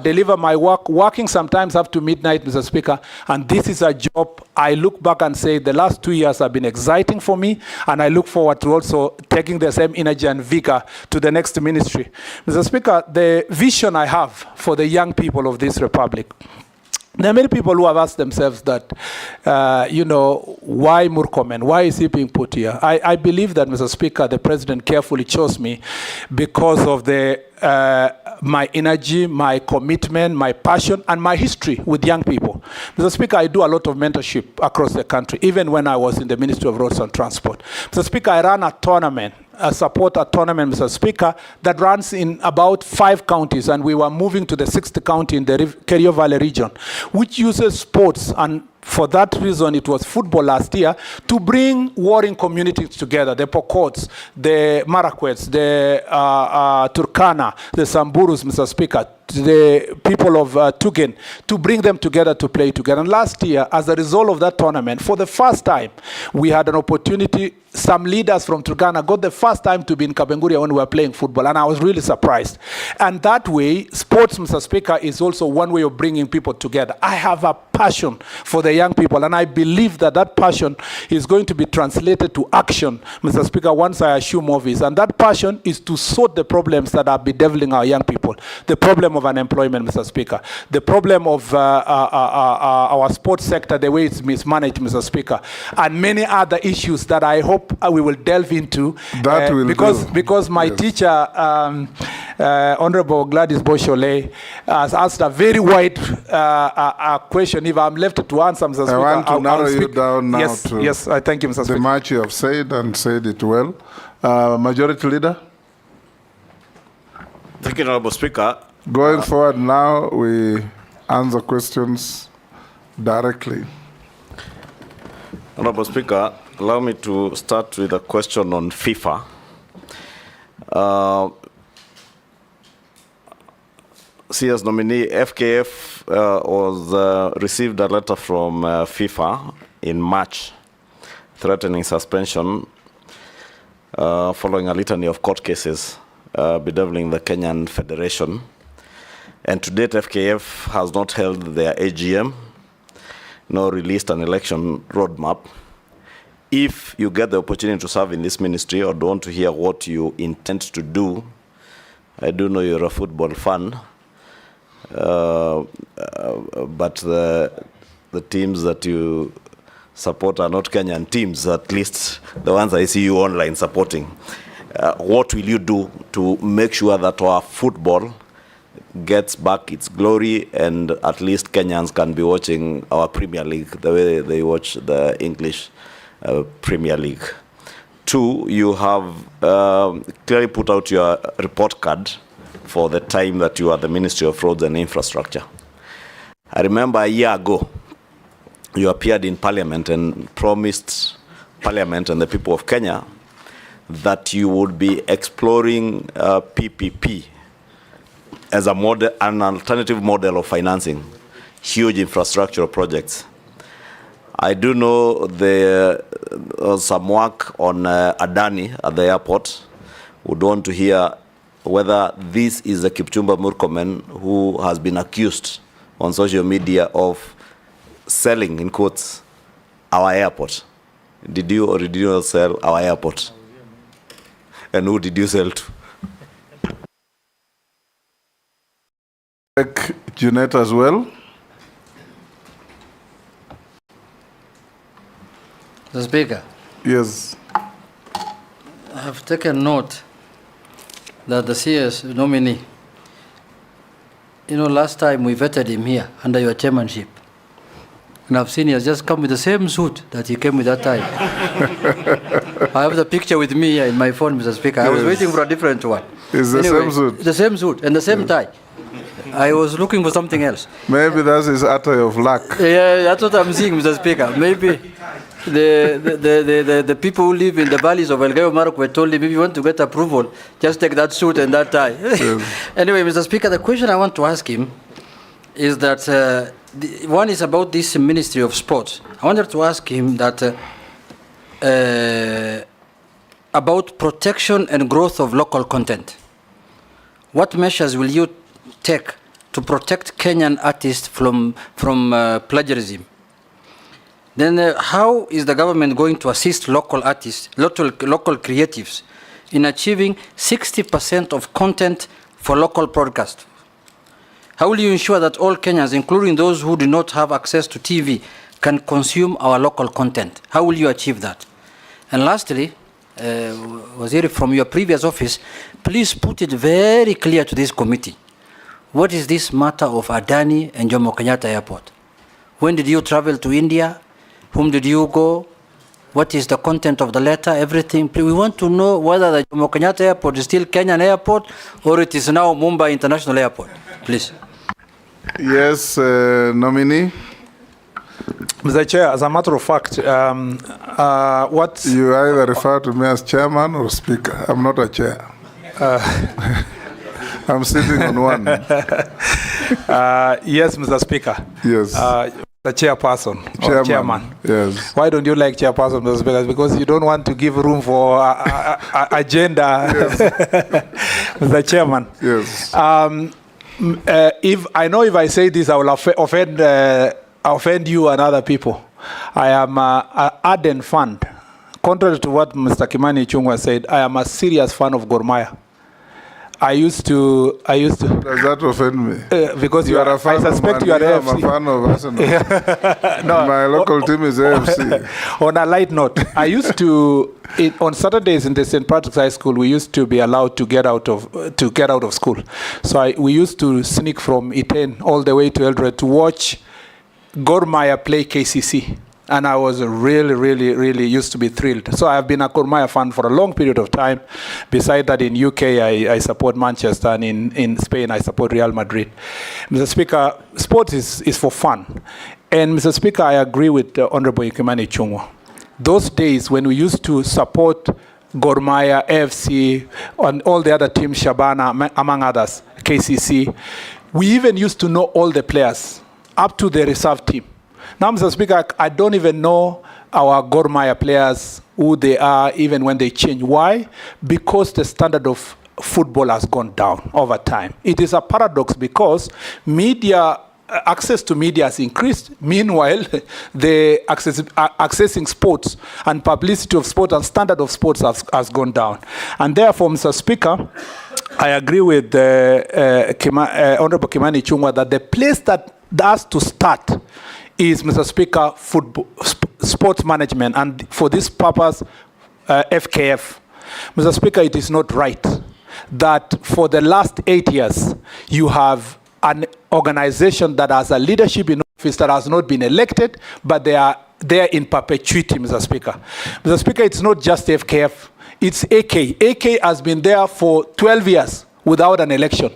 deliver my work, working sometimes up to midnight, Mr. Speaker, and this is a job I look back and say the last 2 years have been exciting for me, and I look forward to also taking the same energy and vigor to the next ministry. Mr. Speaker, the vision I have for the young people of this republic, there are many people who have asked themselves that, why Murkomen? Why is he being put here? I believe that, Mr. Speaker, the president carefully chose me because of my energy, my commitment, my passion, and my history with young people. Mr. Speaker, I do a lot of mentorship across the country, even when I was in the Ministry of Roads and Transport. Mr. Speaker, I ran a tournament, support a tournament, Mr. Speaker, that runs in about 5 counties, and we were moving to the 6th county in the Kerio Valley region, which uses sports, and for that reason, it was football last year, to bring warring communities together, the Pokots, the Marakwets, the Turkana, the Samburus, Mr. Speaker, the people of Tugen, to bring them together to play together. And last year, as a result of that tournament, for the first time, we had an opportunity. Some leaders from Turkana got the first time to be in Kapenguria when we were playing football, and I was really surprised. And that way, sports, Mr. Speaker, is also one way of bringing people together. I have a passion for the young people, and I believe that that passion is going to be translated to action, Mr. Speaker, once I assume office. And that passion is to sort the problems that are bedeviling our young people. The problem of unemployment, Mr. Speaker. The problem of our sports sector, the way it's mismanaged, Mr. Speaker. And many other issues that I hope we will delve into. Because my teacher, Honorable Gladys Boshole, has asked a very wide question. If I'm left to answer, Mr. Speaker, I want to narrow you down now yes, I thank you, Mr. Speaker. The much you have said and said it well. Majority Leader? Thank you, Honorable Speaker. Going forward now, we answer questions directly. Honorable Speaker, allow me to start with a question on FIFA. CS nominee FKF received a letter from FIFA in March threatening suspension following a litany of court cases bedeviling the Kenyan Federation. And to date, FKF has not held their AGM, nor released an election roadmap. If you get the opportunity to serve in this ministry or don't to hear what you intend to do, I do know you're a football fan, but the teams that you support are not Kenyan teams, at least the ones I see you online supporting. What will you do to make sure that our football gets back its glory and at least Kenyans can be watching our Premier League the way they watch the English Premier League? 2, you have clearly put out your report card for the time that you are the Ministry of Roads and Infrastructure. I remember a year ago, you appeared in Parliament and promised Parliament and the people of Kenya that you would be exploring PPP as a model, an alternative model of financing huge infrastructural projects. I do know there was some work on Adani at the airport. Would want to hear whether this is the Kipchumba Murkomen who has been accused on social media of selling, in quotes, our airport. Did you or did you not sell our airport? And who did you sell to? Jeanette as well. Mr. Speaker. Yes. I have taken note that the CS nominee, last time we vetted him here under your chairmanship. And I've seen he has just come with the same suit that he came with that time. I have the picture with me here in my phone, Mr. Speaker. Yes. I was waiting for a different one. It's the same suit? The same suit and the same tie. I was looking for something else. Maybe that's his attire of luck. Yeah, that's what I'm seeing, Mr. Speaker. Maybe the people who live in the valleys of Elgeyo Marakwet told him, if you want to get approval, just take that suit and that tie. Yes. Anyway, Mr. Speaker, the question I want to ask him is that one is about this Ministry of Sports. I wanted to ask him that about protection and growth of local content. What measures will you take to protect Kenyan artists from plagiarism? Then how is the government going to assist local artists, local creatives in achieving 60% of content for local broadcast? How will you ensure that all Kenyans, including those who do not have access to TV, can consume our local content? How will you achieve that? And lastly, Waziri, from your previous office, please put it very clear to this committee. What is this matter of Adani and Jomo Kenyatta Airport? When did you travel to India? Whom did you go? What is the content of the letter? Everything. We want to know whether the Jomo Kenyatta Airport is still Kenyan Airport or it is now Mumbai International Airport. Please. Yes, nominee. Mr. Chair, as a matter of fact, what... You either refer to me as chairman or speaker. I'm not a chair. I'm sitting on one. Yes, Mr. Speaker. Yes. The chairperson or chairman. Yes. Why don't you like chairperson, Mr. Speaker? Because you don't want to give room for agenda. Yes. Mr. Chairman. Yes. If I say this, I will offend you and other people. I am an ardent fan. Contrary to what Mr. Kimani Ichung'wah said, I am a serious fan of Gor Mahia. I used to. Does that offend me? Because you are a fan. I suspect you are AFC. I'm a fan of Arsenal. No, my local team is AFC. On a light note, I used to. On Saturdays in the St. Patrick's High School, we used to be allowed to get out of school. So we used to sneak from Iten all the way to Eldoret to watch Gor Mahia play KCC. And I was really used to be thrilled. So I've been a Gor Mahia fan for a long period of time. Besides that, in UK, I support Manchester, and in Spain, I support Real Madrid. Mr. Speaker, sports is for fun. And Mr. Speaker, I agree with Honorable Kimani Ichung'wah. Those days when we used to support Gor Mahia, AFC, and all the other teams, Shabana, among others, KCC, we even used to know all the players, up to the reserve team. Now, Mr. Speaker, I don't even know our Gor Mahia players, who they are, even when they change. Why? Because the standard of football has gone down over time. It is a paradox because access to media has increased. Meanwhile, the accessing sports and publicity of sport and standard of sports has gone down. And therefore, Mr. Speaker, I agree with Honorable Kimani Ichung'wah that the place that has to start is, Mr. Speaker, football, sports management, and for this purpose, FKF. Mr. Speaker, it is not right that for the last 8 years, you have an organization that has a leadership in office that has not been elected, but they are there in perpetuity, Mr. Speaker. Mr. Speaker, it's not just FKF, it's AK. AK has been there for 12 years without an election.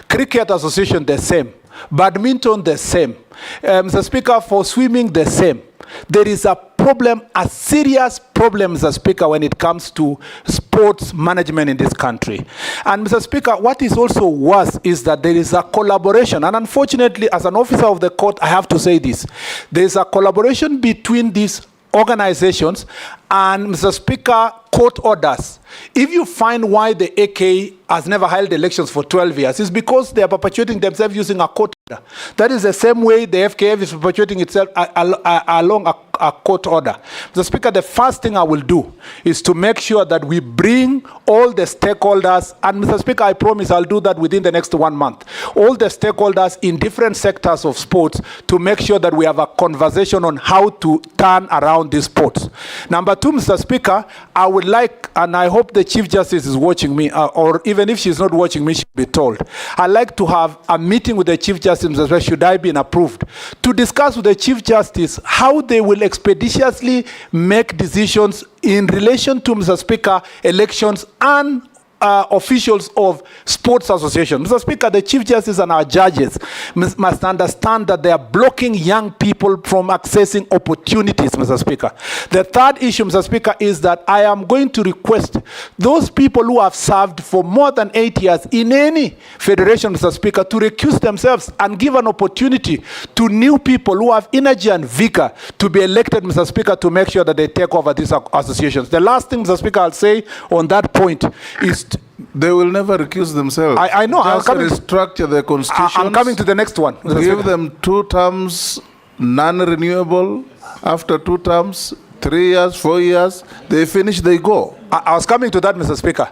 Cricket Association, the same. Badminton, the same. Mr. Speaker, for swimming, the same. There is a problem, a serious problem, Mr. Speaker, when it comes to sports management in this country. And Mr. Speaker, what is also worse is that there is a collaboration. And unfortunately, as an officer of the court, I have to say this. There is a collaboration between these organizations and, Mr. Speaker, court orders. If you find why the AK has never held elections for 12 years, it's because they are perpetuating themselves using a court order. That is the same way the FKF is perpetuating itself along a court order. Mr. Speaker, the first thing I will do is to make sure that we bring all the stakeholders, and Mr. Speaker, I promise I'll do that within the next 1 month, all the stakeholders in different sectors of sports to make sure that we have a conversation on how to turn around these sports. Number two, Mr. Speaker, I would like, and I hope the Chief Justice is watching me, or even if she's not watching me, she'll be told. I'd like to have a meeting with the Chief Justice, Mr. Speaker, should I be approved, to discuss with the Chief Justice how they will expeditiously make decisions in relation to, Mr. Speaker, elections and officials of sports associations. Mr. Speaker, the Chief Justice and our judges must understand that they are blocking young people from accessing opportunities, Mr. Speaker. The third issue, Mr. Speaker, is that I am going to request those people who have served for more than 8 years in any federation, Mr. Speaker, to recuse themselves and give an opportunity to new people who have energy and vigor to be elected, Mr. Speaker, to make sure that they take over these associations. The last thing, Mr. Speaker, I'll say on that point is they will never recuse themselves. I know. Just restructure the constitution. I'm coming to the next one. Give them 2 terms, non-renewable. After 2 terms, 3 years, 4 years, they finish, they go. I was coming to that, Mr. Speaker.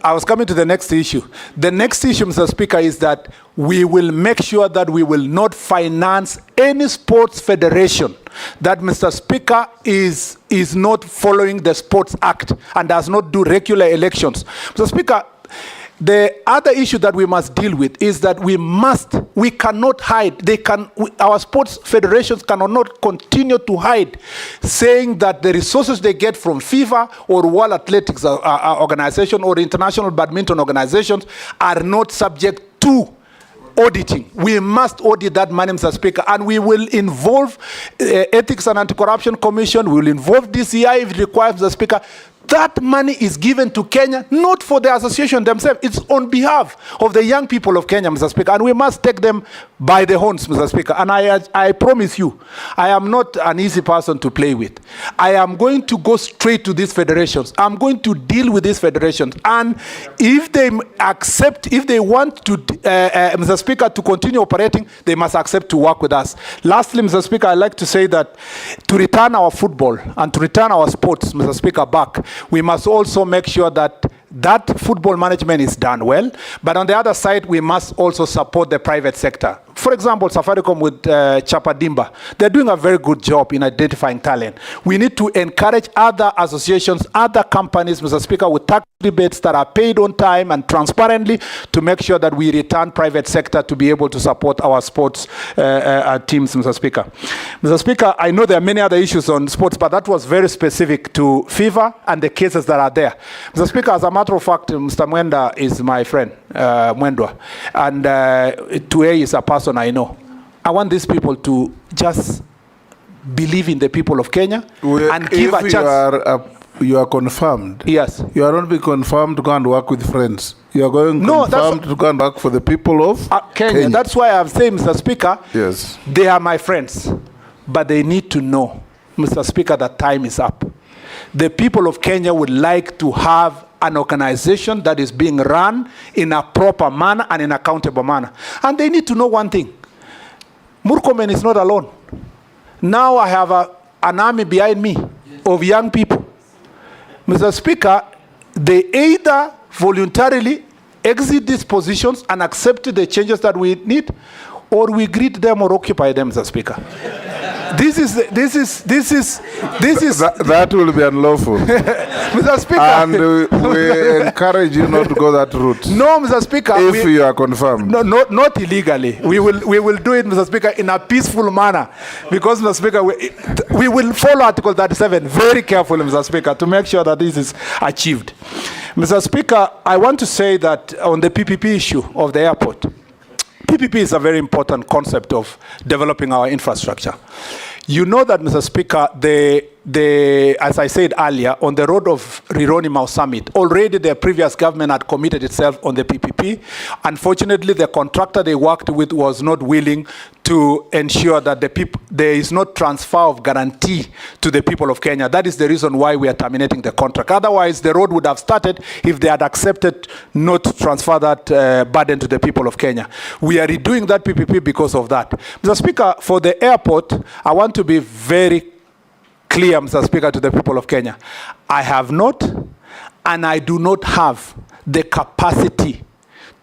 I was coming to the next issue. The next issue, Mr. Speaker, is that we will make sure that we will not finance any sports federation that, Mr. Speaker, is not following the Sports Act and does not do regular elections. Mr. Speaker, the other issue that we must deal with is that we cannot hide. Our sports federations cannot continue to hide, saying that the resources they get from FIFA or World Athletics Organization or International Badminton Organizations are not subject to auditing. We must audit that money, Mr. Speaker, and we will involve Ethics and Anti-Corruption Commission, we will involve DCI if it requires, Mr. Speaker. That money is given to Kenya, not for the association themselves. It's on behalf of the young people of Kenya, Mr. Speaker, and we must take them by the horns, Mr. Speaker. And I promise you, I am not an easy person to play with. I am going to go straight to these federations. I'm going to deal with these federations. And if they accept, if they want to, Mr. Speaker, to continue operating, they must accept to work with us. Lastly, Mr. Speaker, I'd like to say that to return our football and to return our sports, Mr. Speaker, back, we must also make sure that football management is done well. But on the other side, we must also support the private sector. For example, Safaricom with Chapadimba, they're doing a very good job in identifying talent. We need to encourage other associations, other companies, Mr. Speaker, with tax rebates that are paid on time and transparently to make sure that we return private sector to be able to support our sports teams, Mr. Speaker. Mr. Speaker, I know there are many other issues on sports, but that was very specific to FIFA and the cases that are there. Mr. Speaker, as a matter of fact, Mr. Mwenda is my friend, Mwendwa, and Tuei is a person I know. I want these people to just believe in the people of Kenya and give a chance. You are confirmed. Yes. You are not be confirmed to go and work with friends. You are going confirmed to go and work for the people of Kenya. That's why I'm saying, Mr. Speaker, yes, they are my friends, but they need to know, Mr. Speaker, that time is up. The people of Kenya would like to have an organization that is being run in a proper manner and in a accountable manner. And they need to know one thing. Murkomen is not alone. Now I have an army behind me of young people. Mr. Speaker, they either voluntarily exit these positions and accept the changes that we need, or we greet them or occupy them, Mr. Speaker. This is that will be unlawful. Mr. Speaker. And we encourage you not to go that route. No, Mr. Speaker. If you are confirmed. No, not illegally. We will do it, Mr. Speaker, in a peaceful manner. Because, Mr. Speaker, we will follow Article 37 very carefully, Mr. Speaker, to make sure that this is achieved. Mr. Speaker, I want to say that on the PPP issue of the airport, PPP is a very important concept of developing our infrastructure. You know that, Mr. Speaker, the as I said earlier, on the road of Rironi-Mau Summit, already the previous government had committed itself on the PPP. Unfortunately, the contractor they worked with was not willing to ensure that there is no transfer of guarantee to the people of Kenya. That is the reason why we are terminating the contract. Otherwise, the road would have started if they had accepted not to transfer that burden to the people of Kenya. We are redoing that PPP because of that. Mr. Speaker, for the airport, I want to be very clear, Mr. Speaker, to the people of Kenya. I have not, and I do not have the capacity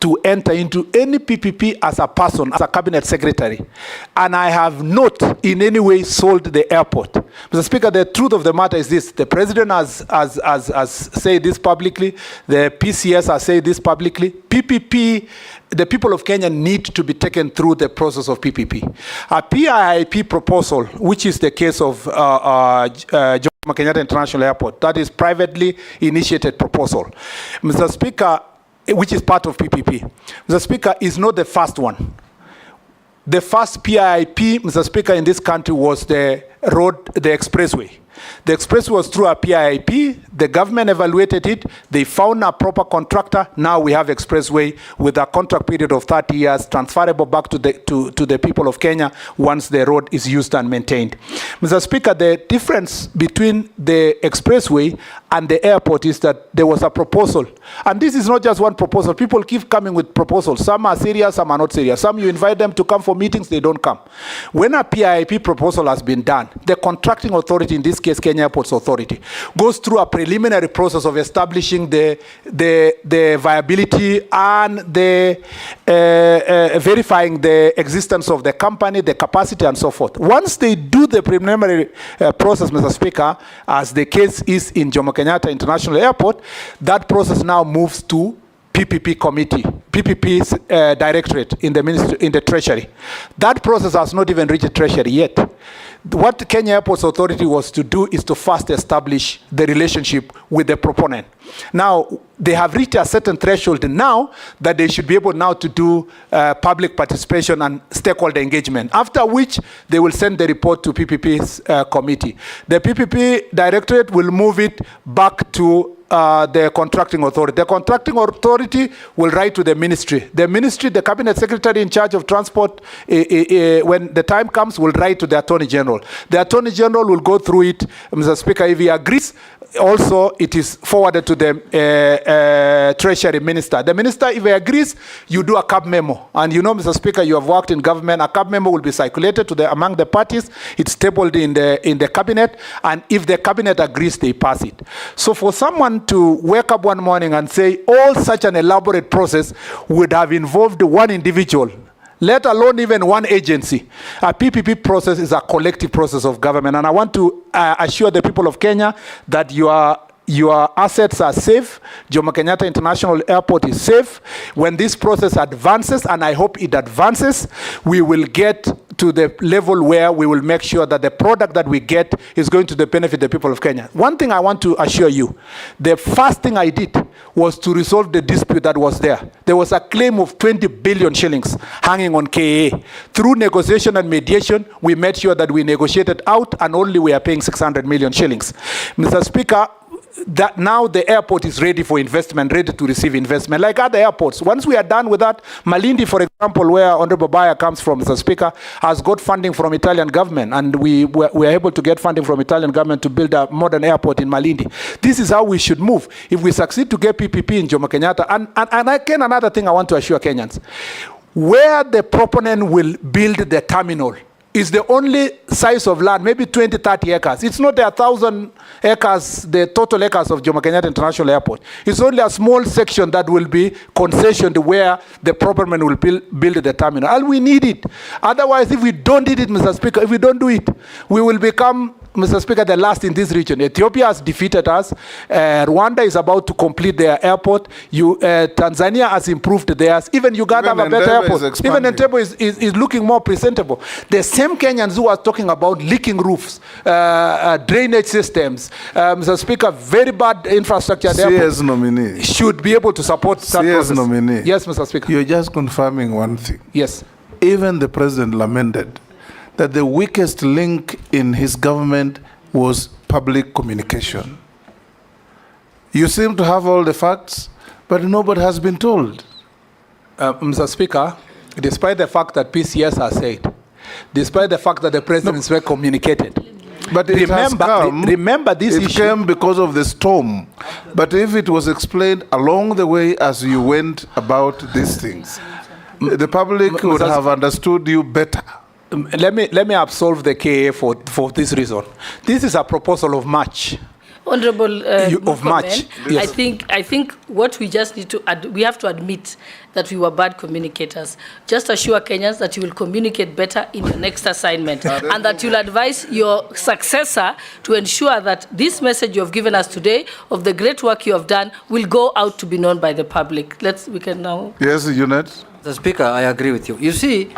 to enter into any PPP as a person, as a cabinet secretary. And I have not in any way sold the airport. Mr. Speaker, the truth of the matter is this. The president has said this publicly. The PCS has said this publicly. PPP, the people of Kenya need to be taken through the process of PPP. A PIIP proposal, which is the case of Jomo Kenyatta International Airport, that is privately initiated proposal. Mr. Speaker, which is part of PPP. Mr. Speaker, is not the first one. The first PIIP, Mr. Speaker, in this country was the expressway. The expressway was through a PIIP. The government evaluated it. They found a proper contractor. Now we have expressway with a contract period of 30 years, transferable back to the people of Kenya once the road is used and maintained. Mr. Speaker, the difference between the expressway and the airport is that there was a proposal. And this is not just one proposal. People keep coming with proposals. Some are serious, some are not serious. Some you invite them to come for meetings, they don't come. When a PIIP proposal has been done, the contracting authority, in this case Kenya Airports Authority, goes through a preliminary process of establishing the viability and the verifying the existence of the company, the capacity, and so forth. Once they do the preliminary process, Mr. Speaker, as the case is in Jomo Kenyatta International Airport, that process now moves to PPP committee, PPP's directorate in the ministry, in the treasury. That process has not even reached the treasury yet. What Kenya Airports Authority was to do is to first establish the relationship with the proponent. Now, they have reached a certain threshold now that they should be able now to do public participation and stakeholder engagement, after which they will send the report to PPP's committee. The PPP directorate will move it back to the contracting authority. The contracting authority will write to the ministry. The ministry, the cabinet secretary in charge of transport, when the time comes, will write to the attorney general. The attorney general will go through it, Mr. Speaker. If he agrees, also it is forwarded to the treasury minister. The minister, if he agrees, you do a CAB memo. And you know, Mr. Speaker, you have worked in government. A CAB memo will be circulated to among the parties. It's tabled in the cabinet. And if the cabinet agrees, they pass it. So for someone to wake up one morning and say all such an elaborate process would have involved one individual, let alone even one agency. A PPP process is a collective process of government. And I want to assure the people of Kenya that your assets are safe. Jomo Kenyatta International Airport is safe. When this process advances, and I hope it advances, we will get to the level where we will make sure that the product that we get is going to benefit the people of Kenya. One thing I want to assure you, the first thing I did was to resolve the dispute that was there. There was a claim of 20 billion shillings hanging on KAA. Through negotiation and mediation, we made sure that we negotiated out and only we are paying 600 million shillings. Mr. Speaker, that now the airport is ready for investment, ready to receive investment, like other airports. Once we are done with that, Malindi, for example, where Honorable Baya comes from, Mr. Speaker, has got funding from Italian government, and we are able to get funding from Italian government to build a modern airport in Malindi. This is how we should move. If we succeed to get PPP in Jomo Kenyatta, and again, another thing I want to assure Kenyans, where the proponent will build the terminal is the only size of land, maybe 20, 30 acres. It's not the 1,000 acres, the total acres of Jomo Kenyatta International Airport. It's only a small section that will be concessioned where the proponent will build the terminal. And we need it. Otherwise, if we don't need it, Mr. Speaker, if we don't do it, we will become, Mr. Speaker, the last in this region. Ethiopia has defeated us. Rwanda is about to complete their airport. Tanzania has improved theirs. Even Uganda have a better airport. Even Entebbe is looking more presentable. The same Kenyans who are talking about leaking roofs, drainage systems, Mr. Speaker, very bad infrastructure. CS nominee should be able to support that process. Nominee. Yes, Mr. Speaker. You're just confirming one thing. Yes. Even the president lamented that the weakest link in his government was public communication. You seem to have all the facts, but nobody has been told. Mr. Speaker, despite the fact that PCS has said, despite the fact that the presidents were communicated, but it remember this issue. It came because of the storm. But if it was explained along the way as you went about these things, the public would have understood you better. Let me absolve the KA for this reason. This is a proposal of March. Honorable of March. Yes. I think what we just need to we have to admit that we were bad communicators. Just assure Kenyans that you will communicate better in your next assignment and that you'll advise your successor to ensure that this message you have given us today of the great work you have done will go out to be known by the public. We can now. Yes, Unit. Mr. Speaker, I agree with you. You see,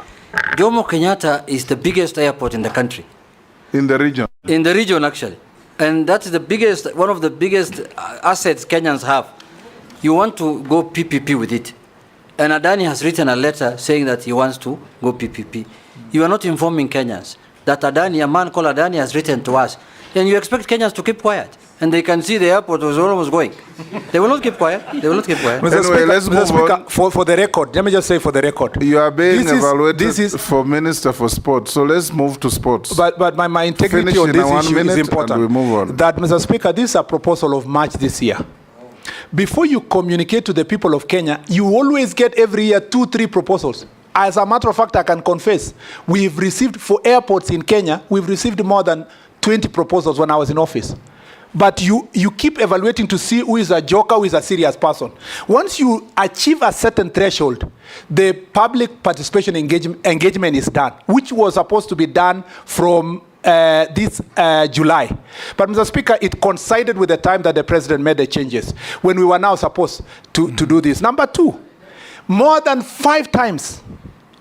Jomo Kenyatta is the biggest airport in the country. In the region? In the region, actually. And that's the biggest, one of the biggest assets Kenyans have. You want to go PPP with it. And Adani has written a letter saying that he wants to go PPP. You are not informing Kenyans that Adani, a man called Adani, has written to us. And you expect Kenyans to keep quiet. And they can see the airport was almost going. They will not keep quiet. They will not keep quiet. Mr. Speaker, let's move on. For the record, let me just say for the record. You are being evaluated for Minister for Sports, so let's move to sports. But my integrity on this issue is important. And we move on. That, Mr. Speaker, this is a proposal of March this year. Before you communicate to the people of Kenya, you always get every year 2-3 proposals. As a matter of fact, I can confess, we've received, for airports in Kenya, we've received more than 20 proposals when I was in office. But you keep evaluating to see who is a joker, who is a serious person. Once you achieve a certain threshold, the public participation engagement is done, which was supposed to be done from this July. But Mr. Speaker, it coincided with the time that the president made the changes, when we were now supposed to do this. Number two, more than 5 times,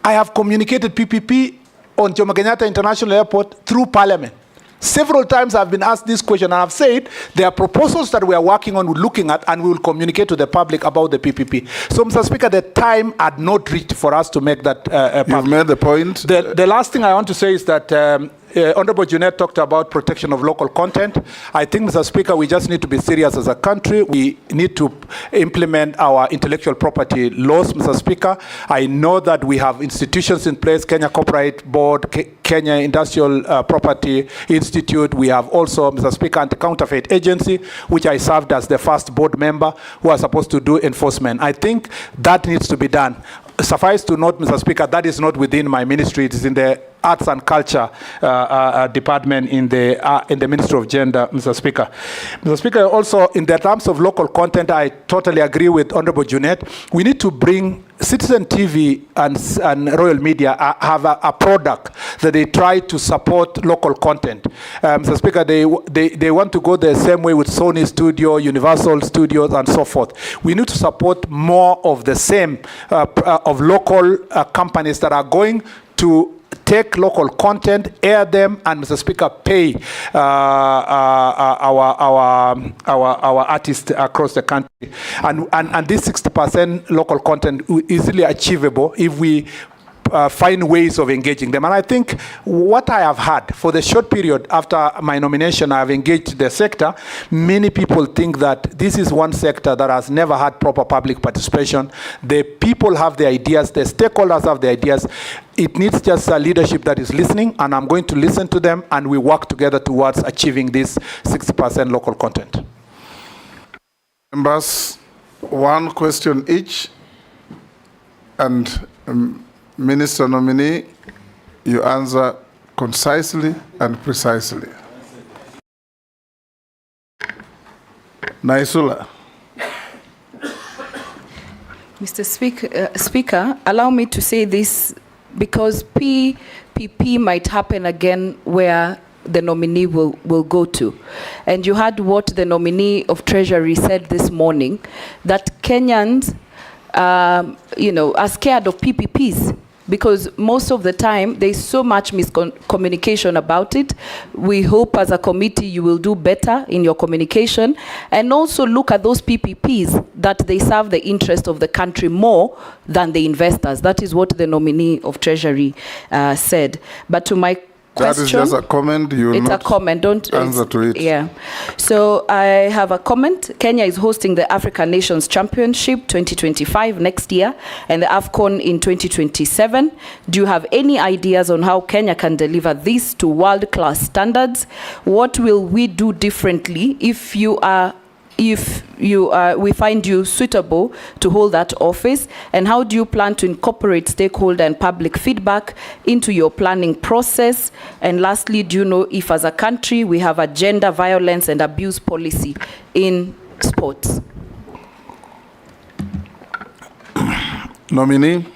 I have communicated PPP on Jomo Kenyatta International Airport through Parliament. Several times I've been asked this question, and I've said there are proposals that we are working on, we're looking at, and we will communicate to the public about the PPP. So, Mr. Speaker, the time had not reached for us to make that public. You've made the point. The last thing I want to say is that Honorable Junet talked about protection of local content. I think, Mr. Speaker, we just need to be serious as a country. We need to implement our intellectual property laws, Mr. Speaker. I know that we have institutions in place, Kenya Corporate Board, Kenya Industrial Property Institute. We have also, Mr. Speaker, Anti-Counterfeit Agency, which I served as the first board member, who are supposed to do enforcement. I think that needs to be done. Suffice to note, Mr. Speaker, that is not within my ministry. It is in the Arts and Culture Department in the Ministry of Gender, Mr. Speaker. Mr. Speaker, also in the terms of local content, I totally agree with Honorable Junet. We need to bring Citizen TV and Royal Media have a product that they try to support local content. Mr. Speaker, they want to go the same way with Sony Studio, Universal Studios, and so forth. We need to support more of the same of local companies that are going to take local content, air them, and, Mr. Speaker, pay our artists across the country. And this 60% local content is easily achievable if we find ways of engaging them. And I think what I have had for the short period after my nomination, I have engaged the sector. Many people think that this is one sector that has never had proper public participation. The people have the ideas, the stakeholders have the ideas. It needs just a leadership that is listening, and I'm going to listen to them, and we work together towards achieving this 60% local content. Members, one question each, and Minister nominee, you answer concisely and precisely. Naisula. Mr. Speaker, allow me to say this because PPP might happen again where the nominee will go to. And you heard what the nominee of Treasury said this morning, that Kenyans are scared of PPPs because most of the time there's so much miscommunication about it. We hope as a committee you will do better in your communication and also look at those PPPs that they serve the interest of the country more than the investors. That is what the nominee of Treasury said. But to my That is just a comment. You will It's a not comment. Don't answer to it. Yeah. So I have a comment. Kenya is hosting the African Nations Championship 2025 next year and the AFCON in 2027. Do you have any ideas on how Kenya can deliver this to world-class standards? What will we do differently if we find you suitable to hold that office? And how do you plan to incorporate stakeholder and public feedback into your planning process? And lastly, do you know if as a country we have a gender violence and abuse policy in sports? Nominee? In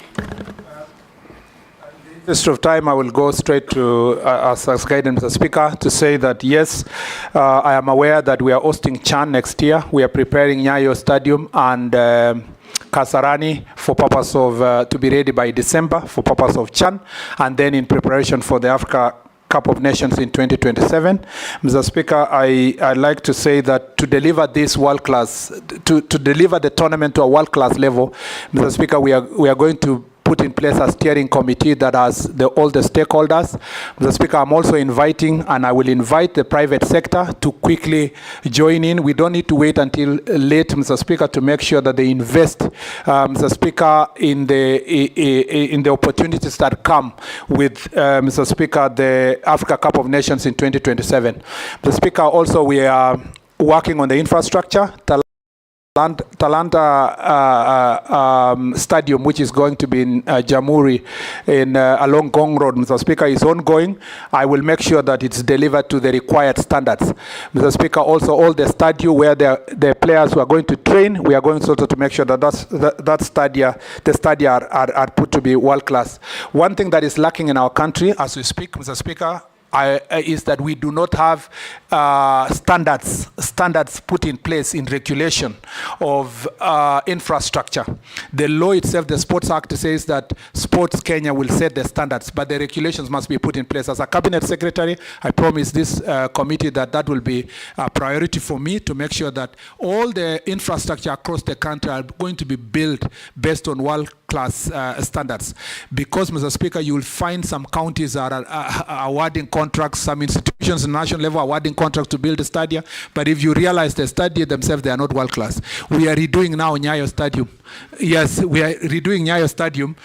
the interest of time, I will go straight to, as guidance, Mr. Speaker, to say that yes, I am aware that we are hosting CHAN next year. We are preparing Nyayo Stadium and Kasarani for purpose of, to be ready by December for purpose of CHAN, and then in preparation for the Africa Cup of Nations in 2027. Mr. Speaker, I'd like to say that to deliver this world-class, to deliver the tournament to a world-class level, Mr. Speaker, we are going to put in place a steering committee that has all the stakeholders. Mr. Speaker, I'm also inviting, and I will invite the private sector to quickly join in. We don't need to wait until late, Mr. Speaker, to make sure that they invest, Mr. Speaker, in the opportunities that come with, Mr. Speaker, the Africa Cup of Nations in 2027. Mr. Speaker, also we are working on the infrastructure. Talanta Stadium, which is going to be in Jamhuri along Gong Road, Mr. Speaker, is ongoing. I will make sure that it's delivered to the required standards. Mr. Speaker, also all the stadium where the players who are going to train, we are going also to make sure that the stadia are put to be world class. One thing that is lacking in our country as we speak, Mr. Speaker, is that we do not have standards put in place in regulation of infrastructure. The law itself, the Sports Act, says that Sports Kenya will set the standards, but the regulations must be put in place. As a Cabinet Secretary, I promise this committee that will be a priority for me to make sure that all the infrastructure across the country are going to be built based on world-class standards. Because, Mr. Speaker, you will find some counties are awarding contracts, some institutions at national level awarding contracts to build a stadium, but if you realize the stadium themselves, they are not world class. We are redoing now Nyayo Stadium. Yes, we are redoing Nyayo Stadium.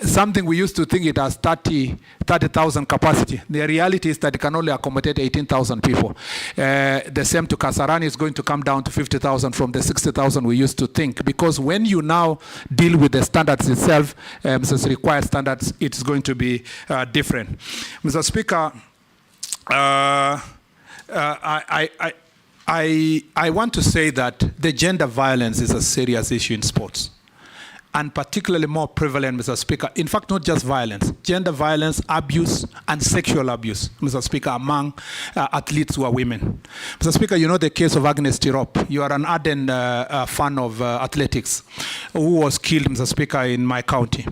Something we used to think it has 30,000 capacity. The reality is that it can only accommodate 18,000 people. The same to Kasarani is going to come down to 50,000 from the 60,000 we used to think. Because when you now deal with the standards itself, so required standards, it's going to be different. Mr. Speaker, I want to say that the gender violence is a serious issue in sports, and particularly more prevalent, Mr. Speaker. In fact, not just violence, gender violence, abuse, and sexual abuse, Mr. Speaker, among athletes who are women. Mr. Speaker, you know the case of Agnes Tirop. You are an ardent fan of athletics, who was killed, Mr. Speaker, in my county.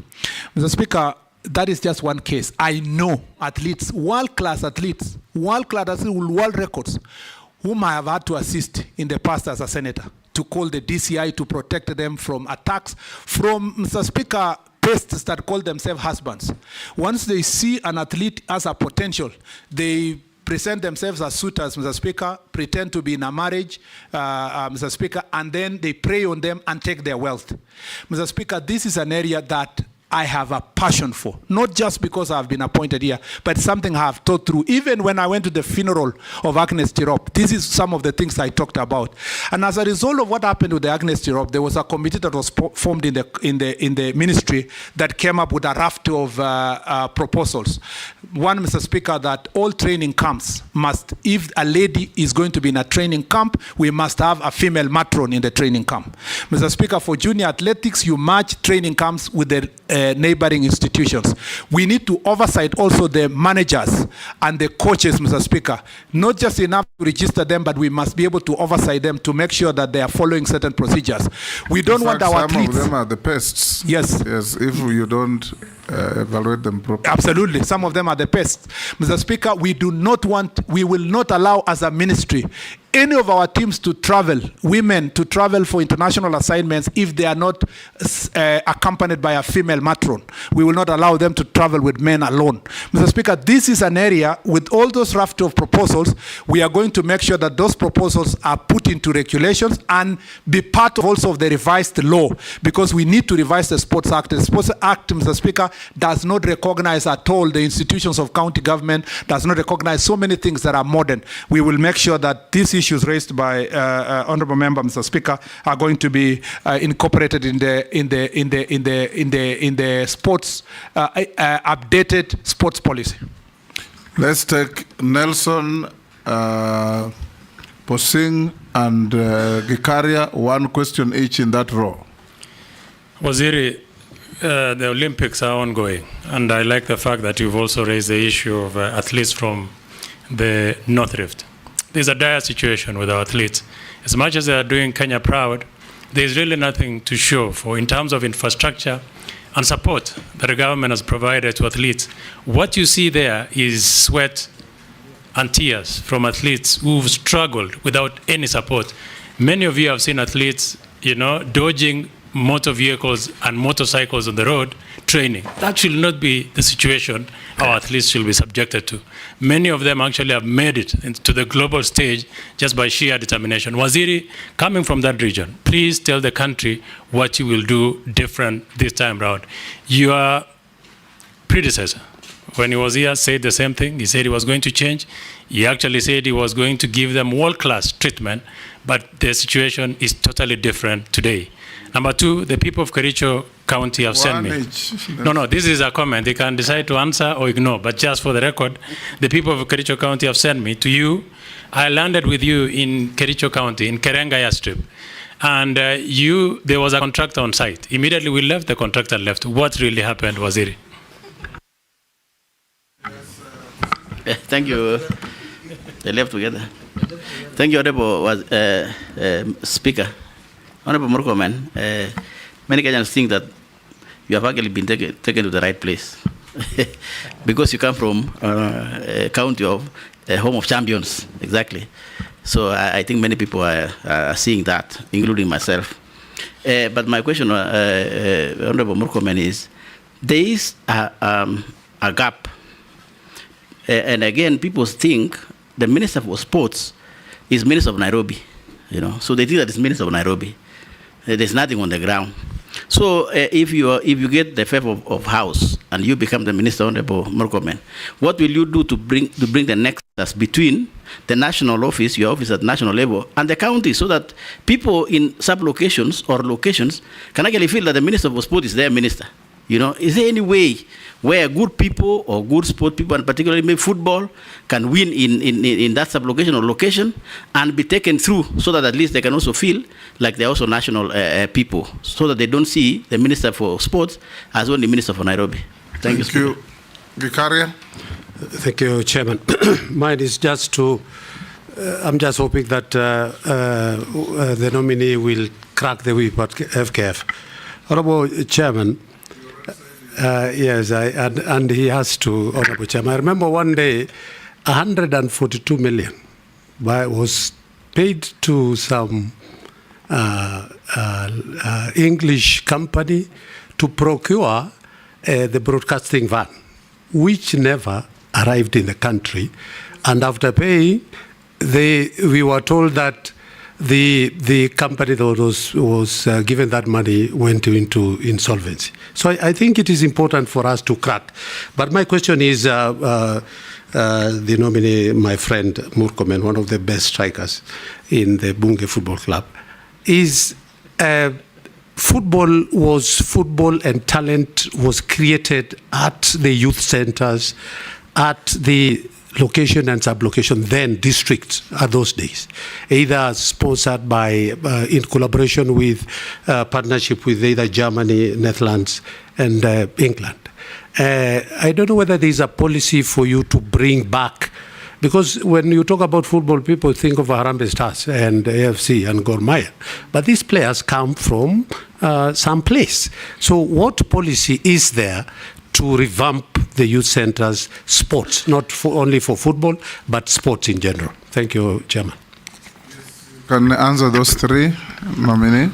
Mr. Speaker, that is just one case. I know athletes, world-class athletes with world records, whom I have had to assist in the past as a senator, to call the DCI to protect them from attacks from, Mr. Speaker, pests that call themselves husbands. Once they see an athlete as a potential, they present themselves as suitors, Mr. Speaker, pretend to be in a marriage, Mr. Speaker, and then they prey on them and take their wealth. Mr. Speaker, this is an area that I have a passion for, not just because I've been appointed here, but something I have thought through. Even when I went to the funeral of Agnes Tirop, this is some of the things I talked about. And as a result of what happened with the Agnes Tirop, there was a committee that was formed in the ministry that came up with a raft of proposals. One, Mr. Speaker, that all training camps must, if a lady is going to be in a training camp, we must have a female matron in the training camp. Mr. Speaker, for junior athletics, you match training camps with the neighboring institutions. We need to oversight also the managers and the coaches, Mr. Speaker. Not just enough to register them, but we must be able to oversight them to make sure that they are following certain procedures. We don't want our athletes. Some of them are the pests. Yes. Yes, if you don't evaluate them properly. Absolutely. Some of them are the pests. Mr. Speaker, we will not allow as a ministry any of our teams to travel, women to travel for international assignments if they are not accompanied by a female matron. We will not allow them to travel with men alone. Mr. Speaker, this is an area with all those raft of proposals, we are going to make sure that those proposals are put into regulations and be part of also of the revised law, because we need to revise the Sports Act. The Sports Act, Mr. Speaker, does not recognize at all the institutions of county government, does not recognize so many things that are modern. We will make sure that these issues raised by Honourable Member, Mr. Speaker, are going to be incorporated in the sports updated sports policy. Let's take Nelson, Posing, and Gikaria, one question each in that row. Waziri, the Olympics are ongoing, and I like the fact that you've also raised the issue of athletes from the North Rift. There's a dire situation with our athletes. As much as they are doing Kenya proud, there's really nothing to show for in terms of infrastructure and support that the government has provided to athletes. What you see there is sweat and tears from athletes who've struggled without any support. Many of you have seen athletes, dodging motor vehicles and motorcycles on the road training. That should not be the situation our athletes should be subjected to. Many of them actually have made it into the global stage just by sheer determination. Waziri, coming from that region, please tell the country what you will do different this time around. Your predecessor, when he was here, said the same thing. He said he was going to change. He actually said he was going to give them world-class treatment, but the situation is totally different today. Number two, the people of Kericho County have sent me. No, this is a comment. They can decide to answer or ignore, but just for the record, the people of Kericho County have sent me to you. I landed with you in Kericho County, in Kerenga Airstrip, and there was a contractor on site. Immediately we left, the contractor left. What really happened, Waziri? Thank you. They left together. Thank you, Honorable Speaker. Honorable Murkomen, many Kenyans think that you have actually been taken to the right place because you come from a county of home of champions, exactly. So I think many people are seeing that, including myself. But my question, Honorable Murkomen, is there is a gap. And again, people think the Minister for Sports is Minister of Nairobi, so they think that it's Minister of Nairobi. There's nothing on the ground. So if you get the favor of House and you become the Minister, Honorable Murkomen, what will you do to bring the nexus between the national office, your office at national level, and the county, so that people in sub-locations or locations can actually feel that the Minister for Sport is their minister? Is there any way where good people or good sport people, and particularly maybe football, can win in that sub-location or location and be taken through, so that at least they can also feel like they're also national people, so that they don't see the Minister for Sports as only Minister for Nairobi? Thank you. Vicaria? Thank you, Chairman. Mine is just to, I'm just hoping that the nominee will crack the whip at FKF. Honorable Chairman, yes, and he has to, Honorable Chairman. I remember one day, 142 million was paid to some English company to procure the broadcasting van, which never arrived in the country. And after paying, we were told that the company that was given that money went into insolvency. So I think it is important for us to crack. But my question is, the nominee, my friend Murkomen, one of the best strikers in the Bunge Football Club, is football and talent was created at the youth centers, at the location and sub-location, then districts at those days, either sponsored by, in collaboration with, partnership with either Germany, Netherlands, and England. I don't know whether there's a policy for you to bring back, because when you talk about football, people think of Harambee Stars and AFC and Gor Mahia, but these players come from some place. So what policy is there to revamp the youth centers' sports, not only for football, but sports in general? Thank you, Chairman. Can I answer those three, nominee?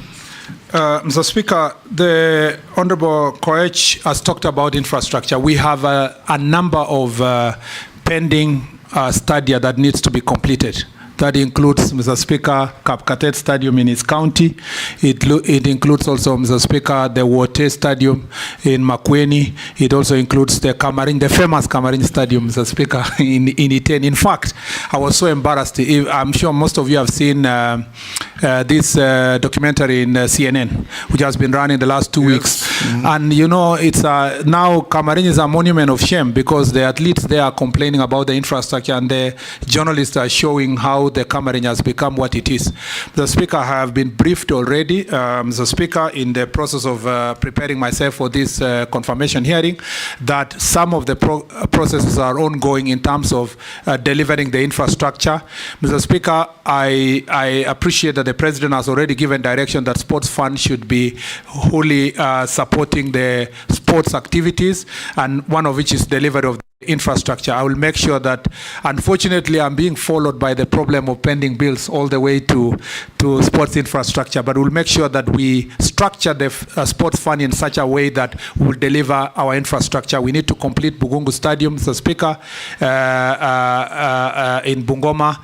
Mr. Speaker, the Honorable Koech has talked about infrastructure. We have a number of pending stadia that needs to be completed. That includes, Mr. Speaker, Kapkatet Stadium in his county. It includes also, Mr. Speaker, the Wote Stadium in Makueni. It also includes the Kamarin, the famous Kamarin Stadium, Mr. Speaker, in Iten. In fact, I was so embarrassed. I'm sure most of you have seen this documentary in CNN, which has been run in the last 2 weeks. Mm-hmm. And, you know, it's now Kamarin is a monument of shame because the athletes there are complaining about the infrastructure and the journalists are showing how the Kamarin has become what it is. The Speaker, I have been briefed already, the Speaker, in the process of preparing myself for this confirmation hearing, that some of the processes are ongoing in terms of delivering the infrastructure. Mr. Speaker, I appreciate that the President has already given direction that sports fund should be wholly supporting the sports activities, and one of which is delivery of infrastructure. I will make sure that, unfortunately, I'm being followed by the problem of pending bills all the way to sports infrastructure, but we'll make sure that we structure the sports fund in such a way that we'll deliver our infrastructure. We need to complete Bugungu Stadium, Mr. Speaker, in Bungoma.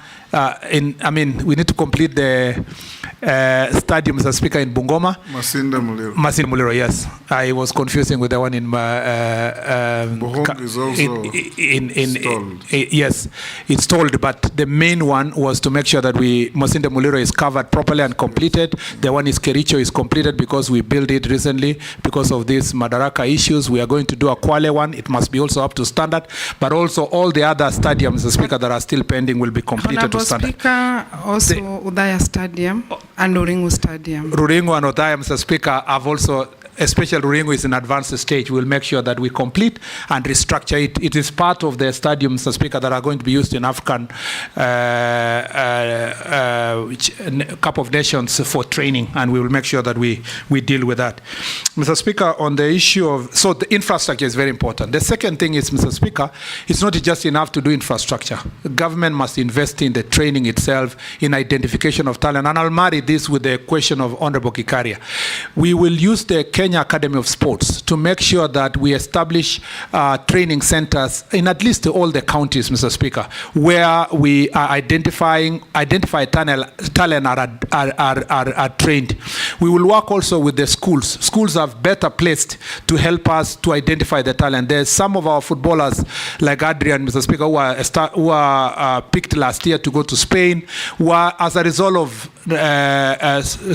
We need to complete the stadium, Mr. Speaker, in Bungoma. Masinde Muliro. Masinde Muliro, yes. I was confusing with the one in Buhong is also installed. Yes, installed, but the main one was to make sure that Masinde Muliro is covered properly and completed. The one is Kericho is completed because we built it recently because of these Madaraka issues. We are going to do a Kwale one. It must be also up to standard, but also all the other stadiums, Mr. Speaker, that are still pending will be completed to standard. Speaker, also Udaya Stadium and Ruringu Stadium. Ruringu and Udaya, Mr. Speaker, have also, especially Ruringu is in advanced stage. We'll make sure that we complete and restructure it. It is part of the stadiums, Mr. Speaker, that are going to be used in African Cup of Nations for training, and we will make sure that we deal with that. Mr. Speaker, on the issue of, so the infrastructure is very important. The second thing is, Mr. Speaker, it's not just enough to do infrastructure. The government must invest in the training itself, in identification of talent, and I'll marry this with the question of Honorable Kikaria. We will use the Kenya Academy of Sports to make sure that we establish training centers in at least all the counties, Mr. Speaker, where we are identify talent are trained. We will work also with the schools. Schools are better placed to help us to identify the talent. There's some of our footballers like Adrian, Mr. Speaker, who are picked last year to go to Spain, who are, as a result of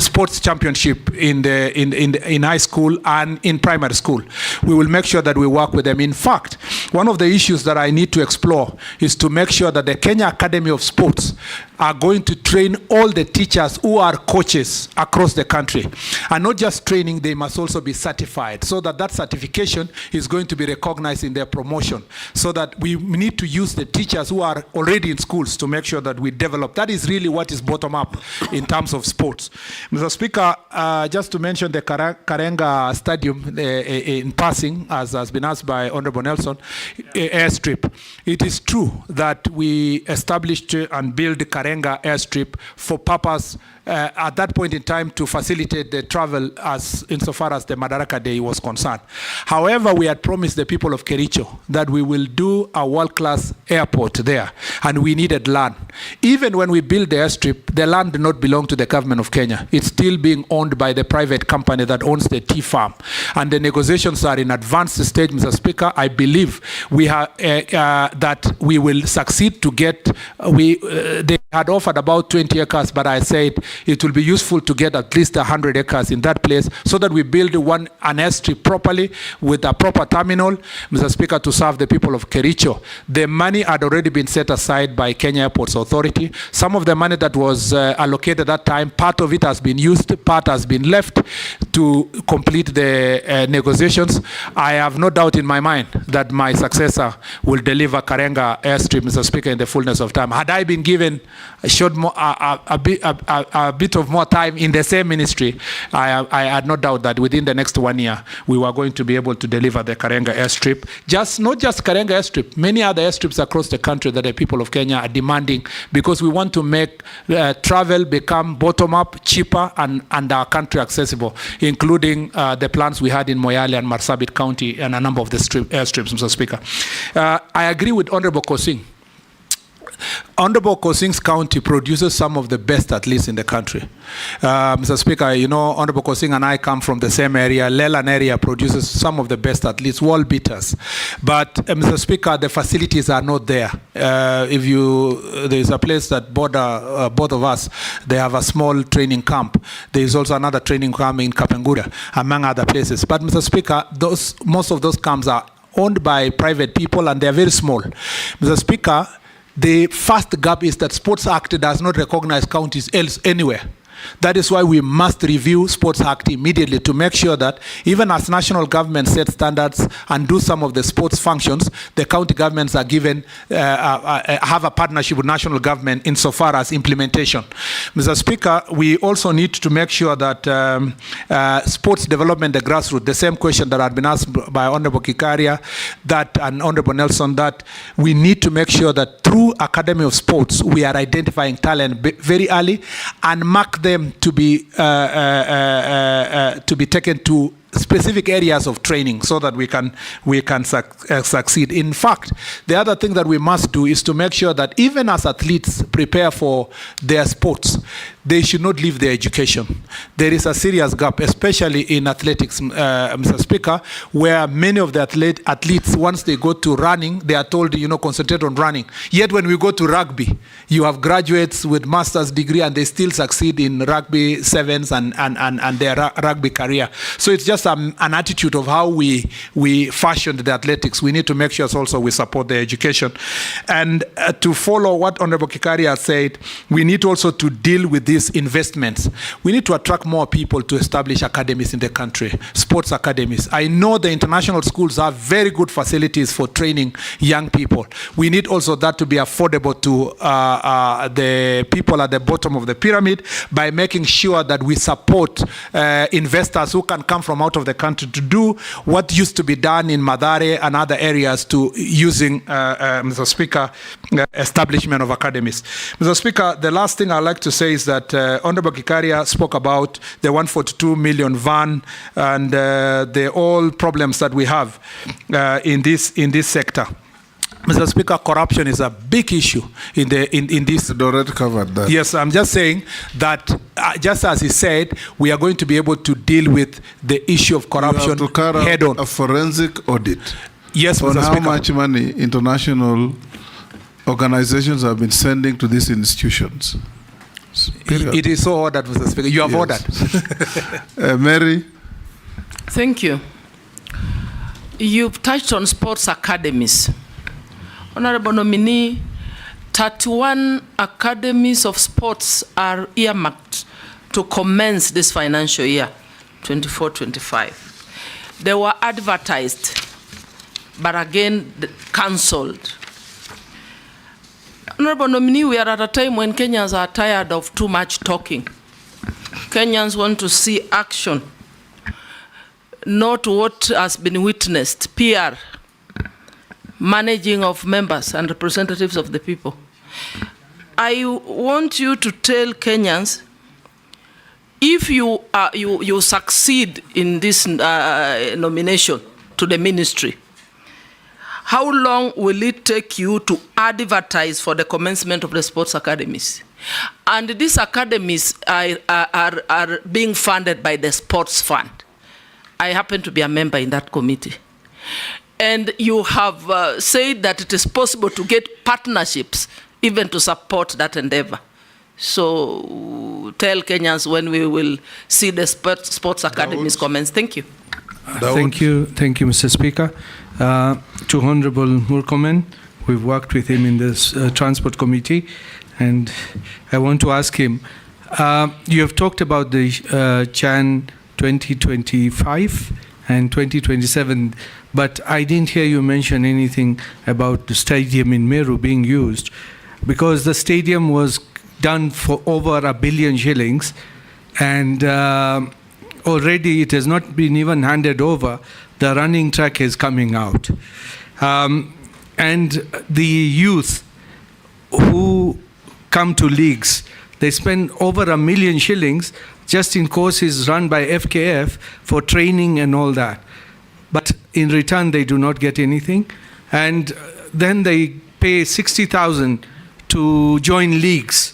sports championship in high school and in primary school. We will make sure that we work with them. In fact, one of the issues that I need to explore is to make sure that the Kenya Academy of Sports are going to train all the teachers who are coaches across the country. And not just training, they must also be certified, so that that certification is going to be recognized in their promotion, so that we need to use the teachers who are already in schools to make sure that we develop. That is really what is bottom up in terms of sports. Mr. Speaker, just to mention the Karenga Stadium in passing, as has been asked by Honorable Nelson, airstrip. It is true that we established and built Karenga airstrip for purpose at that point in time to facilitate the travel as insofar as the Madaraka Day was concerned. However, we had promised the people of Kericho that we will do a world-class airport there, and we needed land. Even when we built the airstrip, the land did not belong to the government of Kenya. It's still being owned by the private company that owns the tea farm, and the negotiations are in advanced stage, Mr. Speaker. I believe we have that we will succeed to get. They had offered about 20 acres, but I said it will be useful to get at least 100 acres in that place, so that we build an airstrip properly with a proper terminal, Mr. Speaker, to serve the people of Kericho. The money had already been set aside by Kenya Airports Authority. Some of the money that was allocated at that time, part of it has been used, part has been left to complete the negotiations. I have no doubt in my mind that my successor will deliver Karenga airstrip, Mr. Speaker, in the fullness of time. Had I been given a bit of more time in the same ministry, I had no doubt that within the next 1 year, we were going to be able to deliver the Karenga airstrip. Not just Karenga airstrip, many other airstrips across the country that the people of Kenya are demanding, because we want to make travel become bottom-up, cheaper, and our country accessible, including the plans we had in Moyale and Marsabit County and a number of the airstrips, Mr. Speaker. I agree with Honorable Kosing. Honorable Kosing's county produces some of the best athletes in the country. Mr. Speaker, you know, Honorable Kosing and I come from the same area. Leland area produces some of the best athletes, world beaters. But, Mr. Speaker, the facilities are not there. There's a place that border both of us, they have a small training camp. There's also another training camp in Kapenguria, among other places. But, Mr. Speaker, most of those camps are owned by private people and they're very small. Mr. Speaker, the first gap is that Sports Act does not recognize counties else anywhere. That is why we must review Sports Act immediately to make sure that even as national government set standards and do some of the sports functions, the county governments are given, have a partnership with national government insofar as implementation. Mr. Speaker, we also need to make sure that sports development, the grassroots, the same question that had been asked by Honorable Kikaria and Honorable Nelson, that we need to make sure that through Academy of Sports, we are identifying talent very early and mark them to be taken to specific areas of training so that we can succeed. In fact, the other thing that we must do is to make sure that even as athletes prepare for their sports, they should not leave their education. There is a serious gap, especially in athletics, Mr. Speaker, where many of the athletes, once they go to running, they are told, concentrate on running. Yet when we go to rugby, you have graduates with master's degree and they still succeed in rugby sevens and their rugby career. So it's just an attitude of how we fashioned the athletics. We need to make sure also we support their education. And to follow what Honorable Kikaria said, we need also to deal with these investments. We need to attract more people to establish academies in the country, sports academies. I know the international schools have very good facilities for training young people. We need also that to be affordable to the people at the bottom of the pyramid by making sure that we support investors who can come from out of the country to do what used to be done in Madare and other areas to using, Mr. Speaker, establishment of academies. Mr. Speaker, the last thing I'd like to say is that Honorable Kikaria spoke about the 142 million van and the all problems that we have in this sector. Mr. Speaker, corruption is a big issue in this. You already covered that. Yes, I'm just saying that, just as he said, we are going to be able to deal with the issue of corruption head on. A forensic audit. Yes, Mr. On Speaker. how much money international organizations have been sending to these institutions. It is so ordered, Mr. Speaker. You have ordered. Mary. Thank you. You've touched on sports academies. Honorable nominee, 31 academies of sports are earmarked to commence this financial year, 24-25. They were advertised, but again cancelled. Honorable nominee, we are at a time when Kenyans are tired of too much talking. Kenyans want to see action, not what has been witnessed, PR, managing of members and representatives of the people. I want you to tell Kenyans, if you succeed in this nomination to the ministry, how long will it take you to advertise for the commencement of the sports academies? And these academies are being funded by the sports fund. I happen to be a member in that committee. And you have said that it is possible to get partnerships even to support that endeavor. So tell Kenyans when we will see the sports academies commence. Thank you. Thank you, Mr. Speaker. To Honorable Murkomen, we've worked with him in this Transport Committee, and I want to ask him, you have talked about the Jan 2025 and 2027, but I didn't hear you mention anything about the stadium in Meru being used, because the stadium was done for over $1 billion shillings, and already it has not been even handed over. The running track is coming out. And the youth who come to leagues They spend over 1 million shillings just in courses run by FKF for training and all that. But in return, they do not get anything. And then they pay 60,000 to join leagues.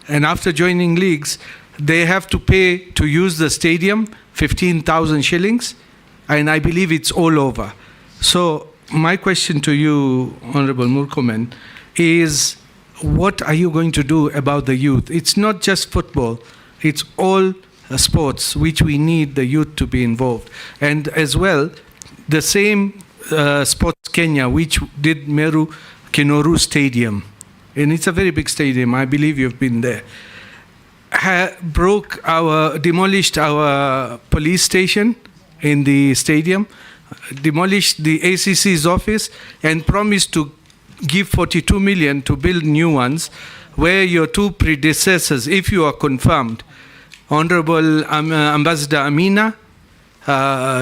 And after joining leagues, they have to pay to use the stadium, 15,000 shillings. And I believe it's all over. So my question to you, Honorable Murkomen, is what are you going to do about the youth? It's not just football. It's all sports which we need the youth to be involved. And as well, the same Sports Kenya, which did Meru Kinoru Stadium, and it's a very big stadium, I believe you've been there, demolished our police station in the stadium, demolished the ACC's office, and promised to give 42 million to build new ones, where your two predecessors, if you are confirmed, Honorable Ambassador Amina,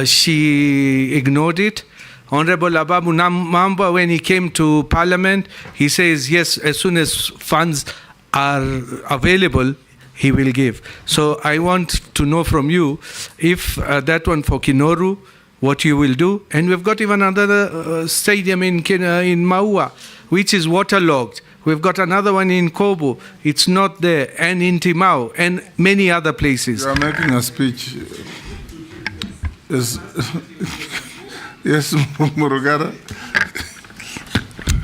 she ignored it. Honorable Ababu Mamba, when he came to Parliament, he says, yes, as soon as funds are available, he will give. So I want to know from you if that one for Kinoru, what you will do. And we've got even another stadium in Maua, which is waterlogged. We've got another one in Kobo. It's not there. And in Timau and many other places. You are making a speech. Yes, yes, Murugara.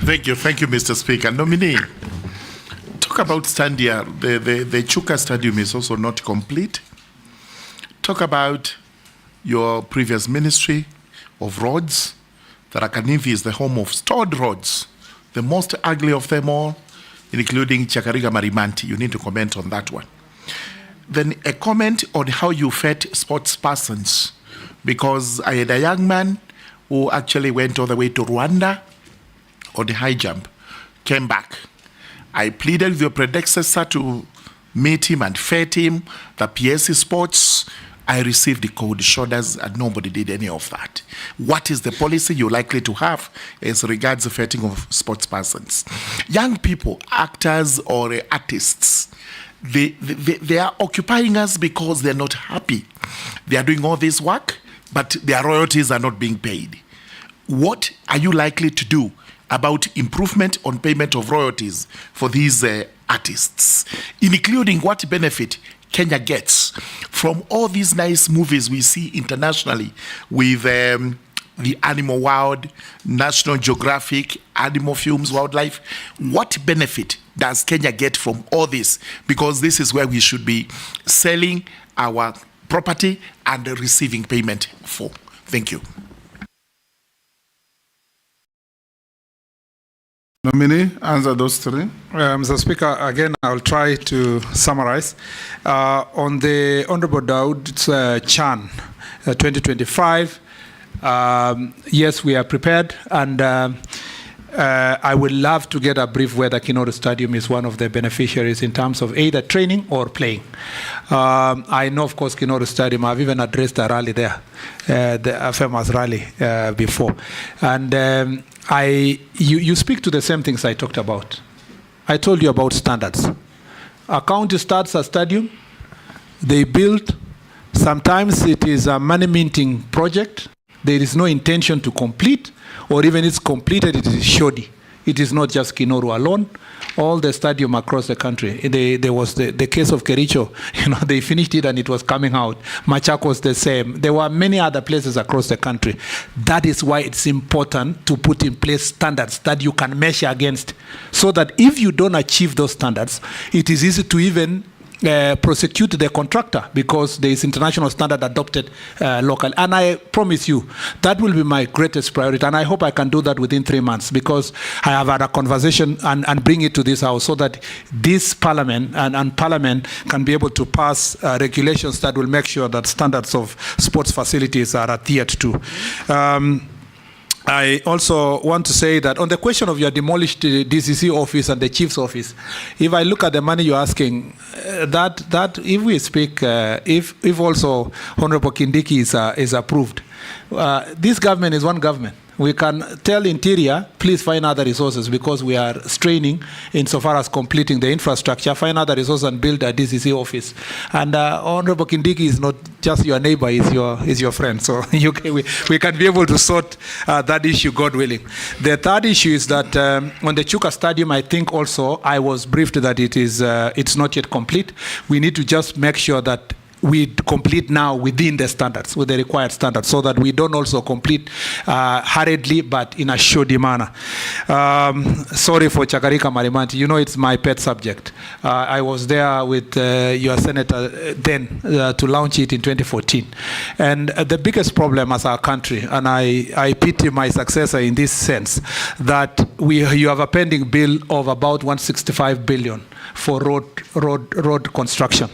Thank you, Mr. Speaker. Nominee, talk about Standia. The Chuka Stadium is also not complete. Talk about your previous ministry of roads. Tharaka-Nithi is the home of stored roads, the most ugly of them all, including Chakariga Marimanti. You need to comment on that one. Then a comment on how you fed sports persons, because I had a young man who actually went all the way to Rwanda on the high jump, came back. I pleaded with your predecessor to meet him and fed him, the PSC Sports. I received the cold shoulders and nobody did any of that. What is the policy you're likely to have as regards the feting of sports persons? Young people, actors or artists, they are occupying us because they're not happy. They are doing all this work, but their royalties are not being paid. What are you likely to do about improvement on payment of royalties for these artists, including what benefit Kenya gets from all these nice movies we see internationally with the Animal World, National Geographic, Animal Films, Wildlife? What benefit does Kenya get from all this? Because this is where we should be selling our property and receiving payment for. Thank you. Nominee, answer those three. Mr. Speaker, again, I'll try to summarize. On the Honorable Daud's Chan 2025, yes, we are prepared, and I would love to get a brief whether Kinoru Stadium is one of the beneficiaries in terms of either training or playing. I know, of course, Kinoru Stadium. I've even addressed a rally there, a famous rally before. And you speak to the same things I talked about. I told you about standards. A county starts a stadium, they build. Sometimes it is a money-minting project. There is no intention to complete, or even it's completed, it is shoddy. It is not just Kinoru alone. All the stadium across the country. There was the case of Kericho. They finished it and it was coming out. Machakos the same. There were many other places across the country. That is why it's important to put in place standards that you can measure against, so that if you don't achieve those standards, it is easy to even prosecute the contractor, because there is international standard adopted locally. And I promise you, that will be my greatest priority. And I hope I can do that within 3 months, because I have had a conversation and bring it to this house, so that this parliament and parliament can be able to pass regulations that will make sure that standards of sports facilities are adhered to. I also want to say that on the question of your demolished DCC office and the chief's office, if I look at the money you're asking, that if we speak, if also Honorable Kindiki is approved, this government is one government. We can tell Interior, please find other resources because we are straining insofar as completing the infrastructure, find other resources and build a DCC office. And Honorable Kindiki is not just your neighbor, is your friend. So we can be able to sort that issue, God willing. The third issue is that on the Chuka Stadium, I think also I was briefed that it's not yet complete. We need to just make sure that we complete now within the standards, with the required standards, so that we don't also complete hurriedly, but in a shoddy manner. Sorry for Chakarika Marimanti. You know it's my pet subject. I was there with your senator then to launch it in 2014. And the biggest problem as our country, and I pity my successor in this sense, that you have a pending bill of about 165 billion for road construction.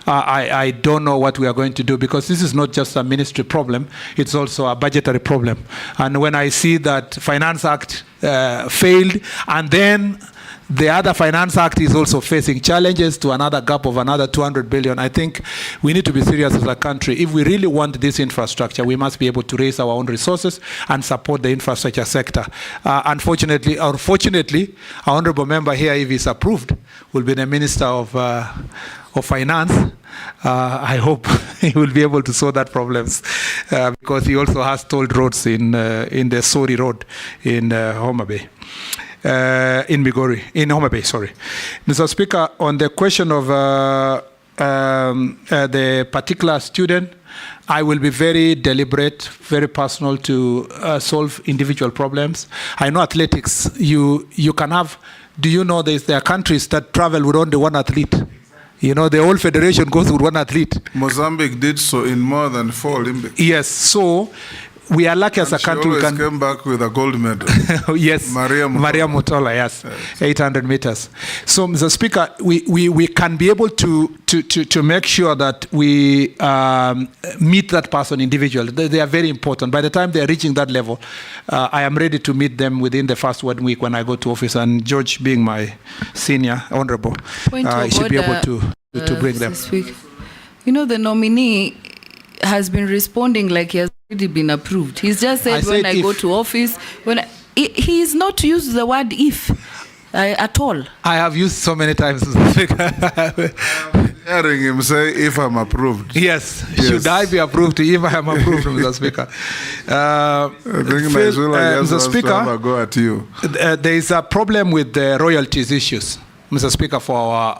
I don't know what we are going to do, because this is not just a ministry problem, it's also a budgetary problem. And when I see that Finance Act failed, and then the other Finance Act is also facing challenges to another gap of another 200 billion. I think we need to be serious as a country. If we really want this infrastructure, we must be able to raise our own resources and support the infrastructure sector. Unfortunately, or fortunately, our honorable member here, if he's approved, will be the Minister of Finance. I hope he will be able to solve that problems because he also has tolled roads in the Sori Road in Homa Bay. In Homa Bay, sorry. Mr. Speaker, on the question of the particular student, I will be very deliberate, very personal to solve individual problems. I know athletics, you can have, do you know there are countries that travel with only one athlete? You know, the whole federation goes with one athlete. Mozambique did so in more than 4 Olympics. Yes, so we are lucky as a country. She always came back with a gold medal. Yes, Maria Mutola, yes, 800 meters. So, Mr. Speaker, we can be able to make sure that we meet that person individually. They are very important. By the time they are reaching that level, I am ready to meet them within the first 1 week when I go to office. And George, being my senior honorable, should be able to bring them. You know, the nominee has been responding like he has already been approved. He's just said when I go to office, he is not used the word if at all. I have used so many times. Hearing him say, if I'm approved. Yes. Should I be approved if I am approved, Mr. Speaker? Mr. Speaker, go at you. There is a problem with the royalties issues, Mr. Speaker, for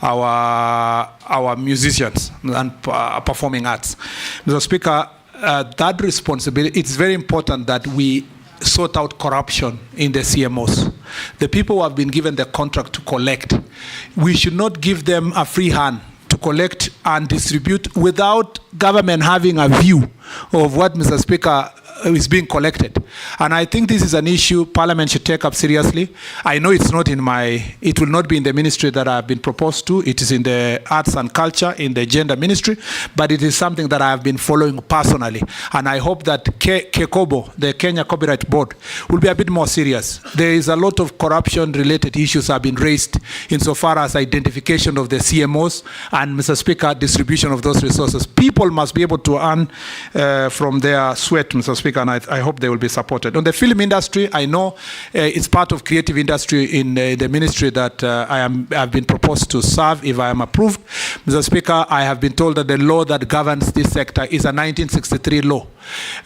our musicians and performing arts. Mr. Speaker, that responsibility, it's very important that we sort out corruption in the CMOs. The people who have been given the contract to collect, we should not give them a free hand to collect and distribute without government having a view of what, Mr. Speaker, is being collected. And I think this is an issue Parliament should take up seriously. I know it will not be in the ministry that I have been proposed to. It is in the arts and culture, in the gender ministry, but it is something that I have been following personally. And I hope that KECOBO, the Kenya Copyright Board, will be a bit more serious. There is a lot of corruption-related issues have been raised insofar as identification of the CMOs and, Mr. Speaker, distribution of those resources. People must be able to earn from their sweat, Mr. Speaker, and I hope they will be supported. On the film industry, I know it's part of creative industry in the ministry that I've been proposed to serve if I am approved. Mr. Speaker, I have been told that the law that governs this sector is a 1963 law.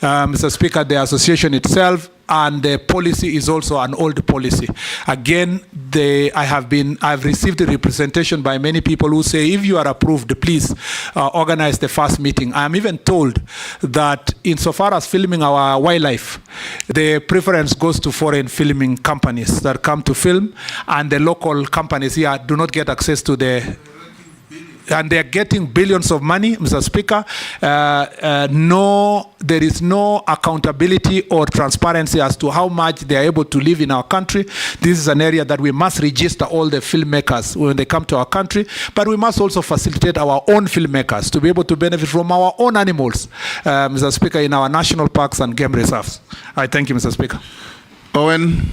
Mr. Speaker, the association itself and the policy is also an old policy. Again, I've received a representation by many people who say, if you are approved, please organize the first meeting. I am even told that insofar as filming our wildlife, the preference goes to foreign filming companies that come to film, and the local companies here do not get access to and they're getting billions of money, Mr. Speaker. There is no accountability or transparency as to how much they are able to live in our country. This is an area that we must register all the filmmakers when they come to our country, but we must also facilitate our own filmmakers to be able to benefit from our own animals, Mr. Speaker, in our national parks and game reserves. I thank you, Mr. Speaker. Owen.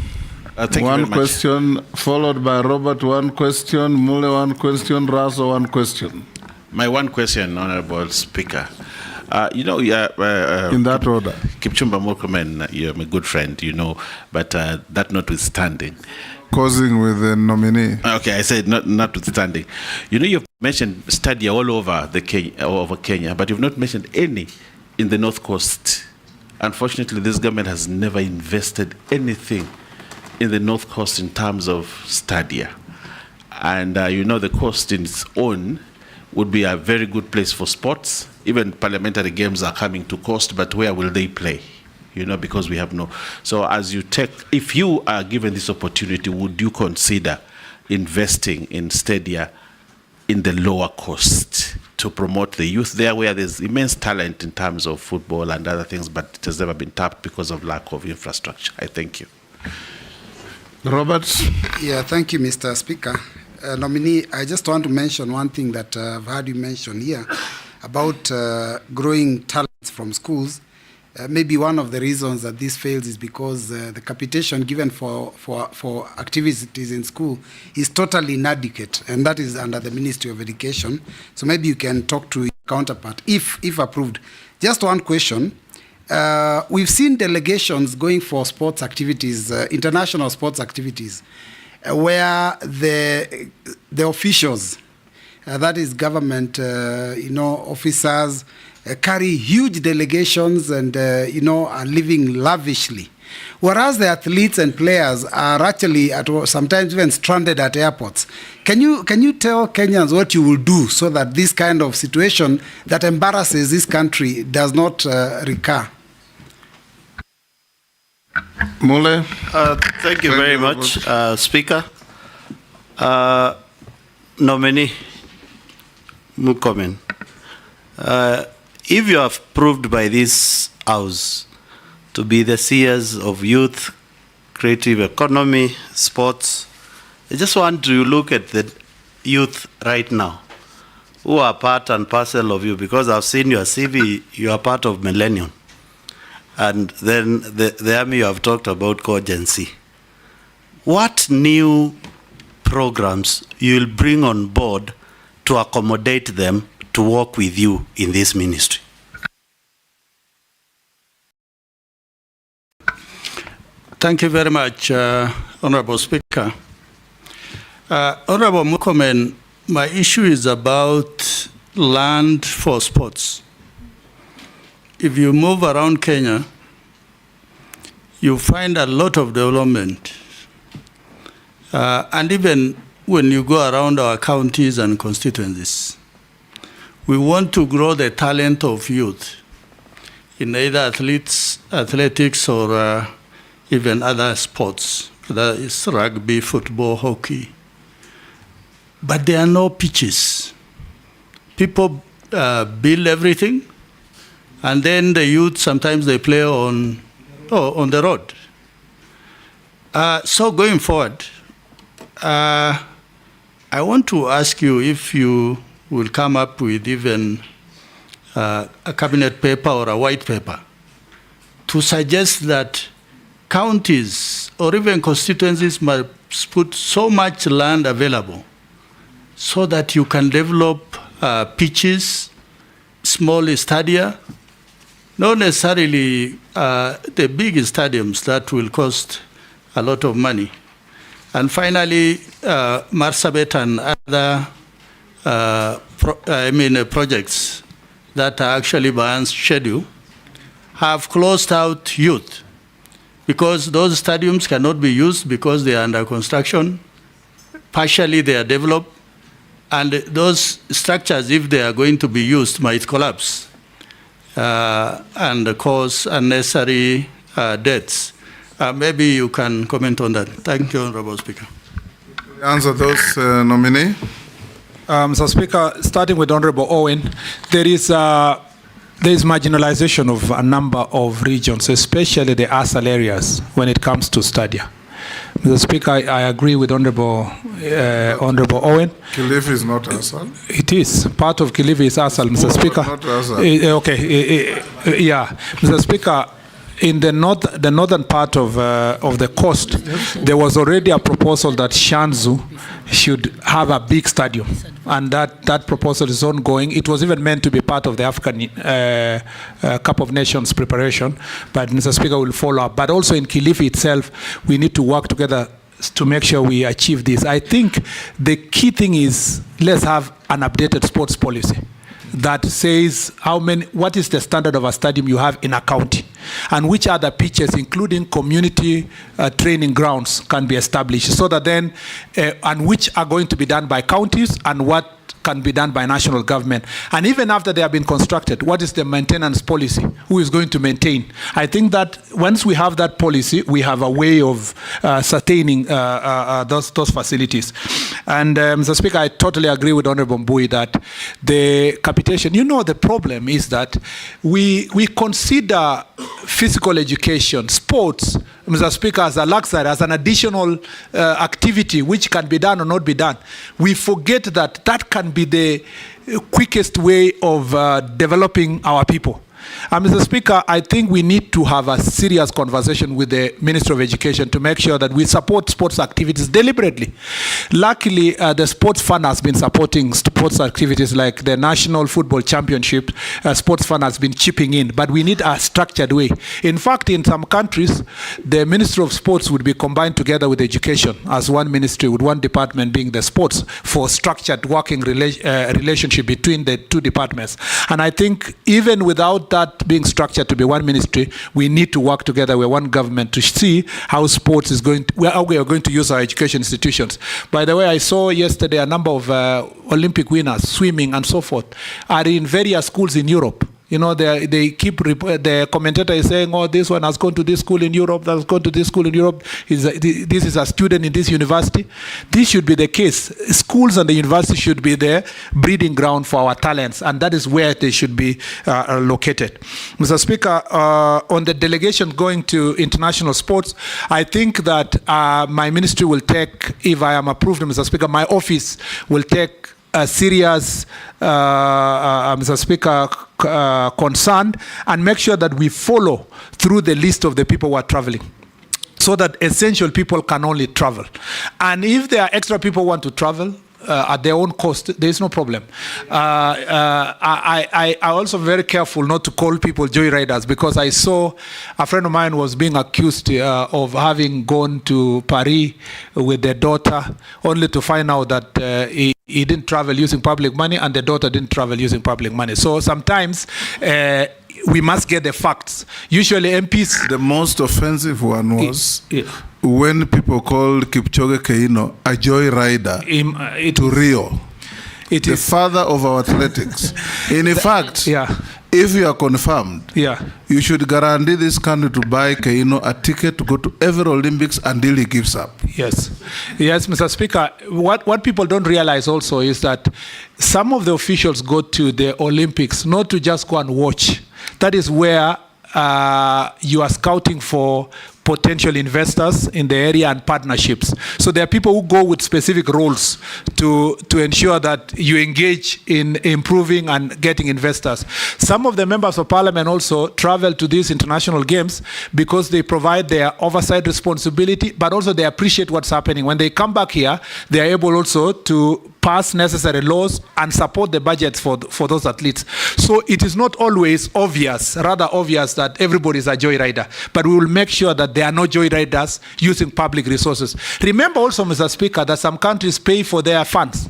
One question, followed by Robert, one question, Mule, one question, Raso, one question. My one question, Honorable Speaker. In that order. Kipchumba Murkomen, you're my good friend, but that notwithstanding. Causing with the nominee. Okay, I said notwithstanding. You've mentioned Stadia all over Kenya, but you've not mentioned any in the North Coast. Unfortunately, this government has never invested anything in the North Coast in terms of Stadia. And the coast in its own would be a very good place for sports. Even parliamentary games are coming to coast, but where will they play? Because we have no. So if you are given this opportunity, would you consider investing in Stadia in the lower coast to promote the youth there, where there's immense talent in terms of football and other things, but it has never been tapped because of lack of infrastructure? I thank you. Robert? Yeah, thank you, Mr. Speaker. Nominee, I just want to mention one thing that I've heard you mention here about growing talents from schools. Maybe one of the reasons that this fails is because the capitation given for activities in school is totally inadequate, and that is under the Ministry of Education. So maybe you can talk to your counterpart, if approved. Just one question. We've seen delegations going for sports activities, international sports activities, where the officials, that is government, officers, carry huge delegations and, are living lavishly. Whereas the athletes and players are actually sometimes even stranded at airports. Can you tell Kenyans what you will do so that this kind of situation that embarrasses this country does not recur? Mule? Thank you very much, Speaker. Nominee Murkomen. If you are proved by this House to be the seers of youth, creative economy, sports, I just want to look at the youth right now who are part and parcel of you, because I've seen your CV, you are part of Millennium. And then the army you have talked about cogency. What new programs you will bring on board to accommodate them to work with you in this ministry? Thank you very much, Honorable Speaker. Honorable Murkomen, my issue is about land for sports. If you move around Kenya, you find a lot of development. And even when you go around our counties and constituencies, we want to grow the talent of youth in either athletics or even other sports, whether it's rugby, football, hockey. But there are no pitches. People build everything, and then the youth, sometimes they play on the road. So going forward, I want to ask you if you will come up with even a cabinet paper or a white paper to suggest that counties or even constituencies must put so much land available so that you can develop pitches, small stadia, not necessarily the big stadiums that will cost a lot of money. And finally, Marsabit and other projects that are actually by schedule have closed out youth because those stadiums cannot be used because they are under construction. Partially they are developed, and those structures, if they are going to be used, might collapse and cause unnecessary deaths. Maybe you can comment on that. Thank you, Honorable Speaker. Answer those, nominee. Mr. Speaker, starting with Honorable Owen, there is marginalization of a number of regions, especially the ASAL areas, when it comes to Stadia. Mr. Speaker, I agree with Honorable Owen. Kilifi is not ASAL. It is. Part of Kilifi is ASAL, Mr. Speaker. Not ASAL. Okay. Yeah. Mr. Speaker, in the northern part of the coast, there was already a proposal that Shanzu should have a big stadium, and that proposal is ongoing. It was even meant to be part of the African Cup of Nations preparation, but Mr. Speaker will follow up. But also in Kilifi itself, we need to work together to make sure we achieve this. I think the key thing is, let's have an updated sports policy that says what is the standard of a stadium you have in a county, and which other pitches, including community training grounds, can be established, so that then, and which are going to be done by counties and what can be done by national government. And even after they have been constructed, what is the maintenance policy? Who is going to maintain? I think that once we have that policy, we have a way of sustaining those facilities. And Mr. Speaker, I totally agree with Honorable Mbui that the capitation, the problem is that we consider physical education, sports, Mr. Speaker, as a luxury, as an additional activity which can be done or not be done. We forget that can be the quickest way of developing our people. Mr. Speaker, I think we need to have a serious conversation with the Ministry of Education to make sure that we support sports activities deliberately. Luckily, the sports fund has been supporting sports activities like the National Football Championship. Sports fund has been chipping in, but we need a structured way. In fact, in some countries, the Ministry of Sports would be combined together with education as one ministry, with one department being the sports, for structured working relationship between the two departments. And I think even without that being structured to be one ministry, we need to work together with one government to see how sports is how we are going to use our education institutions. By the way, I saw yesterday a number of Olympic winners, swimming and so forth, are in various schools in Europe. They keep, the commentator is saying, oh, this one has gone to this school in Europe, that has gone to this school in Europe, this is a student in this university. This should be the case. Schools and the university should be the breeding ground for our talents, and that is where they should be located. Mr. Speaker, on the delegation going to international sports, I think that my ministry will take, if I am approved, Mr. Speaker, my office will take a serious, Mr. Speaker, concerned, and make sure that we follow through the list of the people who are traveling, so that essential people can only travel. And if there are extra people who want to travel at their own cost, there is no problem. I also very careful not to call people joyriders, because I saw a friend of mine was being accused of having gone to Paris with their daughter, only to find out that he didn't travel using public money and the daughter didn't travel using public money. So sometimes we must get the facts. Usually MPs... The most offensive one was when people called Kipchoge Keino a joyrider to Rio. It is the father of our athletics. In fact, if you are confirmed, you should guarantee this country to buy Keino a ticket to go to every Olympics until he gives up. Yes, Mr. Speaker. What people don't realize also is that some of the officials go to the Olympics not to just go and watch. That is where you are scouting for potential investors in the area and partnerships. So there are people who go with specific roles to ensure that you engage in improving and getting investors. Some of the members of parliament also travel to these international games because they provide their oversight responsibility, but also they appreciate what's happening. When they come back here, they are able also to pass necessary laws and support the budgets for those athletes. So it is not always obvious, rather obvious, that everybody is a joyrider, but we will make sure that there are no joyriders using public resources. Remember also, Mr. Speaker, that some countries pay for their funds.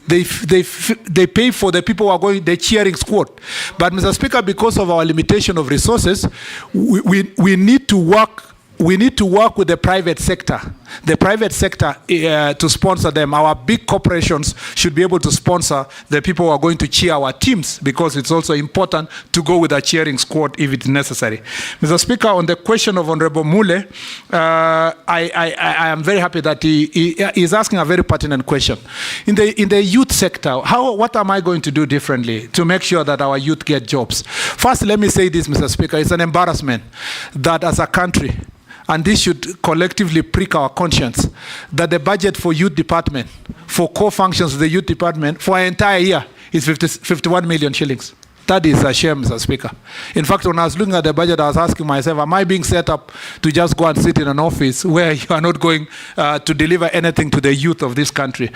They pay for the people who are going, the cheering squad. But Mr. Speaker, because of our limitation of resources, we need to work. We need to work with the private sector. The private sector to sponsor them. Our big corporations should be able to sponsor the people who are going to cheer our teams, because it's also important to go with a cheering squad if it's necessary. Mr. Speaker, on the question of Honorable Mule, I am very happy that he is asking a very pertinent question. In the youth sector, what am I going to do differently to make sure that our youth get jobs? First, let me say this, Mr. Speaker, it's an embarrassment that as a country, and this should collectively prick our conscience, that the budget for youth department, for core functions of the youth department, for an entire year is 51 million shillings. That is a shame, Mr. Speaker. In fact, when I was looking at the budget, I was asking myself, am I being set up to just go and sit in an office where you are not going to deliver anything to the youth of this country?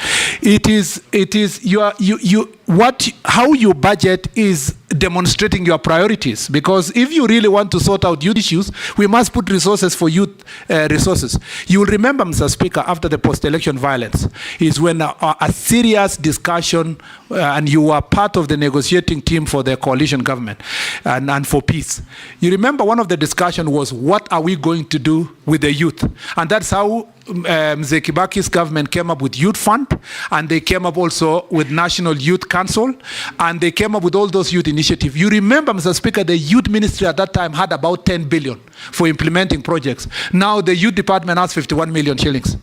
How you budget is demonstrating your priorities, because if you really want to sort out youth issues, we must put resources for youth resources. You will remember, Mr. Speaker, after the post-election violence is when a serious discussion, and you were part of the negotiating team for the coalition government and for peace. You remember one of the discussion was, what are we going to do with the youth? And that's how Mzee Kibaki's government came up with Youth Fund, and they came up also with National Youth Council, and they came up with all those youth initiatives. You remember, Mr. Speaker, the youth ministry at that time had about 10 billion for implementing projects. Now the youth department has 51 million shillings.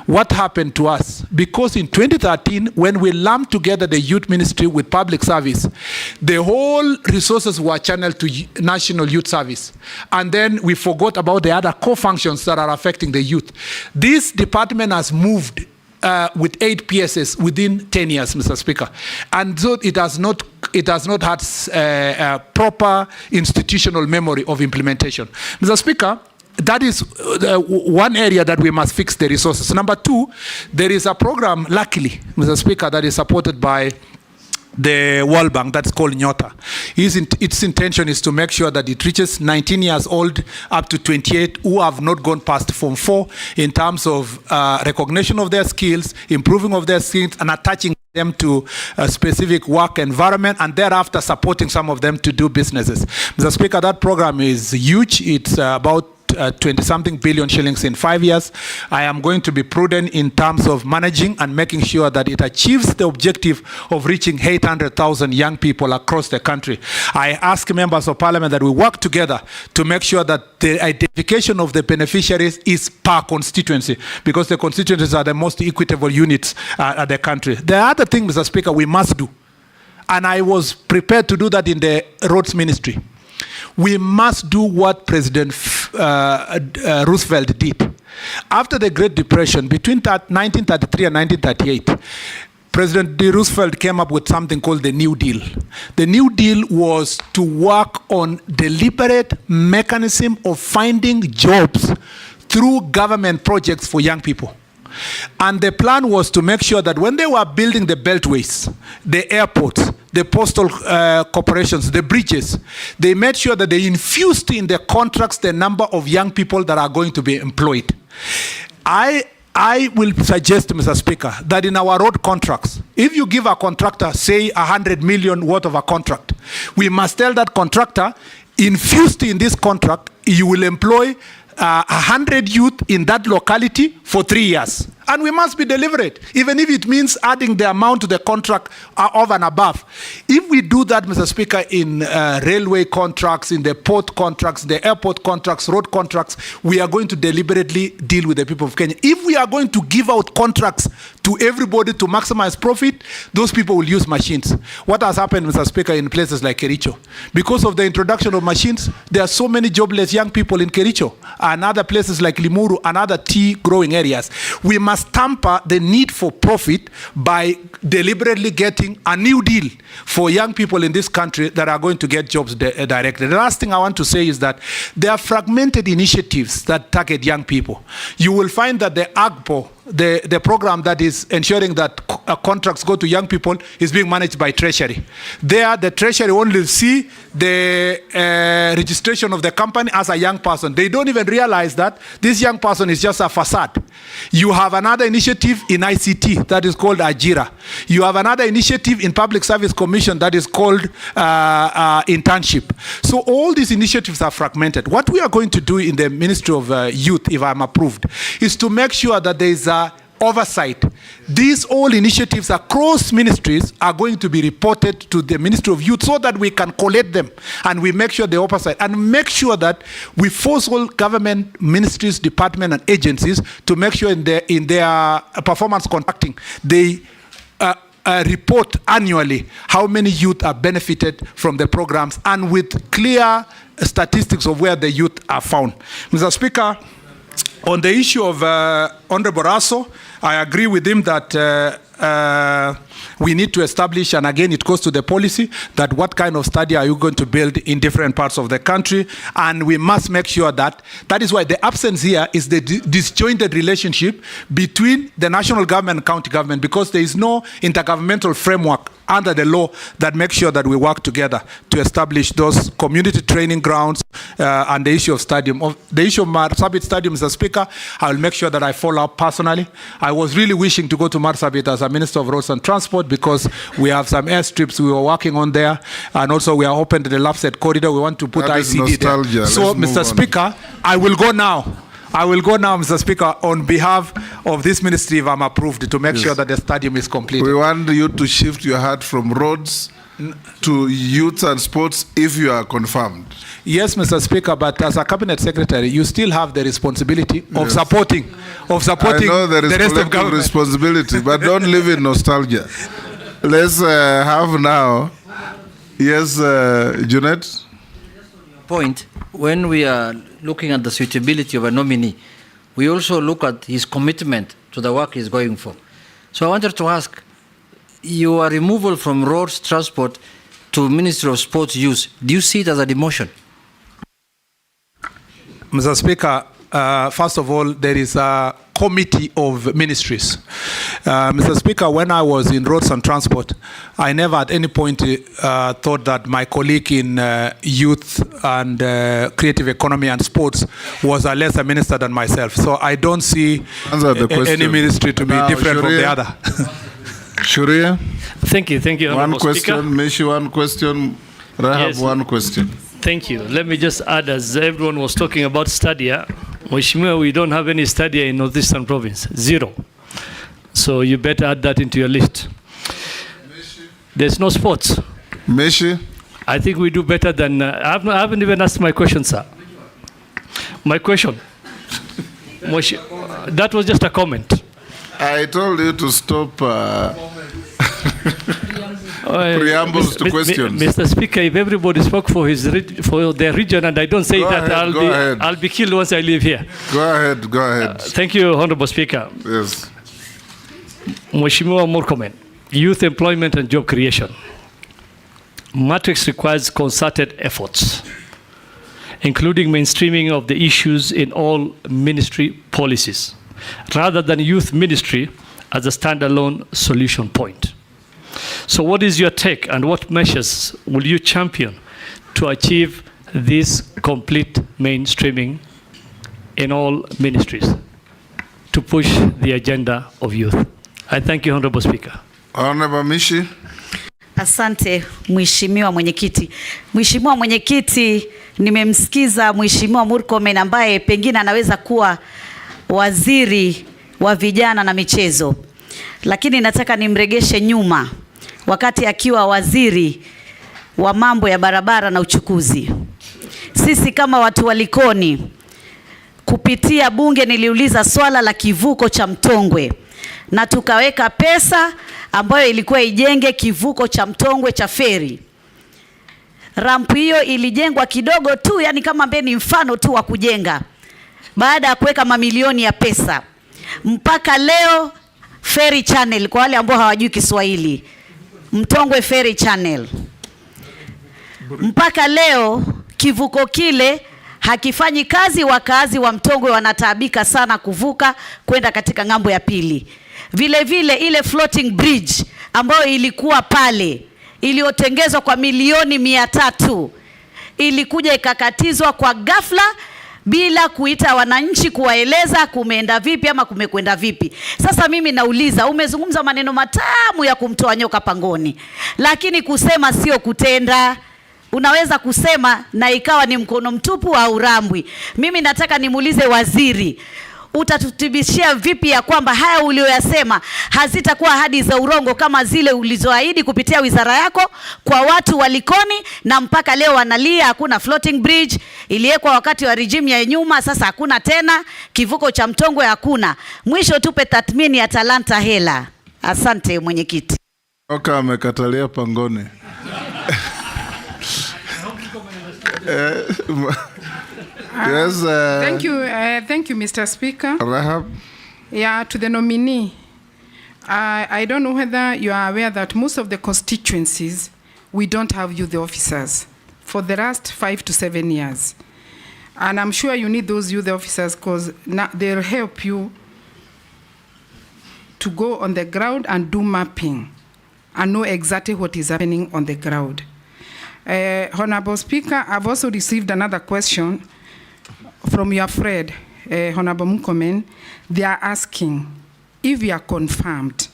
What happened to us? Because in 2013, when we lumped together the youth ministry with public service, the whole resources were channeled to National Youth Service. And then we forgot about the other core functions that are affecting the youth. This department has moved with 8 PSS within 10 years, Mr. Speaker. And so it has not had a proper institutional memory of implementation. Mr. Speaker, that is one area that we must fix the resources. Number 2, there is a program, luckily, Mr. Speaker, that is supported by the World Bank, that's called Nyota. Its intention is to make sure that it reaches 19 years old up to 28 who have not gone past Form 4 in terms of recognition of their skills, improving of their skills, and attaching them to a specific work environment, and thereafter supporting some of them to do businesses. Mr. Speaker, that program is huge. It's about 20-something billion shillings in 5 years. I am going to be prudent in terms of managing and making sure that it achieves the objective of reaching 800,000 young people across the country. I ask members of parliament that we work together to make sure that the identification of the beneficiaries is per constituency, because the constituencies are the most equitable units at the country. The other thing, Mr. Speaker, we must do, and I was prepared to do that in the roads ministry, we must do what President Roosevelt did. After the Great Depression, between 1933 and 1938, President Roosevelt came up with something called the New Deal. The New Deal was to work on deliberate mechanism of finding jobs through government projects for young people. And the plan was to make sure that when they were building the beltways, the airports, the postal corporations, the bridges, they made sure that they infused in the contracts the number of young people that are going to be employed. I will suggest, Mr. Speaker, that in our road contracts, if you give a contractor, say, 100 million worth of a contract, we must tell that contractor, infused in this contract, you will employ 100 youth in that locality for 3 years. And we must be deliberate, even if it means adding the amount to the contract of and above. If we do that, Mr. Speaker, in railway contracts, in the port contracts, the airport contracts, road contracts, we are going to deliberately deal with the people of Kenya. If we are going to give out contracts to everybody to maximize profit, those people will use machines. What has happened, Mr. Speaker, in places like Kericho? Because of the introduction of machines, there are so many jobless young people in Kericho and other places like Limuru and other tea growing areas. We must tamper the need for profit by deliberately getting a new deal for young people in this country that are going to get jobs directly. The last thing I want to say is that there are fragmented initiatives that target young people. You will find that the AGPO, the program that is ensuring that contracts go to young people, is being managed by Treasury. There, the Treasury only see the registration of the company as a young person. They don't even realize that this young person is just a facade. You have another initiative in ICT that is called Ajira. You have another initiative in Public Service Commission that is called internship. So all these initiatives are fragmented. What we are going to do in the Ministry of Youth, if I'm approved, is to make sure that there is oversight. These all initiatives across ministries are going to be reported to the Ministry of Youth so that we can collect them and we make sure the oversight and make sure that we force all government ministries, departments and agencies to make sure in their performance contracting they report annually how many youth are benefited from the programs and with clear statistics of where the youth are found. Mr. Speaker, on the issue of Honorable Raso, I agree with him that we need to establish, and again, it goes to the policy, that what kind of stadium are you going to build in different parts of the country, and we must make sure that is why the absence here is the disjointed relationship between the national government and county government, because there is no intergovernmental framework under the law that makes sure that we work together to establish those community training grounds and the issue of stadium. The issue of Marsabit Stadium, Mr. Speaker, I will make sure that I follow up personally. I was really wishing to go to Marsabit as a Minister of Roads and Transport because we have some airstrips we were working on there, and also we are open to the Lapsset corridor. We want to put that ICD there. So, Mr. Speaker, I will go now. Mr. Speaker, on behalf of this ministry, if I'm approved, to make sure that the stadium is completed. We want you to shift your hat from roads to youth and sports if you are confirmed. Yes, Mr. Speaker, but as a cabinet secretary, you still have the responsibility of supporting I know there is the rest of collective government. responsibility, but don't live in nostalgia. Let's have now. Yes, Junet? Point, when we are looking at the suitability of a nominee, we also look at his commitment to the work he's going for. So I wanted to ask, your removal from roads transport to Ministry of Sports Youth, do you see it as a demotion? Mr. Speaker, first of all, there is a committee of ministries. Mr. Speaker, when I was in roads and transport, I never at any point thought that my colleague in youth and creative economy and sports was a lesser minister than myself. So I don't see any ministry to be different from the other. Shuria? Thank you. One question, Mishi, one question, Rahab, Yes. one question. Thank you. Let me just add, as everyone was talking about Stadia, Mheshimiwa, we don't have any Stadia in Northeastern Province, 0. So you better add that into your list. There's no sports. Mishi? I think we do better than, I haven't even asked my question, sir. My question. That was just a comment. I told you to stop preambles to questions. Mr. Speaker, if everybody spoke for their region and I don't say I'll be killed once I leave here. Go ahead. Thank you, Honorable Speaker. Yes. Mheshimiwa Murkomen, youth employment and job creation. Matrix requires concerted efforts, including mainstreaming of the issues in all ministry policies, rather than youth ministry as a standalone solution point. So what is your take and what measures will you champion to achieve this complete mainstreaming in all ministries to push the agenda of youth? I thank you, Honorable Speaker. Honorable Mishi. Asante Mheshimiwa Mwenyekiti. Mheshimiwa Mwenyekiti, nimemsikiza Mheshimiwa Murkomen ambaye pengine anaweza kuwa waziri wa vijana na michezo. Lakini nataka nimregeshe nyuma wakati akiwa waziri wa mambo ya barabara na uchukuzi. Sisi kama watu wa Likoni kupitia bunge niliuliza swala la kivuko cha Mtongwe na tukaweka pesa ambayo ilikuwa ijenge kivuko cha Mtongwe cha feri. Rampu hiyo ilijengwa kidogo tu, yani kama mbeni mfano tu wa kujenga. Baada ya kuweka mamilioni ya pesa. Mpaka leo ferry channel, kwa wale ambao hawajui Kiswahili, Mtongwe ferry channel. Mpaka leo kivuko kile hakifanyi kazi, wakazi wa Mtongwe wanataabika sana kuvuka kwenda katika ngambo ya pili. Vile vile ile floating bridge ambayo ilikuwa pale, iliyotengezwa kwa milioni 300, ilikuja ikakatizwa kwa ghafla bila kuita wananchi kuwaeleza kumeenda vipi ama kumekwenda vipi. Sasa mimi nauliza, umezungumza maneno matamu ya kumtoa nyoka pangoni, lakini kusema sio kutenda. Unaweza kusema na ikawa ni mkono mtupu au rambwi. Mimi nataka nimuulize waziri, utatutibishia vipi ya kwamba haya ulioyasema hazitakuwa ahadi za urongo kama zile ulizoahidi kupitia wizara yako kwa watu wa Likoni, na mpaka leo wanalia hakuna floating bridge, iliwekwa wakati wa regime ya nyuma, sasa hakuna tena, kivuko cha Mtongwe hakuna. Mwisho tupe tathmini ya talanta hela. Asante Mwenyekiti. Oka amekatalia pangoni. Yes, thank you, Mr. Speaker. Rahab. Yeah, to the nominee. I don't know whether you are aware that most of the constituencies, we don't have youth officers for the last 5 to 7 years. And I'm sure you need those youth officers because they'll help you to go on the ground and do mapping and know exactly what is happening on the ground. Honorable Speaker, I've also received another question from your friend, Honorable Murkomen. They are asking, if you are confirmed,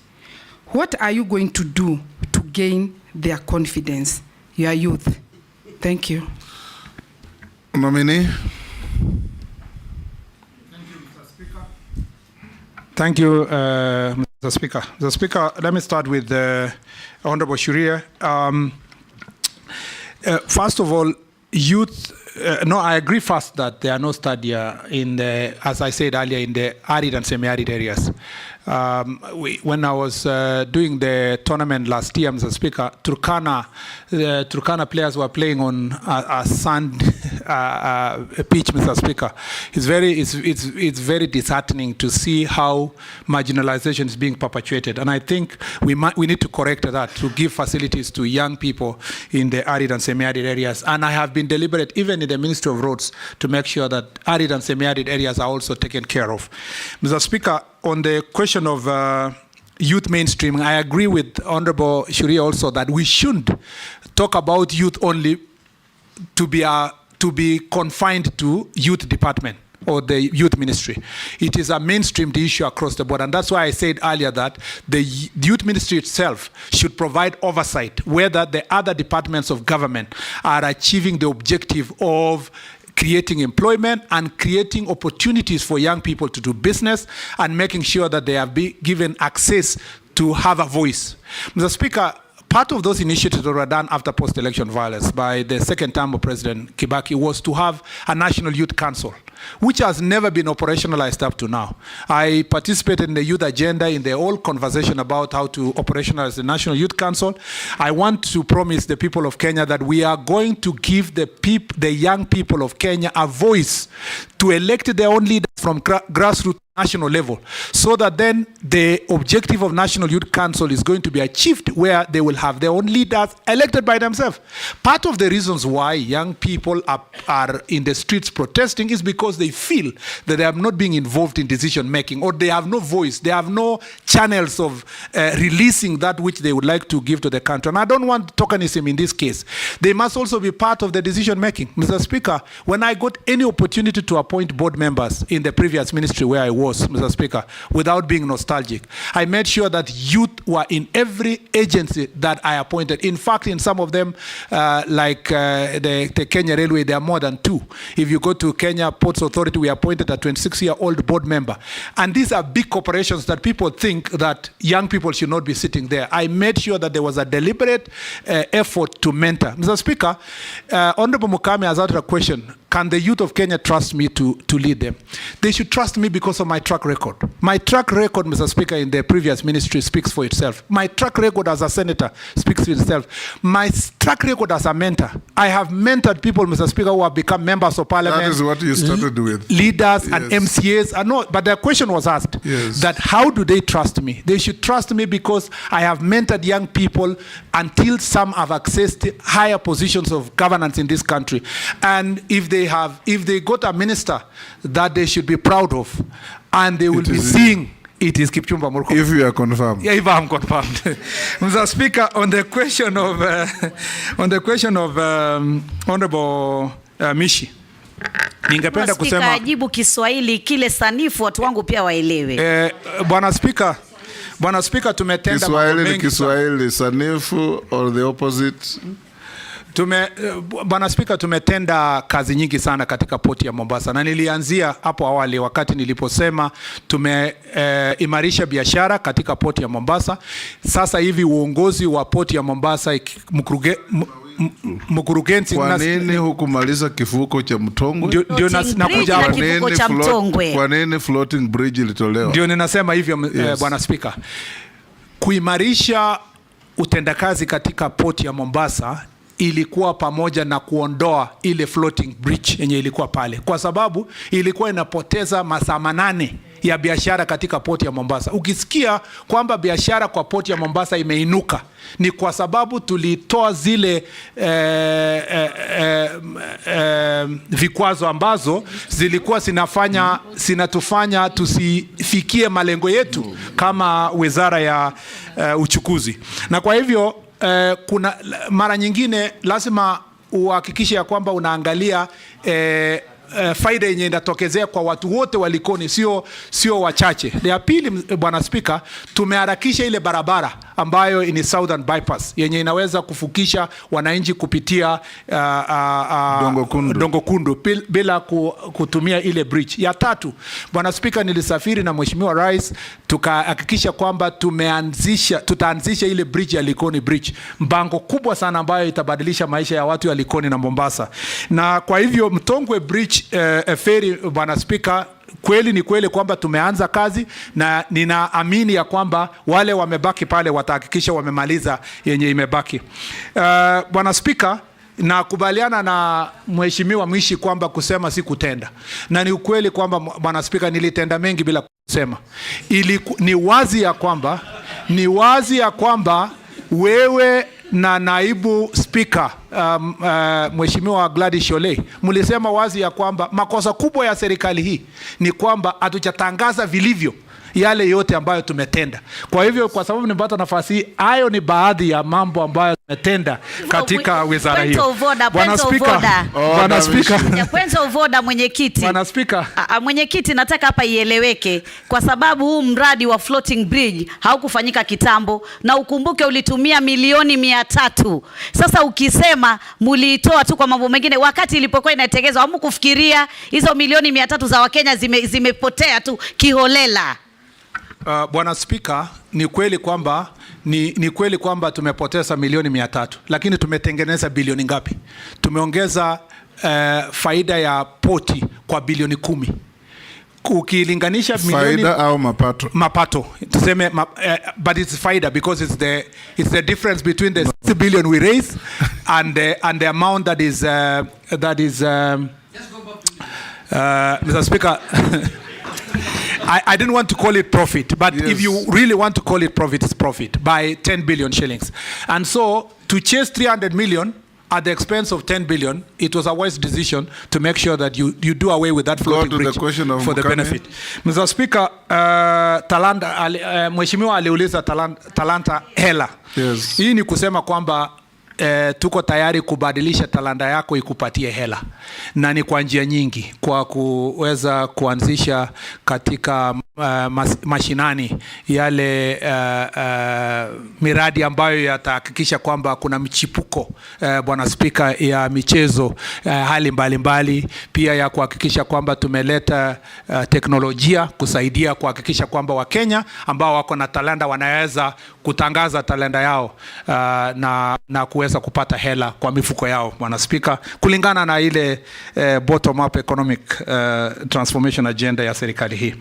what are you going to do to gain their confidence, your youth? Thank you. Nominee. Thank you, Mr. Speaker. Mr. Speaker, let me start with Honorable Shuria. First of all, youth, no, I agree first that there are no studies in the, as I said earlier, in the arid and semi-arid areas. When I was doing the tournament last year, Mr. Speaker, Turkana players were playing on a sand pitch, Mr. Speaker. It's very disheartening to see how marginalization is being perpetuated, and I think we need to correct that, to give facilities to young people in the arid and semi-arid areas. And I have been deliberate, even in the Ministry of Roads, to make sure that arid and semi-arid areas are also taken care of. Mr. Speaker, on the question of youth mainstreaming, I agree with Honorable Shuria also that we shouldn't talk about youth only to be confined to youth department or the youth ministry. It is a mainstreamed issue across the board, and that's why I said earlier that the youth ministry itself should provide oversight whether the other departments of government are achieving the objective of creating employment and creating opportunities for young people to do business and making sure that they are given access to have a voice. Mr. Speaker, part of those initiatives that were done after post-election violence by the second term of President Kibaki was to have a National Youth Council, which has never been operationalized up to now. I participated in the youth agenda in the whole conversation about how to operationalize the National Youth Council. I want to promise the people of Kenya that we are going to give the young people of Kenya a voice to elect their own leaders from grassroots national level, so that then the objective of National Youth Council is going to be achieved, where they will have their own leaders elected by themselves. Part of the reasons why young people are in the streets protesting is because they feel that they are not being involved in decision making, or they have no voice, they have no channels of releasing that which they would like to give to the country. And I don't want tokenism in this case. They must also be part of the decision making. Mr. Speaker, when I got any opportunity to appoint board members in the previous ministry where I was, Mr. Speaker, without being nostalgic, I made sure that youth were in every agency that I appointed. In fact, in some of them, like the Kenya Railway, there are more than 2. If you go to Kenya Ports Authority, we appointed a 26-year-old board member. And these are big corporations that people think that young people should not be sitting there. I made sure that there was a deliberate effort to mentor. Mr. Speaker, Honorable Murkomen has asked a question. Can the youth of Kenya trust me to lead them? They should trust me because of my track record. My track record, Mr. Speaker, in the previous ministry speaks for itself. My track record as a senator speaks for itself. My track record as a mentor. I have mentored people, Mr. Speaker, who have become members of parliament. That is what you started with. Leaders and MCAs. I know, but the question was asked that how do they trust me? They should trust me because I have mentored young people until some have accessed higher positions of governance in this country. And if they got a minister that they should be proud of, and they will be seeing it is Kipchumba Murkomen. If you are confirmed. Yeah, if I'm confirmed. Mr. Speaker, on the question of Honorable Mishi, ningependa kusema ajibu Kiswahili kile sanifu watu wangu pia waelewe. Bwana Speaker, tumetenda Kiswahili ni Kiswahili sanifu or the opposite. Bwana Speaker, tumetenda kazi nyingi sana katika poti ya Mombasa, na nilianzia hapo awali wakati niliposema tumeimarisha biashara katika poti ya Mombasa. Sasa hivi uongozi wa poti ya Mombasa mkurugenzi, kwa nini hukumaliza kivuko cha Mtongwe? Ndio nakuja hapo. Kwa nini floating bridge ilitolewa? Ndio ninasema hivyo, Bwana Speaker. Kuimarisha utendakazi katika poti ya Mombasa ilikuwa pamoja na kuondoa ile floating bridge yenye ilikuwa pale, kwa sababu ilikuwa inapoteza masaa 8 ya biashara katika poti ya Mombasa. Ukisikia kwamba biashara kwa poti ya Mombasa imeinuka, ni kwa sababu tulitoa zile vikwazo ambazo zilikuwa zinatufanya tusifikie malengo yetu kama wizara ya uchukuzi. Na kwa hivyo kuna mara nyingine lazima uhakikishe ya kwamba unaangalia faida yenye inatokezea kwa watu wote wa Likoni, sio wachache. Ya pili, Bwana Spika, tumeharakisha ile barabara ambayo ni Southern Bypass yenye inaweza kufukisha wananchi kupitia Dongo Kundu bila kutumia ile bridge. Ya tatu, Bwana Spika, nilisafiri na Mheshimiwa Rais tukahakikisha kwamba tutaanzisha ile bridge ya Likoni Bridge, mpango kubwa sana ambayo itabadilisha maisha ya watu ya Likoni na Mombasa. Na kwa hivyo Mtongwe Bridge ferry, Bwana Spika, kweli ni kweli kwamba tumeanza kazi, na ninaamini ya kwamba wale wamebaki pale watahakikisha wamemaliza yenye imebaki. Bwana Spika, nakubaliana na Mheshimiwa Mwishi kwamba kusema si kutenda, na ni ukweli kwamba Bwana Spika, nilitenda mengi bila kusema. Ni wazi ya kwamba wewe na naibu spika Mheshimiwa Gladys Sholei mlisema wazi ya kwamba makosa kubwa ya serikali hii ni kwamba hatujatangaza vilivyo yale yote ambayo tumetenda. Kwa hivyo, kwa sababu nimepata nafasi hii, hayo ni baadhi ya mambo ambayo tumetenda katika wizara hiyo. Bwana Spika, kwanza uvoda mwenyekiti. Bwana Spika, mwenyekiti, nataka hapa ieleweke, kwa sababu huu mradi wa floating bridge haukufanyika kitambo, na ukumbuke ulitumia milioni 300. Sasa ukisema muliitoa tu kwa mambo mengine, wakati ilipokuwa inatekelezwa hamkufikiria hizo milioni 300 za Wakenya zimepotea tu kiholela. Bwana Spika, ni kweli kwamba tumepoteza milioni 300, lakini tumetengeneza bilioni ngapi? Tumeongeza faida ya poti kwa bilioni 10. Ukilinganisha faida au mapato tuseme, but it's faida because it's the difference between the 60 billion we raise and the amount that is Mr. Speaker, I didn't want to call it profit, but yes, if you really want to call it profit, it's profit by 10 billion shillings. And so to chase 300 million at the expense of 10 billion, it was a wise decision to make sure that you do away with that floating bridge for the benefit. Mr. Speaker, Mheshimiwa aliuliza talanta hela. Yes. Hii ni kusema kwamba tuko tayari kubadilisha talanta yako ikupatie hela, na ni kwa njia nyingi, kwa kuweza kuanzisha katika mashinani yale miradi ambayo yatahakikisha kwamba kuna mchipuko, Bwana Spika, ya michezo hali mbalimbali, pia ya kuhakikisha kwamba tumeleta teknolojia kusaidia kuhakikisha kwamba Wakenya ambao wako na talanta wanaweza kutangaza talanta yao na kuweza kupata hela kwa mifuko yao, Bwana Spika, kulingana na ile bottom up economic transformation agenda ya serikali hii.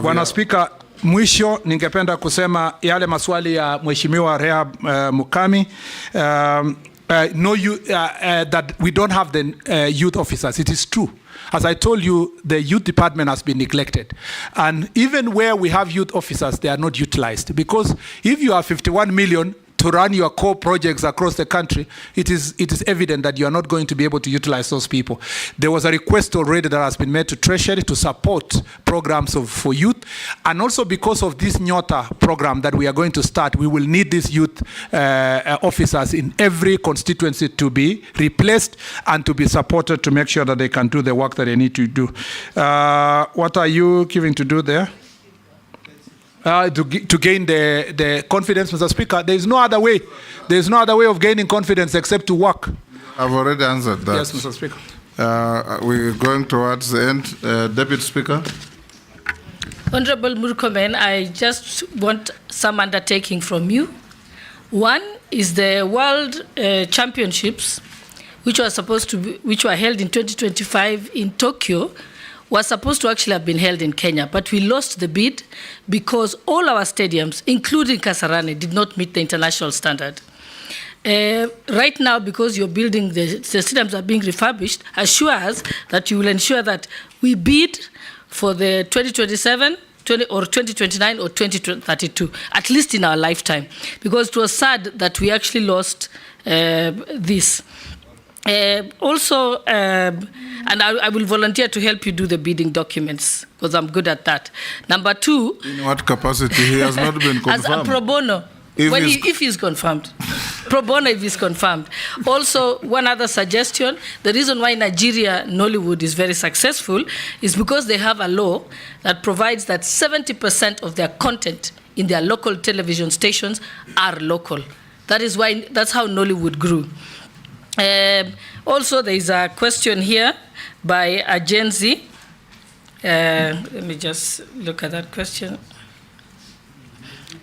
Bwana Spika, mwisho ningependa kusema yale maswali ya Mheshimiwa Rehab Mukami, that we don't have the youth officers. It is true. As I told you, the youth department has been neglected. And even where we have youth officers, they are not utilized. Because if you have 51 million to run your core projects across the country, it is evident that you are not going to be able to utilize those people. There was a request already that has been made to Treasury to support programs for youth. And also because of this Nyota program that we are going to start, we will need these youth officers in every constituency to be replaced and to be supported to make sure that they can do the work that they need to do. What are you giving to do there? To gain the confidence, Mr. Speaker. There is no other way. There is no other way of gaining confidence except to work. I've already answered that. Yes, Mr. Speaker. We're going towards the end. Deputy Speaker. Honorable Murkomen, I just want some undertaking from you. One is the World Championships, which were held in 2025 in Tokyo, was supposed to actually have been held in Kenya, but we lost the bid because all our stadiums, including Kasarani, did not meet the international standard. Right now, because you're building, the stadiums are being refurbished, assure us that you will ensure that we bid for the 2027, 2029 or 2032, at least in our lifetime, because it was sad that we actually lost this. Also, and I will volunteer to help you do the bidding documents, because I'm good at that. Number two... In what capacity? He has not been confirmed. As a pro bono. If he's confirmed. Pro bono if he's confirmed. Also, one other suggestion, the reason why Nigeria, Nollywood is very successful is because they have a law that provides that 70% of their content in their local television stations are local. That's how Nollywood grew. Also, there is a question here by Agenzi. Let me just look at that question.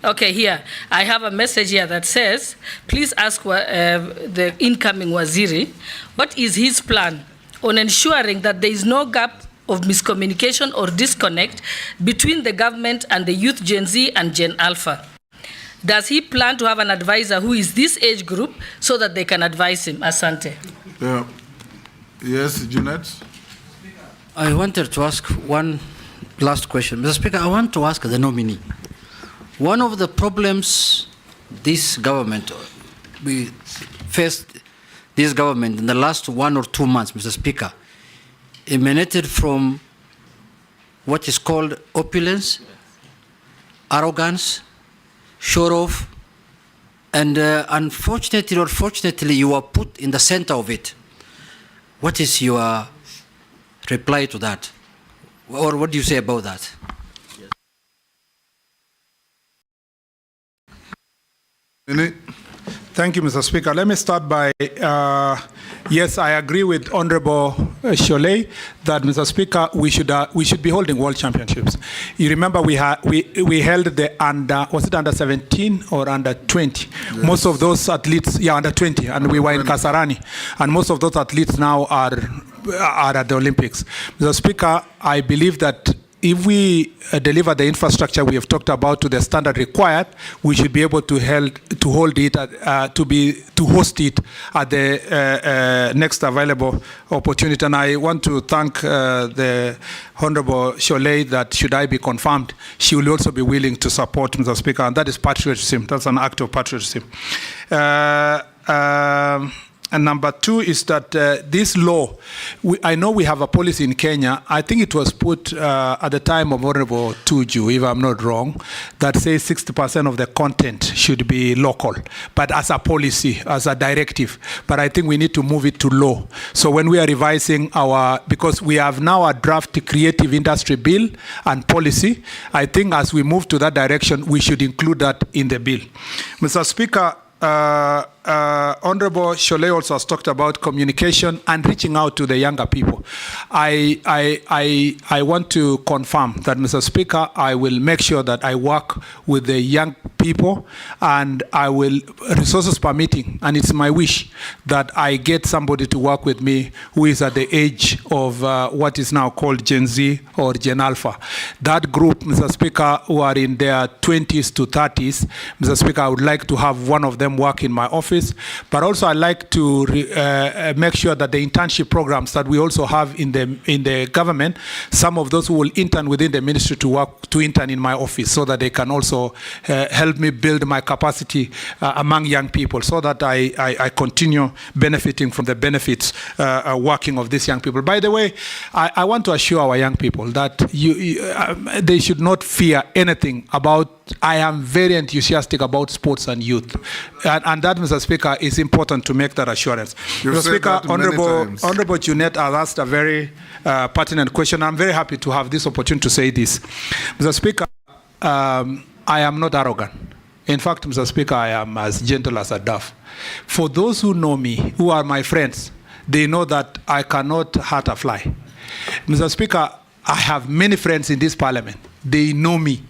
Okay, here. I have a message here that says, please ask the incoming Waziri, what is his plan on ensuring that there is no gap of miscommunication or disconnect between the government and the youth Gen Z and Gen Alpha? Does he plan to have an advisor who is this age group so that they can advise him? Asante. Yeah. Yes, Jeanette? I wanted to ask one last question. Mr. Speaker, I want to ask the nominee. One of the problems this government, we faced this government in the last 1 or 2 months, Mr. Speaker, emanated from what is called opulence, arrogance, show off, and unfortunately or fortunately, you are put in the center of it. What is your reply to that? Or what do you say about that? Thank you, Mr. Speaker. Let me start by, yes, I agree with Honorable Cholet that, Mr. Speaker, we should be holding world championships. You remember we held the was it under 17 or under 20? Yes. Most of those athletes, under 20, and we were in Kasarani, and most of those athletes now are at the Olympics. Mr. Speaker, I believe that if we deliver the infrastructure we have talked about to the standard required, we should be able to host it at the next available opportunity. And I want to thank the Honorable Cholet that should I be confirmed, she will also be willing to support, Mr. Speaker, and that is patriotism. That's an act of patriotism. And number two is that this law, I know we have a policy in Kenya, I think it was put at the time of Honorable Tuju, if I'm not wrong, that says 60% of the content should be local, but as a policy, as a directive. But I think we need to move it to law. So when we are revising because we have now a draft creative industry bill and policy, I think as we move to that direction, we should include that in the bill. Mr. Speaker, Honorable Cholet also has talked about communication and reaching out to the younger people. I want to confirm that, Mr. Speaker, I will make sure that I work with the young people, and I will, resources permitting, and it's my wish that I get somebody to work with me who is at the age of what is now called Gen Z or Gen Alpha. That group, Mr. Speaker, who are in their 20s to 30s, Mr. Speaker, I would like to have one of them work in my office. But also I'd like to make sure that the internship programs that we also have in the government, some of those who will intern within the ministry to intern in my office, so that they can also help me build my capacity among young people, so that I continue benefiting from the benefits working of these young people. By the way, I want to assure our young people that they should not fear anything about. I am very enthusiastic about sports and youth, and that, Mr. Speaker, is important to make that assurance. Mr. Speaker, Honorable Jeanette has asked a very pertinent question. I'm very happy to have this opportunity to say this. Mr. Speaker, I am not arrogant. In fact, Mr. Speaker, I am as gentle as a dove. For those who know me, who are my friends, they know that I cannot hurt a fly. Mr. Speaker, I have many friends in this parliament. They know me.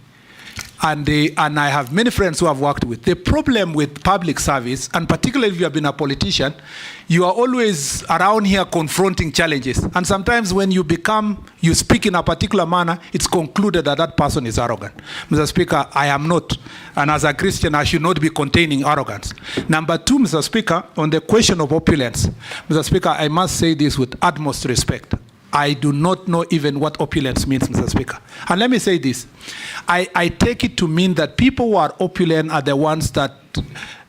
And I have many friends who I've worked with. The problem with public service, and particularly if you have been a politician, you are always around here confronting challenges. And sometimes when you speak in a particular manner, it's concluded that that person is arrogant. Mr. Speaker, I am not. And as a Christian, I should not be containing arrogance. Number two, Mr. Speaker, on the question of opulence, Mr. Speaker, I must say this with utmost respect. I do not know even what opulence means, Mr. Speaker. And let me say this. I take it to mean that people who are opulent are the ones that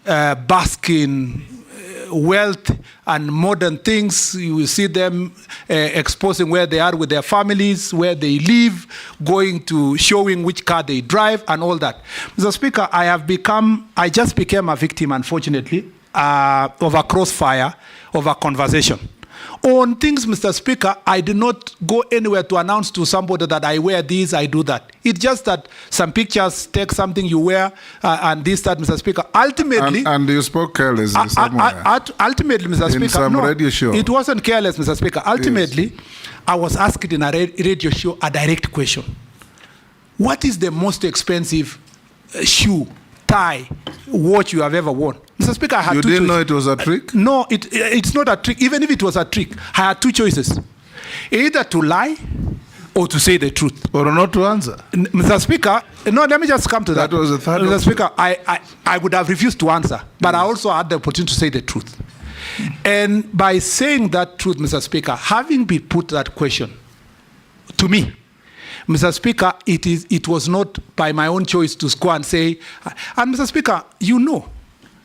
bask in wealth and modern things. You will see them exposing where they are with their families, where they live, going to showing which car they drive and all that. Mr. Speaker, I just became a victim, unfortunately, of a crossfire of a conversation. On things, Mr. Speaker, I do not go anywhere to announce to somebody that I wear this, I do that. It's just that some pictures take something you wear and this, that, Mr. Speaker. Ultimately... And you spoke carelessly somewhere. Ultimately, Mr. Speaker... In some radio show. It wasn't careless, Mr. Speaker. Ultimately, yes. I was asked in a radio show a direct question. What is the most expensive shoe, tie, watch you have ever worn? Mr. Speaker, I had You two didn't choices. know it was a trick? No, it's not a trick. Even if it was a trick, I had two choices. Either to lie or to say the truth. Or not to answer. Mr. Speaker, no, let me just come to that. That was the third Mr. option. Speaker, I would have refused to answer, but I also had the opportunity to say the truth. And by saying that truth, Mr. Speaker, having been put that question to me, Mr. Speaker, it was not by my own choice to go and say, and Mr. Speaker, you know,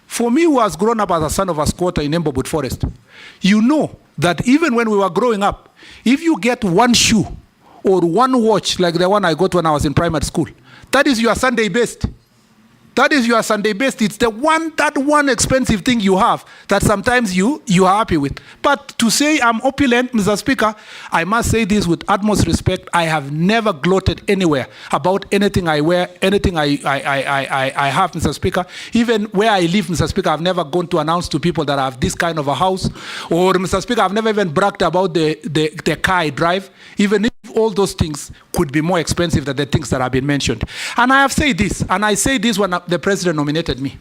for me who has grown up as a son of a squatter in Embobut Forest, you know that even when we were growing up, if you get one shoe or one watch like the one I got when I was in primary school, that is your Sunday best. That is your Sunday best. It's that one expensive thing you have that sometimes you are happy with. But to say I'm opulent, Mr. Speaker, I must say this with utmost respect. I have never gloated anywhere about anything I wear, anything I have, Mr. Speaker. Even where I live, Mr. Speaker, I've never gone to announce to people that I have this kind of a house. Or, Mr. Speaker, I've never even bragged about the car I drive, even if all those things could be more expensive than the things that have been mentioned. And I have said this, and I say this when the president nominated me.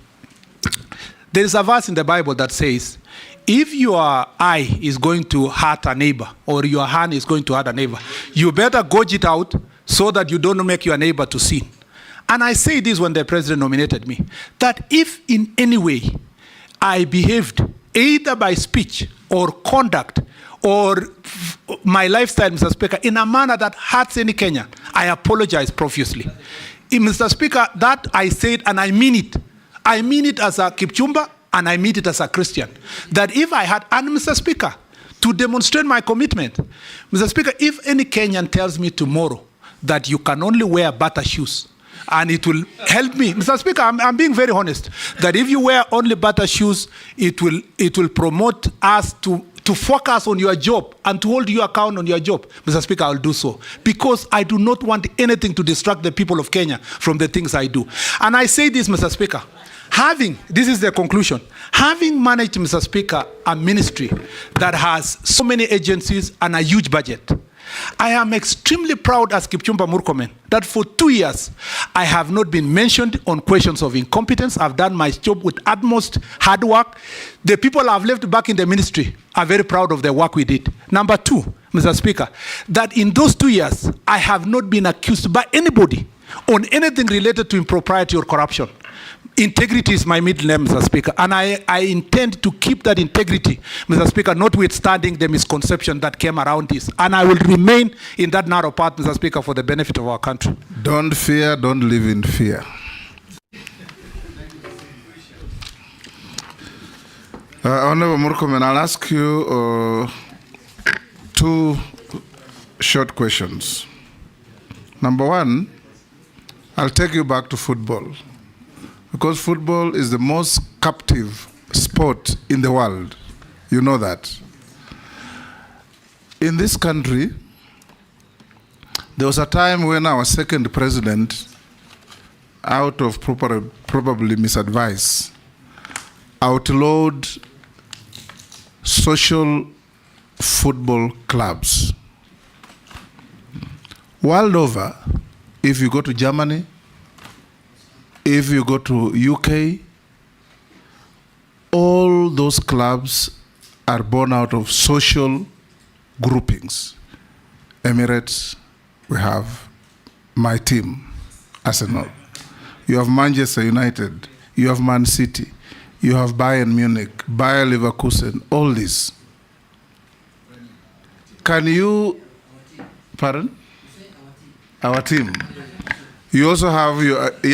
There is a verse in the Bible that says, if your eye is going to hurt a neighbor or your hand is going to hurt a neighbor, you better gouge it out so that you don't make your neighbor to sin. And I say this when the president nominated me, that if in any way I behaved either by speech or conduct or my lifestyle, Mr. Speaker, in a manner that hurts any Kenyan, I apologize profusely. Mr. Speaker, that I said, and I mean it. I mean it as a Kipchumba, and I mean it as a Christian. That if I had, and Mr. Speaker, to demonstrate my commitment, Mr. Speaker, if any Kenyan tells me tomorrow that you can only wear butter shoes, and it will help me, Mr. Speaker, I'm being very honest, that if you wear only butter shoes, it will promote us to focus on your job and to hold you account on your job, Mr. Speaker, I'll do so. Because I do not want anything to distract the people of Kenya from the things I do. And I say this, Mr. Speaker, this is the conclusion, having managed, Mr. Speaker, a ministry that has so many agencies and a huge budget, I am extremely proud as Kipchumba Murkomen that for 2 years, I have not been mentioned on questions of incompetence. I've done my job with utmost hard work. The people I've left back in the ministry are very proud of the work we did. Number two, Mr. Speaker, that in those 2 years, I have not been accused by anybody on anything related to impropriety or corruption. Integrity is my middle name, Mr. Speaker, and I intend to keep that integrity, Mr. Speaker, notwithstanding the misconception that came around this. And I will remain in that narrow path, Mr. Speaker, for the benefit of our country. Don't fear, don't live in fear. Honorable Murkomen, I'll ask you two short questions. Number one, I'll take you back to football. Because football is the most captive sport in the world. You know that. In this country, there was a time when our second president, out of probably misadvice, outlawed social football clubs. World over, if you go to Germany, if you go to UK, all those clubs are born out of social groupings. Emirates, we have my team, Arsenal. You have Manchester United, you have Man City, you have Bayern Munich, Bayer Leverkusen, all this. Can you Pardon? Our team. You also have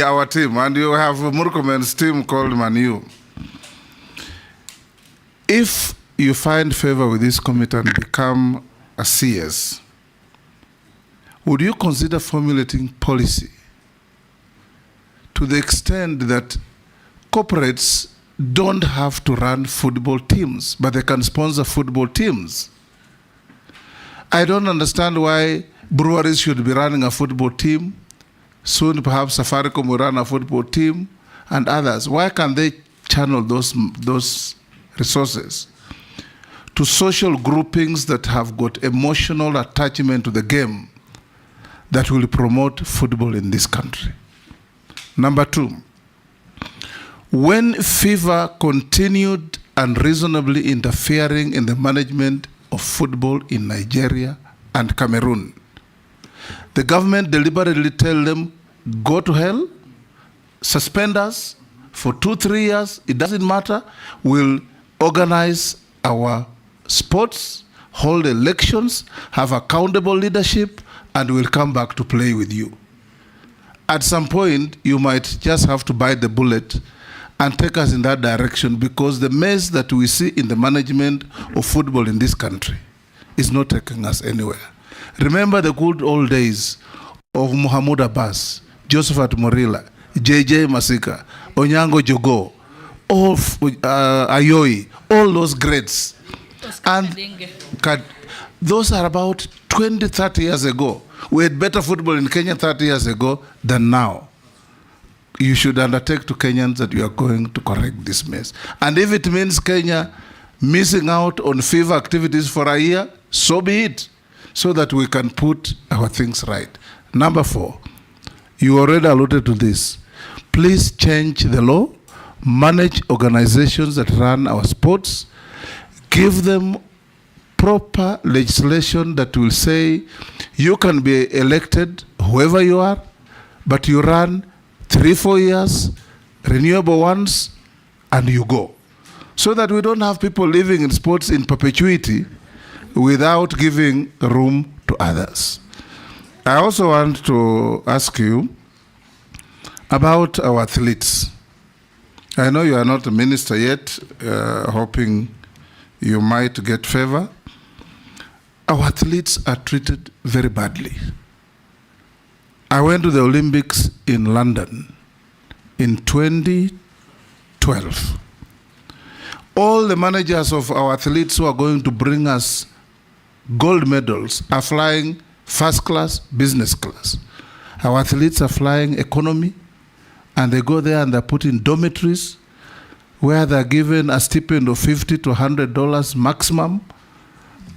our team, and you have Murkomen's team called Manu. If you find favor with this committee and become a CS, would you consider formulating policy to the extent that corporates don't have to run football teams, but they can sponsor football teams? I don't understand why breweries should be running a football team. Soon perhaps Safaricom will run a football team and others. Why can't they channel those resources to social groupings that have got emotional attachment to the game that will promote football in this country? Number two, when FIFA continued unreasonably interfering in the management of football in Nigeria and Cameroon, the government deliberately tell them, go to hell, suspend us for 2-3 years, it doesn't matter, we'll organize our sports, hold elections, have accountable leadership, and we'll come back to play with you. At some point, you might just have to bite the bullet and take us in that direction, because the mess that we see in the management of football in this country is not taking us anywhere. Remember the good old days of Muhammad Abbas, Josephat Morila, JJ Masika, Onyango Jogo, Ayoi, all those greats. And those are about 20, 30 years ago. We had better football in Kenya 30 years ago than now. You should undertake to Kenyans that you are going to correct this mess. And if it means Kenya missing out on FIFA activities for a year, so be it, so that we can put our things right. Number 4, you already alluded to this. Please change the law, manage organizations that run our sports, give them proper legislation that will say you can be elected, whoever you are, but you run 3-4 years, renewable ones, and you go. So that we don't have people living in sports in perpetuity without giving room to others. I also want to ask you about our athletes. I know you are not a minister yet, hoping you might get favor. Our athletes are treated very badly. I went to the Olympics in London in 2012. All the managers of our athletes who are going to bring us gold medals are flying first class, business class. Our athletes are flying economy, and they go there and they're put in dormitories where they're given a stipend of $50 to $100 maximum,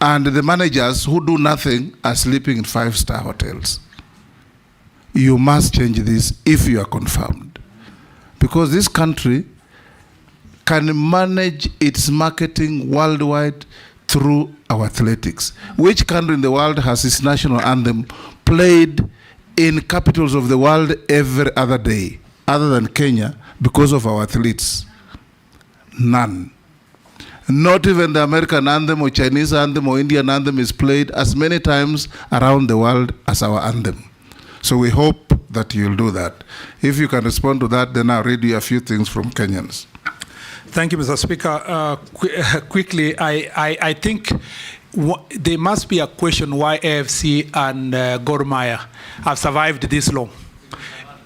and the managers who do nothing are sleeping in 5-star hotels. You must change this if you are confirmed, because this country can manage its marketing worldwide through our athletics. Which country in the world has its national anthem played in capitals of the world every other day, other than Kenya, because of our athletes? None. Not even the American anthem or Chinese anthem or Indian anthem is played as many times around the world as our anthem. So we hope that you'll do that. If you can respond to that, then I'll read you a few things from Kenyans. Thank you, Mr. Speaker. Quickly, I think there must be a question why AFC and Gor Mahia have survived this long.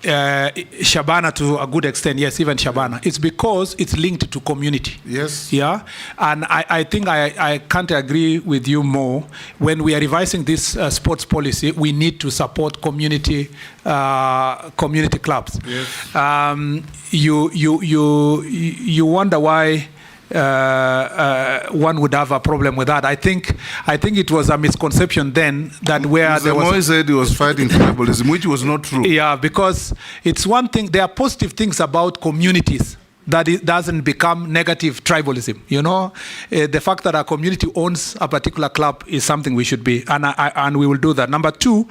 Shabana to a good extent, yes, even Shabana. It's because it's linked to community. Yes. Yeah, and I think I can't agree with you more. When we are revising this sports policy, we need to support community clubs. Yes. You wonder why one would have a problem with that. I think it was a misconception then that where there was. Moy said he was fighting tribalism, which was not true. Yeah, because it's one thing. There are positive things about communities that it doesn't become negative tribalism. You know, the fact that our community owns a particular club is something we should be, and we will do that. Number 2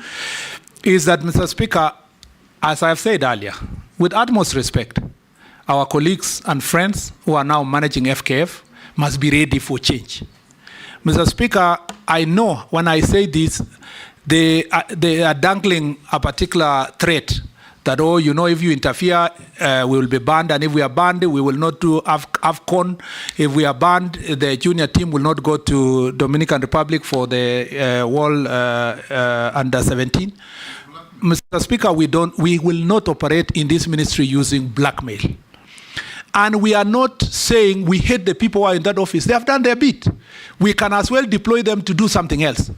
is that, Mr. Speaker, as I have said earlier, with utmost respect, our colleagues and friends who are now managing FKF must be ready for change. Mr. Speaker, I know when I say this, they are dangling a particular threat that, oh, you know, if you interfere, we will be banned, and if we are banned, we will not do AFCON. If we are banned, the junior team will not go to Dominican Republic for the World Under 17. Mr. Speaker, we will not operate in this ministry using blackmail. And we are not saying we hate the people who are in that office. They have done their bit. We can as well deploy them to do something else.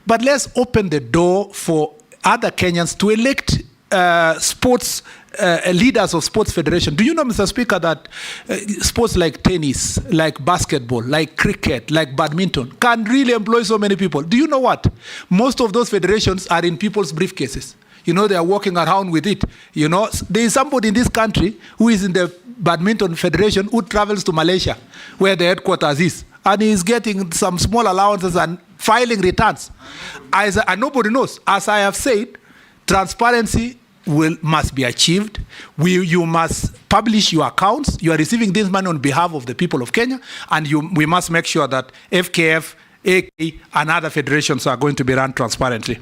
But let's open the door for other Kenyans to elect sports leaders of sports federation. Do you know, Mr. Speaker, that sports like tennis, like basketball, like cricket, like badminton can really employ so many people? Do you know what? Most of those federations are in people's briefcases. You know, they are walking around with it. You know, there is somebody in this country who is in the badminton federation who travels to Malaysia, where the headquarters is, and he is getting some small allowances and filing returns. And nobody knows. As I have said, transparency must be achieved. You must publish your accounts. You are receiving this money on behalf of the people of Kenya, and we must make sure that FKF, AK, and other federations are going to be run transparently.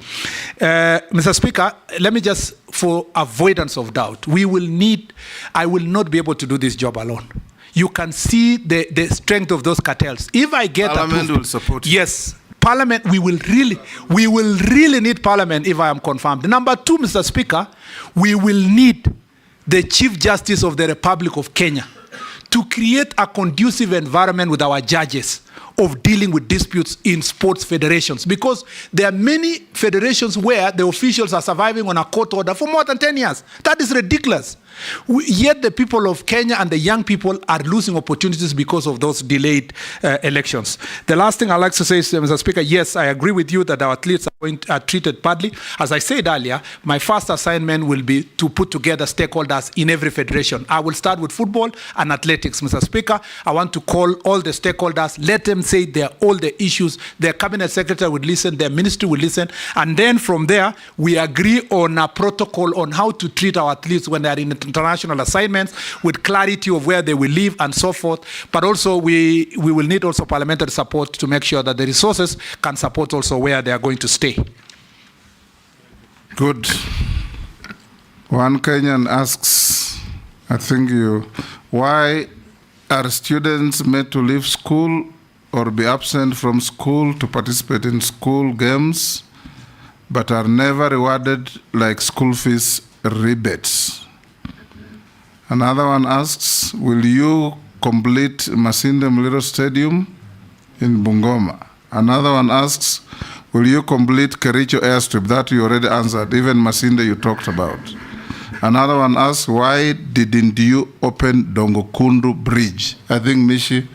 Mr. Speaker, let me just, for avoidance of doubt, I will not be able to do this job alone. You can see the strength of those cartels. If I get Parliament will support you. Yes. Parliament, we will really need Parliament if I am confirmed. Number two, Mr. Speaker, we will need the Chief Justice of the Republic of Kenya to create a conducive environment with our judges of dealing with disputes in sports federations, because there are many federations where the officials are surviving on a court order for more than 10 years. That is ridiculous. Yet the people of Kenya and the young people are losing opportunities because of those delayed elections. The last thing I'd like to say is, Mr. Speaker, yes, I agree with you that our athletes are treated badly. As I said earlier, my first assignment will be to put together stakeholders in every federation. I will start with football and athletics, Mr. Speaker. I want to call all the stakeholders, let them say all the issues. Their cabinet secretary would listen, their ministry would listen, and then from there, we agree on a protocol on how to treat our athletes when they are in international assignments, with clarity of where they will live and so forth. But also we will need also parliamentary support to make sure that the resources can support also where they are going to stay. Good. One Kenyan asks, I think why are students made to leave school or be absent from school to participate in school games, but are never rewarded like school fees rebates? Another one asks, will you complete Masinde Muliro Stadium in Bungoma? Another one asks, will you complete Kericho airstrip? That you already answered, even Masinde you talked about. Another one asks, why didn't you open Dongokundu Bridge? I think Mishi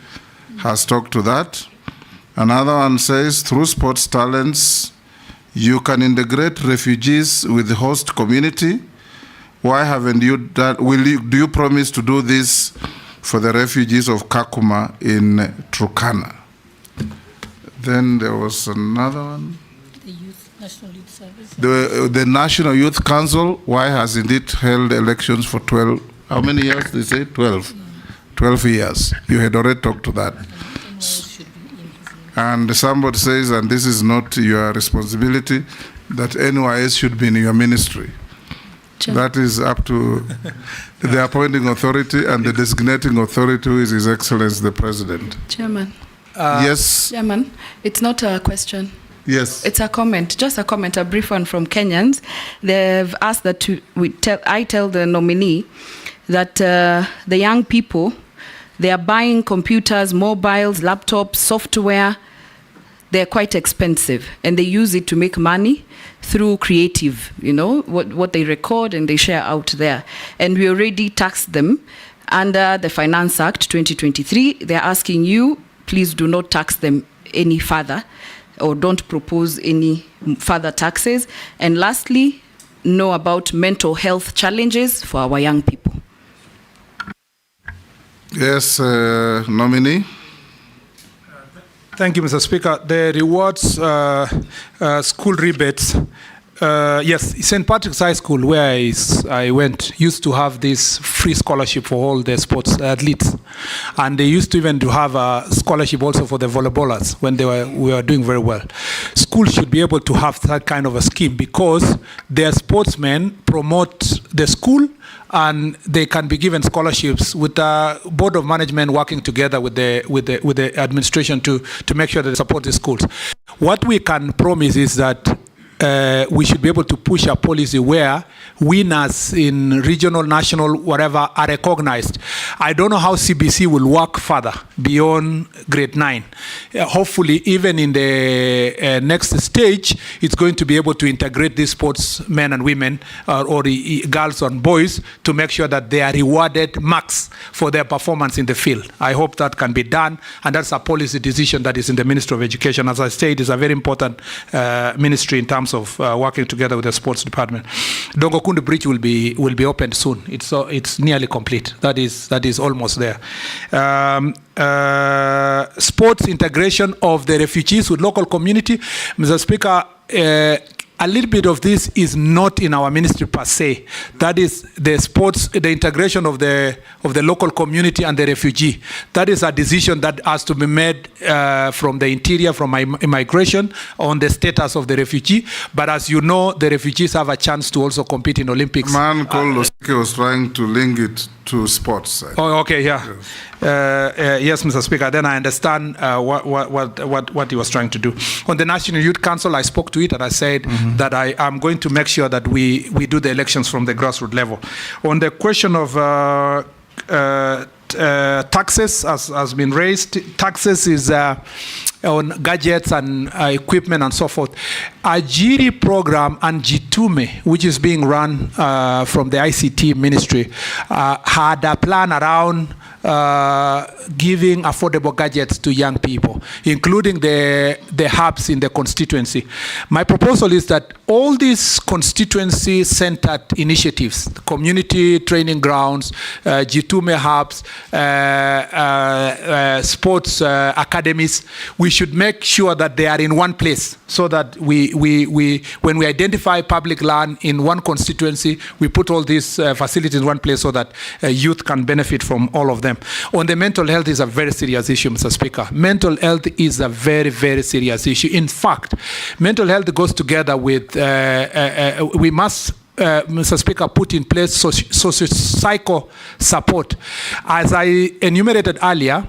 has talked to that. Another one says, through sports talents, you can integrate refugees with the host community. Why haven't you done? Do you promise to do this for the refugees of Kakuma in Turkana? Then there was another one. The National Youth Service. The National Youth Council, why hasn't it held elections for 12, how many years they say? 12. 12 years. You had already talked to that. And somebody says, and this is not your responsibility, that NYS should be in your ministry. That is up to the appointing authority and the designating authority, who is His Excellency the President. Chairman. Yes. Chairman, it's not a question. Yes. It's a comment, just a comment, a brief one from Kenyans. They've asked that I tell the nominee that the young people, they are buying computers, mobiles, laptops, software. They're quite expensive, and they use it to make money through creative, you know, what they record and they share out there. And we already taxed them under the Finance Act 2023. They're asking you, please do not tax them any further, or don't propose any further taxes. And lastly, know about mental health challenges for our young people. Yes, nominee. Thank you, Mr. Speaker. The rewards school rebates Yes, St. Patrick's High School, where I went, used to have this free scholarship for all the sports athletes. And they used to even to have a scholarship also for the volleyballers when we were doing very well. Schools should be able to have that kind of a scheme because their sportsmen promote the school and they can be given scholarships with the board of management working together with the administration to make sure that they support the schools. What we can promise is that we should be able to push a policy where winners in regional, national, whatever are recognized. I don't know how CBC will work further beyond grade 9. Hopefully, even in the next stage, it's going to be able to integrate these sportsmen and women or the girls and boys to make sure that they are rewarded max for their performance in the field. I hope that can be done, and that's a policy decision that is in the Ministry of Education. As I said, it's a very important ministry in terms of working together with the sports department. Dongokundu Bridge will be opened soon. It's nearly complete. That is almost there. Sports integration of the refugees with local community. Mr. Speaker, a little bit of this is not in our ministry per se. That is the sports, the integration of the local community and the refugee. That is a decision that has to be made from the interior, from immigration, on the status of the refugee. But as you know, the refugees have a chance to also compete in Olympics. Man called Losike was trying to link it to sports. Oh, okay, yeah. Yes, Mr. Speaker. Then I understand what he was trying to do. On the National Youth Council, I spoke to it and I said that I am going to make sure that we do the elections from the grassroots level. On the question of taxes has been raised. Taxes is on gadgets and equipment and so forth. A GIRI program and Jitume, which is being run from the ICT ministry, had a plan around giving affordable gadgets to young people, including the hubs in the constituency. My proposal is that all these constituency-centered initiatives, community training grounds, Jitume hubs, sports academies, we should make sure that they are in one place so that when we identify public land in one constituency, we put all these facilities in one place so that youth can benefit from all of them. On the mental health is a very serious issue, Mr. Speaker. Mental health is a very, very serious issue. In fact, mental health goes together with, we must, Mr. Speaker, put in place socio-psycho support. As I enumerated earlier,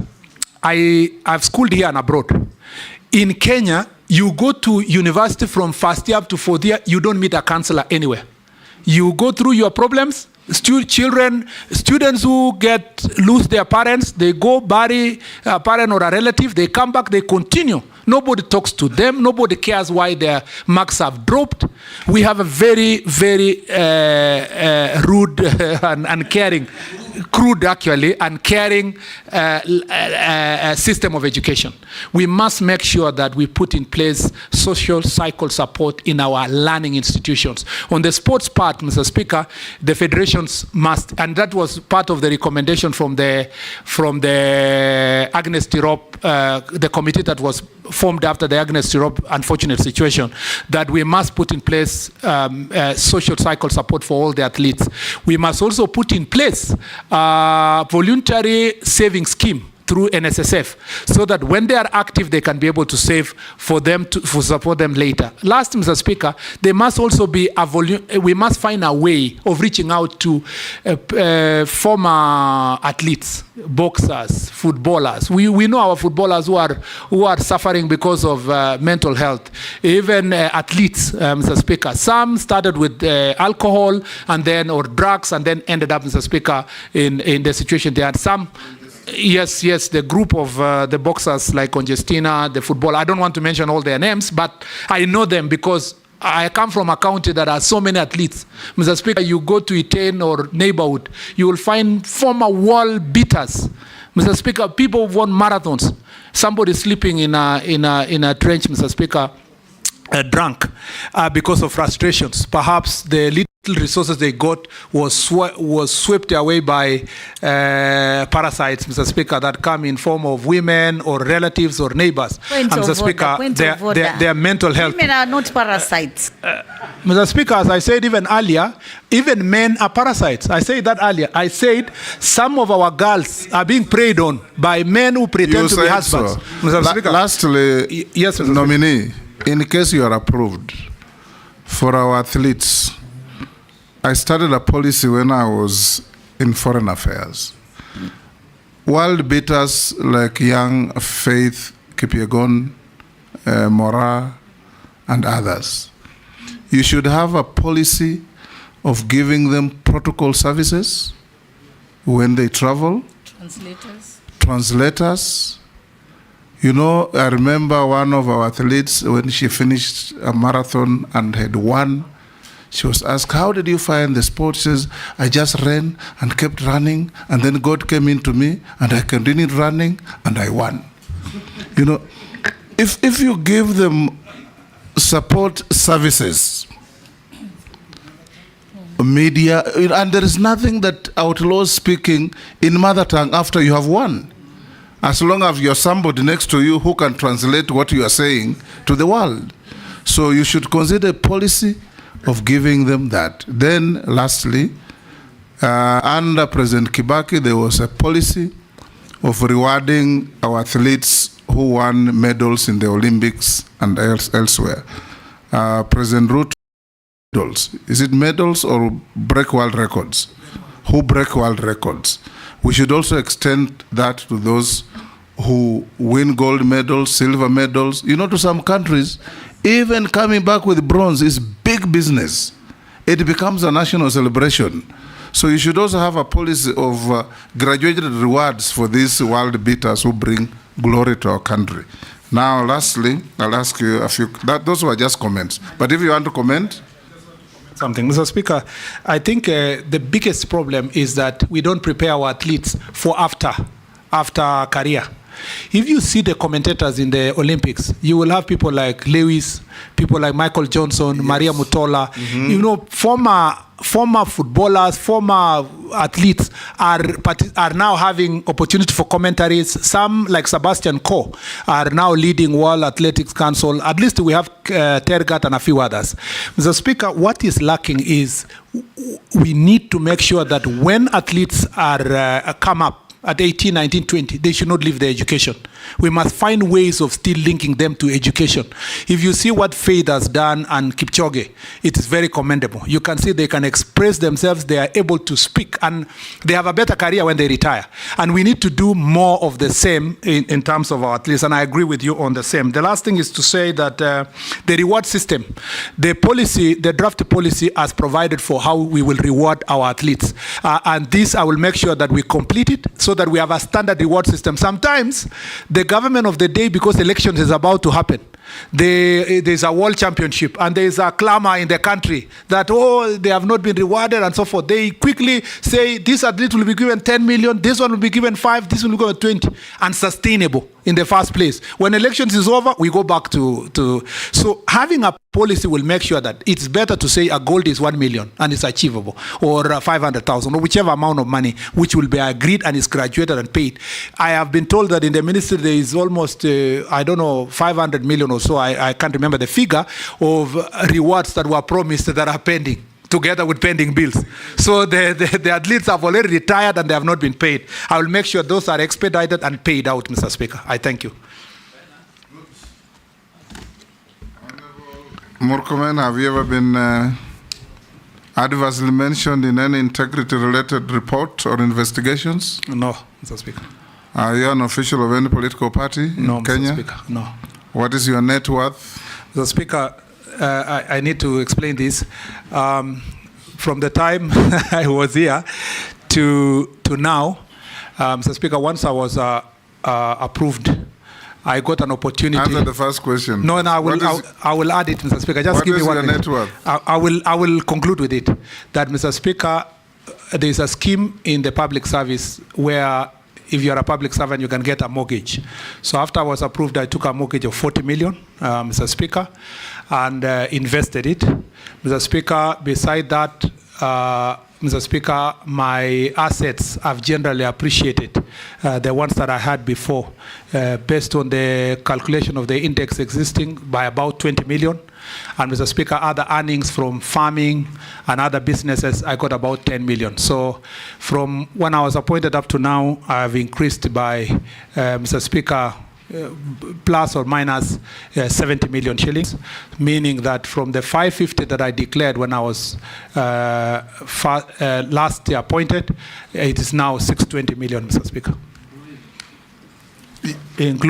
I've schooled here and abroad. In Kenya, you go to university from first year up to fourth year, you don't meet a counselor anywhere. You go through your problems. Students who lose their parents, they go bury a parent or a relative, they come back, they continue. Nobody talks to them. Nobody cares why their marks have dropped. We have a very, very rude and caring, crude actually, and caring system of education. We must make sure that we put in place social cycle support in our learning institutions. On the sports part, Mr. Speaker, the federations must, and that was part of the recommendation from the Agnes Tirop, the committee that was formed after the Agnes Tirop unfortunate situation, that we must put in place social cycle support for all the athletes. We must also put in place voluntary saving scheme through NSSF, so that when they are active, they can be able to save for support them later. Last, Mr. Speaker, there must also be we must find a way of reaching out to former athletes, boxers, footballers. We know our footballers who are suffering because of mental health. Even athletes, Mr. Speaker. Some started with alcohol and then or drugs and then ended up, Mr. Speaker, in the situation they had. Some. Yes, the group of the boxers like Congestina, the football. I don't want to mention all their names, but I know them because I come from a county that has so many athletes. Mr. Speaker, you go to Iten or neighborhood, you will find former world beaters. Mr. Speaker, people who won marathons. Somebody sleeping in a trench, Mr. Speaker, drunk because of frustrations. Perhaps the leader resources they got was swept away by parasites, Mr. Speaker, that come in form of women or relatives or neighbors. Mr. Speaker, their mental health. Women are not parasites. Mr. Speaker, as I said even earlier, even men are parasites. I said that earlier. I said some of our girls are being preyed on by men who pretend to be husbands. So. Mr. Speaker. Lastly, yes, Mr. nominee, in case you are approved, for our athletes, I started a policy when I was in foreign affairs. World beaters like young Faith Kipyegon, Mora, and others. You should have a policy of giving them protocol services when they travel. Translators. You know, I remember one of our athletes, when she finished a marathon and had won, she was asked, how did you find the sport? She says, I just ran and kept running, and then God came into me, and I continued running, and I won. You know, if you give them support services, media, and there is nothing that outlaws speaking in mother tongue after you have won, as long as you're somebody next to you who can translate what you are saying to the world. So you should consider a policy of giving them that. Then, lastly, under President Kibaki, there was a policy of rewarding our athletes who won medals in the Olympics and elsewhere. President Ruto, medals. Is it medals or break world records? Who break world records? We should also extend that to those who win gold medals, silver medals. You know, to some countries, even coming back with bronze is big business. It becomes a national celebration. So you should also have a policy of graduated rewards for these world beaters who bring glory to our country. Now, lastly, I'll ask you a few, those were just comments. But if you want to comment. Something. Mr. Speaker, I think the biggest problem is that we don't prepare our athletes for after career. If you see the commentators in the Olympics, you will have people like Lewis, people like Michael Johnson, yes. Maria Mutola, you know, former footballers, former athletes are now having opportunity for commentaries. Some, like Sebastian Coe, are now leading World Athletics Council. At least we have Tergat and a few others. Mr. Speaker, what is lacking is we need to make sure that when athletes are come up at 18, 19, 20, they should not leave their education. We must find ways of still linking them to education. If you see what Faith has done and Kipchoge, it is very commendable. You can see they can express themselves, they are able to speak, and they have a better career when they retire. And we need to do more of the same in terms of our athletes, and I agree with you on the same. The last thing is to say that the reward system, the policy, the draft policy has provided for how we will reward our athletes. And this, I will make sure that we complete it so that we have a standard reward system. Sometimes the government of the day, because elections is about to happen, there's a world championship and there's a clamor in the country that, oh, they have not been rewarded and so forth. They quickly say this athlete will be given 10 million, this one will be given 5, this one will be given 20, unsustainable in the first place. When elections is over, we go back to so having a policy will make sure that it's better to say a gold is 1 million and it's achievable, or 500,000, or whichever amount of money which will be agreed and is graduated and paid. I have been told that in the ministry there is almost, I don't know, 500 million or so, I can't remember the figure, of rewards that were promised that are pending, together with pending bills. So the athletes have already retired and they have not been paid. I will make sure those are expedited and paid out, Mr. Speaker. I thank you. Murkomen, have you ever been adversely mentioned in any integrity-related report or investigations? No, Mr. Speaker. Are you an official of any political party in Kenya? Mr. Speaker, no. What is your net worth? Mr. Speaker, I need to explain this. From the time I was here to now, Mr. Speaker, once I was approved, I got an opportunity. Answer the first question. No, I will add it, Mr. Speaker. Just give me 1 minute. What is your net worth? I will conclude with it. That, Mr. Speaker, there is a scheme in the public service where if you're a public servant, you can get a mortgage. So after I was approved, I took a mortgage of 40 million, Mr. Speaker, and invested it. Mr. Speaker, beside that, Mr. Speaker, my assets have generally appreciated, the ones that I had before, based on the calculation of the index existing by about 20 million. And Mr. Speaker, other earnings from farming and other businesses, I got about 10 million. So from when I was appointed up to now, I've increased by, Mr. Speaker, plus or minus 70 million shillings, meaning that from the 550 that I declared when I was last year appointed, it is now 620 million, Mr. Speaker.